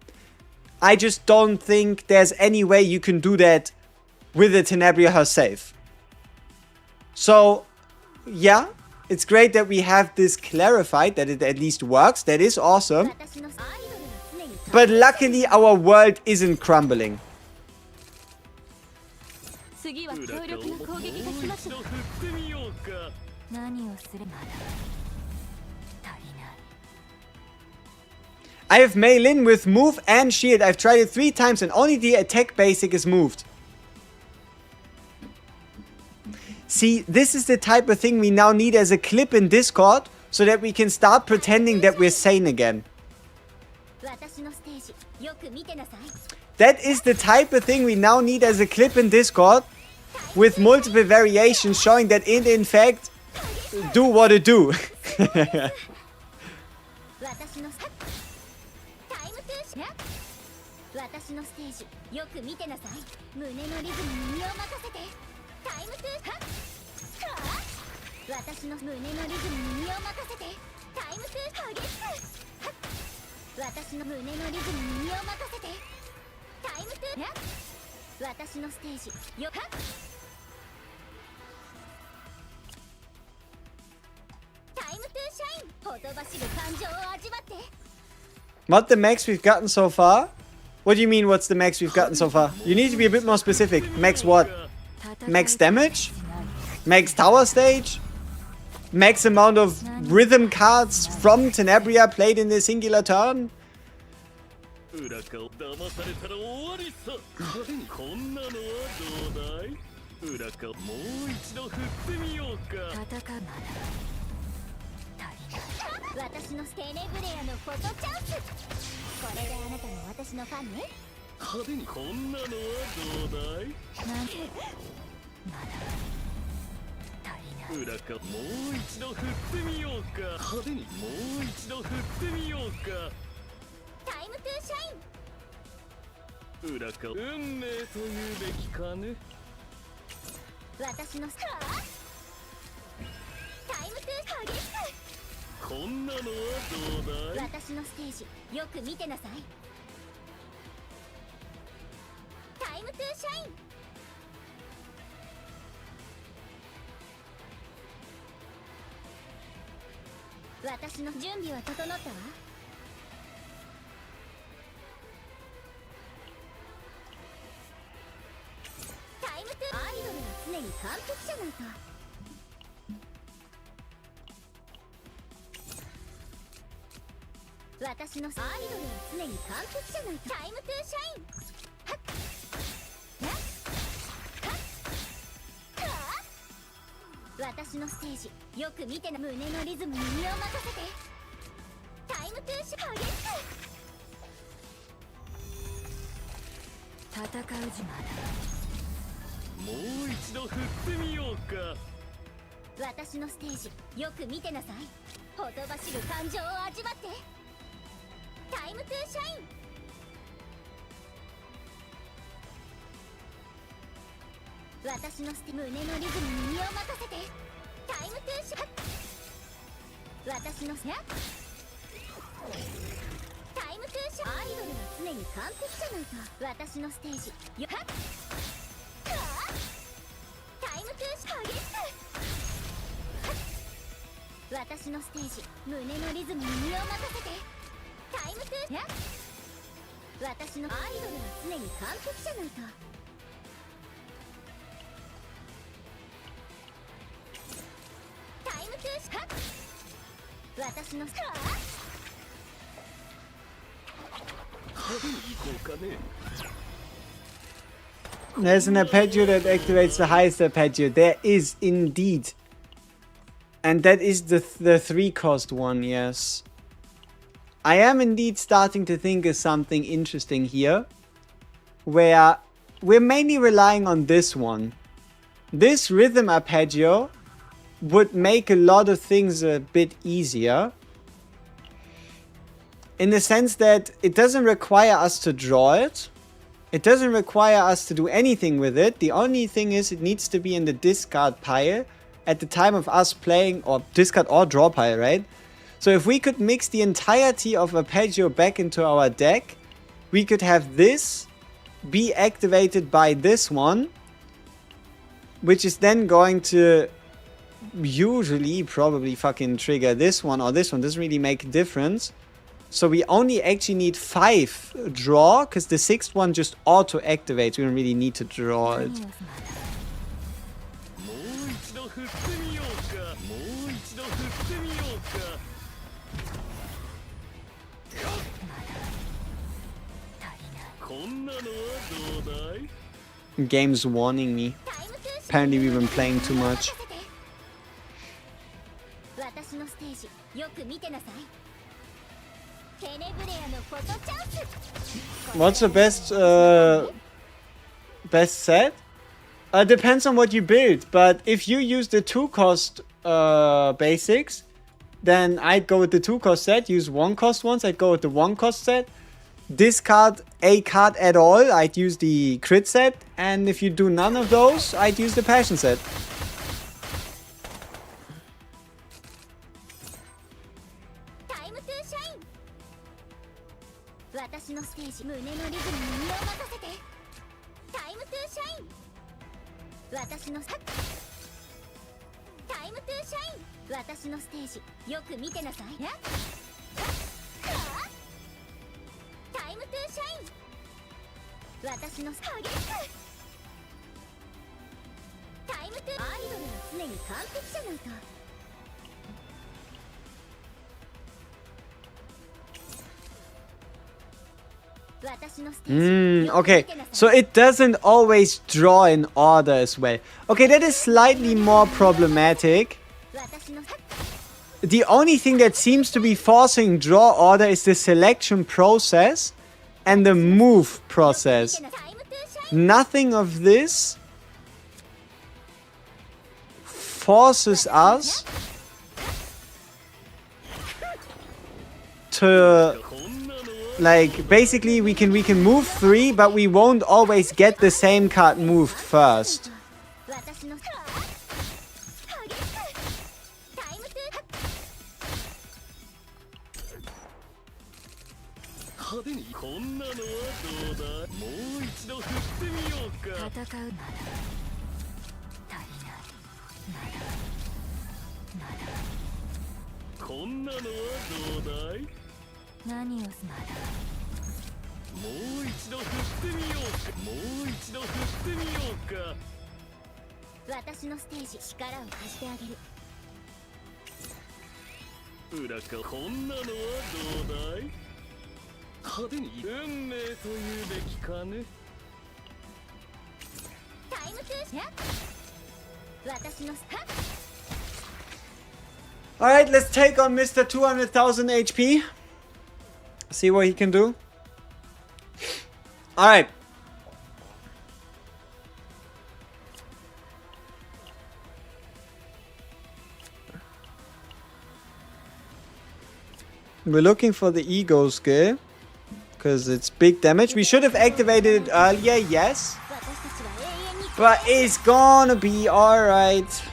I just don't think there's any way you can do that with the Tenebria herself. So, yeah, it's great that we have this clarified, that it at least works. That is awesome. But luckily, our world isn't crumbling. 次は強力な攻撃が来ますわ。何をすれば足りない。 I have Mei-Lin with move and shield. I've tried it 3 times and only the attack basic is moved. See, this is the type of thing we now need as a clip in Discord so that we can start pretending that we're sane again. That is the type of thing we now need as a clip in Discord with multiple variations showing that it in fact do what it do. 私のステージよく見てなさい。胸のリズムに身を任せてタイムトゥーハッ。私の胸のリズムに身を任せてタイムトゥー激しく。私の胸のリズムに身を任せてタイムトゥーハッ。私のステージよハッ。タイムトゥーシャインほとばしる感情を味わって。 What the max we've gotten so far? What do you mean, what's the max we've gotten so far? You need to be a bit more specific. Max what? Max damage? Max tower stage? Max amount of rhythm cards from Tenebria played in a singular turn? There's an arpeggio that activates the highest arpeggio. There is indeed. And that is the 3-cost one, yes. I am indeed starting to think of something interesting here. Where we're mainly relying on this one. This rhythm arpeggio would make a lot of things a bit easier. In the sense that it doesn't require us to draw it. It doesn't require us to do anything with it. The only thing is it needs to be in the discard pile at the time of us playing, or discard or draw pile, right? So if we could mix the entirety of arpeggio back into our deck, we could have this be activated by this one, which is then going to usually probably fucking trigger this one or this one. Doesn't really make a difference. So we only actually need 5 draw, because the 6th one just auto activates. We don't really need to draw it. Game's warning me. Apparently we've been playing too much. What's the best set? Depends on what you build, but if you use the 2-cost basics, then I'd go with the 2-cost set. Use 1-cost ones, I'd go with the 1-cost set. Discard a card at all, I'd use the crit set. And if you do none of those, I'd use the passion set. Okay, so it doesn't always draw in order as well. Okay, that is slightly more problematic. The only thing that seems to be forcing draw order is the selection process and the move process. Nothing of this forces us to, like, basically we can move 3, but we won't always get the same card moved first. Alright, let's take on Mr. 200,000 HP. See what he can do. Alright. We're looking for the ego skill, because it's big damage. We should have activated it earlier, yes. But it's gonna be alright.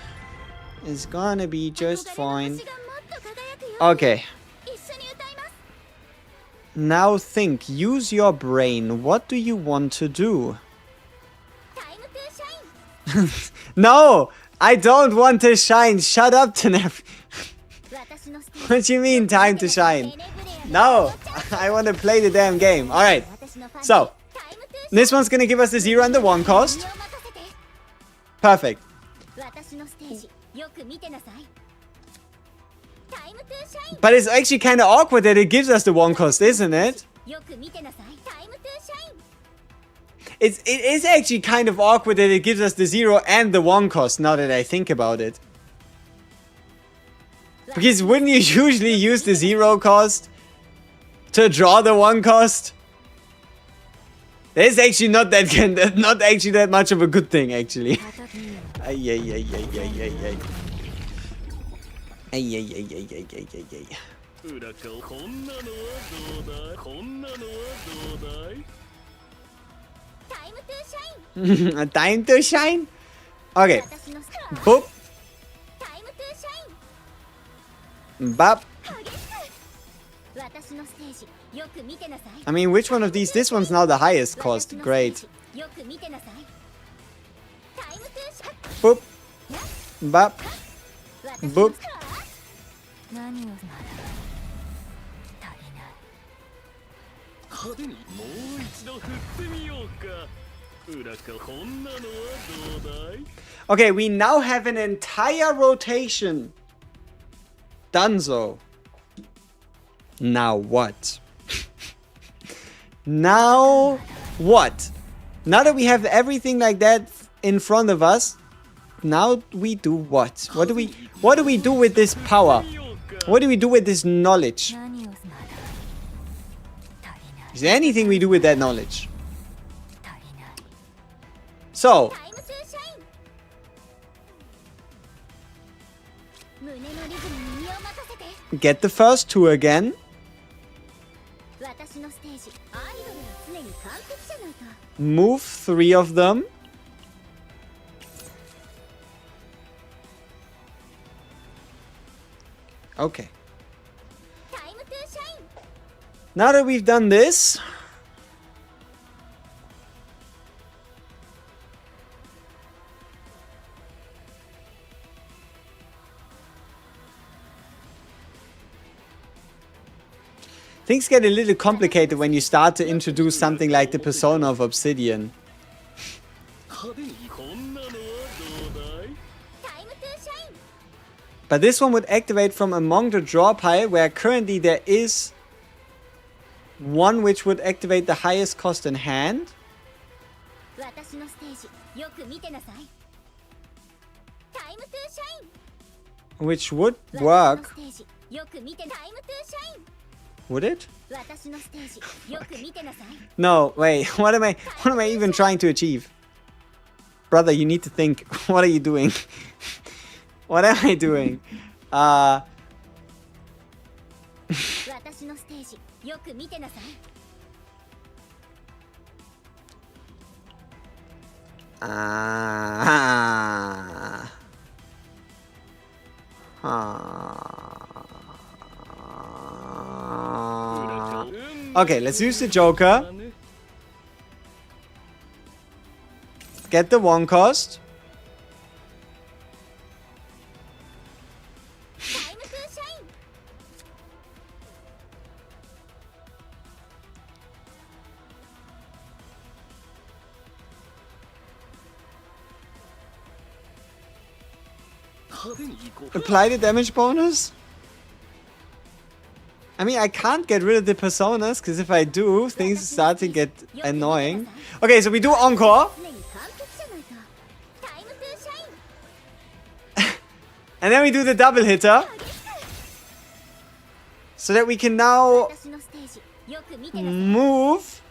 It's gonna be just fine. Okay. Now think. Use your brain. What do you want to do? No! I don't want to shine. Shut up, Tenebria. What do you mean, time to shine? No! I want to play the damn game. Alright. So. This one's gonna give us the 0 and the 1 cost. Perfect. But it's actually kind of awkward that it gives us the 1 cost, isn't it? It is actually kind of awkward that it gives us the 0 and the 1 cost, now that I think about it. Because wouldn't you usually use the 0 cost to draw the 1 cost? It's actually not that much of a good thing, actually. Time to shine? Okay. Boop. Bop. I mean, which one of these? This one's now the highest cost. Great. Boop. Bop. Boop. Okay, we now have an entire rotation. Dunzo. Now what? Now what? Now that we have everything like that in front of us, now we do what? What do we do with this power? What do we do with this knowledge? Is there anything we do with that knowledge? So, get the first two again. Move 3 of them. Okay. Now that we've done this, things get a little complicated when you start to introduce something like the persona of Obsidian. But this one would activate from among the draw pile, where currently there is one which would activate the highest cost in hand. Which would work. Would it? No, wait. What am I even trying to achieve? Brother, you need to think. What are you doing? What am I doing? Okay, let's use the Joker. Get the 1 cost. Apply the damage bonus? I mean, I can't get rid of the personas, because if I do, things start to get annoying. Okay, so we do Encore. And then we do the double hitter. So that we can now move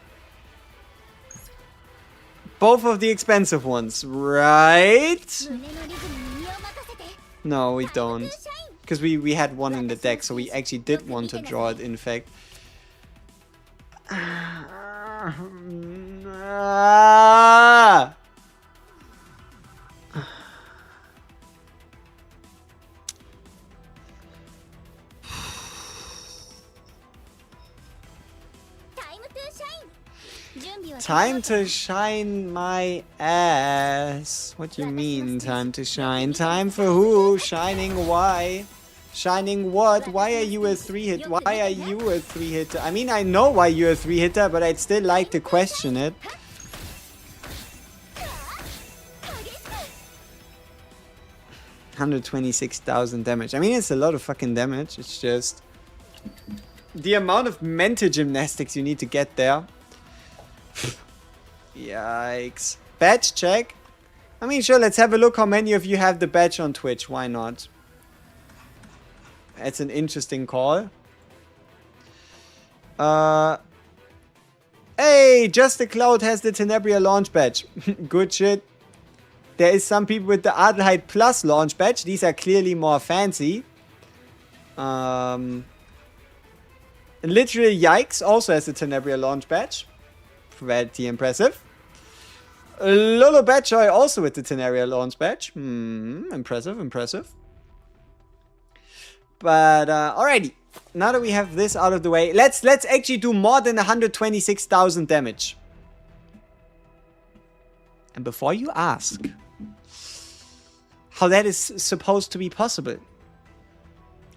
both of the expensive ones, right? No, we don't. Because we had one in the deck, so we actually did want to draw it, in fact. Time to shine my ass. What do you mean, time to shine? Time for who? Shining why? Shining what? Why are you a 3-hit? Why are you a 3-hitter? I mean, I know why you're a 3-hitter, but I'd still like to question it. $126,000 damage. I mean, it's a lot of fucking damage. It's just the amount of mental gymnastics you need to get there. Yikes. Badge check. I mean, sure, let's have a look how many of you have the badge on Twitch. Why not? That's an interesting call. Hey, Just the Cloud has the Tenebria launch badge. Good shit. There is some people with the Adelheid Plus launch badge. These are clearly more fancy. Literal Yikes also has the Tenebria launch badge. Pretty impressive. Lolo Batchoy also with the Tenebria launch badge. Impressive, impressive. But alrighty. Now that we have this out of the way, let's actually do more than 126,000 damage. And before you ask how that is supposed to be possible,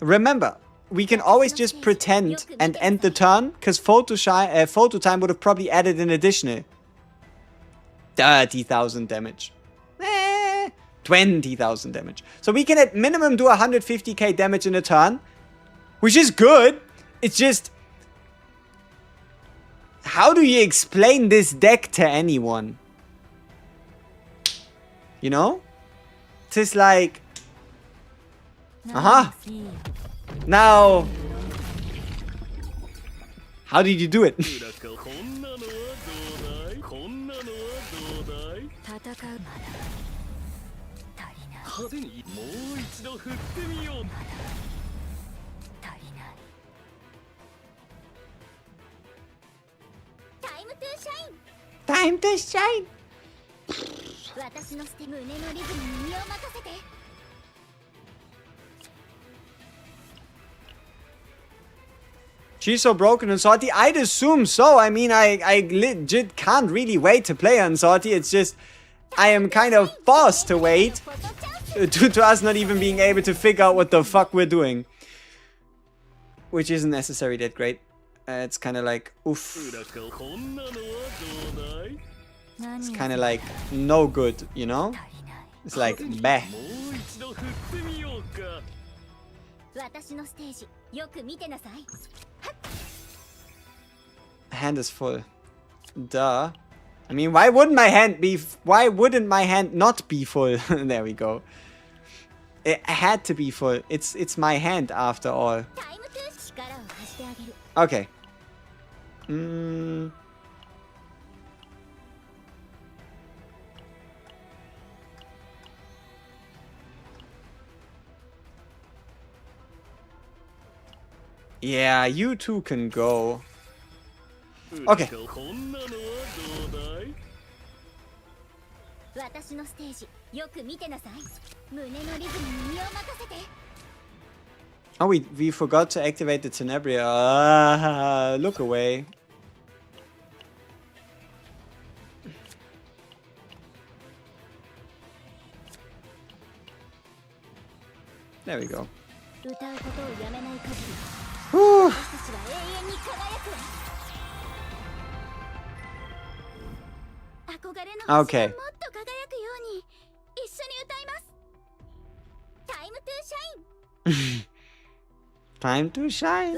remember, we can always just pretend and end the turn, because photo time would have probably added an additional. 30,000 damage. 20,000 damage. So we can at minimum do 150k damage in a turn, which is good. It's just, how do you explain this deck to anyone? You know? It's just like, now, how did you do it? Time to shine. She's so broken and salty. I'd assume so. I mean, I legit can't really wait to play on salty. It's just, I am kind of forced to wait due to us not even being able to figure out what the fuck we're doing. Which isn't necessarily that great. It's kind of like, oof. It's kind of like, no good, you know? It's like, bah. Hand is full. Duh. I mean, why wouldn't my hand not be full? There we go. It had to be full. It's my hand after all. Okay. Yeah, you two can go. Okay. Oh, we forgot to activate the Tenebria. Look away. There we go. Whew. Okay. Time to shine.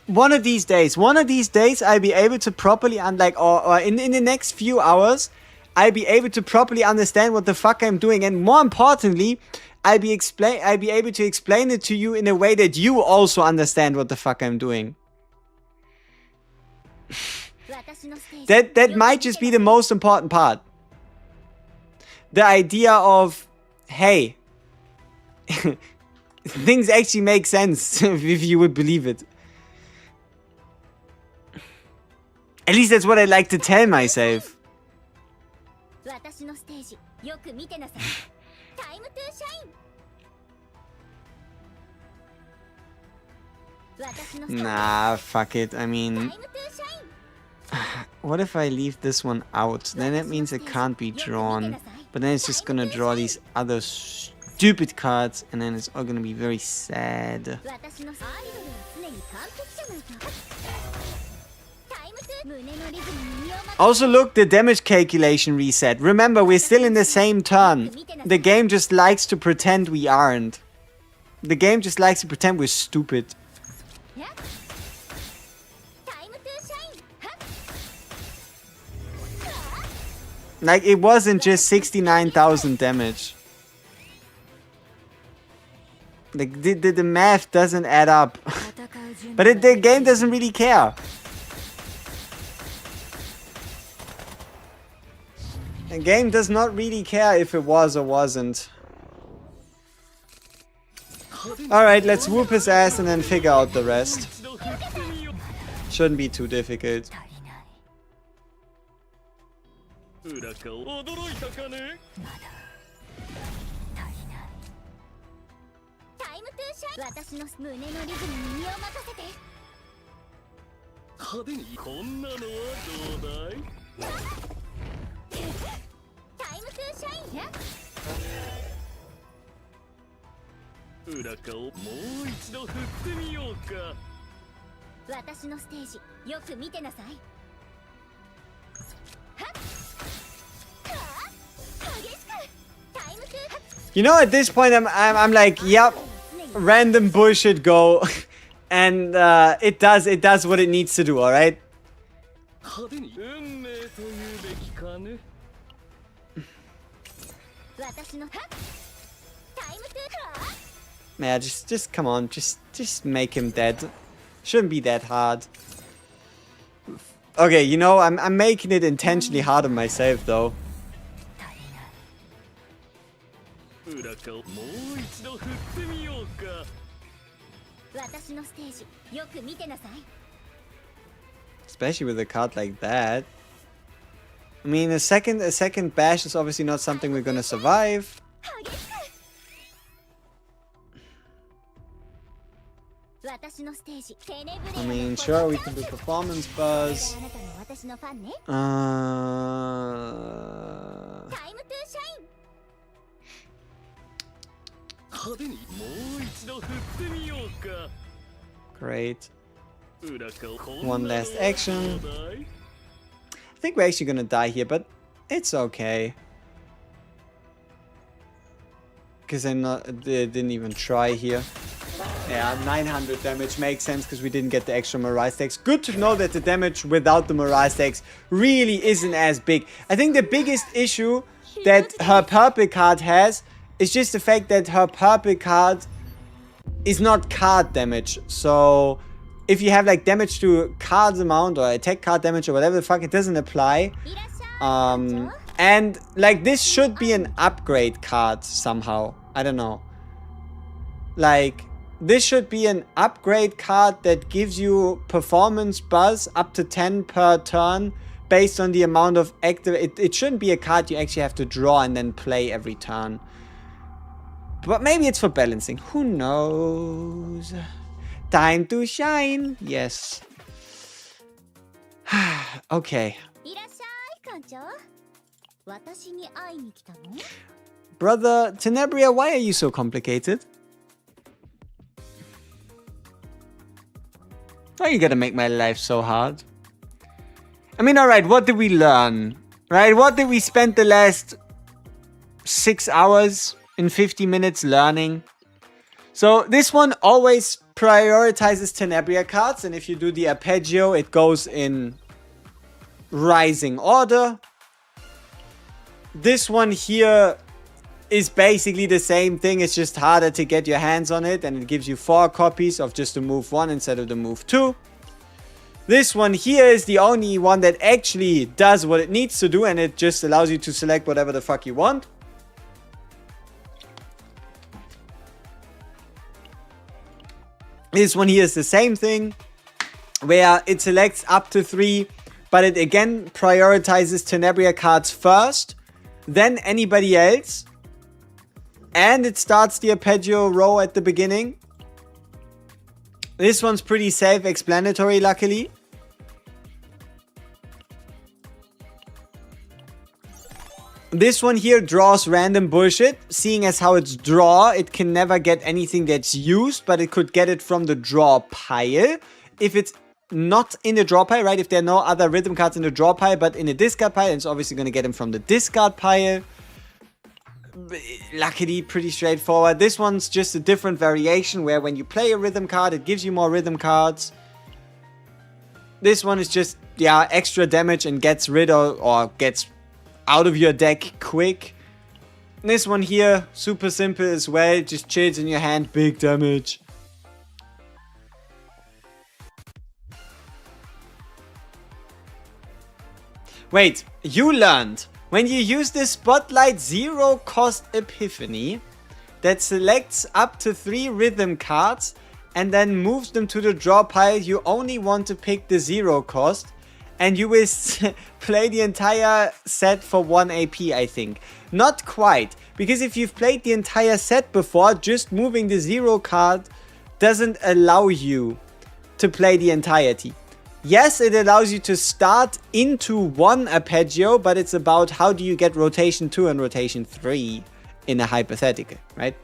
One of these days, I'll be able to properly, or in the next few hours, I'll be able to properly understand what the fuck I'm doing, and more importantly, I'll be able to explain it to you in a way that you also understand what the fuck I'm doing. That might just be the most important part. The idea of, hey, things actually make sense if you would believe it. At least that's what I like to tell myself. Nah, fuck it. I mean, what if I leave this one out? Then that means it can't be drawn. But then it's just gonna draw these other stupid cards, and then it's all gonna be very sad. Also look, the damage calculation reset. Remember, we're still in the same turn. The game just likes to pretend we aren't. The game just likes to pretend we're stupid. Like, it wasn't just 69,000 damage. Like, the math doesn't add up. But the game doesn't really care. The game does not really care if it was or wasn't. Alright, let's whoop his ass and then figure out the rest. Shouldn't be too difficult. You know, at this point, I'm like, yep, random bullshit go, and it does what it needs to do. All right. Yeah, just come on, just make him dead. Shouldn't be that hard. Okay, you know, I'm making it intentionally hard on myself though. Especially with a card like that. I mean, a second bash is obviously not something we're gonna survive. I mean, sure, we can do performance buzz. Great. One last action. I think we're actually gonna die here, but it's okay. Because they didn't even try here. Yeah, 900 damage makes sense because we didn't get the extra Mirage stacks. Good to know that the damage without the Mirage stacks really isn't as big. I think the biggest issue that her purple card has is just the fact that her purple card is not card damage. So if you have like damage to cards amount or attack card damage or whatever the fuck, it doesn't apply. And like this should be an upgrade card somehow. I don't know. Like this should be an upgrade card that gives you performance buzz up to 10 per turn based on the amount of active. It shouldn't be a card you actually have to draw and then play every turn. But maybe it's for balancing. Who knows? Time to shine. Yes. Okay. Brother Tenebria, why are you so complicated? Why are you gonna make my life so hard? I mean, alright, what did we learn? Right? What did we spend the last 6 hours in 50 minutes learning? So this one always prioritizes Tenebria cards, and if you do the arpeggio, it goes in rising order. This one here is basically the same thing. It's just harder to get your hands on it, and it gives you 4 copies of just the move 1 instead of the move 2. This one here is the only one that actually does what it needs to do, and it just allows you to select whatever the fuck you want. This one here is the same thing, where it selects up to 3, but it again prioritizes Tenebria cards first, then anybody else, and it starts the arpeggio row at the beginning. This one's pretty self-explanatory, luckily. This one here draws random bullshit. Seeing as how it's draw, it can never get anything that's used, but it could get it from the draw pile. If it's not in the draw pile, right? If there are no other rhythm cards in the draw pile, but in the discard pile, and it's obviously going to get them from the discard pile. Luckily, pretty straightforward. This one's just a different variation where when you play a rhythm card, it gives you more rhythm cards. This one is just, yeah, extra damage and gets rid of, or gets out of your deck quick. This one here, super simple as well. Just chills in your hand, big damage. Wait, you learned. When you use the Spotlight Zero Cost Epiphany that selects up to 3 rhythm cards and then moves them to the draw pile, you only want to pick the 0 cost and you will play the entire set for 1 AP, I think. Not quite, because if you've played the entire set before, just moving the 0 card doesn't allow you to play the entirety. Yes, it allows you to start into 1 arpeggio, but it's about how do you get rotation 2 and rotation 3 in a hypothetical, right?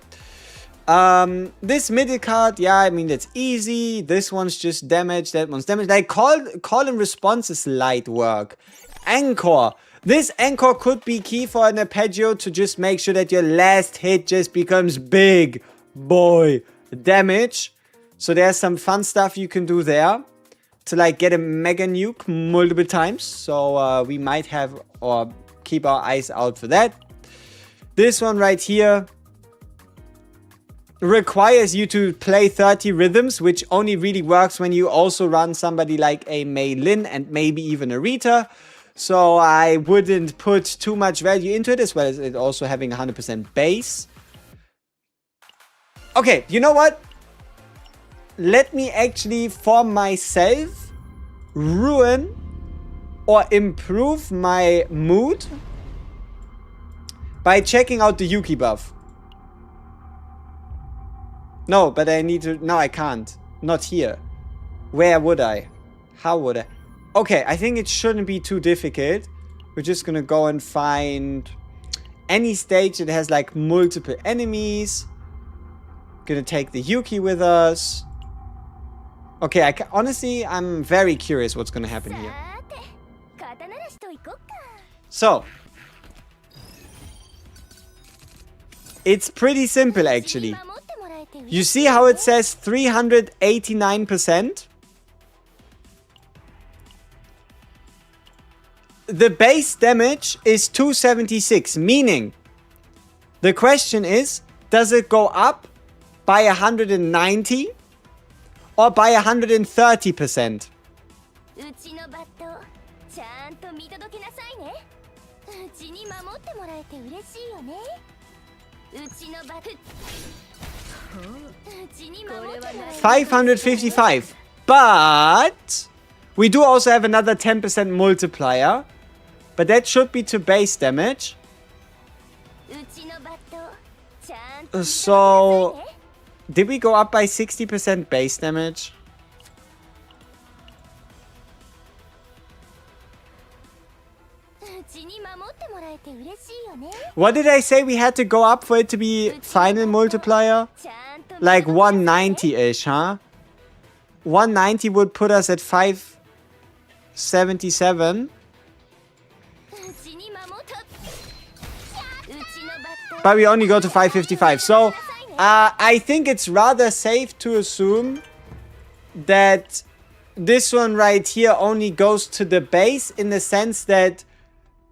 This middle card, yeah, I mean, that's easy. This one's just damage, that one's damage. Like, call and response is light work. Anchor. This anchor could be key for an arpeggio to just make sure that your last hit just becomes big boy damage. So there's some fun stuff you can do there to like get a mega nuke multiple times. So we might have or keep our eyes out for that. This one right here requires you to play 30 rhythms, which only really works when you also run somebody like a Mei Lin and maybe even a Rita. So I wouldn't put too much value into it, as well as it also having 100% base. Okay, you know what? Let me actually, for myself, ruin or improve my mood by checking out the Yuki buff. No, but I need to... No, I can't. Not here. Where would I? How would I? Okay, I think it shouldn't be too difficult. We're just gonna go and find any stage that has like multiple enemies. Gonna take the Yuki with us. Okay, honestly, I'm very curious what's gonna happen here. So, it's pretty simple actually. You see how it says 389%? The base damage is 276, meaning the question is, does it go up by 190 or by 130%? $555, but we do also have another 10% multiplier, but that should be to base damage. So, did we go up by 60% base damage? What did I say we had to go up for it to be final multiplier? Like 190-ish, huh? 190 would put us at 577. But we only go to 555. So, I think it's rather safe to assume that this one right here only goes to the base, in the sense that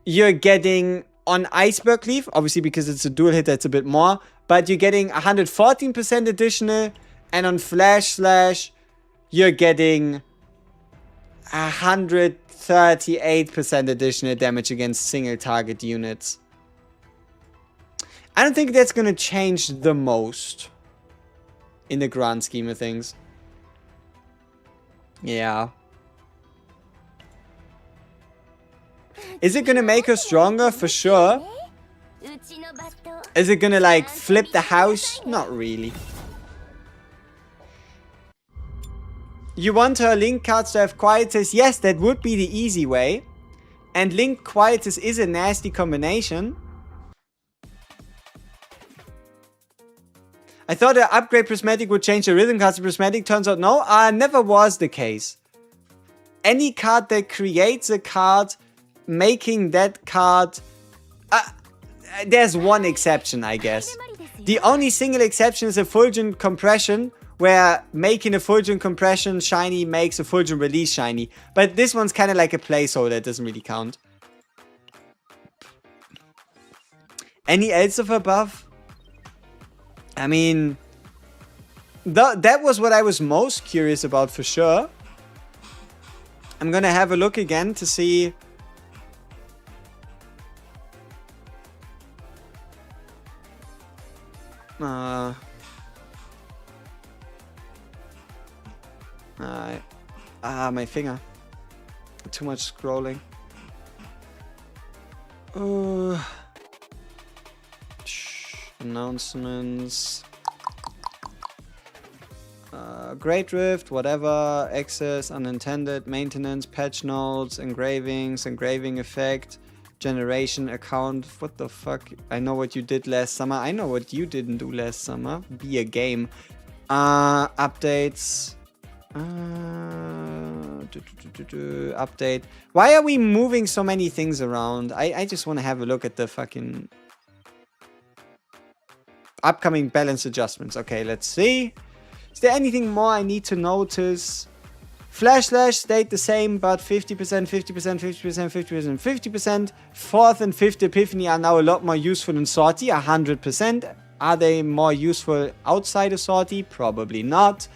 you're getting on Iceberg Leaf, obviously because it's a dual hit, that's a bit more, but you're getting 114% additional, and on Flash Slash, you're getting 138% additional damage against single target units. I don't think that's going to change the most in the grand scheme of things. Yeah. Is it going to make her stronger? For sure. Is it going to like flip the house? Not really. You want her Link cards to have Quietus? Yes, that would be the easy way. And Link Quietus is a nasty combination. I thought the upgrade prismatic would change the rhythm cards to prismatic. Turns out no, never was the case. any card that creates a card, making that card... there's one exception, I guess. The only single exception is Effulgent Compression, where making a Effulgent Compression shiny makes a Effulgent Release shiny. But this one's kind of like a placeholder, it doesn't really count. Any else of above? I mean... that was what I was most curious about for sure. I'm gonna have a look again to see... my finger. Too much scrolling. Announcements. Great Rift, whatever, access, unintended, maintenance, patch notes, engravings, engraving effect, generation account. What the fuck? I know what you did last summer. I know what you didn't do last summer. Be a game. Updates. Update. Why are we moving so many things around? I just want to have a look at the fucking upcoming balance adjustments. Okay, let's see. Is there anything more I need to notice? Flash Slash stayed the same, but 50%, 50%, 50%, 50%, 50%. Fourth and fifth Epiphany are now a lot more useful in Sortie, 100%. Are they more useful outside of Sortie? Probably not.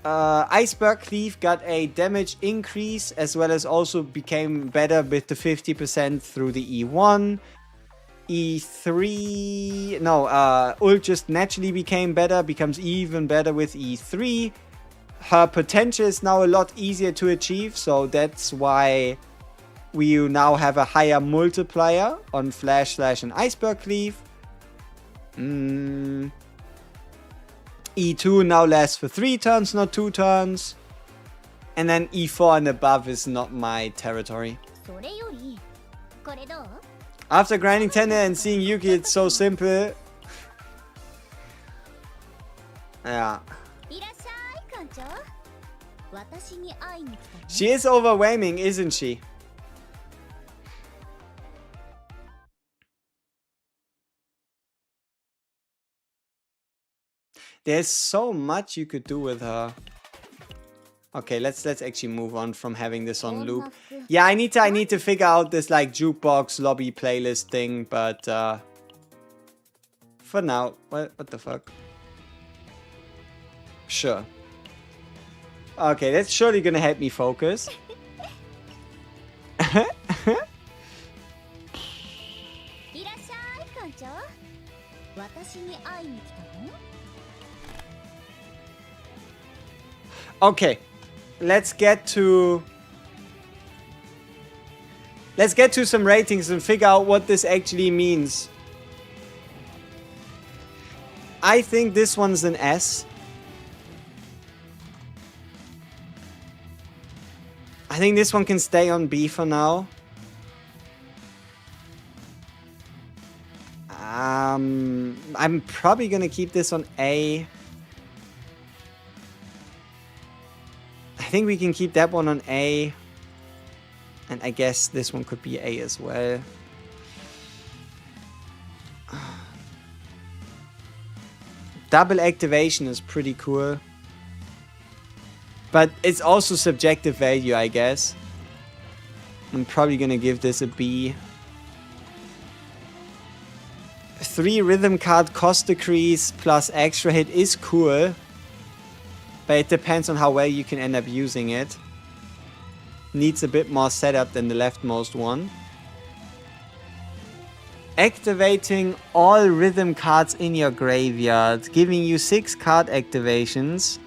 Iceberg Cleave got a damage increase, as well as also became better with the 50% through the E1. E3... No, Ult just naturally became better, becomes even better with E3. Her potential is now a lot easier to achieve, so that's why we now have a higher multiplier on Flash Slash and Iceberg Cleave. E2 now lasts for 3 turns, not 2 turns. And then E4 and above is not my territory. After grinding Tender and seeing Yuki, it's so simple. Yeah. She is overwhelming, isn't she? There's so much you could do with her. Okay, let's actually move on from having this on loop. Yeah, I need to figure out this like jukebox lobby playlist thing, but for now, what the fuck? Sure. Okay, that's surely gonna help me focus. Okay, let's get to some ratings and figure out what this actually means. I think this one's an S. I think this one can stay on B for now. I'm probably gonna keep this on A. I think we can keep that one on A. And I guess this one could be A as well. Double activation is pretty cool. But it's also subjective value, I guess. I'm probably gonna give this a B. 3 rhythm card cost decrease plus extra hit is cool. But it depends on how well you can end up using it. Needs a bit more setup than the leftmost one. Activating all rhythm cards in your graveyard, giving you 6 card activations.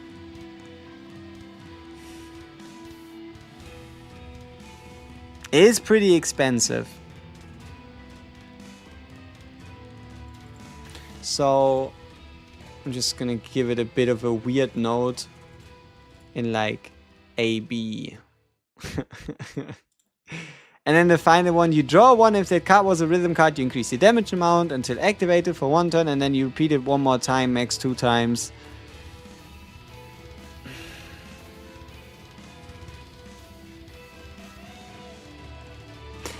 Is pretty expensive. So I'm just gonna give it a bit of a weird note in like AB. And then the final one, you draw 1. If that card was a rhythm card, you increase the damage amount until activated for 1 turn, and then you repeat it 1 more time, max 2 times.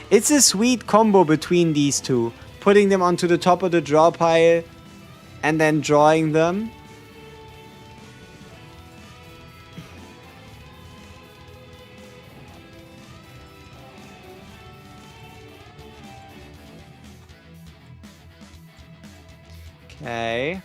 It's a sweet combo between these two. Putting them onto the top of the draw pile and then drawing them. Okay.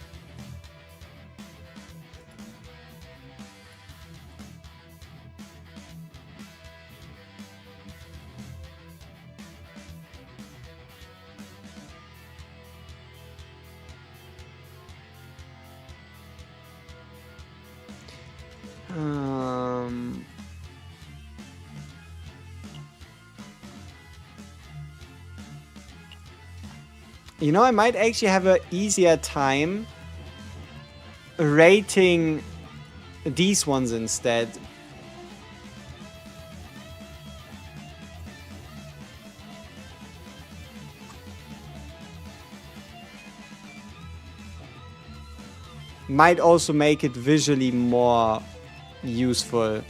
You know, I might actually have an easier time rating these ones instead. Might also make it visually more useful.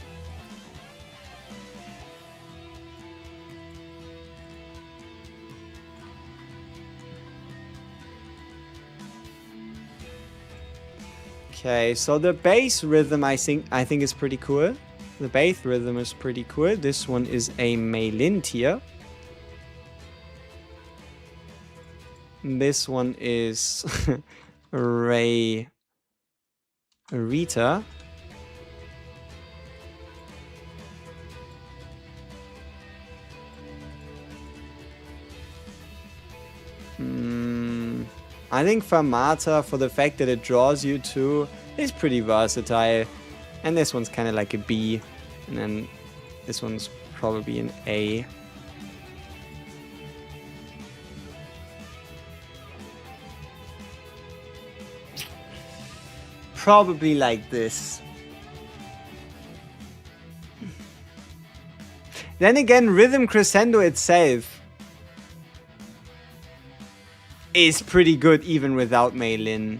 Okay, so the bass rhythm I think is pretty cool. The bass rhythm is pretty cool. This one is a Meilin tier. This one is Rita. I think Fermata, for the fact that it draws you too, is pretty versatile. And this one's kind of like a B. And then this one's probably an A. Probably like this. Then again, Rhythm Crescendo itself is pretty good even without Meilin.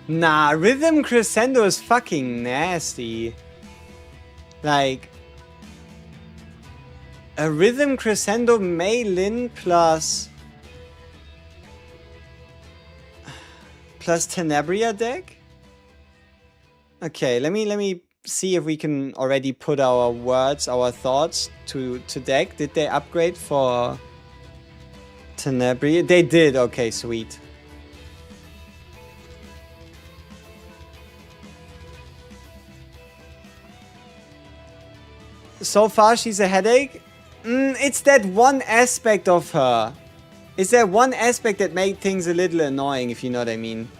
Nah, Rhythm Crescendo is fucking nasty. Like, a Rhythm Crescendo Meilin plus Tenebria deck? Okay, let me see if we can already put our words, our thoughts to deck. Did they upgrade for Tenebria? They did, okay, sweet. So far, she's a headache. It's that one aspect of her. It's that one aspect that made things a little annoying, if you know what I mean.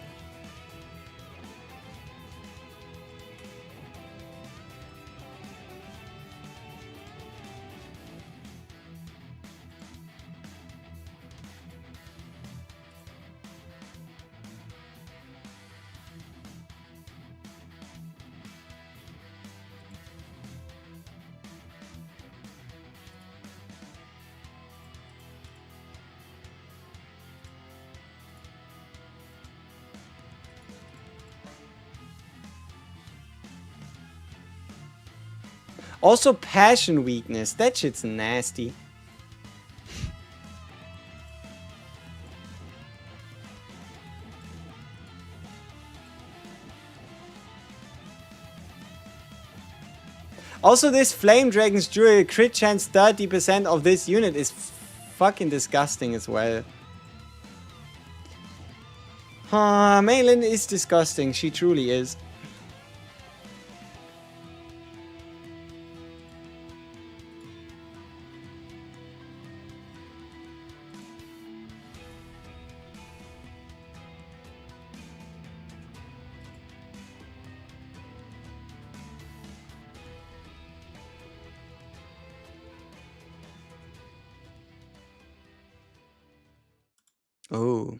Also, passion weakness. That shit's nasty. Also, this Flame Dragon's Jewel crit chance 30% of this unit is fucking disgusting as well. Meilin is disgusting. She truly is. Oh.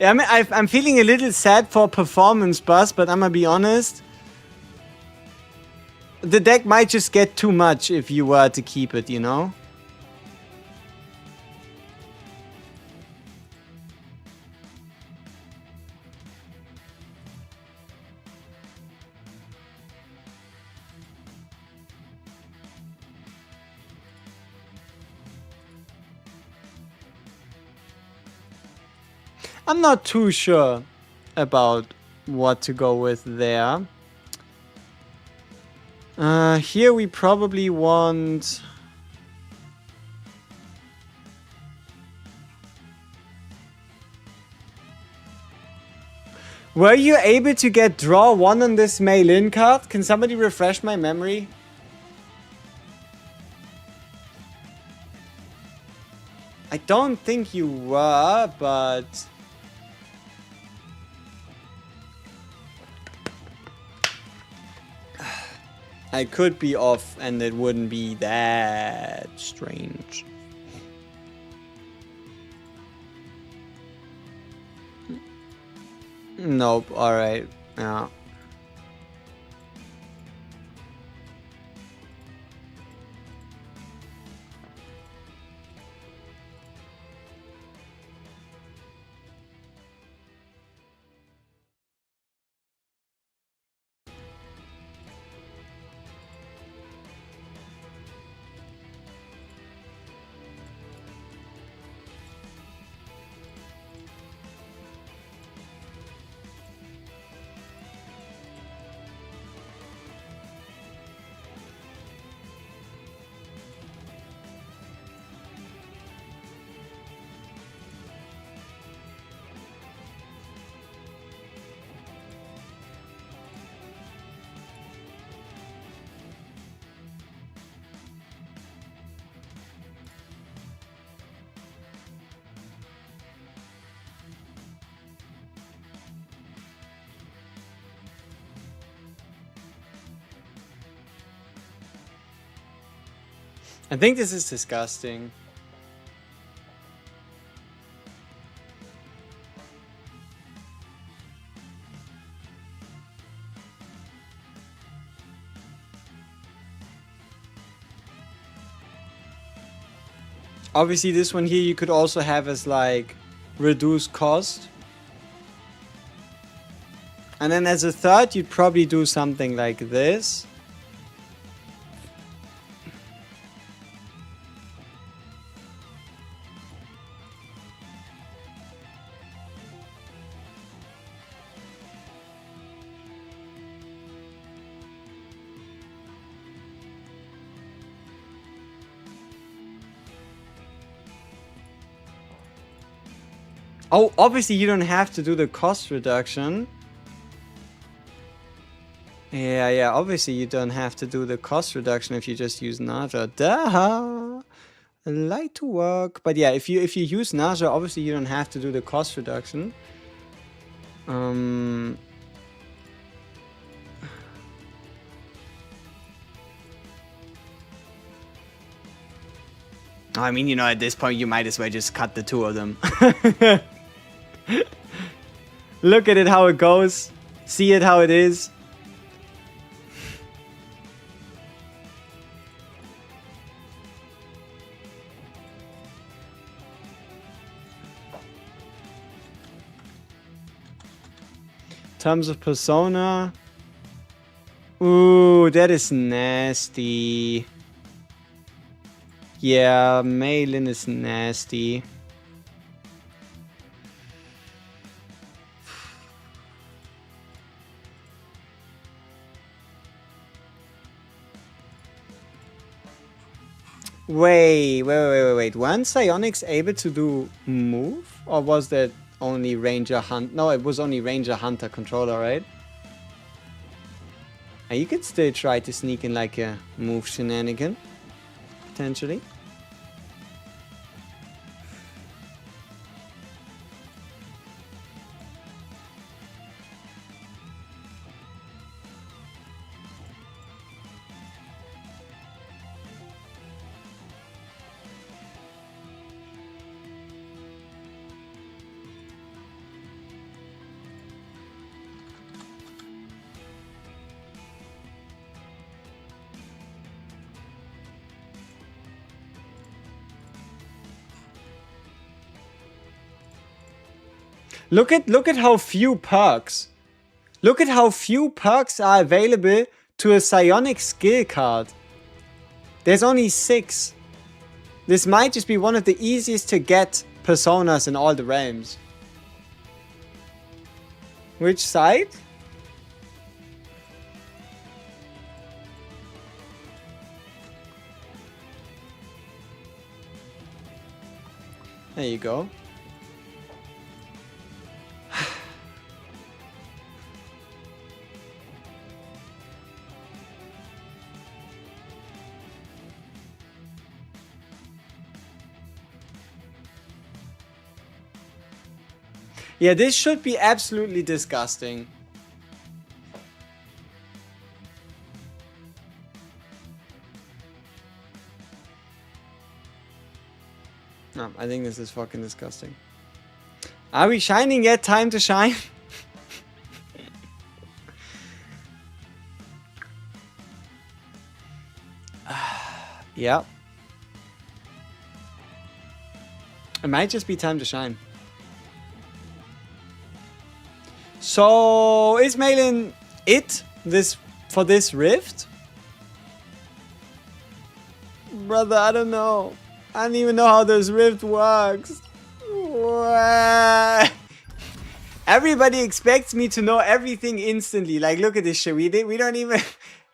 Yeah, I mean, I'm feeling a little sad for performance buzz, but I'm gonna be honest. The deck might just get too much if you were to keep it, you know? I'm not too sure about what to go with there. Here we probably want... Were you able to get draw 1 on this mail-in card? Can somebody refresh my memory? I don't think you were, but... I could be off and it wouldn't be that strange. Nope, alright. Yeah. I think this is disgusting. Obviously this one here you could also have as like reduced cost. And then as a third you'd probably do something like this. Oh, obviously you don't have to do the cost reduction. Yeah, obviously you don't have to do the cost reduction if you just use Naja. Duh! Like to work. But yeah, if you use Naja, obviously you don't have to do the cost reduction. I mean, you know, at this point you might as well just cut the two of them. Look at it how it goes. See it how it is. Terms of persona. Ooh, that is nasty. Yeah, Maylin is nasty. Wait. Weren't Psionics able to do move? Or was that only Ranger Hunt? No, it was only Ranger Hunter controller, right? And you could still try to sneak in like a move shenanigan. potentially. Look at how few perks. Look at how few perks are available to a psionic skill card. There's only 6. This might just be one of the easiest to get personas in all the realms. Which side? There you go. Yeah, this should be absolutely disgusting. No, I think this is fucking disgusting. Are we shining yet? Time to shine? Yeah. It might just be time to shine. So, is Malin it for this rift? Brother, I don't know. I don't even know how this rift works. Everybody expects me to know everything instantly. Like, look at this shit. We don't even...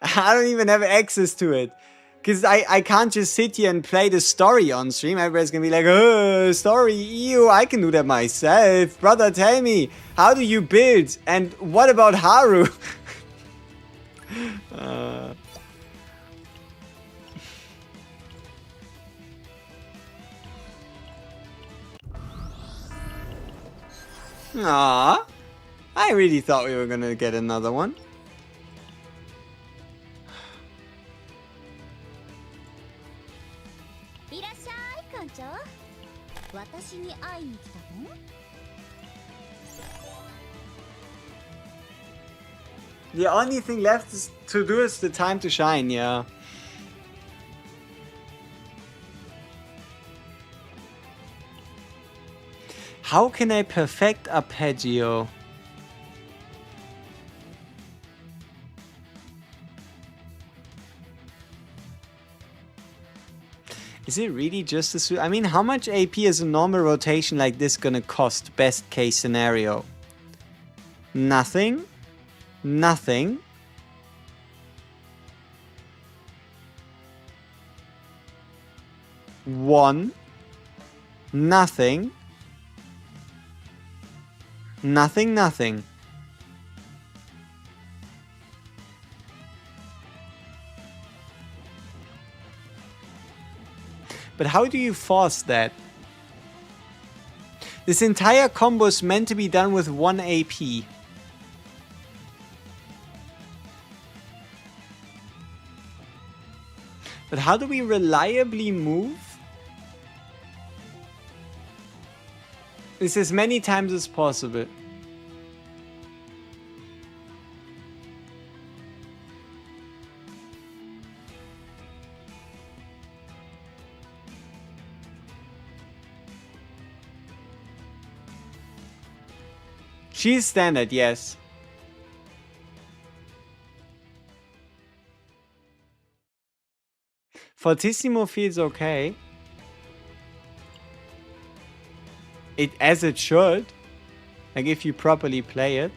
I don't even have access to it. Because I can't just sit here and play the story on stream. Everybody's going to be like, oh, story, ew, I can do that myself. Brother, tell me, how do you build? And what about Haru? Aww. I really thought we were going to get another one. The only thing left to do is the time to shine, yeah. How can I perfect arpeggio? Is it really just a suit? I mean, how much AP is a normal rotation like this gonna cost? Best case scenario. Nothing. Nothing. One. Nothing. Nothing, nothing. But how do you force that? This entire combo is meant to be done with 1 AP. But how do we reliably move this as many times as possible? She's standard, yes. Fortissimo feels okay. As it should. Like if you properly play it.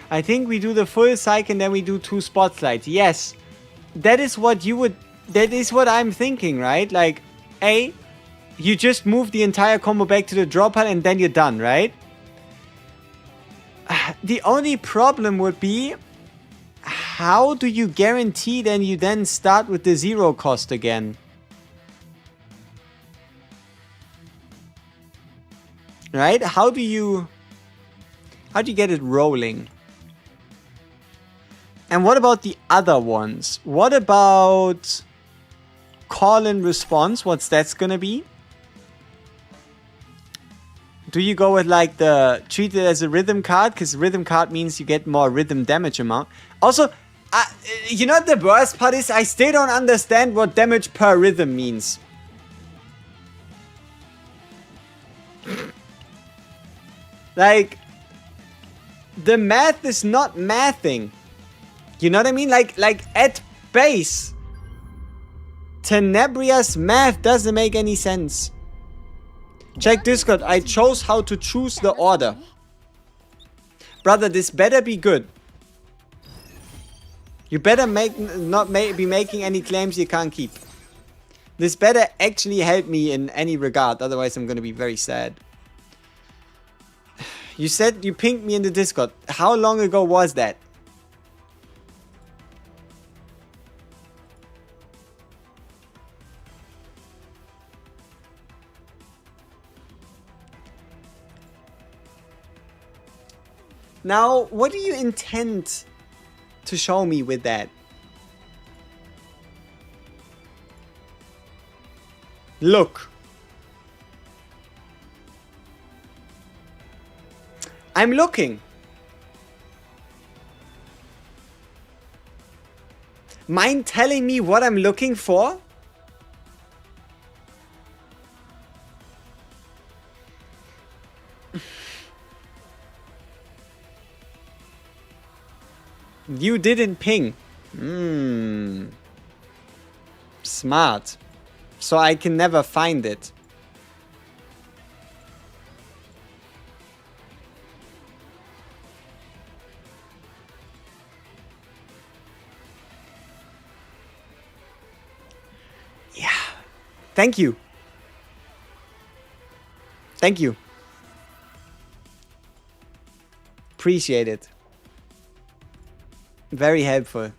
I think we do the full cycle and then we do 2 spotlights. Yes. That is what you would... That is what I'm thinking, right? Like, you just move the entire combo back to the draw pile and then you're done, right? The only problem would be, how do you guarantee then you then start with the 0 cost again? Right? How do you get it rolling? And what about the other ones? What about call and response? What's that's gonna be? Do you go with like the treat it as a rhythm card? Because rhythm card means you get more rhythm damage amount. Also, you know what the worst part is? I still don't understand what damage per rhythm means. Like, the math is not mathing. You know what I mean? Like at base, Tenebria's math doesn't make any sense. Check Discord. I chose how to choose the order. Brother, this better be good. You better not be making any claims you can't keep. This better actually help me in any regard. Otherwise, I'm gonna be very sad. You said you pinged me in the Discord. How long ago was that? Now, what do you intend to show me with that? Look. I'm looking. Mind telling me what I'm looking for? You didn't ping. Smart. So I can never find it. Yeah. Thank you. Thank you. Appreciate it. Very helpful.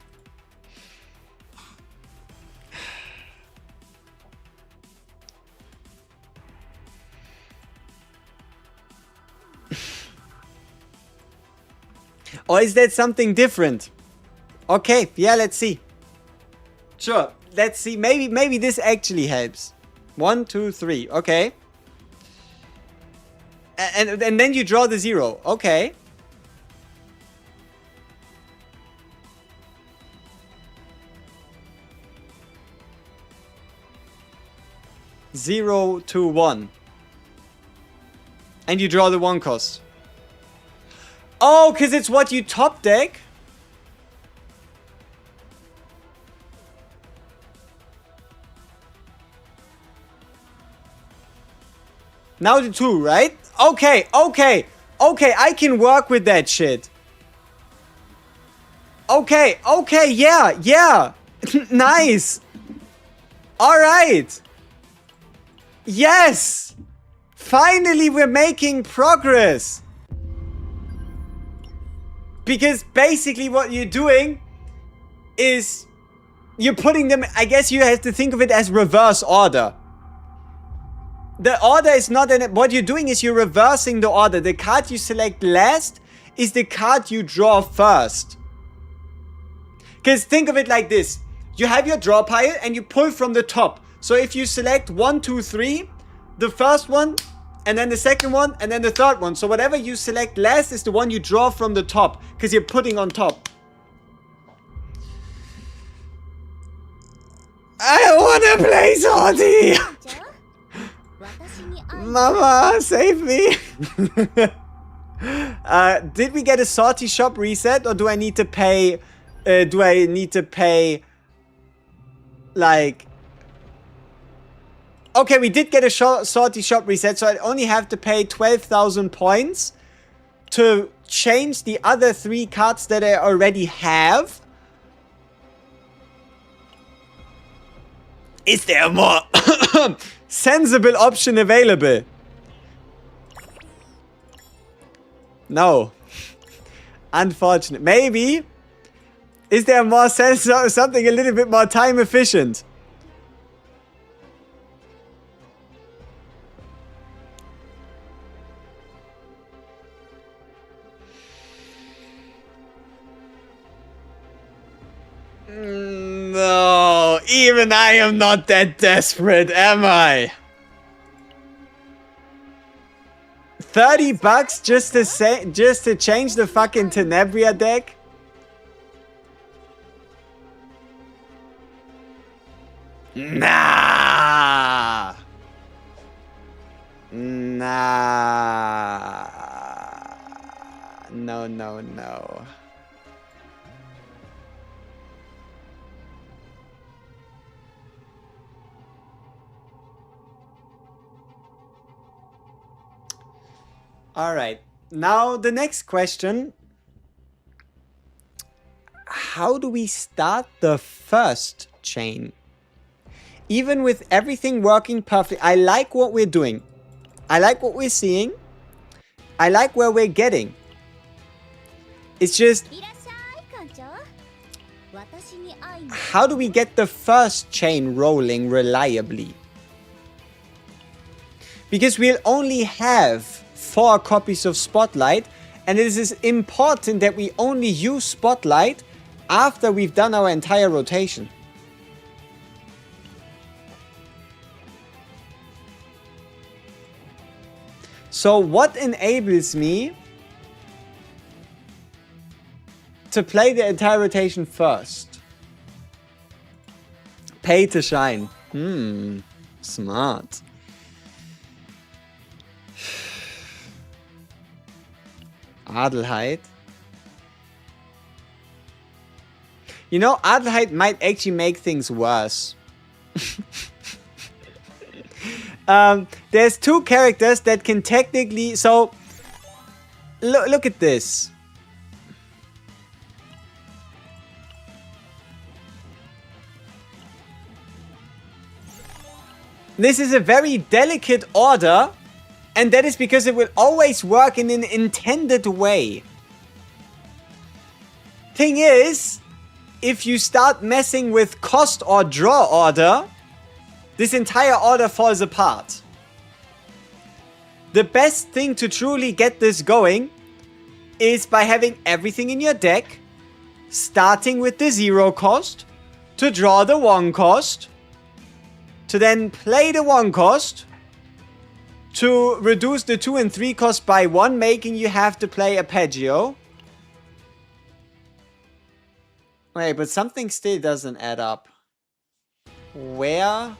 Or is that something different? Okay, yeah, let's see. Sure, let's see. Maybe this actually helps. 1, 2, 3. Okay. And then you draw the 0. Okay. Zero to 1. And you draw the 1 cost. Oh, because it's what you top deck? Now the 2, right? Okay, okay. Okay, I can work with that shit. Okay, okay, yeah, yeah. Nice. Alright. Yes! Finally, we're making progress! Because basically what you're doing is you're putting them, I guess you have to think of it as reverse order. The order is not, what you're doing is you're reversing the order. The card you select last is the card you draw first. Because think of it like this. You have your draw pile and you pull from the top. So if you select 1, 2, 3, the first one, and then the second one, and then the third one. So whatever you select last is the one you draw from the top, because you're putting on top. I wanna play Sortie! Mama, save me! Did we get a Sortie shop reset, or do I need to pay, like... Okay, we did get a Sortie shop reset, so I only have to pay 12,000 points to change the other 3 cards that I already have. Is there a more sensible option available? No. Unfortunate. Maybe. Is there more sense of something a little bit more time efficient? No, even I am not that desperate, am I? $30 just to change the fucking Tenebria deck? Nah. Nah. No, no, no. All right. Now the next question. How do we start the first chain? Even with everything working perfectly, I like what we're doing. I like what we're seeing. I like where we're getting. It's just, how do we get the first chain rolling reliably? Because we'll only have 4 copies of Spotlight, and it is important that we only use Spotlight after we've done our entire rotation. So what enables me to play the entire rotation first? Pay to shine. Smart. Adelheid. You know, Adelheid might actually make things worse. There's 2 characters that can technically... So, look at this. This is a very delicate order, and that is because it will always work in an intended way. Thing is, if you start messing with cost or draw order, this entire order falls apart. The best thing to truly get this going is by having everything in your deck, starting with the 0 cost, to draw the 1 cost, to then play the 1 cost, to reduce the 2 and 3 cost by 1, making you have to play Arpeggio. Wait, but something still doesn't add up. Where?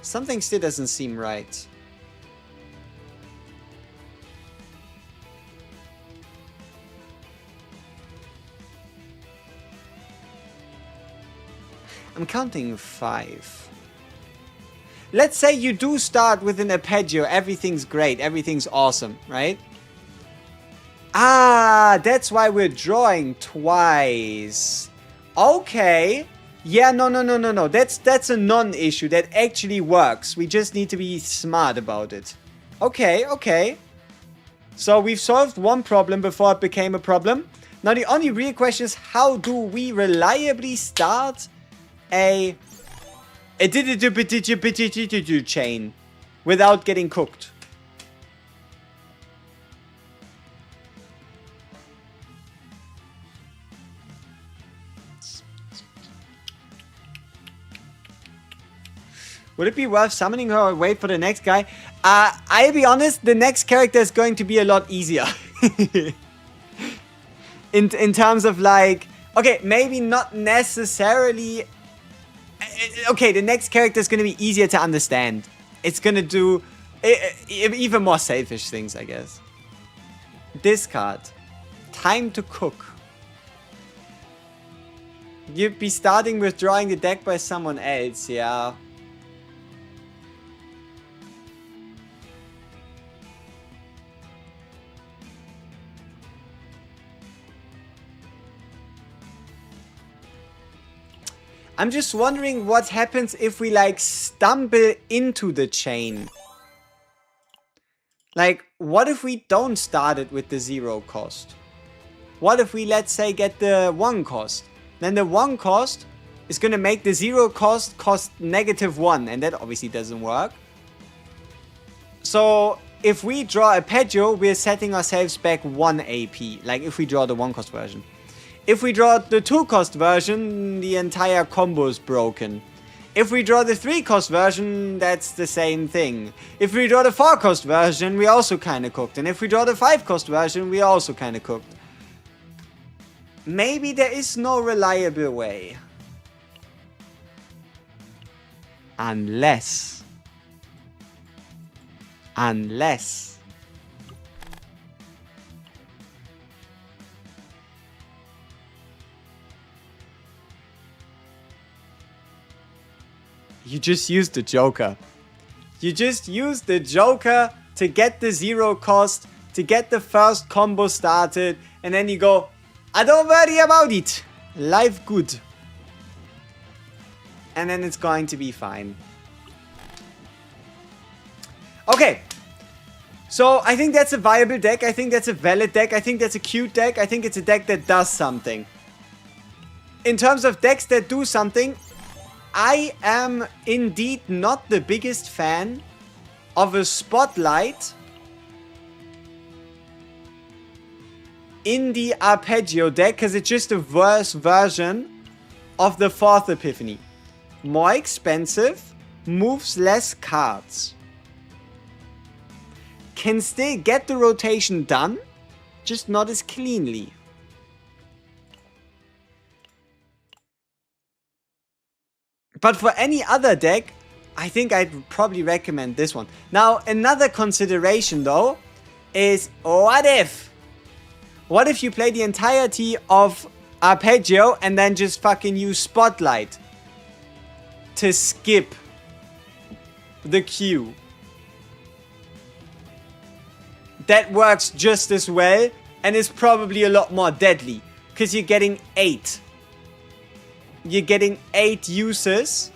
Something still doesn't seem right. I'm counting 5. Let's say you do start with an Arpeggio, everything's great, everything's awesome, right? Ah, that's why we're drawing twice. Okay. Yeah, no. That's a non-issue. That actually works. We just need to be smart about it. Okay. So we've solved one problem before it became a problem. Now the only real question is, how do we reliably start a chain without getting cooked? Would it be worth summoning her or wait for the next guy? I'll be honest, the next character is going to be a lot easier. in terms of like, okay, maybe not necessarily. Okay, the next character is going to be easier to understand. It's going to do even more selfish things, I guess. Discard. Time to cook. You'd be starting with drawing the deck by someone else, yeah. I'm just wondering what happens if we like stumble into the chain. Like, what if we don't start it with the 0 cost? What if we, let's say, get the 1 cost? Then the 1 cost is going to make the 0 cost -1, and that obviously doesn't work. So if we draw Arpeggio, we're setting ourselves back 1 AP, like if we draw the 1 cost version. If we draw the 2 cost version, the entire combo is broken. If we draw the 3 cost version, that's the same thing. If we draw the 4 cost version, we also kinda cooked. And if we draw the 5 cost version, we also kinda cooked. Maybe there is no reliable way. Unless you just use the Joker. You just use the Joker to get the 0 cost, to get the first combo started, and then you go, I don't worry about it. Life good. And then it's going to be fine. Okay. So I think that's a viable deck. I think that's a valid deck. I think that's a cute deck. I think it's a deck that does something. In terms of decks that do something, I am indeed not the biggest fan of a Spotlight in the Arpeggio deck, because it's just a worse version of the 4th Epiphany. More expensive, moves less cards. Can still get the rotation done, just not as cleanly. But for any other deck, I think I'd probably recommend this one. Now, another consideration though is what if you play the entirety of Arpeggio and then just fucking use Spotlight to skip the queue? That works just as well and is probably a lot more deadly because you're getting 8. You're getting 8 uses.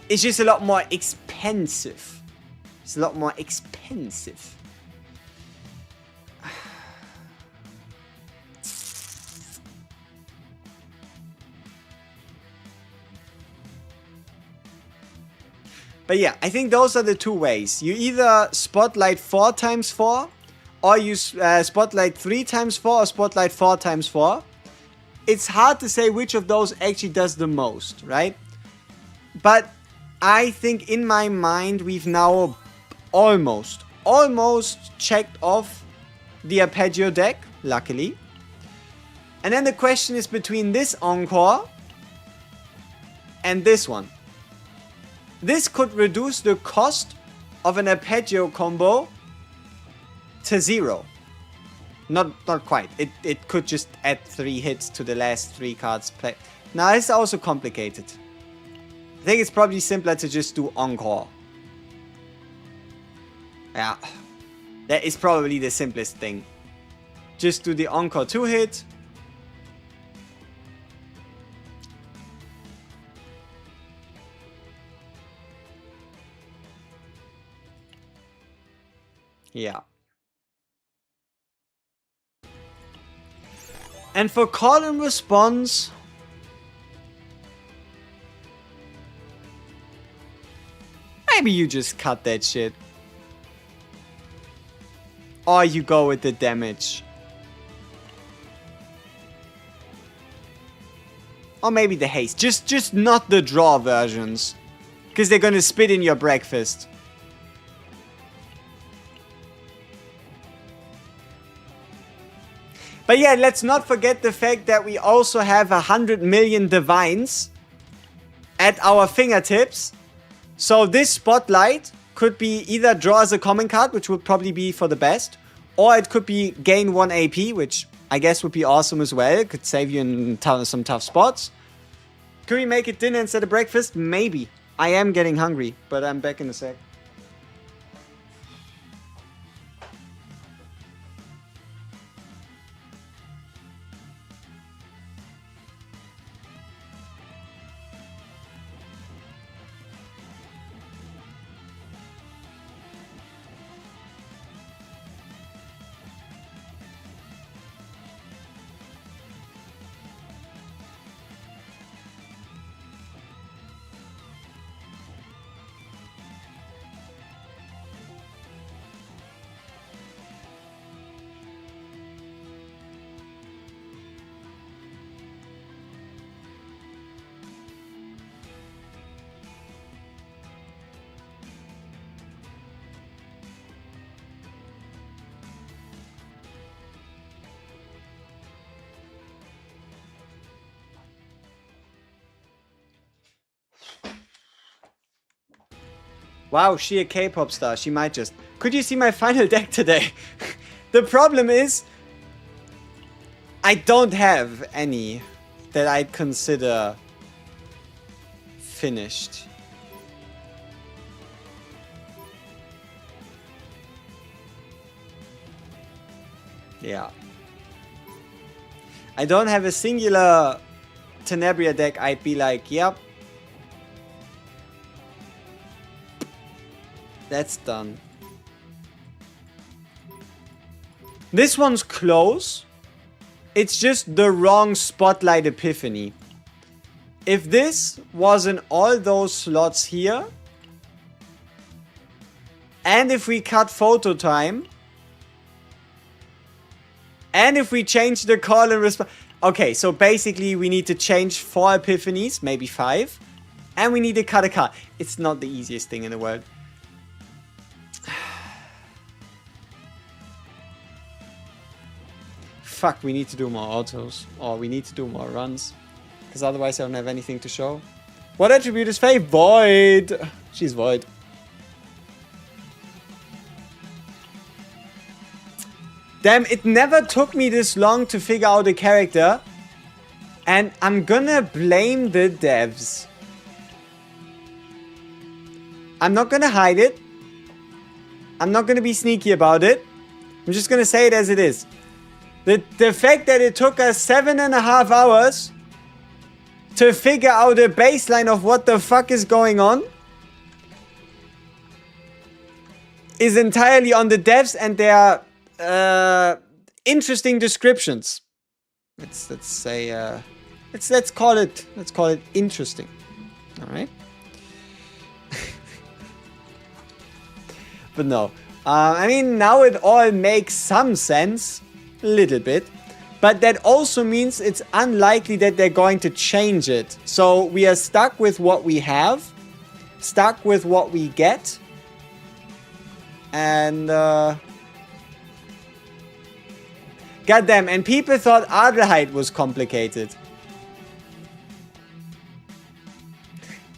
It's just a lot more expensive. It's a lot more expensive. But yeah, I think those are the two ways. You either Spotlight 4 times 4, or you Spotlight 3 times 4, or Spotlight 4 times 4. It's hard to say which of those actually does the most, right? But I think in my mind, we've now almost checked off the Arpeggio deck, luckily. And then the question is between this Encore and this one. This could reduce the cost of an Arpeggio combo to 0. Not quite. It could just add 3 hits to the last 3 cards played. Now, it's also complicated. I think it's probably simpler to just do Encore. Yeah. That is probably the simplest thing. Just do the Encore 2-hit. Yeah. And for call and response, maybe you just cut that shit. Or you go with the damage. Or maybe the haste. Just not the draw versions. Because they're gonna spit in your breakfast. But yeah, let's not forget the fact that we also have 100 million divines at our fingertips. So this Spotlight could be either draw as a common card, which would probably be for the best, or it could be gain 1 AP, which I guess would be awesome as well. It could save you in some tough spots. Could we make it dinner instead of breakfast? Maybe. I am getting hungry, but I'm back in a sec. Wow, she a K-pop star. She might just. Could you see my final deck today? The problem is, I don't have any that I'd consider finished. Yeah. I don't have a singular Tenebria deck I'd be like, yep. That's done. This one's close. It's just the wrong spotlight epiphany. If this was in all those slots here, and if we cut photo time, and if we change the call and response. Okay, so basically we need to change 4 epiphanies, maybe 5. And we need to cut a card. It's not the easiest thing in the world. Fuck, we need to do more autos. Or we need to do more runs. Because otherwise I don't have anything to show. What attribute is Faye? Void. She's void. Damn, it never took me this long to figure out a character. And I'm gonna blame the devs. I'm not gonna hide it. I'm not gonna be sneaky about it. I'm just gonna say it as it is. The fact that it took us 7.5 hours to figure out a baseline of what the fuck is going on is entirely on the devs and their interesting descriptions. Let's say let's call it interesting. All right. But no, I mean, now it all makes some sense, a little bit, but that also means it's unlikely that they're going to change it. So we are stuck with what we have, stuck with what we get, and goddamn, and people thought Adelheid was complicated.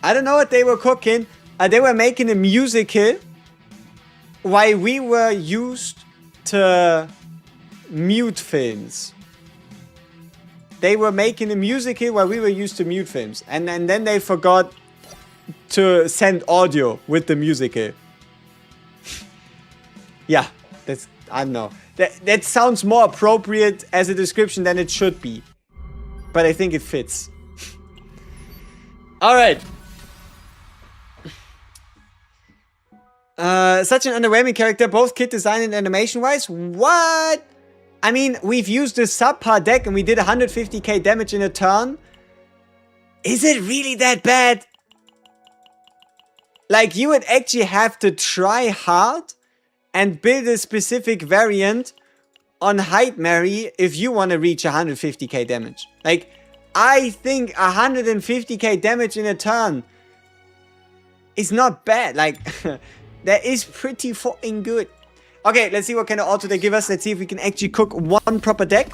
I don't know what they were cooking. They were making a musical while we were used to mute films. They were making a musical while we were used to mute films. And then they forgot to send audio with the musical. Yeah, that's, I don't know. That sounds more appropriate as a description than it should be. But I think it fits. Alright. Such an underwhelming character, both kit design and animation wise. What? I mean, we've used a subpar deck and we did 150k damage in a turn. Is it really that bad? Like, you would actually have to try hard and build a specific variant on Hyde Mary if you want to reach 150k damage. Like, I think 150k damage in a turn is not bad. Like, that is pretty fucking good. Okay, let's see what kind of auto they give us. Let's see if we can actually cook one proper deck.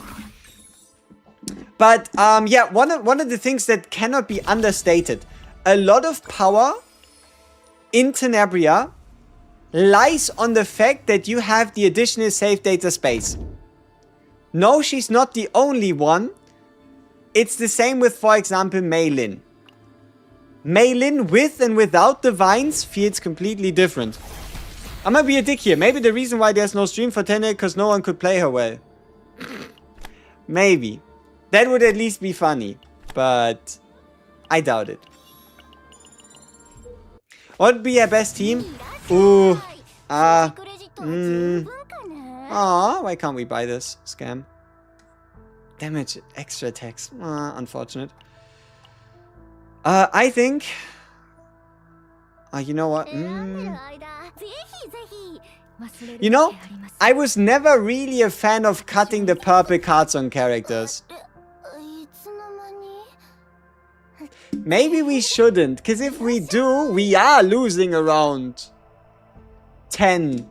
But, yeah, one of the things that cannot be understated. A lot of power in Tenebria lies on the fact that you have the additional save data space. No, she's not the only one. It's the same with, for example, Mei Lin. Mei Lin with and without the vines feels completely different. I'm gonna be a dick here. Maybe the reason why there's no stream for Tene because no one could play her well. Maybe. That would at least be funny. But I doubt it. What would be our best team? Ooh. Aw, why can't we buy this? Scam. Damage, extra attacks. Unfortunate. I think... you know what? You know, I was never really a fan of cutting the purple cards on characters. Maybe we shouldn't, because if we do, we are losing around 10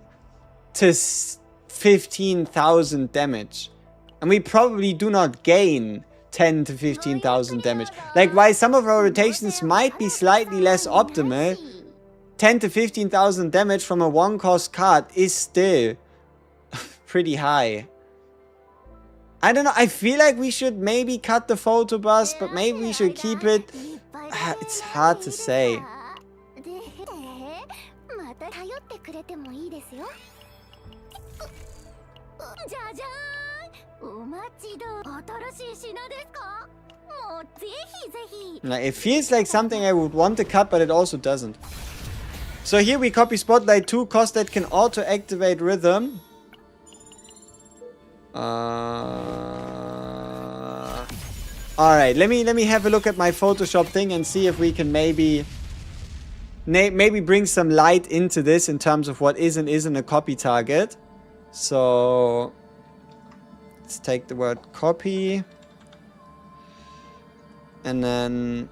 to 15,000 damage. And we probably do not gain 10 to 15,000 damage. Like, while some of our rotations might be slightly less optimal, 10 to 15,000 damage from a 1-cost card is still pretty high. I don't know, I feel like we should maybe cut the photo bus, but maybe we should keep it. It's hard to say. Like, it feels like something I would want to cut, but it also doesn't. So here we copy Spotlight 2, cost that can auto-activate Rhythm. Alright, let me have a look at my Photoshop thing and see if we can maybe bring some light into this in terms of what is and isn't a copy target. So let's take the word copy. And then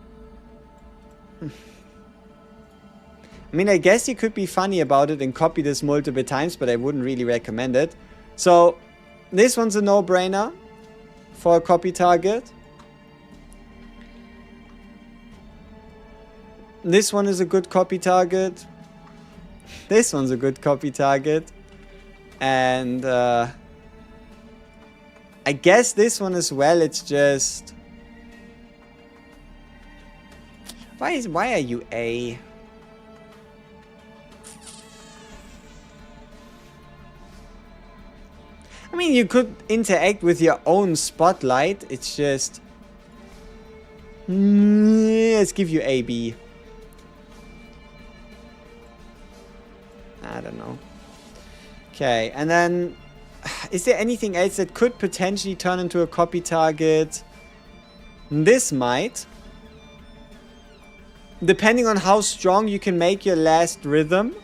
I mean, I guess you could be funny about it and copy this multiple times, but I wouldn't really recommend it. So this one's a no-brainer for a copy target. This one is a good copy target. This one's a good copy target. And I guess this one as well. It's just... Why are you A? I mean, you could interact with your own Spotlight. It's just... let's give you A, B. I don't know. Okay, and then... Is there anything else that could potentially turn into a copy target? This might. Depending on how strong you can make your last Rhythm.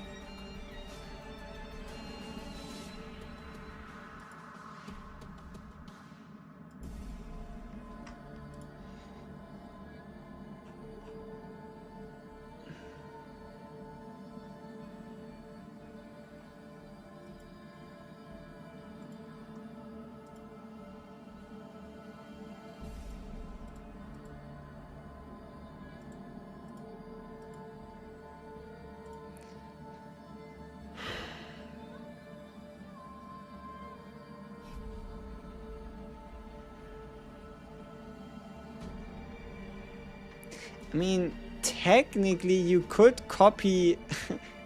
I mean, technically you could copy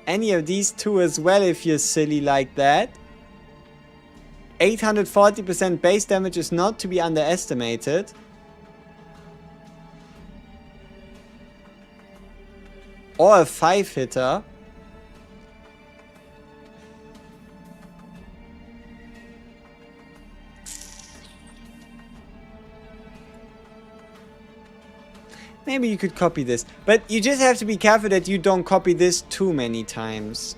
any of these two as well if you're silly like that. 840% base damage is not to be underestimated. Or a 5-hitter. Maybe you could copy this. But you just have to be careful that you don't copy this too many times.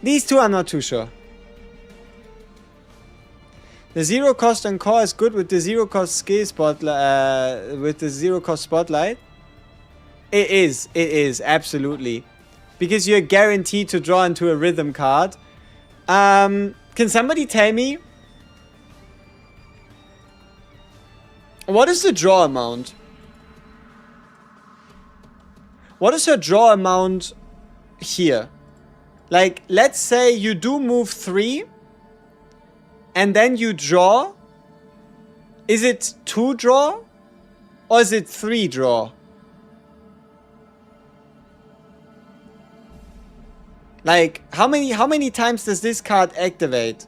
These two I'm not too sure. The 0 cost on core is good with the 0 cost skill spotlight. With the 0 cost spotlight. It is, absolutely. Because you're guaranteed to draw into a Rhythm card. Can somebody tell me? What is the draw amount? What is her draw amount here? Like, let's say you do move 3 and then you draw. Is it 2 draw or is it 3 draw? Like, how many times does this card activate?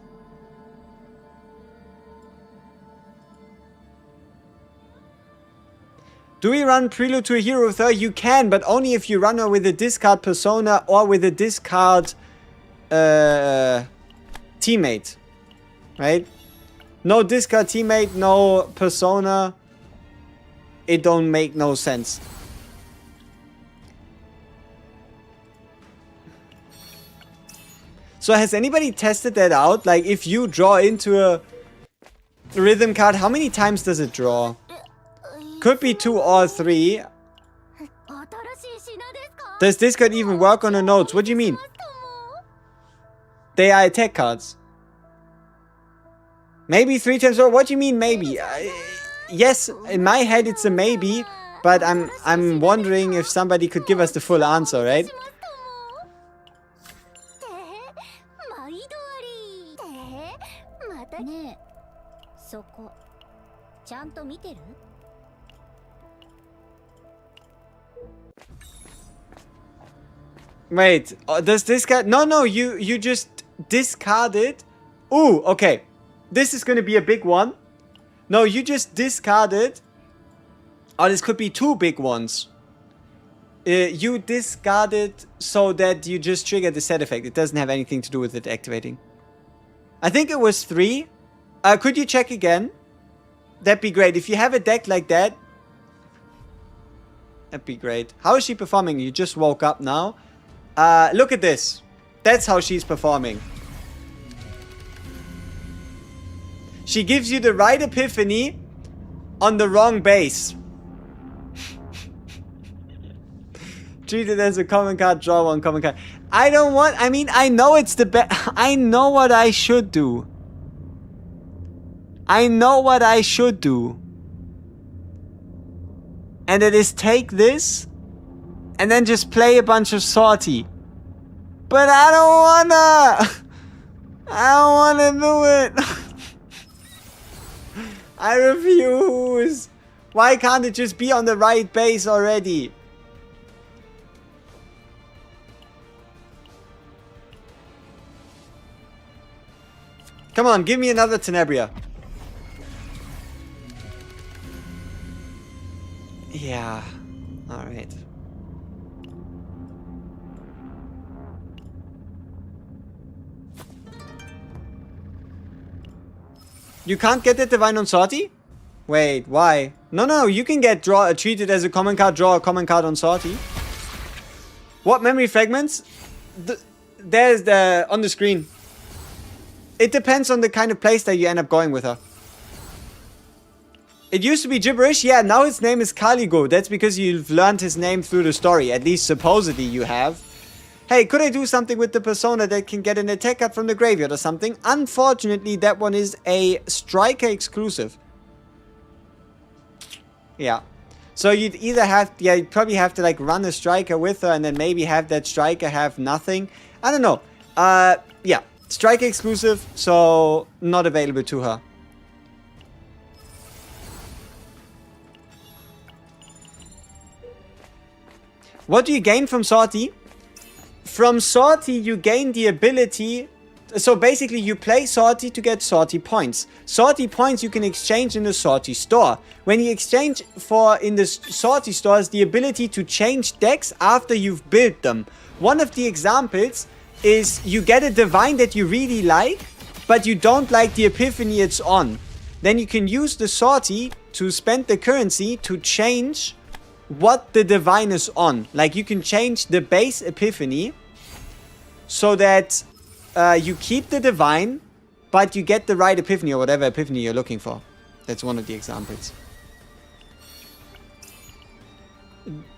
Do we run Prelude to a Hero with her? You can, but only if you run her with a discard persona or with a discard teammate. Right? No discard teammate, no persona. It don't make no sense. So has anybody tested that out? Like, if you draw into a Rhythm card, how many times does it draw? Could be 2 or 3. Does this card even work on the notes? What do you mean? They are attack cards. Maybe 3 times. What do you mean maybe? Yes, in my head it's a maybe. but I'm wondering if somebody could give us the full answer, right? Wait, does this guy... No, you just discarded... Ooh, okay. This is gonna be a big one. No, you just discarded... Oh, this could be two big ones. You discarded so that you just triggered the set effect. It doesn't have anything to do with it activating. I think it was 3. Could you check again? That'd be great. If you have a deck like that, that'd be great. How is she performing? You just woke up now. Look at this. That's how she's performing. She gives you the right epiphany on the wrong base. Treat it as a common card, draw one common card. I don't want... I mean, I know it's the best... I know what I should do. I know what I should do. And it is take this and then just play a bunch of sortie. But I don't wanna. I don't wanna do it. I refuse. Why can't it just be on the right base already? Come on, give me another Tenebria. Yeah. Alright. You can't get the Divine on sortie? Wait, why? No, you can get treated as a common card, draw a common card on sortie. What memory fragments? There's the on the screen. It depends on the kind of place that you end up going with her. It used to be gibberish, yeah, now his name is Caligo. That's because you've learned his name through the story. At least supposedly you have. Hey, could I do something with the persona that can get an attack card from the graveyard or something? Unfortunately, that one is a striker exclusive. Yeah. So you'd either have, yeah, you'd probably have to like run a striker with her and then maybe have that striker have nothing. I don't know. Yeah. Striker exclusive, so not available to her. What do you gain from sortie? From sortie, you gain the ability... So basically, you play sortie to get sortie points. Sortie points you can exchange in the sortie store. When you exchange for in the sortie stores, the ability to change decks after you've built them. One of the examples is you get a divine that you really like, but you don't like the epiphany it's on. Then you can use the sortie to spend the currency to change what the divine is on. Like you can change the base epiphany so that you keep the divine, but you get the right epiphany or whatever epiphany you're looking for. That's one of the examples.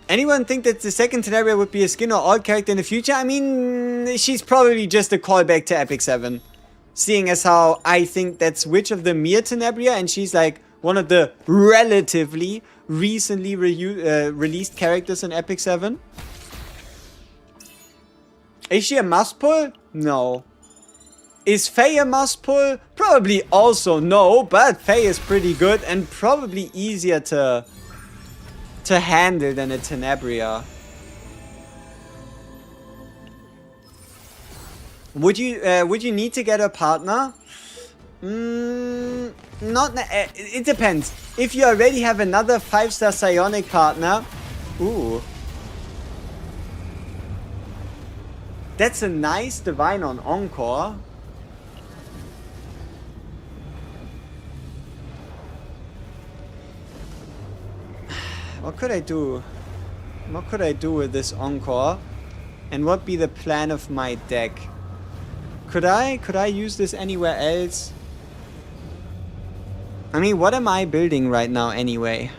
Anyone think that the second Tenebria would be a skin or alt character in the future? I mean, she's probably just a callback to Epic 7. Seeing as how I think that's Witch of the Mere Tenebria, and she's like one of the relatively recently released characters in Epic 7. Is she a must pull? No. Is Faye a must pull? Probably also no, but Faye is pretty good and probably easier to handle than a Tenebria. Would you need to get a partner? It depends. If you already have another 5-star psionic partner, ooh, that's a nice divine on Encore. What could I do? What could I do with this Encore? And what be the plan of my deck? Could I use this anywhere else? I mean, what am I building right now anyway?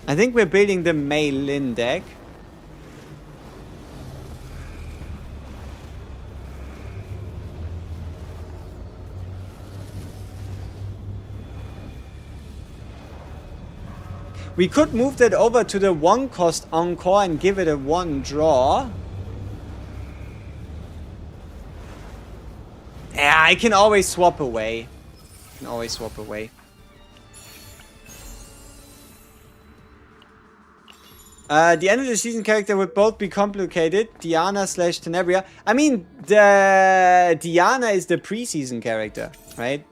I think we're building the Mei Lin deck. We could move that over to the 1-cost Encore and give it a 1 draw. Yeah, I can always swap away. The end of the season character would both be complicated. Diana / Tenebria. I mean, the Diana is the preseason character, right?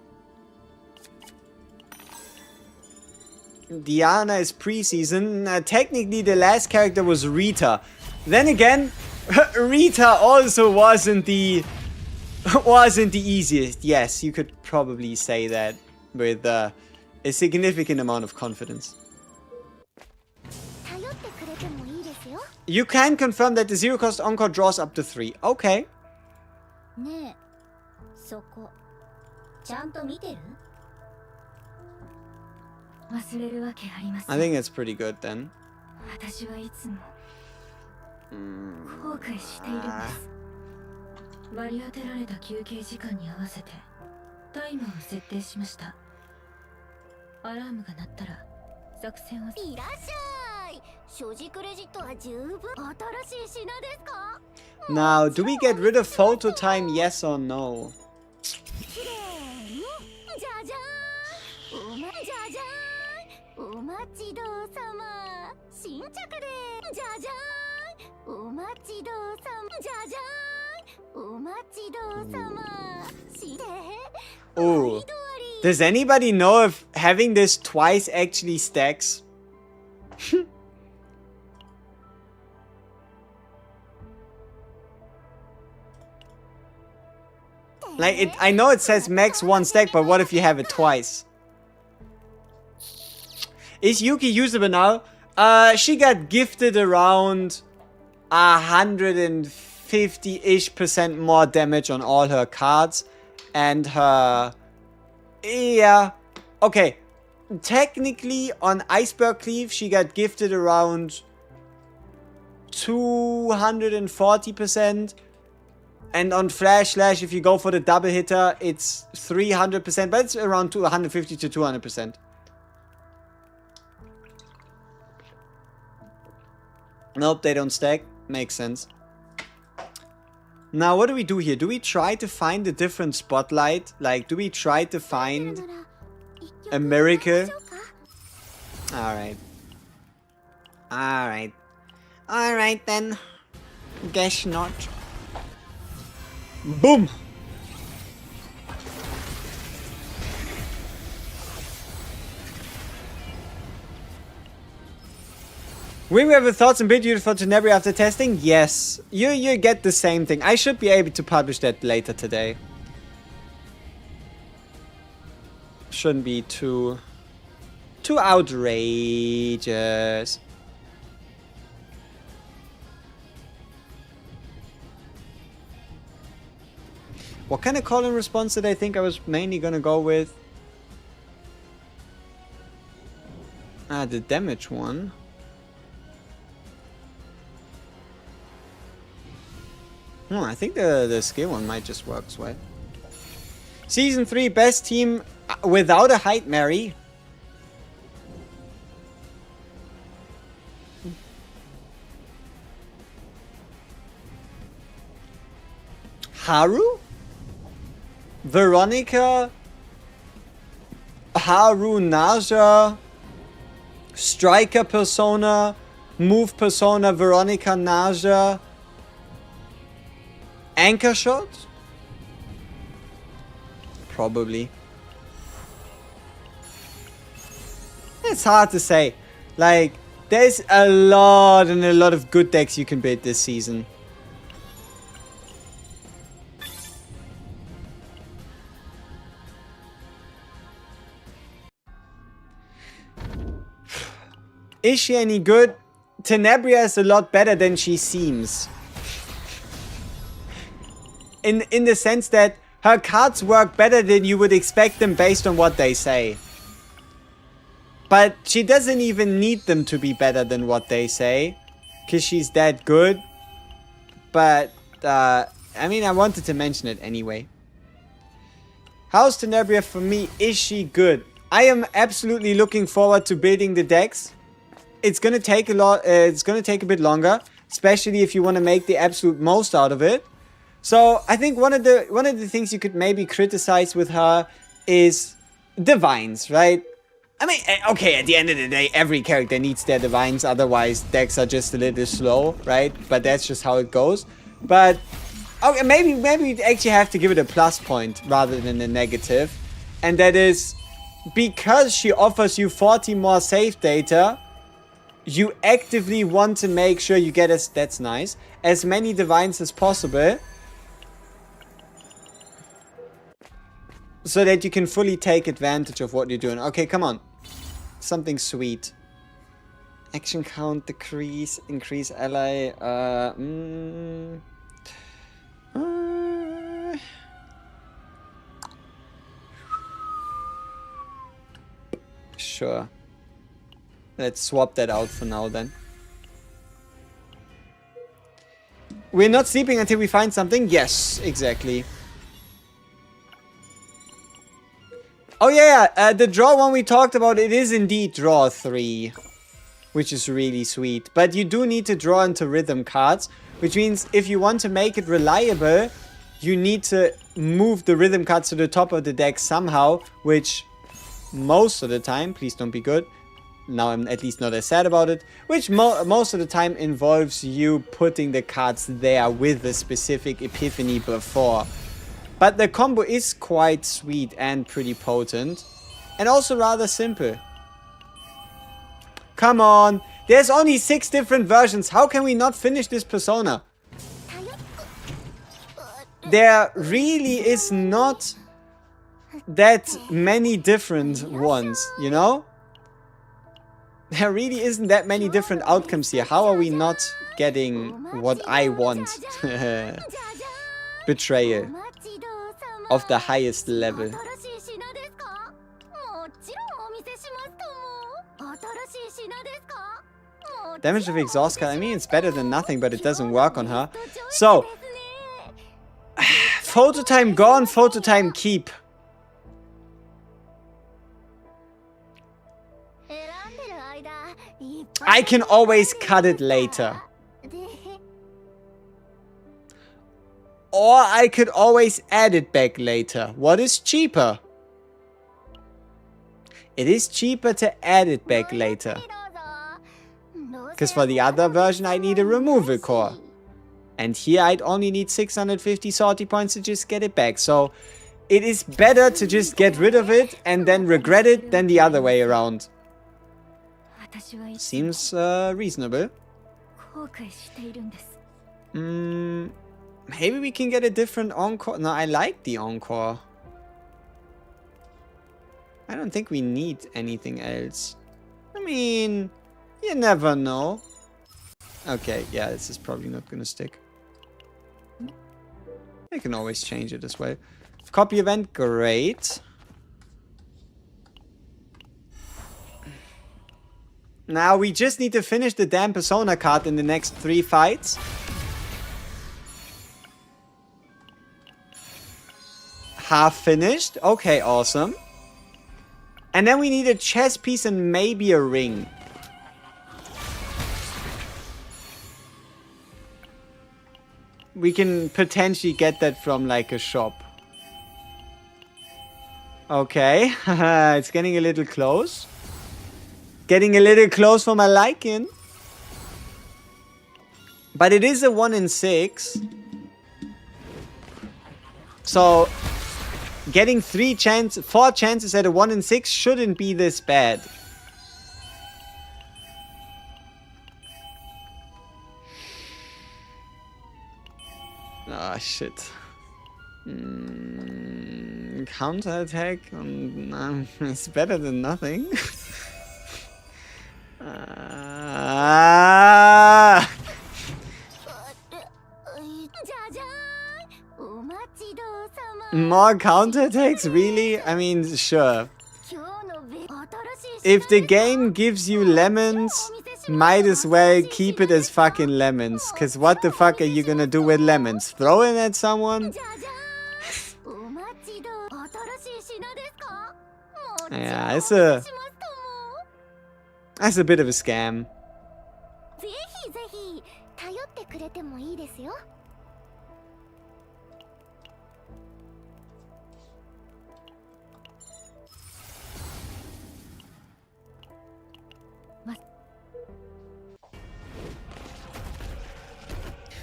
Diana is preseason. Technically, the last character was Rita. Then again, Rita also wasn't the easiest. Yes, you could probably say that with a significant amount of confidence. You can confirm that the 0-cost Encore draws up to 3. Okay. I think it's pretty good then. Now, do we get rid of photo time, yes or no? Oh, does anybody know if having this twice actually stacks? Like, I know it says max 1 stack, but what if you have it twice? Is Yuki usable now? She got gifted around 150-ish% more damage on all her cards. And her... Yeah. Okay. Technically, on Iceberg Cleave, she got gifted around 240%. And on Flash Slash, if you go for the double hitter, it's 300%. But it's around 150 to 200%. Nope, they don't stack. Makes sense. Now, what do we do here? Do we try to find a different spotlight? Like, do we try to find a miracle? Alright. Alright. Alright then. Guess not. Boom! Will we have thoughts and build unit for Tenebria after testing? Yes. You get the same thing. I should be able to publish that later today. Shouldn't be too outrageous. What kind of call and response did I think I was mainly gonna go with? The damage one. I think the skill one might just work, right? Season 3, best team without a height, Mary. Haru? Veronica? Haru Naja? Striker Persona? Move Persona Veronica Naja? Anchor shot? Probably. It's hard to say. Like, there's a lot of good decks you can build this season. Is she any good? Tenebria is a lot better than she seems. In the sense that her cards work better than you would expect them based on what they say. But she doesn't even need them to be better than what they say. Because she's that good. But, I mean, I wanted to mention it anyway. How's Tenebria for me? Is she good? I am absolutely looking forward to building the decks. it's gonna take a lot. It's gonna take a bit longer, especially if you want to make the absolute most out of it. So I think one of the things you could maybe criticize with her is divines, right? I mean, okay, at the end of the day, every character needs their divines, otherwise decks are just a little slow, right? But that's just how it goes. But okay, maybe you actually have to give it a plus point rather than a negative, and that is because she offers you 40 more save data. You actively want to make sure you get that's nice, as many divines as possible, so that you can fully take advantage of what you're doing. Okay, come on. Something sweet. Action count decrease, increase ally. Sure. Let's swap that out for now then. We're not sleeping until we find something? Yes, exactly. Oh yeah, the draw one we talked about, it is indeed draw 3. Which is really sweet. But you do need to draw into rhythm cards. Which means if you want to make it reliable, you need to move the rhythm cards to the top of the deck somehow. Which most of the time, please don't be good. Now I'm at least not as sad about it. Which most of the time involves you putting the cards there with a specific epiphany before. But the combo is quite sweet and pretty potent. And also rather simple. Come on. There's only 6 different versions. How can we not finish this persona? There really is not that many different ones, you know? There really isn't that many different outcomes here. How are we not getting what I want? Betrayal. Of the highest level. Damage of exhaust card. I mean, it's better than nothing, but it doesn't work on her. So, photo time gone, photo time keep. I can always cut it later. Or I could always add it back later. What is cheaper? It is cheaper to add it back later. Because for the other version I need a removal core. And here I'd only need 650 salty points to just get it back. So it is better to just get rid of it and then regret it than the other way around. Seems reasonable. Maybe we can get a different encore. No, I like the encore. I don't think we need anything else. I mean, you never know. Okay, yeah, this is probably not gonna stick. I can always change it as well. Copy event, great. Now we just need to finish the damn persona card in the next 3 fights. Half finished. Okay, awesome. And then we need a chess piece and maybe a ring. We can potentially get that from like a shop. Okay, it's getting a little close. Getting a little close for my liking. But it is a 1 in 6. So getting 4 chances at a 1 in 6 shouldn't be this bad. Ah, shit. Counter attack? It's better than nothing. More counterattacks? Really? I mean, sure. If the game gives you lemons, might as well keep it as fucking lemons. Cause what the fuck are you gonna do with lemons? Throw it at someone? Yeah, that's a bit of a scam. ひぜひ頼ってくれてもいいですよ。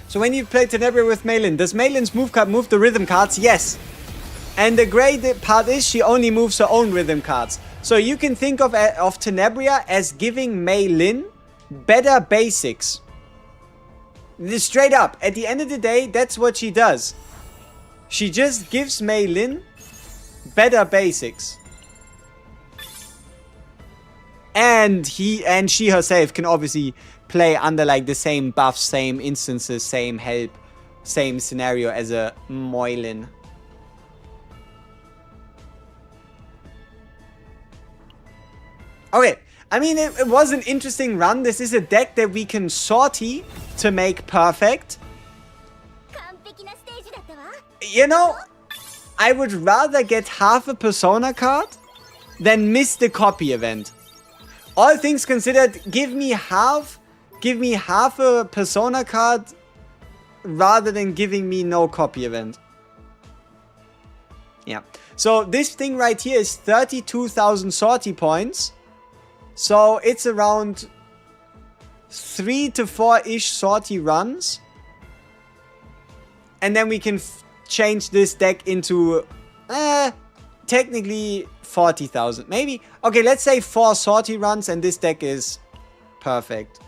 So when you play Tenebria with Malin, does Malin's move card move the rhythm cards? Yes. And the great part is she only moves her own rhythm cards. So you can think of Tenebria as giving Malin better basics. Straight up, at the end of the day, that's what she does. She just gives Malin better basics. And she herself can obviously play under like the same buffs, same instances, same help, same scenario as a Moilin. Okay, I mean, it was an interesting run. This is a deck that we can sortie to make perfect. You know, I would rather get half a Persona card than miss the copy event. All things considered, give me half a Persona card rather than giving me no copy event. Yeah. So this thing right here is 32,000 sortie points. So it's around 3 to 4-ish sortie runs. And then we can change this deck into technically 40,000. Maybe. Okay, let's say 4 sortie runs and this deck is perfect.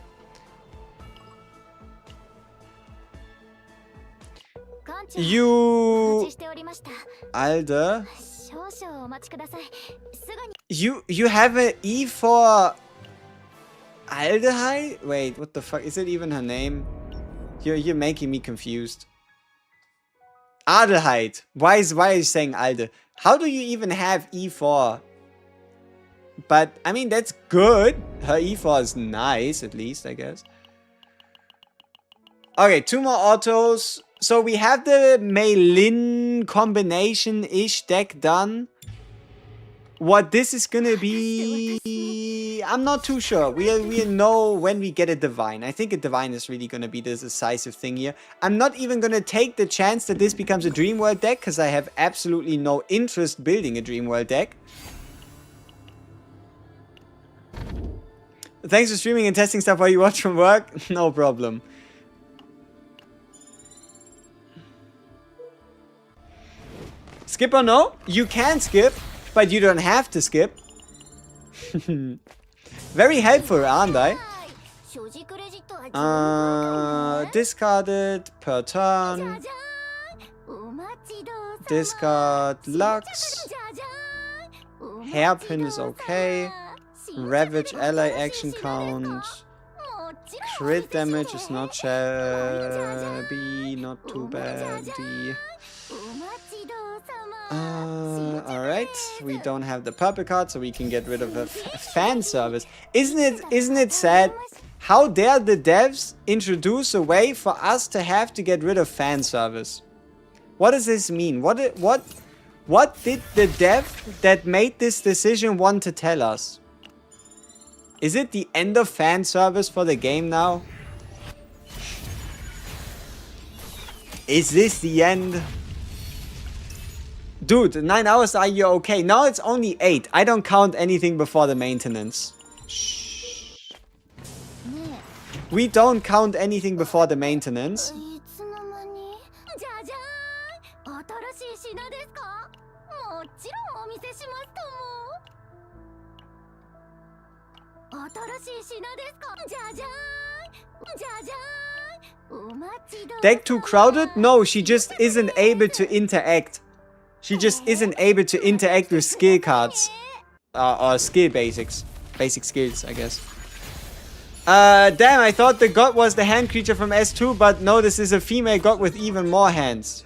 You... Alder... You have an E for Adelheid? Wait, what the fuck? Is it even her name? You're making me confused. Adelheid. Why is you saying Alde? How do you even have E4? But I mean that's good. Her E4 is nice, at least, I guess. Okay, 2 more autos. So we have the Malin combination-ish deck done. What this is gonna be, I'm not too sure. We know when we get a Divine. I think a Divine is really gonna be the decisive thing here. I'm not even gonna take the chance that this becomes a Dream World deck, because I have absolutely no interest building a Dream World deck. Thanks for streaming and testing stuff while you watch from work. No problem. Skip or no? You can skip. But you don't have to skip. Very helpful, aren't I? Discarded per turn. Discard Lux. Hairpin is okay. Ravage ally action count. Crit damage is not shabby, not too bad. Alright, we don't have the purple card, so we can get rid of a fan service. Isn't it sad? How dare the devs introduce a way for us to have to get rid of fan service? What does this mean? What did the dev that made this decision want to tell us? Is it the end of fan service for the game now? Is this the end? Dude, 9 hours, are you okay? Now it's only 8. I don't count anything before the maintenance. Shh. We don't count anything before the maintenance. Deck too crowded? No, she just isn't able to interact. She just isn't able to interact with skill cards. Or skill basics. Basic skills, I guess. Damn, I thought the god was the hand creature from S2, but no, this is a female god with even more hands.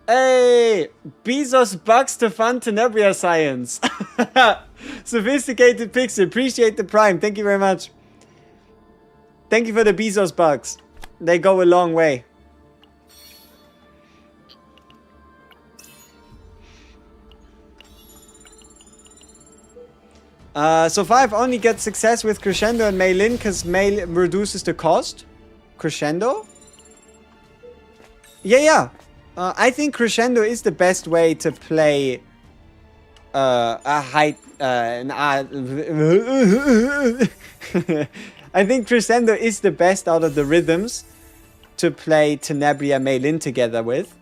Hey! Bezos bucks to fund Tenebria science. Sophisticated Pixel, appreciate the prime. Thank you very much. Thank you for the Bezos bucks. They go a long way. So far I've only got success with Crescendo and Mei Lin because Mei reduces the cost. Crescendo? Yeah. I think Crescendo is the best way to play a high... I think Crescendo is the best out of the rhythms to play Tenebria Mei Lin together with.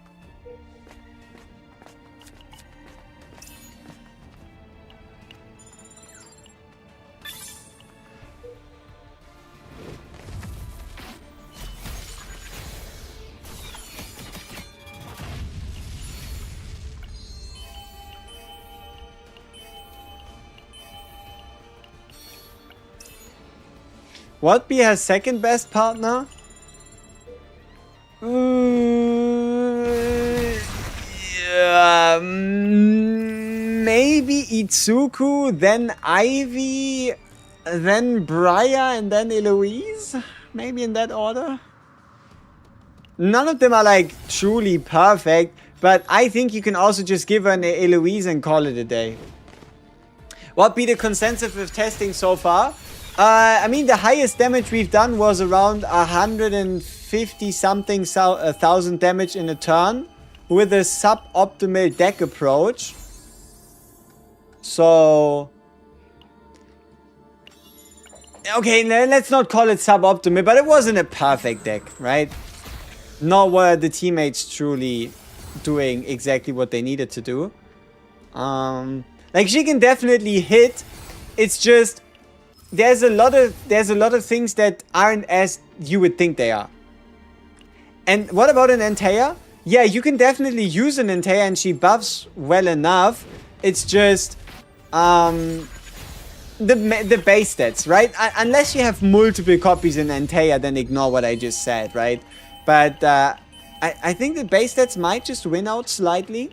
What be her second best partner? Maybe Itsuku, then Ivy, then Briar, and then Eloise? Maybe in that order? None of them are like truly perfect, but I think you can also just give her an Eloise and call it a day. What be the consensus with testing so far? I mean, the highest damage we've done was around 150 something thousand damage in a turn with a suboptimal deck approach. So, okay, let's not call it suboptimal, but it wasn't a perfect deck, right? Nor were the teammates truly doing exactly what they needed to do. Like, she can definitely hit. It's just there's a lot of things that aren't as you would think they are. And what about an Antea? Yeah, you can definitely use an Antea and she buffs well enough. It's just the base stats, right? Unless you have multiple copies in Antea, then ignore what I just said, right? But I think the base stats might just win out slightly.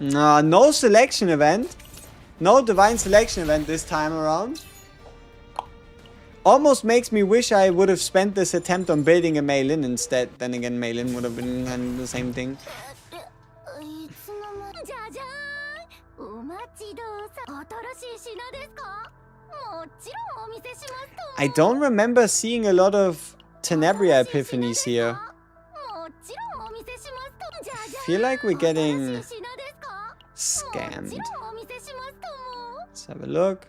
No selection event. No divine selection event this time around. Almost makes me wish I would have spent this attempt on building a Mei Lin instead. Then again, Mei Lin would have been kind of the same thing. I don't remember seeing a lot of Tenebria epiphanies here. I feel like we're getting scammed. Let's have a look.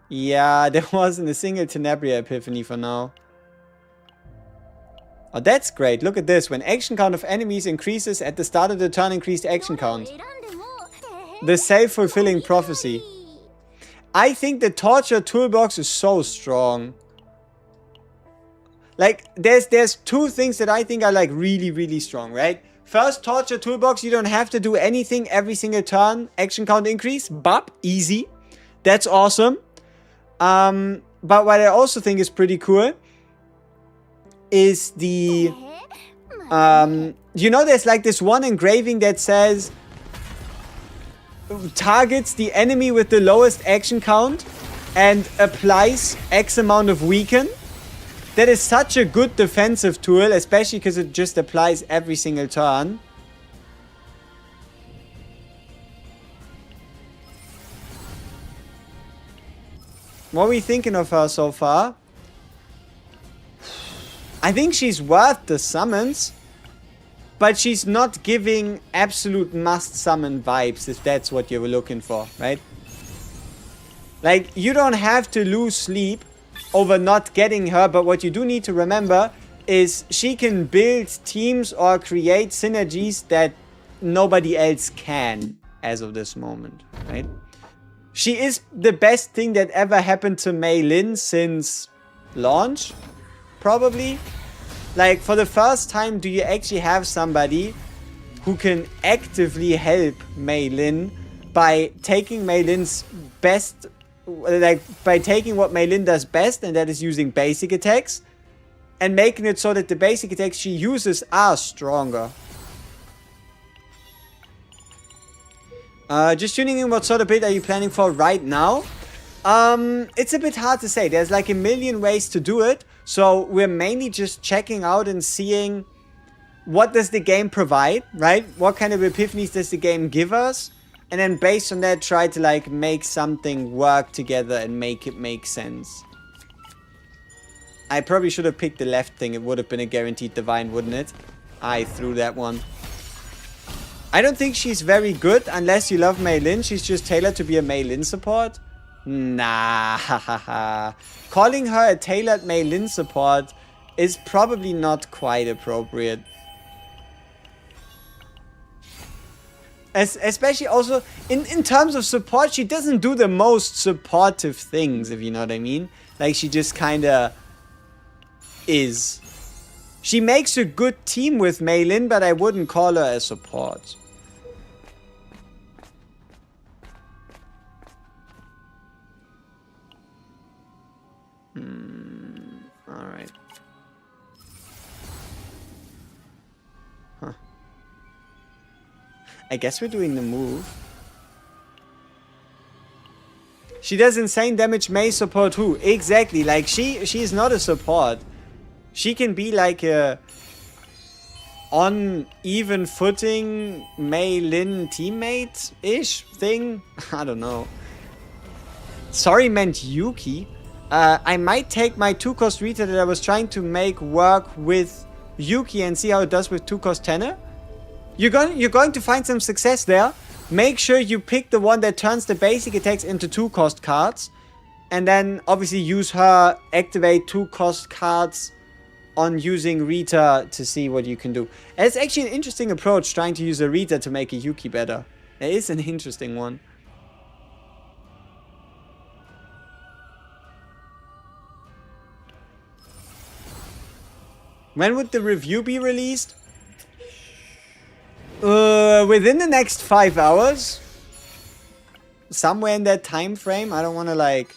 Yeah, there wasn't a single Tenebria epiphany for now. Oh, that's great. Look at this. When action count of enemies increases at the start of the turn, increased action count. The self-fulfilling prophecy. I think the torture toolbox is so strong. Like, there's two things that I think are like really strong, right? First, torture toolbox, you don't have to do anything every single turn. Action count increase, bop, easy. That's awesome. But what I also think is pretty cool is the, you know, there's like this one engraving that says targets the enemy with the lowest action count and applies X amount of weaken. That is such a good defensive tool, especially because it just applies every single turn. What are we thinking of her so far? I think she's worth the summons, but she's not giving absolute must summon vibes, if that's what you were looking for, right? Like, you don't have to lose sleep over not getting her, but what you do need to remember is she can build teams or create synergies that nobody else can as of this moment, right? She is the best thing that ever happened to Mei Lin since launch, probably. Like, for the first time, do you actually have somebody who can actively help Mei Lin by taking Mei Lin's best, like, by taking what Mei Lin does best, and that is using basic attacks, and making it so that the basic attacks she uses are stronger. Just tuning in, what sort of build are you planning for right now? It's a bit hard to say. There's like a million ways to do it. So we're mainly just checking out and seeing what does the game provide, right? What kind of epiphanies does the game give us? And then based on that, try to like make something work together and make it make sense. I probably should have picked the left thing. It would have been a guaranteed divine, wouldn't it? I threw that one. I don't think she's very good unless you love Mei Lin. She's just tailored to be a Mei Lin support. Nah, calling her a tailored Mei Lin support is probably not quite appropriate. Especially also, in terms of support, she doesn't do the most supportive things, if you know what I mean. Like, she just kinda is. She makes a good team with Mei Lin, but I wouldn't call her a support. Alright. Huh. I guess we're doing the move. She does insane damage. May support who? Exactly. Like, she's not a support. She can be like a on even footing Mei Lin teammate-ish thing. I don't know. Sorry meant Yuki. I might take my 2-cost Rita that I was trying to make work with Yuki and see how it does with 2-cost Tenor. You're going to find some success there. Make sure you pick the one that turns the basic attacks into 2-cost cards. And then obviously use her activate 2-cost cards on using Rita to see what you can do. And it's actually an interesting approach, trying to use a Rita to make a Yuki better. It is an interesting one. When would the review be released? Within the next 5 hours. Somewhere in that time frame. I don't want to like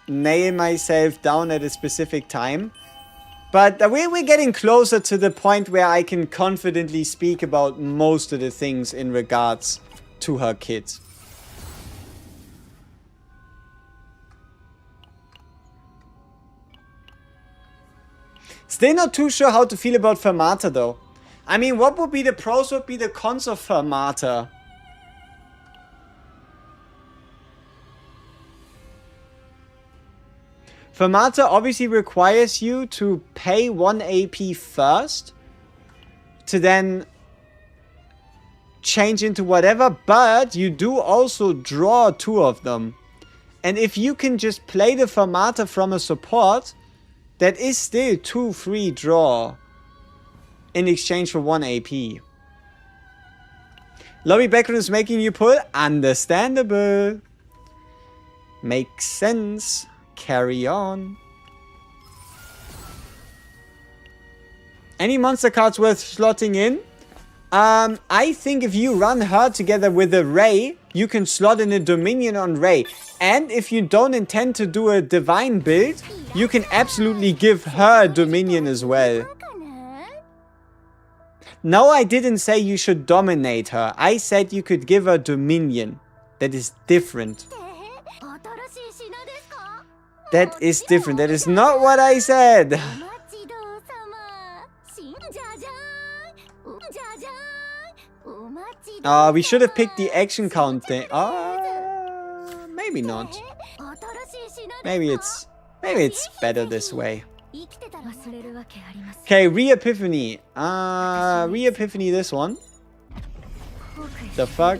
nail myself down at a specific time. But we're getting closer to the point where I can confidently speak about most of the things in regards to her kit. Still not too sure how to feel about Fermata though. I mean, what would be the pros, would be the cons of Fermata? Fermata obviously requires you to pay 1 AP first to then change into whatever, but you do also draw 2 of them. And if you can just play the Fermata from a support, that is still 2 free draw in exchange for 1 AP. Lobby background is making you pull? Understandable. Makes sense. Carry on. Any monster cards worth slotting in? I think if you run her together with a Ray, you can slot in a Dominion on Ray. And if you don't intend to do a Divine build, you can absolutely give her a Dominion as well. No, I didn't say you should dominate her. I said you could give her Dominion. That is different. That is different. That is not what I said. We should have picked the action count thing. Maybe not. Maybe it's better this way. Okay, Re-Epiphany. Re-Epiphany this one. The fuck?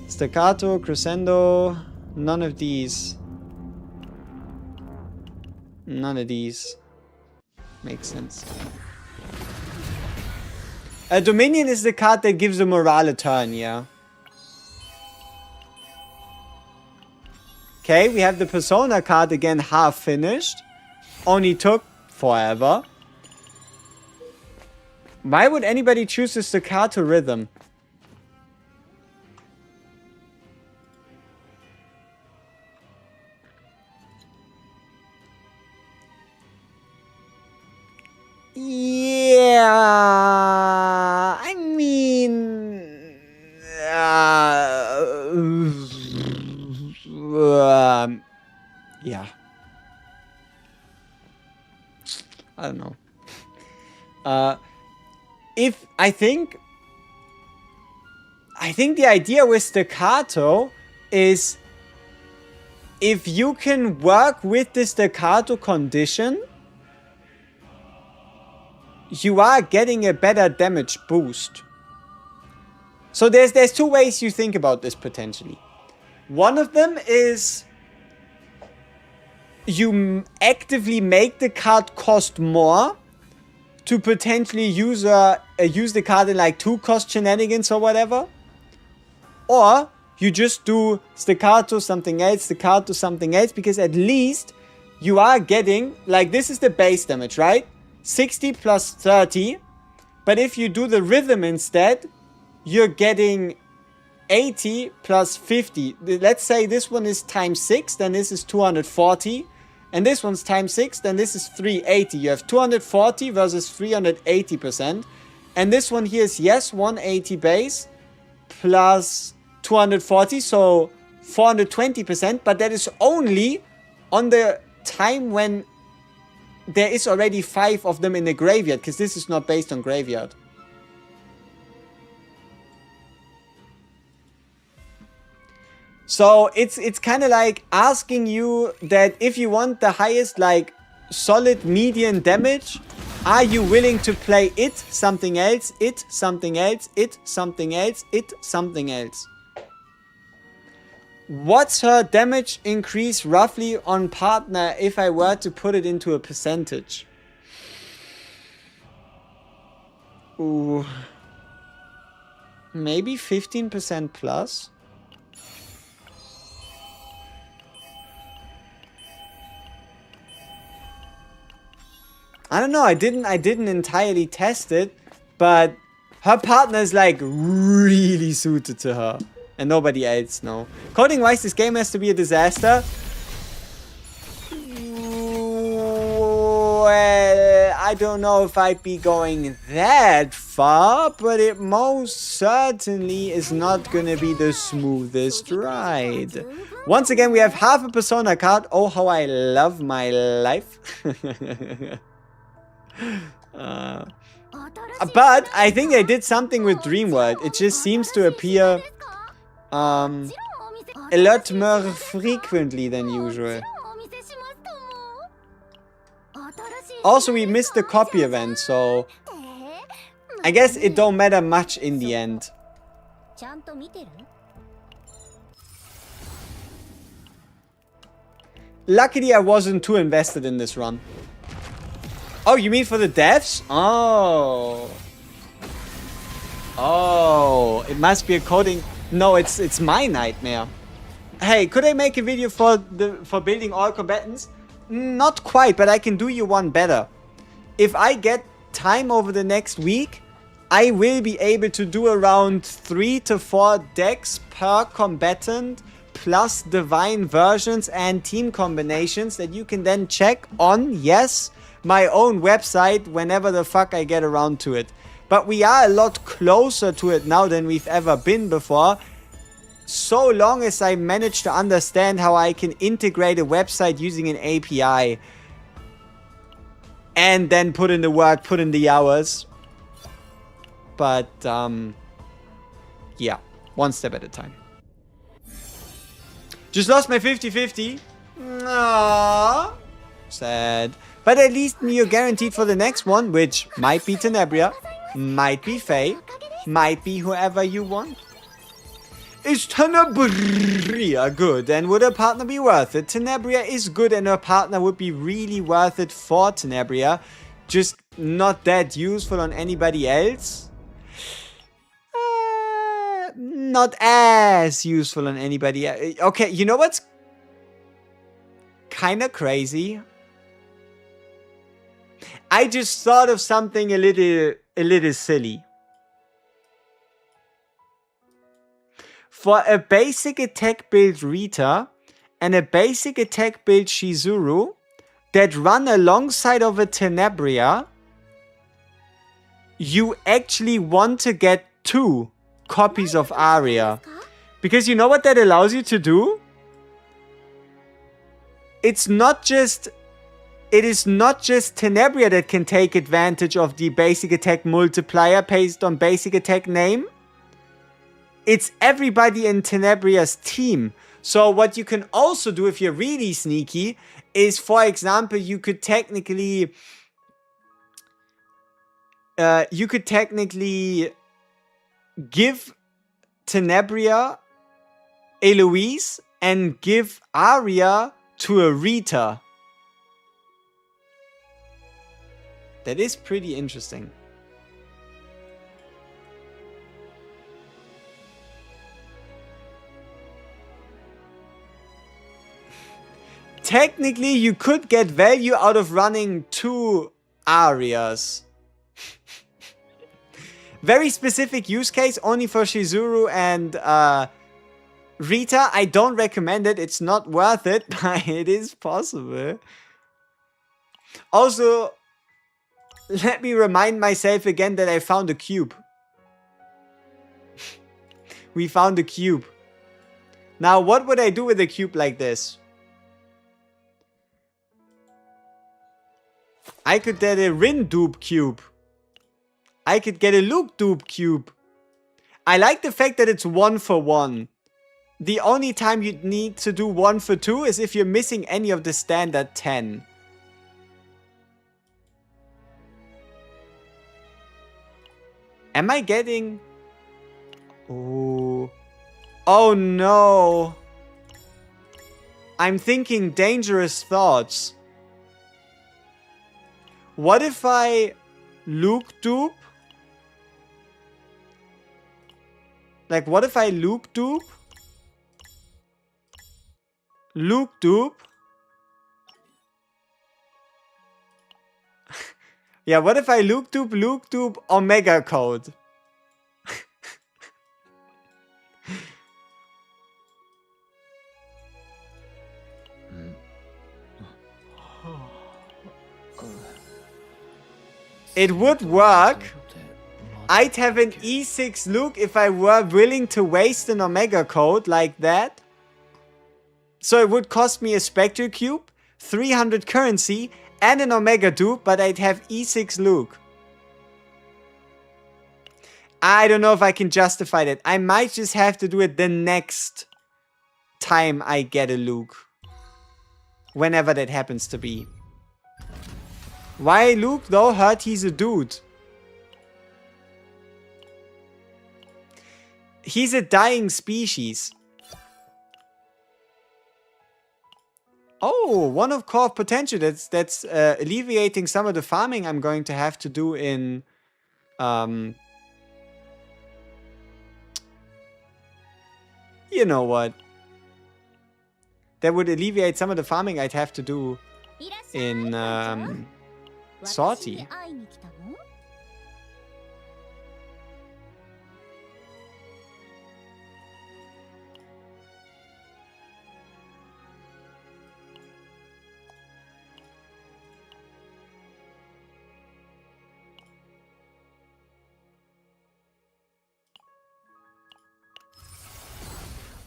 Staccato, Crescendo. None of these. None of these. Makes sense. A Dominion is the card that gives a morale a turn, yeah. Okay, we have the Persona card again, half finished. Only took forever. Why would anybody choose the Staccato Rhythm? Yeah, I mean, yeah. I don't know. I think the idea with staccato is if you can work with the staccato condition, you are getting a better damage boost. So there's two ways you think about this potentially. One of them is you actively make the card cost more to potentially use the card in like 2-cost shenanigans or whatever. Or you just do staccato something else, staccato something else, because at least you are getting, like, this is the base damage, right? 60 plus 30. But if you do the rhythm instead, you're getting 80 plus 50. Let's say this one is times 6, then this is 240. And this one's times 6, then this is 380. You have 240 versus 380%. And this one here is, yes, 180 base plus 240, so 420%. But that is only on the time when there is already 5 of them in the graveyard, because this is not based on graveyard. So it's kind of like asking you that if you want the highest, like, solid median damage, are you willing to play it, something else, it, something else, it, something else, it, something else? What's her damage increase roughly on partner if I were to put it into a percentage? Ooh. Maybe 15% plus? I don't know, I didn't entirely test it, but her partner is like really suited to her. And nobody else, no. Coding wise, this game has to be a disaster. Well, I don't know if I'd be going that far, but it most certainly is not gonna be the smoothest ride. Once again, we have half a Persona card. Oh, how I love my life. But I think they did something with Dreamworld. It just seems to appear a lot more frequently than usual. Also, we missed the copy event, so I guess it don't matter much in the end. Luckily, I wasn't too invested in this run. Oh, you mean for the devs? Oh. Oh, it must be a coding. No, it's my nightmare. Hey, could I make a video for building all combatants? Not quite, but I can do you one better. If I get time over the next week, I will be able to do around 3 to 4 decks per combatant, plus divine versions and team combinations that you can then check on, yes, my own website whenever the fuck I get around to it. But we are a lot closer to it now than we've ever been before. So long as I manage to understand how I can integrate a website using an API. And then put in the work, put in the hours. But, yeah. One step at a time. Just lost my 50-50. Aww. Sad. But at least you're guaranteed for the next one, which might be Tenebria, might be Faye, might be whoever you want. Is Tenebria good, and would her partner be worth it? Tenebria is good and her partner would be really worth it for Tenebria, just not that useful on anybody else. Not as useful on anybody else. Okay, you know what's kind of crazy? I just thought of something a little silly. For a basic attack build Rita and a basic attack build Shizuru that run alongside of a Tenebria, you actually want to get 2 copies of Arya. Because you know what that allows you to do? It's not just it is not just Tenebria that can take advantage of the basic attack multiplier based on basic attack name. It's everybody in Tenebria's team. So what you can also do if you're really sneaky is, for example, you could technically give Tenebria Eloise and give Arya to a Rita. That is pretty interesting. Technically, you could get value out of running 2 Aryas. Very specific use case, only for Shizuru and Rita. I don't recommend it. It's not worth it, but it is possible. Also, let me remind myself again that I found a cube. We found a cube. Now, what would I do with a cube like this? I could get a Rin-dupe cube. I could get a Luke-dupe cube. I like the fact that it's 1 for 1. The only time you'd need to do 1 for 2 is if you're missing any of the standard 10. Am I getting... Oh. Oh no. I'm thinking dangerous thoughts. What if I Luke-dupe? Like, what if I Luke-dupe? Luke-dupe? Yeah, what if I Luke-dupe Omega Code? It would work. I'd have an E6 Luke if I were willing to waste an Omega Code like that. So it would cost me a Spectre Cube, 300 currency, and an Omega dupe, but I'd have E6 Luke. I don't know if I can justify that. I might just have to do it the next time I get a Luke. Whenever that happens to be. Why Luke though? Hurt, he's a dude. He's a dying species. Oh, 1 of core potential. That's alleviating some of the farming I'm going to have to do in you know what? That would alleviate some of the farming I'd have to do in Salty.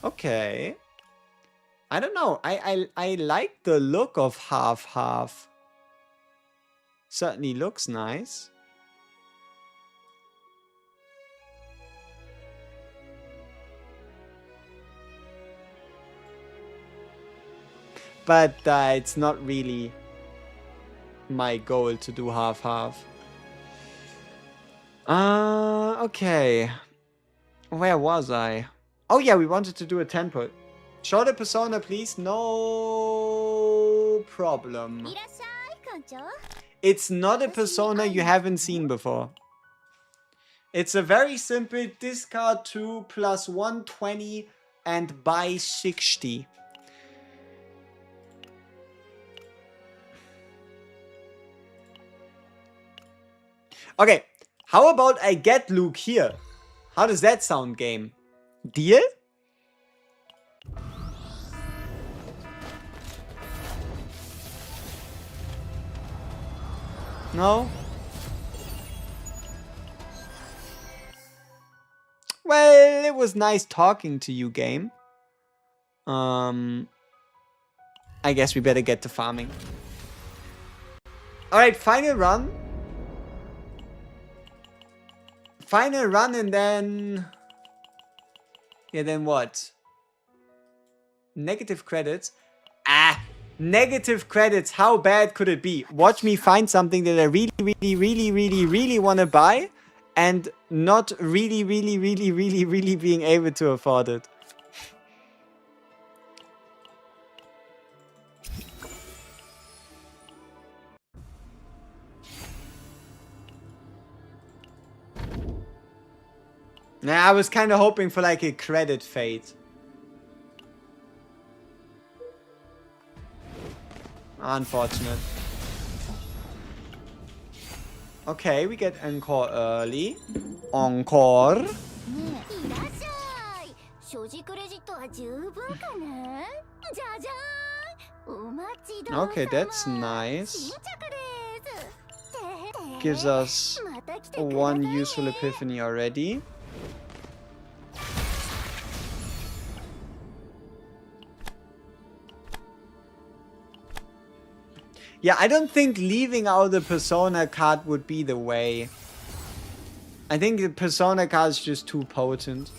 Okay. I don't know. I like the look of half-half. Certainly looks nice. But it's not really my goal to do half-half. Okay. Where was I? Oh yeah, we wanted to do a 10 put. Show the persona, please. No problem. It's not a persona you haven't seen before. It's a very simple discard 2 plus 120 and buy 60. Okay, how about I get Luke here? How does that sound, game? Deal? No? Well, it was nice talking to you, game. I guess we better get to farming. Alright, final run. Final run and then... Yeah, then what? Negative credits? Ah! Negative credits, how bad could it be? Watch me find something that I really want to buy and not really being able to afford it. Nah, I was kind of hoping for like a credit fade. Unfortunate. Okay, we get encore early. Encore. Okay, that's nice. Gives us one useful epiphany already. Yeah, I don't think leaving out the Persona card would be the way. I think the Persona card is just too potent.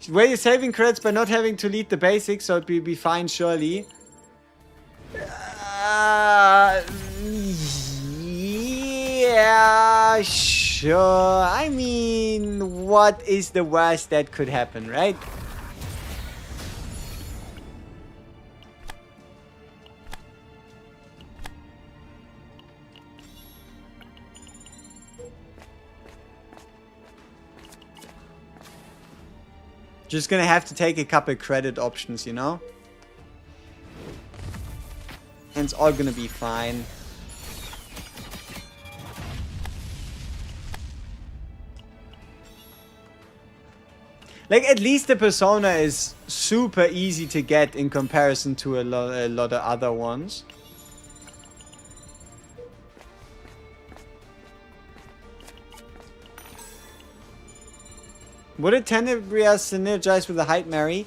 Were you saving credits by not having to lead the basics, so it'd be fine, surely? Yeah, sure. I mean, what is the worst that could happen, right? Just gonna have to take a couple credit options, you know? And it's all gonna be fine. Like, at least the Persona is super easy to get in comparison to a lot of other ones. Would a Tenebria synergize with a Hyde Mary?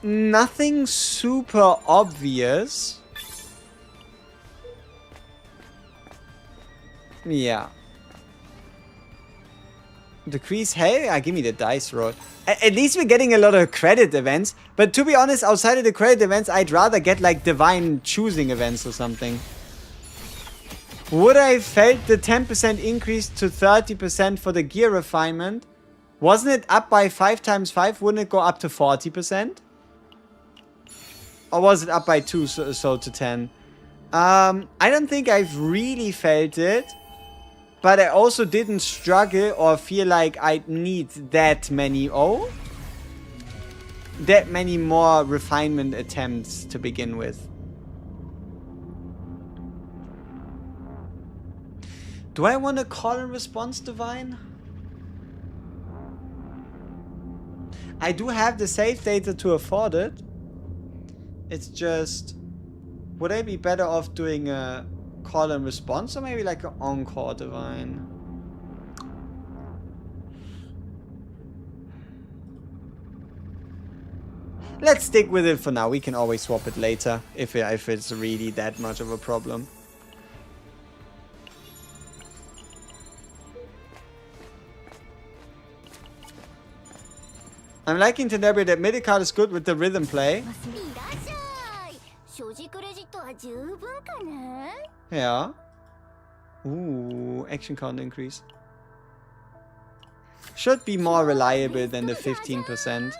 Nothing super obvious. Yeah. Decrease, hey, give me the dice roll. At least we're getting a lot of credit events. But to be honest, outside of the credit events, I'd rather get like divine choosing events or something. Would I have felt the 10% increase to 30% for the gear refinement? Wasn't it up by 5 times 5? Wouldn't it go up to 40%? Or was it up by 2, so to 10? I don't think I've really felt it. But I also didn't struggle or feel like I'd need that many... Oh? That many more refinement attempts to begin with. Do I want to call and response divine? I do have the save data to afford it. It's just... Would I be better off doing a call and response or maybe like an encore divine? Let's stick with it for now. We can always swap it later if it's really that much of a problem. I'm liking Tenebria that MIDI card is good with the rhythm play. Yeah. Ooh, action count increase. Should be more reliable than the 15%.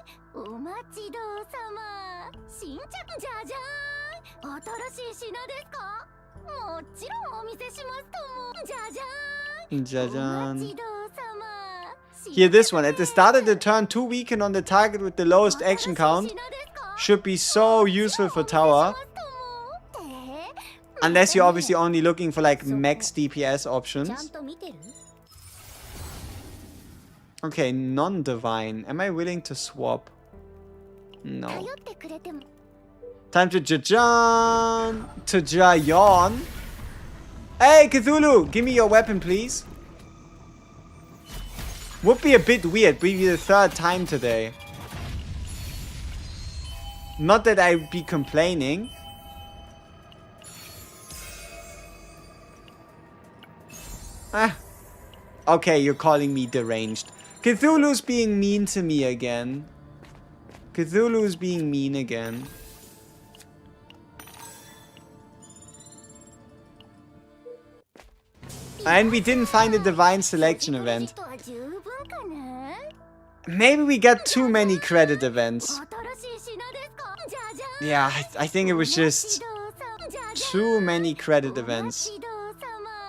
Jajan. Here, this one. At the start of the turn, 2 weaken on the target with the lowest action count. Should be so useful for tower. Unless you're obviously only looking for like max DPS options. Okay, non-divine. Am I willing to swap? No. Time to Jajan. To Jayon. Hey, Cthulhu! Give me your weapon, please. Would be a bit weird. Be the 3rd time today. Not that I'd be complaining. Ah. Okay, you're calling me deranged. Cthulhu's being mean to me again. Cthulhu's being mean again. And we didn't find a divine selection event. Maybe we got too many credit events. Yeah, I think it was just too many credit events.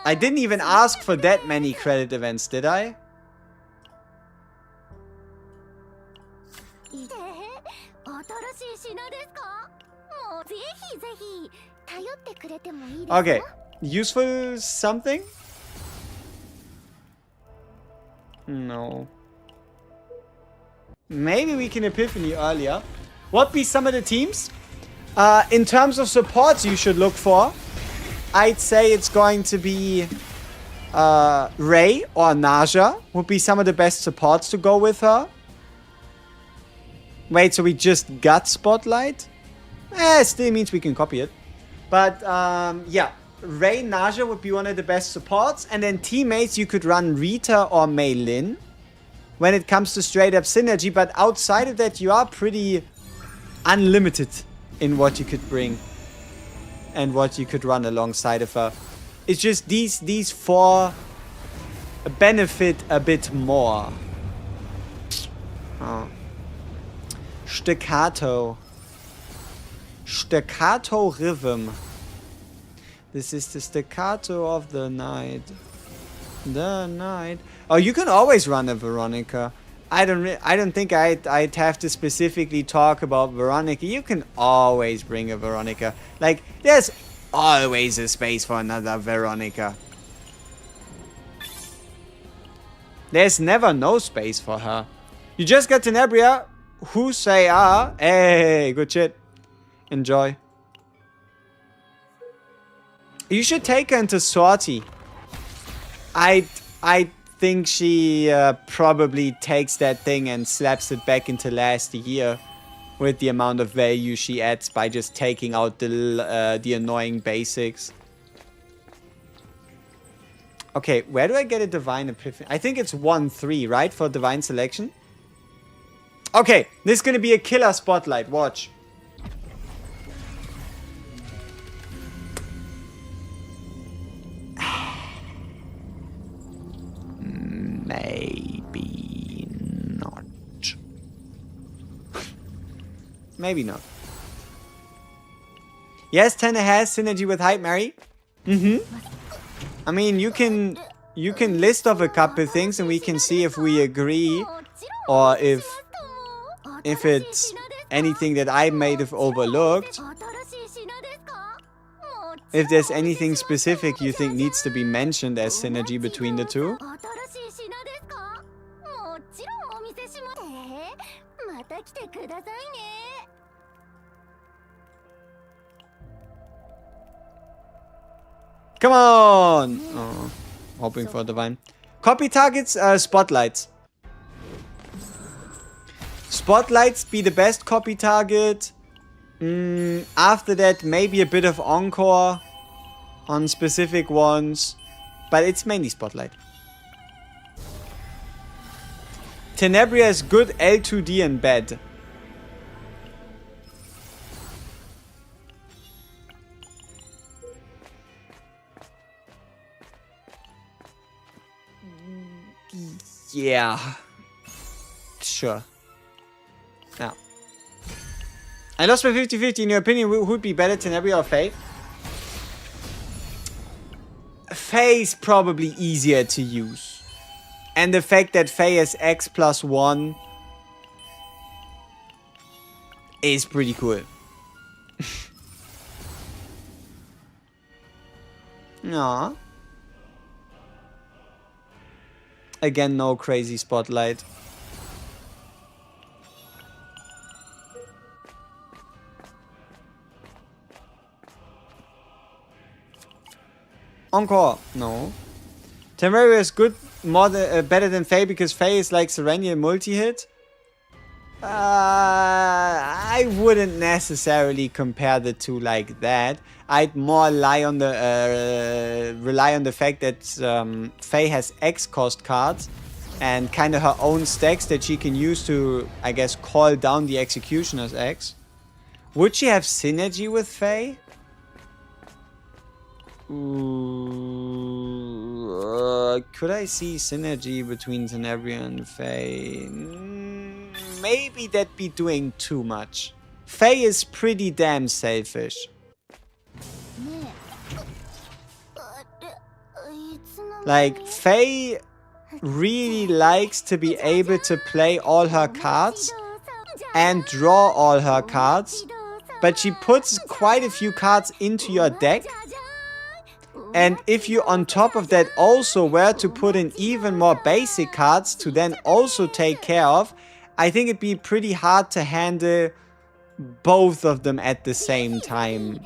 I didn't even ask for that many credit events, did I? Okay, useful something? No. Maybe we can epiphany earlier. What be some of the teams? In terms of supports you should look for, I'd say it's going to be Ray or Naja would be some of the best supports to go with her. Wait, so we just got Spotlight? Still means we can copy it. But yeah, Ray, Naja would be one of the best supports. And then teammates, you could run Rita or Mei Lin when it comes to straight up synergy. But outside of that, you are pretty unlimited in what you could bring and what you could run alongside of her. It's just these four benefit a bit more. Oh. Staccato. Staccato rhythm. This is the staccato of the night. The night. Oh, you can always run a Veronica. I don't think I'd have to specifically talk about Veronica. You can always bring a Veronica. Like, there's always a space for another Veronica. There's never no space for her. You just got Tenebria. Who say ah? Hey, good shit. Enjoy. You should take her into Sortie. I think she probably takes that thing and slaps it back into last year with the amount of value she adds by just taking out the annoying basics. Okay, where do I get a divine epiphany? I think it's 1-3, right, for divine selection? Okay, this is gonna be a killer spotlight. Watch. Maybe not. Maybe not. Yes, Tana has synergy with Hype Mary. I mean, you can list off a couple things and we can see if we agree or if it's anything that I might have overlooked. If there's anything specific you think needs to be mentioned as synergy between the two. Come on! Oh, hoping for divine. Copy targets, spotlights. Spotlights be the best copy target. After that, maybe a bit of encore on specific ones. But it's mainly spotlight. Tenebria is good L2D and bad. Yeah. Sure. Now. I lost by 50-50. In your opinion, who would be better, Tenebria or Faye? Faye is probably easier to use. And the fact that Faye has X+1 is pretty cool. Aww. Again, no crazy spotlight. Encore. No. Tenebria is good, better than Faye because Faye is like Serenia multi-hit. I wouldn't necessarily compare the two like that. I'd more rely on the fact that Faye has X cost cards and kind of her own stacks that she can use to, I guess, call down the Executioner's X. Would she have synergy with Faye? Could I see synergy between Tenebria and Faye? Maybe that'd be doing too much. Faye is pretty damn selfish. Like, Faye really likes to be able to play all her cards and draw all her cards, but she puts quite a few cards into your deck. And if you on top of that also were to put in even more basic cards to then also take care of, I think it'd be pretty hard to handle both of them at the same time.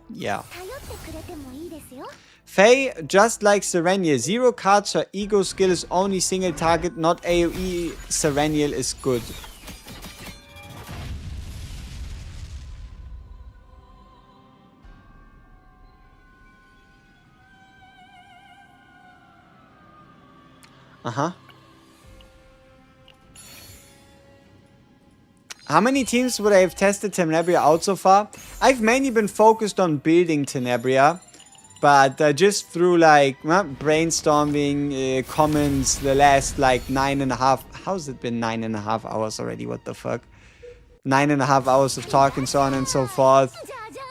Yeah. Faye, just like Serenial, 0 cards, her ego skill is only single target, not AoE. Serenial is good. How many teams would I have tested Tenebria out so far? I've mainly been focused on building Tenebria, but just through like brainstorming, comments, the last like 9.5, how's it been 9.5 hours already? What the fuck? 9.5 hours of talk and so on and so forth.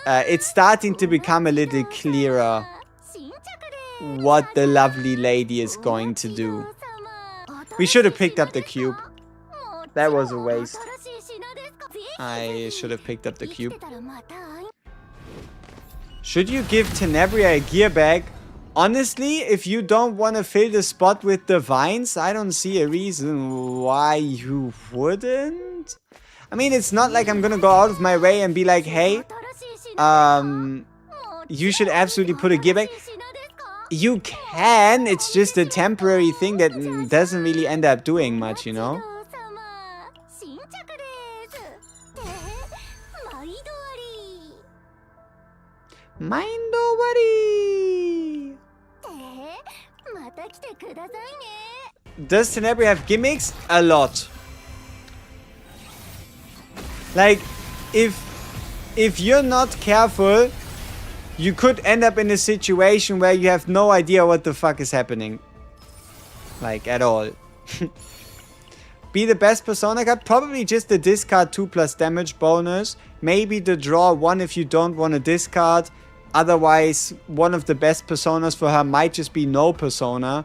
It's starting to become a little clearer what the lovely lady is going to do. We should have picked up the cube. That was a waste. I should have picked up the cube. Should you give Tenebria a gear bag? Honestly, if you don't want to fill the spot with divines, I don't see a reason why you wouldn't. I mean, it's not like I'm gonna go out of my way and be like, hey, you should absolutely put a gear bag. You can, it's just a temporary thing that doesn't really end up doing much, you know? Mind worry. Does Tenebria have gimmicks? A lot. Like, if you're not careful, you could end up in a situation where you have no idea what the fuck is happening. Like, at all. Be the best persona card? Probably just the discard 2+ damage bonus. Maybe the draw 1 if you don't want to discard. Otherwise, one of the best personas for her might just be no persona.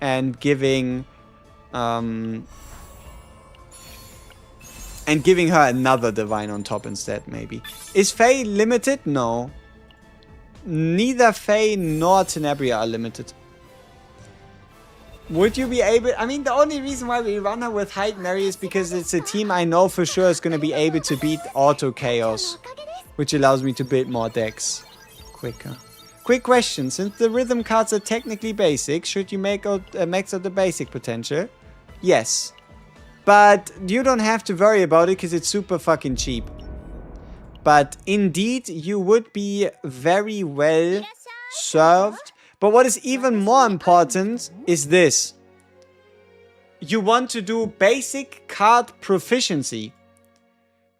And giving her another divine on top instead, maybe. Is Faye limited? No. Neither Faye nor Tenebria are limited. Would you be able... I mean, the only reason why we run her with Hyde Mary is because it's a team I know for sure is going to be able to beat Auto Chaos. Which allows me to build more decks quicker. Quick question. Since the rhythm cards are technically basic, should you max out the basic potential? Yes. But you don't have to worry about it because it's super fucking cheap. But indeed, you would be very well served. But what is even more important is this. You want to do basic card proficiency.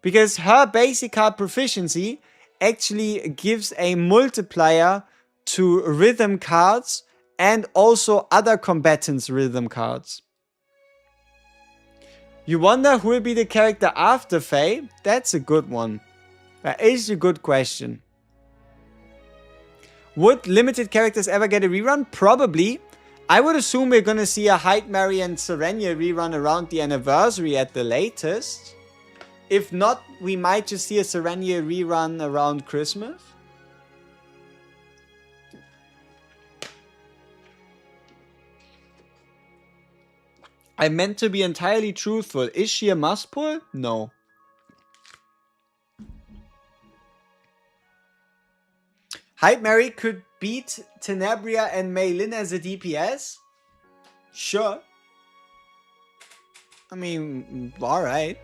Because her basic card proficiency actually gives a multiplier to rhythm cards and also other combatants' rhythm cards. You wonder who will be the character after Faye? That's a good one. That is a good question. Would limited characters ever get a rerun? Probably. I would assume we're gonna see a Hyde Mary and Serenia rerun around the anniversary at the latest. If not, we might just see a Serenia rerun around Christmas. I meant to be entirely truthful. Is she a must pull? No. Hyde Mary could beat Tenebria and Mei Lin as a DPS? Sure. I mean, alright.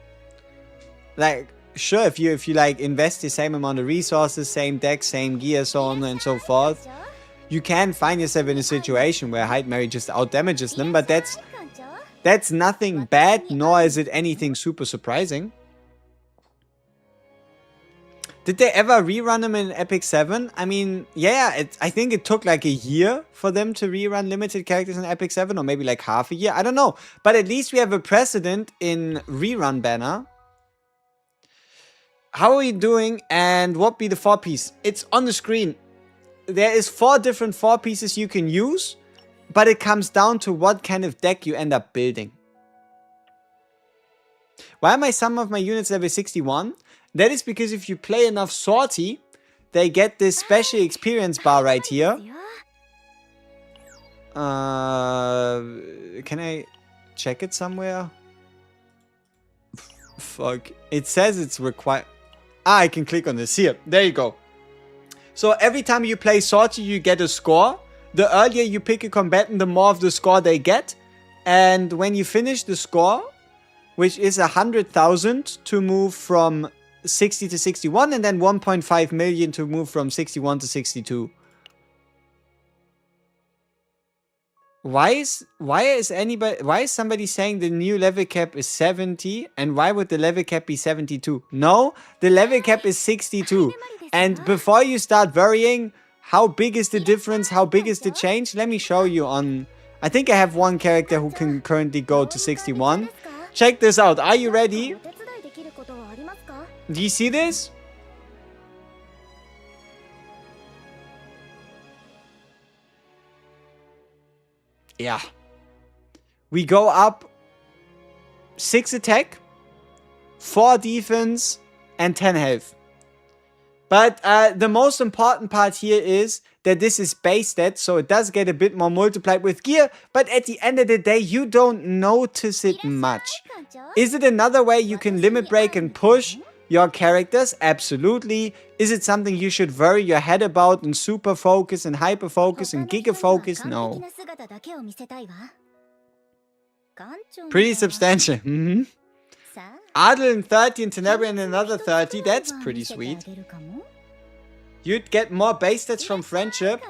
Like, sure, if you like invest the same amount of resources, same deck, same gear, so on and so forth, you can find yourself in a situation where Hyde Mary just outdamages them, but that's nothing bad, nor is it anything super surprising. Did they ever rerun them in Epic 7? I mean, yeah, I think it took like a year for them to rerun limited characters in Epic 7, or maybe like half a year. I don't know. But at least we have a precedent in rerun banner. How are we doing, and what be the 4-piece? It's on the screen. There is 4 different 4-pieces you can use, but it comes down to what kind of deck you end up building. Why am I some of my units level 61? That is because if you play enough Sortie, they get this special experience bar right here. Can I check it somewhere? Fuck. It says it's required. Ah, I can click on this. Here. There you go. So every time you play Sortie, you get a score. The earlier you pick a combatant, the more of the score they get. And when you finish the score, which is 100,000 to move from 60 to 61, and then 1.5 million to move from 61 to 62. Why is somebody saying the new level cap is 70, and why would the level cap be 72? No, the level cap is 62. And before you start worrying, how big is the difference? How big is the change? Let me show you on... I think I have one character who can currently go to 61. Check this out. Are you ready? Do you see this? Yeah. We go up 6 attack, 4 defense, and 10 health. But the most important part here is that this is base stats, so it does get a bit more multiplied with gear, but at the end of the day, you don't notice it much. Is it another way you can limit break and push your characters? Absolutely. Is it something you should worry your head about and super focus and hyper focus and giga focus? No. Pretty substantial. Adelheid 30 and Tenebria and another 30. That's pretty sweet. You'd get more base stats from Friendship.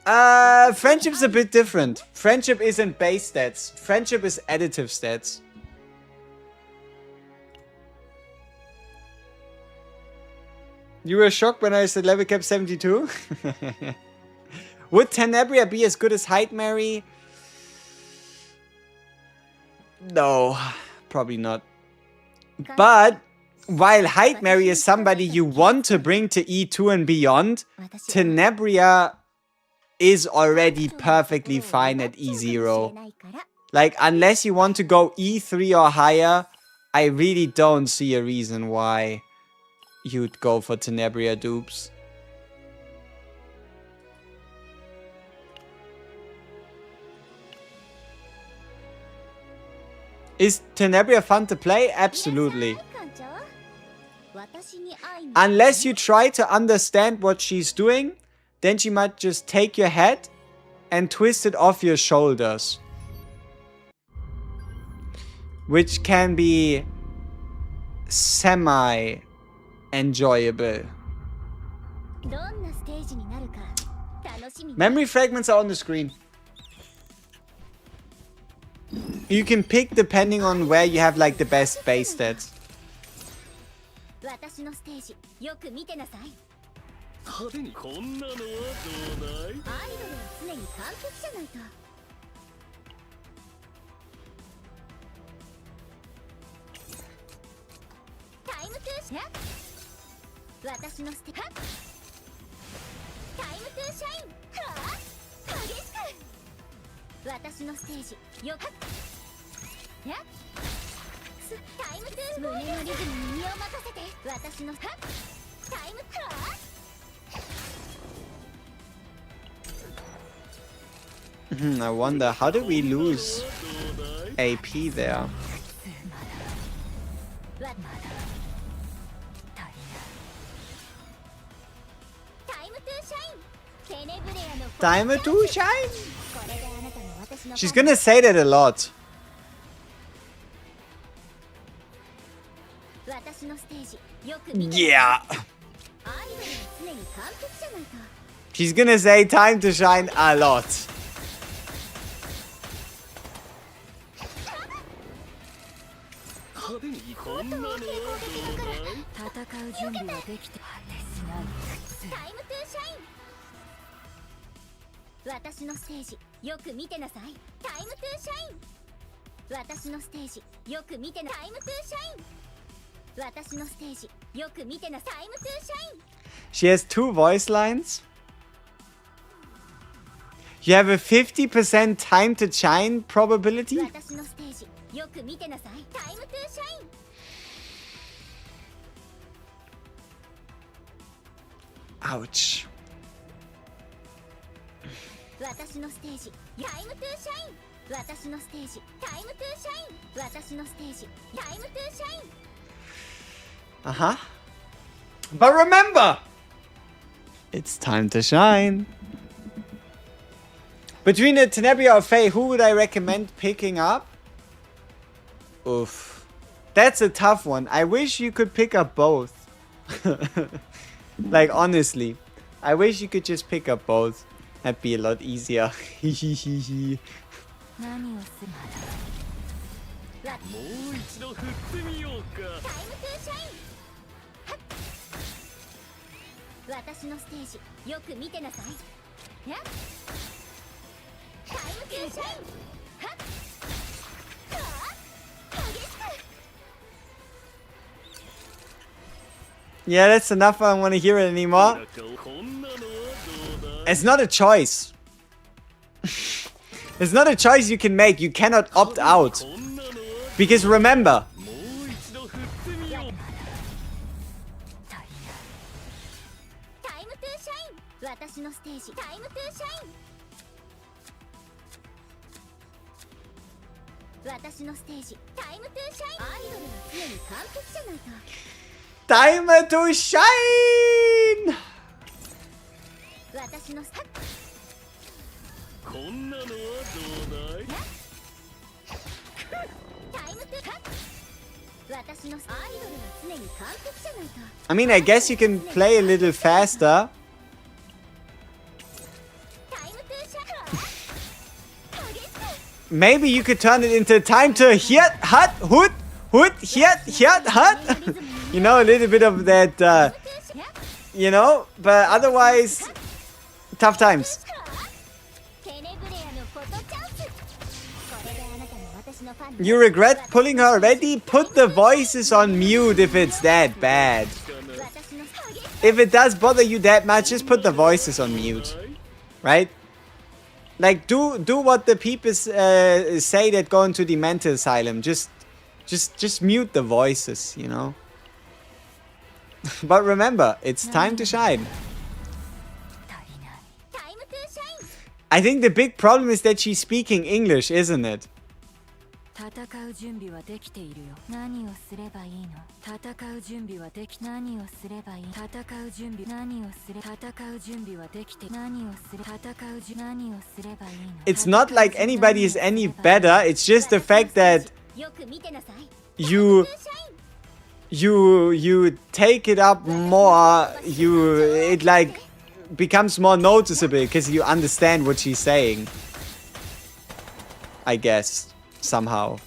Friendship's a bit different. Friendship isn't base stats. Friendship is additive stats. You were shocked when I said level cap 72? Would Tenebria be as good as Hyde Mary? No, probably not. But while Hyde Mary is somebody you want to bring to E2 and beyond, Tenebria is already perfectly fine at E0. Like, unless you want to go E3 or higher, I really don't see a reason why you'd go for Tenebria dupes. Is Tenebria fun to play? Absolutely. Unless you try to understand what she's doing, then she might just take your head and twist it off your shoulders. Which can be semi-enjoyable. Memory fragments are on the screen. You can pick depending on where you have like the best base stats. I wonder, how did we lose AP there? Time to shine! She's gonna say that a lot. Yeah. She's gonna say time to shine a lot. She has 2 voice lines. You have a 50% time to shine probability. Ouch. Uh-huh. But remember, it's time to shine. Between the Tenebria or Faye, who would I recommend picking up? Oof. That's a tough one. I wish you could pick up both. Like, honestly. I wish you could just pick up both. That'd be a lot easier. Yeah, that's enough. I don't want to hear it anymore. It's not a choice. It's not a choice you can make. You cannot opt out. Because remember, time to shine! I mean, I guess you can play a little faster. Maybe you could turn it into time to hit, hut, hoot, hoot, hit, hut. You know, a little bit of that, you know, but otherwise, tough times. You regret pulling her already? Put the voices on mute if it's that bad. If it does bother you that much, just put the voices on mute. Right? Like, do what the people say that go into the mental asylum. Just mute the voices, you know? But remember, it's time to shine. I think the big problem is that she's speaking English, isn't it? It's not like anybody is any better, it's just the fact that you take it up more, it like becomes more noticeable because you understand what she's saying. I guess. Somehow.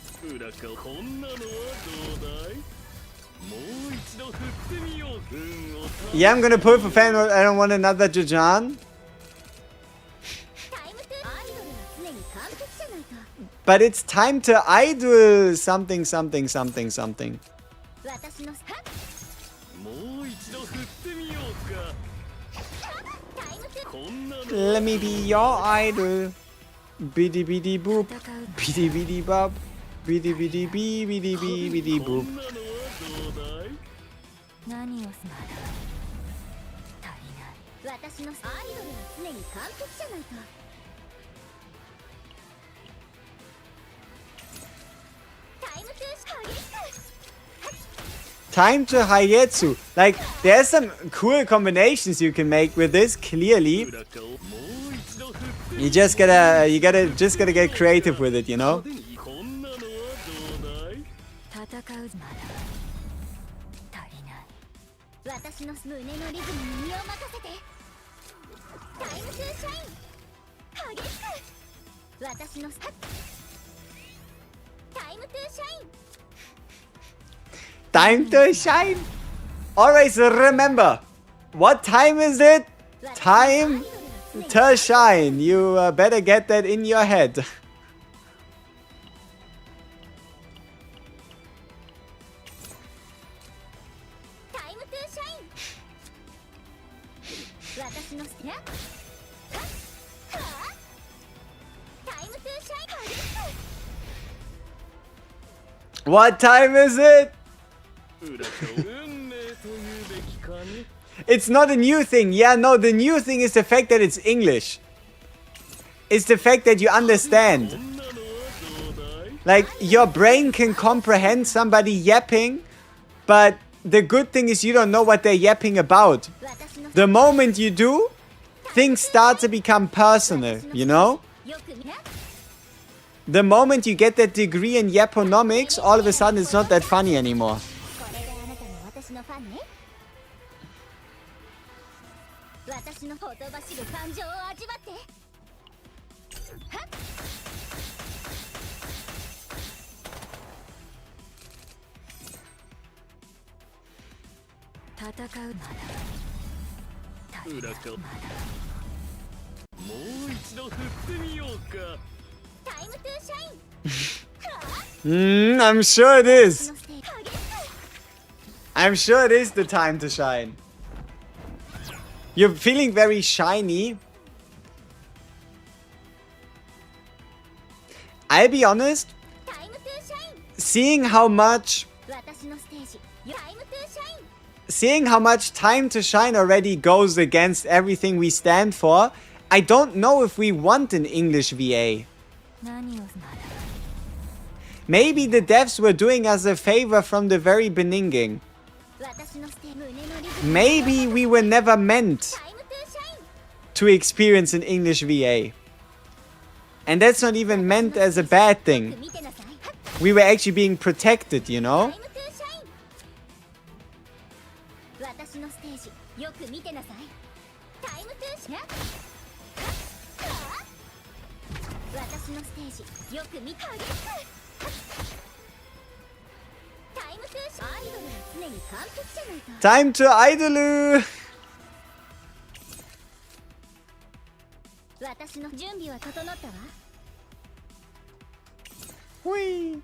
Yeah, I'm gonna pull for fan mode. I don't want another Jajan. But it's time to idle something. Let me be your idol. Biddy biddy boop. Biddy biddy bob. Biddy biddy bee biddy bee biddy boop. Time to Hayetsu. Like, there's some cool combinations you can make with this, clearly. You just gotta get creative with it, you know? 私の胸のリズムに身を任せて。タイムトゥーシャイン。激しく。私のタイムトゥーシャイン。 Time to shine. Always remember, what time is it? Time to shine. You better get that in your head. What time is it? It's not a new thing. Yeah, no, the new thing is the fact that it's English. It's the fact that you understand. Like, your brain can comprehend somebody yapping, but the good thing is you don't know what they're yapping about. The moment you do, things start to become personal, you know? The moment you get that degree in Yaponomics, all of a sudden it's not that funny anymore. I'm sure it is. I'm sure it is the time to shine. You're feeling very shiny. I'll be honest, seeing how much time to shine already goes against everything we stand for, I don't know if we want an English VA. Maybe the devs were doing us a favor from the very beginning. Maybe we were never meant to experience an English VA. And that's not even meant as a bad thing. We were actually being protected, you know? Time to idolu! Whee!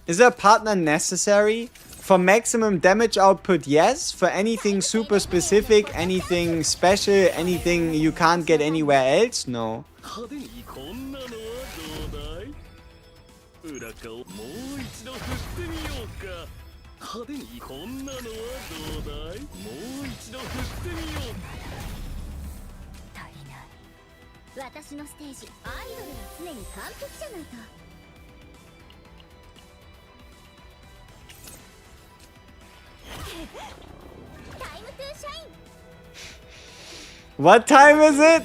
Is a partner necessary? For maximum damage output, yes. For anything super specific, anything special, anything you can't get anywhere else, no. What time is it?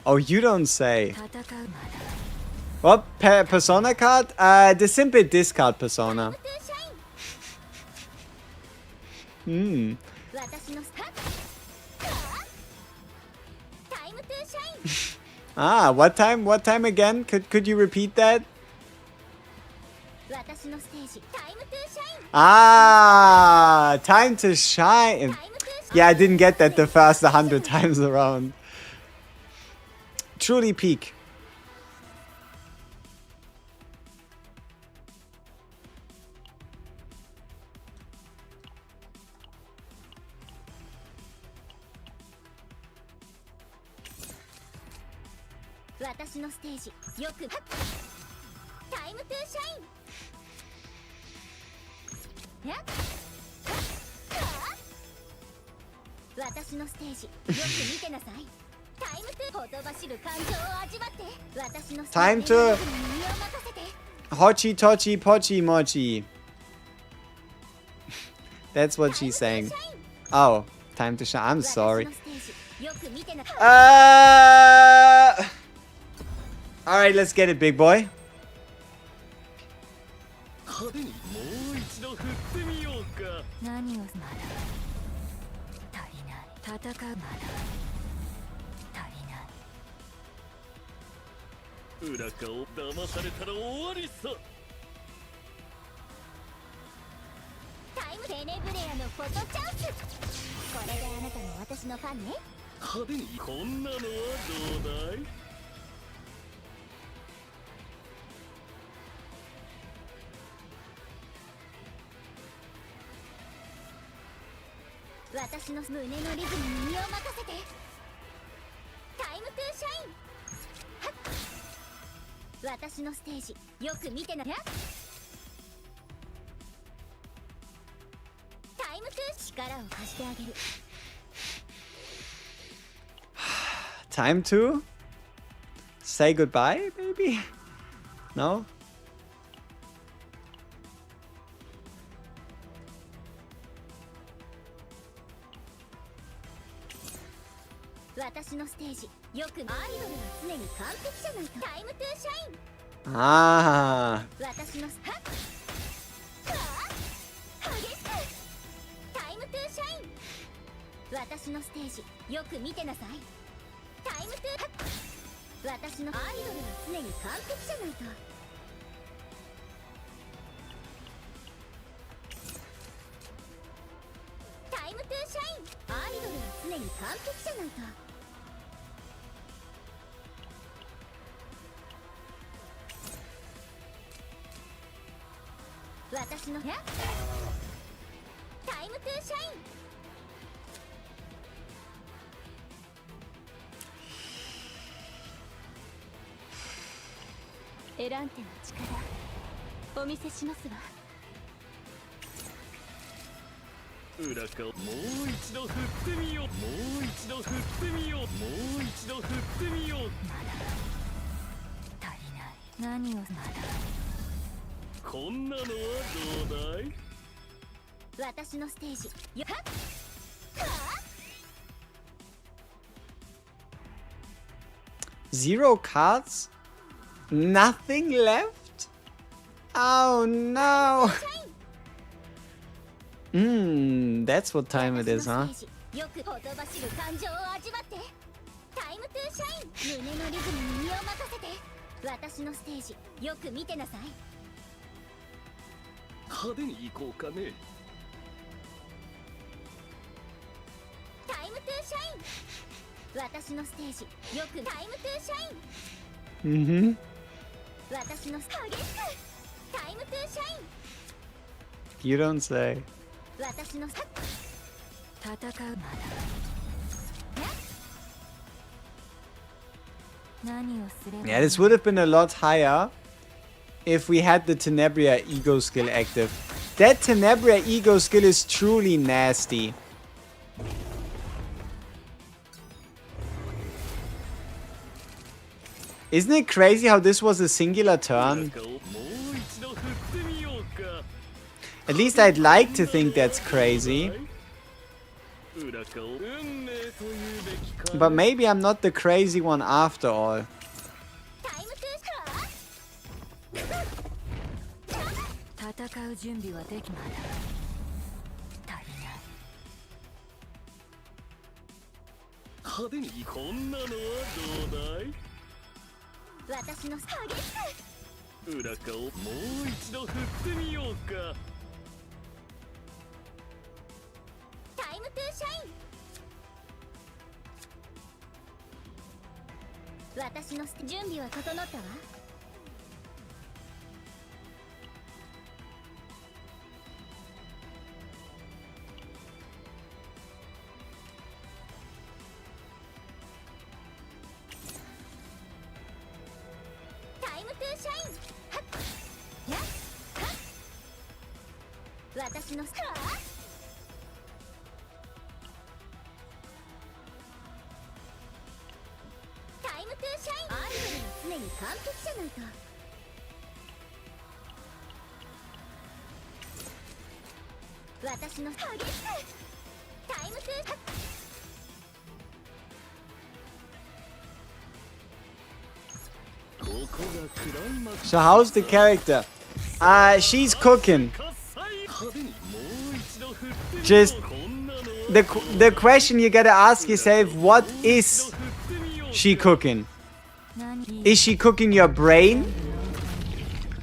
Oh, you don't say. What persona card? The simple discard persona. Ah, what time? What time again? Could you repeat that? Ah, time to shine. Yeah, I didn't get that the first 100 times around. Truly peak. Time to Hochi Tochi Pochi Mochi. That's what she's saying. Oh, time to shine. I'm sorry. Alright, let's get it, big boy. 派手にもう一度振ってみようか。何をまだ足りない。戦うまだ足りない。裏顔騙されたら終わりさ。タイムテネブレアのフォトチャンス。これであなたも私のファンね。派手にこんなのはどうだい。私の胸のリズムに身を任せて。タイムトゥーシャイン。はっ、私のステージよく見てな。タイムトゥー、力を貸してあげる。 Time to say goodbye, maybe? No? 私のステージよく。アイドルは常に完璧じゃないと。タイムトゥーシャイン。Ah. 私のはっ激しく。タイムトゥーシャイン。私のステージよく見てなさい。タイムトゥー、私のアイドルは常に完璧じゃないと。タイムトゥーシャイン。アイドルは常に完璧じゃないと。私のタイムトゥーシャイン。エランテの力お見せしますわ。裏顔もう一度振ってみよう。もう一度振ってみよう。もう一度振ってみよう。まだ足りない。何をまだ。こんなのはどうだい。私のステージよはっはっ。 Zero cards? Nothing left? Oh no! That's what time it is, huh? よくほとばしる感情を味わって。タイムトゥーシャイン。胸のリズムに身を任せて。私のステージよく見てなさい。派手に行こうかね。タイムトゥーシャイン。私のステージよく。タイムトゥーシャイン。Mm-hmm. 私の激しく。タイムトゥーシャイン。 You don't say. 私の戦うまだ。何をすれば。 Yeah, this would have been a lot higher if we had the Tenebria ego skill active. That Tenebria ego skill is truly nasty. Isn't it crazy how this was a singular turn? At least I'd like to think that's crazy. But maybe I'm not the crazy one after all. 戦う準備はできまだ足りない。派手にこんなのはどうだい。私の激しく。裏顔もう一度振ってみようか。タイムトゥーシャイン。私の準備は整ったわ。タイムトゥーシャイン。はっやっはっ。私のタイムトゥーシャイン。アイドルは常に完璧じゃないと。私の激しく。タイムトゥー。こ So how's the character? She's cooking. Just the question you gotta ask yourself, what is she cooking? Is she cooking your brain?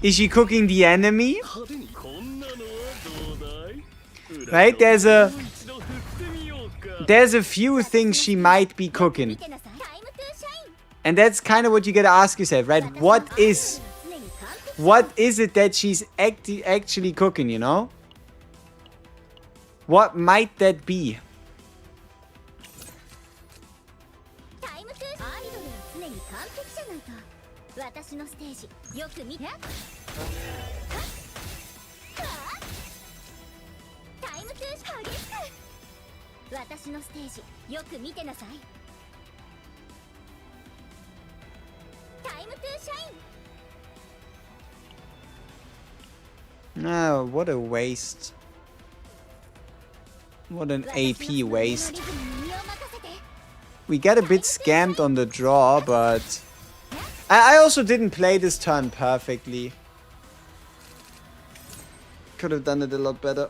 Is she cooking the enemy? Right? There's a few things she might be cooking. And that's kind of what you gotta ask yourself, right? What is it that she's actually cooking, you know? What might that be? No, what a waste. What an AP waste. We got a bit scammed on the draw, but I also didn't play this turn perfectly. Could have done it a lot better.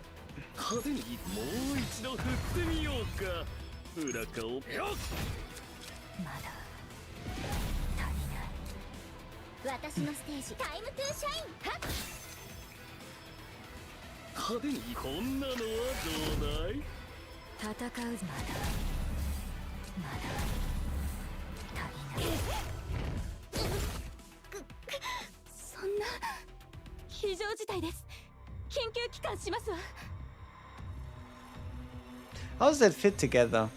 How does that fit together?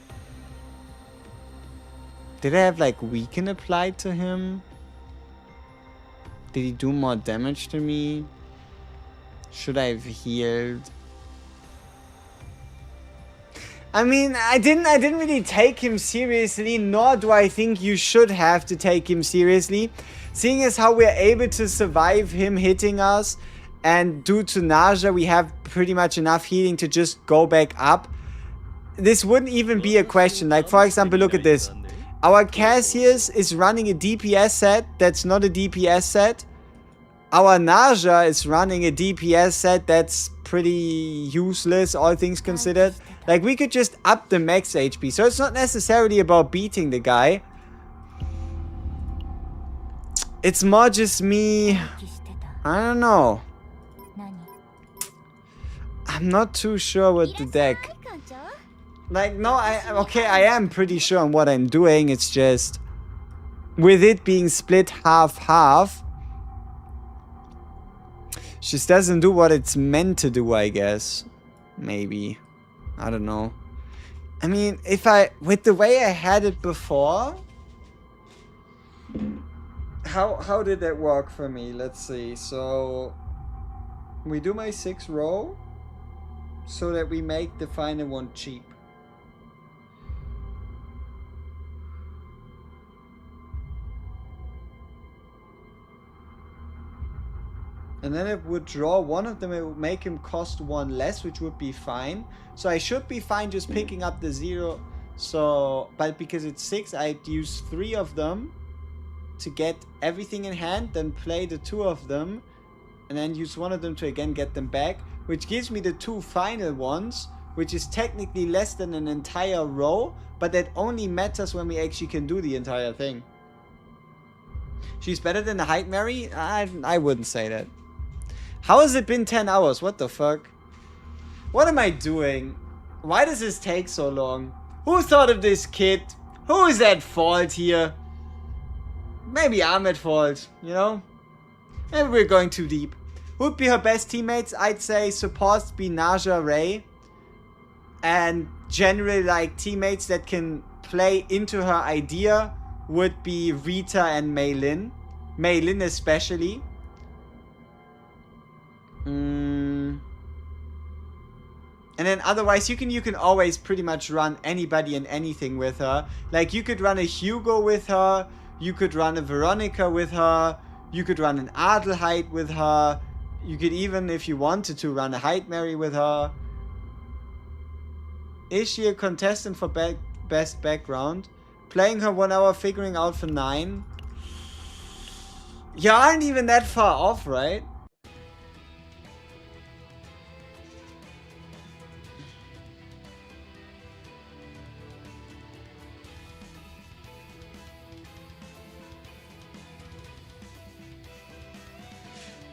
Did I have like weaken applied to him? Did he do more damage to me? Should I have healed? I mean, I didn't really take him seriously, nor do I think you should have to take him seriously. Seeing as how we're able to survive him hitting us, and due to nausea we have pretty much enough healing to just go back up. This wouldn't even be a question. Like, for example, look at this. Our Cassius is running a DPS set that's not a DPS set. Our nausea is running a DPS set that's pretty useless, all things considered. Like, we could just up the max HP. So it's not necessarily about beating the guy. It's more just me. I don't know. I'm not too sure with the deck. Like, no, okay, I am pretty sure on what I'm doing. It's just, with it being split half-half, just doesn't do what it's meant to do, I guess. Maybe. I don't know. I mean, with the way I had it before, how did that work for me? Let's see. So, we do my 6 row, so that we make the final one cheap. And then it would draw one of them, it would make him cost 1 less, which would be fine. So I should be fine just picking up the 0. So, but because it's 6, I'd use 3 of them to get everything in hand, then play the 2 of them, and then use 1 of them to again get them back, which gives me the 2 final ones, which is technically less than an entire row, but that only matters when we actually can do the entire thing. She's better than the Hyde Mary? I wouldn't say that. How has it been 10 hours? What the fuck? What am I doing? Why does this take so long? Who thought of this kit? Who is at fault here? Maybe I'm at fault, you know? Maybe we're going too deep. Who would be her best teammates? I'd say supports be Naja, Ray. And generally, like, teammates that can play into her idea would be Rita and Mei Lin. Mei Lin especially. And then otherwise you can always pretty much run anybody and anything with her. Like, you could run a Hugo with her, you could run a Veronica with her, you could run an Adelheid with her, you could even, if you wanted to, run a Hyde Mary with her. Is she a contestant for best background? Playing her 1 hour, figuring out for 9. You aren't even that far off, right?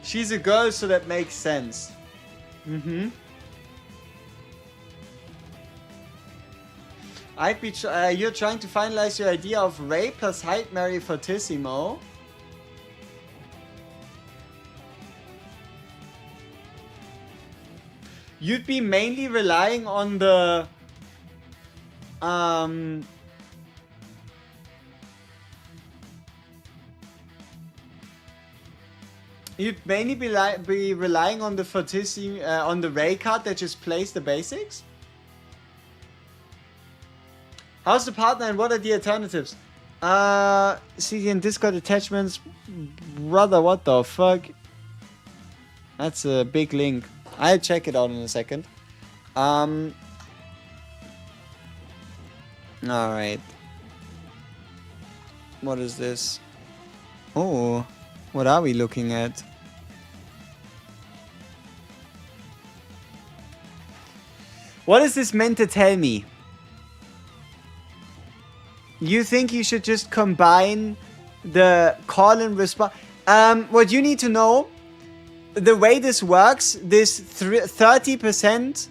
She's a girl, so that makes sense. Mm-hmm. You're trying to finalize your idea of Ray plus height Mary Fortissimo. You'd be mainly relying on the you'd mainly be relying on the Fortissimo on the Ray card that just plays the basics. How's the partner and what are the alternatives? CD and Discord attachments. Brother, what the fuck? That's a big link. I'll check it out in a second. Alright. What is this? Oh, what are we looking at? What is this meant to tell me? You think you should just combine the call and response? What you need to know, the way this works, this 30%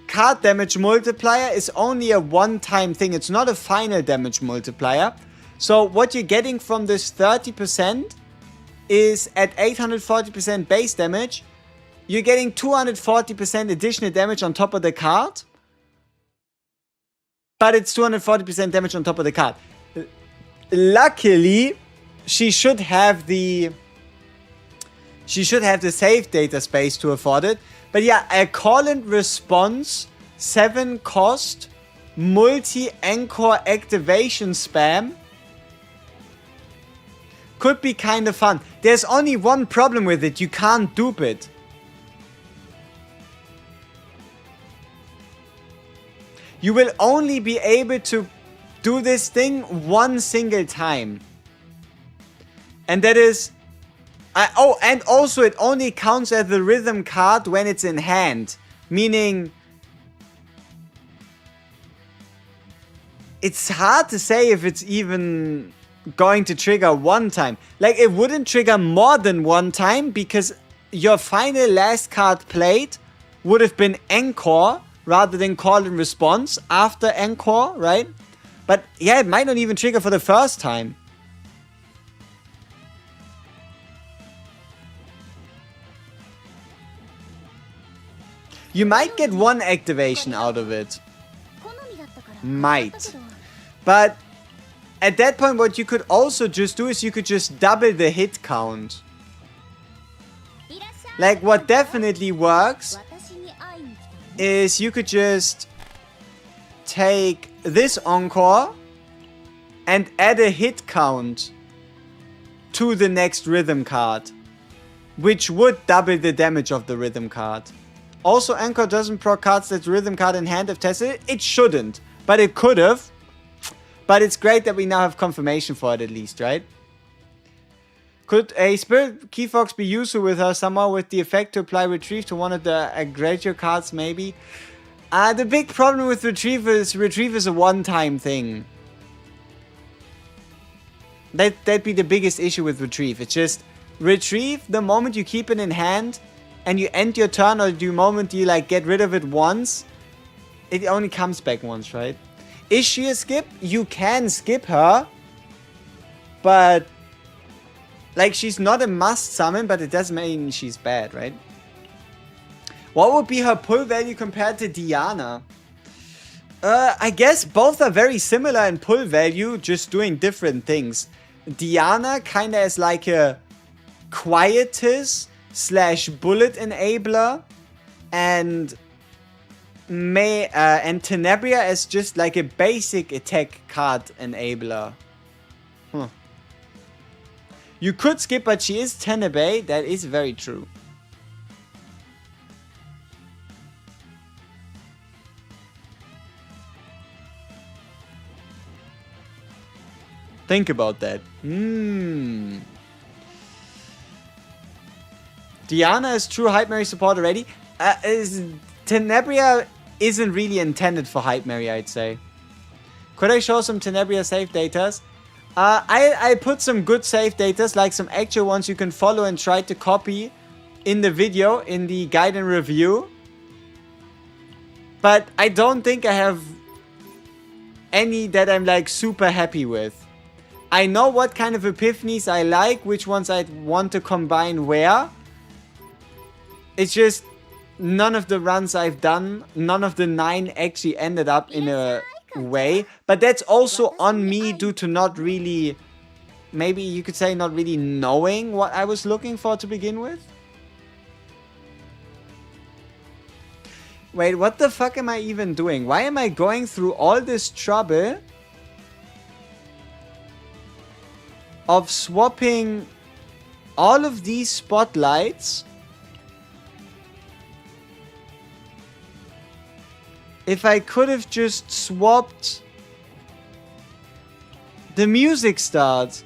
card damage multiplier is only a one-time thing. It's not a final damage multiplier. So what you're getting from this 30% is at 840% base damage, you're getting 240% additional damage on top of the card. But it's 240% damage on top of the card. Luckily, she should have the save data space to afford it. But yeah, a call and response 7 cost multi-anchor activation spam could be kind of fun. There's only one problem with it. You can't dupe it. You will only be able to do this thing one single time. And that is... and also it only counts as the rhythm card when it's in hand. Meaning... it's hard to say if it's even going to trigger one time. Like, it wouldn't trigger more than one time because your final last card played would have been Encore rather than call and response after Encore, right? But yeah, it might not even trigger for the first time. You might get one activation out of it. Might. But at that point, what you could also just do is you could just double the hit count. Like, what definitely works is you could just take this Encore and add a hit count to the next rhythm card, which would double the damage of the rhythm card. Also, Encore doesn't proc cards that rhythm card in hand have tested it. It shouldn't, but it could have. But it's great that we now have confirmation for it at least, right? Could a Spirit Keyfox be useful with her somehow with the effect to apply Retrieve to one of the Aggregate cards maybe? The big problem with Retrieve is a one-time thing. That'd be the biggest issue with Retrieve. It's just Retrieve the moment you keep it in hand and you end your turn, or the moment you like get rid of it once, it only comes back once, right? Is she a skip? You can skip her, but like, she's not a must summon, but it doesn't mean she's bad, right? What would be her pull value compared to Diana? I guess both are very similar in pull value, just doing different things. Diana kind of is like a Quietus / bullet enabler, and Tenebria is just like a basic attack card enabler. Huh. You could skip, but she is Tenebria. That is very true. Think about that. Diana is true Hype Mary support already. Tenebria isn't really intended for Hype Mary, I'd say. Could I show some Tenebria save datas? I put some good save datas, like some actual ones you can follow and try to copy in the video, in the guide and review. But I don't think I have any that I'm like super happy with. I know what kind of epiphanies I like, which ones I'd want to combine where. It's just none of the runs I've done, none of the 9 actually ended up in a way. But that's also on me due to not really, maybe you could say not really knowing what I was looking for to begin with. Wait, what the fuck am I even doing? Why am I going through all this trouble of swapping all of these spotlights if I could have just swapped the music start?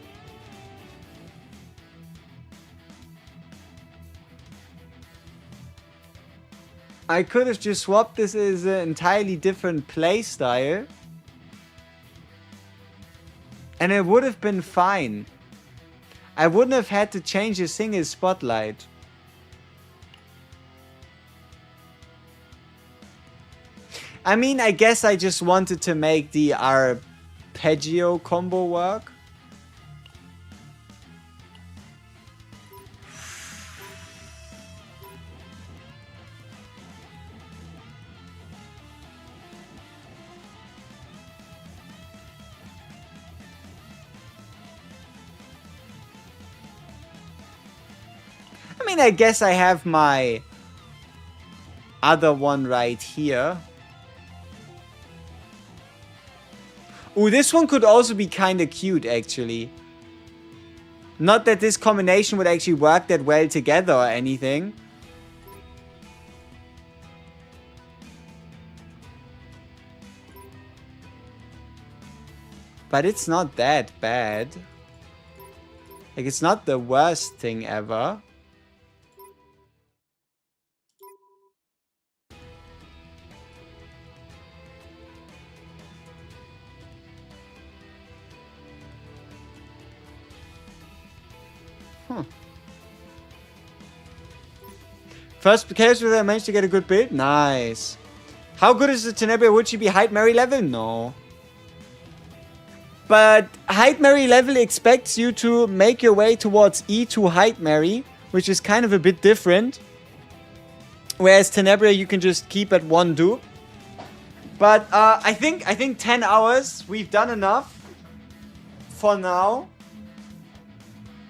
I could have just swapped this as an entirely different playstyle. And it would have been fine. I wouldn't have had to change a single spotlight. I mean, I guess I just wanted to make the arpeggio combo work. I mean, I guess I have my other one right here. Ooh, this one could also be kind of cute, actually. Not that this combination would actually work that well together or anything. But it's not that bad. Like, it's not the worst thing ever. First case where I managed to get a good build? Nice. How good is the Tenebria? Would she be Hype Mary level? No. But Hype Mary level expects you to make your way towards E2 Hype Mary, which is kind of a bit different. Whereas Tenebria you can just keep at 1 dupe. But I think 10 hours, we've done enough for now.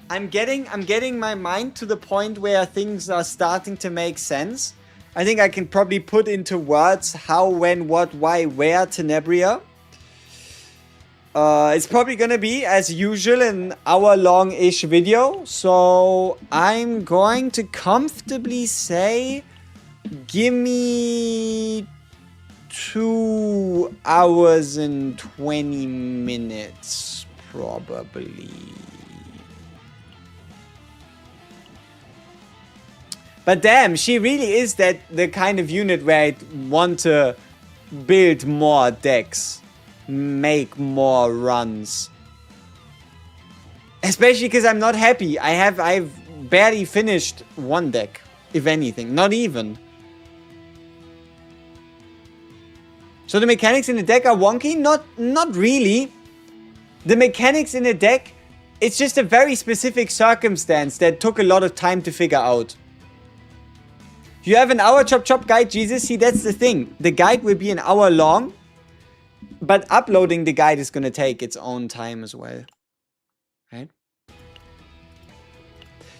I'm getting my mind to the point where things are starting to make sense. I think I can probably put into words how, when, what, why, where Tenebria. It's probably gonna be, as usual, an hour-long-ish video. So I'm going to comfortably say, give me 2 hours and 20 minutes, probably. But damn, she really is the kind of unit where I'd want to build more decks, make more runs. Especially because I'm not happy. I've barely finished one deck, if anything, not even. So the mechanics in the deck are wonky? Not really. The mechanics in the deck, it's just a very specific circumstance that took a lot of time to figure out. You have an hour chop guide, Jesus. See, that's the thing. The guide will be an hour long, but uploading the guide is going to take its own time as well. Right?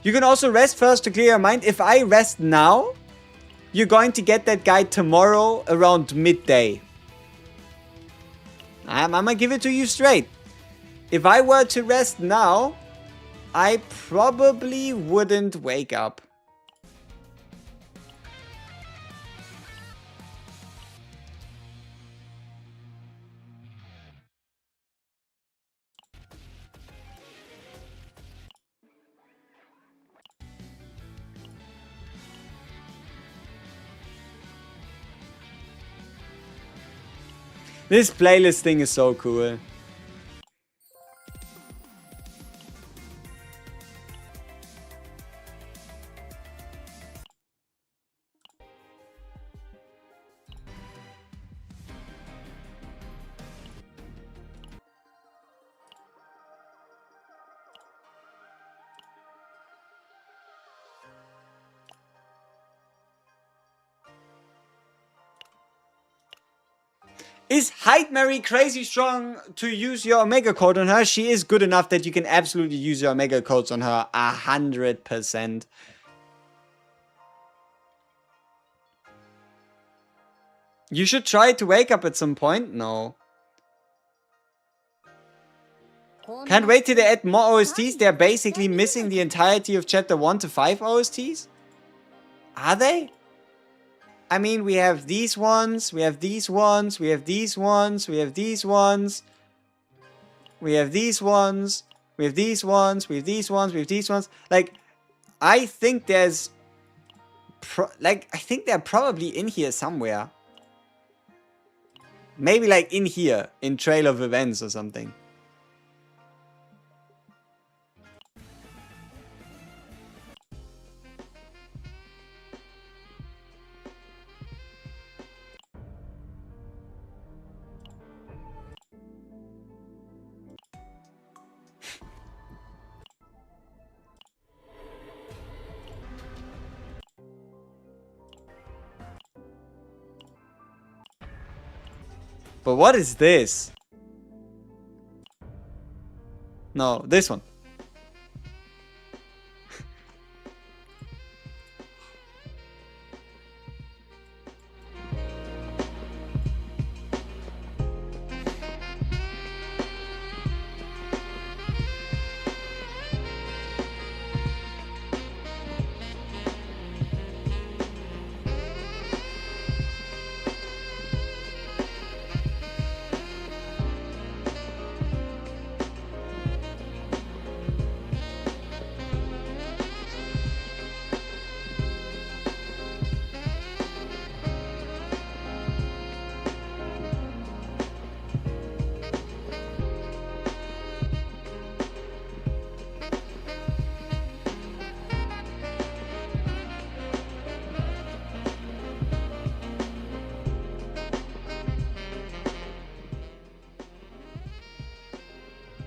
You can also rest first to clear your mind. If I rest now, you're going to get that guide tomorrow around midday. I'm going to give it to you straight. If I were to rest now, I probably wouldn't wake up. This playlist thing is so cool. Is Hyde Mary crazy strong to use your Omega code on her? She is good enough that you can absolutely use your Omega codes on her 100%. You should try to wake up at some point. No. Can't wait till they add more OSTs. They're basically missing the entirety of chapter 1 to 5 OSTs. Are they? I mean, we have these ones, we have these ones, we have these ones, we have these ones, we have these ones, we have these ones, we have these ones, we have these ones. Like, I think there's, I think they're probably in here somewhere. Maybe like in here, in Trail of Events or something. But what is this? No, this one.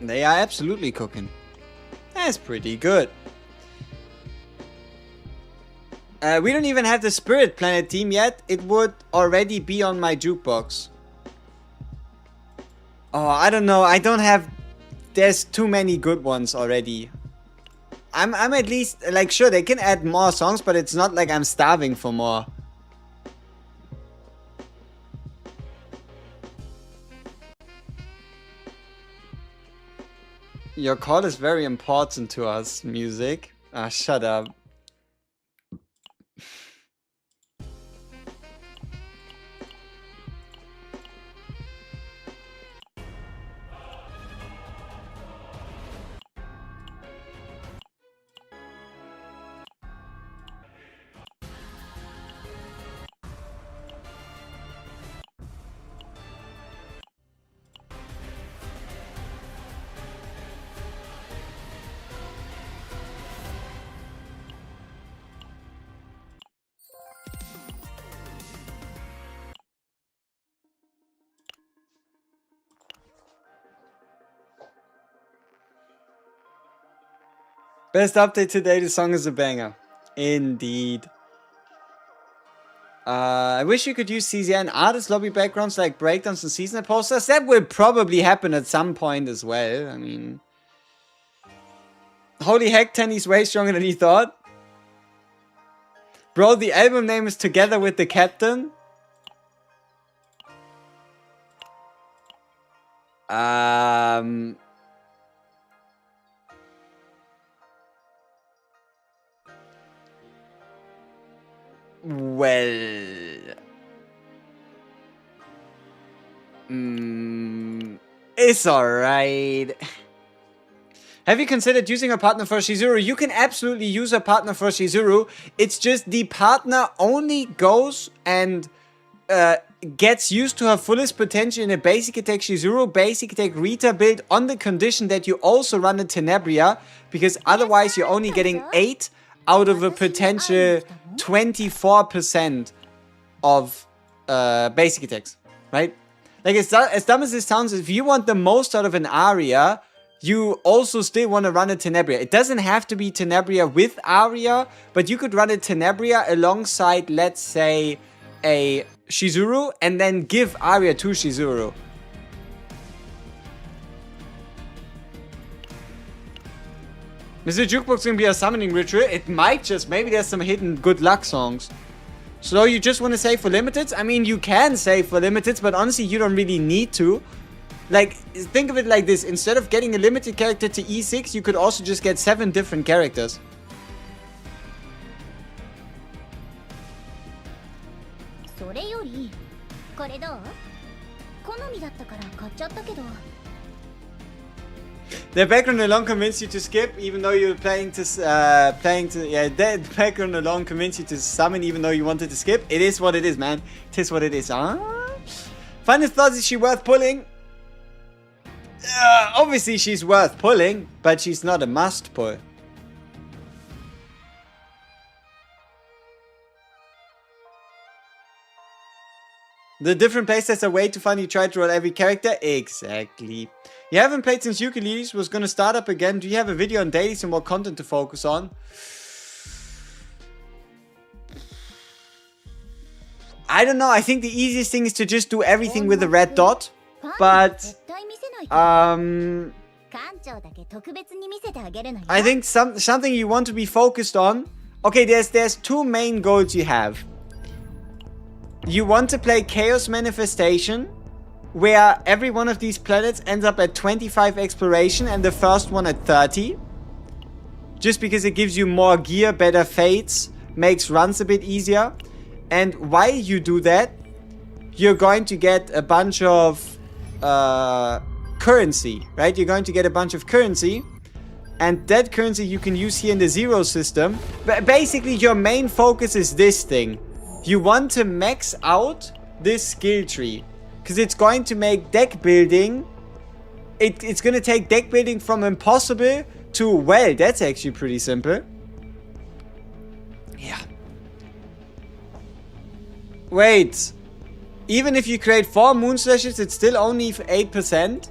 They are absolutely cooking. That's pretty good. We don't even have the Spirit Planet team yet. It would already be on my jukebox. Oh, I don't know. I don't have... There's too many good ones already. I'm at least... Like, sure, they can add more songs, but it's not like I'm starving for more. Your call is very important to us, music. Ah, shut up. Best update today, the song is a banger. Indeed. I wish you could use CZN artist lobby backgrounds like breakdowns and seasonal posters. That will probably happen at some point as well. I mean... Holy heck, Tenny's way stronger than he thought. Bro, the album name is Together with the Captain. Well... it's alright. Have you considered using a partner for Shizuru? You can absolutely use a partner for Shizuru. It's just the partner only goes and gets used to her fullest potential in a basic attack Shizuru, basic attack Rita build on the condition that you also run a Tenebria, because otherwise you're only getting 8 out of a potential 24% of basic attacks, right? Like, as dumb as this sounds, if you want the most out of an Arya, you also still want to run a Tenebria. It doesn't have to be Tenebria with Arya, but you could run a Tenebria alongside, let's say, a Shizuru, and then give Arya to Shizuru. Is the jukebox gonna be a summoning ritual? It might just. Maybe there's some hidden good luck songs. So you just want to save for limiteds? I mean, you can save for limiteds, but honestly, you don't really need to. Like, think of it like this. Instead of getting a limited character to E6, you could also just get 7 different characters. それよりこれどう？好みだったから買っちゃったけど。 The background alone convinced you to skip, even though you were planning to, the background alone convinced you to summon, even though you wanted to skip. It is what it is, man. It is what it is, huh? Final thoughts, is she worth pulling? Obviously she's worth pulling, but she's not a must pull. The different playsets are way too fun. You try to roll every character. Exactly. You haven't played since Ukuleles was gonna start up again. Do you have a video on dailies and more content to focus on? I don't know. I think the easiest thing is to just do everything with a red dot. But I think something you want to be focused on. Okay, there's 2 main goals you have. You want to play Chaos Manifestation, where every one of these planets ends up at 25 exploration and the first one at 30. Just because it gives you more gear, better fates, makes runs a bit easier. And while you do that, you're going to get a bunch of currency, right? You're going to get a bunch of currency. And that currency you can use here in the zero system. But basically, your main focus is this thing. You want to max out this skill tree. Because it's going to make deck building... It's going to take deck building from impossible to, well, that's actually pretty simple. Yeah. Wait. Even if you create 4 moon slashes, it's still only 8%?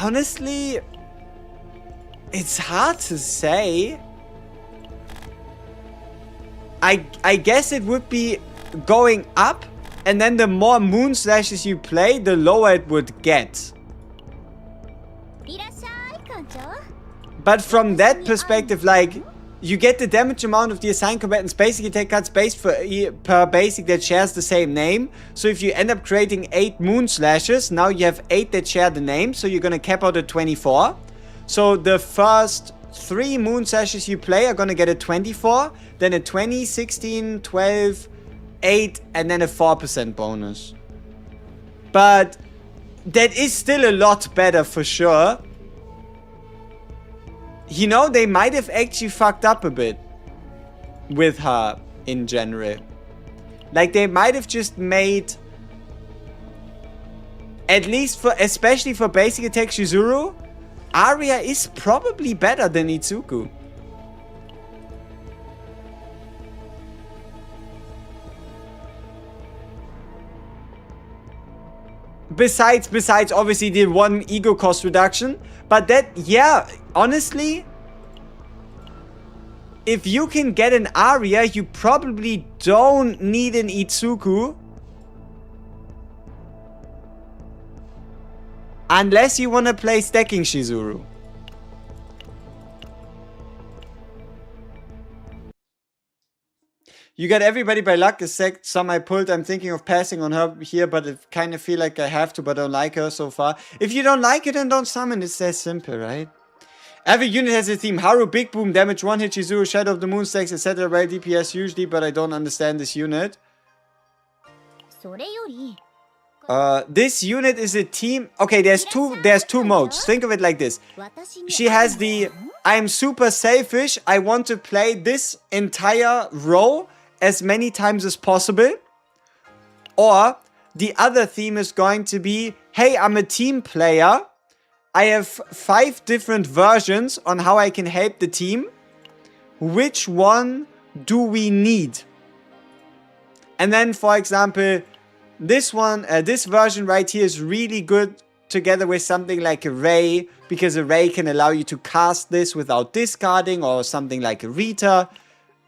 Honestly, it's hard to say. I guess it would be going up, and then the more moon slashes you play, the lower it would get. But from that perspective, like, you get the damage amount of the assigned combatant's basic attack cards based per basic that shares the same name. So if you end up creating 8 moon slashes, now you have 8 that share the name, so you're gonna cap out at 24. So the first 3 moon slashes you play are gonna get a 24, then a 20, 16, 12, 8, and then a 4% bonus. But that is still a lot better for sure. You know, they might have actually fucked up a bit with her in general. Like, they might have just made, at least for, especially for basic attack Shizuru, Arya is probably better than Itsuku. Besides obviously the 1 ego cost reduction. But that, yeah, honestly, if you can get an Arya, you probably don't need an Itsuku. Unless you want to play stacking Shizuru. You got everybody by luck, except some I pulled. I'm thinking of passing on her here, but I kind of feel like I have to, but I don't like her so far. If you don't like it, then don't summon. It's that simple, right? Every unit has a theme. Haru, Big Boom, Damage 1 hit, Shizuru, Shadow of the Moon stacks, etc. Well, DPS usually, but I don't understand this unit. This unit is a team. Okay, there's two modes. Think of it like this. She has the I'm super selfish. I want to play this entire row as many times as possible. Or the other theme is going to be, hey, I'm a team player. I have 5 different versions on how I can help the team. Which one do we need? And then, for example, this one, this version right here is really good together with something like a Ray, because a Ray can allow you to cast this without discarding, or something like a Rita.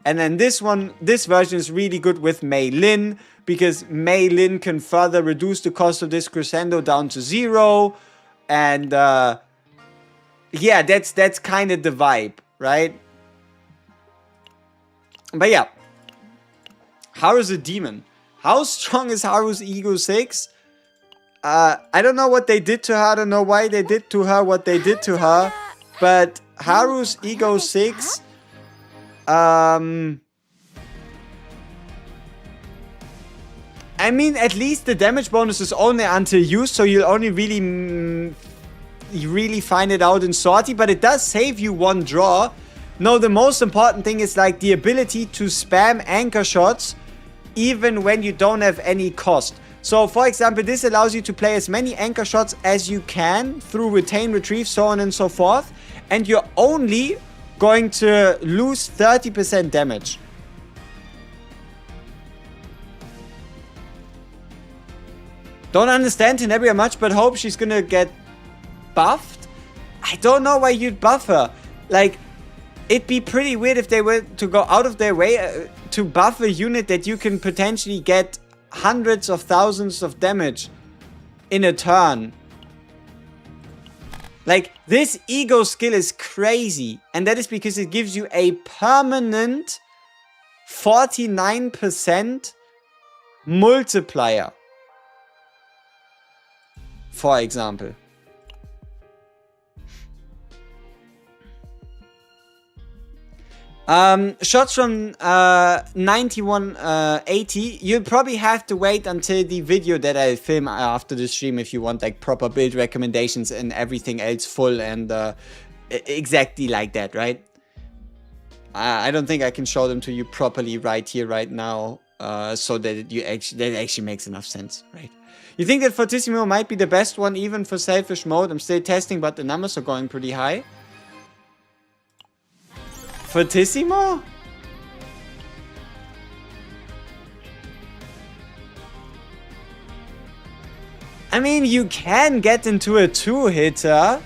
And then this version is really good with Mei Lin, because Mei Lin can further reduce the cost of this crescendo down to 0. And yeah, that's kind of the vibe, right? But yeah, Haru's a demon. How strong is Haru's Ego 6? I don't know what they did to her. I don't know why they did to her what they did to her. But Haru's Ego 6... I mean, at least the damage bonus is only until used, so you'll only really find it out in sortie, but it does save you 1 draw. No, the most important thing is like the ability to spam anchor shots even when you don't have any cost. So, for example, this allows you to play as many anchor shots as you can through retain, retrieve, so on and so forth, and you're only going to lose 30% damage. Don't understand Tenebria much, but hope she's gonna get buffed. I don't know why you'd buff her. Like, it'd be pretty weird if they were to go out of their way to buff a unit that you can potentially get hundreds of thousands of damage in a turn. Like, this ego skill is crazy. And that is because it gives you a permanent 49% multiplier. For example. Shots from 9180. You'll probably have to wait until the video that I film after the stream if you want like proper build recommendations and everything else full and exactly like that, right? I don't think I can show them to you properly right here, right now, so that that actually makes enough sense, right? You think that Fortissimo might be the best one even for selfish mode? I'm still testing, but the numbers are going pretty high. Fortissimo? I mean, you can get into a 2-hitter,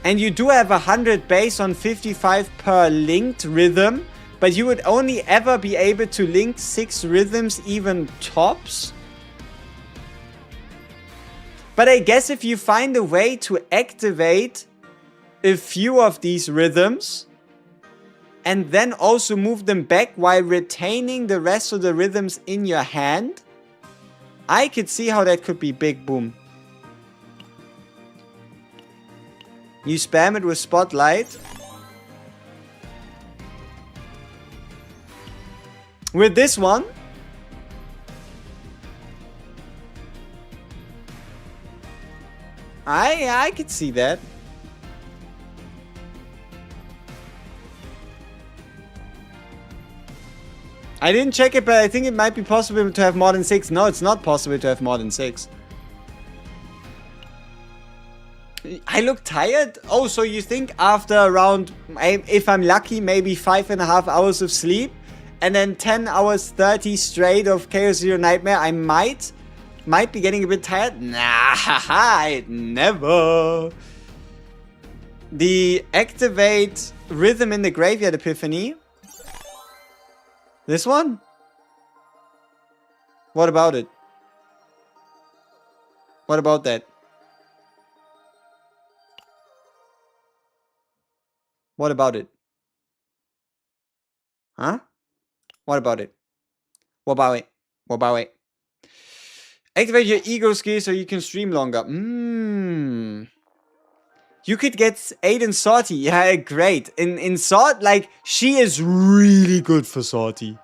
and you do have 100 base on 55 per linked rhythm, but you would only ever be able to link 6 rhythms, even tops. But I guess if you find a way to activate a few of these rhythms, and then also move them back while retaining the rest of the rhythms in your hand, I could see how that could be big boom. You spam it with Spotlight. With this one, I could see that. I didn't check it, but I think it might be possible to have more than 6. No, it's not possible to have more than 6. I look tired? Oh, so you think after around, if I'm lucky, maybe 5.5 hours of sleep, and then 10 hours 30 straight of Chaos Zero Nightmare, I might be getting a bit tired? Nah, never. The activate rhythm in the graveyard epiphany. This one? What about it? What about that? What about it? Huh? What about it? What about it? What about it? Activate your ego skill so you can stream longer. You could get 8 in sortie. Yeah, great. In sort, like, she is really good for sortie.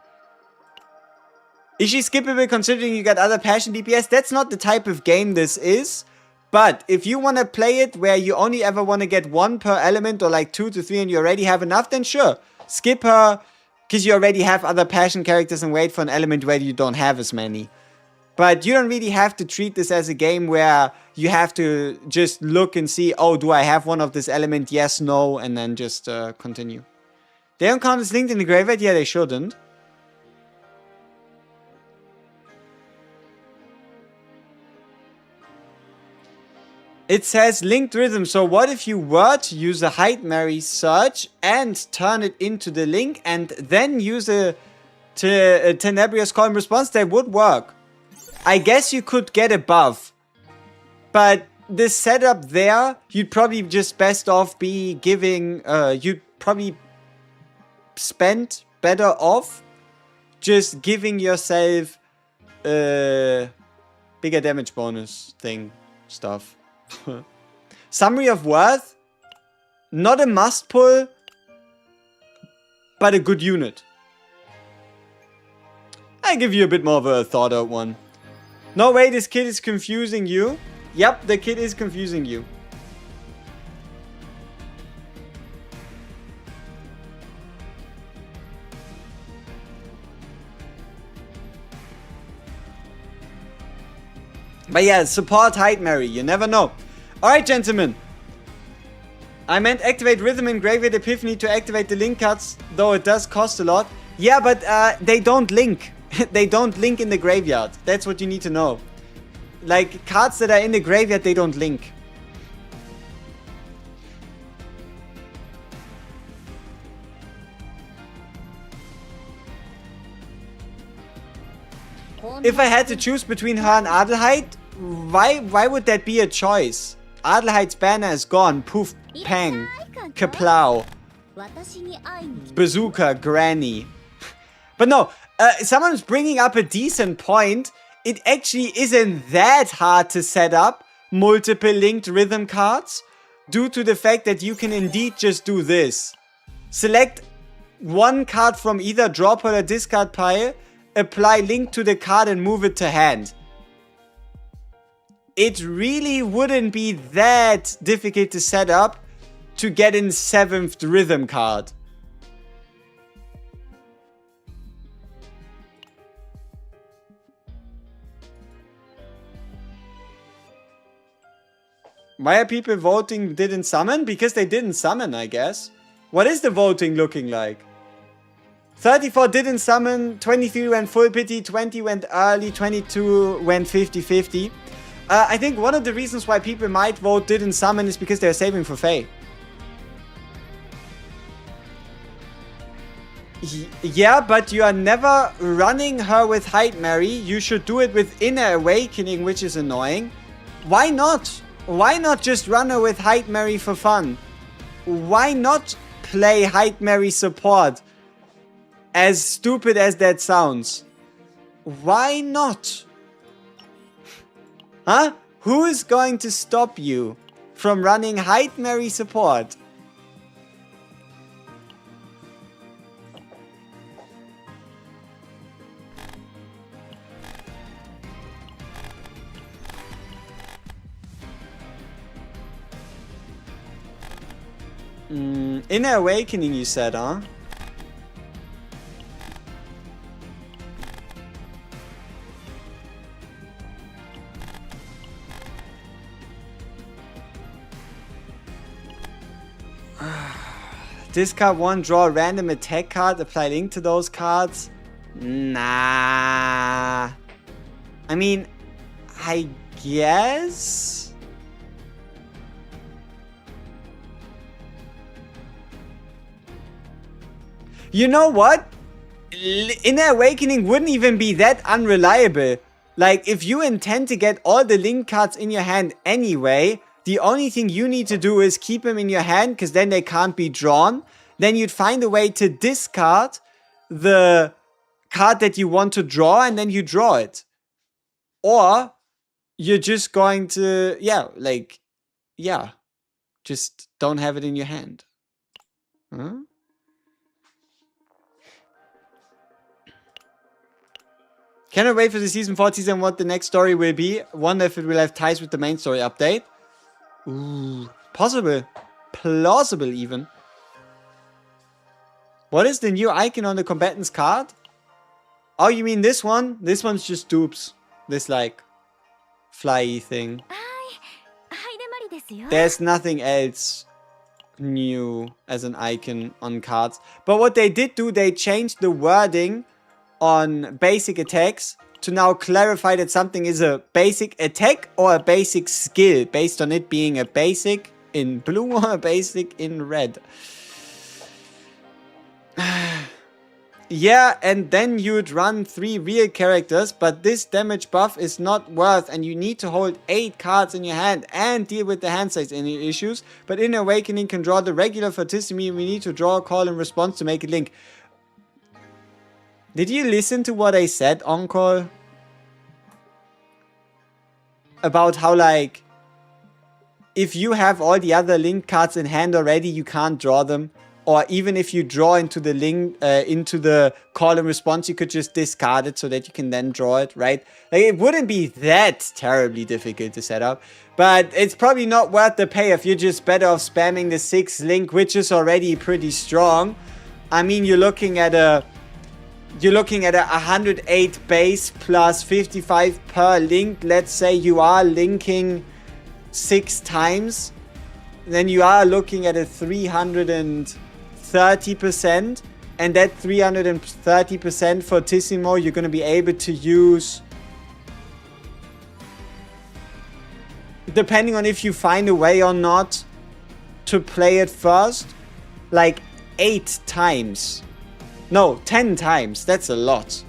Is she skippable considering you got other passion DPS? That's not the type of game this is. But if you want to play it where you only ever want to get 1 per element or like 2 to 3 and you already have enough, then sure. Skip her because you already have other passion characters and wait for an element where you don't have as many. But you don't really have to treat this as a game where you have to just look and see, oh, do I have one of this element? Yes, no, and then just continue. They don't count as linked in the graveyard? Yeah, they shouldn't. It says linked rhythm, so what if you were to use a Hide Mary search and turn it into the link and then use a Tenebria's call and response? That would work. I guess you could get above. But this setup there, you'd probably just best off be giving, you'd probably spend better off just giving yourself bigger damage bonus thing stuff. Summary of Worth, not a must pull, but a good unit. I give you a bit more of a thought out one. No way, this kid is confusing you. Yep, the kid is confusing you. But yeah, support Hide Mary, you never know. Alright, gentlemen. I meant activate Rhythm in Graveyard Epiphany to activate the link cards, though it does cost a lot. Yeah, but they don't link. They don't link in the graveyard. That's what you need to know. Like, cards that are in the graveyard, they don't link. If I had to choose between her and Adelheid, why would that be a choice? Adelheid's banner is gone. Poof, pang, kaplow, bazooka, granny. But no, someone's bringing up a decent point. It actually isn't that hard to set up multiple linked rhythm cards due to the fact that you can indeed just do this. Select one card from either draw pile or discard pile, apply link to the card and move it to hand. It really wouldn't be that difficult to set up to get in 7th rhythm card. Why are people voting didn't summon? Because they didn't summon, I guess. What is the voting looking like? 34 didn't summon, 23 went full pity, 20 went early, 22 went 50-50. I think one of the reasons why people might vote didn't summon is because they're saving for Faye. Yeah, but you are never running her with Hide Mary. You should do it with Inner Awakening, which is annoying. Why not? Why not just run her with Hide Mary for fun? Why not play Hide Mary support? As stupid as that sounds. Why not? Huh? Who is going to stop you from running Hide Mary support? Inner Awakening, you said, huh? Discard one, draw a random attack card, apply link to those cards. Nah. I mean, I guess. You know what? Inner Awakening wouldn't even be that unreliable. Like, if you intend to get all the link cards in your hand anyway, the only thing you need to do is keep them in your hand, because then they can't be drawn. Then you'd find a way to discard the card that you want to draw, and then you draw it. Or you're just going to, just don't have it in your hand. Huh? Cannot wait for the season 4 teaser and what the next story will be. Wonder if it will have ties with the main story update. Ooh, possible. Plausible even. What is the new icon on the combatant's card? Oh, you mean this one? This one's just dupes. This like fly thing. There's nothing else new as an icon on cards. But what they did do, they changed the wording on basic attacks to now clarify that something is a basic attack or a basic skill based on it being a basic in blue or a basic in red. Yeah, and then you'd run 3 real characters, but this damage buff is not worth, and you need to hold 8 cards in your hand and deal with the hand size issues. But in Awakening can draw the regular Fortissimi, we need to draw a call in response to make it link. Did you listen to what I said on call? About how, like, if you have all the other link cards in hand already, you can't draw them. Or even if you draw into the link, into the call and response, you could just discard it so that you can then draw it, right? Like, it wouldn't be that terribly difficult to set up. But it's probably not worth the pay if you're just better off spamming the 6 link, which is already pretty strong. I mean, you're looking at a 108 base plus 55 per link. Let's say you are linking 6 times. Then you are looking at a 330%, and that 330% Fortissimo you're going to be able to use, depending on if you find a way or not to play it first, like 8 times. No, 10 times. That's a lot.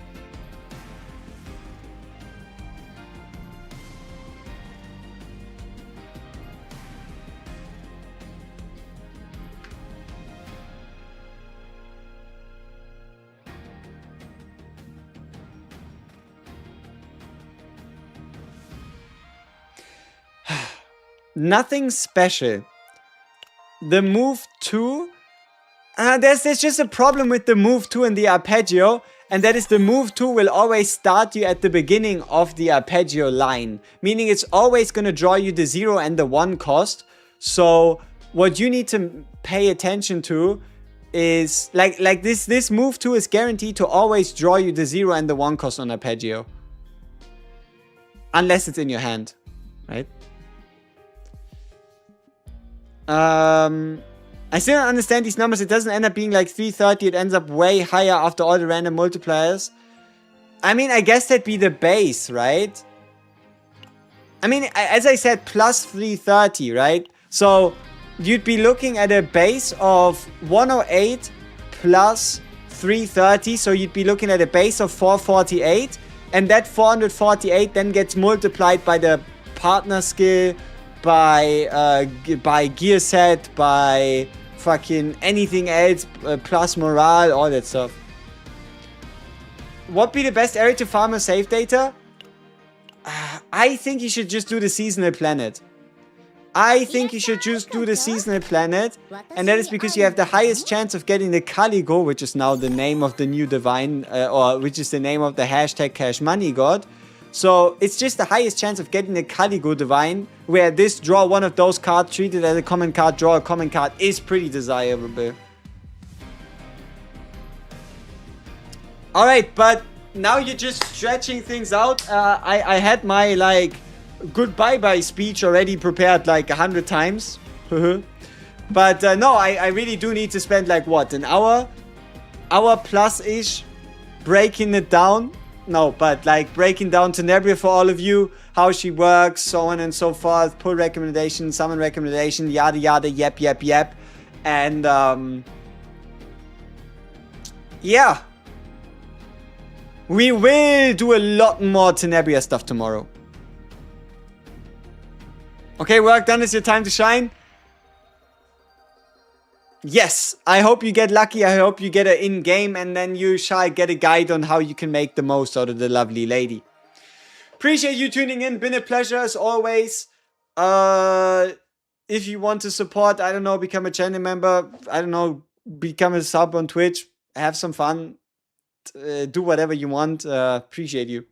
Nothing special. The move 2. There's just a problem with the move 2 and the arpeggio. And that is the move 2 will always start you at the beginning of the arpeggio line. Meaning it's always going to draw you the 0 and the 1 cost. So what you need to pay attention to is like this move 2 is guaranteed to always draw you the 0 and the 1 cost on arpeggio. Unless it's in your hand. Right? I still don't understand these numbers. It doesn't end up being like 330. It ends up way higher after all the random multipliers. I mean, I guess that'd be the base, right? I mean, as I said, plus 330, right? So you'd be looking at a base of 108 plus 330. So you'd be looking at a base of 448. And that 448 then gets multiplied by the partner skill, by gear set, by fucking anything else, plus morale, all that stuff. What be the best area to farm a save data? I think you should just do the seasonal planet. I think you should just do the seasonal planet, and that is because you have the highest chance of getting the Caligo, which is now the name of the new divine, or which is the name of the hashtag Cash Money God. So it's just the highest chance of getting a Caligo divine, where this draw one of those cards, treat it as a common card, draw a common card, is pretty desirable. Alright, but now you're just stretching things out. I had my like goodbye-bye speech already prepared like 100 times. But no, I really do need to spend like what, an hour plus-ish breaking it down. No, but like breaking down Tenebria for all of you, how she works, so on and so forth, pull recommendation, summon recommendation, yada yada, yep. And yeah. We will do a lot more Tenebria stuff tomorrow. Okay, work done. It's your time to shine. Yes, I hope you get lucky. I hope you get an in-game, and then you shall get a guide on how you can make the most out of the lovely lady. Appreciate you tuning in. Been a pleasure as always. If you want to support, I don't know, become a channel member. I don't know, become a sub on Twitch. Have some fun. do whatever you want. Appreciate you.